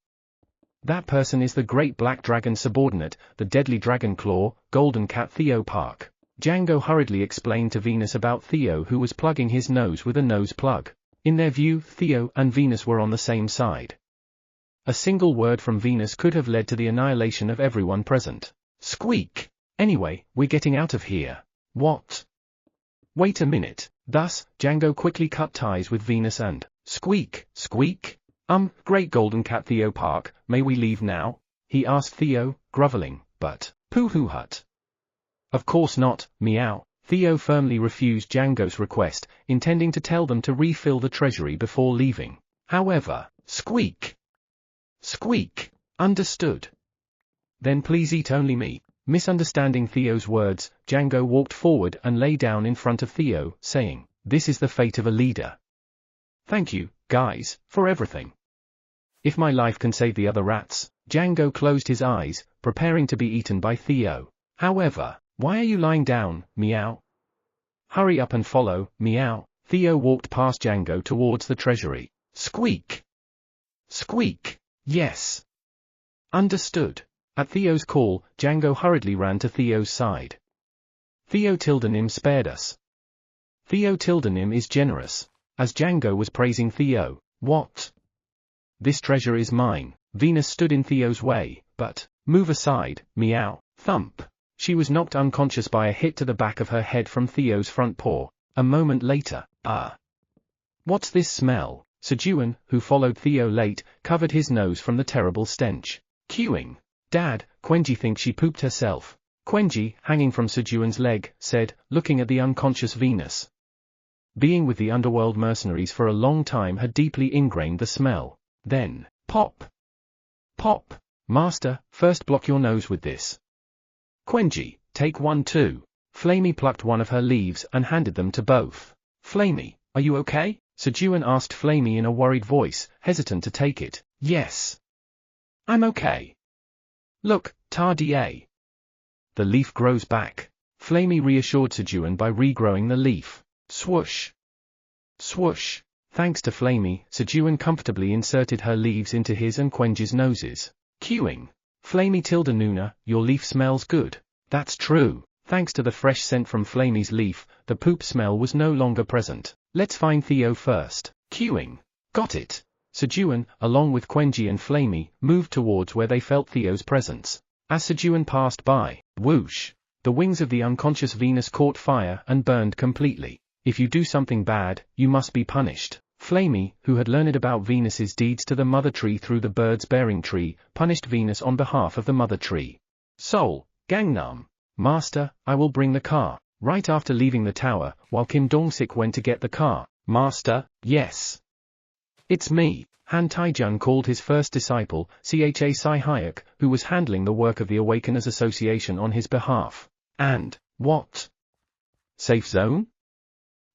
That person is the great black dragon subordinate, the deadly dragon claw, Golden Cat Theo Park. Django hurriedly explained to Venus about Theo, who was plugging his nose with a nose plug. In their view, Theo and Venus were on the same side. A single word from Venus could have led to the annihilation of everyone present. Squeak! Anyway, we're getting out of here. What? Wait a minute. Thus, Django quickly cut ties with Venus and, squeak, squeak? Great Golden Cat Theo Park, may we leave now? He asked Theo, groveling, but, Pooh-hoo-hut. Of course not, meow. Theo firmly refused Django's request, intending to tell them to refill the treasury before leaving. However, squeak! Squeak! Understood. Then please eat only me. Misunderstanding Theo's words, Django walked forward and lay down in front of Theo, saying, This is the fate of a leader. Thank you, guys, for everything. If my life can save the other rats. Django closed his eyes, preparing to be eaten by Theo. However, why are you lying down, meow? Hurry up and follow, meow. Theo walked past Django towards the treasury. Squeak! Squeak! Yes. Understood. At Theo's call, Django hurriedly ran to Theo's side. Theo Tildenim spared us. Theo Tildenim is generous. As Django was praising Theo, what? This treasure is mine. Venus stood in Theo's way, but, move aside, meow, thump. She was knocked unconscious by a hit to the back of her head from Theo's front paw. A moment later, what's this smell? Sejun, who followed Theo late, covered his nose from the terrible stench. Queuing. Dad, Quenji thinks she pooped herself. Quenji, hanging from Sejun's leg, said, looking at the unconscious Venus. Being with the underworld mercenaries for a long time had deeply ingrained the smell. Then, pop! Pop! Master, first block your nose with this. Quenji, take one too. Flamey plucked one of her leaves and handed them to both. Flamey, are you okay? Sejun asked Flamey in a worried voice, hesitant to take it. Yes. I'm okay. Look, Tardier. The leaf grows back. Flamey reassured Sejun by regrowing the leaf. Swoosh. Swoosh. Thanks to Flamey, Sejun comfortably inserted her leaves into his and Quenji's noses. Queuing. Flamey Tildenuna, your leaf smells good. That's true. Thanks to the fresh scent from Flamey's leaf, the poop smell was no longer present. Let's find Theo first. Queuing. Got it. Sejun, along with Quenji and Flamey, moved towards where they felt Theo's presence. As Sejun passed by, whoosh, the wings of the unconscious Venus caught fire and burned completely. If you do something bad, you must be punished. Flamey, who had learned about Venus's deeds to the mother tree through the birds-bearing tree, punished Venus on behalf of the mother tree. Soul, Gangnam. Master, I will bring the car. Right after leaving the tower, while Kim Dong-sik went to get the car. Master, yes. It's me. Han Taijun called his first disciple, Cha Sai Hyuk, who was handling the work of the Awakeners Association on his behalf. And, What? Safe zone?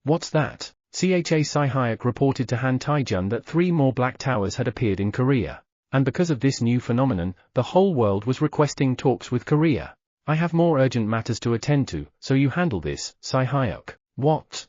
What's that? Sejun reported to Han Taijun that 3 more Black Towers had appeared in Korea, and because of this new phenomenon, the whole world was requesting talks with Korea. I have more urgent matters to attend to, so you handle this, Sejun. What?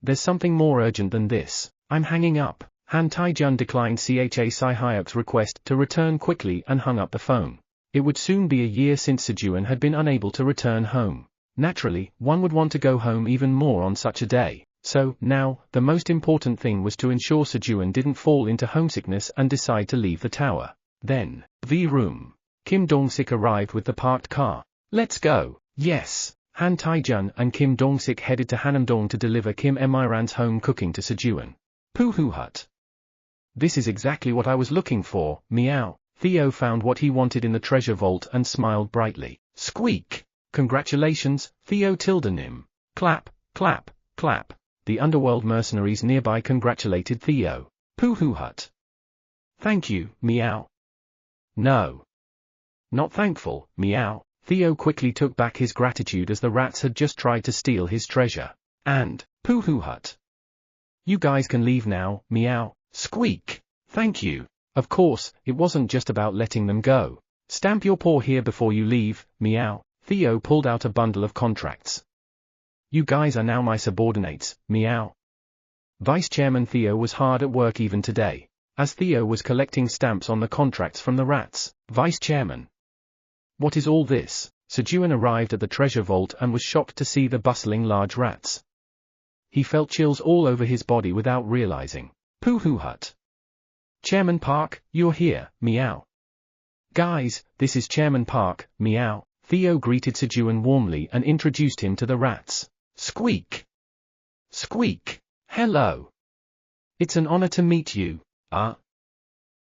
There's something more urgent than this. I'm hanging up. Han Taijun declined Sejun's request to return quickly and hung up the phone. It would soon be a year since Sejun had been unable to return home. Naturally, one would want to go home even more on such a day. So, now, the most important thing was to ensure Sejun didn't fall into homesickness and decide to leave the tower. Then, the room. Kim Dong-sik arrived with the parked car. Let's go. Yes. Han Taijun and Kim Dong-sik headed to Hanamdong to deliver Kim Emiran's home cooking to Sejun. Poohoo hut. This is exactly what I was looking for, meow. Theo found what he wanted in the treasure vault and smiled brightly. Squeak. Congratulations, Theo Tildenim. Clap, clap, clap. The underworld mercenaries nearby congratulated Theo. Poohoo hut. Thank you, meow. No. Not thankful, meow. Theo quickly took back his gratitude as the rats had just tried to steal his treasure. And, Poohoo hut. You guys can leave now, meow. Squeak. Thank you. Of course, it wasn't just about letting them go. Stamp your paw here before you leave, meow. Theo pulled out a bundle of contracts. You guys are now my subordinates, meow. Vice Chairman Theo was hard at work even today. As Theo was collecting stamps on the contracts from the rats, Vice Chairman. What is all this? Sejun arrived at the treasure vault and was shocked to see the bustling large rats. He felt chills all over his body without realizing. Poohoo hut. Chairman Park, you're here, meow. Guys, this is Chairman Park, meow. Theo greeted Sejun warmly and introduced him to the rats. Squeak. Squeak. Hello. It's an honor to meet you.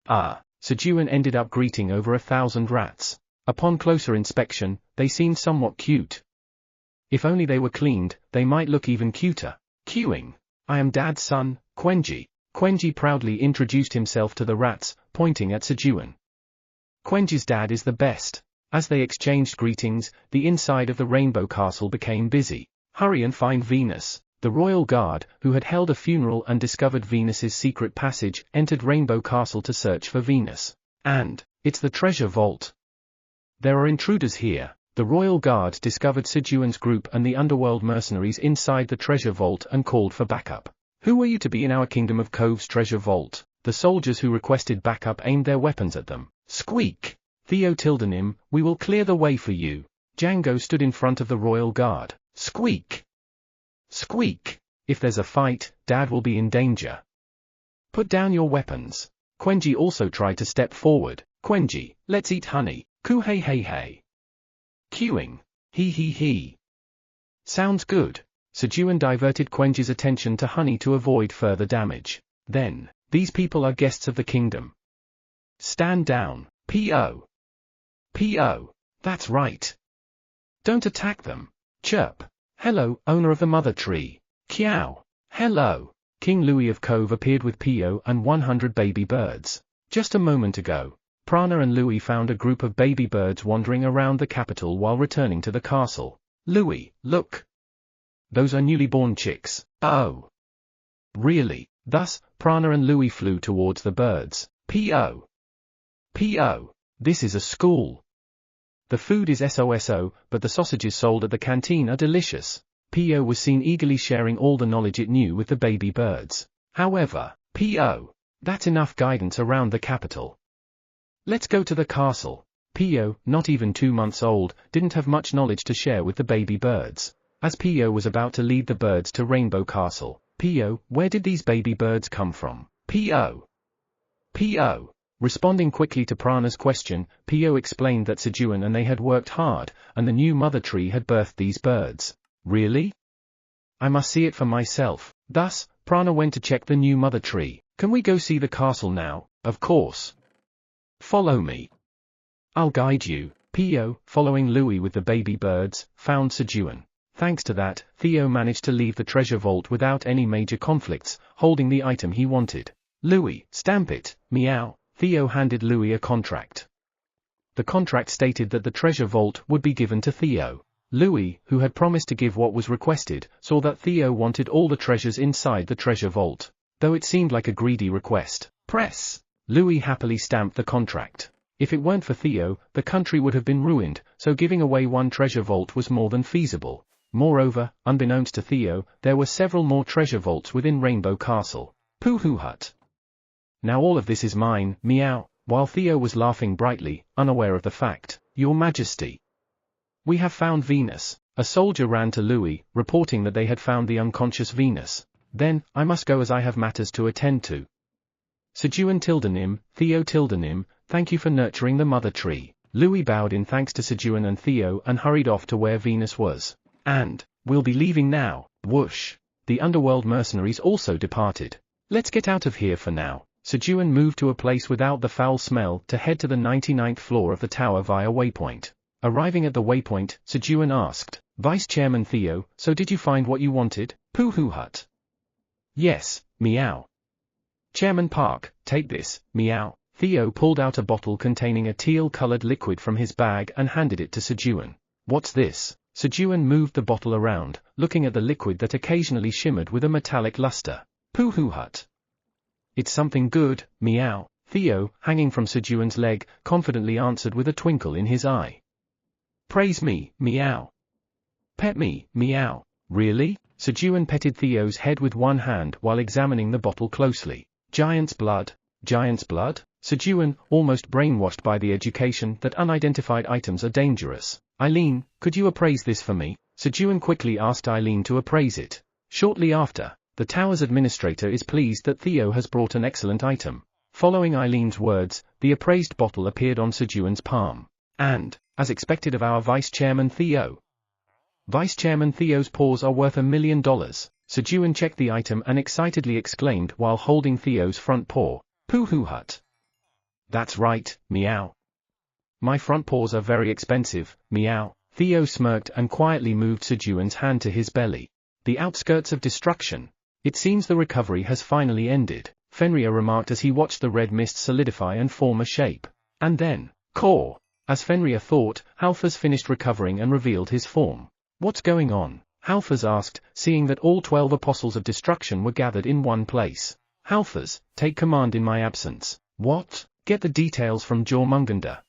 Sejun ended up greeting over 1,000 rats. Upon closer inspection, they seemed somewhat cute. If only they were cleaned, they might look even cuter. Queuing. I am Dad's son, Quenji. Quenji proudly introduced himself to the rats, pointing at Sejun. Quenji's dad is the best. As they exchanged greetings, the inside of the Rainbow Castle became busy. Hurry and find Venus. The royal guard, who had held a funeral and discovered Venus's secret passage, entered Rainbow Castle to search for Venus. And, it's the treasure vault. There are intruders here. The royal guard discovered Sejun's group and the underworld mercenaries inside the treasure vault and called for backup. Who are you to be in our Kingdom of Cove's treasure vault? The soldiers who requested backup aimed their weapons at them. Squeak. Theo Tildenim, we will clear the way for you. Django stood in front of the royal guard. Squeak. Squeak. If there's a fight, Dad will be in danger. Put down your weapons. Quenji also tried to step forward. Quenji, let's eat honey. Coo hey hey hey. Queuing. Hee hee hee. Sounds good. Sejun diverted Quenji's attention to honey to avoid further damage. Then, these people are guests of the kingdom. Stand down. P.O. P.O. That's right. Don't attack them. Chirp. Hello, owner of the mother tree. Kiao. Hello. King Louis of Cove appeared with P.O. and 100 baby birds. Just a moment ago, Prana and Louis found a group of baby birds wandering around the capital while returning to the castle. Louis, look. Those are newly born chicks. Oh. Really? Thus, Prana and Louis flew towards the birds. P.O. P.O. This is a school. The food is SOSO, but the sausages sold at the canteen are delicious. P.O. was seen eagerly sharing all the knowledge it knew with the baby birds. However, P.O. That's enough guidance around the capital. Let's go to the castle. P.O., not even 2 months old, didn't have much knowledge to share with the baby birds. As P.O. was about to lead the birds to Rainbow Castle, P.O., where did these baby birds come from? P.O. P.O. Responding quickly to Prana's question, P.O. explained that Sejun and they had worked hard, and the new mother tree had birthed these birds. Really? I must see it for myself. Thus, Prana went to check the new mother tree. Can we go see the castle now? Of course. Follow me. I'll guide you. P.O., following Louis with the baby birds, found Sejun. Thanks to that, Theo managed to leave the treasure vault without any major conflicts, holding the item he wanted. Louis, stamp it, meow. Theo handed Louis a contract. The contract stated that the treasure vault would be given to Theo. Louis, who had promised to give what was requested, saw that Theo wanted all the treasures inside the treasure vault. Though it seemed like a greedy request. Press! Louis happily stamped the contract. If it weren't for Theo, the country would have been ruined, so giving away one treasure vault was more than feasible. Moreover, unbeknownst to Theo, there were several more treasure vaults within Rainbow Castle. Pooh Hut. Now all of this is mine, meow, while Theo was laughing brightly, unaware of the fact. Your Majesty. We have found Venus. A soldier ran to Louis, reporting that they had found the unconscious Venus. Then, I must go as I have matters to attend to. Sejun Tildenim, Theo Tildenim, thank you for nurturing the mother tree. Louis bowed in thanks to Sejun and Theo and hurried off to where Venus was. And, we'll be leaving now, whoosh. The underworld mercenaries also departed. Let's get out of here for now. Sejun moved to a place without the foul smell to head to the 99th floor of the tower via waypoint. Arriving at the waypoint, Sejun asked, Vice Chairman Theo, so did you find what you wanted? Pooh Hut. Yes, meow. Chairman Park, take this, meow. Theo pulled out a bottle containing a teal-colored liquid from his bag and handed it to Sejun. What's this? Sejun moved the bottle around, looking at the liquid that occasionally shimmered with a metallic luster. Pooh Hut. It's something good, meow. Theo, hanging from Sejun's leg, confidently answered with a twinkle in his eye. Praise me, meow. Pet me, meow. Really? Sejun petted Theo's head with one hand while examining the bottle closely. Giant's blood? Giant's blood? Sejun, almost brainwashed by the education that unidentified items are dangerous. Eileen, could you appraise this for me? Sejun quickly asked Eileen to appraise it. Shortly after, the tower's administrator is pleased that Theo has brought an excellent item. Following Eileen's words, the appraised bottle appeared on Sejun's palm. And, as expected of our Vice Chairman Theo. Vice Chairman Theo's paws are worth $1 million. Sejun checked the item and excitedly exclaimed while holding Theo's front paw. Pooh Hut. That's right, meow. My front paws are very expensive, meow. Theo smirked and quietly moved Sejun's hand to his belly. The outskirts of destruction. It seems the recovery has finally ended, Fenrir remarked as he watched the red mist solidify and form a shape. And then, core. As Fenrir thought, Halfaz finished recovering and revealed his form. What's going on? Halfaz asked, seeing that all 12 apostles of destruction were gathered in one place. Halfaz, take command in my absence. What? Get the details from Jormungandr.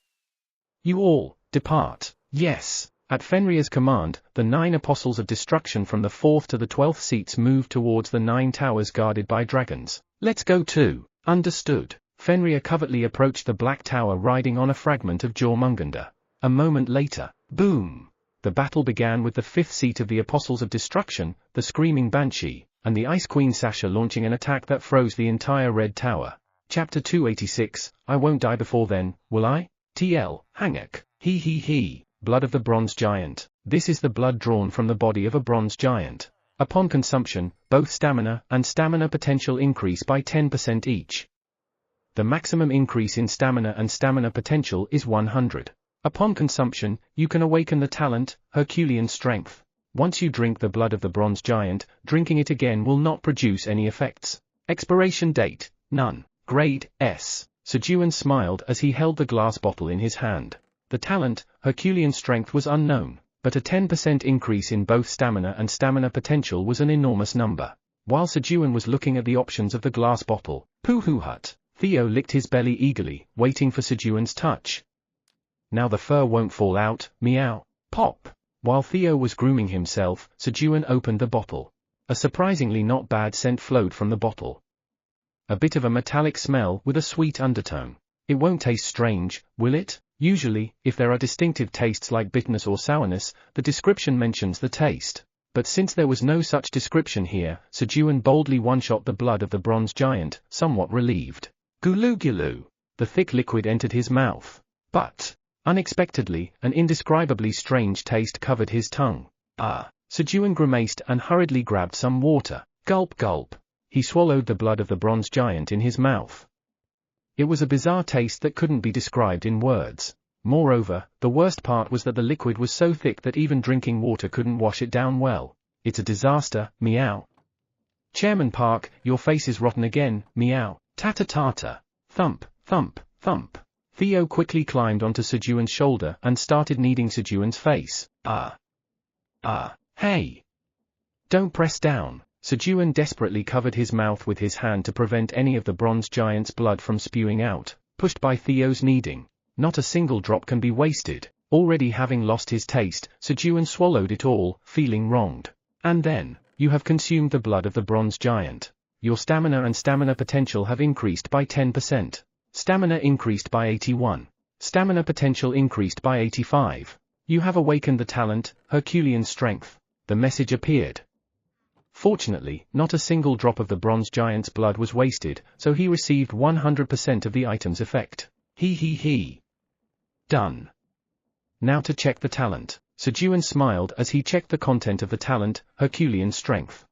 You all, depart. Yes. At Fenrir's command, the 9 apostles of destruction from the 4th to the 12th seats moved towards the 9 towers guarded by dragons. Let's go too. Understood. Fenrir covertly approached the black tower riding on a fragment of Jormungandr. A moment later, boom! The battle began with the 5th seat of the Apostles of Destruction, the Screaming Banshee, and the Ice Queen Sasha launching an attack that froze the entire Red Tower. Chapter 286, I won't die before then, will I? TL, Hangak, he. Blood of the Bronze Giant. This is the blood drawn from the body of a bronze giant. Upon consumption, both stamina and stamina potential increase by 10% each. The maximum increase in stamina and stamina potential is 100. Upon consumption, you can awaken the talent, Herculean Strength. Once you drink the blood of the bronze giant, drinking it again will not produce any effects. Expiration date, none. Grade, S. Sejun smiled as he held the glass bottle in his hand. The talent, Herculean Strength was unknown, but a 10% increase in both stamina and stamina potential was an enormous number. While Sejun was looking at the options of the glass bottle, Pooh Hut, Theo licked his belly eagerly, waiting for Sejun's touch. Now the fur won't fall out, meow, pop. While Theo was grooming himself, Sejun opened the bottle. A surprisingly not bad scent flowed from the bottle. A bit of a metallic smell with a sweet undertone. It won't taste strange, will it? Usually, if there are distinctive tastes like bitterness or sourness, the description mentions the taste. But since there was no such description here, Sejun boldly one-shot the blood of the bronze giant, somewhat relieved. Gulu. The thick liquid entered his mouth. But, unexpectedly, an indescribably strange taste covered his tongue. Sejun grimaced and hurriedly grabbed some water. Gulp. He swallowed the blood of the bronze giant in his mouth. It was a bizarre taste that couldn't be described in words. Moreover, the worst part was that the liquid was so thick that even drinking water couldn't wash it down well. It's a disaster, meow. Chairman Park, your face is rotten again, meow. Tata. Thump. Theo quickly climbed onto Sejun's shoulder and started kneading Sejun's face. Hey! Don't press down. Sejun desperately covered his mouth with his hand to prevent any of the bronze giant's blood from spewing out, pushed by Theo's kneading. Not a single drop can be wasted. Already having lost his taste, Sejun swallowed it all, feeling wronged. And then, you have consumed the blood of the bronze giant. Your stamina and stamina potential have increased by 10%. Stamina increased by 81. Stamina potential increased by 85. You have awakened the talent, Herculean strength. The message appeared. Fortunately, not a single drop of the bronze giant's blood was wasted, so he received 100% of the item's effect. He. Done. Now to check the talent. Sejun smiled as he checked the content of the talent, Herculean strength.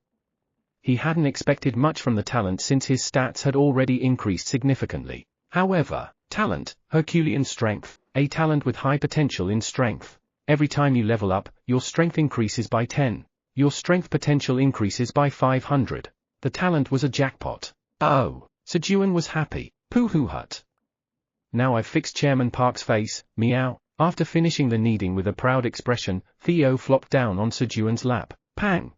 He hadn't expected much from the talent since his stats had already increased significantly. However, talent, Herculean strength, a talent with high potential in strength. Every time you level up, your strength increases by 10. Your strength potential increases by 500. The talent was a jackpot. Oh, Sejun was happy. Pooh hut. Now I've fixed Chairman Park's face, meow. After finishing the kneading with a proud expression, Theo flopped down on Sejun's lap. Pang.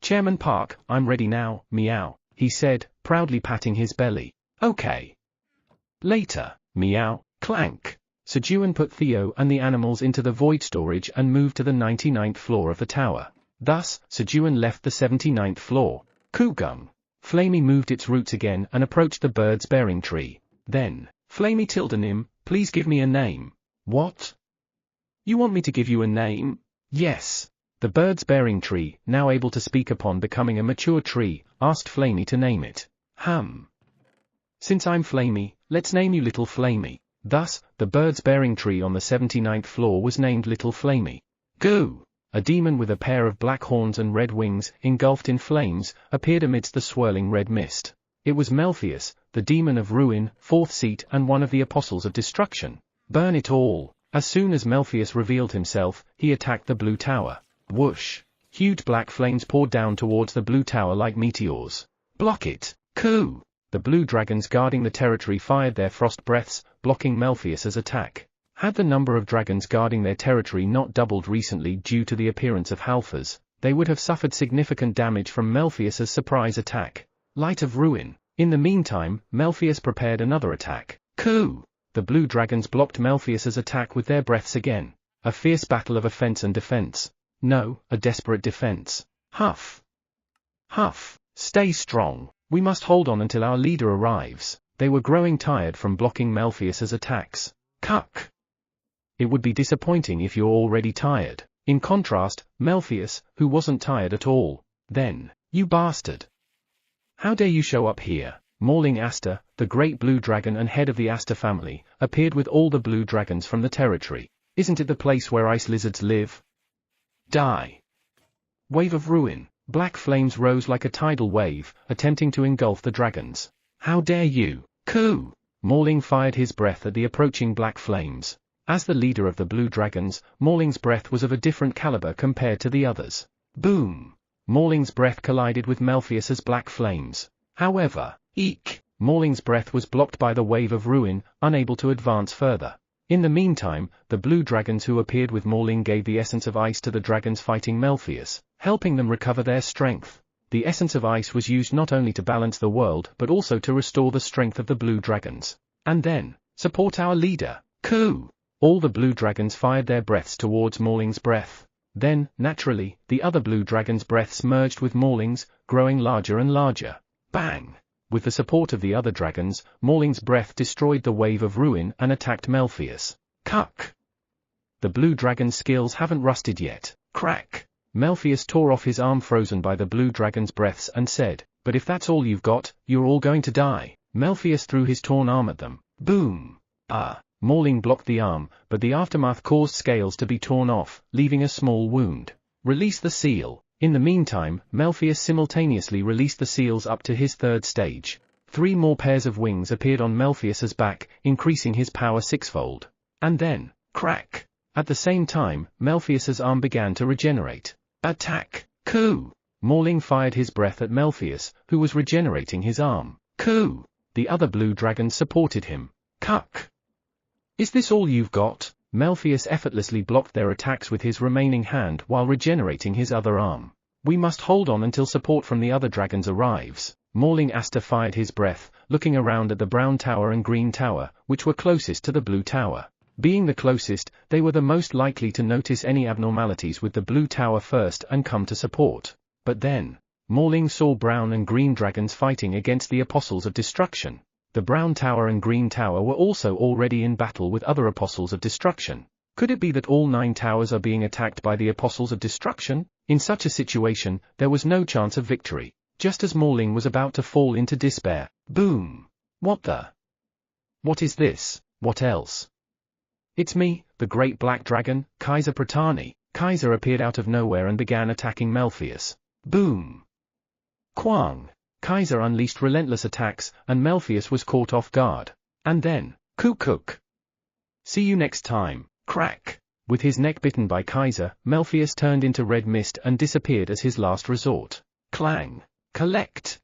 Chairman Park, I'm ready now, meow, he said, proudly patting his belly. Okay. Later, meow, clank. Sejun put Theo and the animals into the void storage and moved to the 99th floor of the tower. Thus, Sejun left the 79th floor. Kugung. Flamey moved its roots again and approached the bird's bearing tree. Then, Flamey Tildenim, please give me a name. What? You want me to give you a name? Yes. The bird's bearing tree, now able to speak upon becoming a mature tree, asked Flamey to name it. Since I'm Flamey, let's name you Little Flamey. Thus, the bird's bearing tree on the 79th floor was named Little Flamey. Goo! A demon with a pair of black horns and red wings, engulfed in flames, appeared amidst the swirling red mist. It was Melpheus, the demon of ruin, fourth seat and one of the apostles of destruction. Burn it all! As soon as Melpheus revealed himself, he attacked the blue tower. Whoosh! Huge black flames poured down towards the blue tower like meteors. Block it! Coo! The blue dragons guarding the territory fired their frost breaths, blocking Melpheus's attack. Had the number of dragons guarding their territory not doubled recently due to the appearance of Halfers, they would have suffered significant damage from Melpheus's surprise attack. Light of ruin. In the meantime, Melpheus prepared another attack. Coo! The blue dragons blocked Melpheus's attack with their breaths again. A fierce battle of offense and defense. No, a desperate defense. Huff. Stay strong. We must hold on until our leader arrives. They were growing tired from blocking Melpheus's attacks. Cuck. It would be disappointing if you're already tired. In contrast, Melpheus, who wasn't tired at all. Then, you bastard. How dare you show up here? Mauling Aster, the great blue dragon and head of the Aster family, appeared with all the blue dragons from the territory. Isn't it the place where ice lizards live? Die. Wave of ruin. Black flames rose like a tidal wave, attempting to engulf the dragons. How dare you? Coo! Mauling fired his breath at the approaching black flames. As the leader of the blue dragons, Mauling's breath was of a different caliber compared to the others. Boom! Mauling's breath collided with Melpheus's black flames. However, eek! Mauling's breath was blocked by the wave of ruin, unable to advance further. In the meantime, the blue dragons who appeared with Mauling gave the essence of ice to the dragons fighting Melpheus, helping them recover their strength. The essence of ice was used not only to balance the world but also to restore the strength of the blue dragons. And then, support our leader. Coo! All the blue dragons fired their breaths towards Mauling's breath. Then, naturally, the other blue dragons' breaths merged with Mauling's, growing larger and larger. Bang! With the support of the other dragons, Mauling's breath destroyed the wave of ruin and attacked Melpheus. Cuck! The blue dragon's skills haven't rusted yet. Crack! Melpheus tore off his arm frozen by the blue dragon's breaths and said, "But if that's all you've got, you're all going to die." Melpheus threw his torn arm at them. Boom! Mauling blocked the arm, but the aftermath caused scales to be torn off, leaving a small wound. Release the seal. In the meantime, Melpheus simultaneously released the seals up to his third stage. 3 more pairs of wings appeared on Melpheus's back, increasing his power 6-fold. And then, crack! At the same time, Melpheus's arm began to regenerate. Attack! Coo! Mauling fired his breath at Melpheus, who was regenerating his arm. Coo! The other blue dragons supported him. Cuck! Is this all you've got? Melfius effortlessly blocked their attacks with his remaining hand while regenerating his other arm. We must hold on until support from the other dragons arrives. Morling Aster fired his breath, looking around at the brown tower and green tower, which were closest to the blue tower. Being the closest, they were the most likely to notice any abnormalities with the blue tower first and come to support. But then, Morling saw brown and green dragons fighting against the Apostles of Destruction. The brown tower and green tower were also already in battle with other Apostles of Destruction. Could it be that all 9 towers are being attacked by the Apostles of Destruction? In such a situation, there was no chance of victory. Just as Morling was about to fall into despair, boom! What the? What is this? What else? It's me, the great black dragon, Kaiser Pratani. Kaiser appeared out of nowhere and began attacking Melfius. Boom! Quang! Kaiser unleashed relentless attacks, and Melfius was caught off guard. And then, Cook. See you next time, crack! With his neck bitten by Kaiser, Melfius turned into red mist and disappeared as his last resort. Clang! Collect!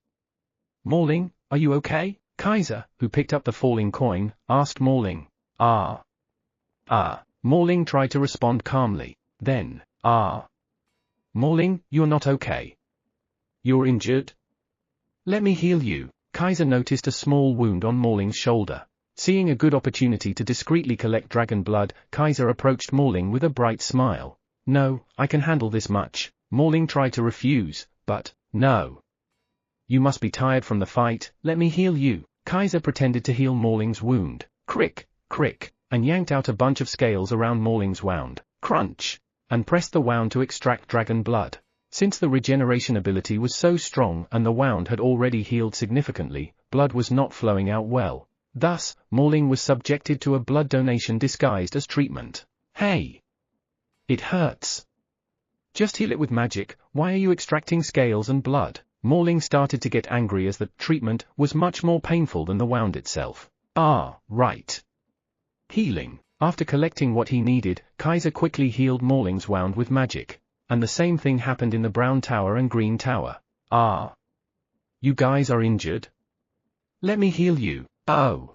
Morling, are you okay? Kaiser, who picked up the falling coin, asked Morling. Morling tried to respond calmly. Then, Morling, you're not okay. You're injured? Let me heal you. Kaiser noticed a small wound on Morling's shoulder. Seeing a good opportunity to discreetly collect dragon blood, Kaiser approached Morling with a bright smile. No, I can handle this much. Morling tried to refuse, but, no. You must be tired from the fight, let me heal you. Kaiser pretended to heal Morling's wound. Crick, and yanked out a bunch of scales around Morling's wound. Crunch! And pressed the wound to extract dragon blood. Since the regeneration ability was so strong and the wound had already healed significantly, blood was not flowing out well. Thus, Morling was subjected to a blood donation disguised as treatment. Hey! It hurts. Just heal it with magic, why are you extracting scales and blood? Morling started to get angry as the treatment was much more painful than the wound itself. Right. Healing. After collecting what he needed, Kaiser quickly healed Morling's wound with magic. And the same thing happened in the brown tower and green tower. You guys are injured? Let me heal you. Oh.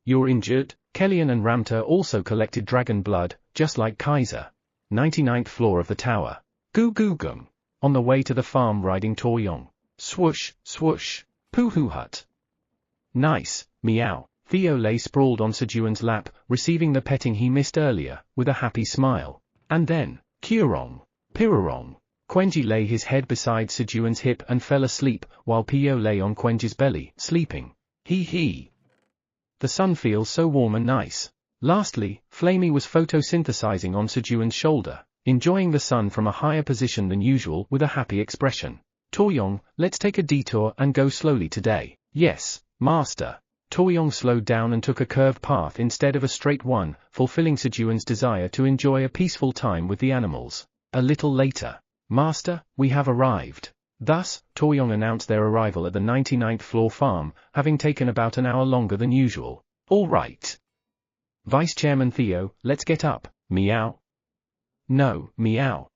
You're injured? Kellyan and Ramta also collected dragon blood, just like Kaiser. 99th floor of the tower. Goo-goo-gung. On the way to the farm riding Toryong. Swoosh, swoosh. Pooh-hoo hut. Nice, meow. Theo lay sprawled on Sejun's lap, receiving the petting he missed earlier, with a happy smile. And then, Kurong. Pirorong. Quenji lay his head beside Sejun's hip and fell asleep, while Pio lay on Quenji's belly, sleeping. Hee. The sun feels so warm and nice. Lastly, Flamey was photosynthesizing on Sejun's shoulder, enjoying the sun from a higher position than usual with a happy expression. Toryong, let's take a detour and go slowly today. Yes, master. Toryong slowed down and took a curved path instead of a straight one, fulfilling Sejun's desire to enjoy a peaceful time with the animals. A little later. Master, we have arrived. Thus, Toryong announced their arrival at the 99th floor farm, having taken about an hour longer than usual. All right. Vice Chairman Theo, let's get up. Meow. No, meow.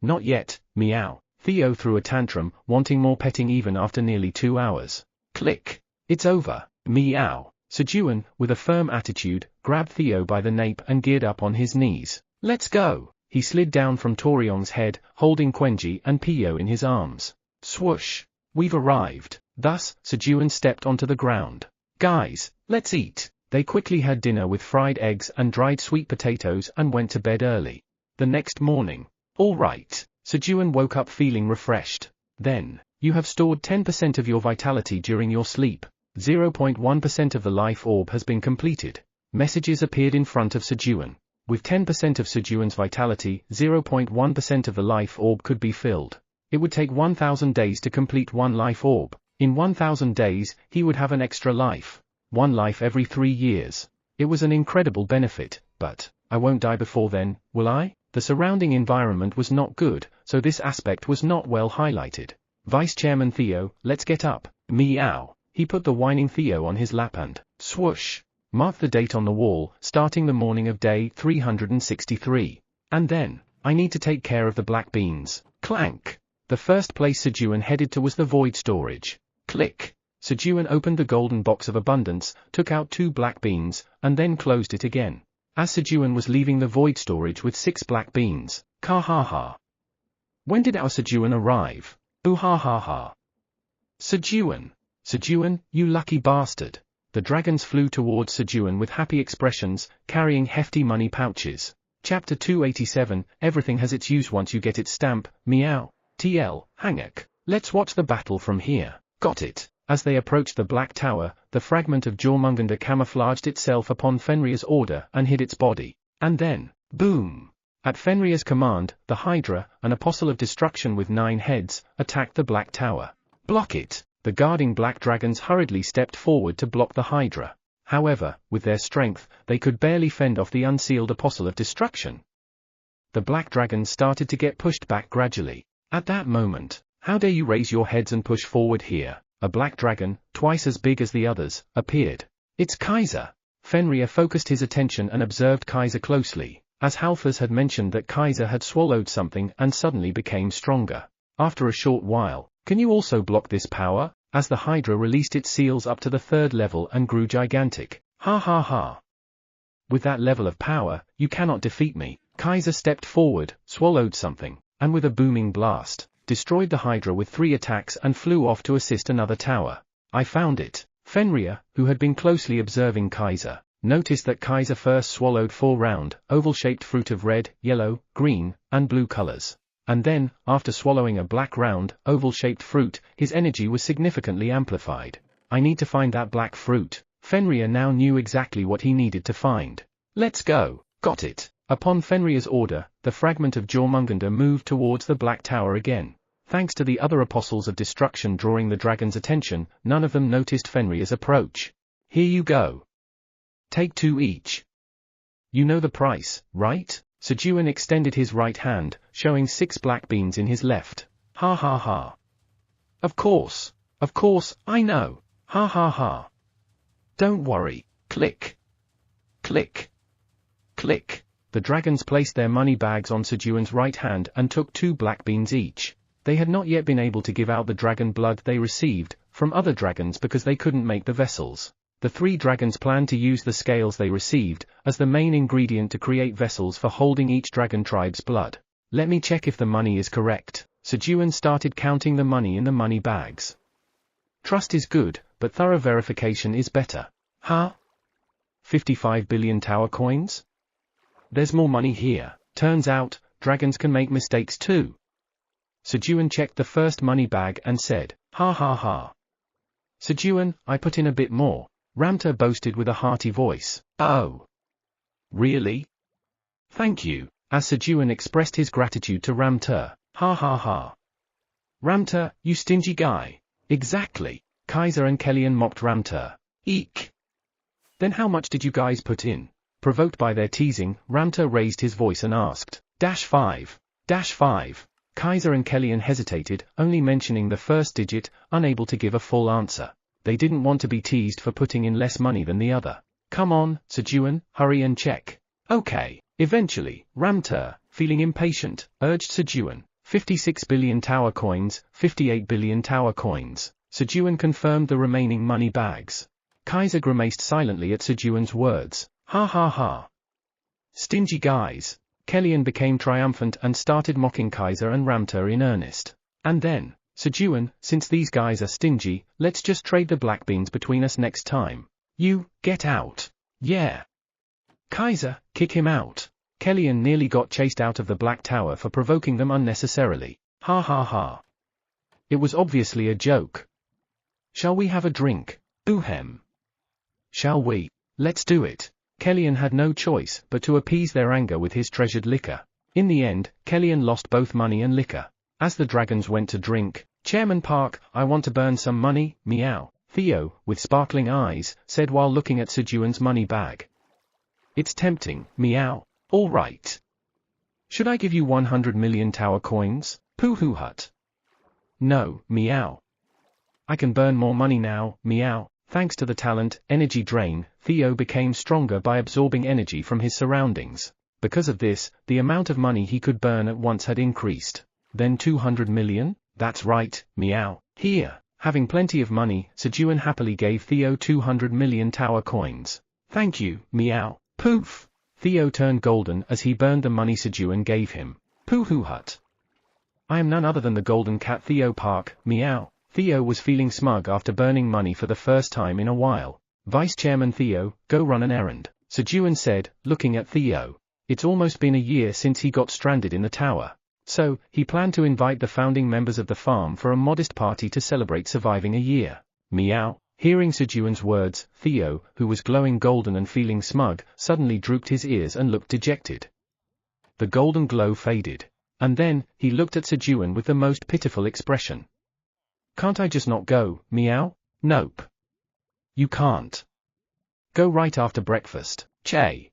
Not yet, meow. Theo threw a tantrum, wanting more petting even after nearly 2 hours. Click. It's over. Meow. Sejun, with a firm attitude, grabbed Theo by the nape and geared up on his knees. Let's go. He slid down from Toryong's head, holding Quenji and Pio in his arms. Swoosh! We've arrived. Thus, Sejun stepped onto the ground. Guys, let's eat. They quickly had dinner with fried eggs and dried sweet potatoes and went to bed early. The next morning. All right. Sejun woke up feeling refreshed. Then, you have stored 10% of your vitality during your sleep. 0.1% of the life orb has been completed. Messages appeared in front of Sejun. With 10% of Sejun's vitality, 0.1% of the life orb could be filled. It would take 1,000 days to complete one life orb. In 1,000 days, he would have an extra life. One life every 3 years. It was an incredible benefit, but, I won't die before then, will I? The surrounding environment was not good, so this aspect was not well highlighted. Vice Chairman Theo, let's get up. Meow. He put the whining Theo on his lap and, swoosh. Mark the date on the wall, starting the morning of day 363. And then, I need to take care of the black beans. Clank. The first place Sejun headed to was the void storage. Click. Sejun opened the golden box of abundance, took out 2 black beans, and then closed it again. as Sejun was leaving the void storage with 6 black beans. Ka ha ha. When did our Sejun arrive? Ooh ha ha ha. Sejun. Sejun, you lucky bastard. The dragons flew towards Sejun with happy expressions, carrying hefty money pouches. Chapter 287, Everything has its use once you get its stamp. Meow. TL, Hangak. Let's watch the battle from here. Got it. As they approached the Black Tower, the fragment of Jormungandr camouflaged itself upon Fenrir's order and hid its body. And then, boom! At Fenrir's command, the Hydra, an apostle of destruction with 9 heads, attacked the Black Tower. Block it! The guarding black dragons hurriedly stepped forward to block the Hydra. However, with their strength, they could barely fend off the unsealed apostle of destruction. The black dragons started to get pushed back gradually. At that moment, how dare you raise your heads and push forward here? A black dragon, twice as big as the others, appeared. It's Kaiser! Fenrir focused his attention and observed Kaiser closely, as Halfers had mentioned that Kaiser had swallowed something and suddenly became stronger. After a short while, can you also block this power? As the Hydra released its seals up to the 3rd level and grew gigantic. Ha ha ha. With that level of power, you cannot defeat me. Kaiser stepped forward, swallowed something, and with a booming blast, destroyed the Hydra with 3 attacks and flew off to assist another tower. I found it. Fenrir, who had been closely observing Kaiser, noticed that Kaiser first swallowed 4 round, oval-shaped fruit of red, yellow, green, and blue colors. And then, after swallowing a black round, oval-shaped fruit, his energy was significantly amplified. I need to find that black fruit. Fenrir now knew exactly what he needed to find. Let's go. Got it. Upon Fenrir's order, the fragment of Jormungandr moved towards the Black Tower again. Thanks to the other apostles of destruction drawing the dragon's attention, none of them noticed Fenrir's approach. Here you go. Take 2 each. You know the price, right? Sejun extended his right hand, showing 6 black beans in his left. Ha ha ha. Of course, I know. Ha ha ha. Don't worry. Click. Click. Click. The dragons placed their money bags on Sejun's right hand and took 2 black beans each. They had not yet been able to give out the dragon blood they received from other dragons because they couldn't make the vessels. The 3 dragons planned to use the scales they received as the main ingredient to create vessels for holding each dragon tribe's blood. Let me check if the money is correct. Sejun started counting the money in the money bags. Trust is good, but thorough verification is better. Huh? 55 billion tower coins? There's more money here. Turns out, dragons can make mistakes too. Sejun checked the first money bag and said, ha ha ha. Sejun, I put in a bit more. Ramter boasted with a hearty voice. Oh. Really? Thank you. As Sejun expressed his gratitude to Ramter. Ha ha ha. Ramter, you stingy guy. Exactly. Kaiser and Kellyan mocked Ramter. Eek. Then how much did you guys put in? Provoked by their teasing, Ramter raised his voice and asked. -5. -5. Kaiser and Kellyan hesitated, only mentioning the first digit, unable to give a full answer. They didn't want to be teased for putting in less money than the other. Come on, Sejun, hurry and check. Okay. Eventually, Ramter, feeling impatient, urged Sejun. 56 billion tower coins, 58 billion tower coins. Sejun confirmed the remaining money bags. Kaiser grimaced silently at Sejun's words. Ha ha ha. Stingy guys. Kellyan became triumphant and started mocking Kaiser and Ramter in earnest. And then, Sejun, since these guys are stingy, let's just trade the black beans between us next time. You, get out. Yeah. Kaiser, kick him out. Kellyan nearly got chased out of the Black Tower for provoking them unnecessarily. Ha ha ha. It was obviously a joke. Shall we have a drink? Oohem. Shall we? Let's do it. Kellyan had no choice but to appease their anger with his treasured liquor. In the end, Kellyan lost both money and liquor. As the dragons went to drink, Chairman Park, I want to burn some money, meow. Theo, with sparkling eyes, said while looking at Sejun's money bag. It's tempting, meow. All right. Should I give you 100 million tower coins? Pooh hut. No, meow. I can burn more money now, meow. Thanks to the talent, energy drain, Theo became stronger by absorbing energy from his surroundings. Because of this, the amount of money he could burn at once had increased. Then 200 million? That's right, meow. Here. Having plenty of money, Sejun happily gave Theo 200 million tower coins. Thank you, meow. Poof. Theo turned golden as he burned the money Sejun gave him. Pooh hut. I am none other than the golden cat Theo Park, meow. Theo was feeling smug after burning money for the first time in a while. Vice Chairman Theo, go run an errand, Sejun said, looking at Theo. It's almost been a year since he got stranded in the tower. So, he planned to invite the founding members of the farm for a modest party to celebrate surviving a year. Meow. Hearing Sejun's words, Theo, who was glowing golden and feeling smug, suddenly drooped his ears and looked dejected. The golden glow faded. And then, he looked at Sejun with the most pitiful expression. Can't I just not go, meow? Nope. You can't. Go right after breakfast, Che.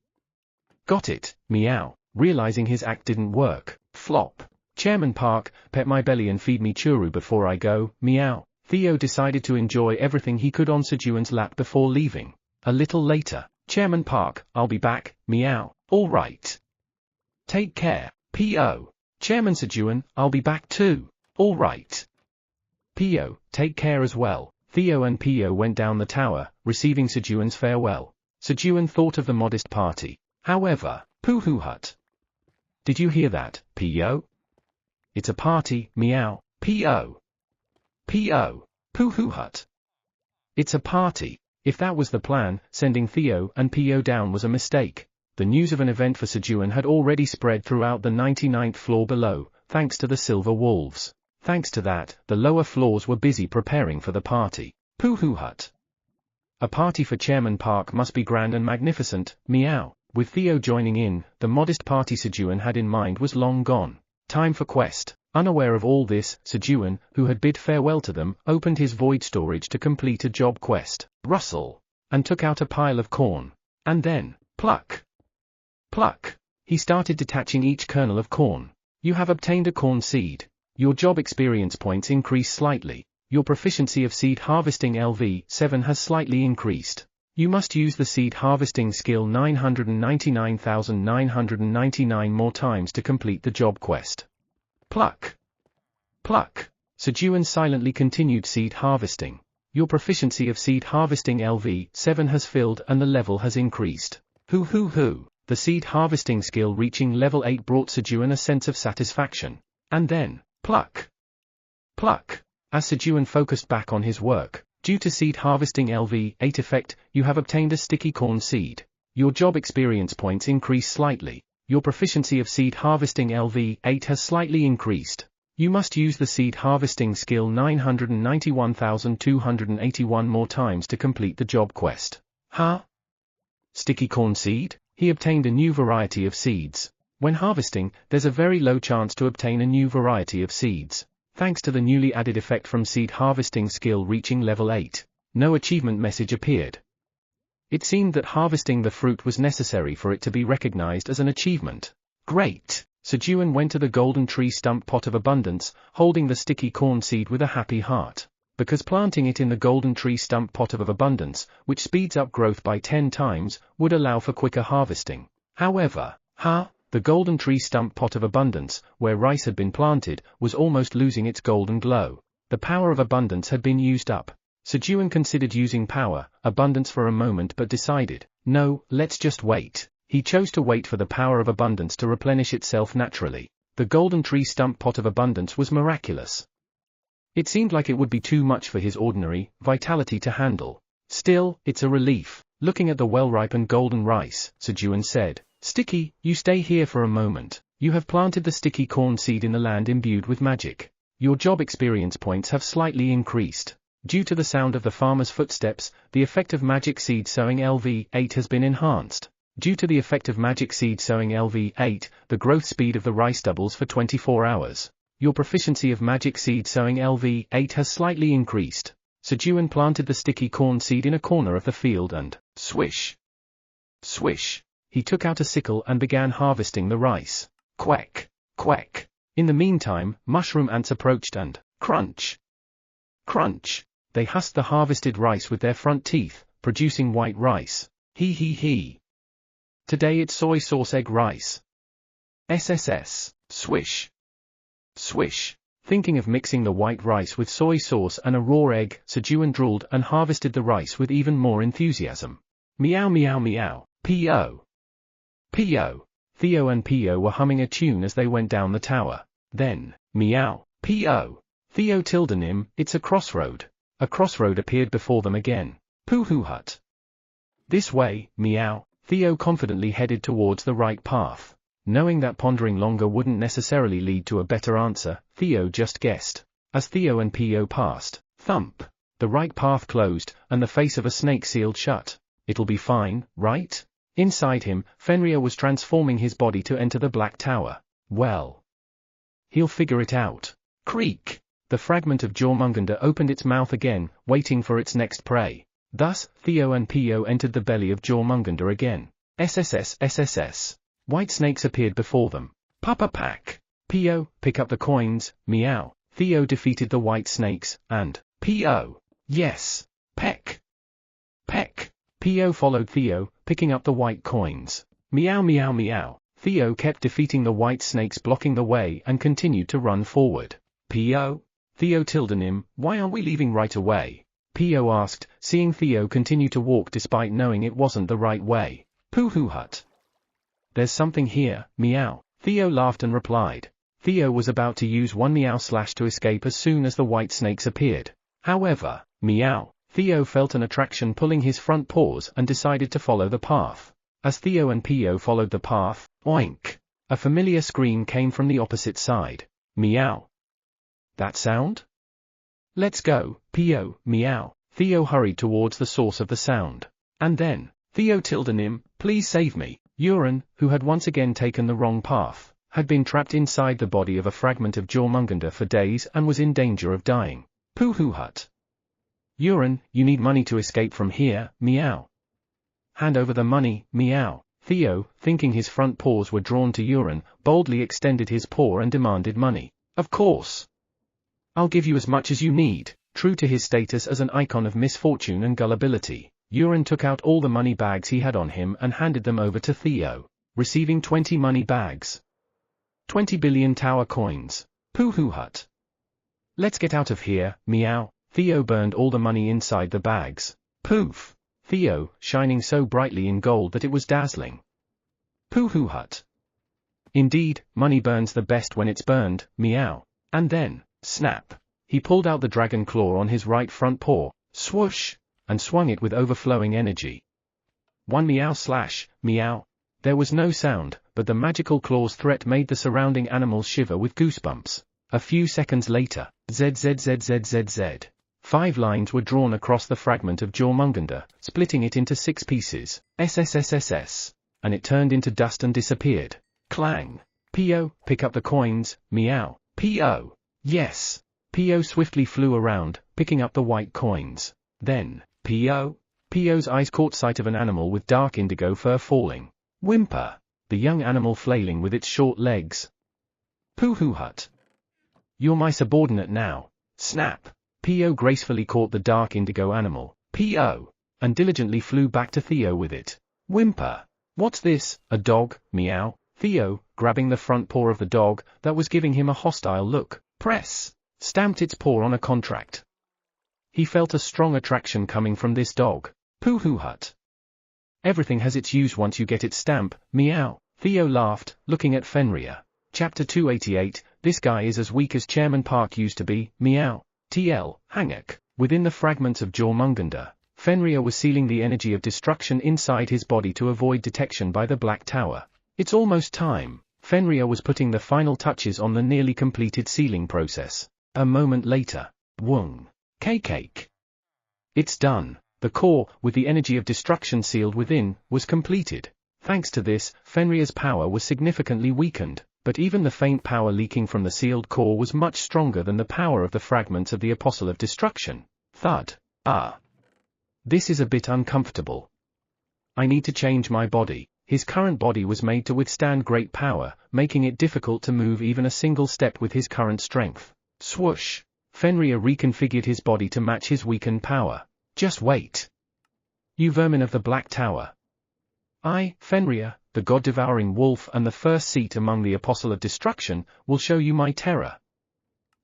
Got it, meow. Realizing his act didn't work, flop. Chairman Park, pet my belly and feed me churu before I go, meow. Theo decided to enjoy everything he could on Sejun's lap before leaving. A little later, Chairman Park, I'll be back, meow. All right. Take care, P.O. Chairman Sejun, I'll be back too. All right. P.O., take care as well. Theo and P.O. went down the tower, receiving Sejun's farewell. Sejun thought of the modest party. However, Pooh hut. Did you hear that, P.O.? It's a party, meow, P.O. P.O. Pooh hut. It's a party. If that was the plan, sending Theo and P.O. down was a mistake. The news of an event for Sejun had already spread throughout the 99th floor below, thanks to the Silver Wolves. Thanks to that, the lower floors were busy preparing for the party. Pooh hut. A party for Chairman Park must be grand and magnificent, meow. With Theo joining in, the modest party Sejun had in mind was long gone. Time for quest. Unaware of all this, Sejun, who had bid farewell to them, opened his void storage to complete a job quest. Rustle. And took out a pile of corn. And then, pluck. Pluck. He started detaching each kernel of corn. You have obtained a corn seed. Your job experience points increase slightly. Your proficiency of seed harvesting LV7 has slightly increased. You must use the seed harvesting skill 999,999 more times to complete the job quest. Pluck. Pluck. Sejun silently continued seed harvesting. Your proficiency of seed harvesting LV7 has filled and the level has increased. Hoo. The seed harvesting skill reaching level 8 brought Sejun a sense of satisfaction. And then, pluck. Pluck. As Sejun focused back on his work, due to seed harvesting LV8 effect, you have obtained a sticky corn seed. Your job experience points increase slightly. Your proficiency of seed harvesting LV8 has slightly increased. You must use the seed harvesting skill 991,281 more times to complete the job quest. Huh? Sticky corn seed? He obtained a new variety of seeds. When harvesting, there's a very low chance to obtain a new variety of seeds. Thanks to the newly added effect from seed harvesting skill reaching level 8, no achievement message appeared. It seemed that harvesting the fruit was necessary for it to be recognized as an achievement. Great! Sejun went to the golden tree stump pot of abundance, holding the sticky corn seed with a happy heart. Because planting it in the golden tree stump pot of abundance, which speeds up growth by 10 times, would allow for quicker harvesting. However, the golden tree stump pot of abundance, where rice had been planted, was almost losing its golden glow. The power of abundance had been used up. Sejun considered using power, abundance for a moment but decided, no, let's just wait. He chose to wait for the power of abundance to replenish itself naturally. The golden tree stump pot of abundance was miraculous. It seemed like it would be too much for his ordinary vitality to handle. Still, it's a relief. Looking at the well-ripened golden rice, Sejun said, Sticky, you stay here for a moment. You have planted the sticky corn seed in the land imbued with magic. Your job experience points have slightly increased. Due to the sound of the farmer's footsteps, the effect of magic seed sowing LV8 has been enhanced. Due to the effect of magic seed sowing LV8, the growth speed of the rice doubles for 24 hours. Your proficiency of magic seed sowing LV8 has slightly increased. Sejun planted the sticky corn seed in a corner of the field and, swish. Swish. He took out a sickle and began harvesting the rice. Quack. Quack. In the meantime, mushroom ants approached and, crunch. Crunch. They husked the harvested rice with their front teeth, producing white rice. He. Today it's soy sauce egg rice. SSS. Swish. Swish. Thinking of mixing the white rice with soy sauce and a raw egg, Sejun drooled and harvested the rice with even more enthusiasm. Meow. P.O. P.O. Theo and P.O. were humming a tune as they went down the tower. Then, meow, P.O. Theo tilde him, it's a crossroad. A crossroad appeared before them again. Pooh hut. This way, meow. Theo confidently headed towards the right path. Knowing that pondering longer wouldn't necessarily lead to a better answer, Theo just guessed. As Theo and P.O. passed, thump. The right path closed, and the face of a snake sealed shut. It'll be fine, right? Inside him, Fenrir was transforming his body to enter the Black Tower. Well, he'll figure it out. Creak! The fragment of Jormungandr opened its mouth again, waiting for its next prey. Thus, Theo and P.O. entered the belly of Jormungandr again. SSS. White snakes appeared before them. Papa pack. P.O., pick up the coins, meow. Theo defeated the white snakes, and, P.O. Yes. Peck. Peck. P.O. followed Theo, picking up the white coins. Meow meow meow. Theo kept defeating the white snakes blocking the way and continued to run forward. P.O. Theo tilde him, why aren't we leaving right away? P.O. asked, seeing Theo continue to walk despite knowing it wasn't the right way. Pooh hut. There's something here, meow. Theo laughed and replied. Theo was about to use one meow slash to escape as soon as the white snakes appeared. However, meow, Theo felt an attraction pulling his front paws and decided to follow the path. As Theo and P.O. followed the path, oink! A familiar scream came from the opposite side. Meow. That sound? Let's go, P.O., meow. Theo hurried towards the source of the sound. And then, Theo tilde him, please save me. Uren, who had once again taken the wrong path, had been trapped inside the body of a fragment of Jormungandr for days and was in danger of dying. Pooh hut. Uren, you need money to escape from here, meow. Hand over the money, meow. Theo, thinking his front paws were drawn to Uren, boldly extended his paw and demanded money. Of course. I'll give you as much as you need. True to his status as an icon of misfortune and gullibility, Uren took out all the money bags he had on him and handed them over to Theo, receiving 20 money bags. 20 billion tower coins. Pooh hut. Let's get out of here, meow. Theo burned all the money inside the bags. Poof. Theo, shining so brightly in gold that it was dazzling. Pooh hut. Indeed, money burns the best when it's burned, meow. And then, snap. He pulled out the dragon claw on his right front paw, swoosh, and swung it with overflowing energy. One meow slash, meow. There was no sound, but the magical claw's threat made the surrounding animals shiver with goosebumps. A few seconds later, ZZZZZZZ. 5 lines were drawn across the fragment of Jormungandr, splitting it into 6 pieces. SSSSS. And it turned into dust and disappeared. Clang. P.O., pick up the coins, meow. P.O. Yes. P.O. swiftly flew around, picking up the white coins. Then, P.O. P.O.'s eyes caught sight of an animal with dark indigo fur falling. Whimper. The young animal flailing with its short legs. Pooh hut. You're my subordinate now. Snap. P.O. gracefully caught the dark indigo animal, P.O., and diligently flew back to Theo with it. Whimper. What's this, a dog, meow? Theo, grabbing the front paw of the dog, that was giving him a hostile look, press, stamped its paw on a contract. He felt a strong attraction coming from this dog. Pooh hut. Everything has its use once you get its stamp, meow. Theo laughed, looking at Fenrir. Chapter 288, this guy is as weak as Chairman Park used to be, meow. TL, Hangak. Within the fragments of Jormungandr, Fenrir was sealing the energy of destruction inside his body to avoid detection by the Black Tower. It's almost time. Fenrir was putting the final touches on the nearly completed sealing process. A moment later. Wung. Cake. It's done. The core, with the energy of destruction sealed within, was completed. Thanks to this, Fenrir's power was significantly weakened, but even the faint power leaking from the sealed core was much stronger than the power of the fragments of the Apostle of Destruction. Thud. Ah. This is a bit uncomfortable. I need to change my body. His current body was made to withstand great power, making it difficult to move even a single step with his current strength. Swoosh. Fenrir reconfigured his body to match his weakened power. Just wait. You vermin of the Black Tower. I, Fenrir, the god-devouring wolf and the first seat among the Apostle of Destruction, will show you my terror.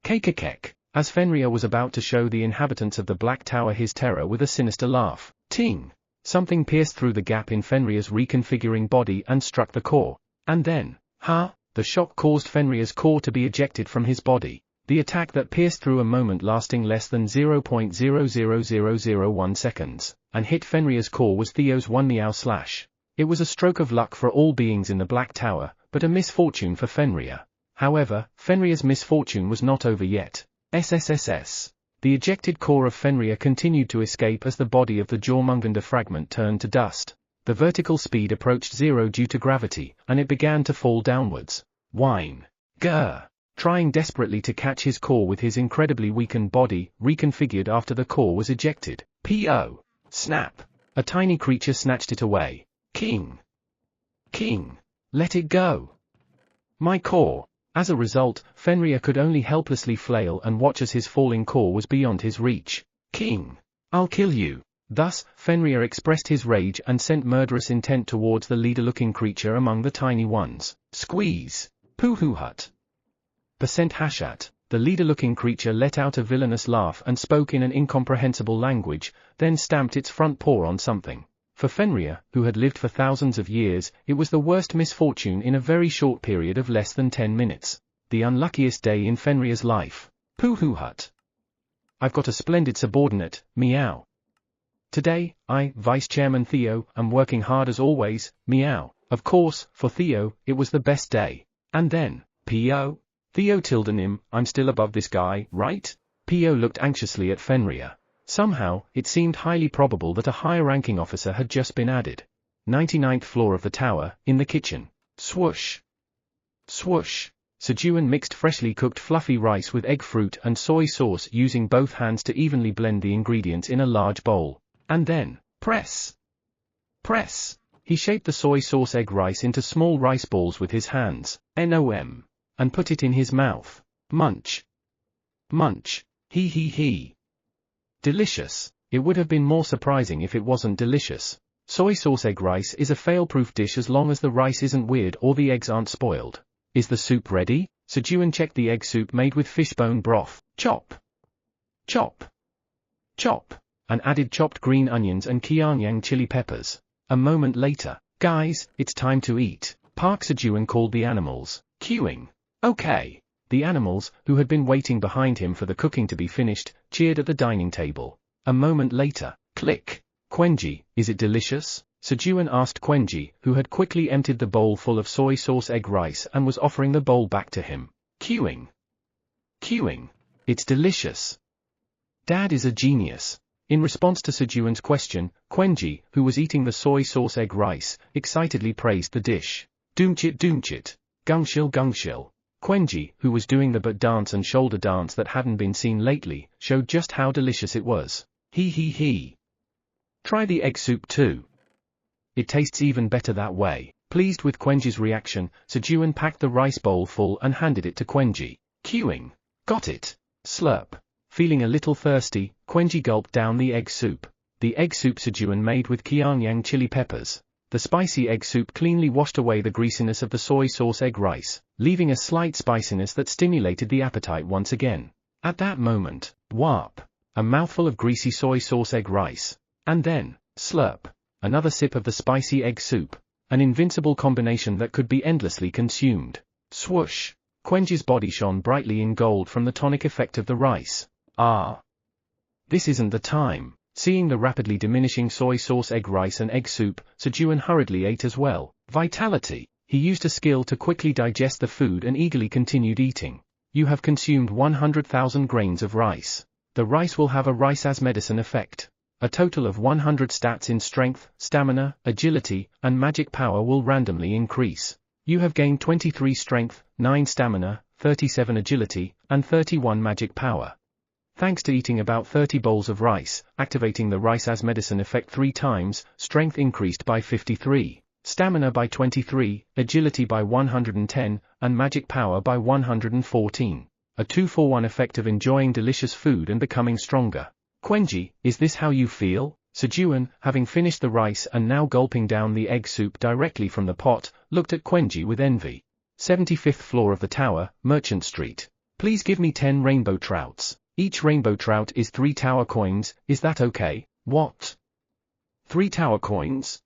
Kekekek. As Fenrir was about to show the inhabitants of the Black Tower his terror with a sinister laugh, ting. Something pierced through the gap in Fenrir's reconfiguring body and struck the core. And then, the shock caused Fenrir's core to be ejected from his body. The attack that pierced through a moment lasting less than 0.00001 seconds, and hit Fenrir's core was Theo's one meow slash. It was a stroke of luck for all beings in the Black Tower, but a misfortune for Fenrir. However, Fenrir's misfortune was not over yet. SSSS. The ejected core of Fenrir continued to escape as the body of the Jormungandr fragment turned to dust. The vertical speed approached zero due to gravity, and it began to fall downwards. Whine. Grr. Trying desperately to catch his core with his incredibly weakened body, reconfigured after the core was ejected. P.O. Snap. A tiny creature snatched it away. King. King. Let it go. My core. As a result, Fenrir could only helplessly flail and watch as his falling core was beyond his reach. King. I'll kill you. Thus, Fenrir expressed his rage and sent murderous intent towards the leader-looking creature among the tiny ones. Squeeze. Poohoo-hut. Hashat. The leader-looking creature let out a villainous laugh and spoke in an incomprehensible language, then stamped its front paw on something. For Fenrir, who had lived for thousands of years, it was the worst misfortune in a very short period of less than 10 minutes. The unluckiest day in Fenrir's life. Poohoo-hut. I've got a splendid subordinate, meow. Today, I, Vice Chairman Theo, am working hard as always, meow. Of course, for Theo, it was the best day. And then, P.O. Theo Tildenim, I'm still above this guy, right? P.O. looked anxiously at Fenrir. Somehow, it seemed highly probable that a higher-ranking officer had just been added. 99th floor of the tower, in the kitchen. Swoosh. Swoosh. Sejun mixed freshly cooked fluffy rice with egg fruit and soy sauce using both hands to evenly blend the ingredients in a large bowl. And then, press. Press. He shaped the soy sauce egg rice into small rice balls with his hands, NOM, and put it in his mouth. Munch. Munch. He. Delicious. It would have been more surprising if it wasn't delicious. Soy sauce egg rice is a fail-proof dish as long as the rice isn't weird or the eggs aren't spoiled. Is the soup ready? Sejun checked the egg soup made with fishbone broth. Chop. Chop. Chop. And added chopped green onions and Pyongyang chili peppers. A moment later, guys, it's time to eat. Park Sejun called the animals, queuing. Okay. The animals, who had been waiting behind him for the cooking to be finished, cheered at the dining table. A moment later, click. Quenji, is it delicious? Sejun asked Quenji, who had quickly emptied the bowl full of soy sauce egg rice and was offering the bowl back to him. Queuing. Queuing. It's delicious. Dad is a genius. In response to Sejun's question, Quenji, who was eating the soy sauce egg rice, excitedly praised the dish. Doomchit. Gungshil. Quenji, who was doing the butt dance and shoulder dance that hadn't been seen lately, showed just how delicious it was. He. Try the egg soup too. It tastes even better that way. Pleased with Quenji's reaction, Sejun packed the rice bowl full and handed it to Quenji. Queuing. Got it. Slurp. Feeling a little thirsty, Quenji gulped down the egg soup. The egg soup Sejun made with Pyongyang chili peppers. The spicy egg soup cleanly washed away the greasiness of the soy sauce egg rice, leaving a slight spiciness that stimulated the appetite once again. At that moment, wharp. A mouthful of greasy soy sauce egg rice. And then, slurp. Another sip of the spicy egg soup. An invincible combination that could be endlessly consumed. Swoosh. Quenji's body shone brightly in gold from the tonic effect of the rice. Ah. This isn't the time. Seeing the rapidly diminishing soy sauce egg rice and egg soup, Sejun hurriedly ate as well. Vitality. He used a skill to quickly digest the food and eagerly continued eating. You have consumed 100,000 grains of rice. The rice will have a rice as medicine effect. A total of 100 stats in strength, stamina, agility, and magic power will randomly increase. You have gained 23 strength, 9 stamina, 37 agility, and 31 magic power. Thanks to eating about 30 bowls of rice, activating the rice as medicine effect 3 times, strength increased by 53, stamina by 23, agility by 110, and magic power by 114. A 2-for-1 effect of enjoying delicious food and becoming stronger. Quenji, is this how you feel? Sejun, having finished the rice and now gulping down the egg soup directly from the pot, looked at Quenji with envy. 75th floor of the tower, Merchant Street. Please give me 10 rainbow trouts. Each rainbow trout is 3 tower coins, is that okay? What? 3 tower coins?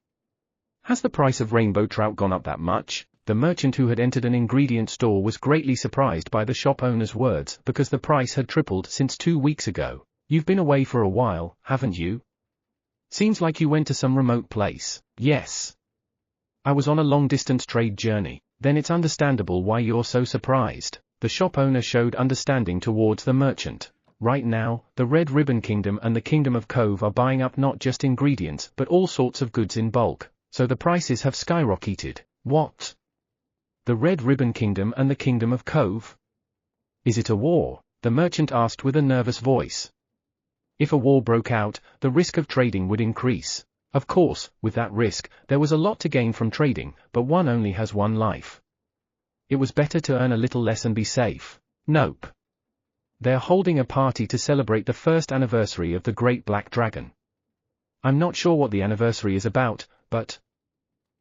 Has the price of rainbow trout gone up that much? The merchant who had entered an ingredient store was greatly surprised by the shop owner's words because the price had tripled since 2 weeks ago. You've been away for a while, haven't you? Seems like you went to some remote place. Yes. I was on a long-distance trade journey. Then it's understandable why you're so surprised. The shop owner showed understanding towards the merchant. Right now, the Red Ribbon Kingdom and the Kingdom of Cove are buying up not just ingredients but all sorts of goods in bulk, so the prices have skyrocketed. What? The Red Ribbon Kingdom and the Kingdom of Cove? Is it a war? The merchant asked with a nervous voice. If a war broke out, the risk of trading would increase. Of course, with that risk, there was a lot to gain from trading, but one only has one life. It was better to earn a little less and be safe. Nope. They're holding a party to celebrate the first anniversary of the Great Black Dragon. I'm not sure what the anniversary is about, but...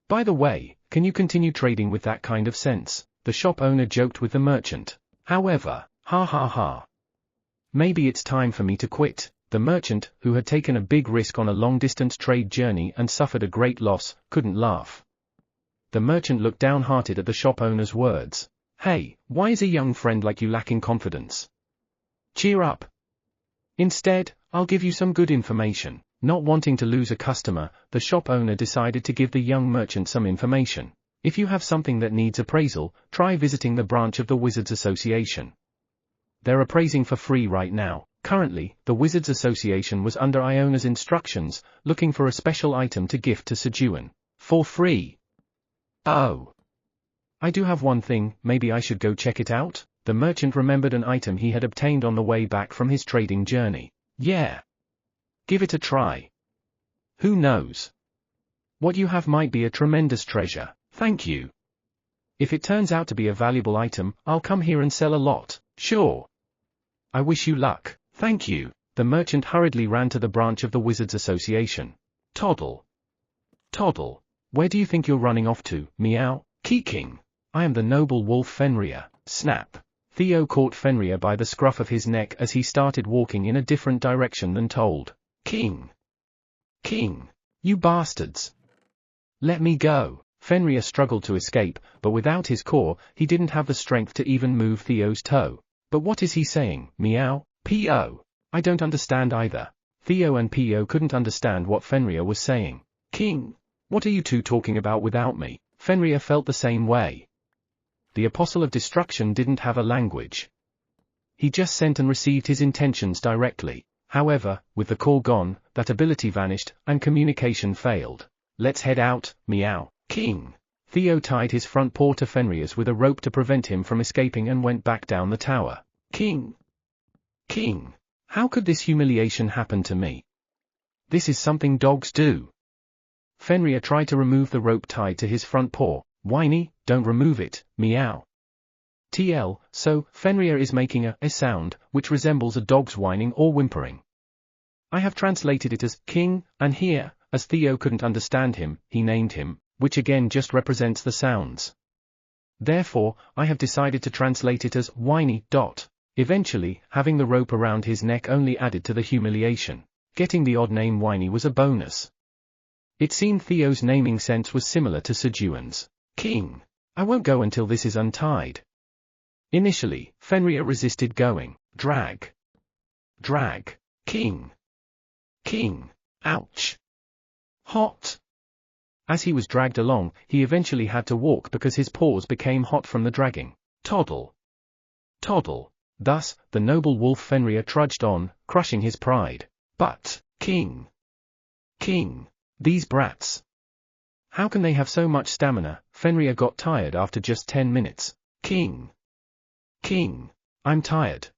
By the way, can you continue trading with that kind of sense? The shop owner joked with the merchant. However, ha ha ha. Maybe it's time for me to quit. The merchant, who had taken a big risk on a long-distance trade journey and suffered a great loss, couldn't laugh. The merchant looked downhearted at the shop owner's words. Hey, why is a young friend like you lacking confidence? Cheer up. Instead, I'll give you some good information. Not wanting to lose a customer, the shop owner decided to give the young merchant some information. If you have something that needs appraisal, try visiting the branch of the Wizards Association. They're appraising for free right now. Currently, the Wizards Association was under Iona's instructions, looking for a special item to gift to Sejun. For free. Oh. I do have one thing, maybe I should go check it out? The merchant remembered an item he had obtained on the way back from his trading journey. Yeah. Give it a try. Who knows? What you have might be a tremendous treasure. Thank you. If it turns out to be a valuable item, I'll come here and sell a lot. Sure. I wish you luck. Thank you. The merchant hurriedly ran to the branch of the Wizards Association. Toddle. Toddle. Where do you think you're running off to? Meow. Keeking. I am the noble wolf Fenrir. Snap. Theo caught Fenrir by the scruff of his neck as he started walking in a different direction than told. King. King. You bastards. Let me go. Fenrir struggled to escape, but without his core, he didn't have the strength to even move Theo's toe. But what is he saying? Meow? P.O. I don't understand either. Theo and P.O. couldn't understand what Fenrir was saying. King. What are you two talking about without me? Fenrir felt the same way. The Apostle of Destruction didn't have a language. He just sent and received his intentions directly. However, with the core gone, that ability vanished, and communication failed. Let's head out, meow. King. Theo tied his front paw to Fenrir's with a rope to prevent him from escaping and went back down the tower. King. King. How could this humiliation happen to me? This is something dogs do. Fenrir tried to remove the rope tied to his front paw. Whiny, don't remove it, meow. TL, so, Fenrir is making a sound, which resembles a dog's whining or whimpering. I have translated it as king, and here, as Theo couldn't understand him, he named him, which again just represents the sounds. Therefore, I have decided to translate it as whiny. Eventually, having the rope around his neck only added to the humiliation. Getting the odd name whiny was a bonus. It seemed Theo's naming sense was similar to Sejun's. King. I won't go until this is untied. Initially, Fenrir resisted going. Drag. Drag. King. King. Ouch. Hot. As he was dragged along, he eventually had to walk because his paws became hot from the dragging. Toddle. Toddle. Thus, the noble wolf Fenrir trudged on, crushing his pride. But, King. King. These brats. How can they have so much stamina? Fenrir got tired after just 10 minutes. King. King. I'm tired.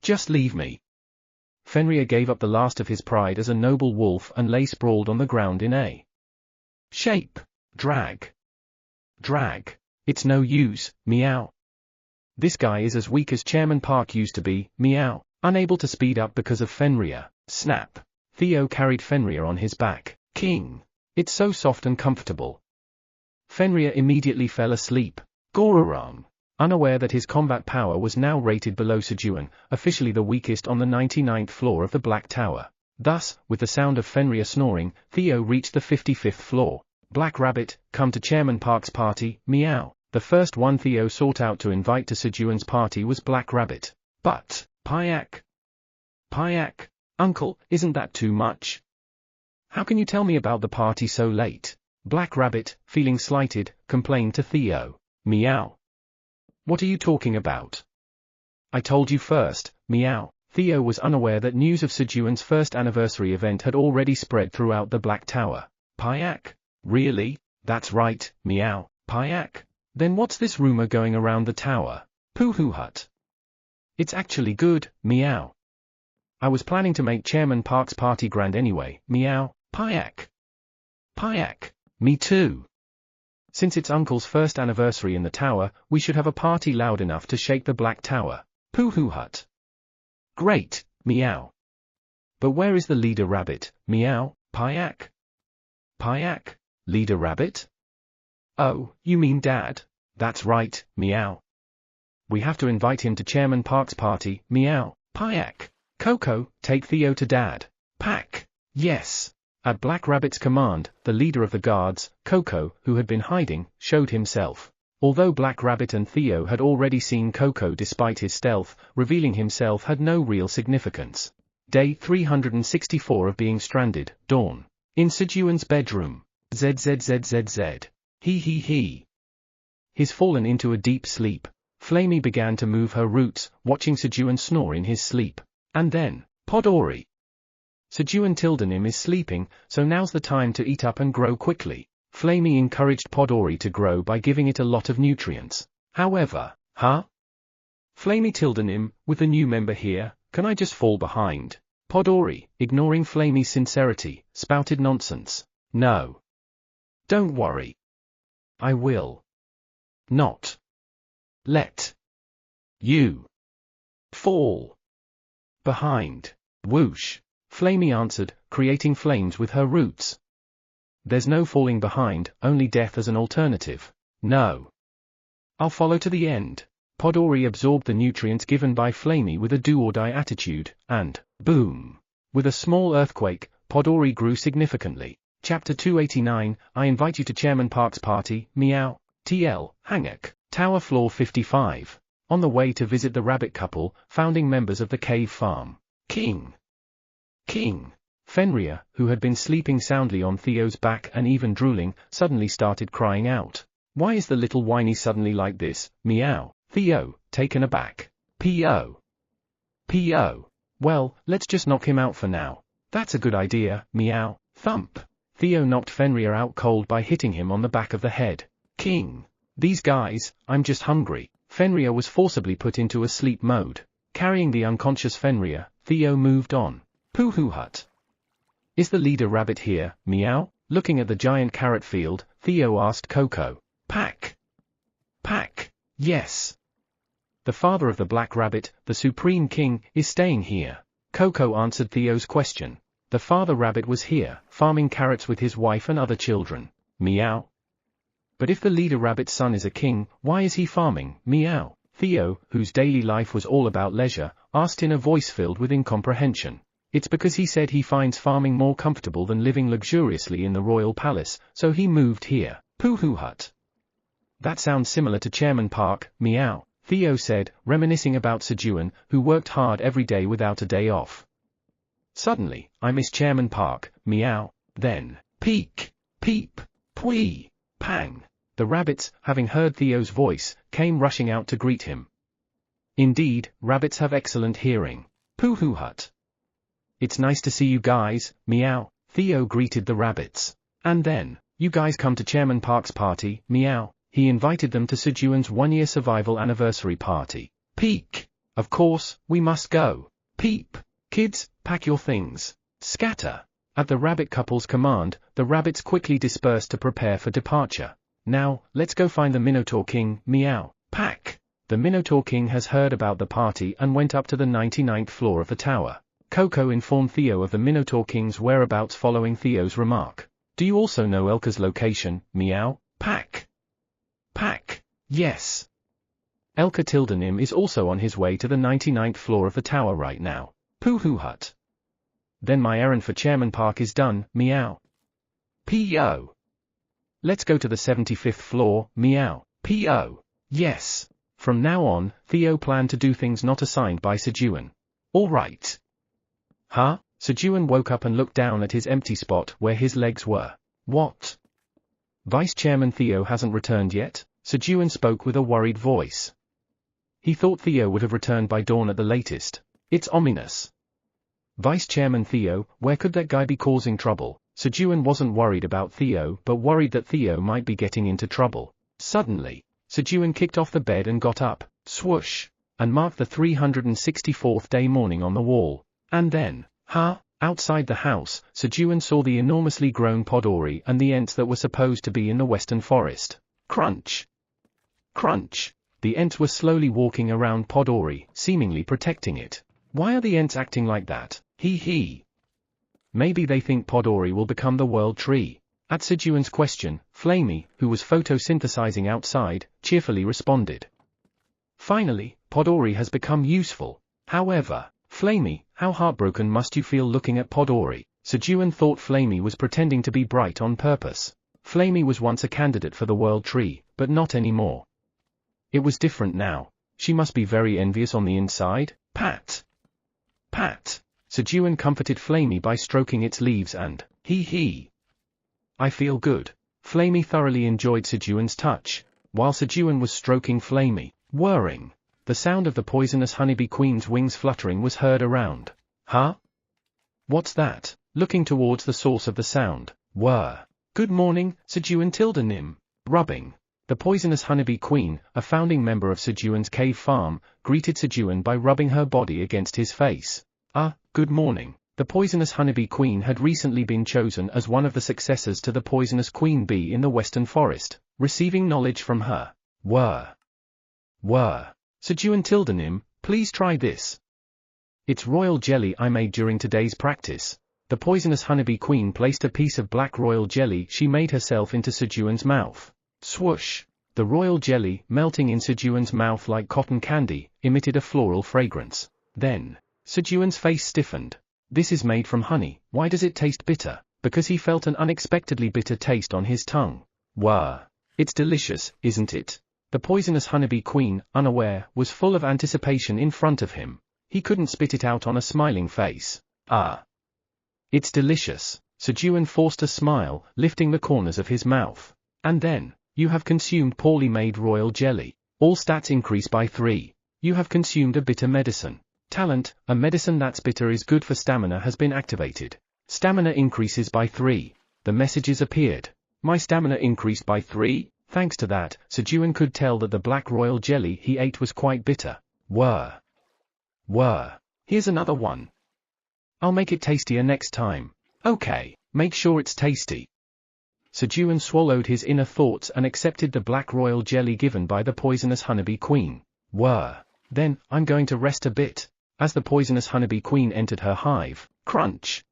Just leave me. Fenrir gave up the last of his pride as a noble wolf and lay sprawled on the ground in a shape. Drag. Drag. It's no use, meow. This guy is as weak as Chairman Park used to be, meow, unable to speed up because of Fenrir. Snap. Theo carried Fenrir on his back. King. It's so soft and comfortable. Fenrir immediately fell asleep. Gororong. Unaware that his combat power was now rated below Sejun, officially the weakest on the 99th floor of the Black Tower. Thus, with the sound of Fenrir snoring, Theo reached the 55th floor. Black Rabbit, come to Chairman Park's party, meow. The first one Theo sought out to invite to Sejun's party was Black Rabbit. But, Payak, Uncle, isn't that too much? How can you tell me about the party so late? Black Rabbit, feeling slighted, complained to Theo. Meow. What are you talking about? I told you first, meow. Theo was unaware that news of Sejun's first anniversary event had already spread throughout the Black Tower. Payak? Really? That's right, meow. Payak? Then what's this rumor going around the tower? Pooh hut. It's actually good, meow. I was planning to make Chairman Park's party grand anyway, meow. Payak. Me too. Since it's Uncle's first anniversary in the tower, we should have a party loud enough to shake the Black Tower. Pooh hut. Great, meow. But where is the leader rabbit, meow? Payak? Leader rabbit? Oh, you mean Dad? That's right, meow. We have to invite him to Chairman Park's party, meow. Payak. Coco, take Theo to Dad. Pack. Yes. At Black Rabbit's command, the leader of the guards, Coco, who had been hiding, showed himself. Although Black Rabbit and Theo had already seen Coco despite his stealth, revealing himself had no real significance. Day 364 of being stranded, dawn. In Sejun's bedroom. Zzzzz. He. He's fallen into a deep sleep. Flamey began to move her roots, watching Sejun snore in his sleep. And then, Podori. Sejun Tildenim is sleeping, so now's the time to eat up and grow quickly. Flamey encouraged Podori to grow by giving it a lot of nutrients. However, Flamey Tildenim, with the new member here, can I just fall behind? Podori, ignoring Flamey's sincerity, spouted nonsense. No. Don't worry. I will not let you fall behind. Whoosh. Flamey answered, creating flames with her roots. There's no falling behind, only death as an alternative. No. I'll follow to the end. Podori absorbed the nutrients given by Flamey with a do-or-die attitude, and, boom. With a small earthquake, Podori grew significantly. Chapter 289, I invite you to Chairman Park's party, meow. TL, Hangak, Tower Floor 55. On the way to visit the rabbit couple, founding members of the cave farm. King. Fenrir, who had been sleeping soundly on Theo's back and even drooling, suddenly started crying out. Why is the little whiny suddenly like this, meow? Theo, taken aback. P.O. Well, let's just knock him out for now. That's a good idea, meow. Thump. Theo knocked Fenrir out cold by hitting him on the back of the head. King. These guys, I'm just hungry. Fenrir was forcibly put into a sleep mode. Carrying the unconscious Fenrir, Theo moved on. Pooh hut. Is the leader rabbit here, meow? Looking at the giant carrot field, Theo asked Coco. Pack. Yes. The father of the Black Rabbit, the Supreme King, is staying here. Coco answered Theo's question. The father rabbit was here, farming carrots with his wife and other children. Meow. But if the leader rabbit's son is a king, why is he farming, meow? Theo, whose daily life was all about leisure, asked in a voice filled with incomprehension. It's because he said he finds farming more comfortable than living luxuriously in the royal palace, so he moved here. Pooh hut. That sounds similar to Chairman Park, meow, Theo said, reminiscing about Sejun, who worked hard every day without a day off. Suddenly, I miss Chairman Park, meow. Then, peek, peep, pwee, pang. The rabbits, having heard Theo's voice, came rushing out to greet him. Indeed, rabbits have excellent hearing. Pooh hut. It's nice to see you guys, meow. Theo greeted the rabbits. And then, you guys come to Chairman Park's party, meow. He invited them to Sejun's one-year survival anniversary party. Peek. Of course, we must go. Peep. Kids, pack your things. Scatter. At the rabbit couple's command, the rabbits quickly dispersed to prepare for departure. Now, let's go find the Minotaur King, meow. Pack. The Minotaur King has heard about the party and went up to the 99th floor of the tower. Coco informed Theo of the Minotaur King's whereabouts following Theo's remark. Do you also know Elka's location, meow? Pack. Yes. Elka Tildenim is also on his way to the 99th floor of the tower right now. Pooh hut. Then my errand for Chairman Park is done, meow. P.O. Let's go to the 75th floor, meow. P.O. Yes. From now on, Theo planned to do things not assigned by Sejun. All right. Huh? Sejun woke up and looked down at his empty spot where his legs were. What? Vice Chairman Theo hasn't returned yet? Sejun spoke with a worried voice. He thought Theo would have returned by dawn at the latest. It's ominous. Vice Chairman Theo, where could that guy be causing trouble? Sejun wasn't worried about Theo but worried that Theo might be getting into trouble. Suddenly, Sejun kicked off the bed and got up, swoosh, and marked the 364th day morning on the wall. And then, outside the house, Sejun saw the enormously grown podori and the ents that were supposed to be in the western forest. Crunch. Crunch. The ents were slowly walking around podori, seemingly protecting it. Why are the ents acting like that? Hee. Maybe they think podori will become the world tree. At Sejun's question, Flamey, who was photosynthesizing outside, cheerfully responded. Finally, podori has become useful. However, Flamey, how heartbroken must you feel looking at podori? Sejun thought Flamey was pretending to be bright on purpose. Flamey was once a candidate for the world tree, but not anymore. It was different now. She must be very envious on the inside. Pat. Pat. Sejun comforted Flamey by stroking its leaves and, hee. I feel good. Flamey thoroughly enjoyed Sejun's touch, while Sejun was stroking Flamey, whirring. The sound of the poisonous honeybee queen's wings fluttering was heard around. Huh? What's that? Looking towards the source of the sound, whir. Good morning, Sejun Tildenim. Rubbing. The poisonous honeybee queen, a founding member of Sejun's cave farm, greeted Sejun by rubbing her body against his face. Good morning. The poisonous honeybee queen had recently been chosen as one of the successors to the poisonous queen bee in the western forest, receiving knowledge from her. Whir. Sejun Tildenim, please try this. It's royal jelly I made during today's practice. The poisonous honeybee queen placed a piece of black royal jelly she made herself into Sejun's mouth. Swoosh. The royal jelly, melting in Sejun's mouth like cotton candy, emitted a floral fragrance. Then, Sejun's face stiffened. This is made from honey. Why does it taste bitter? Because he felt an unexpectedly bitter taste on his tongue. Whir. It's delicious, isn't it? The poisonous honeybee queen, unaware, was full of anticipation in front of him. He couldn't spit it out on a smiling face. It's delicious. Sejun forced a smile, lifting the corners of his mouth. And then, you have consumed poorly made royal jelly. All stats increase by 3. You have consumed a bitter medicine. Talent, a medicine that's bitter is good for stamina has been activated. Stamina increases by 3. The messages appeared. My stamina increased by 3? Thanks to that, Sejun could tell that the black royal jelly he ate was quite bitter. Whir. Here's another one. I'll make it tastier next time. Okay, make sure it's tasty. Sejun swallowed his inner thoughts and accepted the black royal jelly given by the poisonous honeybee queen. Whir. Then, I'm going to rest a bit. As the poisonous honeybee queen entered her hive, crunch.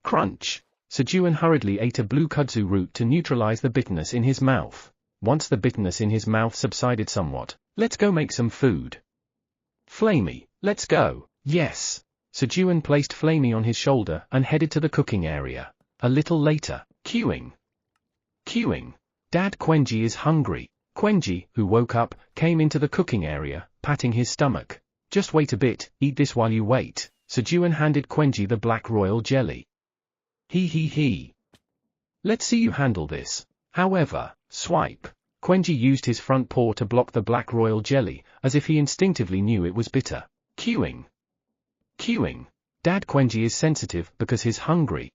Sejun hurriedly ate a blue kudzu root to neutralize the bitterness in his mouth. Once the bitterness in his mouth subsided somewhat, let's go make some food. Flamey, let's go. Yes. Sejun placed Flamey on his shoulder and headed to the cooking area. A little later, queuing. Dad, Quenji is hungry. Quenji, who woke up, came into the cooking area, patting his stomach. Just wait a bit, eat this while you wait. Sejun handed Quenji the black royal jelly. He. Let's see you handle this. However, swipe. Quenji used his front paw to block the black royal jelly, as if he instinctively knew it was bitter. Queuing. Dad, Quenji is sensitive because he's hungry.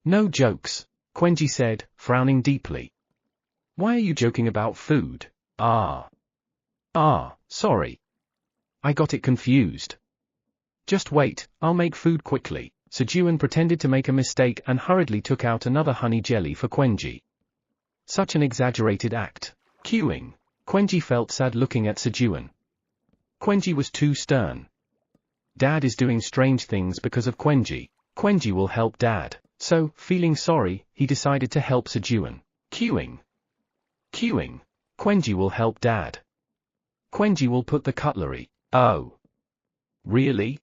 No jokes, Quenji said, frowning deeply. Why are you joking about food? Sorry. I got it confused. Just wait, I'll make food quickly. Sejun pretended to make a mistake and hurriedly took out another honey jelly for Quenji. Such an exaggerated act. Queuing. Quenji felt sad looking at Sejun. Quenji was too stern. Dad is doing strange things because of Quenji. Quenji will help Dad. So, feeling sorry, he decided to help Sejun. Queuing. Quenji will help Dad. Quenji will put the cutlery. Oh. Really?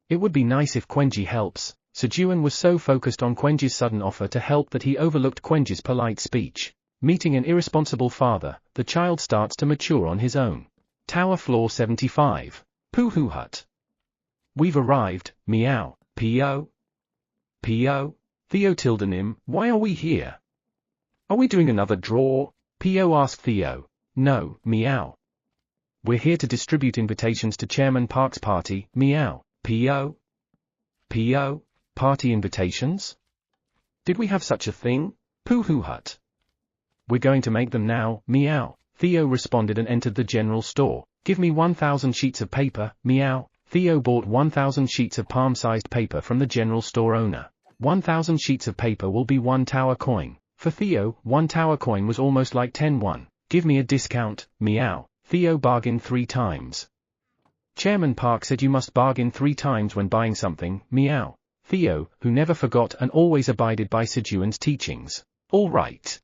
It would be nice if Quenji helps. Sejun was so focused on Quenji's sudden offer to help that he overlooked Quenji's polite speech. Meeting an irresponsible father, the child starts to mature on his own. Tower floor 75. Poohoo hut. We've arrived, meow, P.O. P.O. Theo Tildenim, why are we here? Are we doing another draw? P.O. asked Theo. No, meow. We're here to distribute invitations to Chairman Park's party, meow, P.O. P.O. Party invitations? Did we have such a thing? Poohoo hut. We're going to make them now, meow. Theo responded and entered the general store. Give me 1,000 sheets of paper, meow. Theo bought 1,000 sheets of palm-sized paper from the general store owner. 1,000 sheets of paper will be 1 tower coin. For Theo, 1 tower coin was almost like 10 Give me a discount, meow. Theo bargained 3 times. Chairman Park said you must bargain 3 times when buying something, meow. Theo, who never forgot and always abided by Sejun's teachings. All right.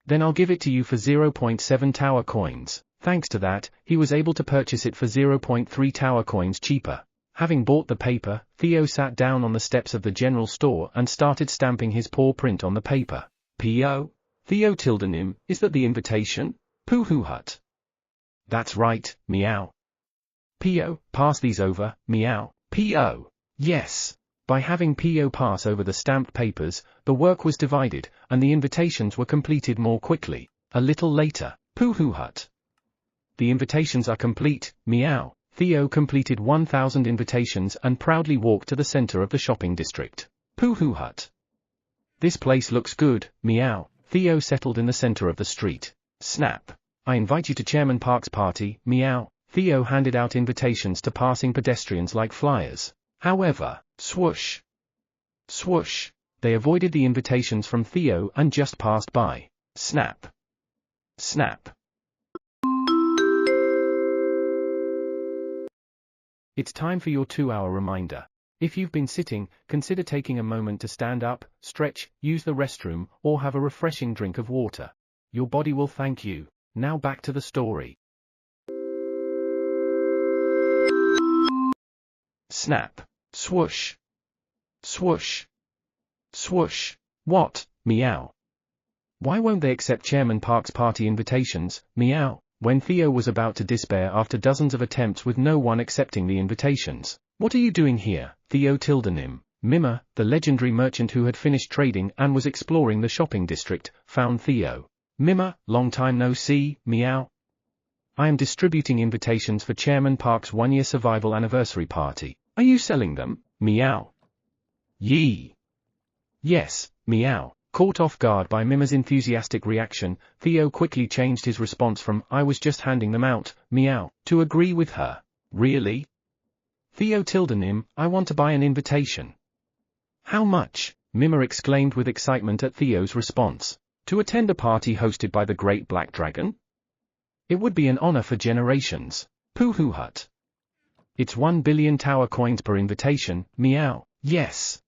Then I'll give it to you for 0.7 tower coins. Thanks to that, he was able to purchase it for 0.3 tower coins cheaper. Having bought the paper, Theo sat down on the steps of the general store and started stamping his paw print on the paper. P.O. Theo Tildenim, is that the invitation? Poohoo hut. That's right, meow. P.O. Pass these over, meow. P.O. Yes. By having P.O. pass over the stamped papers, the work was divided, and the invitations were completed more quickly. A little later, Poohoo hut. The invitations are complete, meow. Theo completed 1,000 invitations and proudly walked to the center of the shopping district. Poohoo hut. This place looks good, meow. Theo settled in the center of the street. Snap. I invite you to Chairman Park's party, meow. Theo handed out invitations to passing pedestrians like flyers. However, swoosh. Swoosh. They avoided the invitations from Theo and just passed by. Snap. Snap. It's time for your 2-hour reminder. If you've been sitting, consider taking a moment to stand up, stretch, use the restroom, or have a refreshing drink of water. Your body will thank you. Now back to the story. Snap. Swoosh. Swoosh. Swoosh. What, meow? Why won't they accept Chairman Park's party invitations, meow? When Theo was about to despair after dozens of attempts with no one accepting the invitations. What are you doing here, Theo Tildenim? Mima, the legendary merchant who had finished trading and was exploring the shopping district, found Theo. Mima, long time no see, meow. I am distributing invitations for Chairman Park's 1-year survival anniversary party. Are you selling them, meow? Yee. Yes, meow. Caught off guard by Mima's enthusiastic reaction, Theo quickly changed his response from, I was just handing them out, meow, to agree with her. Really? Theo Tildenim, I want to buy an invitation. How much? Mima exclaimed with excitement at Theo's response. To attend a party hosted by the Great Black Dragon? It would be an honor for generations. Poohoo hut. It's 1 billion tower coins per invitation, meow. Yes.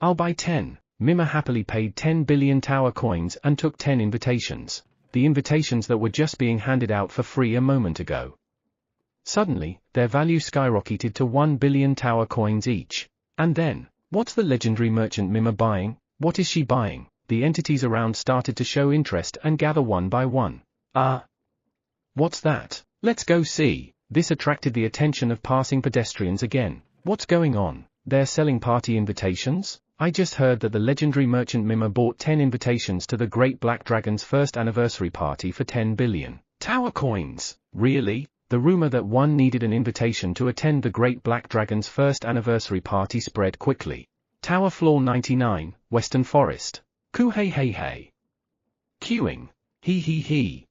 I'll buy 10. Mima happily paid 10 billion tower coins and took 10 invitations. The invitations that were just being handed out for free a moment ago. Suddenly, their value skyrocketed to 1 billion tower coins each. And then, what's the legendary merchant Mima buying? What is she buying? The entities around started to show interest and gather one by one. What's that? Let's go see. This attracted the attention of passing pedestrians again. What's going on? They're selling party invitations? I just heard that the legendary merchant Mima bought 10 invitations to the Great Black Dragon's first anniversary party for 10 billion tower coins. Really? The rumor that one needed an invitation to attend the Great Black Dragon's first anniversary party spread quickly. Tower floor 99, Western Forest. Coo hey hey hey. Queuing. Hee hee hee.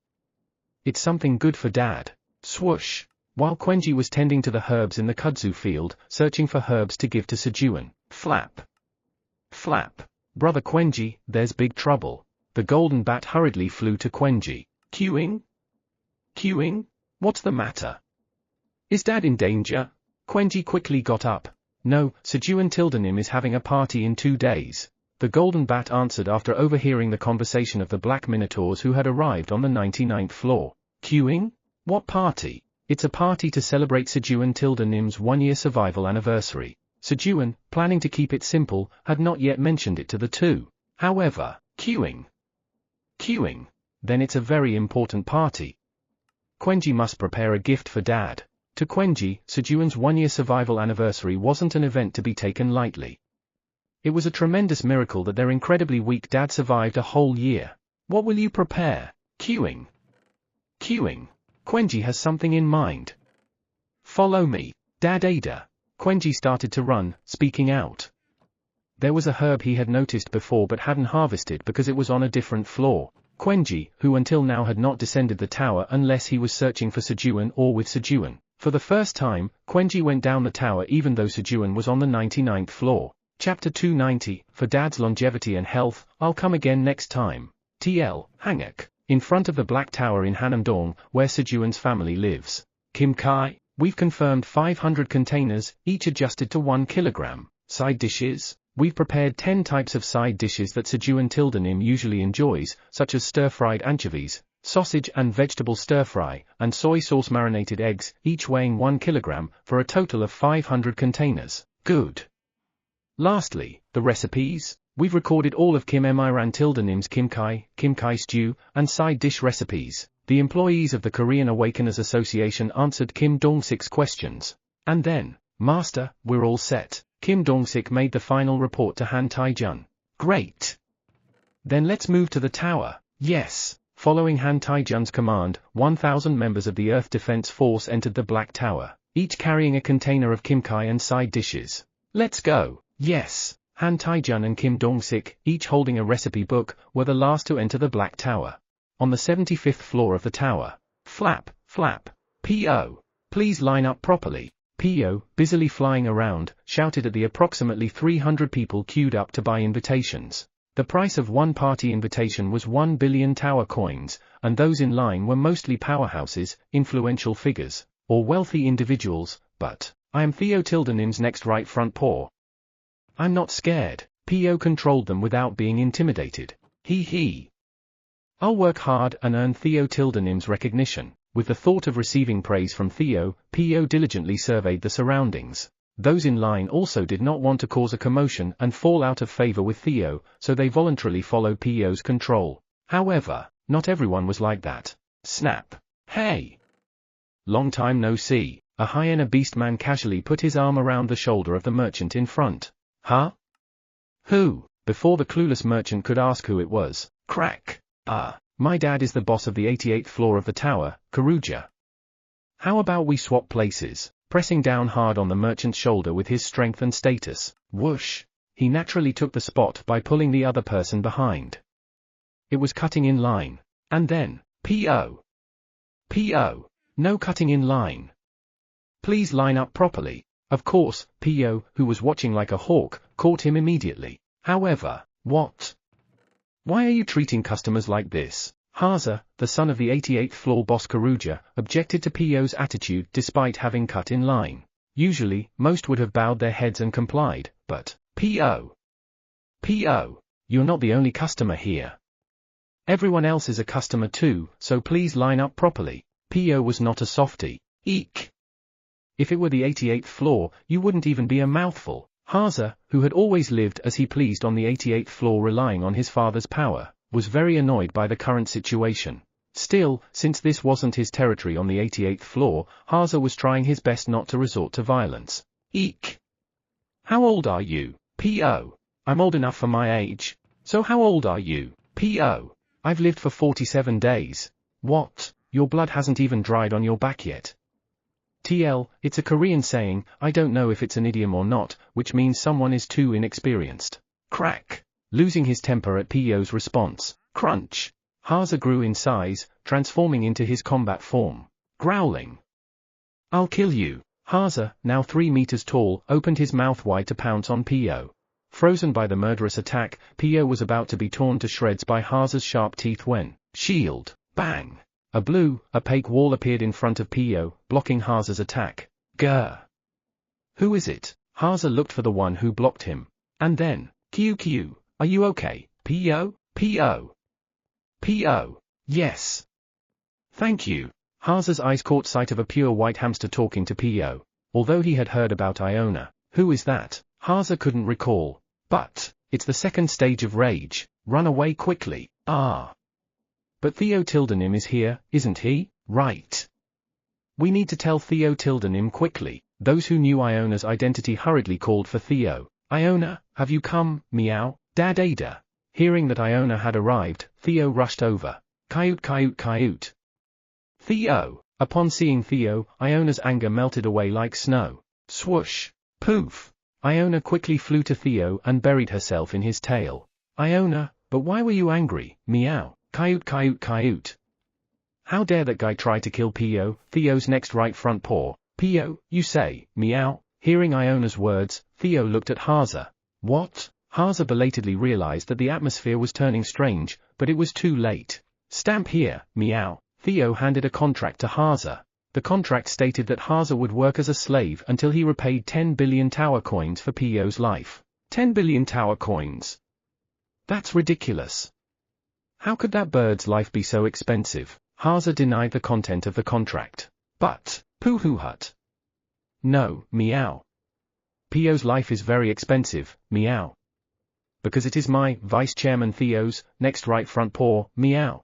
It's something good for dad. Swoosh. While Quenji was tending to the herbs in the kudzu field, searching for herbs to give to Sejun. Flap. Flap. Brother Quenji, there's big trouble. The golden bat hurriedly flew to Quenji. Queuing? Queuing? What's the matter? Is Dad in danger? Quenji quickly got up. No, Sejun Tildenim is having a party in 2 days. The golden bat answered after overhearing the conversation of the black minotaurs who had arrived on the 99th floor. Queuing? What party? It's a party to celebrate Sejun-Nim's 1-year survival anniversary. Sejun, planning to keep it simple, had not yet mentioned it to the two. However, queuing. Then it's a very important party. Quenji must prepare a gift for Dad. To Quenji, Sejun's 1-year survival anniversary wasn't an event to be taken lightly. It was a tremendous miracle that their incredibly weak dad survived a whole year. What will you prepare? Queuing. Quenji has something in mind. Follow me, Dad Ada. Quenji started to run, speaking out. There was a herb he had noticed before but hadn't harvested because it was on a different floor. Quenji, who until now had not descended the tower unless he was searching for Sejun or with Sejun. For the first time, Quenji went down the tower even though Sejun was on the 99th floor. Chapter 290, For Dad's Longevity and Health, I'll come again next time. TL, Hanguk. In front of the Black Tower in Hanamdong, where Sejun's family lives. Kim Kai, we've confirmed 500 containers, each adjusted to 1 kilogram. Side dishes? We've prepared 10 types of side dishes that Sejun-Nim usually enjoys, such as stir-fried anchovies, sausage and vegetable stir-fry, and soy sauce marinated eggs, each weighing 1 kilogram, for a total of 500 containers. Good. Lastly, the recipes? We've recorded all of Kim-Nim's Kim Kai stew, and side dish recipes. The employees of the Korean Awakeners Association answered Kim Dong-sik's questions. And then, Master, we're all set. Kim Dong-sik made the final report to Han Taijun. Great. Then let's move to the tower. Yes. Following Han Taijun's command, 1,000 members of the Earth Defense Force entered the Black Tower, each carrying a container of Kim Kai and side dishes. Let's go. Yes. Han Taijun and Kim Dong-sik, each holding a recipe book, were the last to enter the Black Tower. On the 75th floor of the tower. Flap. P.O. Please line up properly. P.O., busily flying around, shouted at the approximately 300 people queued up to buy invitations. The price of one party invitation was 1 billion tower coins, and those in line were mostly powerhouses, influential figures, or wealthy individuals, but, I am Theo-Nim's next right front paw. I'm not scared. P.O. controlled them without being intimidated. He. I'll work hard and earn Theo-Nim's recognition. With the thought of receiving praise from Theo, P.O. diligently surveyed the surroundings. Those in line also did not want to cause a commotion and fall out of favor with Theo, so they voluntarily followed P.O.'s control. However, not everyone was like that. Snap. Hey! Long time no see. A hyena beast-man casually put his arm around the shoulder of the merchant in front. Huh? Who? Before the clueless merchant could ask who it was, crack. My dad is the boss of the 88th floor of the tower, Karuja. How about we swap places? Pressing down hard on the merchant's shoulder with his strength and status. Whoosh. He naturally took the spot by pulling the other person behind. It was cutting in line. And then, P.O. No cutting in line. Please line up properly. Of course, P.O., who was watching like a hawk, caught him immediately. However, what? Why are you treating customers like this? Haza, the son of the 88th floor boss Karuja, objected to P.O.'s attitude despite having cut in line. Usually, most would have bowed their heads and complied, but, P.O., you're not the only customer here. Everyone else is a customer too, so please line up properly. P.O. was not a softie. Eek. If it were the 88th floor, you wouldn't even be a mouthful. Haza, who had always lived as he pleased on the 88th floor relying on his father's power, was very annoyed by the current situation. Still, since this wasn't his territory on the 88th floor, Haza was trying his best not to resort to violence. Eek. How old are you? P.O. I'm old enough for my age. So how old are you? P.O. I've lived for 47 days. What? Your blood hasn't even dried on your back yet. TL, it's a Korean saying, I don't know if it's an idiom or not, which means someone is too inexperienced. Crack. Losing his temper at P.O.'s response. Crunch. Haza grew in size, transforming into his combat form. Growling. I'll kill you. Haza, now 3 meters tall, opened his mouth wide to pounce on P.O. Frozen by the murderous attack, P.O. was about to be torn to shreds by Haza's sharp teeth when, shield, bang. A blue, opaque wall appeared in front of P.O., blocking Haza's attack. Grr. Who is it? Haza looked for the one who blocked him. And then, QQ, are you okay, P.O.? P.O. Yes. Thank you. Haza's eyes caught sight of a pure white hamster talking to Pio. Although he had heard about Iona. Who is that? Haza couldn't recall. But, it's the second stage of rage. Run away quickly. Ah. But Theo Tildenim is here, isn't he? Right. We need to tell Theo Tildenim quickly. Those who knew Iona's identity hurriedly called for Theo. Iona, have you come? Meow. Dad Ada. Hearing that Iona had arrived, Theo rushed over. Coyote, coyote, coyote. Theo. Upon seeing Theo, Iona's anger melted away like snow. Swoosh. Poof. Iona quickly flew to Theo and buried herself in his tail. Iona, but why were you angry? Meow. Coyote, coyote, coyote. How dare that guy try to kill Pio, Theo's next right front paw. Pio, you say, meow. Hearing Iona's words, Theo looked at Haza. What? Haza belatedly realized that the atmosphere was turning strange, but it was too late. Stamp here, meow. Theo handed a contract to Haza. The contract stated that Haza would work as a slave until he repaid 10 billion tower coins for Pio's life. 10 billion tower coins. That's ridiculous. How could that bird's life be so expensive? Haza denied the content of the contract. But, Poohoo Hut. No, meow. Pio's life is very expensive, meow. Because it is my, Vice Chairman Theo's, next right front paw, meow.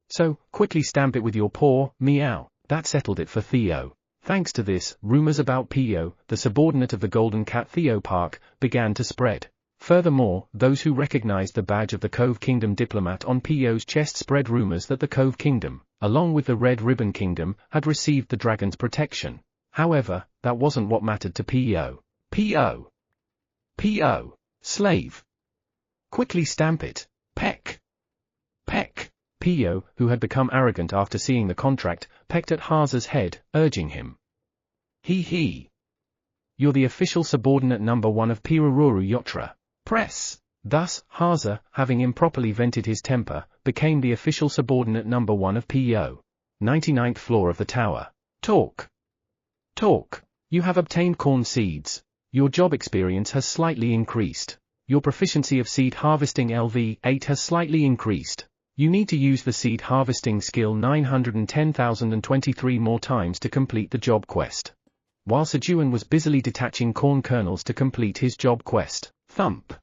So, quickly stamp it with your paw, meow. That settled it for Theo. Thanks to this, rumors about Pio, the subordinate of the Golden Cat Theo Park, began to spread. Furthermore, those who recognized the badge of the Cove Kingdom diplomat on Pio's chest spread rumors that the Cove Kingdom, along with the Red Ribbon Kingdom, had received the dragon's protection. However, that wasn't what mattered to Pio. Pio. Pio. Slave. Quickly stamp it. Peck. Peck. Pio, who had become arrogant after seeing the contract, pecked at Haza's head, urging him. He. You're the official subordinate number 1 of Pirururu Yotra. Press. Thus, Haza, having improperly vented his temper, became the official subordinate number 1 of Pio. 99th floor of the tower. Talk. Talk. You have obtained corn seeds. Your job experience has slightly increased. Your proficiency of seed harvesting LV8 has slightly increased. You need to use the seed harvesting skill 910,023 more times to complete the job quest. While Sejun was busily detaching corn kernels to complete his job quest. Thump.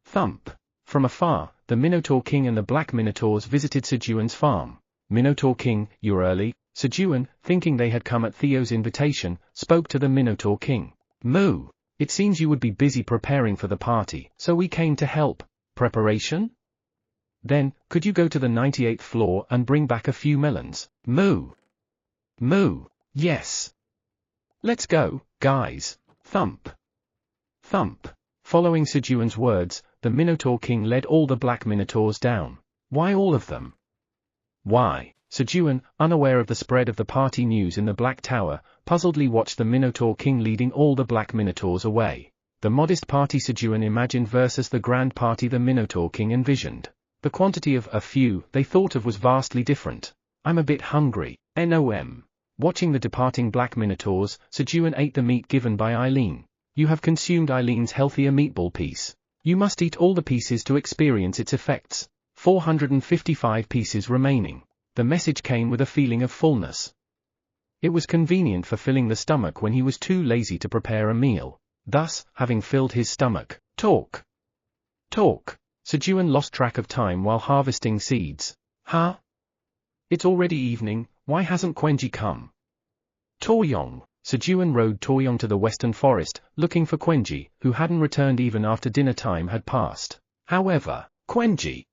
Thump. From afar, the Minotaur King and the Black Minotaurs visited Sejun's farm. Minotaur King, you're early. Sejun, thinking they had come at Theo's invitation, spoke to the Minotaur King. Moo. It seems you would be busy preparing for the party, so we came to help. Preparation? Then, could you go to the 98th floor and bring back a few melons? Moo. Moo. Yes. Let's go, guys. Thump. Thump. Following Sejun's words, the Minotaur King led all the Black Minotaurs down. Why all of them? Why? Sejun, unaware of the spread of the party news in the Black Tower, puzzledly watched the Minotaur King leading all the Black Minotaurs away. The modest party Sejun imagined versus the grand party the Minotaur King envisioned. The quantity of a few they thought of was vastly different. I'm a bit hungry. Nom. Watching the departing Black Minotaurs, Sejun ate the meat given by Eileen. You have consumed Eileen's healthier meatball piece. You must eat all the pieces to experience its effects. 455 pieces remaining. The message came with a feeling of fullness. It was convenient for filling the stomach when he was too lazy to prepare a meal. Thus, having filled his stomach, talk. Talk. Sejun lost track of time while harvesting seeds. Huh? It's already evening, why hasn't Quenji come? Toryong. Sejun rode Toryong to the western forest, looking for Quenji, who hadn't returned even after dinner time had passed. However, Quenji.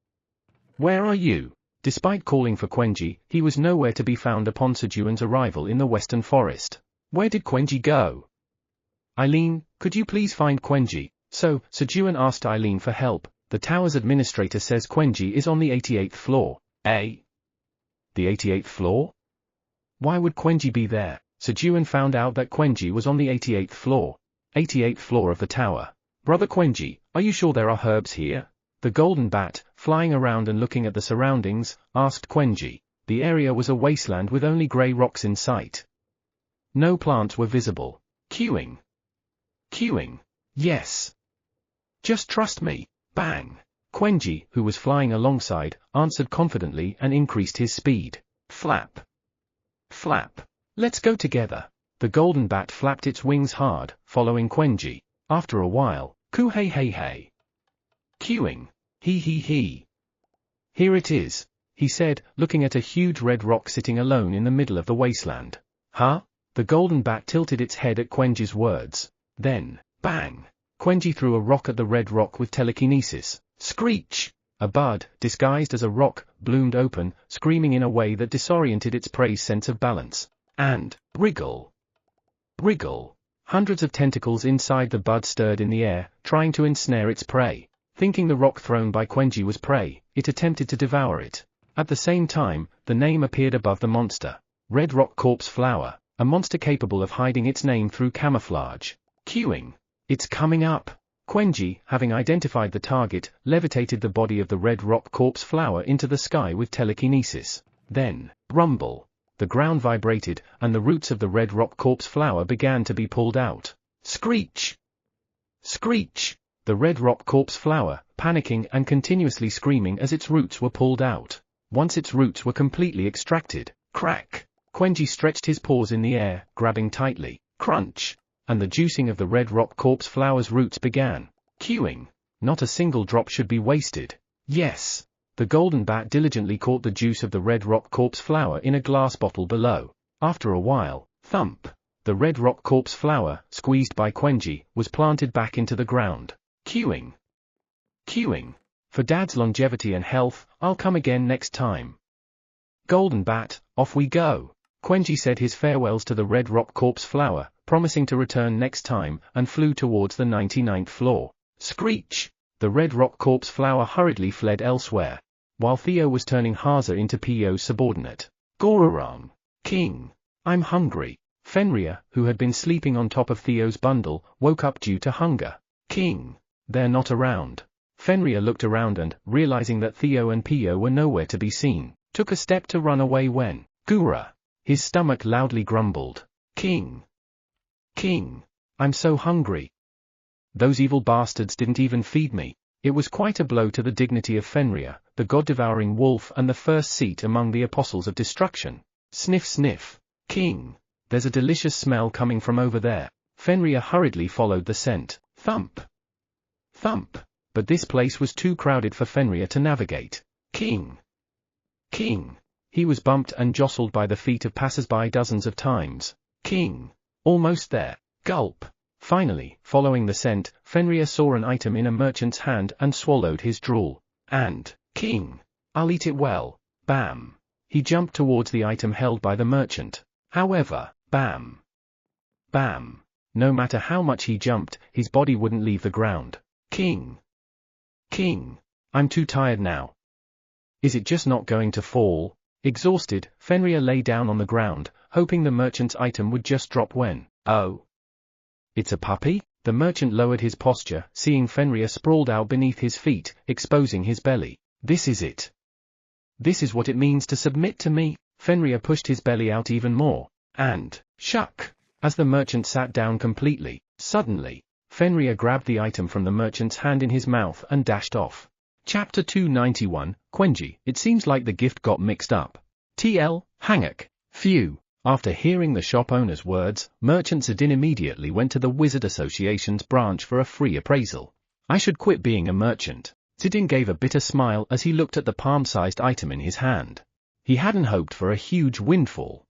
Where are you? Despite calling for Quenji, he was nowhere to be found upon Sejun's arrival in the western forest. Where did Quenji go? Eileen, could you please find Quenji? So, Sejun asked Eileen for help. The tower's administrator says Quenji is on the 88th floor. The 88th floor? Why would Quenji be there? Sejun found out that Quenji was on the 88th floor. 88th floor of the tower. Brother Quenji, are you sure there are herbs here? The golden bat, flying around and looking at the surroundings, asked Quenji. The area was a wasteland with only grey rocks in sight. No plants were visible. Queuing. Queuing. Yes. Just trust me. Bang. Quenji, who was flying alongside, answered confidently and increased his speed. Flap. Flap. Let's go together. The golden bat flapped its wings hard, following Quenji. After a while, coo hey hey hey. Queuing. Hee hee hee. Here it is, he said, looking at a huge red rock sitting alone in the middle of the wasteland. Huh? The golden bat tilted its head at Quenji's words. Then, bang! Quenji threw a rock at the red rock with telekinesis. Screech! A bud, disguised as a rock, bloomed open, screaming in a way that disoriented its prey's sense of balance. And, wriggle! Wriggle! Hundreds of tentacles inside the bud stirred in the air, trying to ensnare its prey. Thinking the rock thrown by Quenji was prey, it attempted to devour it. At the same time, the name appeared above the monster. Red Rock Corpse Flower, a monster capable of hiding its name through camouflage. Queuing. It's coming up. Quenji, having identified the target, levitated the body of the Red Rock Corpse Flower into the sky with telekinesis. Then, rumble. The ground vibrated, and the roots of the Red Rock Corpse Flower began to be pulled out. Screech! Screech! The Red Rock Corpse Flower, panicking and continuously screaming as its roots were pulled out. Once its roots were completely extracted, crack! Quenji stretched his paws in the air, grabbing tightly. Crunch! And the juicing of the Red Rock Corpse Flower's roots began. Queuing. Not a single drop should be wasted. Yes! The golden bat diligently caught the juice of the Red Rock Corpse Flower in a glass bottle below. After a while, thump! The Red Rock Corpse Flower, squeezed by Quenji, was planted back into the ground. Queuing. Queuing. For Dad's longevity and health, I'll come again next time. Golden bat, off we go. Quenji said his farewells to the Red Rock Corpse Flower, promising to return next time, and flew towards the 99th floor. Screech! The Red Rock Corpse Flower hurriedly fled elsewhere, while Theo was turning Haza into Pio's subordinate. Gororong! King! I'm hungry. Fenrir, who had been sleeping on top of Theo's bundle, woke up due to hunger. King! They're not around. Fenrir looked around and, realizing that Theo and Pio were nowhere to be seen, took a step to run away when, Gura! His stomach loudly grumbled. King! King! I'm so hungry. Those evil bastards didn't even feed me. It was quite a blow to the dignity of Fenrir, the god-devouring wolf and the first seat among the apostles of destruction. Sniff sniff. King! There's a delicious smell coming from over there. Fenrir hurriedly followed the scent. Thump! Thump! But this place was too crowded for Fenrir to navigate. King! King! He was bumped and jostled by the feet of passers-by dozens of times. King! Almost there. Gulp! Finally, following the scent, Fenrir saw an item in a merchant's hand and swallowed his drool. And, King! I'll eat it well. Bam! He jumped towards the item held by the merchant. However, bam! Bam! No matter how much he jumped, his body wouldn't leave the ground. King! King! I'm too tired now. Is it just not going to fall? Exhausted, Fenrir lay down on the ground, hoping the merchant's item would just drop when, oh! It's a puppy? The merchant lowered his posture, seeing Fenrir sprawled out beneath his feet, exposing his belly. This is it. This is what it means to submit to me. Fenrir pushed his belly out even more. And, shuck! As the merchant sat down completely, suddenly, Fenrir grabbed the item from the merchant's hand in his mouth and dashed off. Chapter 291, Quenji. It seems like the gift got mixed up. TL, Hangak. Phew. After hearing the shop owner's words, Merchant Sejun immediately went to the Wizard Association's branch for a free appraisal. I should quit being a merchant. Sejun gave a bitter smile as he looked at the palm-sized item in his hand. He hadn't hoped for a huge windfall.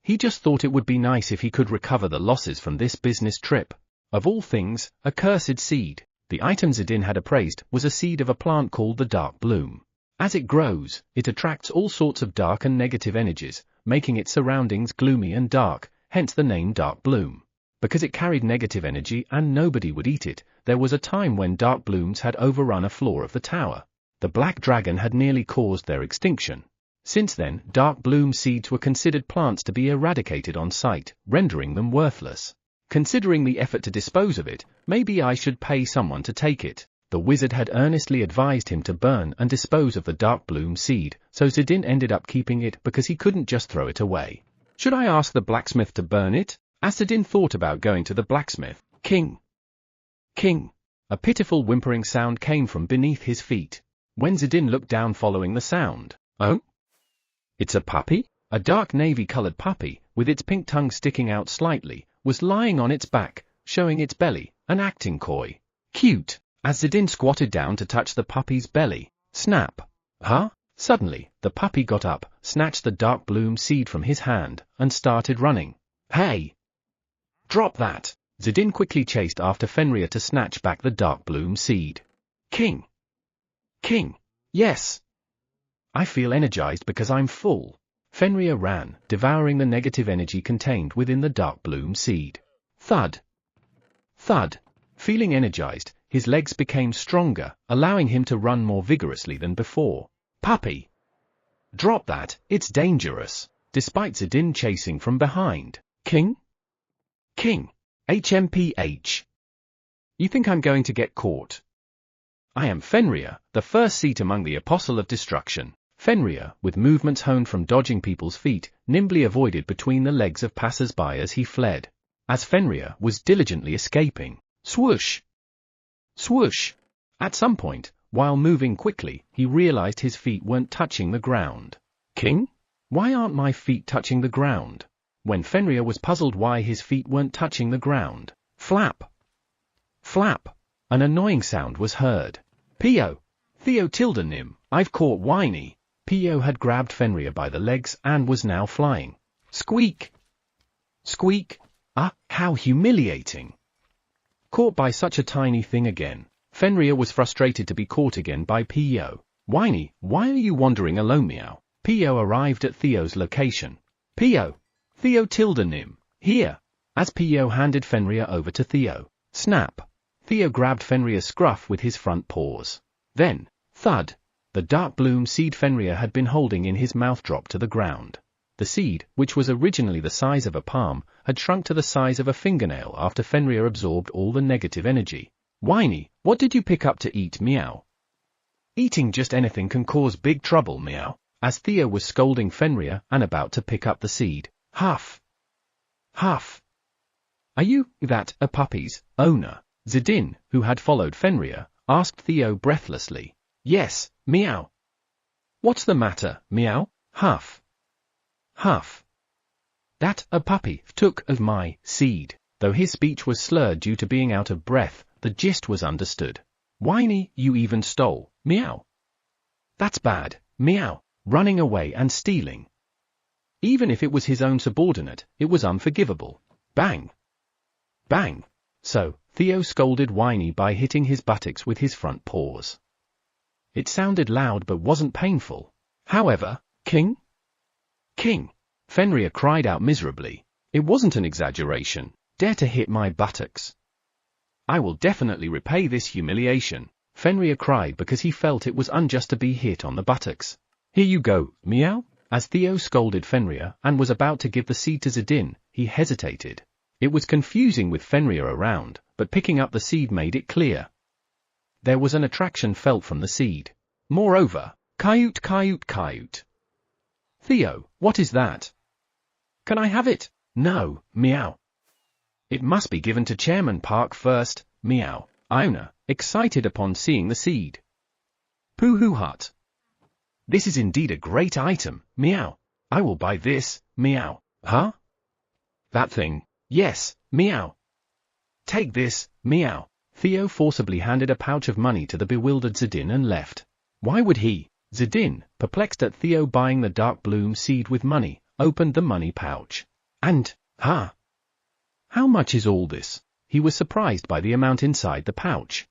He just thought it would be nice if he could recover the losses from this business trip. Of all things, a cursed seed. The item Sejun had appraised was a seed of a plant called the Dark Bloom. As it grows, it attracts all sorts of dark and negative energies, making its surroundings gloomy and dark, hence the name Dark Bloom. Because it carried negative energy and nobody would eat it, there was a time when dark blooms had overrun a floor of the tower. The black dragon had nearly caused their extinction. Since then, dark bloom seeds were considered plants to be eradicated on sight, rendering them worthless. Considering the effort to dispose of it, maybe I should pay someone to take it. The wizard had earnestly advised him to burn and dispose of the dark bloom seed, so Sejun ended up keeping it because he couldn't just throw it away. Should I ask the blacksmith to burn it? As Sejun thought about going to the blacksmith, King! King! A pitiful whimpering sound came from beneath his feet. When Sejun looked down following the sound, oh? It's a puppy? A dark navy-colored puppy, with its pink tongue sticking out slightly, was lying on its back, showing its belly, and acting coy. Cute. As Sejun squatted down to touch the puppy's belly, snap. Huh? Suddenly, the puppy got up, snatched the dark bloom seed from his hand, and started running. Hey! Drop that! Sejun quickly chased after Fenrir to snatch back the dark bloom seed. King! King! Yes! I feel energized because I'm full. Fenrir ran, devouring the negative energy contained within the dark bloom seed. Thud! Thud! Feeling energized, his legs became stronger, allowing him to run more vigorously than before. Puppy! Drop that, it's dangerous. Despite Sejun chasing from behind. King? King! HMPH! You think I'm going to get caught? I am Fenrir, the first seat among the Apostle of Destruction. Fenrir, with movements honed from dodging people's feet, nimbly avoided between the legs of passers-by as he fled. As Fenrir was diligently escaping, swoosh! Swoosh! At some point, while moving quickly, he realized his feet weren't touching the ground. King? Why aren't my feet touching the ground? When Fenrir was puzzled why his feet weren't touching the ground, flap! Flap! An annoying sound was heard. Theo! Theo tilde nim, I've caught Whiny! Theo had grabbed Fenrir by the legs and was now flying. Squeak! Squeak! Ah, how humiliating! Caught by such a tiny thing again. Fenrir was frustrated to be caught again by Theo. Whiny, why are you wandering alone, meow? Theo arrived at Theo's location. Theo! Theo tilde nim, here! As Theo handed Fenrir over to Theo. Snap! Theo grabbed Fenrir's scruff with his front paws. Then, thud! The dark bloom seed Fenrir had been holding in his mouth dropped to the ground. The seed, which was originally the size of a palm, had shrunk to the size of a fingernail after Fenrir absorbed all the negative energy. Whiny, what did you pick up to eat, meow? Eating just anything can cause big trouble, meow. As Theo was scolding Fenrir and about to pick up the seed, huff! Huff! Are you, that, a puppy's owner? Sejun, who had followed Fenrir, asked Theo breathlessly. Yes, meow. What's the matter, meow? Huff. Huff. That, a puppy, took of my seed. Though his speech was slurred due to being out of breath, the gist was understood. Whiny, you even stole, meow. That's bad, meow, running away and stealing. Even if it was his own subordinate, it was unforgivable. Bang! Bang! So, Theo scolded Whiny by hitting his buttocks with his front paws. It sounded loud but wasn't painful. However, King? King! Fenrir cried out miserably. It wasn't an exaggeration. Dare to hit my buttocks. I will definitely repay this humiliation. Fenrir cried because he felt it was unjust to be hit on the buttocks. Here you go, meow? As Theo scolded Fenrir and was about to give the seed to Sejun, he hesitated. It was confusing with Fenrir around, but picking up the seed made it clear. There was an attraction felt from the seed. Moreover, coyote. Theo, what is that? Can I have it? No, meow. It must be given to Chairman Park first, meow. Iona, excited upon seeing the seed. Pooh hut. This is indeed a great item, meow. I will buy this, meow. Huh? That thing. Yes, meow. Take this, meow. Theo forcibly handed a pouch of money to the bewildered Sejun and left. Why would he? Sejun, perplexed at Theo buying the dark bloom seed with money, opened the money pouch. And, how much is all this? He was surprised by the amount inside the pouch.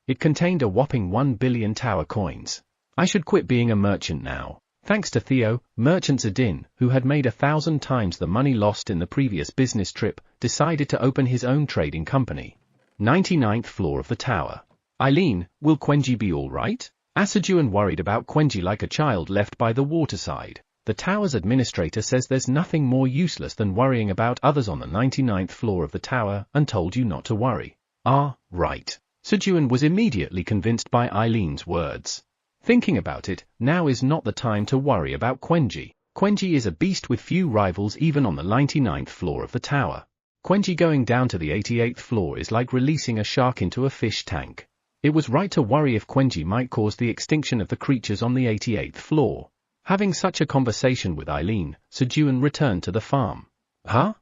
It contained a whopping 1 billion tower coins. I should quit being a merchant now. Thanks to Theo, merchant Sejun, who had made 1,000 times the money lost in the previous business trip, decided to open his own trading company. 99th floor of the tower. Eileen, will Quenji be all right? Sejun worried about Quenji like a child left by the waterside. The tower's administrator says there's nothing more useless than worrying about others on the 99th floor of the tower and told you not to worry. Ah, right. Sejun was immediately convinced by Eileen's words. Thinking about it, now is not the time to worry about Quenji. Quenji is a beast with few rivals even on the 99th floor of the tower. Quenji going down to the 88th floor is like releasing a shark into a fish tank. It was right to worry if Quenji might cause the extinction of the creatures on the 88th floor. Having such a conversation with Eileen, Sejun returned to the farm. Huh?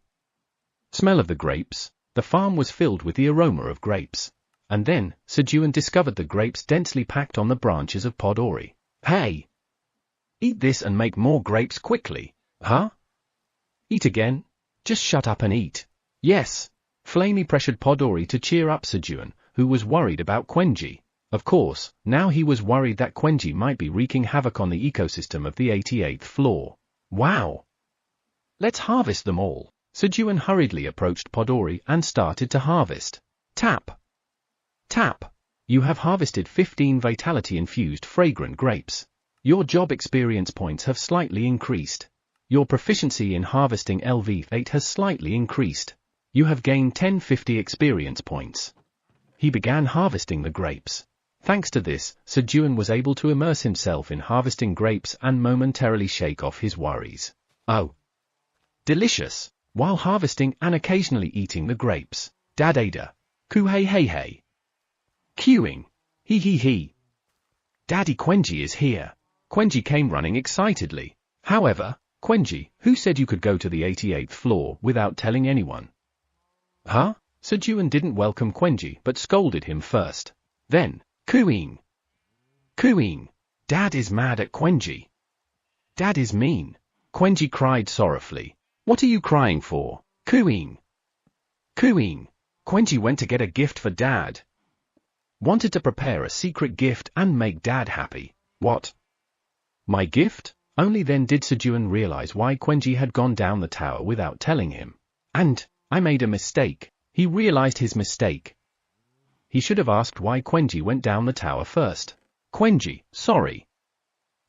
Smell of the grapes? The farm was filled with the aroma of grapes. And then, Sejun discovered the grapes densely packed on the branches of Podori. Hey! Eat this and make more grapes quickly. Huh? Eat again? Just shut up and eat. Yes. Flamey pressured Podori to cheer up Sejun, who was worried about Quenji. Of course, now he was worried that Quenji might be wreaking havoc on the ecosystem of the 88th floor. Wow! Let's harvest them all. Sejun hurriedly approached Podori and started to harvest. Tap! Tap! You have harvested 15 vitality-infused fragrant grapes. Your job experience points have slightly increased. Your proficiency in harvesting LV8 has slightly increased. You have gained 1050 experience points. He began harvesting the grapes. Thanks to this, Sejun was able to immerse himself in harvesting grapes and momentarily shake off his worries. Oh! Delicious! While harvesting and occasionally eating the grapes. Dad-ada. Ku-hey-hey-hey. Queuing. He. Daddy Quenji is here. Quenji came running excitedly. However, Quenji, who said you could go to the 88th floor without telling anyone? Huh? Sejun didn't welcome Quenji but scolded him first. Then, cooing. Cooing. Dad is mad at Quenji. Dad is mean. Quenji cried sorrowfully. What are you crying for? Cooing. Cooing. Quenji went to get a gift for Dad. Wanted to prepare a secret gift and make Dad happy. What? My gift? Only then did Sejun realize why Quenji had gone down the tower without telling him. And, I made a mistake. He realized his mistake. He should have asked why Quenji went down the tower first. Quenji, sorry.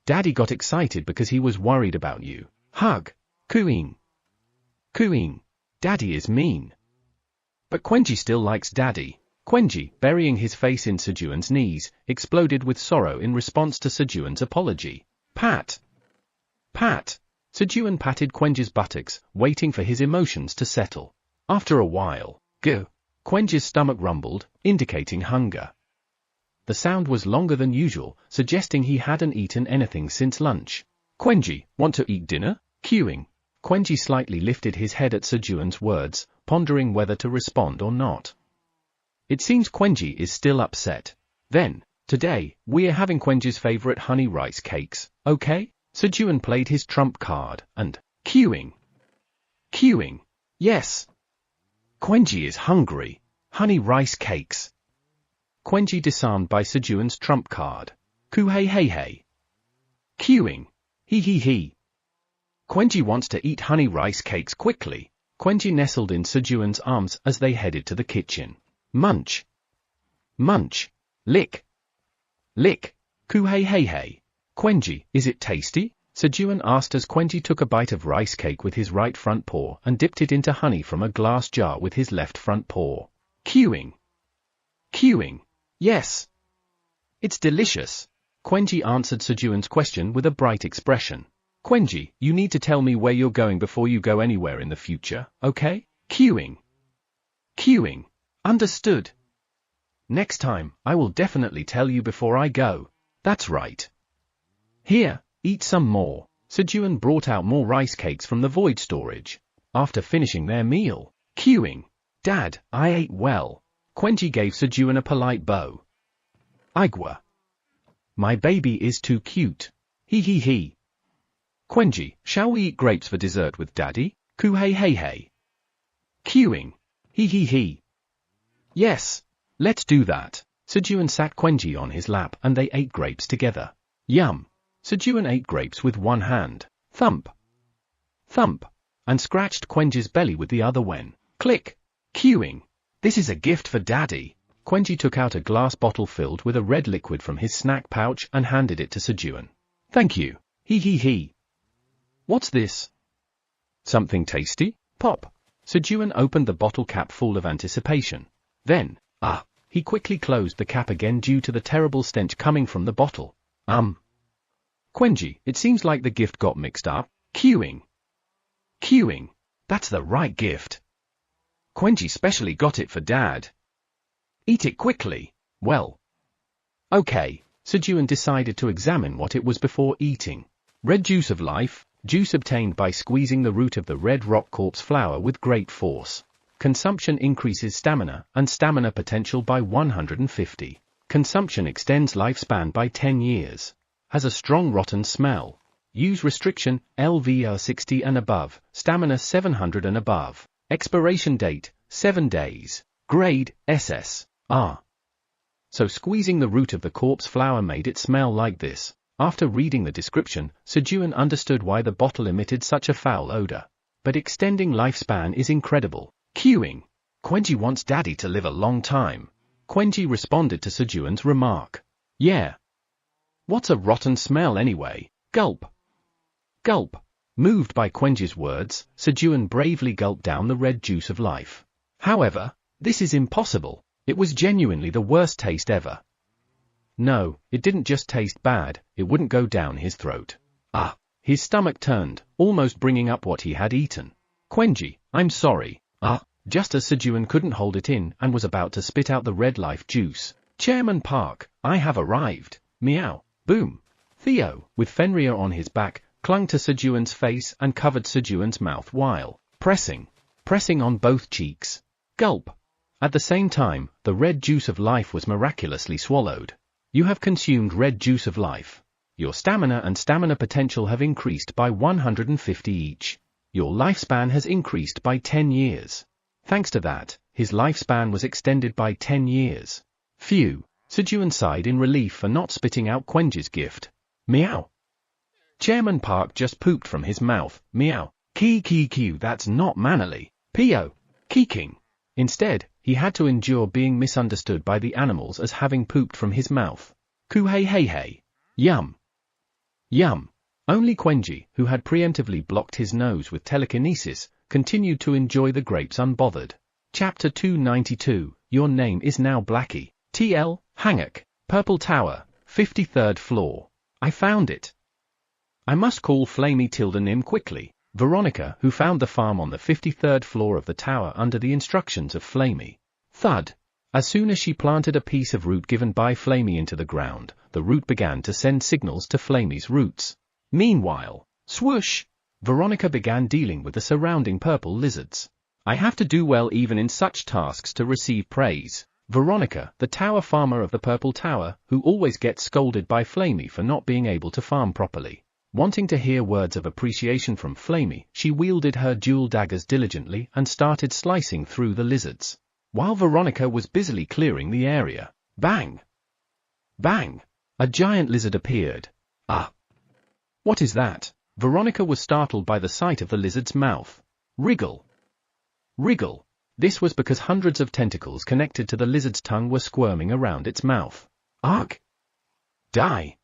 Daddy got excited because he was worried about you. Hug. Cooing. Cooing. Daddy is mean. But Quenji still likes Daddy. Quenji, burying his face in Sejun's knees, exploded with sorrow in response to Sejun's apology. Pat. Pat. Sejun patted Quenji's buttocks, waiting for his emotions to settle. After a while, go. Quenji's stomach rumbled, indicating hunger. The sound was longer than usual, suggesting he hadn't eaten anything since lunch. Quenji, want to eat dinner? Queuing. Quenji slightly lifted his head at Sejun's words, pondering whether to respond or not. It seems Quenji is still upset. Then, today, we're having Quenji's favorite honey rice cakes, okay? Sejun played his trump card, and, queuing. Queuing. Yes. Quenji is hungry. Honey rice cakes. Quenji disarmed by Sejun's trump card. Ku-hey-hey-hey. Queuing. He. Quenji wants to eat honey rice cakes quickly. Quenji nestled in Sejun's arms as they headed to the kitchen. Munch. Munch. Lick. Lick. Ku-hey-hey-hey. Quenji, is it tasty? Sejun asked as Quenji took a bite of rice cake with his right front paw and dipped it into honey from a glass jar with his left front paw. Queuing. Queuing. Yes. It's delicious. Quenji answered Sejun's question with a bright expression. Quenji, you need to tell me where you're going before you go anywhere in the future, okay? Queuing. Queuing. Understood. Next time, I will definitely tell you before I go. That's right. Here, eat some more. Sejun brought out more rice cakes from the void storage. After finishing their meal, queuing. Dad, I ate well. Quenji gave Sejun a polite bow. Igwa. My baby is too cute. He. Quenji, shall we eat grapes for dessert with Daddy? Ku-hey-hey-hey. Queuing. He. Yes, let's do that. Sejun sat Quenji on his lap and they ate grapes together. Yum. Sejun ate grapes with one hand. Thump. Thump. And scratched Quenji's belly with the other when. Click. Queuing. This is a gift for Daddy. Quenji took out a glass bottle filled with a red liquid from his snack pouch and handed it to Sejun. Thank you. He. What's this? Something tasty? Pop. Sejun opened the bottle cap full of anticipation. Then, he quickly closed the cap again due to the terrible stench coming from the bottle. Quenji, it seems like the gift got mixed up. Queuing. Queuing. That's the right gift. Quenji specially got it for Dad. Eat it quickly. Well. Okay. Sejun decided to examine what it was before eating. Red juice of life, juice obtained by squeezing the root of the red rock corpse flower with great force. Consumption increases stamina and stamina potential by 150. Consumption extends lifespan by 10 years. Has a strong rotten smell. Use restriction, LVR 60 and above, stamina 700 and above. Expiration date, 7 days. Grade, SS, R. So squeezing the root of the corpse flower made it smell like this. After reading the description, Sejun understood why the bottle emitted such a foul odor. But extending lifespan is incredible. Queuing. Quenji wants daddy to live a long time. Quenji responded to Sejun's remark. Yeah. What's a rotten smell anyway? Gulp. Gulp. Moved by Quenji's words, Sejun bravely gulped down the red juice of life. However, this is impossible. It was genuinely the worst taste ever. No, it didn't just taste bad, it wouldn't go down his throat. Ah! His stomach turned, almost bringing up what he had eaten. Quenji, I'm sorry. Ah! Just as Sejun couldn't hold it in and was about to spit out the red life juice. Chairman Park, I have arrived. Meow. Boom. Theo, with Fenrir on his back, clung to Sejun's face and covered Sejun's mouth while pressing on both cheeks. Gulp. At the same time, the red juice of life was miraculously swallowed. You have consumed red juice of life. Your stamina and stamina potential have increased by 150 each. Your lifespan has increased by 10 years. Thanks to that, his lifespan was extended by 10 years. Phew. Sejun sighed in relief for not spitting out Quenji's gift. Meow. Chairman Park just pooped from his mouth. Meow. Kee, that's not mannerly. P.O. Keeking. Instead, he had to endure being misunderstood by the animals as having pooped from his mouth. Coo hey. Yum. Yum. Only Quenji, who had preemptively blocked his nose with telekinesis, continued to enjoy the grapes unbothered. Chapter 292, Your name is now Blackie. TL, Hanguk, Purple Tower, 53rd floor. I found it. I must call Flamey Tildenim quickly. Veronica, who found the farm on the 53rd floor of the tower under the instructions of Flamey. Thud. As soon as she planted a piece of root given by Flamey into the ground, the root began to send signals to Flamey's roots. Meanwhile, swoosh! Veronica began dealing with the surrounding purple lizards. I have to do well even in such tasks to receive praise. Veronica, the tower farmer of the Purple Tower, who always gets scolded by Flamey for not being able to farm properly. Wanting to hear words of appreciation from Flamey, she wielded her dual daggers diligently and started slicing through the lizards. While Veronica was busily clearing the area, bang! Bang! A giant lizard appeared. Ah! What is that? Veronica was startled by the sight of the lizard's mouth. Wriggle! Wriggle! This was because hundreds of tentacles connected to the lizard's tongue were squirming around its mouth. Arg! Die!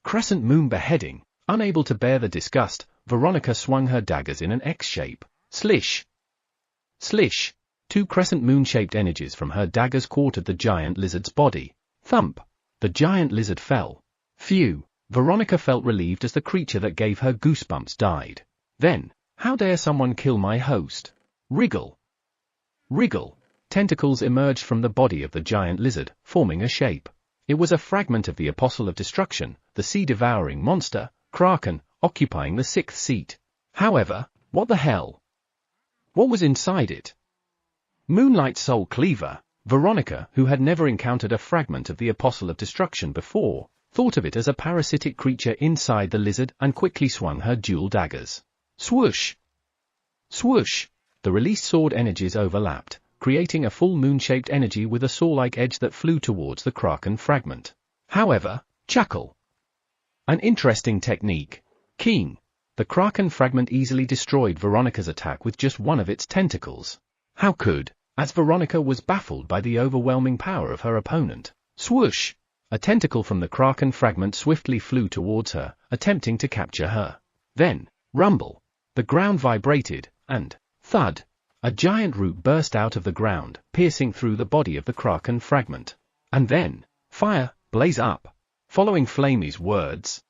Crescent moon beheading. Unable to bear the disgust, Veronica swung her daggers in an X shape. Slish! Slish! 2 crescent moon-shaped energies from her daggers quartered the giant lizard's body. Thump! The giant lizard fell. Phew! Veronica felt relieved as the creature that gave her goosebumps died. Then, how dare someone kill my host? Wriggle! Wriggle! Tentacles emerged from the body of the giant lizard, forming a shape. It was a fragment of the Apostle of Destruction, the sea-devouring monster, Kraken, occupying the 6th seat. However, what the hell? What was inside it? Moonlight Soul Cleaver. Veronica, who had never encountered a fragment of the Apostle of Destruction before, thought of it as a parasitic creature inside the lizard and quickly swung her dual daggers. Swoosh! Swoosh! The released sword energies overlapped, creating a full moon-shaped energy with a saw-like edge that flew towards the Kraken fragment. However, chuckle! An interesting technique. Keen. The Kraken fragment easily destroyed Veronica's attack with just one of its tentacles. How could? As Veronica was baffled by the overwhelming power of her opponent. Swoosh! A tentacle from the Kraken fragment swiftly flew towards her, attempting to capture her. Then, rumble! The ground vibrated, and, thud! A giant root burst out of the ground, piercing through the body of the Kraken fragment. And then, fire, blaze up! Following Flamey's words,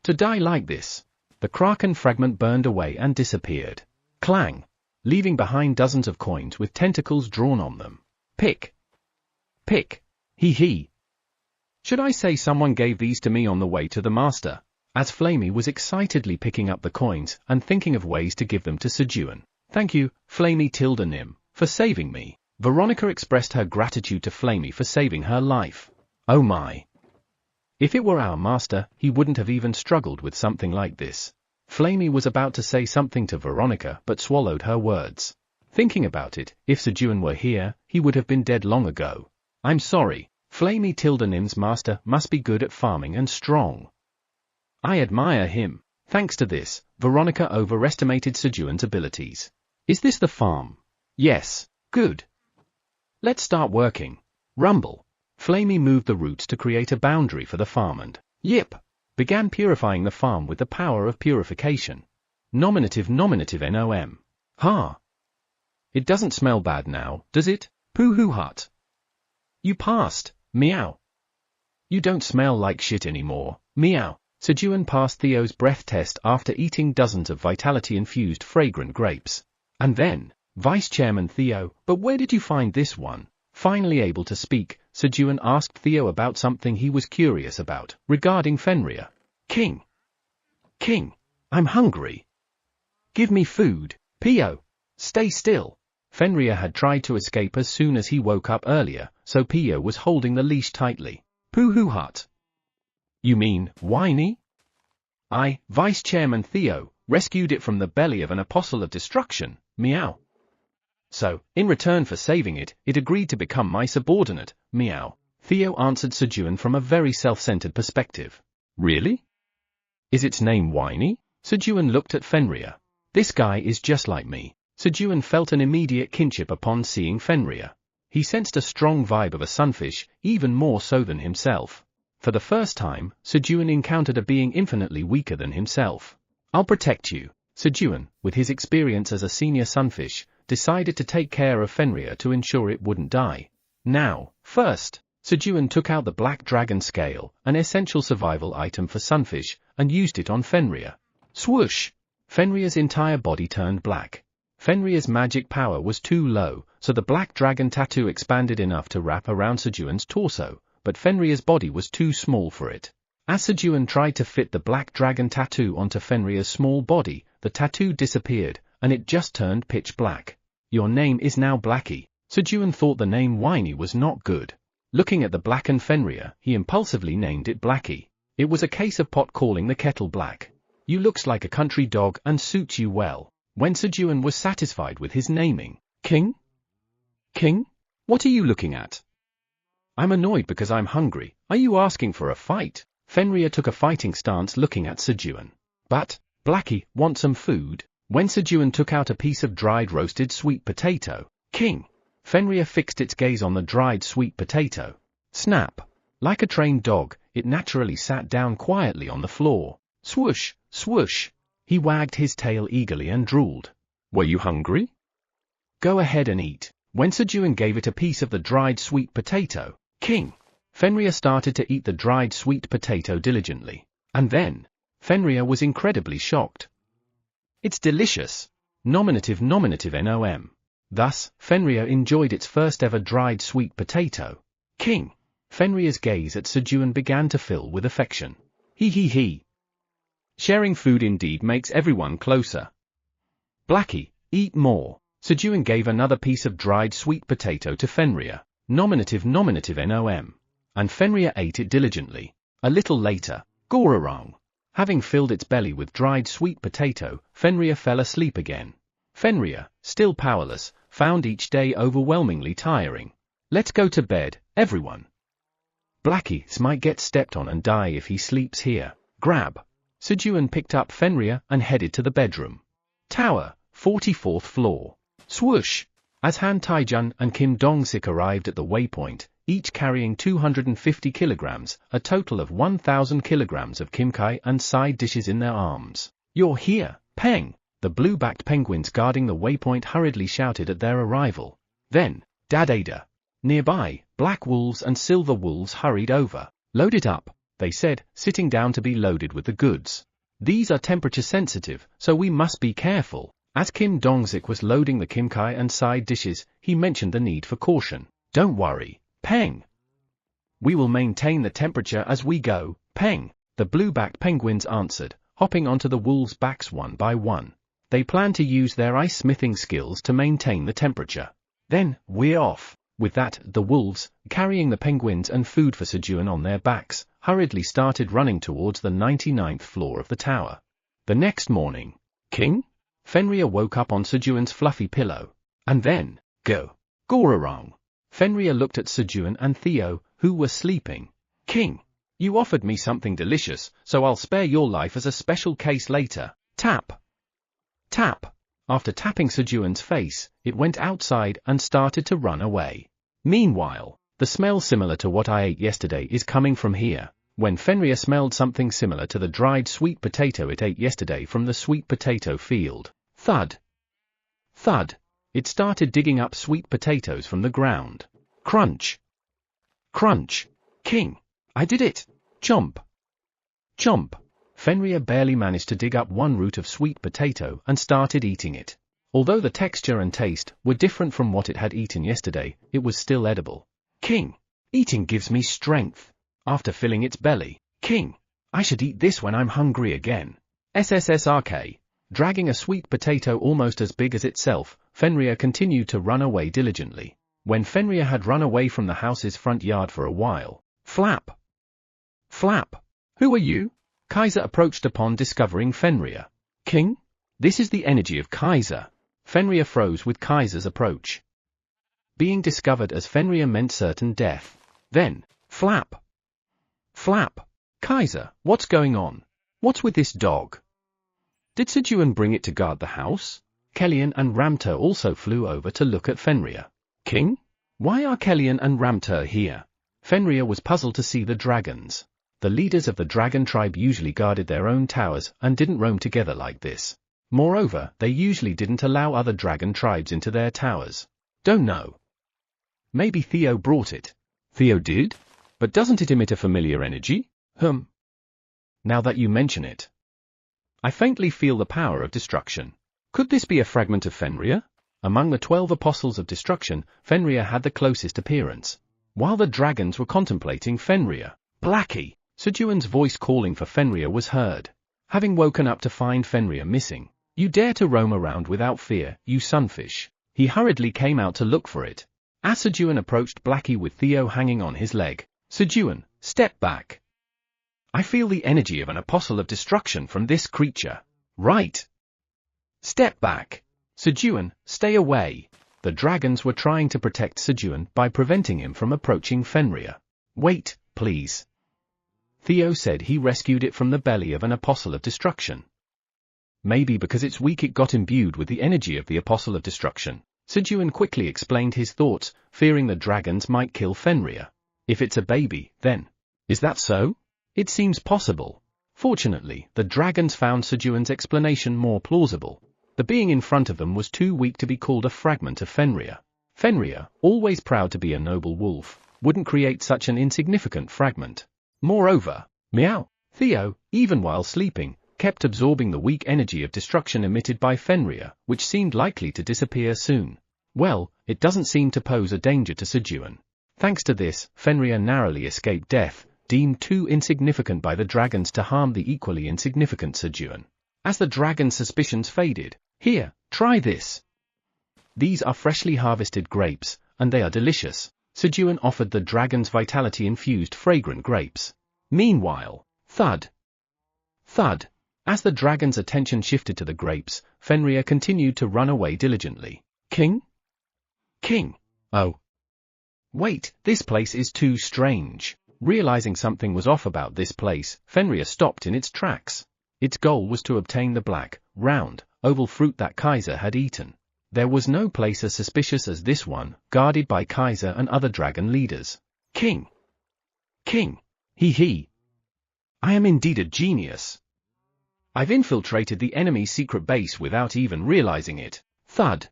to die like this. The Kraken fragment burned away and disappeared. Clang! Leaving behind dozens of coins with tentacles drawn on them. Pick! Pick! Hee hee! Should I say someone gave these to me on the way to the master? as Flamey was excitedly picking up the coins and thinking of ways to give them to Sejun. Thank you, Flamey Tildanim, for saving me. Veronica expressed her gratitude to Flamey for saving her life. Oh my! If it were our master, he wouldn't have even struggled with something like this. Flamey was about to say something to Veronica but swallowed her words. Thinking about it, if Sejun were here, he would have been dead long ago. I'm sorry, Flamey Tildanim's master must be good at farming and strong. I admire him. Thanks to this, Veronica overestimated Sejun's abilities. Is this the farm? Yes. Good. Let's start working. Rumble. Flamey moved the roots to create a boundary for the farm and, yip, began purifying the farm with the power of purification. Nominative nom. Ha. It doesn't smell bad now, does it? Pooh-hoo hut. You passed, meow. You don't smell like shit anymore, meow. Sejun passed Theo's breath test after eating dozens of vitality-infused fragrant grapes. And then, Vice Chairman Theo, but where did you find this one? Finally able to speak, Sejun asked Theo about something he was curious about, regarding Fenrir. King, I'm hungry. Give me food, Pio. Stay still. Fenrir had tried to escape as soon as he woke up earlier, so Pio was holding the leash tightly. Pooh-hoo hut. You mean, whiny? I, Vice Chairman Theo, rescued it from the belly of an apostle of destruction, meow. So, in return for saving it, it agreed to become my subordinate, meow. Theo answered Sejun from a very self-centered perspective. Really? Is its name Whiny? Sejun looked at Fenrir. This guy is just like me. Sejun felt an immediate kinship upon seeing Fenrir. He sensed a strong vibe of a sunfish, even more so than himself. For the first time, Sejun encountered a being infinitely weaker than himself. I'll protect you. Sejun, with his experience as a senior sunfish, decided to take care of Fenrir to ensure it wouldn't die. Now, first, Sejun took out the black dragon scale, an essential survival item for sunfish, and used it on Fenrir. Swoosh! Fenrir's entire body turned black. Fenrir's magic power was too low, so the black dragon tattoo expanded enough to wrap around Sejun's torso, but Fenrir's body was too small for it. As Sejun tried to fit the black dragon tattoo onto Fenrir's small body, the tattoo disappeared, and it just turned pitch black. Your name is now Blackie. Sejun thought the name Whiny was not good. Looking at the blackened Fenrir, he impulsively named it Blackie. It was a case of pot calling the kettle black. You looks like a country dog and suits you well. When Sejun was satisfied with his naming. King? What are you looking at? I'm annoyed because I'm hungry. Are you asking for a fight? Fenrir took a fighting stance looking at Sejun. But, Blackie, want some food? When Sejun took out a piece of dried roasted sweet potato. King. Fenrir fixed its gaze on the dried sweet potato. Snap. Like a trained dog, it naturally sat down quietly on the floor. Swoosh, swoosh. He wagged his tail eagerly and drooled. Were you hungry? Go ahead and eat. When Sejun gave it a piece of the dried sweet potato. King. Fenrir started to eat the dried sweet potato diligently. And then, Fenrir was incredibly shocked. It's delicious. Nominative nom. Thus, Fenrir enjoyed its first ever dried sweet potato. King. Fenrir's gaze at Sejun began to fill with affection. He. Sharing food indeed makes everyone closer. Blackie, eat more. Sejun gave another piece of dried sweet potato to Fenrir. Nominative nom. And Fenrir ate it diligently. A little later, Gororong. Having filled its belly with dried sweet potato, Fenrir fell asleep again. Fenrir, still powerless, found each day overwhelmingly tiring. Let's go to bed, everyone. Blackie might get stepped on and die if he sleeps here. Grab. Sejun picked up Fenrir and headed to the bedroom. Tower, 44th floor. Swoosh! As Han Taijun and Kim Dong-sik arrived at the waypoint, each carrying 250 kilograms, a total of 1,000 kilograms of kimchi and side dishes in their arms. You're here, Peng! The blue-backed penguins guarding the waypoint hurriedly shouted at their arrival. Then, Dadada. Nearby, black wolves and silver wolves hurried over. Load it up, they said, sitting down to be loaded with the goods. These are temperature sensitive, so we must be careful. As Kim Dong-sik was loading the kimchi and side dishes, he mentioned the need for caution. Don't worry, Peng. We will maintain the temperature as we go, Peng. the blue-backed penguins answered, hopping onto the wolves' backs one by one. They planned to use their ice-smithing skills to maintain the temperature. Then, we're off. With that, the wolves, carrying the penguins and food for Sejun on their backs, hurriedly started running towards the 99th floor of the tower. The next morning, King? Fenrir woke up on Sejun's fluffy pillow. And then, Gororong. Fenrir looked at Sejun and Theo, who were sleeping. King, you offered me something delicious, so I'll spare your life as a special case later. Tap. Tap. After tapping Sejun's face, it went outside and started to run away. Meanwhile, the smell similar to what I ate yesterday is coming from here. When Fenrir smelled something similar to the dried sweet potato it ate yesterday from the sweet potato field. Thud. Thud. It started digging up sweet potatoes from the ground. Crunch. Crunch. King, I did it. Chomp. Chomp. Fenrir barely managed to dig up one root of sweet potato and started eating it. Although the texture and taste were different from what it had eaten yesterday, it was still edible. King, eating gives me strength. After filling its belly, King, I should eat this when I'm hungry again. SSSRK. Dragging a sweet potato almost as big as itself, Fenrir continued to run away diligently. When Fenrir had run away from the house's front yard for a while, flap. Flap. Who are you? Kaiser approached upon discovering Fenrir. King? This is the energy of Kaiser. Fenrir froze with Kaiser's approach. Being discovered as Fenrir meant certain death. Then, flap. Flap. Kaiser, what's going on? What's with this dog? Did Sejun bring it to guard the house? Kellyan and Ramtur also flew over to look at Fenrir. King? Why are Kellyan and Ramtur here? Fenrir was puzzled to see the dragons. The leaders of the dragon tribe usually guarded their own towers and didn't roam together like this. Moreover, they usually didn't allow other dragon tribes into their towers. Don't know. Maybe Theo brought it. Theo did? But doesn't it emit a familiar energy? Now that you mention it, I faintly feel the power of destruction. Could this be a fragment of Fenrir? Among the 12 apostles of destruction, Fenrir had the closest appearance. While the dragons were contemplating Fenrir, Blackie, Sejun's voice calling for Fenrir was heard. Having woken up to find Fenrir missing, you dare to roam around without fear, you sunfish. He hurriedly came out to look for it. As Sejun approached Blackie with Theo hanging on his leg, Sejun, step back. I feel the energy of an apostle of destruction from this creature. Right. Step back. Sejun, stay away. The dragons were trying to protect Sejun by preventing him from approaching Fenrir. Wait, please. Theo said he rescued it from the belly of an apostle of destruction. Maybe because it's weak it got imbued with the energy of the apostle of destruction. Sejun quickly explained his thoughts, fearing the dragons might kill Fenrir. If it's a baby, then. Is that so? It seems possible. Fortunately, the dragons found Sejun's explanation more plausible. The being in front of them was too weak to be called a fragment of Fenrir. Fenrir, always proud to be a noble wolf, wouldn't create such an insignificant fragment. Moreover, meow, Theo, even while sleeping, kept absorbing the weak energy of destruction emitted by Fenrir, which seemed likely to disappear soon. Well, it doesn't seem to pose a danger to Sejun. Thanks to this, Fenrir narrowly escaped death, deemed too insignificant by the dragons to harm the equally insignificant Sejun. As the dragon's suspicions faded, here, try this. These are freshly harvested grapes, and they are delicious. Sejun offered the dragon's vitality-infused fragrant grapes. Meanwhile, thud. Thud. As the dragon's attention shifted to the grapes, Fenrir continued to run away diligently. King? King. Oh. Wait, this place is too strange. Realizing something was off about this place, Fenrir stopped in its tracks. Its goal was to obtain the black, round, oval fruit that Kaiser had eaten. There was no place as suspicious as this one, guarded by Kaiser and other dragon leaders. King! King! He! I am indeed a genius. I've infiltrated the enemy's secret base without even realizing it. Thud!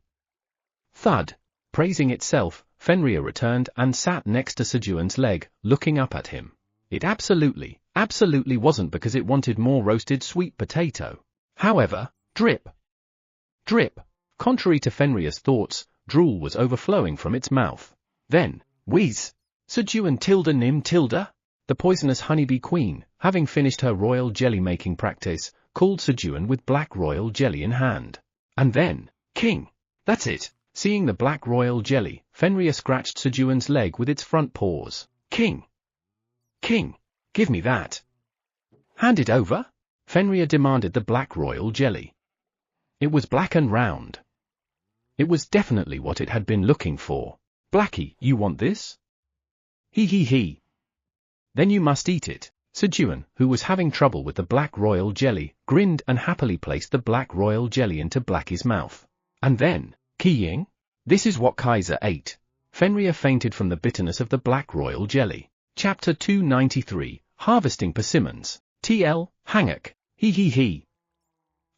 Thud! Praising itself, Fenrir returned and sat next to Sejun's leg, looking up at him. It absolutely wasn't because it wanted more roasted sweet potato. However, drip! Drip! Contrary to Fenrir's thoughts, drool was overflowing from its mouth. Then, wheeze! Sejun tilde nim tilde? The The poisonous honeybee queen, having finished her royal jelly-making practice, called Sejun with black royal jelly in hand. And then, King! That's it! Seeing the black royal jelly, Fenrir scratched Sejun's leg with its front paws. King! King! Give me that! Hand it over! Fenrir demanded the black royal jelly. It was black and round. It was definitely what it had been looking for. Blackie, you want this? He. Then you must eat it. Sejun, who was having trouble with the black royal jelly, grinned and happily placed the black royal jelly into Blackie's mouth. And then, Keying? This is what Kaiser ate. Fenrir fainted from the bitterness of the black royal jelly. Chapter 293, Harvesting Persimmons. TL, Hangak. He.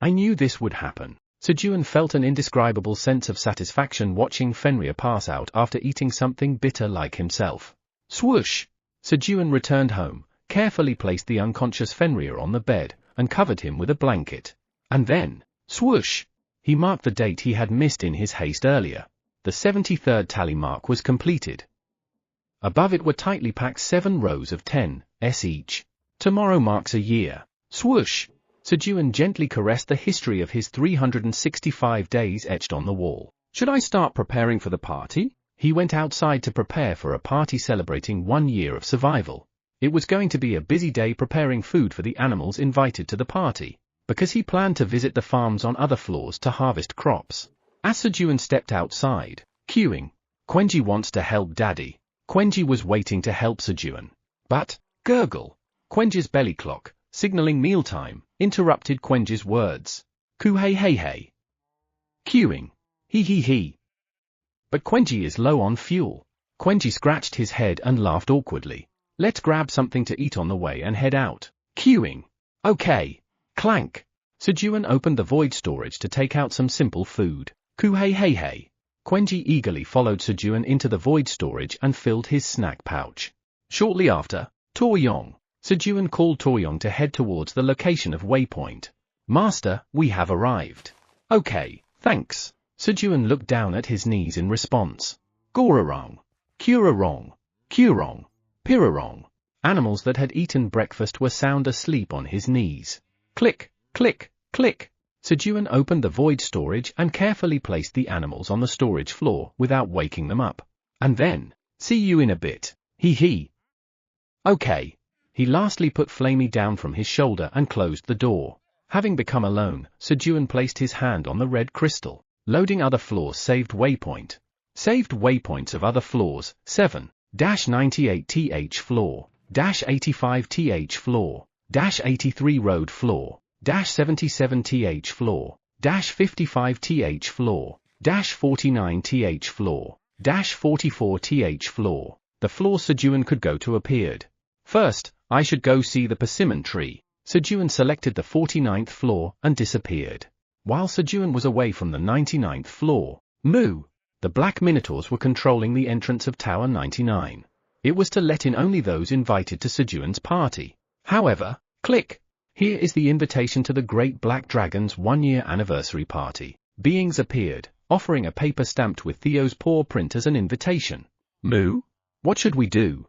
I knew this would happen. Sejun felt an indescribable sense of satisfaction watching Fenrir pass out after eating something bitter like himself. Swoosh! Sejun returned home, carefully placed the unconscious Fenrir on the bed, and covered him with a blanket. And then, swoosh! He marked the date he had missed in his haste earlier. The 73rd tally mark was completed. Above it were tightly packed 7 rows of 10s each. Tomorrow marks a year. Swoosh! Sejun gently caressed the history of his 365 days etched on the wall. Should I start preparing for the party? He went outside to prepare for a party celebrating 1 year of survival. It was going to be a busy day preparing food for the animals invited to the party, because he planned to visit the farms on other floors to harvest crops. As Sejun stepped outside, queuing, Quenji wants to help Daddy. Quenji was waiting to help Sejun. But, gurgle! Quenji's belly clock, signaling mealtime, interrupted Quenji's words. Ku hey. Queuing. He. But Quenji is low on fuel. Quenji scratched his head and laughed awkwardly. Let's grab something to eat on the way and head out. Queuing. Okay. Clank. Sejun opened the void storage to take out some simple food. Ku hey. Quenji eagerly followed Sejun into the void storage and filled his snack pouch. Shortly after, Toryong. Sejun called Toryong to head towards the location of waypoint. Master, we have arrived. Okay, thanks. Sejun looked down at his knees in response. Gorarong. Kurarong. Kurong. Pirarong. Animals that had eaten breakfast were sound asleep on his knees. Click, click, click. Sejun opened the void storage and carefully placed the animals on the storage floor without waking them up. And then, see you in a bit. He. Okay. He lastly put Flamey down from his shoulder and closed the door. Having become alone, Sejun placed his hand on the red crystal. Loading other floors saved waypoint. Saved waypoints of other floors, 7-98th floor, -85th floor, -83 road floor, -77th floor, -55th floor, -49th floor, -44th floor. The floor Sejun could go to appeared. First, I should go see the persimmon tree. Sejun selected the 49th floor and disappeared. While Sejun was away from the 99th floor, the black minotaurs were controlling the entrance of Tower 99. It was to let in only those invited to Sejun's party. However, click! Here is the invitation to the Great Black Dragon's 1-year anniversary party. Beings appeared, offering a paper stamped with Theo's paw print as an invitation. What should we do?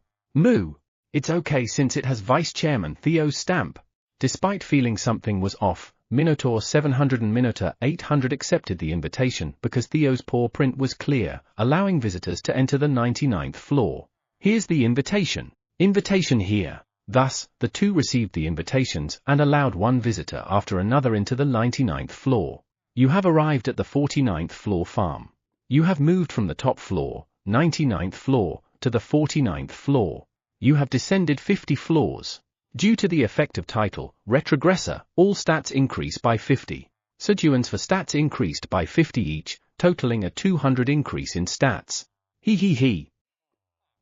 It's okay since it has Vice Chairman Theo's stamp. Despite feeling something was off, Minotaur 700 and Minotaur 800 accepted the invitation because Theo's paw print was clear, allowing visitors to enter the 99th floor. Here's the invitation. Invitation here. Thus, the two received the invitations and allowed one visitor after another into the 99th floor. You have arrived at the 49th floor farm. You have moved from the top floor, 99th floor, to the 49th floor. You have descended 50 floors. Due to the effect of title, retrogressor, all stats increase by 50. Sejun's for stats increased by 50 each, totaling a 200 increase in stats. He.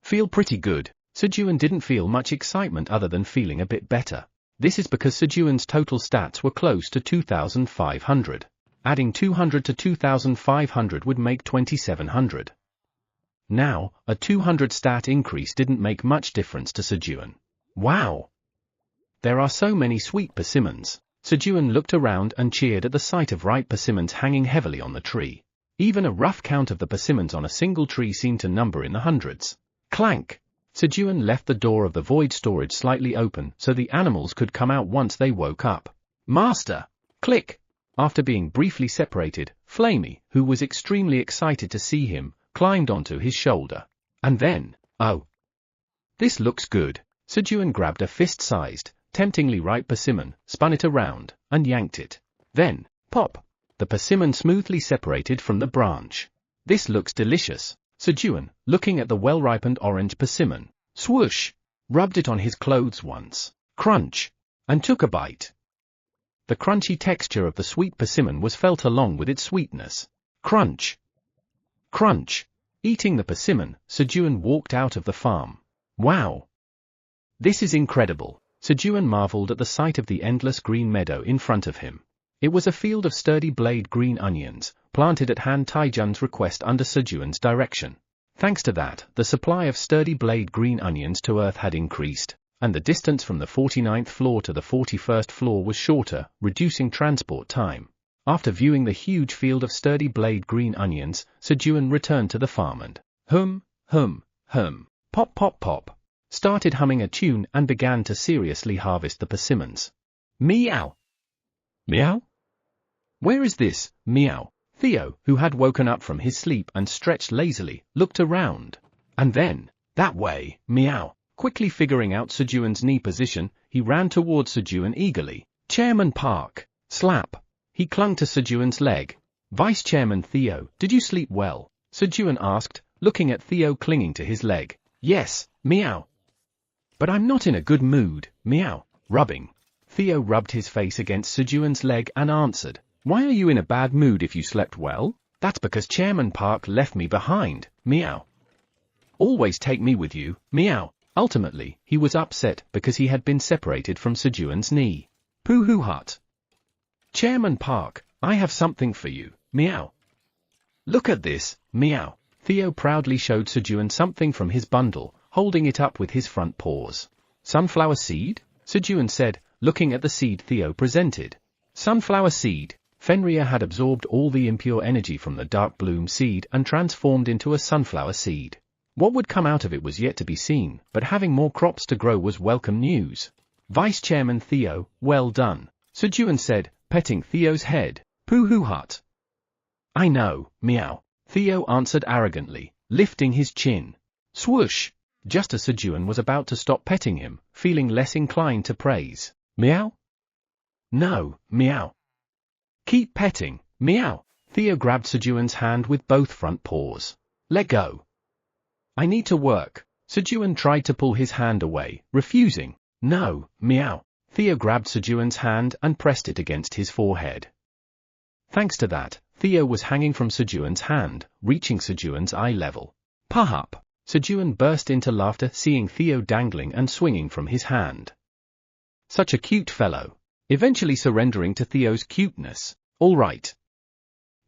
Feel pretty good. Sejun didn't feel much excitement other than feeling a bit better. This is because Sejun's total stats were close to 2,500. Adding 200 to 2,500 would make 2,700. Now, a 200 stat increase didn't make much difference to Sejun. Wow! There are so many sweet persimmons. Sejun looked around and cheered at the sight of ripe persimmons hanging heavily on the tree. Even a rough count of the persimmons on a single tree seemed to number in the hundreds. Clank! Sejun left the door of the void storage slightly open so the animals could come out once they woke up. Master! Click! After being briefly separated, Flamey, who was extremely excited to see him, climbed onto his shoulder. And then, oh! This looks good. Sejun grabbed a fist-sized, temptingly ripe persimmon, spun it around, and yanked it. Then, pop! The persimmon smoothly separated from the branch. This looks delicious. Sejun, looking at the well-ripened orange persimmon, swoosh! Rubbed it on his clothes once, crunch! And took a bite. The crunchy texture of the sweet persimmon was felt along with its sweetness. Crunch! Crunch! Eating the persimmon, Sejun walked out of the farm. Wow! This is incredible. Sejun marveled at the sight of the endless green meadow in front of him. It was a field of sturdy blade green onions, planted at Han Taijun's request under Sejun's direction. Thanks to that, the supply of sturdy blade green onions to Earth had increased, and the distance from the 49th floor to the 41st floor was shorter, reducing transport time. After viewing the huge field of sturdy blade green onions, Sejun returned to the farm and hum, pop pop pop, started humming a tune and began to seriously harvest the persimmons. Meow! Meow? Where is this? Meow! Theo, who had woken up from his sleep and stretched lazily, looked around. And then, that way, meow! Quickly figuring out Sejun's knee position, he ran towards Sejun eagerly. Chairman Park! Slap! He clung to Sejun's leg. Vice Chairman Theo, did you sleep well? Sejun asked, looking at Theo clinging to his leg. Yes, meow. But I'm not in a good mood, meow. Rubbing. Theo rubbed his face against Sejun's leg and answered. Why are you in a bad mood if you slept well? That's because Chairman Park left me behind, meow. Always take me with you, meow. Ultimately, he was upset because he had been separated from Sejun's knee. Pooh-hoo hut. Chairman Park, I have something for you, meow. Look at this, meow. Theo proudly showed Sejun something from his bundle, holding it up with his front paws. Sunflower seed? Sejun said, looking at the seed Theo presented. Sunflower seed. Fenrir had absorbed all the impure energy from the dark bloom seed and transformed into a sunflower seed. What would come out of it was yet to be seen, but having more crops to grow was welcome news. Vice Chairman Theo, well done, Sejun said, petting Theo's head. Pooh-hoo hut. I know, meow. Theo answered arrogantly, lifting his chin. Swoosh! Just as Sejun was about to stop petting him, feeling less inclined to praise. Meow? No, meow. Keep petting, meow. Theo grabbed Sejun's hand with both front paws. Let go. I need to work. Sejun tried to pull his hand away, refusing. No, meow. Theo grabbed Sejun's hand and pressed it against his forehead. Thanks to that, Theo was hanging from Sejun's hand, reaching Sejun's eye level. Puh-up! Sejun burst into laughter seeing Theo dangling and swinging from his hand. Such a cute fellow. Eventually surrendering to Theo's cuteness. All right.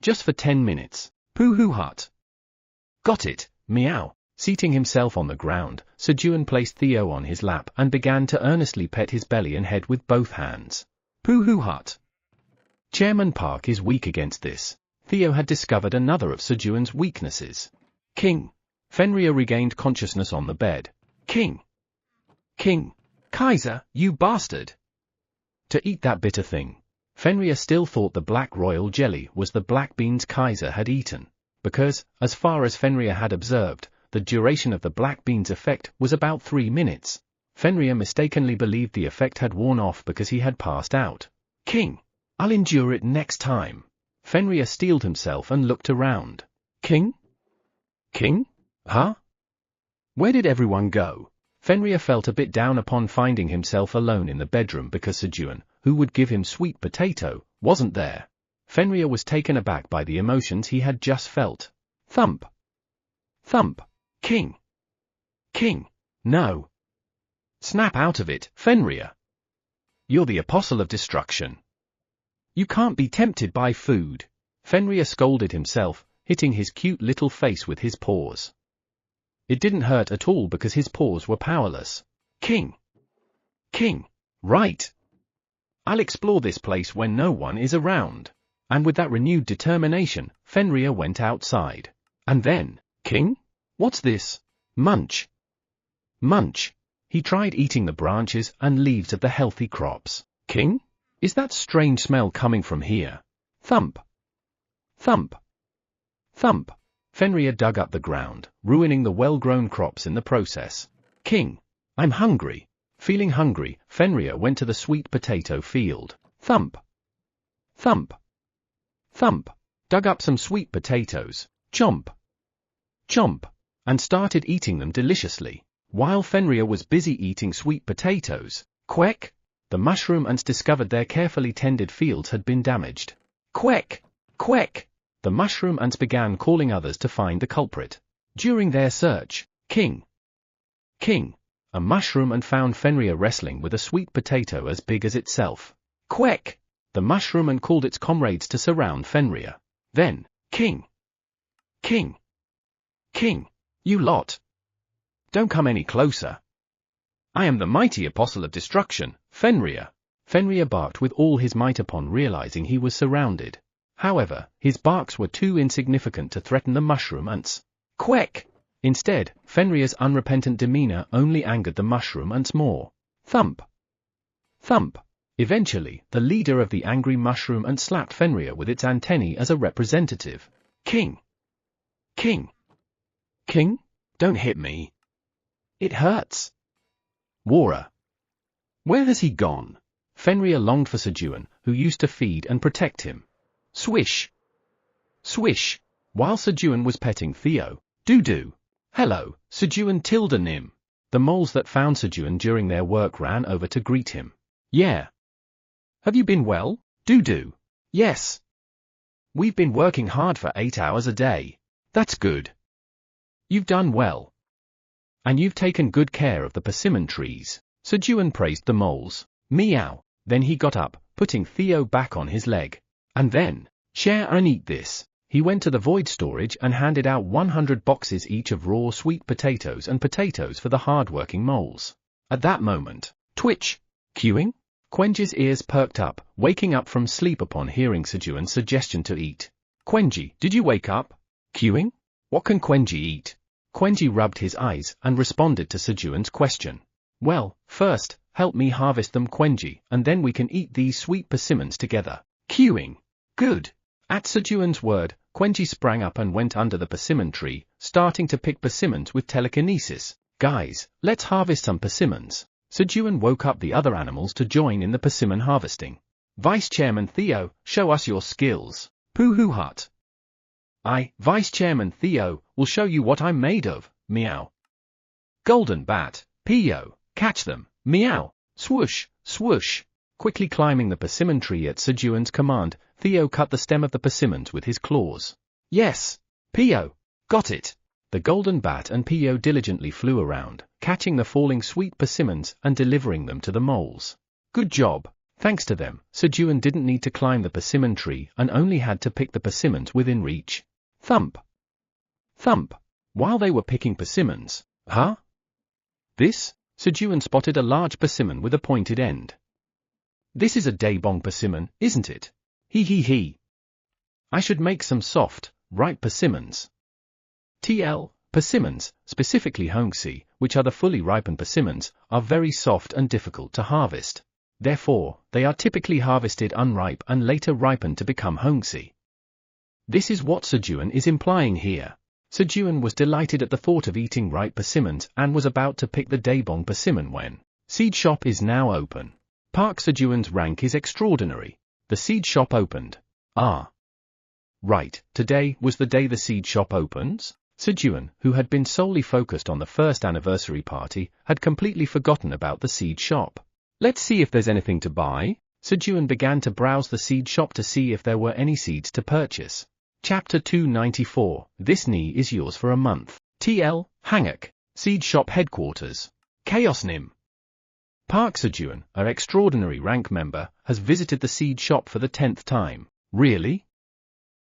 Just for 10 minutes. Pooh-hoo hut. Got it, meow. Seating himself on the ground, Sejun placed Theo on his lap and began to earnestly pet his belly and head with both hands. Pooh-hoo hut. Chairman Park is weak against this. Theo had discovered another of Sejun's weaknesses. King. Fenrir regained consciousness on the bed. King. King. Kaiser, you bastard. To eat that bitter thing. Fenrir still thought the black royal jelly was the black beans Kaiser had eaten, because, as far as Fenrir had observed, the duration of the black beans effect was about 3 minutes. Fenrir mistakenly believed the effect had worn off because he had passed out. King. I'll endure it next time. Fenrir steeled himself and looked around. King? King? Huh? Where did everyone go? Fenrir felt a bit down upon finding himself alone in the bedroom because Sejun, who would give him sweet potato, wasn't there. Fenrir was taken aback by the emotions he had just felt. Thump. Thump. King. King. No. Snap out of it, Fenrir. You're the apostle of destruction. You can't be tempted by food. Fenrir scolded himself, hitting his cute little face with his paws. It didn't hurt at all because his paws were powerless. King. King. Right. I'll explore this place when no one is around. And with that renewed determination, Fenrir went outside. And then, King? What's this? Munch. Munch. He tried eating the branches and leaves of the healthy crops. King? Is that strange smell coming from here? Thump. Thump. Thump. Fenrir dug up the ground, ruining the well-grown crops in the process. King. I'm hungry. Feeling hungry, Fenrir went to the sweet potato field. Thump. Thump. Thump. Dug up some sweet potatoes. Chomp. Chomp. And started eating them deliciously. While Fenrir was busy eating sweet potatoes, quack, the mushroom ants discovered their carefully tended fields had been damaged. Quack, quack, the mushroom ants began calling others to find the culprit. During their search, King, a mushroom ant found Fenrir wrestling with a sweet potato as big as itself. Quack, the mushroom ant called its comrades to surround Fenrir. Then, King, you lot. Don't come any closer. I am the mighty apostle of destruction, Fenrir. Fenrir barked with all his might upon realizing he was surrounded. However, his barks were too insignificant to threaten the mushroom ants. Quack! Instead, Fenrir's unrepentant demeanor only angered the mushroom ants more. Thump! Thump! Eventually, the leader of the angry mushroom ant slapped Fenrir with its antennae as a representative. King! Don't hit me. It hurts. Wara. Where has he gone? Fenrir longed for Sejun, who used to feed and protect him. Swish. Swish. While Sejun was petting Theo. Doo-doo. Hello, Sejun tilde nim. The moles that found Sejun during their work ran over to greet him. Yeah. Have you been well? Doo-doo. Yes. We've been working hard for 8 hours a day. That's good. You've done well. And you've taken good care of the persimmon trees. Sejun praised the moles. Meow. Then he got up, putting Theo back on his leg. And then, share and eat this. He went to the void storage and handed out 100 boxes each of raw sweet potatoes and potatoes for the hard-working moles. At that moment, twitch, queuing? Quenji's ears perked up, waking up from sleep upon hearing Sejun's suggestion to eat. Quenji, did you wake up? Queuing? What can Quenji eat? Quenji rubbed his eyes and responded to Sejun's question. Well, first, help me harvest them, Quenji, and then we can eat these sweet persimmons together. Queuing. Good. At Sejun's word, Quenji sprang up and went under the persimmon tree, starting to pick persimmons with telekinesis. Guys, let's harvest some persimmons. Sejun woke up the other animals to join in the persimmon harvesting. Vice Chairman Theo, show us your skills. Pooh hut. I, Vice Chairman Theo, will show you what I'm made of. Meow. Golden bat. Pio, catch them. Meow. Swoosh, swoosh. Quickly climbing the persimmon tree at Sejun's command, Theo cut the stem of the persimmons with his claws. Yes. Pio. Got it. The golden bat and Pio diligently flew around, catching the falling sweet persimmons and delivering them to the moles. Good job. Thanks to them, Sejun didn't need to climb the persimmon tree and only had to pick the persimmons within reach. Thump. Thump. While they were picking persimmons. Huh? This? Sejun spotted a large persimmon with a pointed end. This is a daebong persimmon, isn't it? He. I should make some soft, ripe persimmons. Persimmons, specifically hongsi, which are the fully ripened persimmons, are very soft and difficult to harvest. Therefore, they are typically harvested unripe and later ripened to become hongsi. This is what Sejun is implying here. Sejun was delighted at the thought of eating ripe persimmons and was about to pick the daebong persimmon when seed shop is now open. Park Sejun's rank is extraordinary. The seed shop opened. Ah. Right, today was the day the seed shop opens? Sejun, who had been solely focused on the first anniversary party, had completely forgotten about the seed shop. Let's see if there's anything to buy. Sejun began to browse the seed shop to see if there were any seeds to purchase. Chapter 294, This knee is yours for a month. TL, Hanguk, Seed Shop Headquarters. Chaos Nim. Park Sejun, our extraordinary rank member, has visited the seed shop for the 10th time. Really?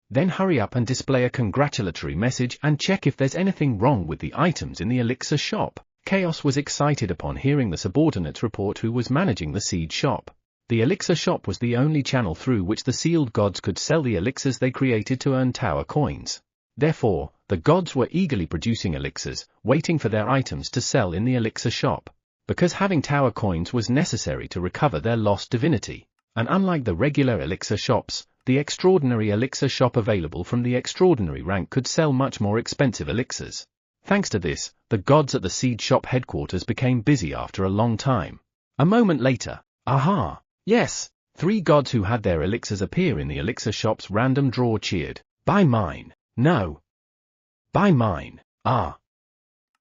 Then hurry up and display a congratulatory message and check if there's anything wrong with the items in the elixir shop. Chaos was excited upon hearing the subordinates report who was managing the seed shop. The elixir shop was the only channel through which the sealed gods could sell the elixirs they created to earn tower coins. Therefore, the The gods were eagerly producing elixirs, waiting for their items to sell in the elixir shop. Because having tower coins was necessary to recover their lost divinity. And unlike the regular elixir shops, the extraordinary elixir shop available from the extraordinary rank could sell much more expensive elixirs. Thanks to this, the gods at the seed shop headquarters became busy after a long time. A moment later, aha! Yes! 3 gods who had their elixirs appear in the elixir shop's random draw cheered. Buy mine! No! Buy mine! Ah!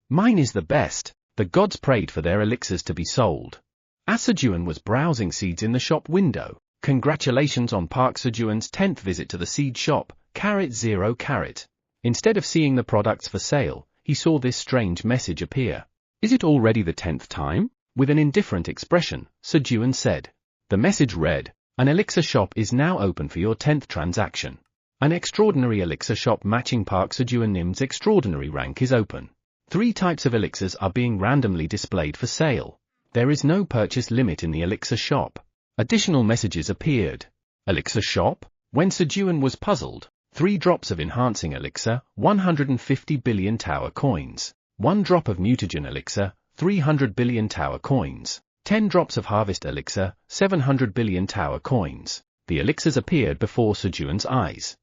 Mine is the best! The gods prayed for their elixirs to be sold. As Sejun was browsing seeds in the shop window, congratulations on Park Sejun's 10th visit to the seed shop, *0. Instead of seeing the products for sale, he saw this strange message appear. Is it already the 10th time? With an indifferent expression, Sejun said. The message read, an elixir shop is now open for your 10th transaction. An extraordinary elixir shop matching Park Sejun's extraordinary rank is open. 3 types of elixirs are being randomly displayed for sale. There is no purchase limit in the elixir shop. Additional messages appeared. Elixir shop? When Sejun was puzzled, 3 drops of enhancing elixir, 150 billion tower coins. 1 drop of mutagen elixir, 300 billion tower coins. 10 drops of harvest elixir, 700 billion tower coins. The elixirs appeared before Sejun's eyes.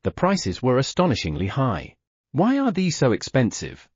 The prices were astonishingly high. Why are these so expensive?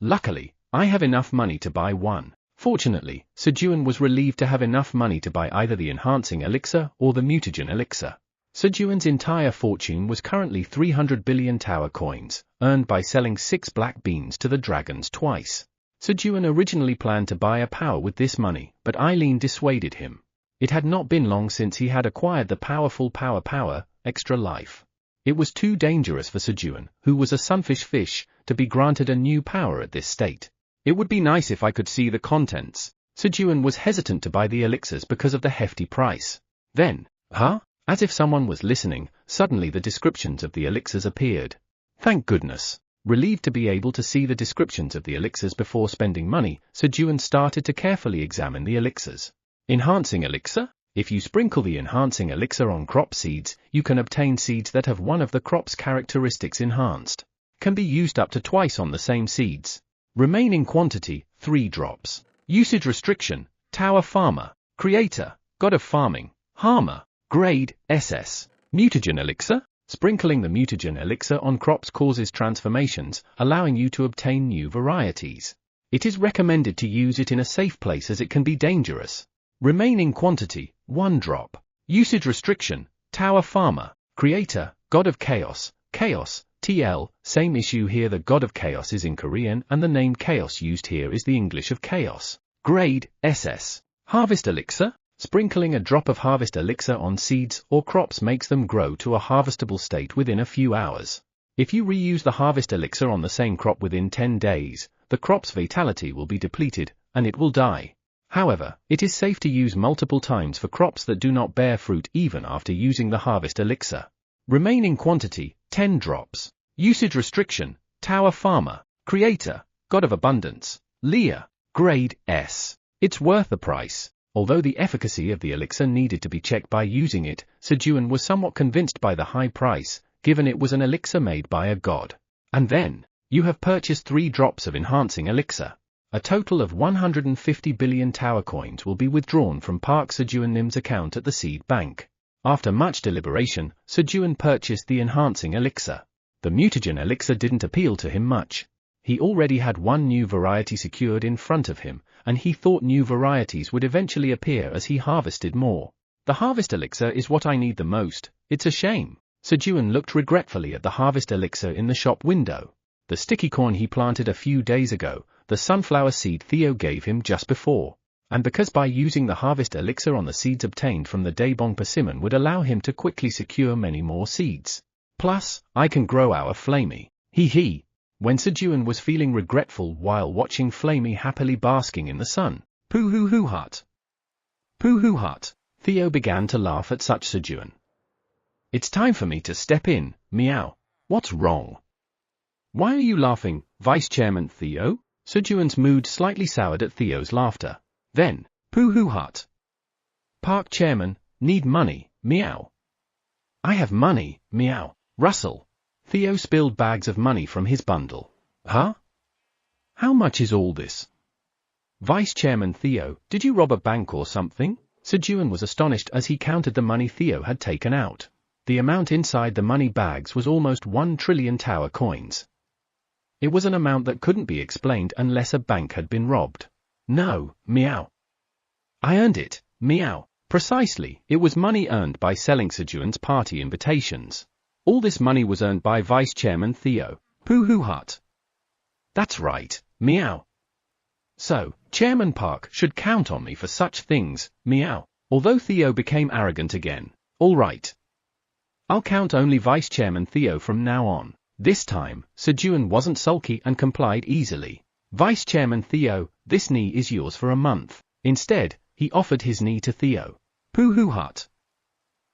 Luckily, I have enough money to buy one. Fortunately, Sejun was relieved to have enough money to buy either the enhancing elixir or the mutagen elixir. Sejun's entire fortune was currently 300 billion tower coins, earned by selling 6 black beans to the dragons twice. Sejun originally planned to buy a power with this money, but Eileen dissuaded him. It had not been long since he had acquired the powerful power, extra life. It was too dangerous for Sejun, who was a sunfish fish, to be granted a new power at this state. It would be nice if I could see the contents. Sejun was hesitant to buy the elixirs because of the hefty price. Then, as if someone was listening, suddenly the descriptions of the elixirs appeared. Thank goodness. Relieved to be able to see the descriptions of the elixirs before spending money, Sejun started to carefully examine the elixirs. Enhancing elixir? If you sprinkle the enhancing elixir on crop seeds, you can obtain seeds that have one of the crop's characteristics enhanced. Can be used up to twice on the same seeds. Remaining quantity, 3 drops. Usage restriction, Tower Farmer, Creator, God of Farming, Harmer, Grade, SS. Mutagen elixir? Sprinkling the mutagen elixir on crops causes transformations, allowing you to obtain new varieties. It is recommended to use it in a safe place as it can be dangerous. Remaining quantity, 1 drop. Usage restriction, Tower Farmer, Creator, God of Chaos, Chaos, TL, same issue here, the God of Chaos is in Korean and the name Chaos used here is the English of Chaos. Grade, SS. Harvest elixir? Sprinkling a drop of harvest elixir on seeds or crops makes them grow to a harvestable state within a few hours. If you reuse the harvest elixir on the same crop within 10 days, the crop's vitality will be depleted, and it will die. However, it is safe to use multiple times for crops that do not bear fruit even after using the harvest elixir. Remaining quantity, 10 drops. Usage restriction, Tower Farmer, Creator, God of Abundance, Leah, Grade, S. It's worth the price. Although the efficacy of the elixir needed to be checked by using it, Sejun was somewhat convinced by the high price, given it was an elixir made by a god. And then, you have purchased 3 drops of enhancing elixir. A total of 150 billion tower coins will be withdrawn from Park Sejun's account at the seed bank. After much deliberation, Sejun purchased the enhancing elixir. The mutagen elixir didn't appeal to him much. He already had 1 new variety secured in front of him, and he thought new varieties would eventually appear as he harvested more. The harvest elixir is what I need the most. It's a shame. Sejun looked regretfully at the harvest elixir in the shop window. The sticky corn he planted a few days ago, the sunflower seed Theo gave him just before. And because by using the harvest elixir on the seeds obtained from the Daebong persimmon would allow him to quickly secure many more seeds. Plus, I can grow our Flamey. Hee. When Sejun was feeling regretful while watching Flamey happily basking in the sun. Pooh-hoo-hoo-hut. Pooh-hoo-hut. Theo began to laugh at such Sejun. It's time for me to step in, meow. What's wrong? Why are you laughing, Vice Chairman Theo? Sejun's mood slightly soured at Theo's laughter. Then, Pooh-hoo-hut. Park Chairman, need money, meow. I have money, meow. Russell. Theo spilled bags of money from his bundle. Huh? How much is all this? Vice Chairman Theo, did you rob a bank or something? Sejun was astonished as he counted the money Theo had taken out. The amount inside the money bags was almost 1 trillion tower coins. It was an amount that couldn't be explained unless a bank had been robbed. No, meow. I earned it, meow. Precisely, it was money earned by selling Sejun's party invitations. All this money was earned by Vice Chairman Theo. Pooh hut. That's right, meow. So, Chairman Park should count on me for such things, meow. Although Theo became arrogant again. All right. I'll count only Vice Chairman Theo from now on. This time, Sejun wasn't sulky and complied easily. Vice Chairman Theo, this knee is yours for a month. Instead, he offered his knee to Theo. Pooh hut.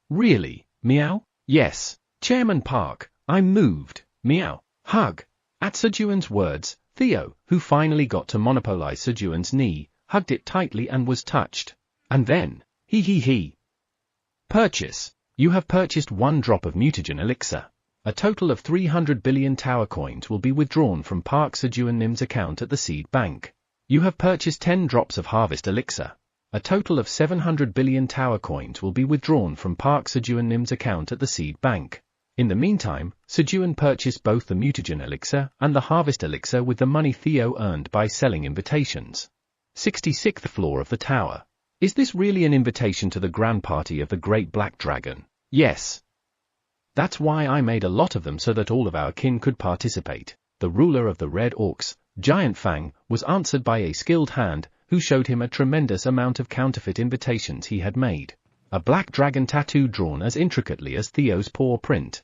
Really, meow? Yes. Chairman Park, I'm moved, meow. Hug. At Sejun's words, Theo, who finally got to monopolize Sejun's knee, hugged it tightly and was touched. And then, he. Purchase. You have purchased 1 drop of mutagen elixir. A total of 300 billion tower coins will be withdrawn from Park Sejun-nim's account at the seed bank. You have purchased 10 drops of harvest elixir. A total of 700 billion tower coins will be withdrawn from Park Sejun-nim's account at the seed bank. In the meantime, Sejun purchased both the mutagen elixir and the harvest elixir with the money Theo earned by selling invitations. 66th floor of the tower. Is this really an invitation to the grand party of the Great Black Dragon? Yes. That's why I made a lot of them so that all of our kin could participate. The ruler of the Red Orcs, Giant Fang, was answered by a skilled hand, who showed him a tremendous amount of counterfeit invitations he had made. A black dragon tattoo drawn as intricately as Theo's paw print.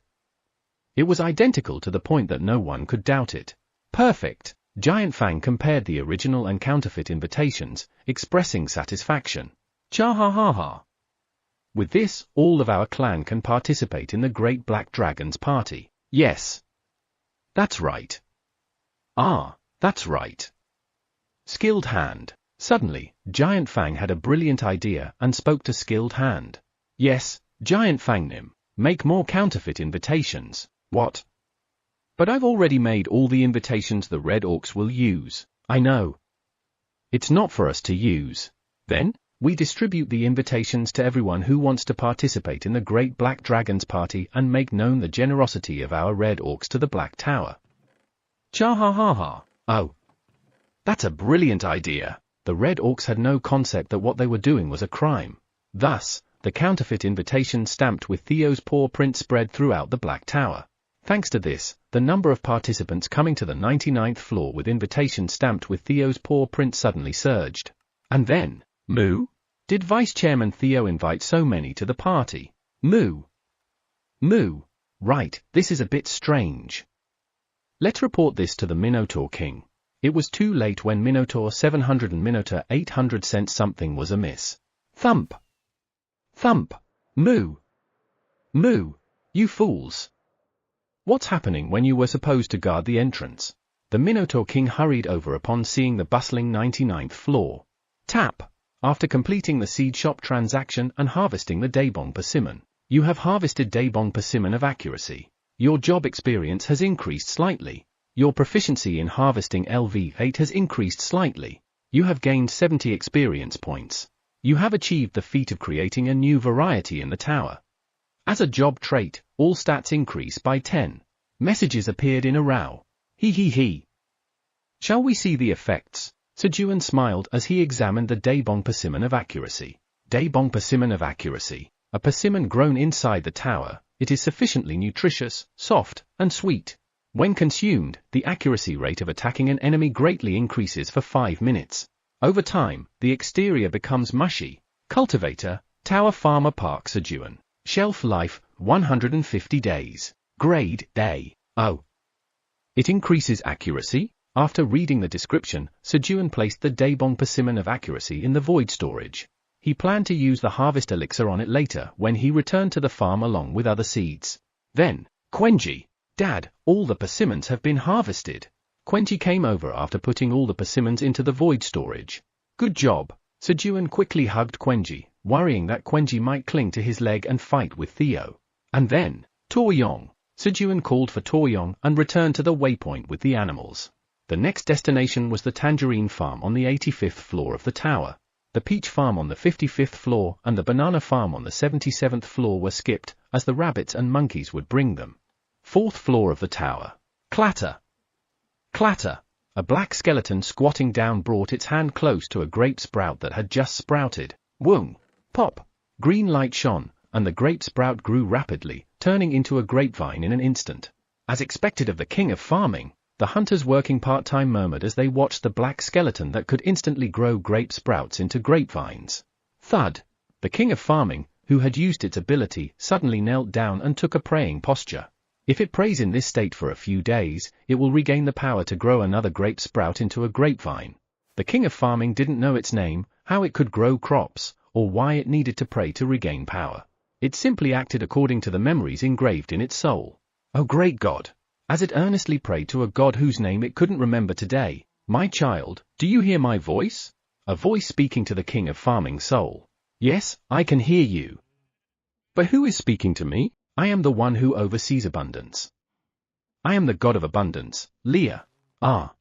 It was identical to the point that no one could doubt it. Perfect. Giant Fang compared the original and counterfeit invitations, expressing satisfaction. Cha-ha-ha-ha. With this, all of our clan can participate in the Great Black Dragon's party. Yes. That's right. Ah, that's right. Skilled Hand. Suddenly, Giant Fang had a brilliant idea and spoke to Skilled Hand. Yes, Giant Fangnim, make more counterfeit invitations. What? But I've already made all the invitations the Red Orcs will use. I know. It's not for us to use. Then, we distribute the invitations to everyone who wants to participate in the Great Black Dragon's party and make known the generosity of our Red Orcs to the Black Tower. Cha-ha-ha-ha. Oh. That's a brilliant idea. The Red Orcs had no concept that what they were doing was a crime. Thus, the counterfeit invitation stamped with Theo's paw print spread throughout the Black Tower. Thanks to this, the number of participants coming to the 99th floor with invitations stamped with Theo's paw print suddenly surged. And then, moo? Did Vice Chairman Theo invite so many to the party? Moo. Moo. Right, this is a bit strange. Let's report this to the Minotaur King. It was too late when Minotaur 700 and Minotaur 800 sensed something was amiss. Thump. Thump. Moo. Moo. You fools. What's happening when you were supposed to guard the entrance? The Minotaur King hurried over upon seeing the bustling 99th floor. Tap. After completing the seed shop transaction and harvesting the Daebong persimmon, you have harvested Daebong persimmon of accuracy. Your job experience has increased slightly. Your proficiency in harvesting LV8 has increased slightly. You have gained 70 experience points. You have achieved the feat of creating a new variety in the tower. As a job trait, all stats increase by 10. Messages appeared in a row. He. Shall we see the effects? Sejun smiled as he examined the Daebong persimmon of accuracy. Daebong persimmon of accuracy. A persimmon grown inside the tower, it is sufficiently nutritious, soft, and sweet. When consumed, the accuracy rate of attacking an enemy greatly increases for 5 minutes. Over time, the exterior becomes mushy. Cultivator, Tower Farmer Park Sejun. Shelf life, 150 days. Grade, day. Oh. It increases accuracy? After reading the description, Sejun placed the Daebong persimmon of accuracy in the void storage. He planned to use the harvest elixir on it later when he returned to the farm along with other seeds. Then, Quenji, Dad, all the persimmons have been harvested. Quenji came over after putting all the persimmons into the void storage. Good job. Sejun quickly hugged Quenji, worrying that Quenji might cling to his leg and fight with Theo. And then, Tor Yong. Sejun called for Taoyong and returned to the waypoint with the animals. The next destination was the tangerine farm on the 85th floor of the tower. The peach farm on the 55th floor and the banana farm on the 77th floor were skipped, as the rabbits and monkeys would bring them. 4th floor of the tower. Clatter! Clatter! A black skeleton squatting down brought its hand close to a grape sprout that had just sprouted. Woong! Pop! Green light shone, and the grape sprout grew rapidly, turning into a grapevine in an instant. As expected of the king of farming, the hunters working part-time murmured as they watched the black skeleton that could instantly grow grape sprouts into grapevines. Thud! The king of farming, who had used its ability, suddenly knelt down and took a praying posture. If it prays in this state for a few days, it will regain the power to grow another grape sprout into a grapevine. The king of farming didn't know its name, how it could grow crops, or why it needed to pray to regain power. It simply acted according to the memories engraved in its soul. Oh great God! As it earnestly prayed to a God whose name it couldn't remember today, "My child, do you hear my voice?" A voice speaking to the king of farming soul. "Yes, I can hear you." "But who is speaking to me?" "I am the one who oversees abundance. I am the God of abundance, Leah." "Ah.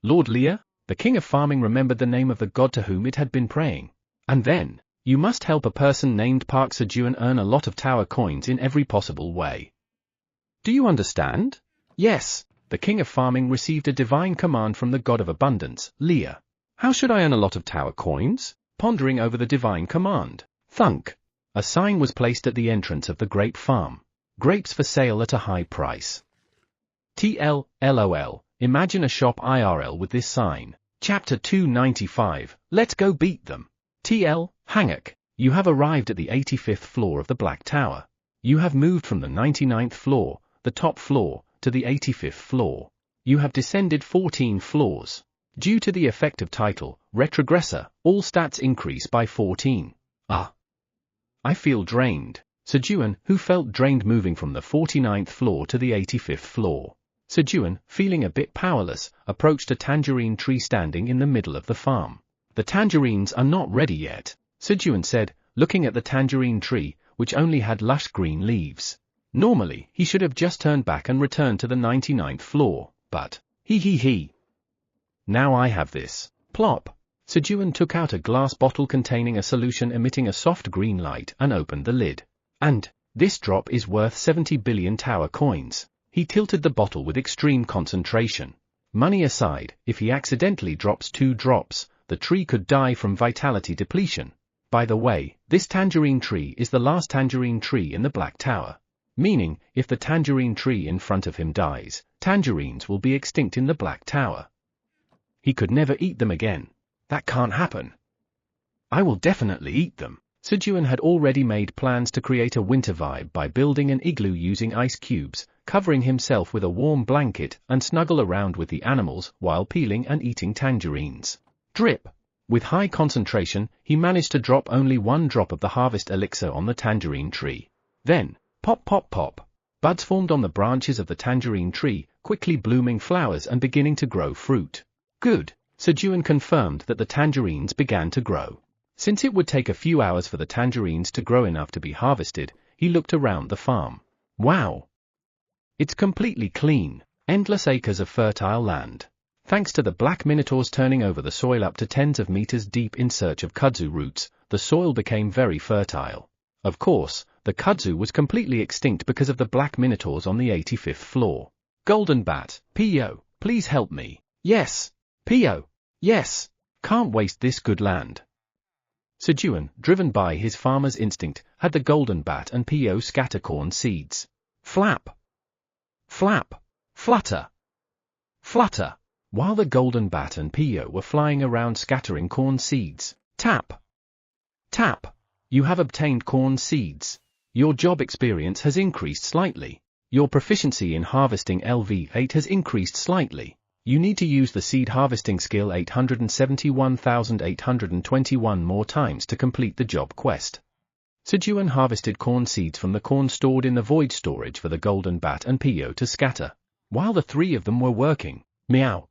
Lord Leah?" The king of farming remembered the name of the god to whom it had been praying. "And then, you must help a person named Park Sejun earn a lot of tower coins in every possible way. Do you understand?" "Yes." The king of farming received a divine command from the god of abundance, Leah. "How should I earn a lot of tower coins?" Pondering over the divine command. Thunk! A sign was placed at the entrance of the grape farm. "Grapes for sale at a high price." LOL. Imagine a shop IRL with this sign. Chapter 295, Let's Go Beat Them. Hangak, you have arrived at the 85th floor of the Black Tower. You have moved from the 99th floor, the top floor, to the 85th floor. You have descended 14 floors. Due to the effect of title, retrogressor, all stats increase by 14. I feel drained. Sejun, who felt drained moving from the 49th floor to the 85th floor. Sejun, feeling a bit powerless, approached a tangerine tree standing in the middle of the farm. "The tangerines are not ready yet," Sejun said, looking at the tangerine tree, which only had lush green leaves. Normally, he should have just turned back and returned to the 99th floor, but, now I have this. Plop! Sejun took out a glass bottle containing a solution emitting a soft green light and opened the lid. "And, this drop is worth 70 billion tower coins." He tilted the bottle with extreme concentration. Money aside, if he accidentally drops 2 drops, the tree could die from vitality depletion. By the way, this tangerine tree is the last tangerine tree in the Black Tower. Meaning, if the tangerine tree in front of him dies, tangerines will be extinct in the Black Tower. He could never eat them again. That can't happen. "I will definitely eat them." Sejun had already made plans to create a winter vibe by building an igloo using ice cubes, covering himself with a warm blanket and snuggle around with the animals while peeling and eating tangerines. Drip! With high concentration, he managed to drop only 1 drop of the harvest elixir on the tangerine tree. Then, pop pop pop! Buds formed on the branches of the tangerine tree, quickly blooming flowers and beginning to grow fruit. Good! Sejun confirmed that the tangerines began to grow. Since it would take a few hours for the tangerines to grow enough to be harvested, he looked around the farm. Wow! It's completely clean. Endless acres of fertile land. Thanks to the black minotaurs turning over the soil up to tens of meters deep in search of kudzu roots, the soil became very fertile. Of course, the kudzu was completely extinct because of the black minotaurs on the 85th floor. Golden Bat, P.O., please help me. Yes. P.O. Yes. Can't waste this good land. Sejun, driven by his farmer's instinct, had the golden bat and P.O. scatter corn seeds. Flap! Flap! Flutter! Flutter! While the golden bat and P.O. were flying around scattering corn seeds. Tap! Tap! You have obtained corn seeds. Your job experience has increased slightly. Your proficiency in harvesting LV8 has increased slightly. You need to use the seed harvesting skill 871,821 more times to complete the job quest. Sejun harvested corn seeds from the corn stored in the void storage for the golden bat and P.O. to scatter. While the 3 of them were working, meow,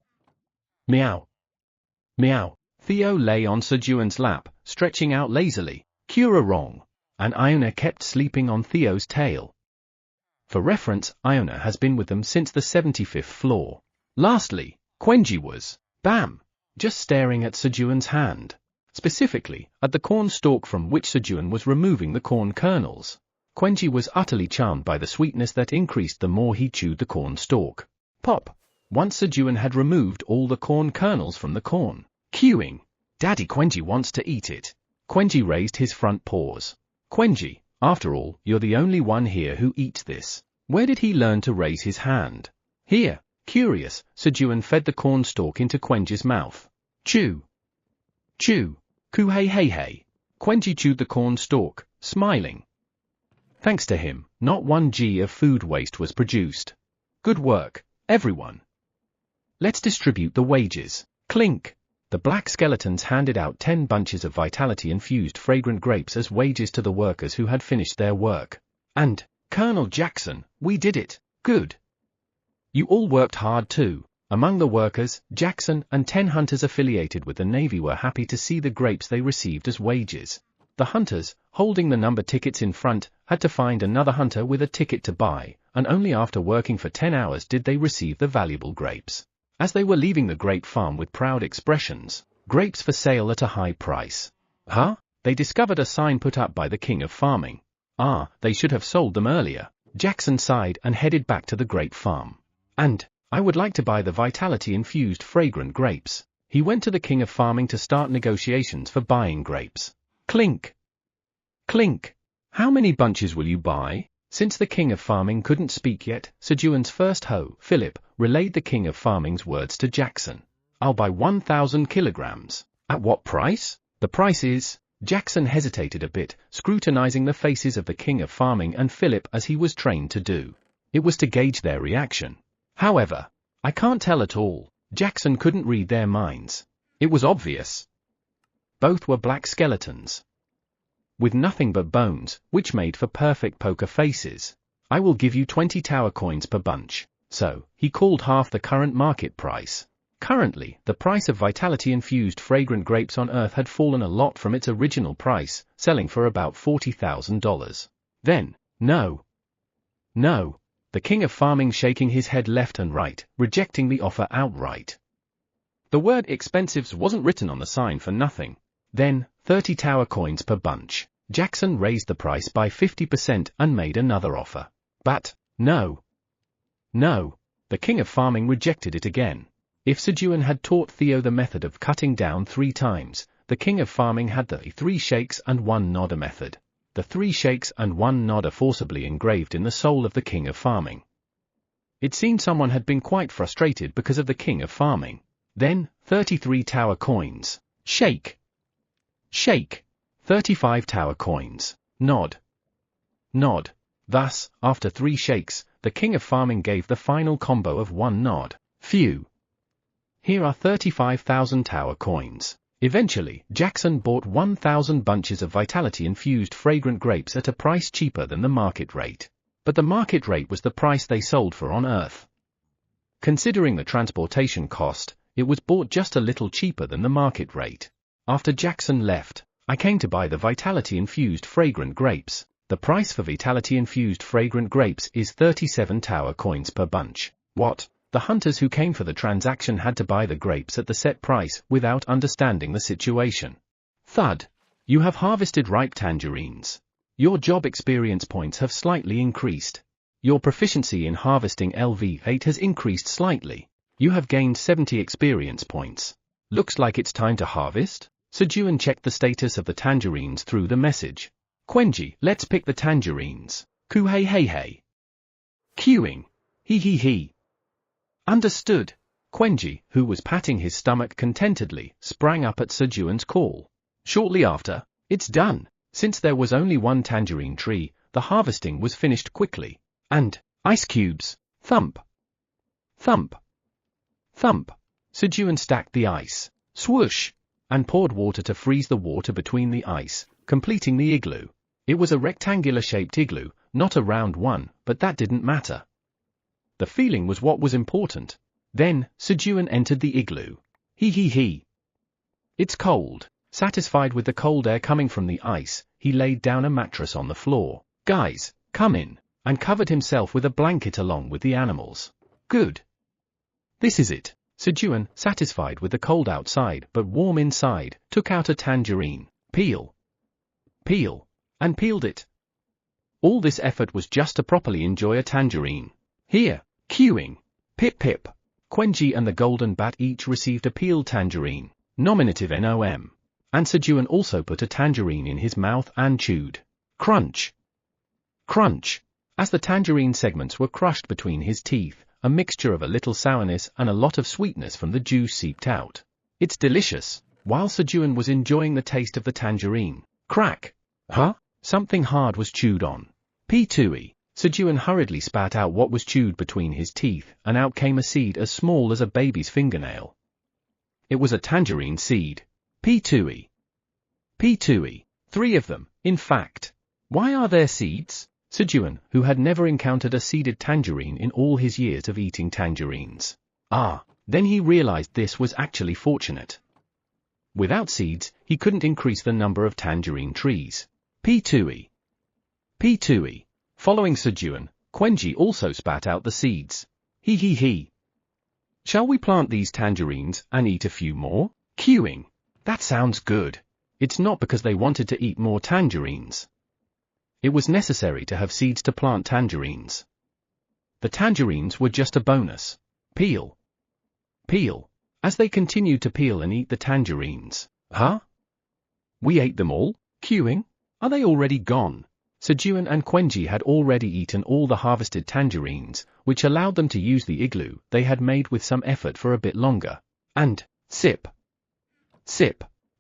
meow, meow, Theo lay on Sejun's lap, stretching out lazily. Cura wrong. And Iona kept sleeping on Theo's tail. For reference, Iona has been with them since the 75th floor. Lastly, Quenji was, bam, just staring at Sejun's hand. Specifically, at the corn stalk from which Sejun was removing the corn kernels. Quenji was utterly charmed by the sweetness that increased the more he chewed the corn stalk. Pop! Once Sejun had removed all the corn kernels from the corn. Queuing. Daddy Quenji wants to eat it. Quenji raised his front paws. Quenji, after all, you're the only one here who eats this. Where did he learn to raise his hand? Here. Curious, Sejun fed the corn stalk into Quenji's mouth. Chew. Chew. Coo hey hey hey. Quenji chewed the corn stalk, smiling. Thanks to him, not 1 g of food waste was produced. Good work, everyone. Let's distribute the wages. Clink. The black skeletons handed out 10 bunches of vitality-infused fragrant grapes as wages to the workers who had finished their work. And, Colonel Jackson, we did it. Good. You all worked hard too. Among the workers, Jackson and 10 hunters affiliated with the Navy were happy to see the grapes they received as wages. The hunters, holding the number tickets in front, had to find another hunter with a ticket to buy, and only after working for 10 hours did they receive the valuable grapes. As they were leaving the grape farm with proud expressions, grapes for sale at a high price. Huh? They discovered a sign put up by the king of farming. Ah, they should have sold them earlier. Jackson sighed and headed back to the grape farm. And, I would like to buy the vitality-infused fragrant grapes. He went to the king of farming to start negotiations for buying grapes. Clink. Clink. How many bunches will you buy? Since the king of farming couldn't speak yet, Sejun's first hoe, Philip, relayed the king of farming's words to Jackson. I'll buy 1,000 kilograms. At what price? The price is... Jackson hesitated a bit, scrutinizing the faces of the king of farming and Philip as he was trained to do. It was to gauge their reaction. However, I can't tell at all. Jackson couldn't read their minds. It was obvious. Both were black skeletons, with nothing but bones, which made for perfect poker faces. I will give you 20 tower coins per bunch. So, he called half the current market price. Currently, the price of vitality-infused fragrant grapes on Earth had fallen a lot from its original price, selling for about $40,000. Then, no. No. The king of farming shaking his head left and right, rejecting the offer outright. The word expensives wasn't written on the sign for nothing. Then, 30 tower coins per bunch. Jackson raised the price by 50% and made another offer. But, no. No. The king of farming rejected it again. If Sejun had taught Theo the method of cutting down 3 times, the king of farming had the 3 shakes and 1 nodder method. The 3 shakes and 1 nodder forcibly engraved in the soul of the king of farming. It seemed someone had been quite frustrated because of the king of farming. Then, 33 tower coins. Shake. Shake. 35 tower coins. Nod. Nod. Thus, after 3 shakes, the king of farming gave the final combo of 1 nod. Phew. Here are 35,000 tower coins. Eventually, Jackson bought 1,000 bunches of vitality-infused fragrant grapes at a price cheaper than the market rate. But the market rate was the price they sold for on Earth. Considering the transportation cost, it was bought just a little cheaper than the market rate. After Jackson left, I came to buy the vitality-infused fragrant grapes. The price for vitality-infused fragrant grapes is 37 tower coins per bunch. What? The hunters who came for the transaction had to buy the grapes at the set price without understanding the situation. Thud. You have harvested ripe tangerines. Your job experience points have slightly increased. Your proficiency in harvesting LV8 has increased slightly. You have gained 70 experience points. Looks like it's time to harvest? Sejun checked the status of the tangerines through the message. Quenji, let's pick the tangerines. Coo hey hey hey. Queuing. Hee hee hee. Understood. Quenji, who was patting his stomach contentedly, sprang up at Sejun's call. Shortly after, it's done. Since there was only 1 tangerine tree, the harvesting was finished quickly. And, ice cubes. Thump. Thump. Thump. Sejun stacked the ice. Swoosh. And poured water to freeze the water between the ice, completing the igloo. It was a rectangular-shaped igloo, not a round one, but that didn't matter. The feeling was what was important. Then, Sejun entered the igloo. Hee hee hee. It's cold. Satisfied with the cold air coming from the ice, he laid down a mattress on the floor. Guys, come in. and covered himself with a blanket along with the animals. Good. This is it. Sejun, satisfied with the cold outside but warm inside, took out a tangerine, peel, and peeled it. All this effort was just to properly enjoy a tangerine. Here, queuing. Pip pip. Quenji and the golden bat each received a peeled tangerine, nominative nom. And Sejun also put a tangerine in his mouth and chewed. Crunch. Crunch. As the tangerine segments were crushed between his teeth, a mixture of a little sourness and a lot of sweetness from the juice seeped out. It's delicious. While Sejun was enjoying the taste of the tangerine, crack. Huh? Something hard was chewed on. P2E. Sejun hurriedly spat out what was chewed between his teeth, and out came a seed as small as a baby's fingernail. It was a tangerine seed. P2E. P2E. 3 of them, in fact. Why are there seeds? Sejun, who had never encountered a seeded tangerine in all his years of eating tangerines. Then he realized this was actually fortunate. Without seeds, he couldn't increase the number of tangerine trees. P2E. P2E. Following Sejun, Quenji also spat out the seeds. He. Shall we plant these tangerines and eat a few more? Queuing. That sounds good. It's not because they wanted to eat more tangerines. It was necessary to have seeds to plant tangerines. The tangerines were just a bonus. Peel. As they continued to peel and eat the tangerines. We ate them all? Queuing? Are they already gone? Sejun and Quenji had already eaten all the harvested tangerines, which allowed them to use the igloo they had made with some effort for a bit longer. And, sip.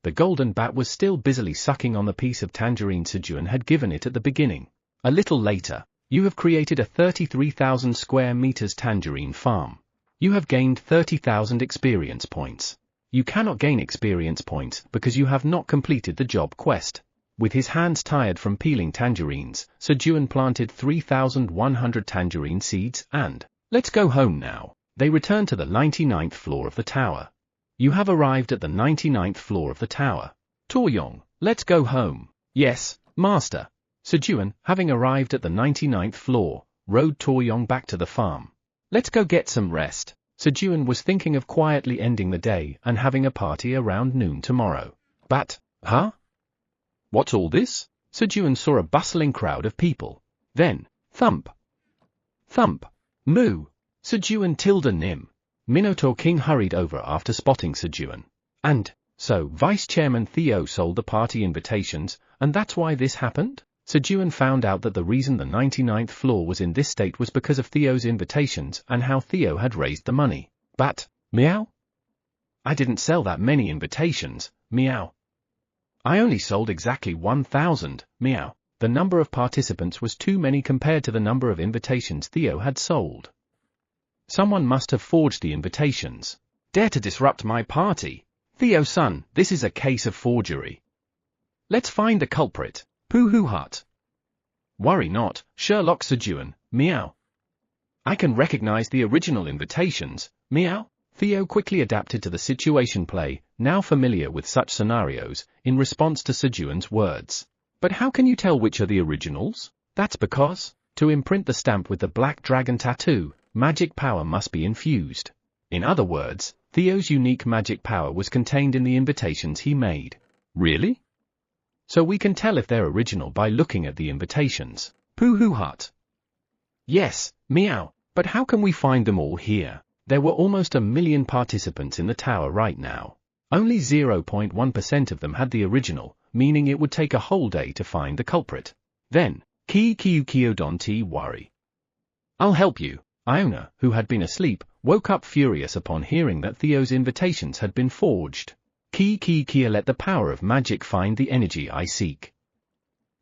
The golden bat was still busily sucking on the piece of tangerine Sejun had given it at the beginning. A little later, you have created a 33,000 square meters tangerine farm. You have gained 30,000 experience points. You cannot gain experience points because you have not completed the job quest. With his hands tired from peeling tangerines, Sejun planted 3,100 tangerine seeds and, let's go home now. They returned to the 99th floor of the tower. You have arrived at the 99th floor of the tower. Toryong, let's go home. Yes, master. Sejun, having arrived at the 99th floor, rode Toryong back to the farm. Let's go get some rest. Sejun was thinking of quietly ending the day and having a party around noon tomorrow. But, what's all this? Sejun saw a bustling crowd of people. Then, thump. Moo. Sejun tilde nim. Minotaur King hurried over after spotting Sejun. And, so Vice Chairman Theo sold the party invitations, and that's why this happened? Sejun found out that the reason the 99th floor was in this state was because of Theo's invitations and how Theo had raised the money. But, meow? I didn't sell that many invitations, meow. I only sold exactly 1,000, meow. The number of participants was too many compared to the number of invitations Theo had sold. Someone must have forged the invitations. Dare to disrupt my party? Theo-san, this is a case of forgery. Let's find the culprit. Pooh hut. Worry not, Sherlock Sejun, meow. I can recognize the original invitations, meow. Theo quickly adapted to the situation play, now familiar with such scenarios, in response to Sejun's words. But how can you tell which are the originals? That's because, to imprint the stamp with the black dragon tattoo, magic power must be infused. In other words, Theo's unique magic power was contained in the invitations he made. Really? So we can tell if they're original by looking at the invitations. Pooh hut. Yes, meow, but how can we find them all here? There were almost 1 million participants in the tower right now. Only 0.1% of them had the original, meaning it would take a whole day to find the culprit. Then, Kyo don't worry. I'll help you. Iona, who had been asleep, woke up furious upon hearing that Theo's invitations had been forged. Kyo let the power of magic find the energy I seek.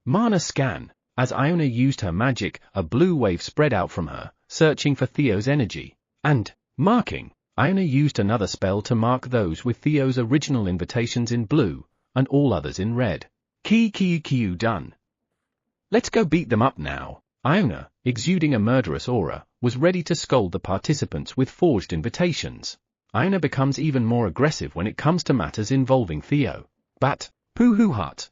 Mana scan. As Iona used her magic, a blue wave spread out from her, searching for Theo's energy. And, marking, Iona used another spell to mark those with Theo's original invitations in blue, and all others in red. Kyo done. Let's go beat them up now. Iona, exuding a murderous aura, was ready to scold the participants with forged invitations. Iona becomes even more aggressive when it comes to matters involving Theo. But, Pooh hut.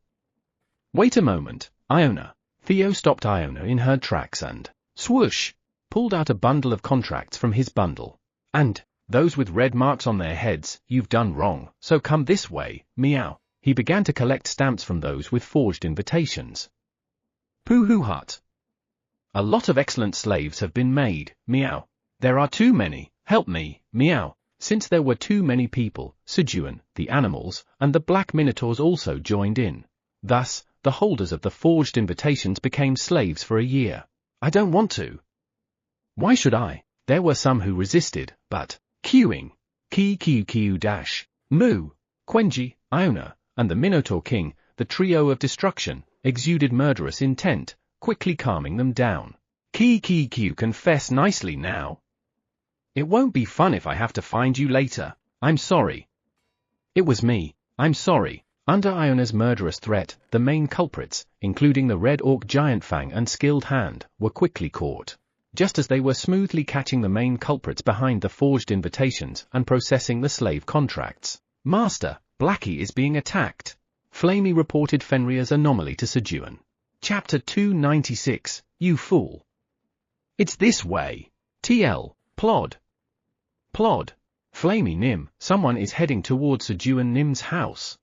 Wait a moment, Iona. Theo stopped Iona in her tracks and, swoosh, pulled out a bundle of contracts from his bundle. And, those with red marks on their heads, you've done wrong, so come this way, meow. He began to collect stamps from those with forged invitations. Pooh hut. A lot of excellent slaves have been made, meow. There are too many, help me, meow. Since there were too many people, Sejun, the animals, and the black minotaurs also joined in. Thus, the holders of the forged invitations became slaves for a year. I don't want to. Why should I? There were some who resisted, but, queuing, Moo, Quenji, Iona, and the Minotaur King, the trio of destruction, exuded murderous intent, quickly calming them down. Confess nicely now. It won't be fun if I have to find you later. I'm sorry. It was me. I'm sorry. Under Iona's murderous threat, the main culprits, including the Red Orc Giant Fang and Skilled Hand, were quickly caught. Just as they were smoothly catching the main culprits behind the forged invitations and processing the slave contracts. Master, Blackie is being attacked. Flamey reported Fenrir's anomaly to Sejun. Chapter 296, You Fool. It's this way. TL, Plod. Flamey Nim, someone is heading towards Sejun Nim's house.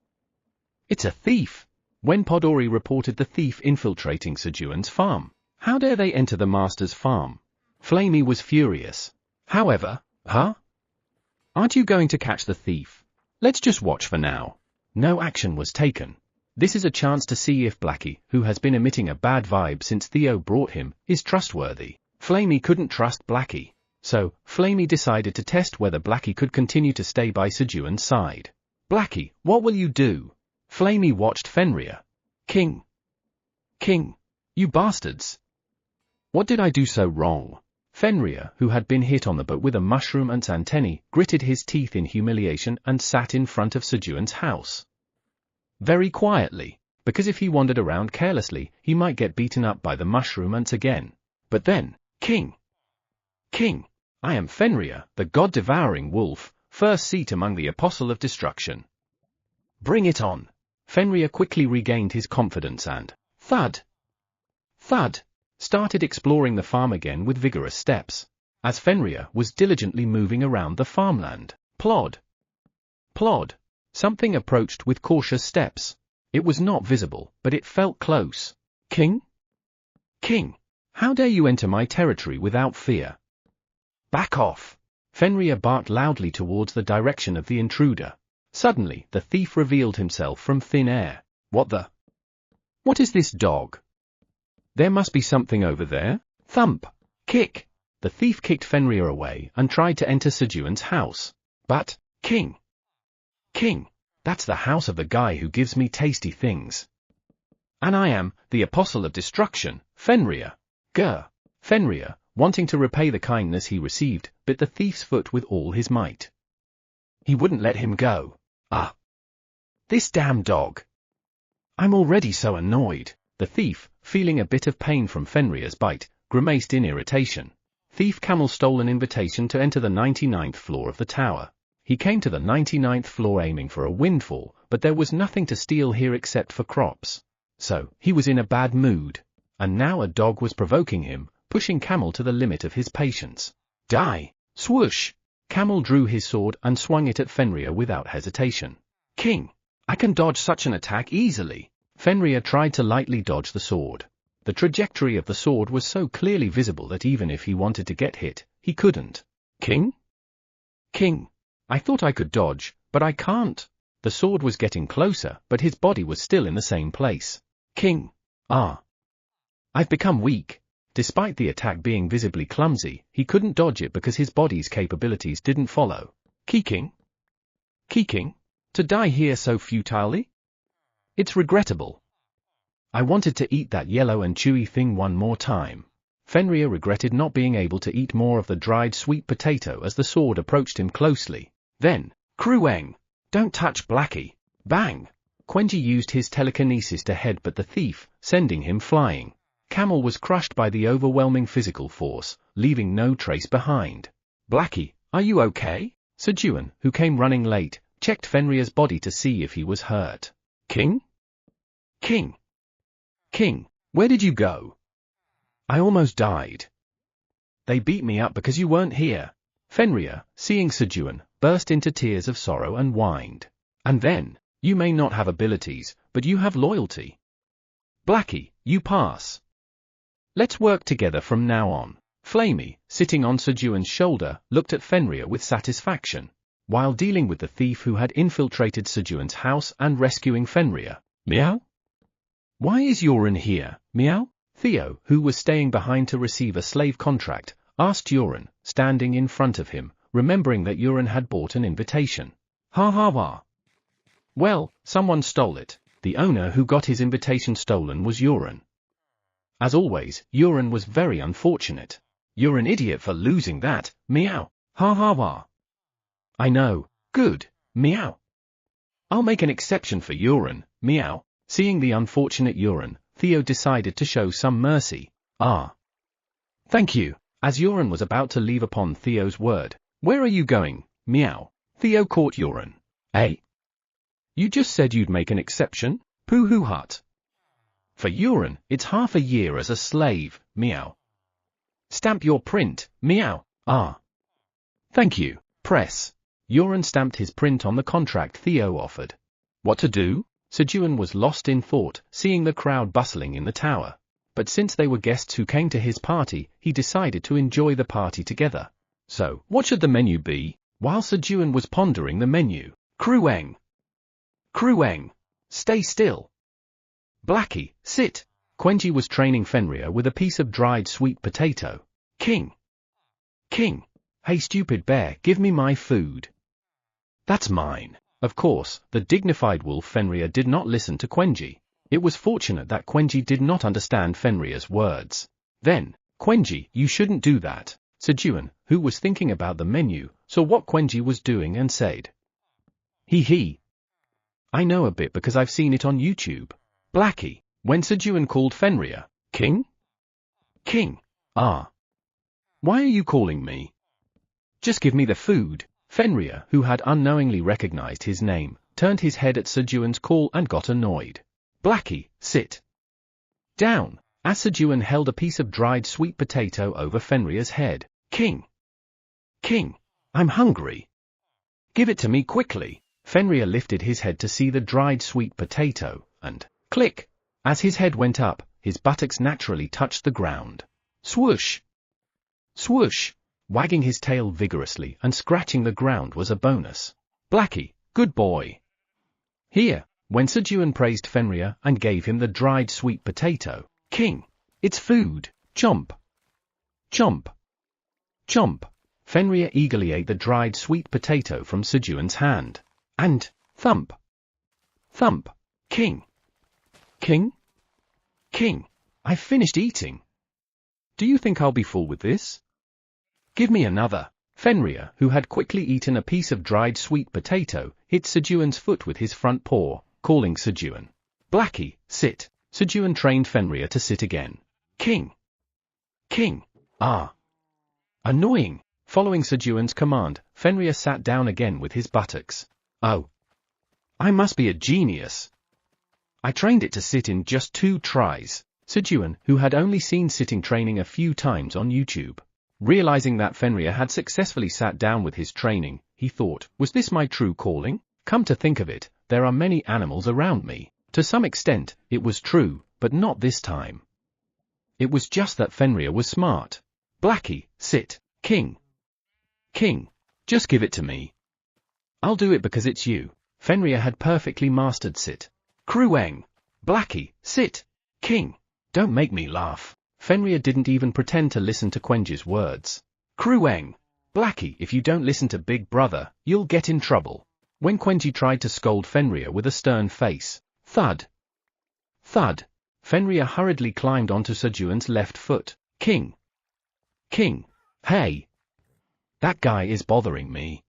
It's a thief. When Podori reported the thief infiltrating Sejun's farm. How dare they enter the master's farm? Flamey was furious. However, aren't you going to catch the thief? Let's just watch for now. No action was taken. This is a chance to see if Blackie, who has been emitting a bad vibe since Theo brought him, is trustworthy. Flamey couldn't trust Blackie. So, Flamey decided to test whether Blackie could continue to stay by Sejun's side. Blackie, what will you do? Flamey watched Fenrir. King, you bastards. What did I do so wrong? Fenrir, who had been hit on the butt with a mushroom ant's antennae, gritted his teeth in humiliation and sat in front of Sejun's house. Very quietly, because if he wandered around carelessly, he might get beaten up by the mushroom ants again. But then, King, I am Fenrir, the god-devouring wolf, first seat among the apostle of destruction. Bring it on. Fenrir quickly regained his confidence and, thud, started exploring the farm again with vigorous steps. As Fenrir was diligently moving around the farmland, plod, something approached with cautious steps. It was not visible, but it felt close. King, how dare you enter my territory without fear? Back off! Fenrir barked loudly towards the direction of the intruder. Suddenly, the thief revealed himself from thin air. What is this dog? There must be something over there. Thump! Kick! The thief kicked Fenrir away and tried to enter Sejun's house. But, King, that's the house of the guy who gives me tasty things. And I am, the apostle of destruction, Fenrir. Grr! Fenrir, wanting to repay the kindness he received, bit the thief's foot with all his might. He wouldn't let him go. This damn dog. I'm already so annoyed. The thief, feeling a bit of pain from Fenrir's bite, grimaced in irritation. Thief Camel stole an invitation to enter the 99th floor of the tower. He came to the 99th floor aiming for a windfall, but there was nothing to steal here except for crops. So, he was in a bad mood. And now a dog was provoking him, pushing Camel to the limit of his patience. Die! Swoosh! Camel drew his sword and swung it at Fenrir without hesitation. King, I can dodge such an attack easily. Fenrir tried to lightly dodge the sword. The trajectory of the sword was so clearly visible that even if he wanted to get hit, he couldn't. King, I thought I could dodge, but I can't. The sword was getting closer, but his body was still in the same place. King, I've become weak. Despite the attack being visibly clumsy, he couldn't dodge it because his body's capabilities didn't follow. King, to die here so futilely? It's regrettable. I wanted to eat that yellow and chewy thing one more time. Fenrir regretted not being able to eat more of the dried sweet potato as the sword approached him closely. Then, Krueng! Don't touch Blackie! Bang! Quenji used his telekinesis to headbutt the thief, sending him flying. Camel was crushed by the overwhelming physical force, leaving no trace behind. Blackie, are you okay? Sejun, who came running late, checked Fenrir's body to see if he was hurt. King, where did you go? I almost died. They beat me up because you weren't here. Fenrir, seeing Sejun, burst into tears of sorrow and whined. And then, you may not have abilities, but you have loyalty. Blackie, you pass. Let's work together from now on. Flamey, sitting on Sejun's shoulder, looked at Fenrir with satisfaction. While dealing with the thief who had infiltrated Sejun's house and rescuing Fenrir. Meow? Why is Yoren here, meow? Theo, who was staying behind to receive a slave contract, asked Yoren, standing in front of him, remembering that Yoren had bought an invitation. Ha ha ha. Well, someone stole it. The owner who got his invitation stolen was Yoren. As always, Yoren was very unfortunate. You're an idiot for losing that, meow. Ha ha ha. I know, good, meow. I'll make an exception for Yoren, meow. Seeing the unfortunate Yoren, Theo decided to show some mercy. Ah. Thank you. As Yoren was about to leave upon Theo's word, where are you going, meow? Theo caught Yoren. Hey? You just said you'd make an exception? Pooh-hoo hut. For Yoren, it's half a year as a slave, meow. Stamp your print, meow. Ah. Thank you, press. Yoren stamped his print on the contract Theo offered. What to do? Sejun was lost in thought, seeing the crowd bustling in the tower. But since they were guests who came to his party, he decided to enjoy the party together. So, what should the menu be? While Sejun was pondering the menu, Krueng. Krueng. Stay still. Blackie, sit. Quenji was training Fenrir with a piece of dried sweet potato. King. King. Hey stupid bear, give me my food. That's mine. Of course, the dignified wolf Fenrir did not listen to Quenji. It was fortunate that Quenji did not understand Fenrir's words. Then, Quenji, you shouldn't do that. Sejun, who was thinking about the menu, saw what Quenji was doing and said. He. I know a bit because I've seen it on YouTube. Blackie, when Sejun called Fenrir, King? King. Ah. Why are you calling me? Just give me the food. Fenrir, who had unknowingly recognized his name, turned his head at Sejun's call and got annoyed. Blackie, sit down. As Sejun held a piece of dried sweet potato over Fenrir's head. King. King. I'm hungry. Give it to me quickly. Fenrir lifted his head to see the dried sweet potato, and, click! As his head went up, his buttocks naturally touched the ground. Swoosh! Swoosh! Wagging his tail vigorously and scratching the ground was a bonus. Blackie, good boy. Here, when Sejun praised Fenrir and gave him the dried sweet potato. King. It's food. Chomp. Chomp. Chomp. Fenrir eagerly ate the dried sweet potato from Sejun's hand. And, thump. Thump. King. King? King. I've finished eating. Do you think I'll be full with this? Give me another. Fenrir, who had quickly eaten a piece of dried sweet potato, hit Sejun's foot with his front paw, calling Sejun. Blackie, sit. Sejun trained Fenrir to sit again. King. King. Ah. Annoying. Following Sejun's command, Fenrir sat down again with his buttocks. Oh. I must be a genius. I trained it to sit in just 2 tries. Sejun, who had only seen sitting training a few times on YouTube. Realizing that Fenrir had successfully sat down with his training, he thought, was this my true calling? Come to think of it, there are many animals around me. To some extent, it was true, but not this time. It was just that Fenrir was smart. Blackie, sit. King. King. Just give it to me. I'll do it because it's you. Fenrir had perfectly mastered sit. Krueng. Blackie, sit. King. Don't make me laugh. Fenrir didn't even pretend to listen to Quenji's words. Krueng. Blackie, if you don't listen to Big Brother, you'll get in trouble. When Quenji tried to scold Fenrir with a stern face. Thud. Thud. Fenrir hurriedly climbed onto Sejun's left foot. King. King. Hey. That guy is bothering me.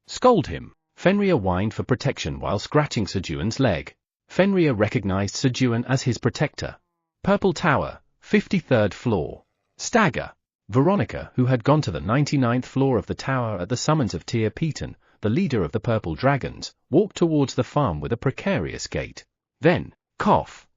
Scold him. Fenrir whined for protection while scratching Sejun's leg. Fenrir recognized Sejun as his protector. Purple Tower, 53rd floor. Stagger. Veronica, who had gone to the 99th floor of the tower at the summons of Tir Peton, the leader of the Purple Dragons, walked towards the farm with a precarious gait. Then, cough.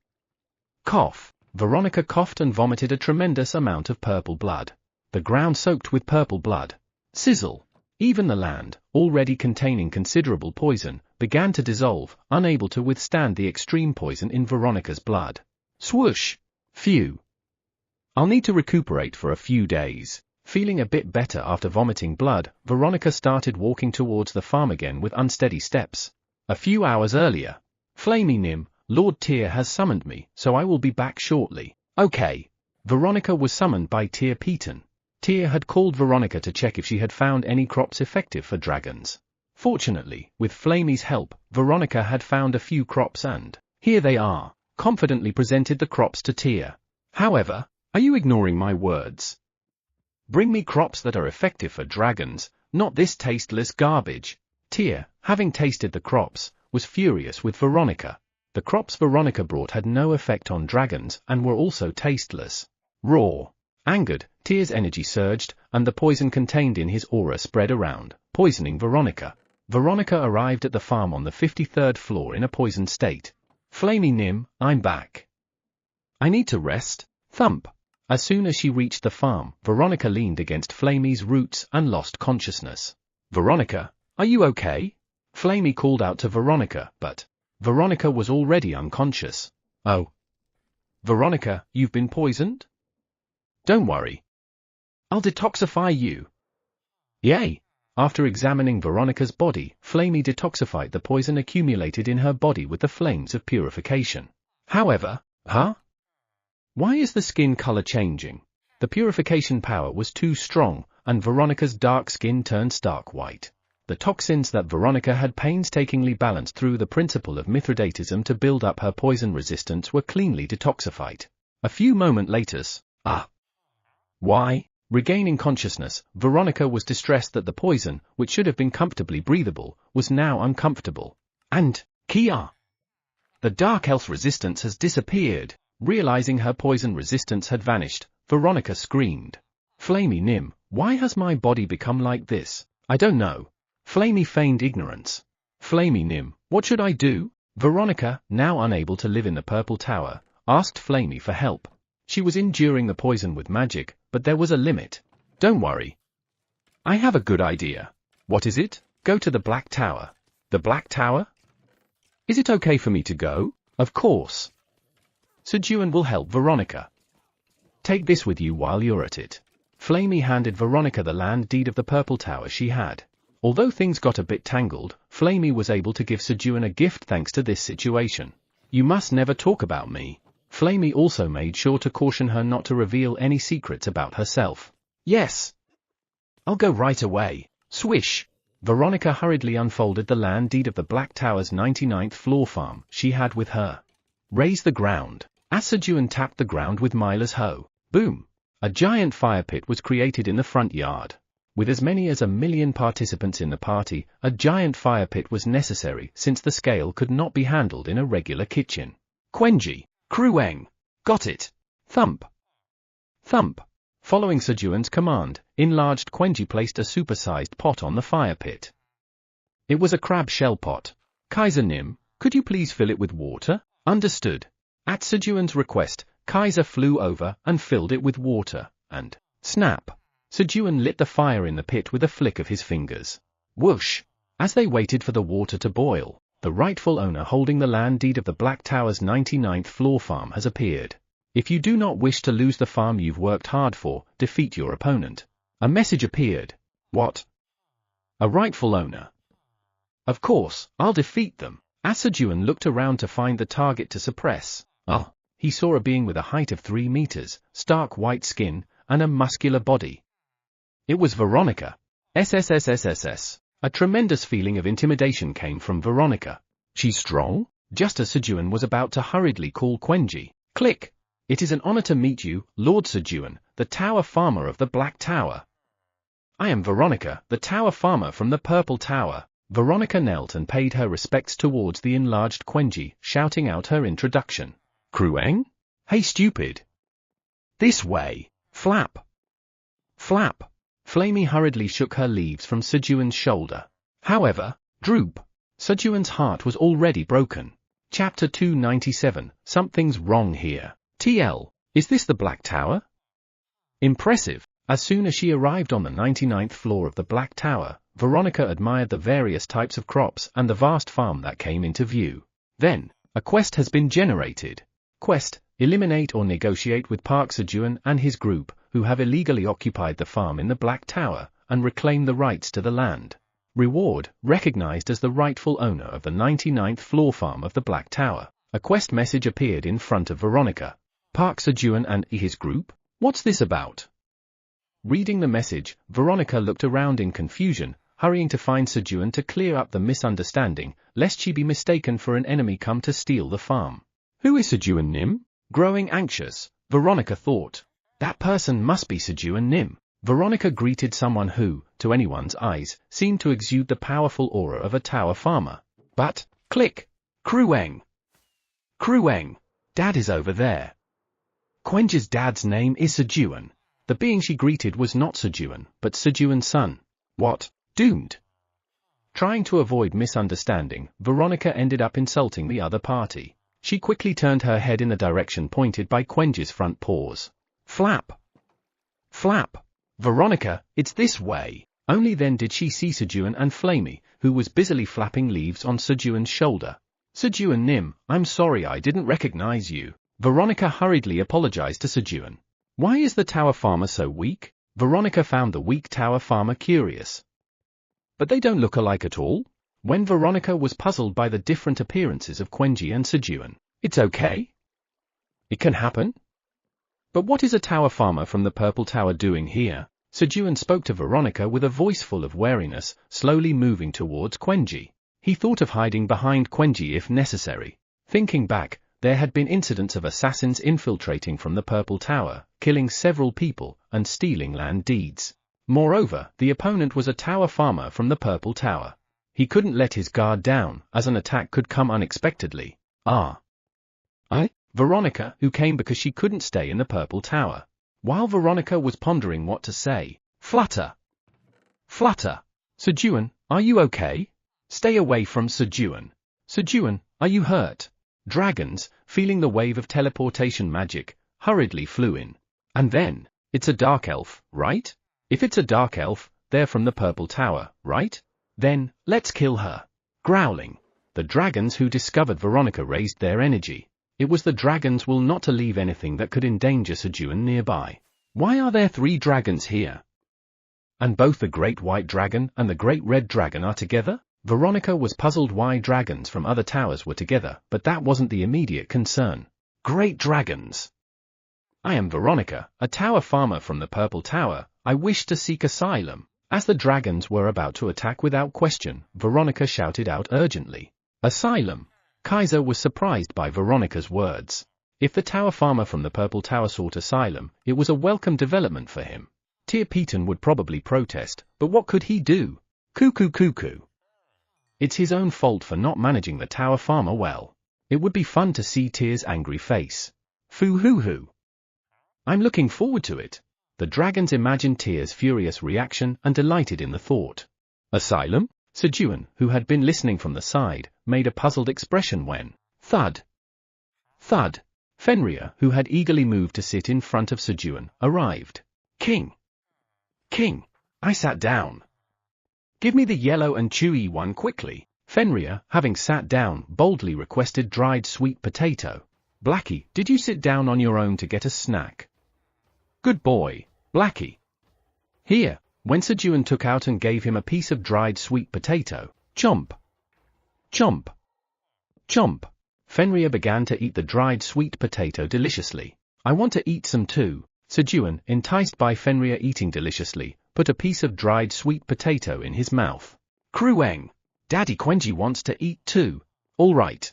Cough. Veronica coughed and vomited a tremendous amount of purple blood. the ground soaked with purple blood. Sizzle. Even the land, already containing considerable poison, began to dissolve, unable to withstand the extreme poison in Veronica's blood. Swoosh! Phew! I'll need to recuperate for a few days. Feeling a bit better after vomiting blood, Veronica started walking towards the farm again with unsteady steps. A few hours earlier. Flamey Nim, Lord Tyr has summoned me, so I will be back shortly. Okay. Veronica was summoned by Tyr Peton. Tyr had called Veronica to check if she had found any crops effective for dragons. Fortunately, with Flamey's help, Veronica had found a few crops and, here they are, confidently presented the crops to Tyr. However, are you ignoring my words? Bring me crops that are effective for dragons, not this tasteless garbage. Tyr, having tasted the crops, was furious with Veronica. The crops Veronica brought had no effect on dragons and were also tasteless. Raw. Angered, Tyr's energy surged, and the poison contained in his aura spread around, poisoning Veronica. Veronica arrived at the farm on the 53rd floor in a poisoned state. Flamey Nim, I'm back. I need to rest. Thump. As soon as she reached the farm, Veronica leaned against Flamey's roots and lost consciousness. Veronica, are you okay? Flamey called out to Veronica, but Veronica was already unconscious. Oh. Veronica, you've been poisoned? Don't worry. I'll detoxify you. Yay! After examining Veronica's body, Flamey detoxified the poison accumulated in her body with the flames of purification. However, why is the skin color changing? The purification power was too strong, and Veronica's dark skin turned stark white. The toxins that Veronica had painstakingly balanced through the principle of Mithridatism to build up her poison resistance were cleanly detoxified. A few moments later, Why? Regaining consciousness, Veronica was distressed that the poison, which should have been comfortably breathable, was now uncomfortable. And, Kia! The dark elf's resistance has disappeared. Realizing her poison resistance had vanished, Veronica screamed. Flamey Nim, why has my body become like this? I don't know. Flamey feigned ignorance. Flamey Nim, what should I do? Veronica, now unable to live in the Purple Tower, asked Flamey for help. She was enduring the poison with magic, but there was a limit. Don't worry. I have a good idea. What is it? Go to the Black Tower. The Black Tower? Is it okay for me to go? Of course. Sejun will help Veronica. Take this with you while you're at it. Flamey handed Veronica the land deed of the Purple Tower she had. Although things got a bit tangled, Flamey was able to give Sejun a gift thanks to this situation. You must never talk about me. Flamey also made sure to caution her not to reveal any secrets about herself. Yes. I'll go right away. Swish. Veronica hurriedly unfolded the land deed of the Black Tower's 99th floor farm she had with her. Raise the ground. As Sejun tapped the ground with Myla's hoe. Boom. A giant fire pit was created in the front yard. With as many as 1 million participants in the party, a giant fire pit was necessary since the scale could not be handled in a regular kitchen. Quenji. Krueng. Got it. Thump. Thump. Following Sejun's command, enlarged Quenji placed a supersized pot on the fire pit. It was a crab shell pot. Kaiser Nim, could you please fill it with water? Understood. At Sejun's request, Kaiser flew over and filled it with water, and snap! Sejun lit the fire in the pit with a flick of his fingers. Whoosh! As they waited for the water to boil, the rightful owner holding the land deed of the Black Tower's 99th floor farm has appeared. If you do not wish to lose the farm you've worked hard for, defeat your opponent. A message appeared. What? A rightful owner? Of course, I'll defeat them. As Sejun looked around to find the target to suppress, he saw a being with a height of 3 meters, stark white skin, and a muscular body. It was Veronica. SSSSSS. A tremendous feeling of intimidation came from Veronica. She's strong? Just as Sejun was about to hurriedly call Quenji. Click! It is an honor to meet you, Lord Sejun, the Tower Farmer of the Black Tower. I am Veronica, the Tower Farmer from the Purple Tower. Veronica knelt and paid her respects towards the enlarged Quenji, shouting out her introduction. Krueng? Hey stupid! This way! Flap! Flap! Flamey hurriedly shook her leaves from Sejun's shoulder. However, droop! Sejun's heart was already broken. Chapter 297, Something's Wrong Here. TL, is this the Black Tower? Impressive. As soon as she arrived on the 99th floor of the Black Tower, Veronica admired the various types of crops and the vast farm that came into view. Then, a quest has been generated. Quest: eliminate or negotiate with Park Sejun and his group, who have illegally occupied the farm in the Black Tower, and reclaim the rights to the land. Reward: recognized as the rightful owner of the 99th floor farm of the Black Tower. A quest message appeared in front of Veronica. Park Sejun and his group? What's this about? Reading the message, Veronica looked around in confusion, hurrying to find Sejun to clear up the misunderstanding, lest she be mistaken for an enemy come to steal the farm. Who is Sejun Nim? Growing anxious, Veronica thought. That person must be Sejun Nim. Veronica greeted someone who, to anyone's eyes, seemed to exude the powerful aura of a tower farmer. But, click! Krueng! Krueng! Dad is over there. Quenji's dad's name is Sejun. The being she greeted was not Sejun, but Sejun's son. What? Doomed? Trying to avoid misunderstanding, Veronica ended up insulting the other party. She quickly turned her head in the direction pointed by Quenji's front paws. Flap! Flap! Veronica, it's this way! Only then did she see Sejun and Flamey, who was busily flapping leaves on Sejun's shoulder. Sejun Nim, I'm sorry I didn't recognize you. Veronica hurriedly apologized to Sejun. Why is the tower farmer so weak? Veronica found the weak tower farmer curious. But they don't look alike at all? When Veronica was puzzled by the different appearances of Quenji and Sejun. It's okay? It can happen? But what is a tower farmer from the Purple Tower doing here? Sejun spoke to Veronica with a voice full of wariness, slowly moving towards Quenji. He thought of hiding behind Quenji if necessary. Thinking back, there had been incidents of assassins infiltrating from the Purple Tower, killing several people, and stealing land deeds. Moreover, the opponent was a tower farmer from the Purple Tower. He couldn't let his guard down, as an attack could come unexpectedly. Veronica, who came because she couldn't stay in the Purple Tower. While Veronica was pondering what to say, flutter! Flutter! Sejun, are you okay? Stay away from Sejun. Sejun, are you hurt? Dragons, feeling the wave of teleportation magic, hurriedly flew in. And then, it's a dark elf, right? If it's a dark elf, they're from the Purple Tower, right? Then, let's kill her. Growling. The dragons who discovered Veronica raised their energy. It was the dragons' will not to leave anything that could endanger Sejun nearby. Why are there 3 dragons here? And both the Great White Dragon and the Great Red Dragon are together? Veronica was puzzled why dragons from other towers were together, but that wasn't the immediate concern. Great dragons! I am Veronica, a tower farmer from the Purple Tower. I wish to seek asylum. As the dragons were about to attack without question, Veronica shouted out urgently. Asylum! Kaiser was surprised by Veronica's words. If the tower farmer from the Purple Tower sought asylum, it was a welcome development for him. Tyr Peton would probably protest, but what could he do? Cuckoo cuckoo. It's his own fault for not managing the tower farmer well. It would be fun to see Tyr's angry face. Foo hoo hoo. I'm looking forward to it. The dragons imagined Tyr's furious reaction and delighted in the thought. Asylum? Sejun, who had been listening from the side, made a puzzled expression when, thud, thud. Fenrir, who had eagerly moved to sit in front of Sejun, arrived. King! King! I sat down. Give me the yellow and chewy one quickly. Fenrir, having sat down, boldly requested dried sweet potato. Blackie, did you sit down on your own to get a snack? Good boy, Blackie. Here. When Sejun took out and gave him a piece of dried sweet potato, chomp, chomp, chomp. Fenrir began to eat the dried sweet potato deliciously. I want to eat some too. Sejun, enticed by Fenrir eating deliciously, put a piece of dried sweet potato in his mouth. Krueng! Daddy Quenji wants to eat too. All right.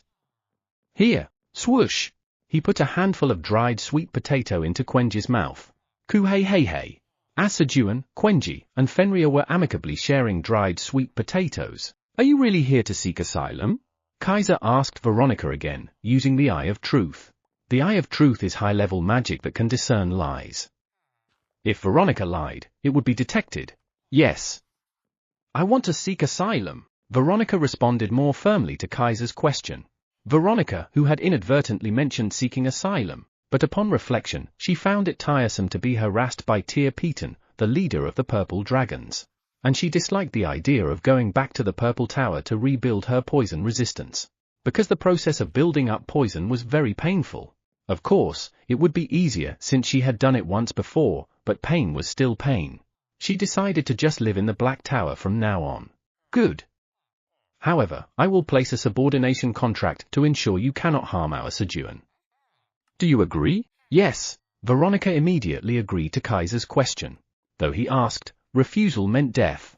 Here, swoosh! He put a handful of dried sweet potato into Quenji's mouth. Ku hey hey hey. As Sejun, Quenji, and Fenrir were amicably sharing dried sweet potatoes. Are you really here to seek asylum? Kaiser asked Veronica again, using the Eye of Truth. The Eye of Truth is high-level magic that can discern lies. If Veronica lied, it would be detected. Yes. I want to seek asylum. Veronica responded more firmly to Kaiser's question. Veronica, who had inadvertently mentioned seeking asylum, but upon reflection, she found it tiresome to be harassed by Tyr Peton, the leader of the purple dragons. And she disliked the idea of going back to the purple tower to rebuild her poison resistance. Because the process of building up poison was very painful. Of course, it would be easier since she had done it once before, but pain was still pain. She decided to just live in the Black Tower from now on. Good. However, I will place a subordination contract to ensure you cannot harm our Sejun. Do you agree? Yes. Veronica immediately agreed to Kaiser's question. Though he asked, refusal meant death.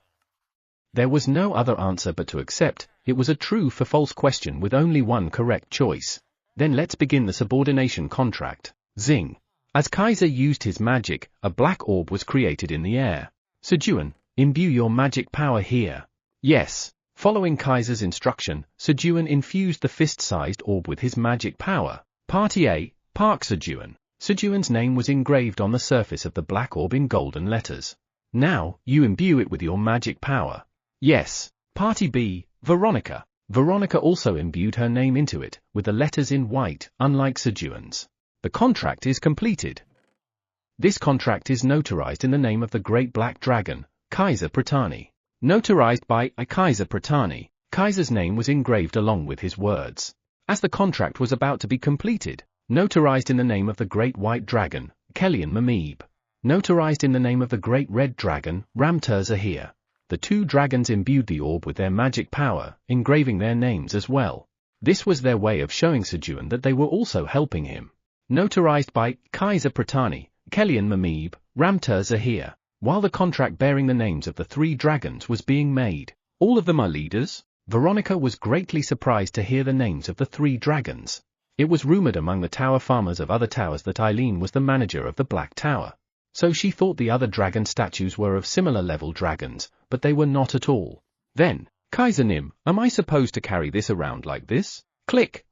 There was no other answer but to accept. It was a true for false question with only one correct choice. Then let's begin the subordination contract. Zing. As Kaiser used his magic, a black orb was created in the air. Sejun, imbue your magic power here. Yes. Following Kaiser's instruction, Sejun infused the fist-sized orb with his magic power. Party A, Park Sejun. Sejun's name was engraved on the surface of the black orb in golden letters. Now, you imbue it with your magic power. Yes. Party B, Veronica. Veronica also imbued her name into it, with the letters in white, unlike Sejun's. The contract is completed. This contract is notarized in the name of the Great Black Dragon, Kaiser Pratani. Notarized by Kaiser Pratani, Kaiser's name was engraved along with his words. As the contract was about to be completed, notarized in the name of the Great White Dragon, Kellyan Mamib. Notarized in the name of the Great Red Dragon, Ramterzahir. The two dragons imbued the orb with their magic power, engraving their names as well. This was their way of showing Sejun that they were also helping him. Notarized by Kaiser Pratani, Kellyan Mamib, Ramterzahir. While the contract bearing the names of the three dragons was being made, all of them are leaders? Veronica was greatly surprised to hear the names of the three dragons. It was rumored among the tower farmers of other towers that Eileen was the manager of the Black Tower. So she thought the other dragon statues were of similar level dragons, but they were not at all. Then, Kaiser Nim, am I supposed to carry this around like this? Click.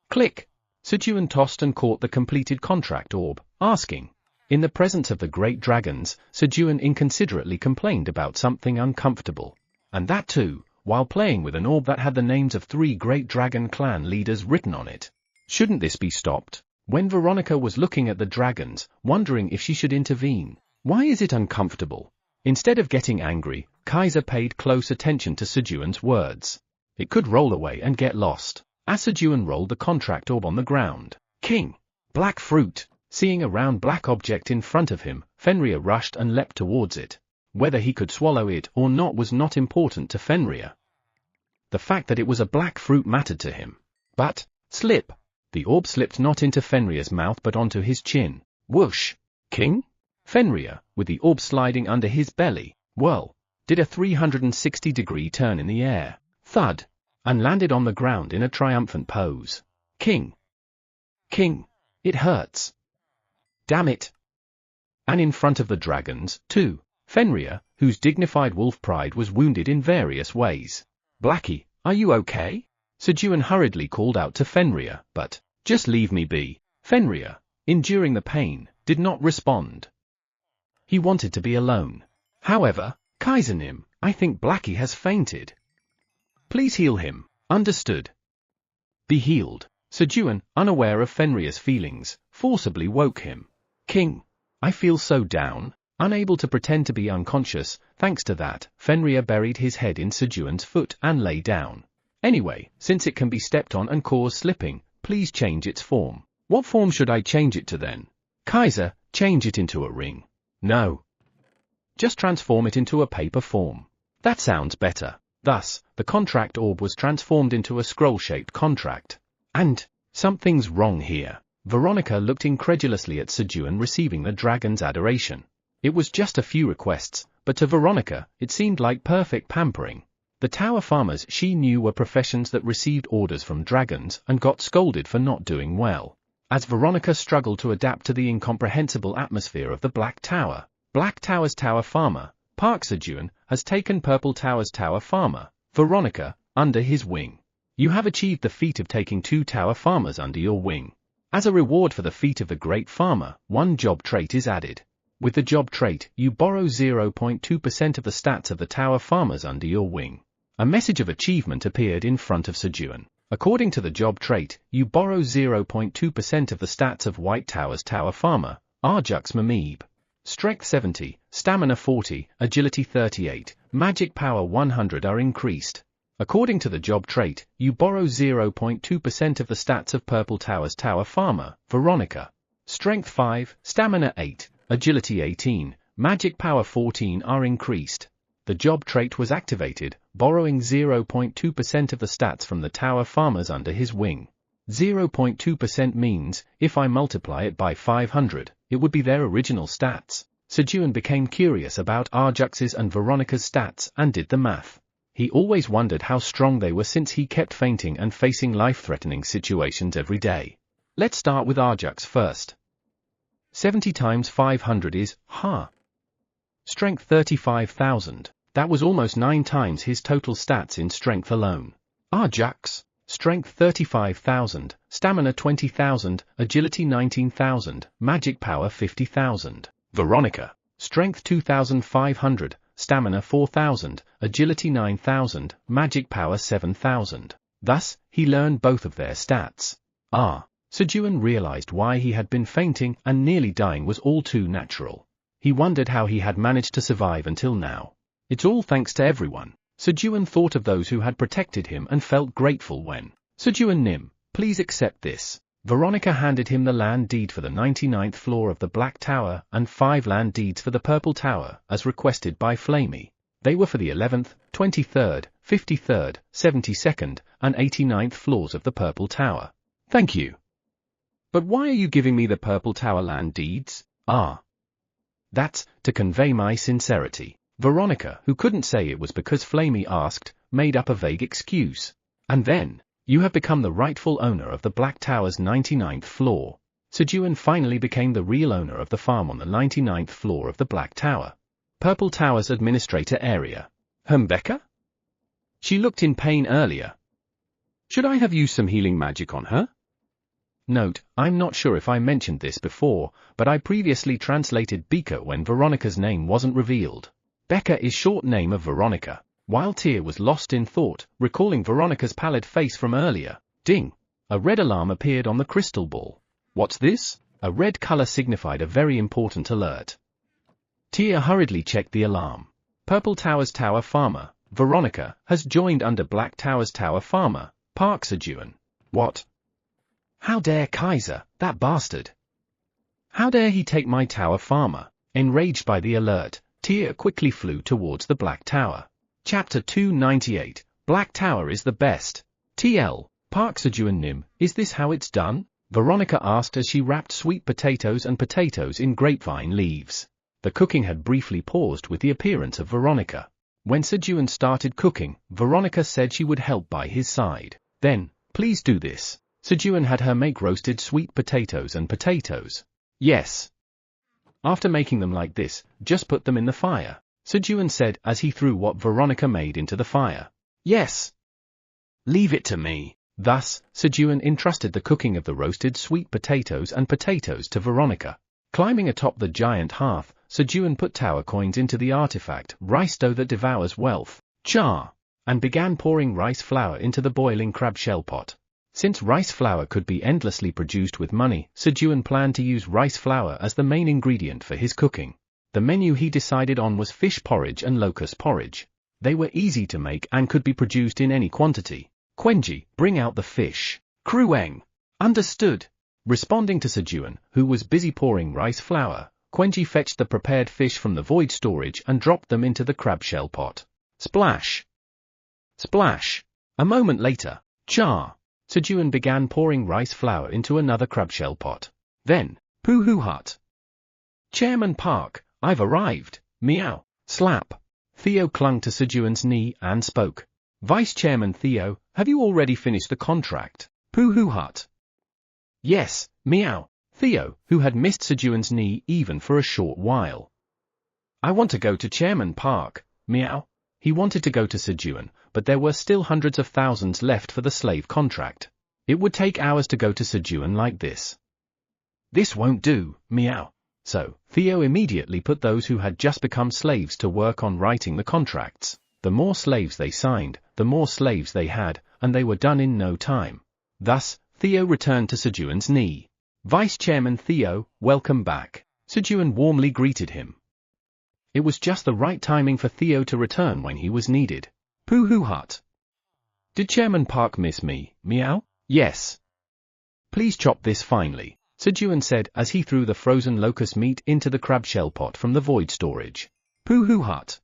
Click. Sejun tossed and caught the completed contract orb, asking. In the presence of the great dragons, Sejun inconsiderately complained about something uncomfortable. And that too, while playing with an orb that had the names of three great dragon clan leaders written on it. Shouldn't this be stopped? When Veronica was looking at the dragons, wondering if she should intervene. Why is it uncomfortable? Instead of getting angry, Kaiser paid close attention to Sejun's words. It could roll away and get lost. As Sejun rolled the contract orb on the ground. King. Black fruit. Seeing a round black object in front of him, Fenrir rushed and leapt towards it. Whether he could swallow it or not was not important to Fenrir. The fact that it was a black fruit mattered to him. But, slip. The orb slipped not into Fenrir's mouth but onto his chin. Whoosh! King? Fenrir, with the orb sliding under his belly, did a 360-degree turn in the air, thud, and landed on the ground in a triumphant pose. King! King! It hurts! Damn it! And in front of the dragons, too, Fenrir, whose dignified wolf pride was wounded in various ways. Blackie, are you okay? Sejun hurriedly called out to Fenrir, but, just leave me be. Fenrir, enduring the pain, did not respond. He wanted to be alone. However, Kaiser Nim, I think Blackie has fainted. Please heal him. Understood. Be healed. Sejun, unaware of Fenrir's feelings, forcibly woke him. King, I feel so down. Unable to pretend to be unconscious, thanks to that, Fenrir buried his head in Sejun's foot and lay down. Anyway, since it can be stepped on and cause slipping, please change its form. What form should I change it to then? Kaiser, change it into a ring. No. Just transform it into a paper form. That sounds better. Thus, the contract orb was transformed into a scroll-shaped contract. And, something's wrong here. Veronica looked incredulously at Sejun receiving the dragon's adoration. It was just a few requests, but to Veronica, it seemed like perfect pampering. The tower farmers she knew were professions that received orders from dragons and got scolded for not doing well. As Veronica struggled to adapt to the incomprehensible atmosphere of the Black Tower, Black Tower's tower farmer, Park Sejun, has taken Purple Tower's tower farmer, Veronica, under his wing. You have achieved the feat of taking 2 tower farmers under your wing. As a reward for the feat of the great farmer, 1 job trait is added. With the job trait, you borrow 0.2% of the stats of the tower farmers under your wing. A message of achievement appeared in front of Sejun. According to the job trait, you borrow 0.2% of the stats of White Tower's tower farmer, Arjux Mamib. Strength 70, Stamina 40, Agility 38, Magic Power 100 are increased. According to the job trait, you borrow 0.2% of the stats of Purple Tower's tower farmer, Veronica. Strength 5, Stamina 8, Agility 18, Magic Power 14 are increased. The job trait was activated, borrowing 0.2% of the stats from the tower farmers under his wing. 0.2% means, if I multiply it by 500, it would be their original stats. Sejun became curious about Arjux's and Veronica's stats and did the math. He always wondered how strong they were since he kept fainting and facing life-threatening situations every day. Let's start with Arjux first. 70 times 500 is, Strength 35,000. That was almost 9 times his total stats in strength alone. Arjux. Strength 35,000, Stamina 20,000, Agility 19,000, Magic Power 50,000. Veronica. Strength 2,500, Stamina 4,000, Agility 9,000, Magic Power 7,000. Thus, he learned both of their stats. Sejun realized why he had been fainting and nearly dying was all too natural. He wondered how he had managed to survive until now. It's all thanks to everyone. Sejun thought of those who had protected him and felt grateful when Sejun Nim, please accept this. Veronica handed him the land deed for the 99th floor of the Black Tower and 5 land deeds for the Purple Tower, as requested by Flamey. They were for the 11th, 23rd, 53rd, 72nd, and 89th floors of the Purple Tower. Thank you. But why are you giving me the Purple Tower land deeds? That's to convey my sincerity. Veronica, who couldn't say it was because Flamey asked, made up a vague excuse. And then, you have become the rightful owner of the Black Tower's 99th floor. Sejun finally became the real owner of the farm on the 99th floor of the Black Tower. Purple Tower's administrator area. Becca? She looked in pain earlier. Should I have used some healing magic on her? Note, I'm not sure if I mentioned this before, but I previously translated Becca when Veronica's name wasn't revealed. Becca is short name of Veronica. While Tyr was lost in thought, recalling Veronica's pallid face from earlier, ding! A red alarm appeared on the crystal ball. What's this? A red color signified a very important alert. Tyr hurriedly checked the alarm. Purple Tower's tower farmer, Veronica, has joined under Black Tower's tower farmer, Park Sejun. What? How dare Kaiser, that bastard! How dare he take my tower farmer? Enraged by the alert, Tyr quickly flew towards the Black Tower. Chapter 298, Black Tower is the best. TL, Park Sejun Nim, is this how it's done? Veronica asked as she wrapped sweet potatoes and potatoes in grapevine leaves. The cooking had briefly paused with the appearance of Veronica. When Sejun started cooking, Veronica said she would help by his side. Then, please do this. Sejun had her make roasted sweet potatoes and potatoes. Yes. After making them like this, just put them in the fire, Sejun said as he threw what Veronica made into the fire. Yes. Leave it to me. Thus, Sejun entrusted the cooking of the roasted sweet potatoes and potatoes to Veronica. Climbing atop the giant hearth, Sejun put tower coins into the artifact, rice dough that devours wealth, char, and began pouring rice flour into the boiling crab shell pot. Since rice flour could be endlessly produced with money, Sejun planned to use rice flour as the main ingredient for his cooking. The menu he decided on was fish porridge and locust porridge. They were easy to make and could be produced in any quantity. Quenji, bring out the fish. Krueng. Understood. Responding to Sejun, who was busy pouring rice flour, Quenji fetched the prepared fish from the void storage and dropped them into the crab shell pot. Splash. Splash. A moment later, char. Sejun began pouring rice flour into another crab shell pot. Then, Pooh Hut. Chairman Park, I've arrived. Meow. Slap. Theo clung to Sejun's knee and spoke. Vice Chairman Theo, have you already finished the contract? Pooh Hut. Yes, meow. Theo, who had missed Sejun's knee even for a short while. I want to go to Chairman Park, meow. He wanted to go to Sejun, but there were still hundreds of thousands left for the slave contract. It would take hours to go to Sejun like this. This won't do, meow. So, Theo immediately put those who had just become slaves to work on writing the contracts. The more slaves they signed, the more slaves they had, and they were done in no time. Thus, Theo returned to Sejun's knee. Vice Chairman Theo, welcome back. Sejun warmly greeted him. It was just the right timing for Theo to return when he was needed. Pooh hut. Did Chairman Park miss me, meow? Yes. Please chop this finely, Sejun said as he threw the frozen locust meat into the crab shell pot from the void storage. Pooh hut.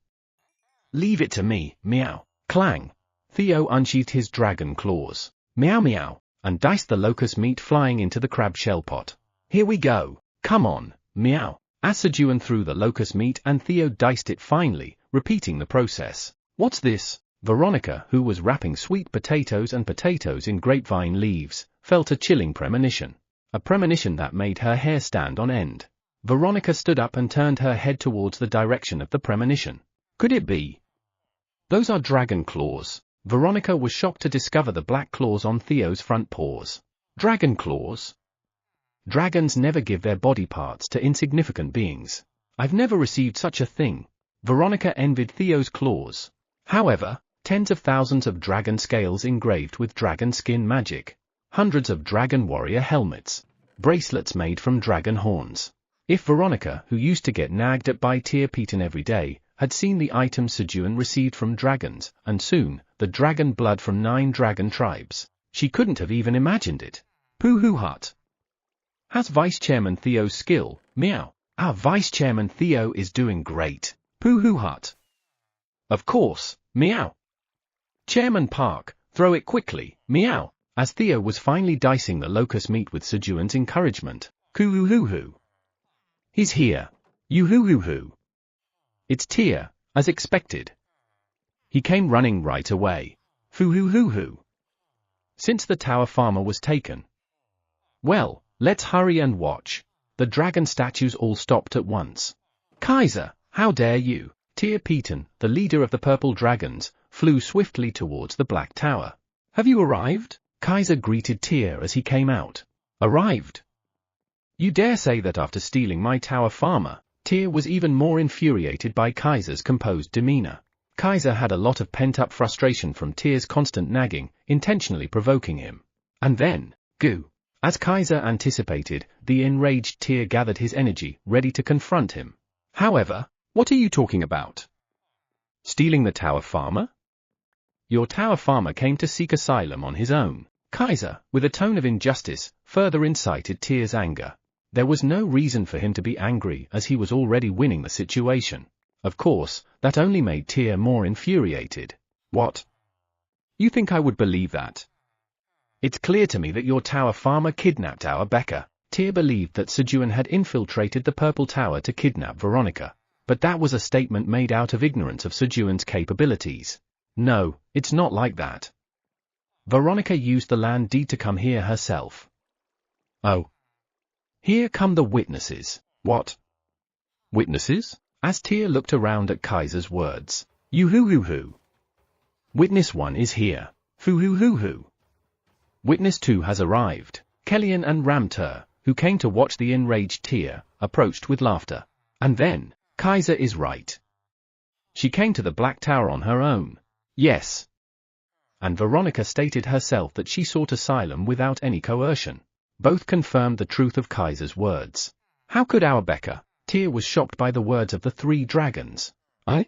Leave it to me, meow. Clang. Theo unsheathed his dragon claws. Meow meow, and diced the locust meat flying into the crab shell pot. Here we go. Come on, meow. As Sejun threw the locust meat and Theo diced it finely, repeating the process. What's this? Veronica, who was wrapping sweet potatoes and potatoes in grapevine leaves, felt a chilling premonition. A premonition that made her hair stand on end. Veronica stood up and turned her head towards the direction of the premonition. Could it be? Those are dragon claws. Veronica was shocked to discover the black claws on Theo's front paws. Dragon claws? Dragons never give their body parts to insignificant beings. I've never received such a thing. Veronica envied Theo's claws. However, tens of thousands of dragon scales engraved with dragon skin magic. Hundreds of dragon warrior helmets. Bracelets made from dragon horns. If Veronica, who used to get nagged at by Tyr Peton every day, had seen the items Sejun received from dragons, and soon, the dragon blood from 9 dragon tribes, she couldn't have even imagined it. Pooh hut. Has Vice Chairman Theo's skill, meow. Our Vice Chairman Theo is doing great. Pooh hut. Of course, meow. Chairman Park, throw it quickly, meow. As Theo was finally dicing the locust meat with Sejun's encouragement. Coo-hoo-hoo-hoo. He's here. You-hoo-hoo-hoo. It's Tyr, as expected. He came running right away. Foo-hoo-hoo-hoo. Since the tower farmer was taken. Well, let's hurry and watch. The dragon statues all stopped at once. Kaiser, how dare you? Tyr Peton, the leader of the purple dragons, flew swiftly towards the black tower. Have you arrived? Kaiser greeted Tyr as he came out. Arrived? You dare say that after stealing my tower farmer? Tyr was even more infuriated by Kaiser's composed demeanor. Kaiser had a lot of pent-up frustration from Tyr's constant nagging, intentionally provoking him. And then, goo. As Kaiser anticipated, the enraged Tyr gathered his energy, ready to confront him. However, what are you talking about? Stealing the tower farmer? Your tower farmer came to seek asylum on his own. Kaiser, with a tone of injustice, further incited Tyr's anger. There was no reason for him to be angry as he was already winning the situation. Of course, that only made Tyr more infuriated. What? You think I would believe that? It's clear to me that your tower farmer kidnapped our Becca. Tyr believed that Sejun had infiltrated the purple tower to kidnap Veronica. But that was a statement made out of ignorance of Sejun's capabilities. No, it's not like that. Veronica used the land deed to come here herself. Oh. Here come the witnesses. What? Witnesses? As Tyr looked around at Kaiser's words. You-hoo-hoo-hoo. Witness 1 is here. Foo-hoo-hoo-hoo. Witness 2 has arrived. Kellyan and Ramtur, who came to watch the enraged Tyr, approached with laughter. And then, Kaiser is right. She came to the Black Tower on her own. Yes. And Veronica stated herself that she sought asylum without any coercion. Both confirmed the truth of Kaiser's words. How could our Becca? Tyr was shocked by the words of the 3 dragons. I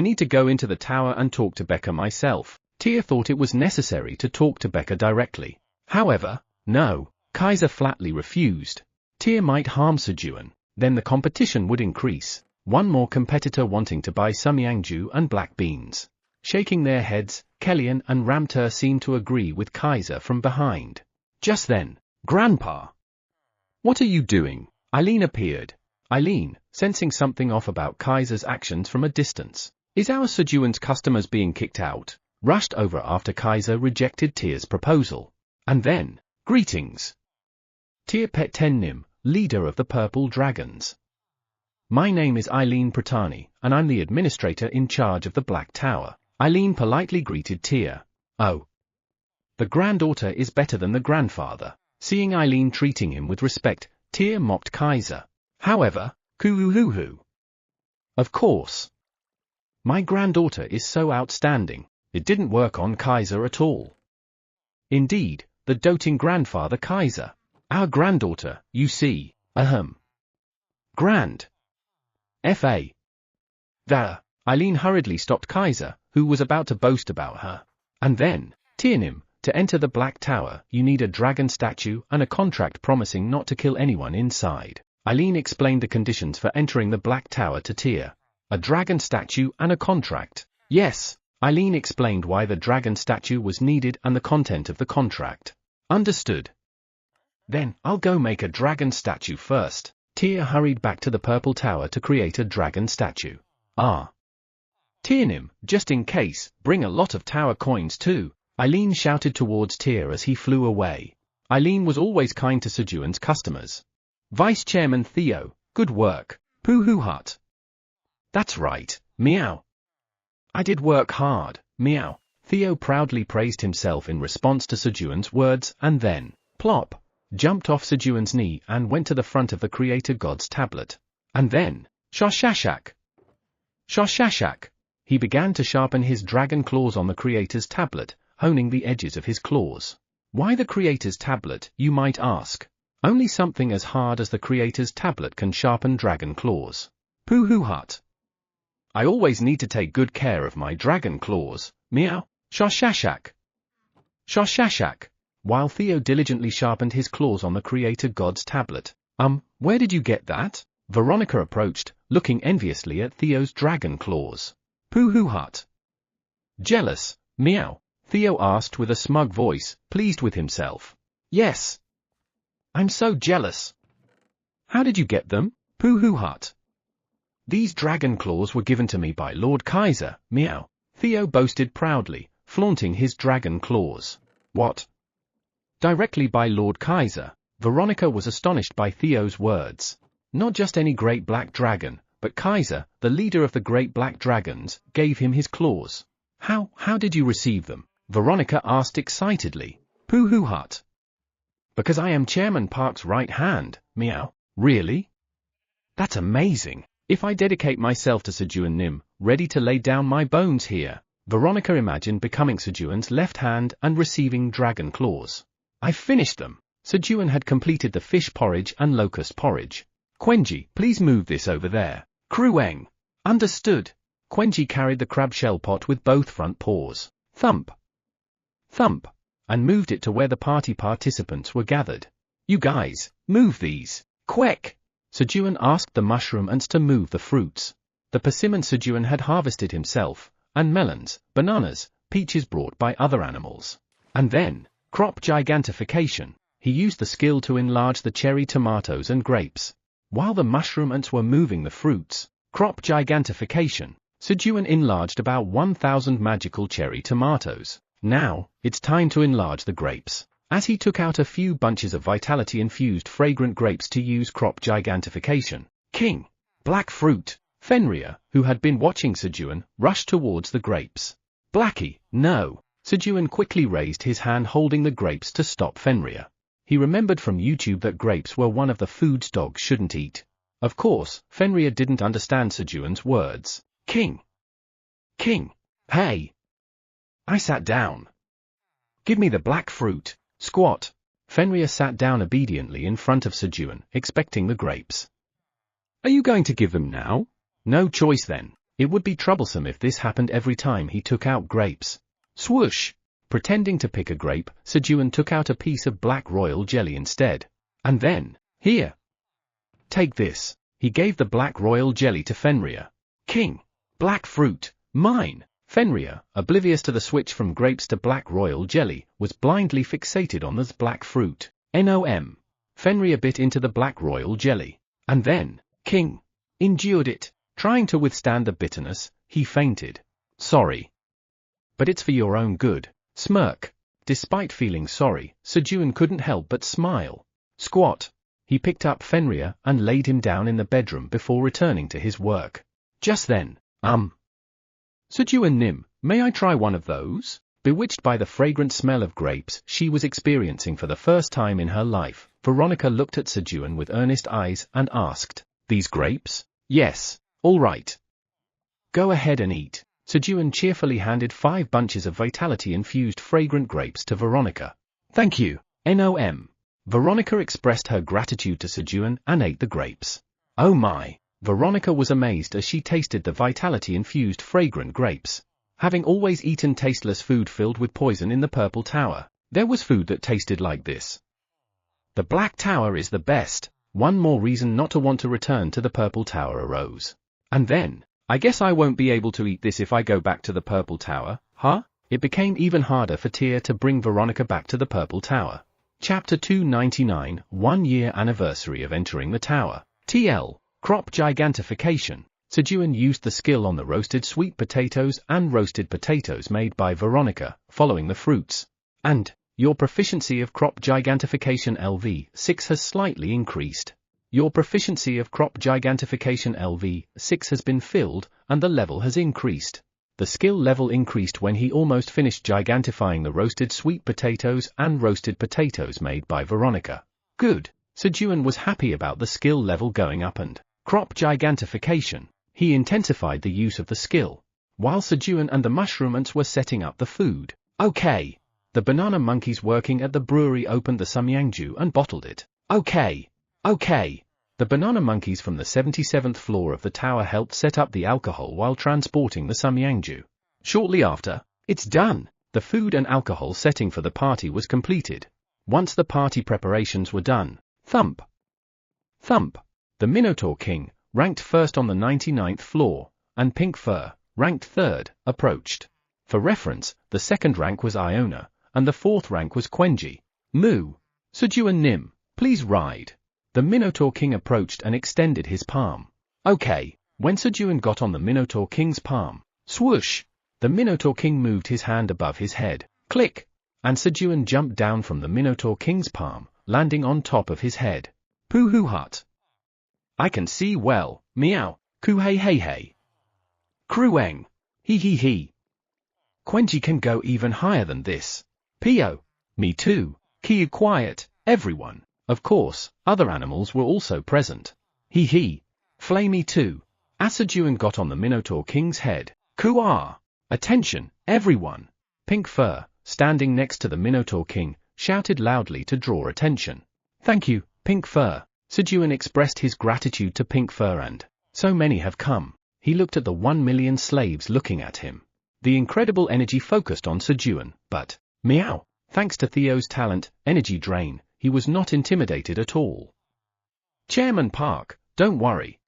need to go into the tower and talk to Becca myself. Tyr thought it was necessary to talk to Becca directly. However, no, Kaiser flatly refused. Tyr might harm Sejun, then the competition would increase. One more competitor wanting to buy Samyangju and black beans. Shaking their heads, Kellyan and Ramtur seemed to agree with Kaiser from behind. Just then, Grandpa! What are you doing? Eileen appeared. Eileen, sensing something off about Kaiser's actions from a distance. Is our Sejun's customers being kicked out? Rushed over after Kaiser rejected Tyr's proposal. And then, greetings. Tyr Petennim, leader of the Purple Dragons. My name is Eileen Pratani, and I'm the administrator in charge of the Black Tower. Eileen politely greeted Tyr. Oh. The granddaughter is better than the grandfather. Seeing Eileen treating him with respect, Tyr mocked Kaiser. However, coo-hoo-hoo-hoo. Of course. My granddaughter is so outstanding, it didn't work on Kaiser at all. Indeed, the doting grandfather Kaiser. Our granddaughter, you see, ahem. Grand. F.A. There. Eileen hurriedly stopped Kaiser, who was about to boast about her. And then, Tiernim, to enter the Black Tower, you need a dragon statue and a contract promising not to kill anyone inside. Eileen explained the conditions for entering the Black Tower to Tyr. A dragon statue and a contract. Yes, Eileen explained why the dragon statue was needed and the content of the contract. Understood. Then, I'll go make a dragon statue first. Tyr hurried back to the Purple Tower to create a dragon statue. Ah. Tiernim, just in case, bring a lot of tower coins too. Eileen shouted towards Tyr as he flew away. Eileen was always kind to Sejun's customers. Vice Chairman Theo, good work. Pooh Hut. That's right, meow. I did work hard, meow. Theo proudly praised himself in response to Sejun's words and then, plop, jumped off Sejun's knee and went to the front of the Creator God's tablet. And then, shoshashak. Shoshashak. He began to sharpen his dragon claws on the Creator's tablet, honing the edges of his claws. Why the Creator's tablet, you might ask? Only something as hard as the Creator's tablet can sharpen dragon claws. Pooh Hut. I always need to take good care of my dragon claws, meow, shoshashak. Shoshashak. While Theo diligently sharpened his claws on the Creator God's tablet. Where did you get that? Veronica approached, looking enviously at Theo's dragon claws. Pooh Hut. Jealous, meow, Theo asked with a smug voice, pleased with himself. Yes. I'm so jealous. How did you get them? Pooh Hut. These dragon claws were given to me by Lord Kaiser, meow, Theo boasted proudly, flaunting his dragon claws. What? Directly by Lord Kaiser. Veronica was astonished by Theo's words. Not just any great black dragon, but Kaiser, the leader of the great black dragons, gave him his claws. How did you receive them? Veronica asked excitedly. Pooh Hut. Because I am Chairman Park's right hand, meow. Really? That's amazing. If I dedicate myself to Sejun Nim, ready to lay down my bones here. Veronica imagined becoming Sejun's left hand and receiving dragon claws. I've finished them. Sejun had completed the fish porridge and locust porridge. Quenji, please move this over there. Krueng. Understood. Quenji carried the crab shell pot with both front paws. Thump. Thump. And moved it to where the party participants were gathered. You guys, move these. Quick. Sejun asked the mushroom ants to move the fruits. The persimmon Sejun had harvested himself, and melons, bananas, peaches brought by other animals. And then, crop gigantification. He used the skill to enlarge the cherry tomatoes and grapes. While the mushroom ants were moving the fruits, crop gigantification, Sejun enlarged about 1,000 magical cherry tomatoes. Now, it's time to enlarge the grapes. As he took out a few bunches of vitality-infused fragrant grapes to use crop gigantification, King, Black Fruit, Fenrir, who had been watching Sejun, rushed towards the grapes. Blackie, no. Sejun quickly raised his hand holding the grapes to stop Fenrir. He remembered from YouTube that grapes were one of the foods dogs shouldn't eat. Of course, Fenrir didn't understand Sejun's words. King. Hey. I sat down. Give me the black fruit. Squat. Fenrir sat down obediently in front of Sejun, expecting the grapes. Are you going to give them now? No choice then. It would be troublesome if this happened every time he took out grapes. Swoosh. Pretending to pick a grape, Sejun took out a piece of black royal jelly instead. And then, here. Take this. He gave the black royal jelly to Fenrir. King. Black fruit. Mine. Fenrir, oblivious to the switch from grapes to black royal jelly, was blindly fixated on this black fruit. Nom. Fenrir bit into the black royal jelly. And then, King. Endured it. Trying to withstand the bitterness, he fainted. Sorry. But it's for your own good. Smirk. Despite feeling sorry, Sejun couldn't help but smile. Squat. He picked up Fenrir and laid him down in the bedroom before returning to his work. Just then, Sejun Nim, may I try one of those? Bewitched by the fragrant smell of grapes she was experiencing for the first time in her life, Veronica looked at Sejun with earnest eyes and asked, These grapes? Yes, all right. Go ahead and eat. Sejun cheerfully handed 5 bunches of vitality-infused fragrant grapes to Veronica. Thank you, Nom. Veronica expressed her gratitude to Sejun and ate the grapes. Oh my! Veronica was amazed as she tasted the vitality-infused fragrant grapes. Having always eaten tasteless food filled with poison in the Purple Tower, there was food that tasted like this. The Black Tower is the best. One more reason not to want to return to the Purple Tower arose. And then, I guess I won't be able to eat this if I go back to the Purple Tower, huh? It became even harder for Tia to bring Veronica back to the Purple Tower. Chapter 299, 1 year anniversary of entering the tower. TL, crop gigantification. Sejun used the skill on the roasted sweet potatoes and roasted potatoes made by Veronica, following the fruits. And, your proficiency of crop gigantification LV6 has slightly increased. Your proficiency of crop gigantification LV6 has been filled, and the level has increased. The skill level increased when he almost finished gigantifying the roasted sweet potatoes and roasted potatoes made by Veronica. Good. Sejun was happy about the skill level going up and crop gigantification. He intensified the use of the skill. While Sejun and the mushroom ants were setting up the food. Okay. The banana monkeys working at the brewery opened the samyangju and bottled it. Okay. The banana monkeys from the 77th floor of the tower helped set up the alcohol while transporting the samyangju. Shortly after, it's done. The food and alcohol setting for the party was completed. Once the party preparations were done, thump. The Minotaur King, ranked first on the 99th floor, and Pink Fur, ranked third, approached. For reference, the second rank was Iona, and the fourth rank was Quenji. Moo. Sejun Nim, please ride. The Minotaur King approached and extended his palm. Okay. When Sejun got on the Minotaur King's palm, swoosh! The Minotaur King moved his hand above his head. Click! And Sejun jumped down from the Minotaur King's palm, landing on top of his head. Pooh hut. I can see well. Meow. Coo hey. Crueng. He. Quenji can go even higher than this. Pio. Me too. Keep quiet, everyone. Of course, other animals were also present. He. Flamey too. As Sejun got on the Minotaur King's head. Coo-ah! Attention, everyone! Pink Fur, standing next to the Minotaur King, shouted loudly to draw attention. Thank you, Pink Fur. Sejun expressed his gratitude to Pink Fur and, so many have come. He looked at the 1 million slaves looking at him. The incredible energy focused on Sejun, but, meow, thanks to Theo's talent, energy drain, he was not intimidated at all. Chairman Park, don't worry.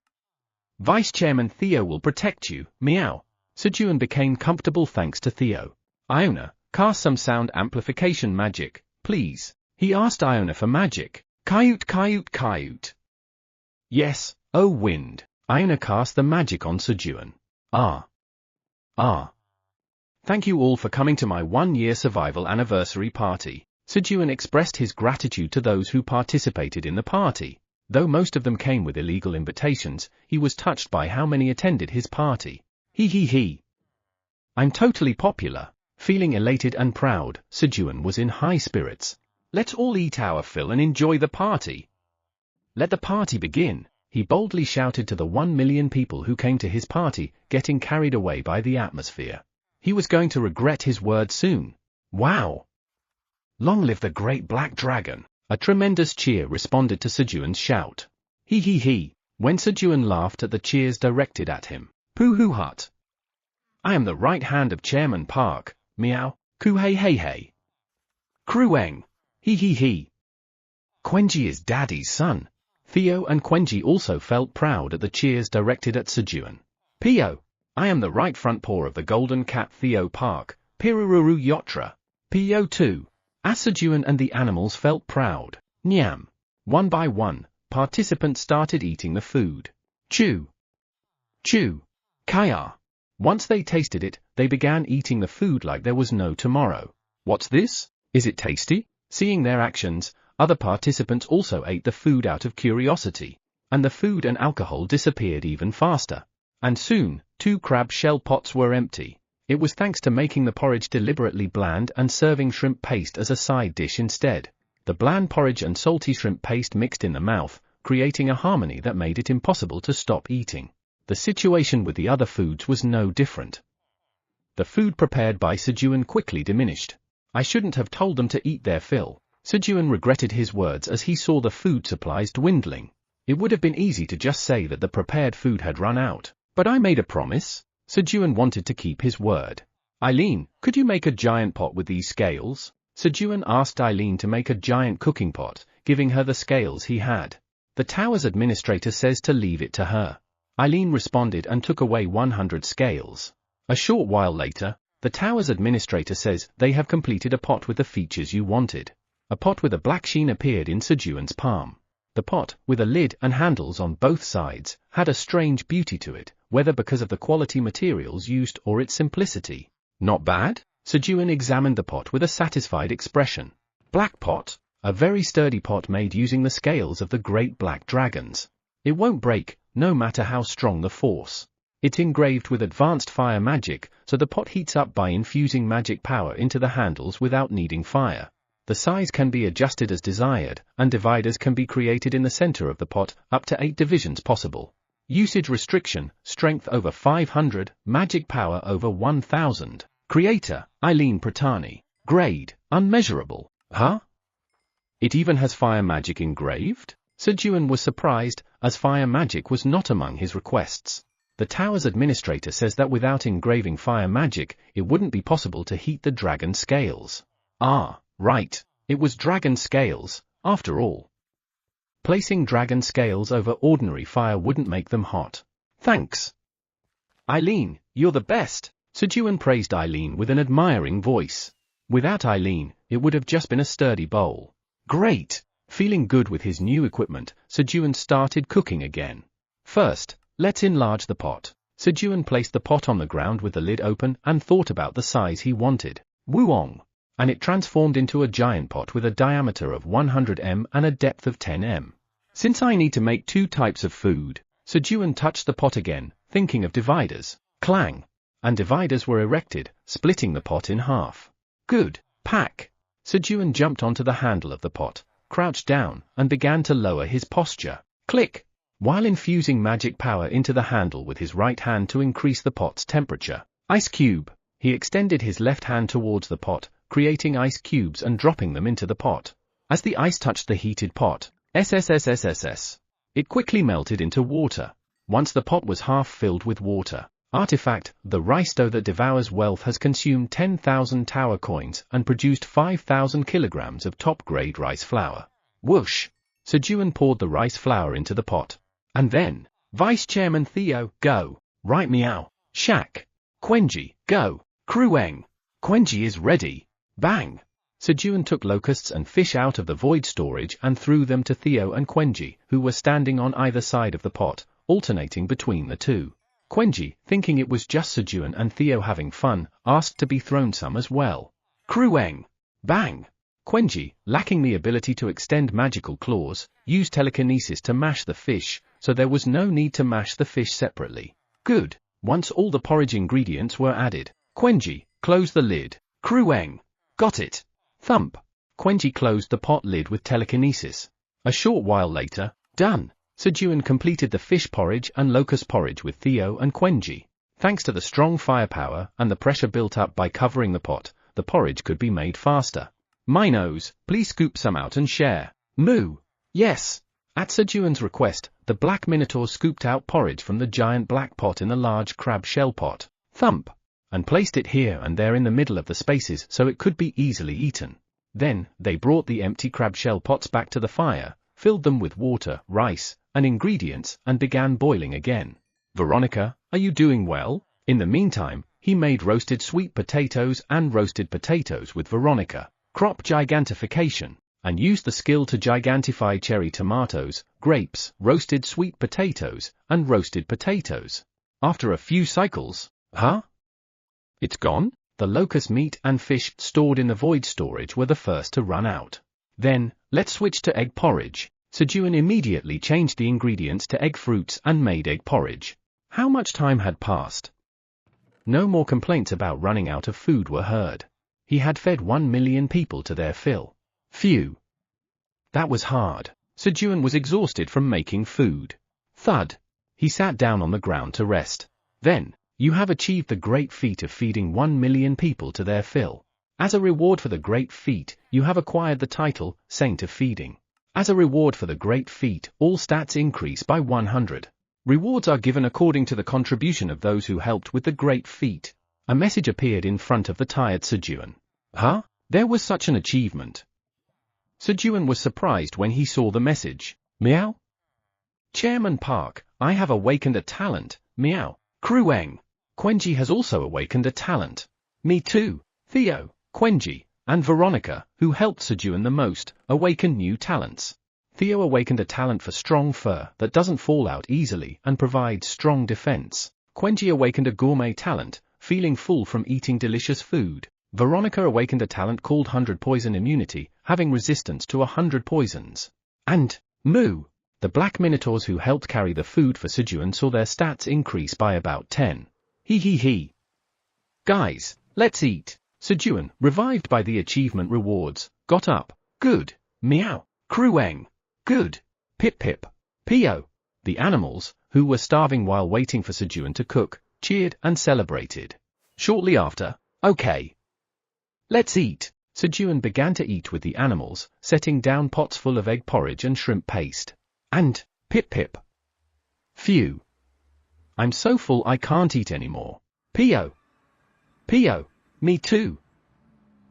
Vice Chairman Theo will protect you, meow. Sejun became comfortable thanks to Theo. Iona, cast some sound amplification magic, please. He asked Iona for magic. Kayut. Yes, oh wind. Iona cast the magic on Sejun. Ah. Thank you all for coming to my 1-year survival anniversary party. Sejun expressed his gratitude to those who participated in the party. Though most of them came with illegal invitations, he was touched by how many attended his party. He. I'm totally popular. Feeling elated and proud, Sejun was in high spirits. Let's all eat our fill and enjoy the party. Let the party begin, he boldly shouted to the 1 million people who came to his party, getting carried away by the atmosphere. He was going to regret his words soon. Wow! Long live the great black dragon! A tremendous cheer responded to Sejun's shout. He. When Sejun laughed at the cheers directed at him. Pooh hut. I am the right hand of Chairman Park, meow, coo hey. Crueng. He. Quenji is Daddy's son. Theo and Quenji also felt proud at the cheers directed at Sejun. Pio. I am the right front paw of the golden cat Theo Park, Pirururu Yotra. Pio too. As Sejun and the animals felt proud. Nyam. One by one, participants started eating the food. Chew. Kaya. Once they tasted it, they began eating the food like there was no tomorrow. What's this? Is it tasty? Seeing their actions, other participants also ate the food out of curiosity. And the food and alcohol disappeared even faster. And soon, 2 crab shell pots were empty. It was thanks to making the porridge deliberately bland and serving shrimp paste as a side dish instead. The bland porridge and salty shrimp paste mixed in the mouth, creating a harmony that made it impossible to stop eating. The situation with the other foods was no different. The food prepared by Sejun quickly diminished. I shouldn't have told them to eat their fill. Sejun regretted his words as he saw the food supplies dwindling. It would have been easy to just say that the prepared food had run out, but I made a promise. Sejun wanted to keep his word. Eileen, could you make a giant pot with these scales? Sejun asked Eileen to make a giant cooking pot, giving her the scales he had. The tower's administrator says to leave it to her. Eileen responded and took away 100 scales. A short while later, the tower's administrator says they have completed a pot with the features you wanted. A pot with a black sheen appeared in Sejun's palm. The pot, with a lid and handles on both sides, had a strange beauty to it, whether because of the quality materials used or its simplicity. Not bad? Sejun examined the pot with a satisfied expression. Black pot, a very sturdy pot made using the scales of the great black dragons. It won't break, no matter how strong the force. It's engraved with advanced fire magic, so the pot heats up by infusing magic power into the handles without needing fire. The size can be adjusted as desired, and dividers can be created in the center of the pot, up to 8 divisions possible. Usage restriction, strength over 500, magic power over 1000. Creator, Eileen Pratani. Grade, unmeasurable. Huh? It even has fire magic engraved? Sejun was surprised, as fire magic was not among his requests. The tower's administrator says that without engraving fire magic, it wouldn't be possible to heat the dragon scales. Ah, right. It was dragon scales, after all. Placing dragon scales over ordinary fire wouldn't make them hot. Thanks. Eileen, you're the best. Sejun praised Eileen with an admiring voice. Without Eileen, it would have just been a sturdy bowl. Great! Feeling good with his new equipment, Sejun started cooking again. First, let's enlarge the pot. Sejun placed the pot on the ground with the lid open and thought about the size he wanted. Wuong! And it transformed into a giant pot with a diameter of 100 m and a depth of 10 m. Since I need to make 2 types of food, Sejun touched the pot again, thinking of dividers. Clang! And dividers were erected, splitting the pot in half. Good, pack! Sejun jumped onto the handle of the pot, crouched down, and began to lower his posture. Click! While infusing magic power into the handle with his right hand to increase the pot's temperature. Ice cube! He extended his left hand towards the pot, creating ice cubes and dropping them into the pot. As the ice touched the heated pot, it quickly melted into water. Once the pot was half filled with water. Artifact, the rice dough that devours wealth has consumed 10,000 tower coins and produced 5,000 kilograms of top-grade rice flour. Whoosh! Sejun poured the rice flour into the pot. And then, Vice Chairman Theo, go. Right meow. Shak. Quenji, go. Krueng. Quenji is ready. Bang! Sejun took locusts and fish out of the void storage and threw them to Theo and Quenji, who were standing on either side of the pot, alternating between the two. Quenji, thinking it was just Sejun and Theo having fun, asked to be thrown some as well. Krueng! Bang! Quenji, lacking the ability to extend magical claws, used telekinesis to mash the fish, so there was no need to mash the fish separately. Good! Once all the porridge ingredients were added, Quenji, close the lid. Krueng! Got it! Thump! Quenji closed the pot lid with telekinesis. A short while later, done! Sejun completed the fish porridge and locust porridge with Theo and Quenji. Thanks to the strong firepower and the pressure built up by covering the pot, the porridge could be made faster. Minos, please scoop some out and share. Moo! Yes! At Sejun's request, the black minotaur scooped out porridge from the giant black pot in the large crab shell pot. Thump! And placed it here and there in the middle of the spaces so it could be easily eaten. Then, they brought the empty crab shell pots back to the fire, filled them with water, rice, and ingredients, and began boiling again. Veronica, are you doing well? In the meantime, he made roasted sweet potatoes and roasted potatoes with Veronica, crop gigantification, and used the skill to gigantify cherry tomatoes, grapes, roasted sweet potatoes, and roasted potatoes. After a few cycles, huh? It's gone? The locust meat and fish stored in the void storage were the first to run out. Then, let's switch to egg porridge. Sejun immediately changed the ingredients to egg fruits and made egg porridge. How much time had passed? No more complaints about running out of food were heard. He had fed 1 million people to their fill. Phew. That was hard. Sejun was exhausted from making food. Thud. He sat down on the ground to rest. Then, you have achieved the great feat of feeding 1 million people to their fill. As a reward for the great feat, you have acquired the title, Saint of Feeding. As a reward for the great feat, all stats increase by 100. Rewards are given according to the contribution of those who helped with the great feat. A message appeared in front of the tired Sejun. Huh? There was such an achievement. Sejun was surprised when he saw the message. Meow? Chairman Park, I have awakened a talent. Meow. Krueng. Quenji has also awakened a talent. Me too. Theo, Quenji, and Veronica, who helped Sejun the most, awaken new talents. Theo awakened a talent for strong fur that doesn't fall out easily and provides strong defense. Quenji awakened a gourmet talent, feeling full from eating delicious food. Veronica awakened a talent called 100 poison immunity, having resistance to 100 poisons. And, Moo, the black minotaurs who helped carry the food for Sejun saw their stats increase by about 10. He. Guys, let's eat. Sejun, revived by the achievement rewards, got up. Good. Meow. Krueng. Good. Pip. Pio. The animals, who were starving while waiting for Sejun to cook, cheered and celebrated. Shortly after, okay. Let's eat. Sejun began to eat with the animals, setting down pots full of egg porridge and shrimp paste. And, Pip. Phew. I'm so full I can't eat anymore. Pio. Me too.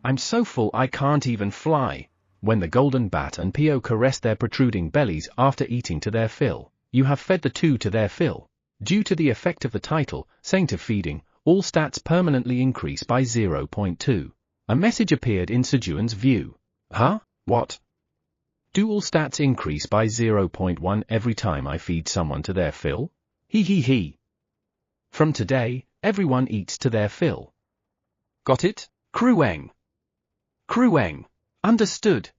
I'm so full I can't even fly. When the golden bat and Pio caressed their protruding bellies after eating to their fill, you have fed the two to their fill. Due to the effect of the title, Saint of Feeding, all stats permanently increase by 0.2. A message appeared in Sejun's view. Huh? What? Do all stats increase by 0.1 every time I feed someone to their fill? He. From today, everyone eats to their fill. Got it? Krueng. Understood.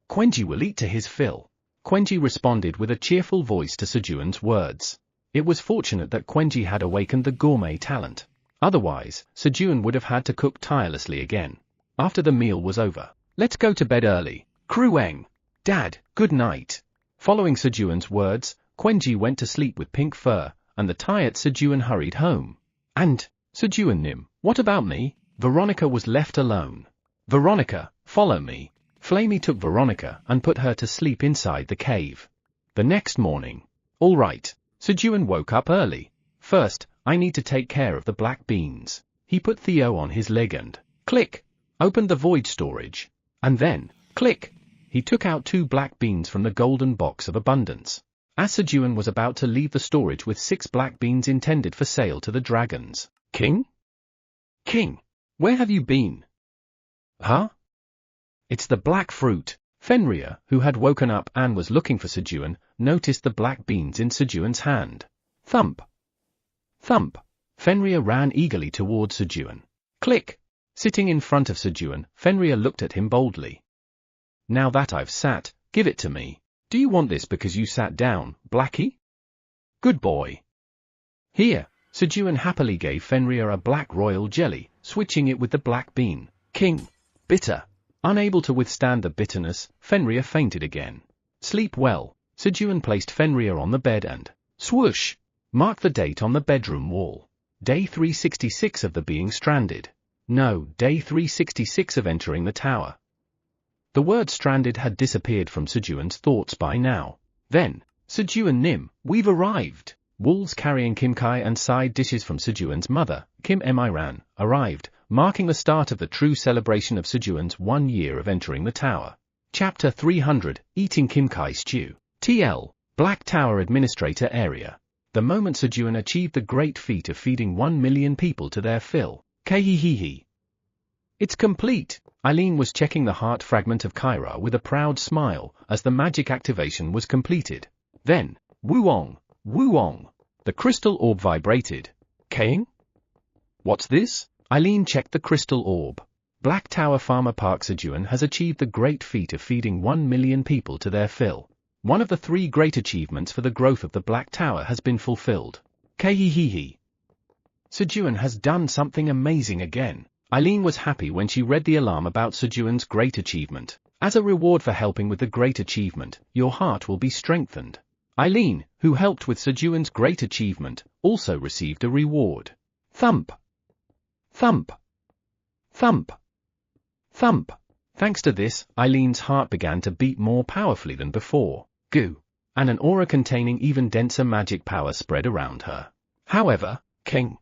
Quenji will eat to his fill. Quenji responded with a cheerful voice to Sejun's words. It was fortunate that Quenji had awakened the gourmet talent. Otherwise, Sejun would have had to cook tirelessly again. After the meal was over, let's go to bed early. Krueng. Dad, good night. Following Sejun's words, Quenji went to sleep with pink fur, and the tired Sejun hurried home. And, Sejun Nim, what about me? Veronica was left alone. Veronica, follow me. Flamey took Veronica and put her to sleep inside the cave. The next morning. All right. Sejun woke up early. First, I need to take care of the black beans. He put Theo on his leg and, click, opened the void storage. And then, click, he took out 2 black beans from the golden box of abundance. As Sejun was about to leave the storage with 6 black beans intended for sale to the dragons. King, where have you been? Huh? It's the black fruit. Fenrir, who had woken up and was looking for Sejun, noticed the black beans in Sejun's hand. Thump. Fenrir ran eagerly towards Sejun. Click. Sitting in front of Sejun, Fenrir looked at him boldly. Now that I've sat, give it to me. Do you want this because you sat down, Blackie? Good boy. Here, Sejun happily gave Fenrir a black royal jelly, switching it with the black bean. King. Bitter. Unable to withstand the bitterness, Fenrir fainted again. Sleep well. Sejun placed Fenrir on the bed and, swoosh, marked the date on the bedroom wall. Day 366 of the being stranded. No, day 366 of entering the tower. The word stranded had disappeared from Sejun's thoughts by now. Then, Sejun Nim, we've arrived. Wolves carrying kimchi and side dishes from Sejun's mother, Kim Emiran, arrived, marking the start of the true celebration of Sejun's 1 year of entering the tower. Chapter 300, Eating Kimchi Stew. TL, Black Tower Administrator Area. The moment Sejun achieved the great feat of feeding 1 million people to their fill. Kehehehe. It's complete. Eileen was checking the heart fragment of Kyra with a proud smile as the magic activation was completed. Then, woo-ong, the crystal orb vibrated. King? What's this? Eileen checked the crystal orb. Black Tower Farmer Park Sejun has achieved the great feat of feeding 1 million people to their fill. One of the 3 great achievements for the growth of the Black Tower has been fulfilled. Kehehehe. Sejun has done something amazing again. Eileen was happy when she read the alarm about Sejun's great achievement. As a reward for helping with the great achievement, your heart will be strengthened. Eileen, who helped with Sejun's great achievement, also received a reward. Thump. Thanks to this, Eileen's heart began to beat more powerfully than before. Goo. And an aura containing even denser magic power spread around her. However, King.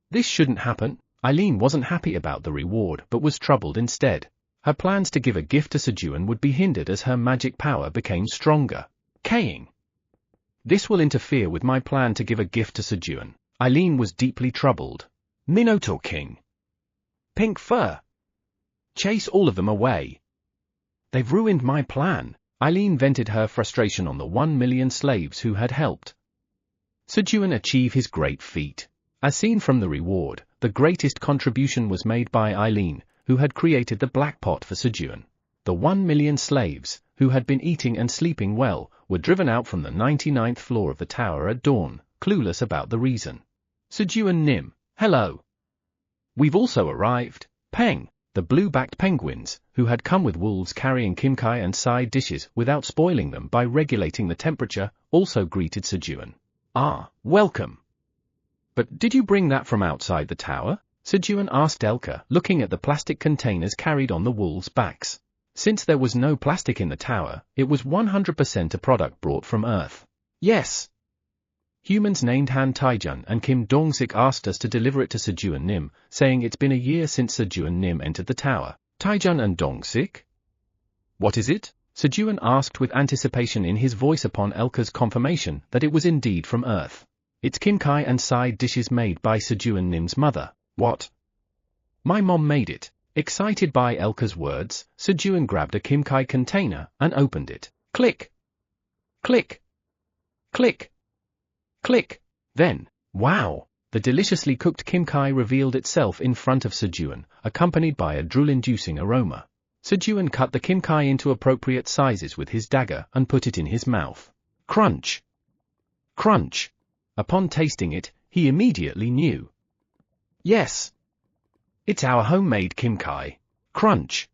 This shouldn't happen. Eileen wasn't happy about the reward but was troubled instead. Her plans to give a gift to Sejun would be hindered as her magic power became stronger. King. This will interfere with my plan to give a gift to Sejun. Eileen was deeply troubled. Minotaur King. Pink Fur. Chase all of them away. They've ruined my plan. Eileen vented her frustration on the 1 million slaves who had helped Sejun achieve his great feat. As seen from the reward, the greatest contribution was made by Eileen, who had created the black pot for Sejun. The 1 million slaves, who had been eating and sleeping well, were driven out from the 99th floor of the tower at dawn, clueless about the reason. Sejun Nim, hello. We've also arrived. Peng, the blue-backed penguins, who had come with wolves carrying kimchi and side dishes without spoiling them by regulating the temperature, also greeted Sejun. Ah, welcome. But did you bring that from outside the tower? Sejun asked Elka, looking at the plastic containers carried on the wolves' backs. Since there was no plastic in the tower, it was 100% a product brought from Earth. Yes. Humans named Han Taijun and Kim Dong-sik asked us to deliver it to Sejun Nim, saying it's been a year since Sejun Nim entered the tower. Taijun and Dong-sik? What is it? Sejun asked with anticipation in his voice upon Elka's confirmation that it was indeed from Earth. It's kimchi and side dishes made by Sejun Nim's mother. What? My mom made it. Excited by Elka's words, Sejun grabbed a kimchi container and opened it. Click. Click. Click. Click. Then, wow! The deliciously cooked kimchi revealed itself in front of Sejun, accompanied by a drool-inducing aroma. Sejun cut the kimchi into appropriate sizes with his dagger and put it in his mouth. Crunch. Crunch. Upon tasting it, he immediately knew. Yes. It's our homemade kimchi. Crunch.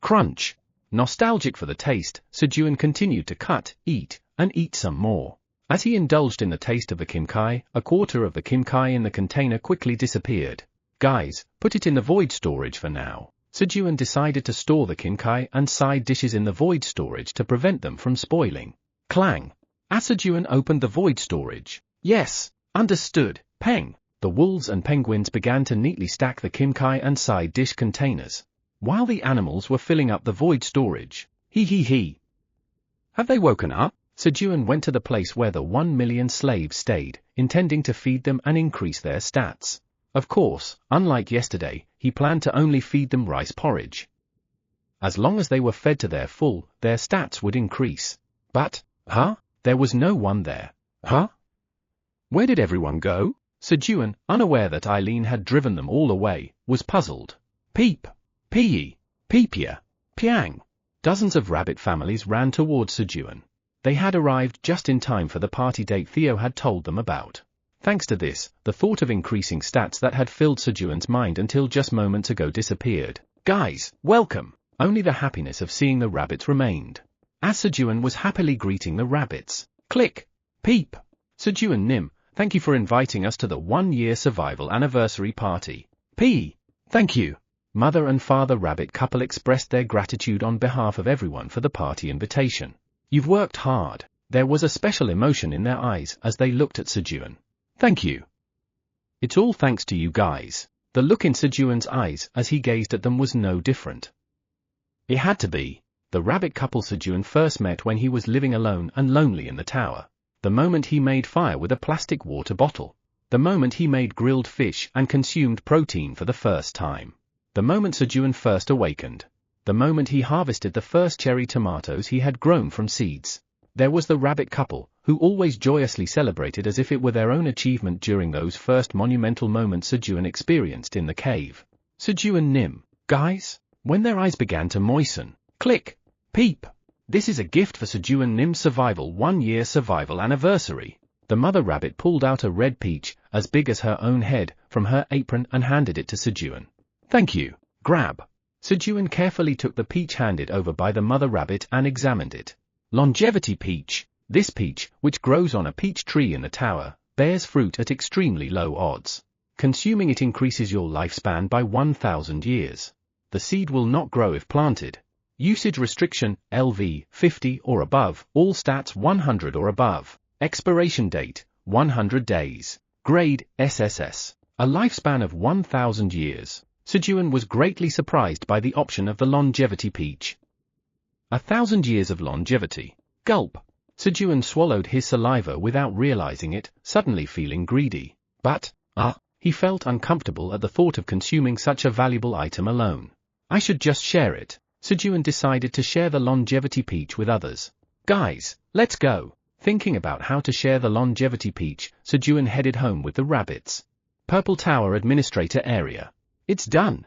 Crunch. Nostalgic for the taste, Sejun continued to cut, eat, and eat some more. As he indulged in the taste of the kimchi, a quarter of the kimchi in the container quickly disappeared. Guys, put it in the void storage for now. Sejun decided to store the kimchi and side dishes in the void storage to prevent them from spoiling. Clang. As Sejun opened the void storage. Yes, understood, Peng. The wolves and penguins began to neatly stack the kimchi and side dish containers, while the animals were filling up the void storage. He. Have they woken up? Sejun went to the place where the 1 million slaves stayed, intending to feed them and increase their stats. Of course, unlike yesterday, he planned to only feed them rice porridge. As long as they were fed to their full, their stats would increase. But, there was no one there. Where did everyone go? Sejun, unaware that Eileen had driven them all away, was puzzled. Peep, Pee, Peepia, Piang. Dozens of rabbit families ran towards Sejun. They had arrived just in time for the party date Theo had told them about. Thanks to this, the thought of increasing stats that had filled Sejun's mind until just moments ago disappeared. Guys, welcome! Only the happiness of seeing the rabbits remained. As Sejun was happily greeting the rabbits. Click! Peep! Sejun Nim, thank you for inviting us to the 1-year survival anniversary party. P. Thank you. Mother and father rabbit couple expressed their gratitude on behalf of everyone for the party invitation. You've worked hard. There was a special emotion in their eyes as they looked at Sejun. Thank you. It's all thanks to you guys. The look in Sejun's eyes as he gazed at them was no different. It had to be. The rabbit couple Sejun first met when he was living alone and lonely in the tower. The moment he made fire with a plastic water bottle. The moment he made grilled fish and consumed protein for the first time. The moment Sejun first awakened. The moment he harvested the first cherry tomatoes he had grown from seeds. There was the rabbit couple, who always joyously celebrated as if it were their own achievement during those first monumental moments Sejun experienced in the cave. Sejun Nim, guys, when their eyes began to moisten. Click! Peep! This is a gift for Sejun Nim's survival 1-year survival anniversary. The mother rabbit pulled out a red peach, as big as her own head, from her apron and handed it to Sejun. Thank you. Grab. Sejun carefully took the peach handed over by the mother rabbit and examined it. Longevity peach. This peach, which grows on a peach tree in the tower, bears fruit at extremely low odds. Consuming it increases your lifespan by 1,000 years. The seed will not grow if planted. Usage restriction, LV, 50 or above, all stats 100 or above. Expiration date, 100 days. Grade, SSS. A lifespan of 1,000 years. Sejun was greatly surprised by the option of the longevity peach. 1,000 years of longevity. Gulp. Sejun swallowed his saliva without realizing it, suddenly feeling greedy. But, he felt uncomfortable at the thought of consuming such a valuable item alone. I should just share it. Sejun decided to share the longevity peach with others. Guys, let's go. Thinking about how to share the longevity peach, Sejun headed home with the rabbits. Purple Tower Administrator Area. It's done.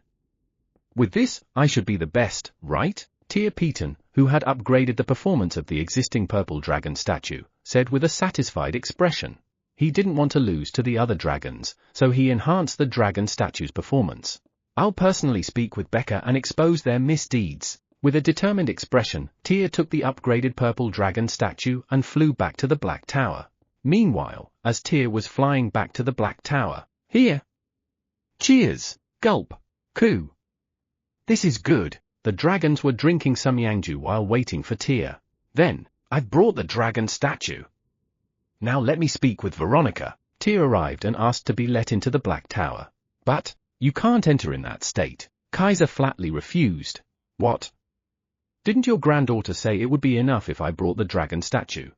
With this, I should be the best, right? Tia Peton, who had upgraded the performance of the existing purple dragon statue, said with a satisfied expression. He didn't want to lose to the other dragons, so he enhanced the dragon statue's performance. I'll personally speak with Becca and expose their misdeeds. With a determined expression, Tia took the upgraded purple dragon statue and flew back to the Black Tower. Meanwhile, as Tia was flying back to the Black Tower, here. Cheers! Gulp! Coo! This is good. The dragons were drinking samyangju while waiting for Tia. Then, I've brought the dragon statue. Now let me speak with Veronica. Tia arrived and asked to be let into the Black Tower. But, you can't enter in that state. Kaiser flatly refused. What? Didn't your granddaughter say it would be enough if I brought the dragon statue?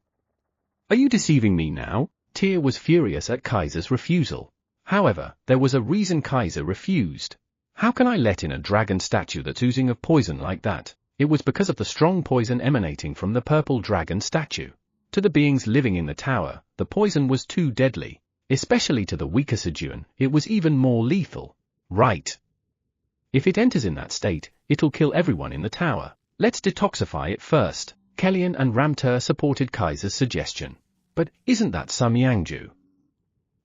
Are you deceiving me now? Tia was furious at Kaiser's refusal. However, there was a reason Kaiser refused. How can I let in a dragon statue that's oozing of poison like that? It was because of the strong poison emanating from the purple dragon statue. To the beings living in the tower, the poison was too deadly. Especially to the weaker Sejun, it was even more lethal. Right. If it enters in that state, it'll kill everyone in the tower. Let's detoxify it first. Kellyan and Ramtur supported Kaiser's suggestion. But isn't that samyangju?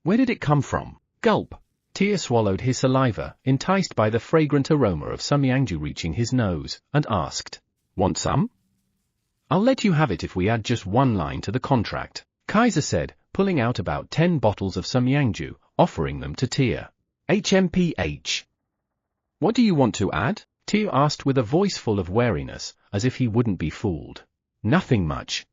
Where did it come from? Gulp. Tia swallowed his saliva, enticed by the fragrant aroma of samyangju reaching his nose, and asked, Want some? I'll let you have it if we add just one line to the contract, Kaiser said, pulling out about 10 bottles of samyangju, offering them to Tia. HMPH. What do you want to add? Tia asked with a voice full of wariness, as if he wouldn't be fooled. Nothing much.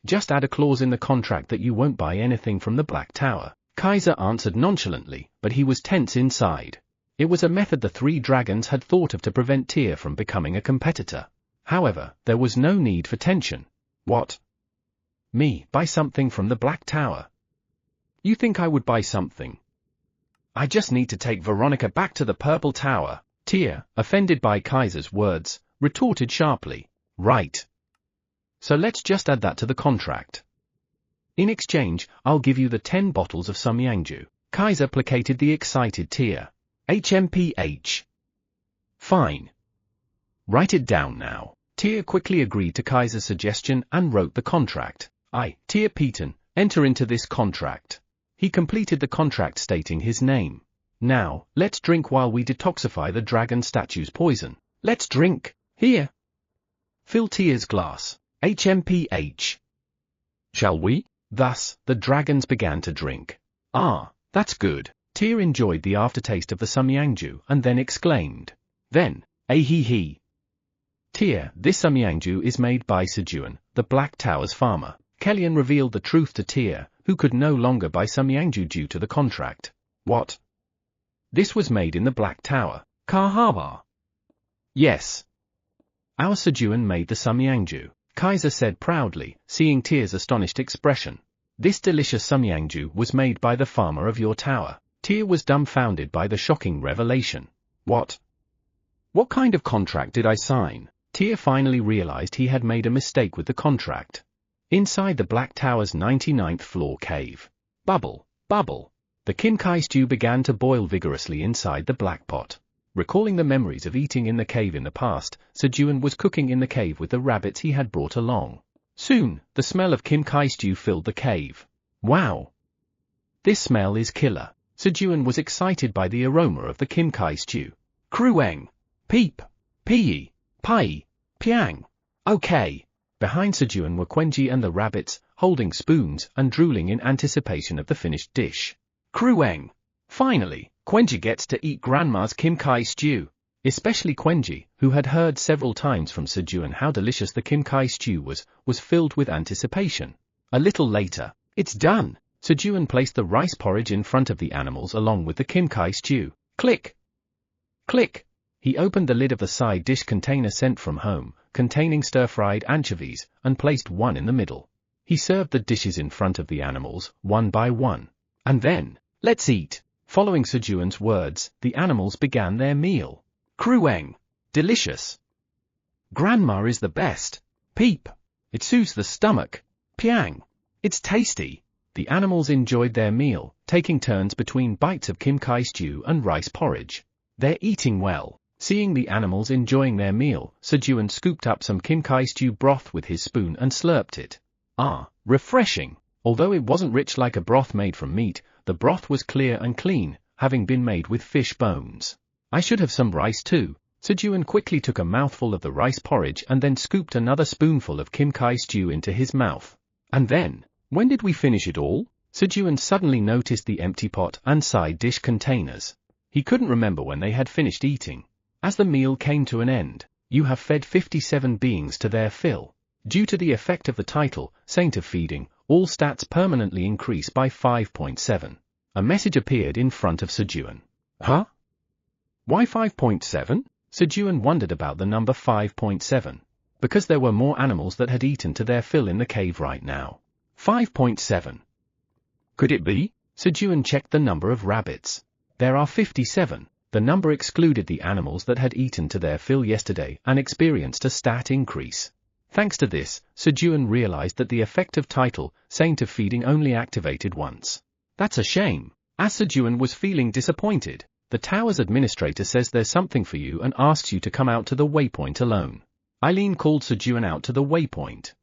Just add a clause in the contract that you won't buy anything from the Black Tower. Kaiser answered nonchalantly, but he was tense inside. It was a method the three dragons had thought of to prevent Tia from becoming a competitor. However, there was no need for tension. What? Me, buy something from the Black Tower? You think I would buy something? I just need to take Veronica back to the Purple Tower. Tia, offended by Kaiser's words, retorted sharply. Right. So let's just add that to the contract. In exchange, I'll give you the 10 bottles of samyangju. Kaiser placated the excited Tia. HMPH. Fine. Write it down now. Tia quickly agreed to Kaiser's suggestion and wrote the contract. I, Tia Peton, enter into this contract. He completed the contract stating his name. Now, let's drink while we detoxify the dragon statue's poison. Let's drink. Here. Fill Tia's glass. HMPH. Shall we? Thus, the dragons began to drink. Ah, that's good. Tia enjoyed the aftertaste of the samyangju and then exclaimed. Then, ahee. Tia, this samyangju is made by Sejun, the Black Tower's farmer. Kellyan revealed the truth to Tia, who could no longer buy samyangju due to the contract. What? This was made in the Black Tower. Kahawa. Yes. Our Sejun made the samyangju, Kaiser said proudly, seeing Tia's astonished expression. This delicious samyangju was made by the farmer of your tower. Tia was dumbfounded by the shocking revelation. What? What kind of contract did I sign? Tia finally realized he had made a mistake with the contract. Inside the Black Tower's 99th floor cave. Bubble, bubble. The kimchi stew began to boil vigorously inside the black pot. Recalling the memories of eating in the cave in the past, Sejun was cooking in the cave with the rabbits he had brought along. Soon, the smell of kimchi stew filled the cave. Wow! This smell is killer. Sejun was excited by the aroma of the kimchi stew. Krueng! Peep! Pee! Pai! Piang! Okay! Behind Sejun were Quenji and the rabbits, holding spoons and drooling in anticipation of the finished dish. Krueng! Finally, Quenji gets to eat Grandma's kimchi stew. Especially Quenji, who had heard several times from Sejun how delicious the Kim Kai stew was filled with anticipation. A little later, "It's done!" Sejun placed the rice porridge in front of the animals along with the Kim Kai stew. Click! Click! He opened the lid of the side dish container sent from home, containing stir-fried anchovies, and placed one in the middle. He served the dishes in front of the animals, one by one. And then, "Let's eat!" Following Sejun's words, the animals began their meal. Krueng! Delicious! Grandma is the best! Peep! It soothes the stomach! Piang! It's tasty! The animals enjoyed their meal, taking turns between bites of Kim Kai stew and rice porridge. They're eating well. Seeing the animals enjoying their meal, Sejun scooped up some Kim Kai stew broth with his spoon and slurped it. Ah, refreshing! Although it wasn't rich like a broth made from meat, the broth was clear and clean, having been made with fish bones. I should have some rice too. Sejun quickly took a mouthful of the rice porridge and then scooped another spoonful of Kim Kai stew into his mouth. And then, when did we finish it all? Sejun suddenly noticed the empty pot and side dish containers. He couldn't remember when they had finished eating. As the meal came to an end, "You have fed 57 beings to their fill." Due to the effect of the title, Saint of Feeding, all stats permanently increase by 5.7. A message appeared in front of Sejun. Huh? Why 5.7? Sejun wondered about the number 5.7. Because there were more animals that had eaten to their fill in the cave right now. 5.7. Could it be? Sejun checked the number of rabbits. There are 57. The number excluded the animals that had eaten to their fill yesterday and experienced a stat increase. Thanks to this, Sejun realized that the effect of title, Saint of Feeding, only activated once. That's a shame. As Sejun was feeling disappointed, the tower's administrator says there's something for you and asks you to come out to the waypoint alone. Eileen called Sejun out to the waypoint.